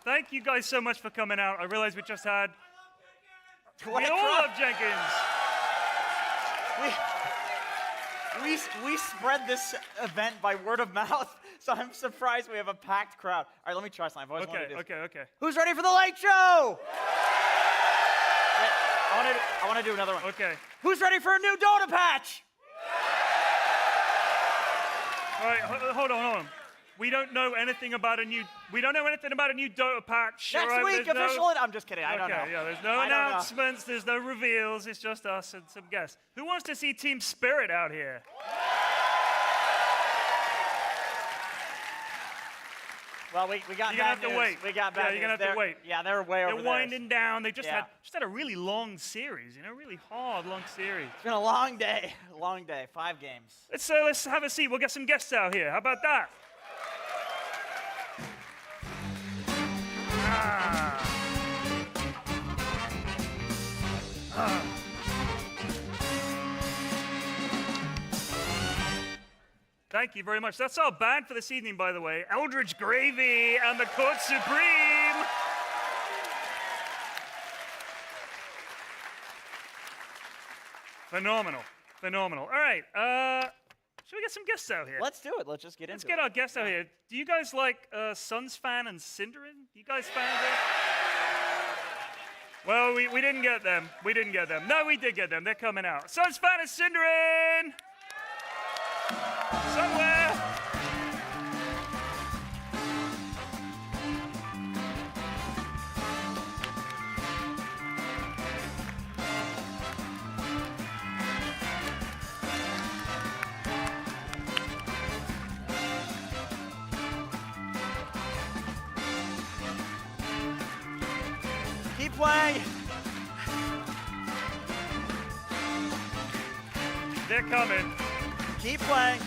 Thank you guys so much for coming out. I realize we just had... What we a all crowd. love Jenkins. We spread this event by word of mouth, so I'm surprised we have a packed crowd. All right, let me try something. I've always wanted to do this. Okay. Who's ready for the late show? Wait, I want to do another one. Okay. Who's ready for a new Dota patch? All right, hold on. We don't know anything about a new Dota patch. Next right? week, official. I'm just kidding. I don't know. Okay, yeah, there's no announcements, there's no reveals, it's just us and some guests. Who wants to see Team Spirit out here? Well, we got You're gonna have bad to news. wait. We got bad Yeah, you're gonna news. have to wait. Yeah, they're way over They're there. winding down. They just Yeah. had a really long series, really hard, long series. It's been a long day. 5 games. Let's have a seat. We'll get some guests out here. How about that? Thank you very much. That's our band for this evening, by the way. Eldridge Gravy and the Court Supreme. Phenomenal. All right. Should we get some guests out here? Let's do it. Let's just get into it. Let's get our guests out here. Do you guys like Suns Fan and Cinderin? You guys fans of? Well, we didn't get them. No, we did get them. They're coming out. Suns Fan and Cinderin! Somewhere. Keep playing. They're coming. Keep playing.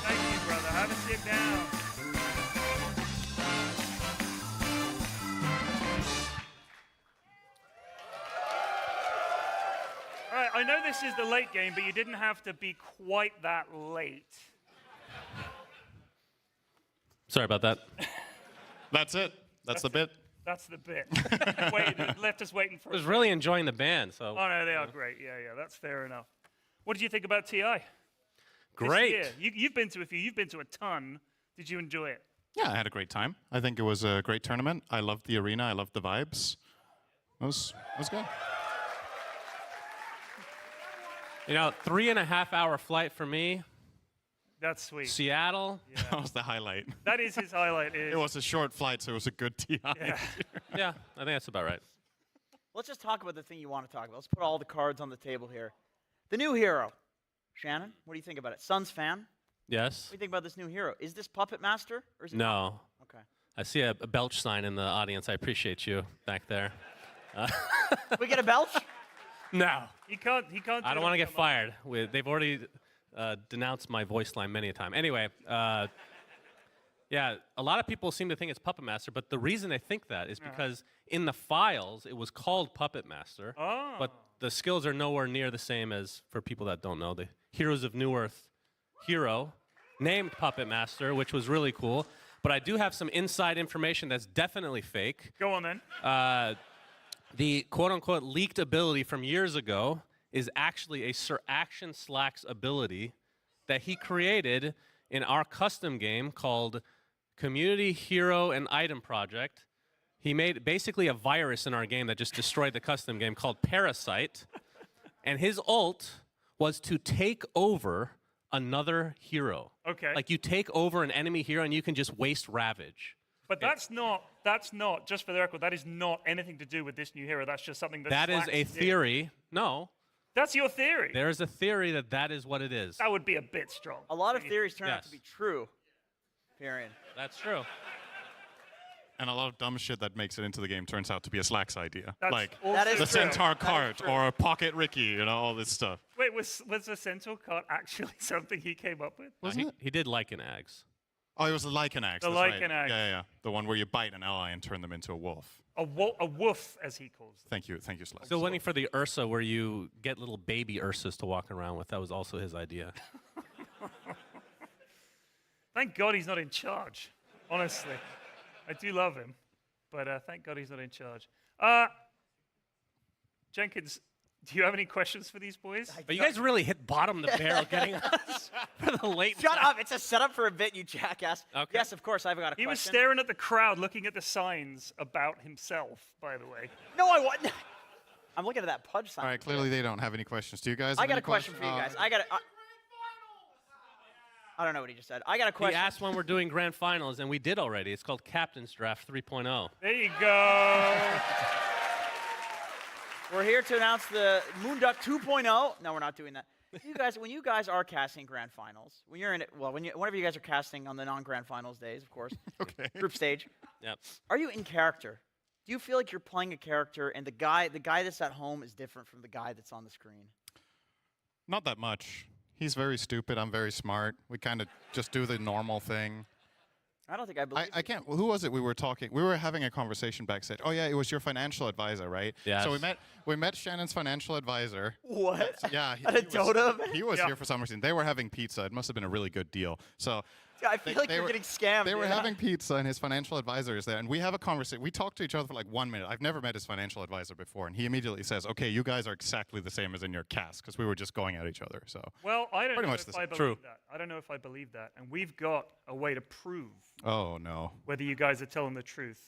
Thank you, brother. Have a sit down. All right, I know this is the late game, but you didn't have to be quite that late. Sorry about that. That's it. That's the bit. That's the bit. Left us waiting for I was really enjoying the band, so. Oh, no, they are great. Yeah, that's fair enough. What did you think about TI? Great. This year? You've been to a few. You've been to a ton. Did you enjoy it? Yeah, I had a great time. I think it was a great tournament. I loved the arena. I loved the vibes. It was good. 3.5-hour flight for me. That's sweet. Seattle. Yeah. That was the highlight. That is his highlight. It was a short flight, so it was a good TI. Yeah, I think that's about right. Let's just talk about the thing you want to talk about. Let's put all the cards on the table here. The new hero. Shannon, what do you think about it? Suns fan? Yes. What do you think about this new hero? Is this Puppet Master? Or is it No. Okay. I see a belch sign in the audience. I appreciate you back there. We get a belch? No. He can't. I don't want to get fired. They've already denounced my voice line many a time. Anyway, yeah, a lot of people seem to think it's Puppet Master, but the reason they think that is because in the files it was called Puppet Master, but the skills are nowhere near the same as, for people that don't know, the Heroes of Newerth hero named Puppet Master, which was really cool. But I do have some inside information that's definitely fake. Go on then. The quote-unquote leaked ability from years ago is actually a Sir Action Slack's ability that he created in our custom game called Community Hero and Item Project. He made basically a virus in our game that just destroyed the custom game called Parasite. And his ult was to take over another hero. Okay. Like you take over an enemy hero and you can just waste Ravage. But that's not, just for the record, that is not anything to do with this new hero. That's just something That is a theory. No. That's your theory. There is a theory that that is what it is. That would be a bit strong. A lot of theories turn out Yes. to be true. Period. That's true. And a lot of dumb shit that makes it into the game turns out to be a Slacks idea. That's Like also the true. Centaur That is cart true. or Pocket Ricky, you know, all this stuff. Wait, was the Centaur card actually something he came up with? He did like an Ags. Oh, it was the Lycan Axe. The that's right. Lycan Axe. Yeah. The one where you bite an ally and turn them into a wolf. A woof, as he calls them. Thank you, Slacks. Still waiting for the Ursa where you get little baby Ursas to walk around with. That was also his idea. Thank God he's not in charge, honestly. I do love him, but thank God he's not in charge. Jenkins, do you have any questions for these boys? But you guys really hit bottom of the barrel getting us for the late. Shut up! It's a setup for a bit, you jackass. Okay. Yes, of course, I've got a He was question. staring at the crowd, looking at the signs about himself, by the way. No, I wasn't. I'm looking at that pudge sign. All right, clearly they don't have any questions. Do you guys? I have got any a question for you guys. I don't know what he just said. I got a He question. asked when we're doing grand finals, and we did already. It's called Captain's Draft 3.0. There you go. We're here to announce the Moonduck 2.0. No, we're not doing that. You guys, when you guys are casting grand finals, when you're in it, well, whenever you guys are casting on the non-grand finals days, of course, okay, group stage. Yep. Are you in character? Do you feel like you're playing a character, and the guy that's at home is different from the guy that's on the screen? Not that much. He's very stupid. I'm very smart. We kind of just do the normal thing. I don't think I believe. I can't. Who was it? We were talking. We were having a conversation backstage. Oh yeah, it was your financial advisor, right? Yes. So we met Shannon's financial advisor. What? Yeah. At a Dota event? He was here for some reason. They were having pizza. It must have been a really good deal. So. Yeah, I feel like you're getting scammed. They were dude. having pizza, and his financial advisor is there, and we have a conversation. We talked to each other for like 1 minute. I've never met his financial advisor before, and he immediately says, "Okay, you guys are exactly the same as in your cast," because we were just going at each other. So. Well, I don't pretty know much if the I same. believe that. I don't know if I believe that. And we've got a way to prove Oh no. whether you guys are telling the truth.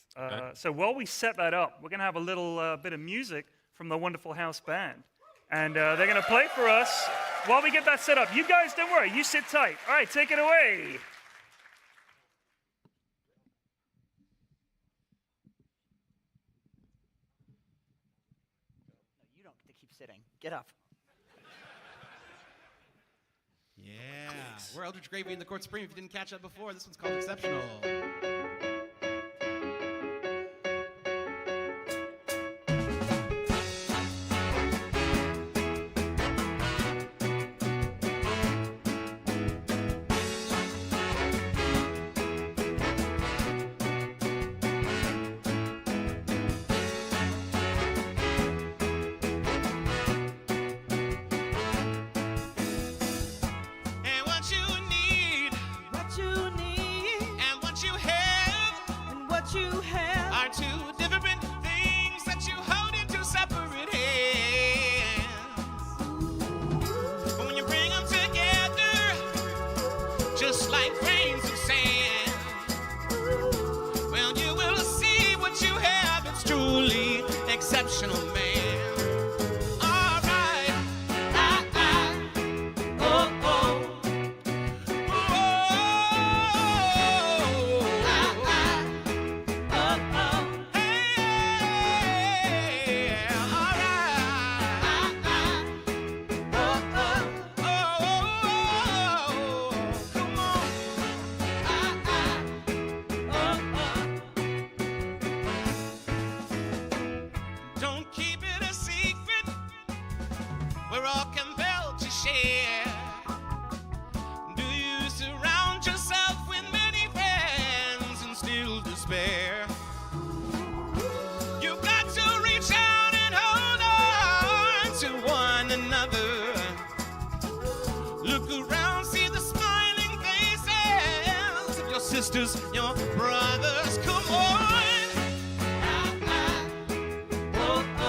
So while we set that up, we're going to have a little bit of music from the wonderful house band. And they're going to play for us while we get that set up. You guys, don't worry. You sit tight. All right, take it away. You don't get to keep sitting. Get up. Yeah. We're Eldritch Gravy in the Court Supreme. If you didn't catch that before, this one's called Exceptional. And what you need, and what you have, are two different things that you hold in two separate hands. But when you bring them together, just like grains of sand, well, you will see what you have. It's truly exceptional, man. All right. Oh, oh. Don't keep it a secret. We're all compelled to share. Do you surround yourself with many friends and still despair? You got to reach out and hold on to one another. Look around, see the smiling faces of your sisters, your brothers. Come on. Oh, oh.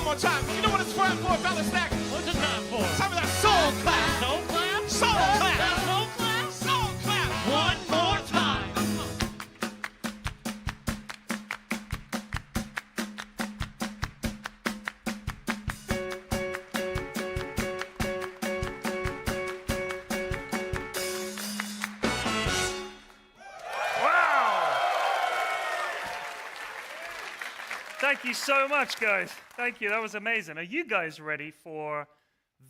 one more time. You know what it's for, fellas? Stack. What's it time for? Time for that soul clap. Soul clap. Soul clap. Soul clap. Soul clap. One more time. Thank you so much, guys. Thank you. That was amazing. Are you guys ready for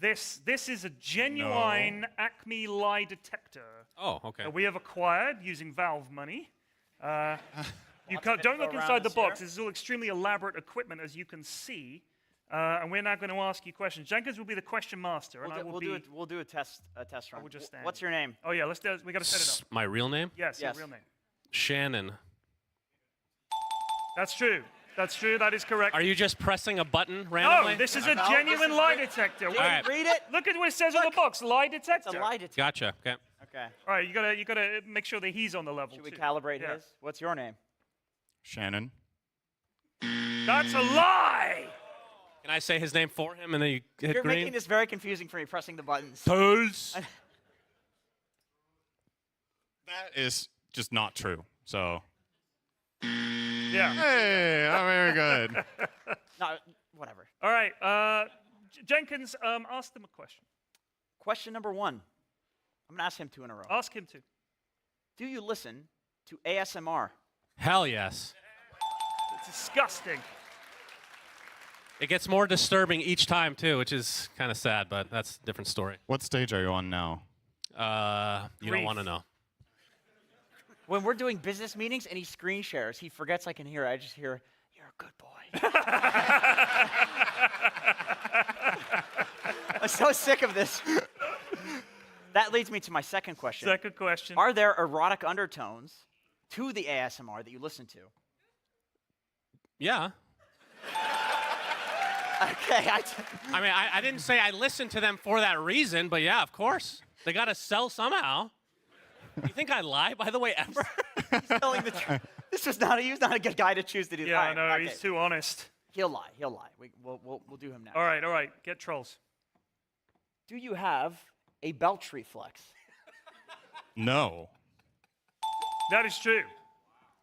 this? This is a genuine Acme lie detector. Oh, okay. That we have acquired using Valve money. Don't look inside the box. This is all extremely elaborate equipment, as you can see. And we're now going to ask you questions. Jenkins will be the question master, We'll do a test run. We'll just stand What's your name? Oh yeah, let's do it. We got to set it up. My real name? Yes, your real name. Shannon. That's true. That's true. That is correct. Are you just pressing a button randomly? No, this is a genuine lie detector. All right. Read it. Look at what it says on the box. Lie detector. It's a lie detector. Gotcha. Okay. Okay. All right, you gotta make sure that he's on the level. Should we calibrate his? What's your name? Shannon. That's a lie. Can I say his name for him and then you hit You're green? making this very confusing for me, pressing the buttons. Toes. That is just not true. So. Yeah. Hey, oh, very good. No, whatever. All right, Jenkins, ask them a question. Question number 1. I'm gonna ask him 2 in a row. Ask him to. Do you listen to ASMR? Hell yes. It's disgusting. It gets more disturbing each time too, which is kind of sad, but that's a different story. What stage are you on now? You don't want to know. When we're doing business meetings and he screen shares, he forgets I can hear. I just hear, "You're a good boy." I'm so sick of this. That leads me to my second question. Second question. Are there erotic undertones to the ASMR that you listen to? Yeah. Okay. I mean, I didn't say I listened to them for that reason, but yeah, of course. They got to sell somehow. You think I lie, by the way, ever? He's telling the truth. He was not a good guy to choose to do that. Yeah, I know. He's too honest. He'll lie. We'll do him now. All right. Get trolls. Do you have a belch reflex? No. That is true.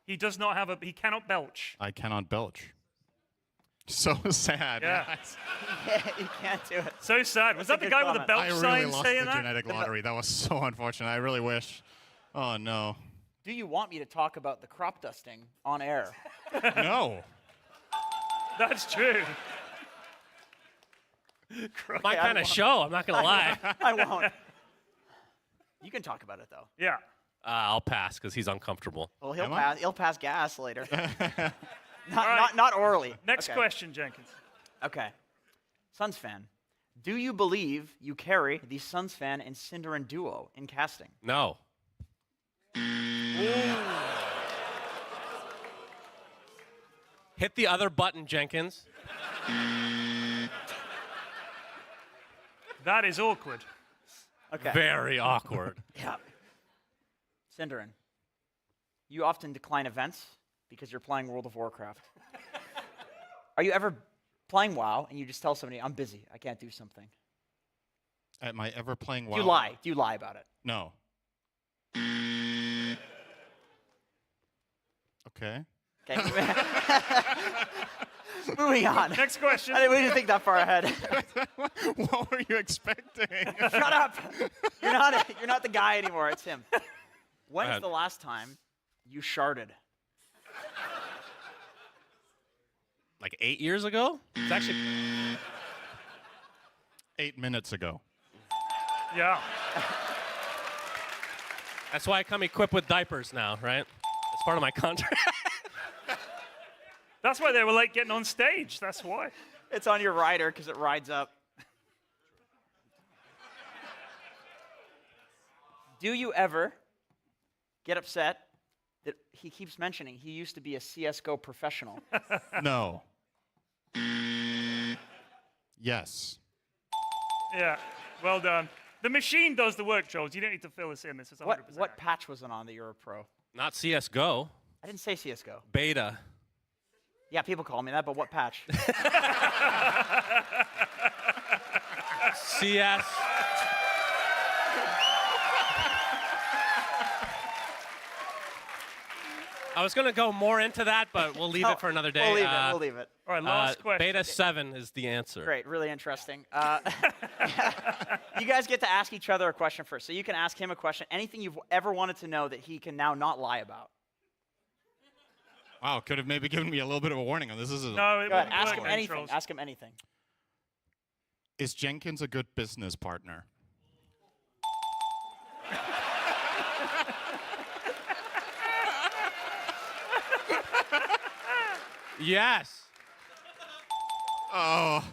He does not have he cannot belch. I cannot belch. So sad. Yeah. He can't do it. So sad. Was that the guy with the belch I really sign lost saying the that? genetic lottery. That was so unfortunate. I really wish. Oh, no. Do you want me to talk about the crop dusting on air? No. That's true. My kind of show, I'm not going to lie. I won't. You can talk about it, though. Yeah. I'll pass because he's uncomfortable. Well, he'll pass gas later. right. Not orally. Next Okay. question, Jenkins. Okay. Suns fan, do you believe you carry the Suns fan and Cinderin duo in casting? No. Hit the other button, Jenkins. That is awkward. Okay. Very awkward. Yeah. Cinderin, you often decline events because you're playing World of Warcraft. Are you ever playing WoW and you just tell somebody, "I'm busy, I can't do something"? Am I ever playing WoW? Do you lie? Do you lie about it? No. Okay. Okay. Moving on. Next question. We didn't think that far ahead. What were you expecting? Shut up. You're not the guy anymore. It's him. When's the last time you sharded? Like 8 years ago? It's actually 8 minutes ago. Yeah. That's why I come equipped with diapers now, right? It's part of my contract. That's why they were late getting on stage. That's why. It's on your rider because it rides up. Do you ever get upset that he keeps mentioning he used to be a CSGO professional? No. Yes. Yeah. Well done. The machine does the work, Joel. You don't need to fill us in. This is 100%. What patch was it on that you're a pro? Not CSGO. I didn't say CSGO. Beta. Yeah, people call me that, but what patch? CS. I was going to go more into that, but we'll leave it for another day. We'll leave it. All right, last question. Beta 7 is the answer. Great, really interesting. You guys get to ask each other a question first. So you can ask him a question, anything you've ever wanted to know that he can now not lie about. Wow, could have maybe given me a little bit of a warning on this. This is Go ahead, ask him anything. Ask him anything. Is Jenkins a good business partner? Yes. Oh.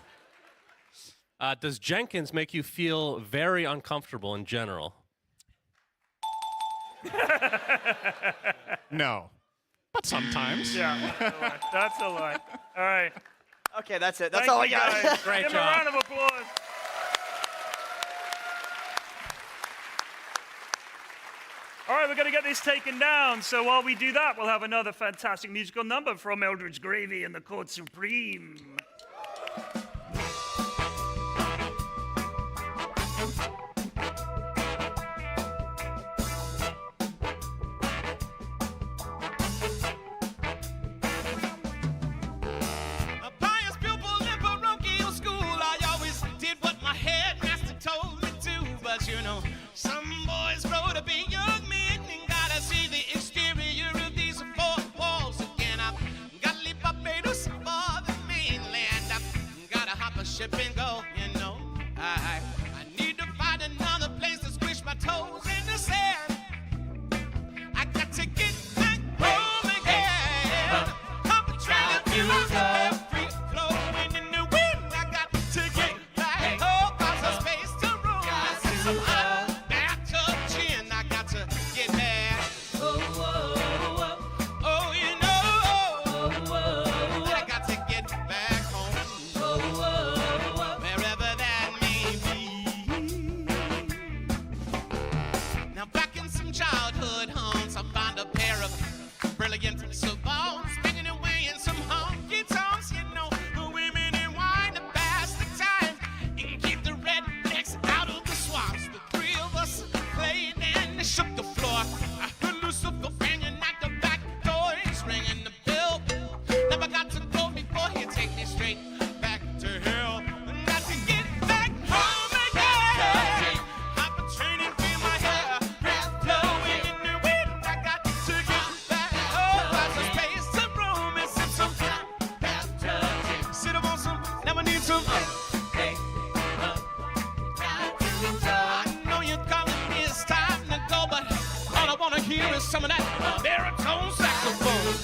Does Jenkins make you feel very uncomfortable in general? No. But sometimes. Yeah, that's a lie. All right. Okay, that's it. That's Thank all I you got. guys. Great Give job. him a round of applause. All right, we're going to get this taken down. So while we do that, we'll have another fantastic musical number from Eldridge Gravy and the Court Supreme. A pious pupil in parochial school, I always did what my headmaster told me to. But you know, some boys grow to be young men and gotta see the exterior of these four walls again. I've gotta leave Barbados for the mainland. I've gotta hop a ship and go, you know. I need to find another place to squish my toes in the sand. I got to get back home again. I'm trying to feel free flowing in the wind. I got to get back home. Cause there's space to roam. I see some hot bathtub gin. I got to get back. Oh, you know. I got to get back home. Wherever that may be. Now back in some childhood homes, I found a pair of brilliant savants spinning away in some honky tonks. You know, the women and wine to pass the time and keep the rednecks out of the swamps. The three of us played and they shook the floor. I heard Lucifer banging at the back door. He's ringing the bell. Never got to go before he take me straight back to hell. Got to get back home again. Hop a train and feel my hair blowing in the wind. I got to get back home. Lots of space to roam and sip some sit up on some. Never need some. I know you're calling me. It's time to go, but all I wanna hear is some of that baritone saxophone.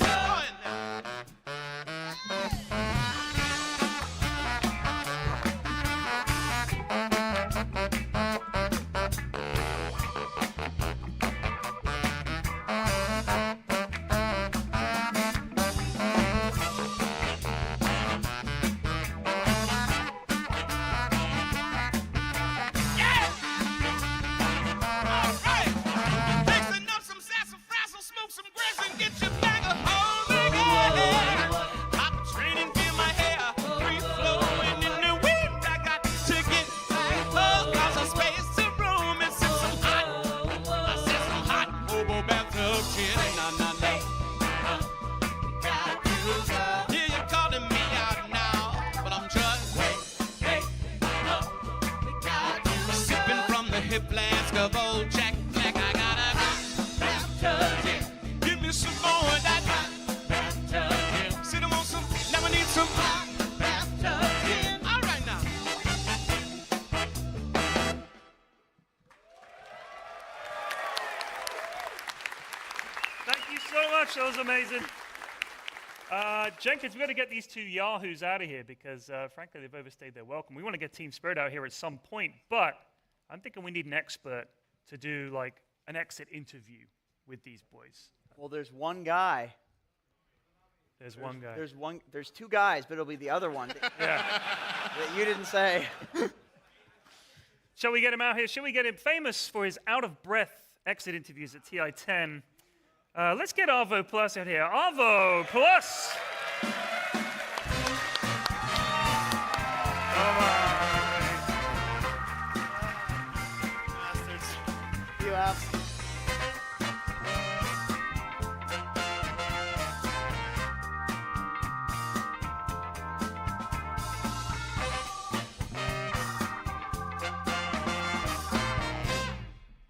Mixing up some sassafras, smoke some grass, and get your bag of home again. Hop a train and feel my hair free flowing in the wind. I got to get back home, cause there's space to roam and sip some hot. I said some hot hobo bathtub gin. Yeah, you're calling me out now, but I'm just sipping from the hip flask of old Jack Black. I gotta give me some more of that. Sit 'em on some, never need some. All right now. Thank you so much. That was amazing. Jenkins, we've got to get these two yahoos out of here because, frankly, they've overstayed their welcome. We want to get Team Spirit out here at some point, but I'm thinking we need an expert to do, like, an exit interview with these boys. Well, there's one guy. There's one guy. There's two guys, but it'll be the other one that you didn't say. Shall we get him out here? Shall we get him famous for his out-of-breath exit interviews at TI-10? Let's get Arvo Plus out here. Arvo Plus! You have.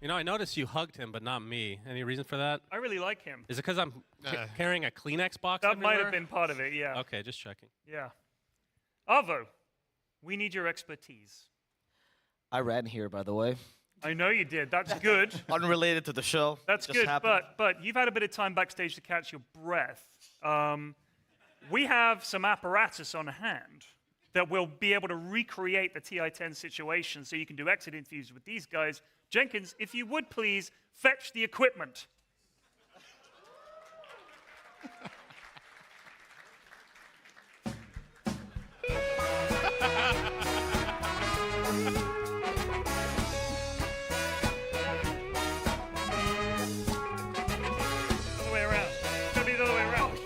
You know, I noticed you hugged him, but not me. Any reason for that? I really like him. Is it because I'm carrying a Kleenex box That might everywhere? have been part of it, yeah. Okay, just checking. Yeah. Arvo, we need your expertise. I ran here, by the way. I know you did. That's good. Unrelated to the show. That's Just good, happened. but you've had a bit of time backstage to catch your breath. We have some apparatus on hand that will be able to recreate the TI-10 situation so you can do exit interviews with these guys. Jenkins, if you would please fetch the equipment. Other way around. It's gonna be the other way around.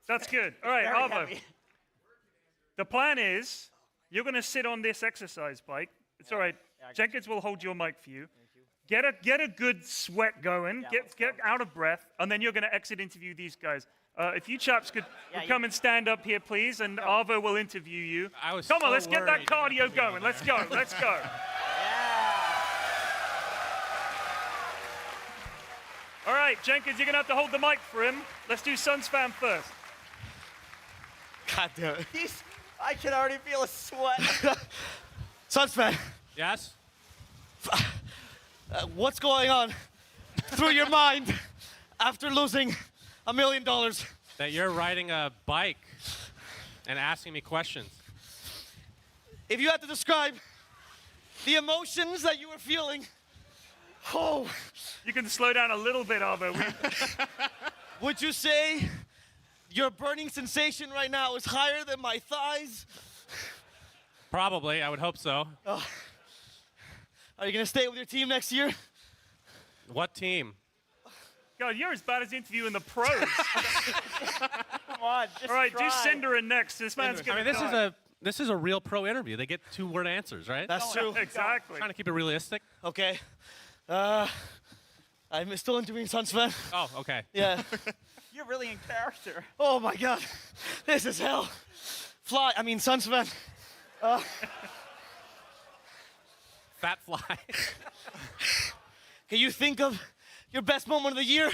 That's good. All right, Very Arvo. heavy. The plan is you're going to sit on this exercise bike. It's all right. Jenkins will hold your mic for you. Get a good sweat going. Get out of breath, and then you're going to exit interview these guys. If you chaps could come and stand up here, please, and Arvo will interview you. Come on, let's get that cardio going. Let's go. Let's go. All right, Jenkins, you're going to have to hold the mic for him. Let's do Suns fan first. God damn it. I can already feel a sweat. Suns fan, Yes? what's going on through your mind after losing $1 million? That you're riding a bike and asking me questions. If you had to describe the emotions that you were feeling, oh. You can slow down a little bit, Arvo. Would you say your burning sensation right now is higher than my thighs? Probably, I would hope so. Oh. Are you going to stay with your team next year? What team? God, you're as bad as interviewing the pros. Come on, just All right, try. do Cinderin next. This man's going to This is a real pro interview. They get 2-word answers, right? That's true. Exactly. Trying to keep it realistic. Okay. I'm still interviewing Suns fan. Oh, okay. Yeah. You're really in character. Oh my God. This is hell. Suns fan. Fat fly. Can you think of your best moment of the year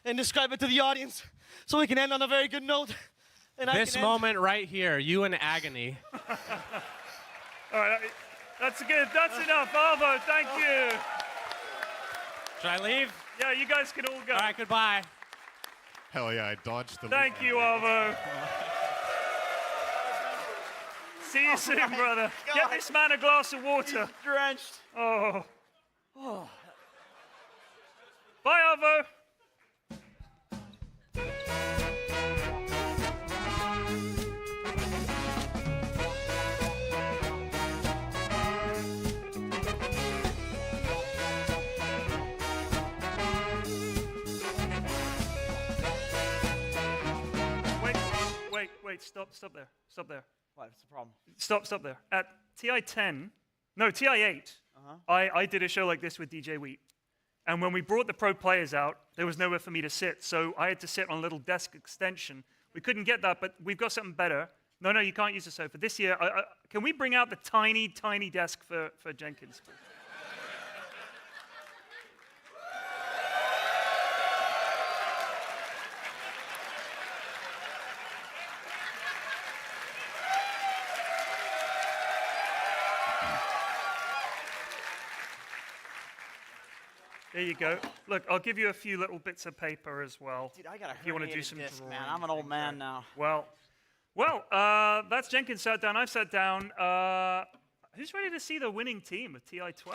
and describe it to the audience so we can end on a very good note? And This moment right here, you in agony. All right, that's good. That's enough. Arvo, thank you. Should I leave? Yeah, you guys can all go. All right, goodbye. Hell yeah, I dodged the Thank you, Arvo. See you soon, brother. Get this man a glass of water. He's drenched. Oh. Bye, Arvo. Wait, stop there. What's the problem? Stop there. At TI-10, no, TI-8, I did a show like this with DJ Wheat. And when we brought the pro players out, there was nowhere for me to sit. So I had to sit on a little desk extension. We couldn't get that, but we've got something better. No, you can't use the sofa. This year, can we bring out the tiny, tiny desk for Jenkins, please? There you go. Look, I'll give you a few little bits of paper as well. Dude, I got a if you want to do herniated some disc, man. drawing. I'm an old man now. Well, that's Jenkins sat down. I've sat down. Who's ready to see the winning team of TI-12?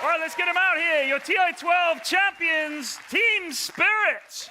All right, let's get them out here. Your TI-12 champions, Team Spirit.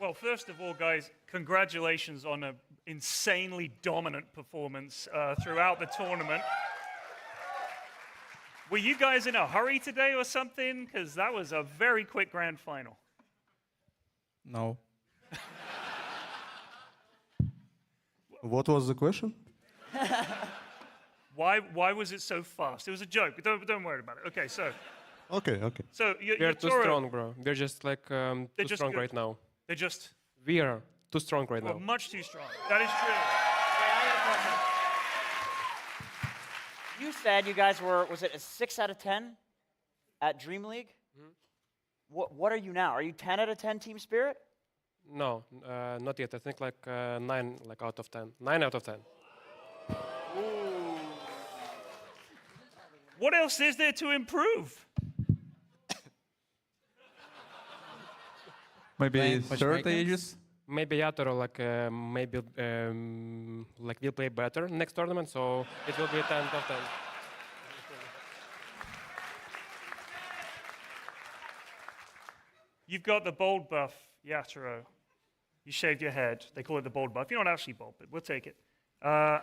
Well, first of all, guys, congratulations on an insanely dominant performance throughout the tournament. Were you guys in a hurry today or something? Because that was a very quick grand final. No. What was the question? Why was it so fast? It was a joke. Don't worry about it. Okay, so. Okay. So We're too strong, bro. We're just like too strong right now. They're just. We are too strong right now. Much too strong. That is true. You said you guys were, was it a 6 out of 10 at Dream League? What are you now? Are you 10 out of 10 Team Spirit? No, not yet. I think like 9 out of 10. 9 out of 10. What else is there to improve? Maybe third ages? Maybe Yatoro will play better next tournament, so it will be 10 out of 10. You've got the bold buff, Yatoro. You shaved your head. They call it the bold buff. You're not actually bald, but we'll take it. I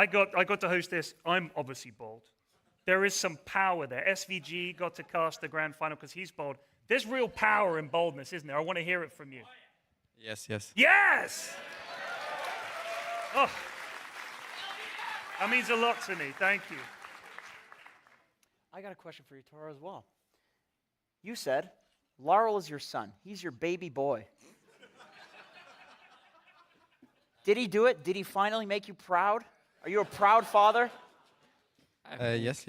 got to host this. I'm obviously bald. There is some power there. SVG got to cast the grand final because he's bald. There's real power in boldness, isn't there? I want to hear it from you. Yes. Yes! Oh, that means a lot to me. Thank you. I got a question for you, Toro, as well. You said Laurel is your son. He's your baby boy. Did he do it? Did he finally make you proud? Are you a proud father? Yes.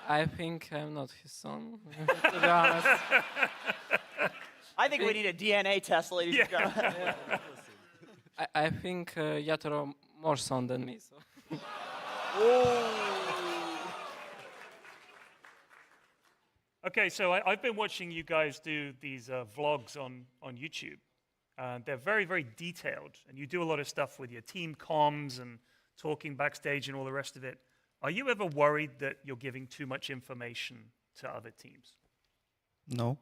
I think I'm not his son, to be honest. I think we need a DNA test, ladies and gentlemen. I think Yatoro more son than me. So. Okay, so I've been watching you guys do these vlogs on YouTube. They're very, very detailed, and you do a lot of stuff with your team comms and talking backstage and all the rest of it. Are you ever worried that you're giving too much information to other teams? No.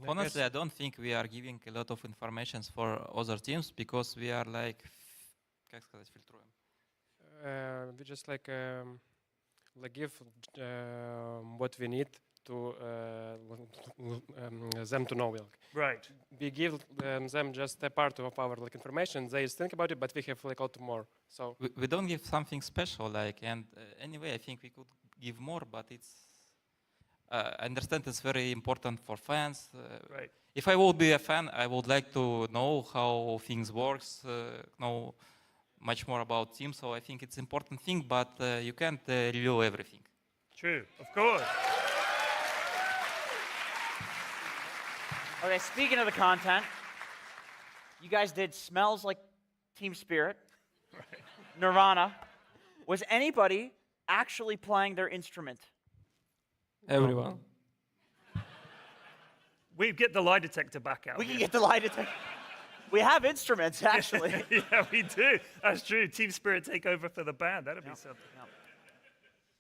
Honestly, I don't think we are giving a lot of information for other teams because we are like, как сказать, фильтруем. We just give what we need to them to know. Right. We give them just a part of our information. They think about it, but we have a lot more. So we don't give something special, and anyway, I think we could give more, but it's. I understand it's very important for fans. Right. If I would be a fan, I would like to know how things works, know much more about teams. So I think it's an important thing, but you can't reveal everything. True, of course. Okay, speaking of the content, you guys did Smells Like Team Spirit, Right. Nirvana. Was anybody actually playing their instrument? Everyone. We get the lie detector back out. We can get the lie detector. We have instruments, actually. Yeah, we do. That's true. Team Spirit take over for the band. That'd be something.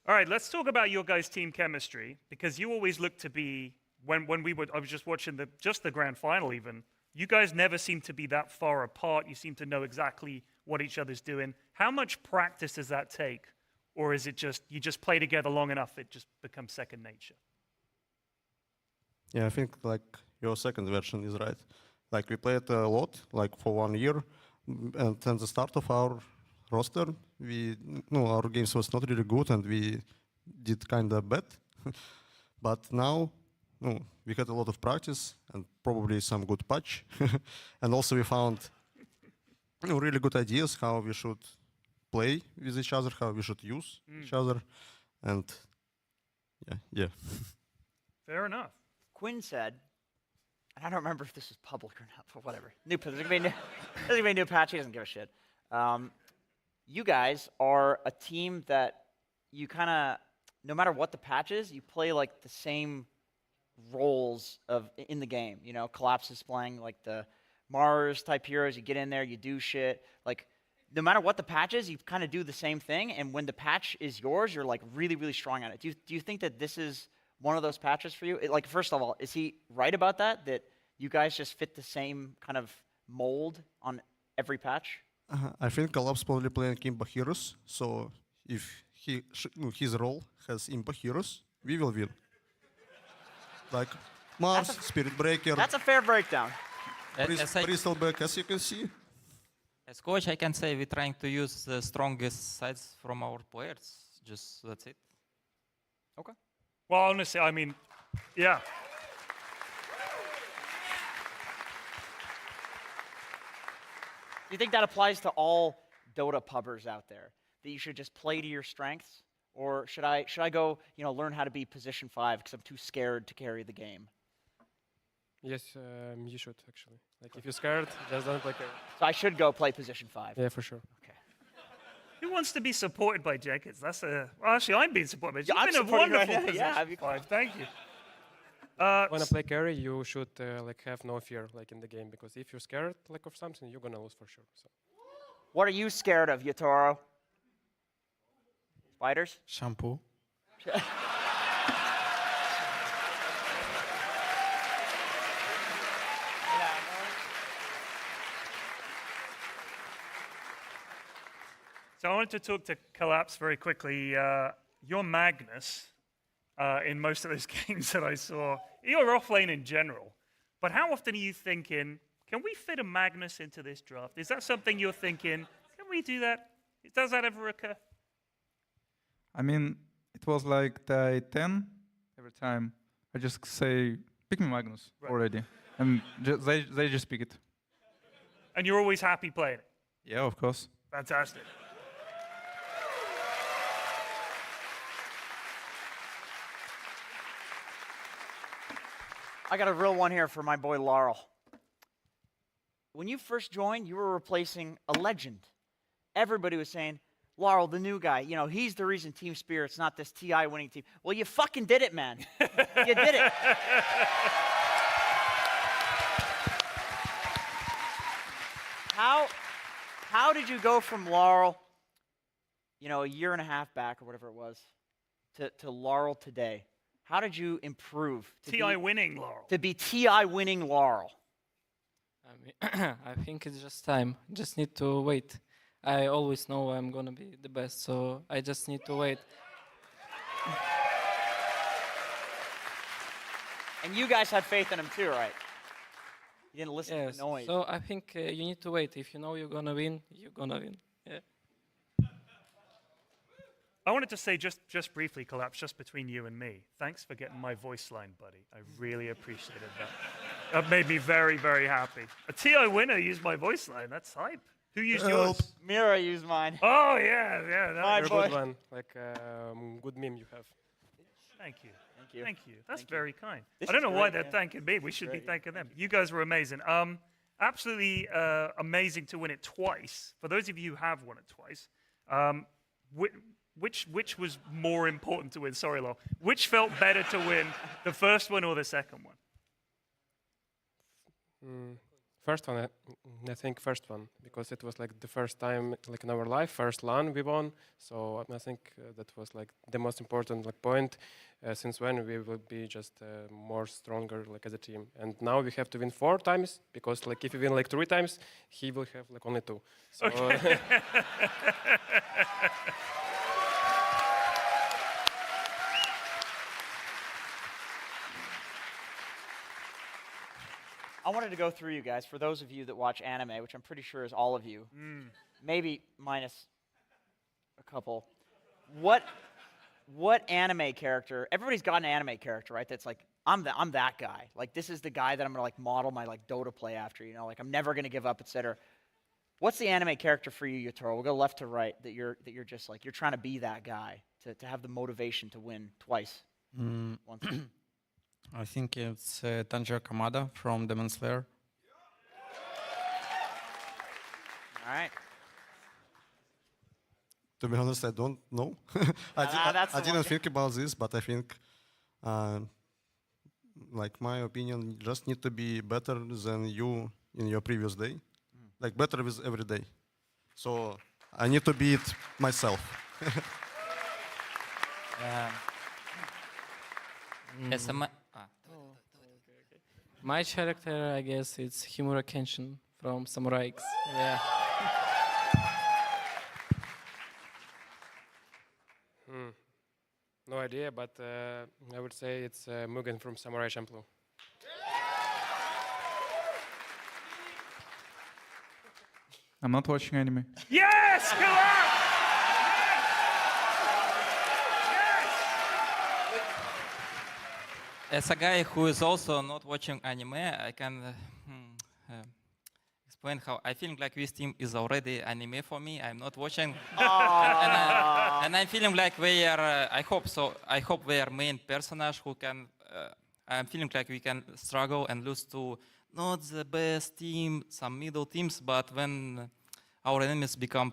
All right, let's talk about your guys' team chemistry, because you always look to be, I was just watching the grand final even, you guys never seem to be that far apart. You seem to know exactly what each other's doing. How much practice does that take? Or is it just, you just play together long enough, it just becomes second nature? Yeah, I think like your second version is right. Like we played a lot, like for 1 year, and at the start of our roster, our games was not really good, and we did kind of bad. But now, we had a lot of practice and probably some good patch, and also we found really good ideas how we should play with each other, how we should use each other, and yeah. Fair enough. Quinn said, and I don't remember if this was public or not, but whatever. There's going to be a new patch. He doesn't give a shit. You guys are a team that you kind of, no matter what the patch is, you play like the same roles in the game. You know, Collapse is playing like the Mars type heroes. You get in there, you do shit. Like, no matter what the patch is, you kind of do the same thing. And when the patch is yours, you're like really, really strong on it. Do you think that this is one of those patches for you? Like, first of all, is he right about that? That you guys just fit the same kind of mold on every patch? I think Collapse probably playing Impa Heroes, so if his role has Impa Heroes, we will win. Like Mars, Spirit Breaker. That's a fair breakdown. Bristleback, as you can see. As coach, I can say we're trying to use the strongest sides from our players. Just that's it. Okay. Well, honestly, I mean, yeah. Do you think that applies to all Dota pubbers out there? That you should just play to your strengths? Or should I go, learn how to be position 5 because I'm too scared to carry the game? Yes, you should actually. Like if you're scared, just don't play carry. So I should go play position 5? Yeah, for sure. Okay. Who wants to be supported by Jenkins? That's a... Well, actually, I'm being supported by Jenkins. I'm You've been a supporting wonderful right now. position 5. Thank you. When I play carry, you should like have no fear like in the game, because if you're scared like of something, you're gonna lose for sure. So. What are you scared of, Yatoro? Spiders? Shampoo. So I wanted to talk to Collapse very quickly. You're Magnus in most of those games that I saw. You're off lane in general. But how often are you thinking, can we fit a Magnus into this draft? Is that something you're thinking, can we do that? Does that ever occur? I mean, it was like the 10 every time. I just say, pick me Magnus already. And they just pick it. And you're always happy playing it? Yeah, of course. Fantastic. I got a real one here for my boy Laurel. When you first joined, you were replacing a legend. Everybody was saying, Laurel, the new guy, he's the reason Team Spirit's not this TI winning team. Well, you fucking did it, man. You did it. How did you go from Laurel, a year and a half back or whatever it was, to Laurel today? How did you improve? TI winning Laurel. To be TI winning Laurel. I mean, I think it's just time. Just need to wait. I always know I'm gonna be the best, so I just need to wait. And you guys had faith in him too, right? You didn't listen to Yes. the noise. So I think you need to wait. If you know you're gonna win, you're gonna win. Yeah. I wanted to say just briefly, Collapse, just between you and me, thanks for getting my voice line, buddy. I really appreciated that. That made me very, very happy. A TI winner used my voice line. That's hype. Who used yours? Mira used mine. Oh, yeah. My You're boy. a good one. Like good meme you have. Thank you. Thank you. Thank you. That's Thank you. very kind. This I don't is know why great, they're yeah. thanking me. We should be Great. thanking them. You guys were amazing. Absolutely amazing to win it twice. For those of you who have won it twice, which was more important to win? Sorry, Laurel. Which felt better to win, the first one or the second one? First one, I think first one, because it was like the first time like in our life, first LAN we won. So I think that was like the most important like point. Since when we will be just more stronger like as a team. And now we have to win 4 times, because like if we win like 3 times, he will have like only 2. So. Okay. I wanted to go through you guys, for those of you that watch anime, which I'm pretty sure is all of you, maybe minus a couple. What anime character? Everybody's got an anime character, right? That's like, I'm that guy. Like, this is the guy that I'm gonna like model my like Dota play after. Like I'm never gonna give up, etc. What's the anime character for you, Yatoro? We'll go left to right. That you're just like you're trying to be that guy to have the motivation to win twice. Once. I think it's Tanjiro Kamada from Demon Slayer. All right. To be honest, I don't know. I didn't think about this, but I think, like my opinion, you just need to be better than you in your previous day, like better with every day. So I need to beat myself. My character, I guess, it's Himura Kenshin from Samurai X. Yeah. No idea, but I would say it's Mugen from Samurai Champloo. I'm not watching anime. Yes, correct! As a guy who is also not watching anime, I can explain how I feel like this team is already anime for me. I'm not watching, and I'm feeling like they are. I hope so. I hope they are main personage who can. I'm feeling like we can struggle and lose to not the best team, some middle teams, but when our enemies become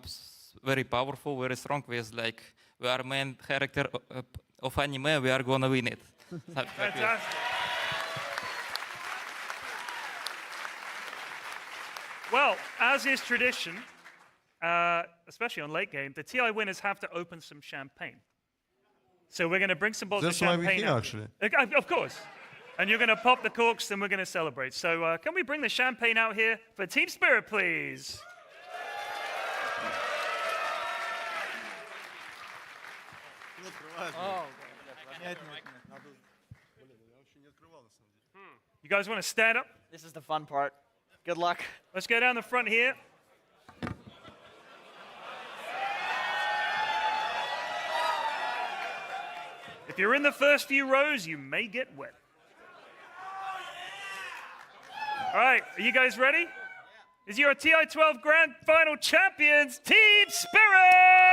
very powerful, very strong, with like we are main character of anime, we are gonna win it. Fantastic. Well, as is tradition, especially on late game, the TI winners have to open some champagne. So we're going to bring some bottles of champagne. That's why we're here, actually. Of course. And you're going to pop the corks, and we're going to celebrate. So can we bring the champagne out here for Team Spirit, please? You guys want to stand up? This is the fun part. Good luck. Let's go down the front here. If you're in the first few rows, you may get wet. All right, are you guys ready? Is your TI-12 Grand Final champions, Team Spirit!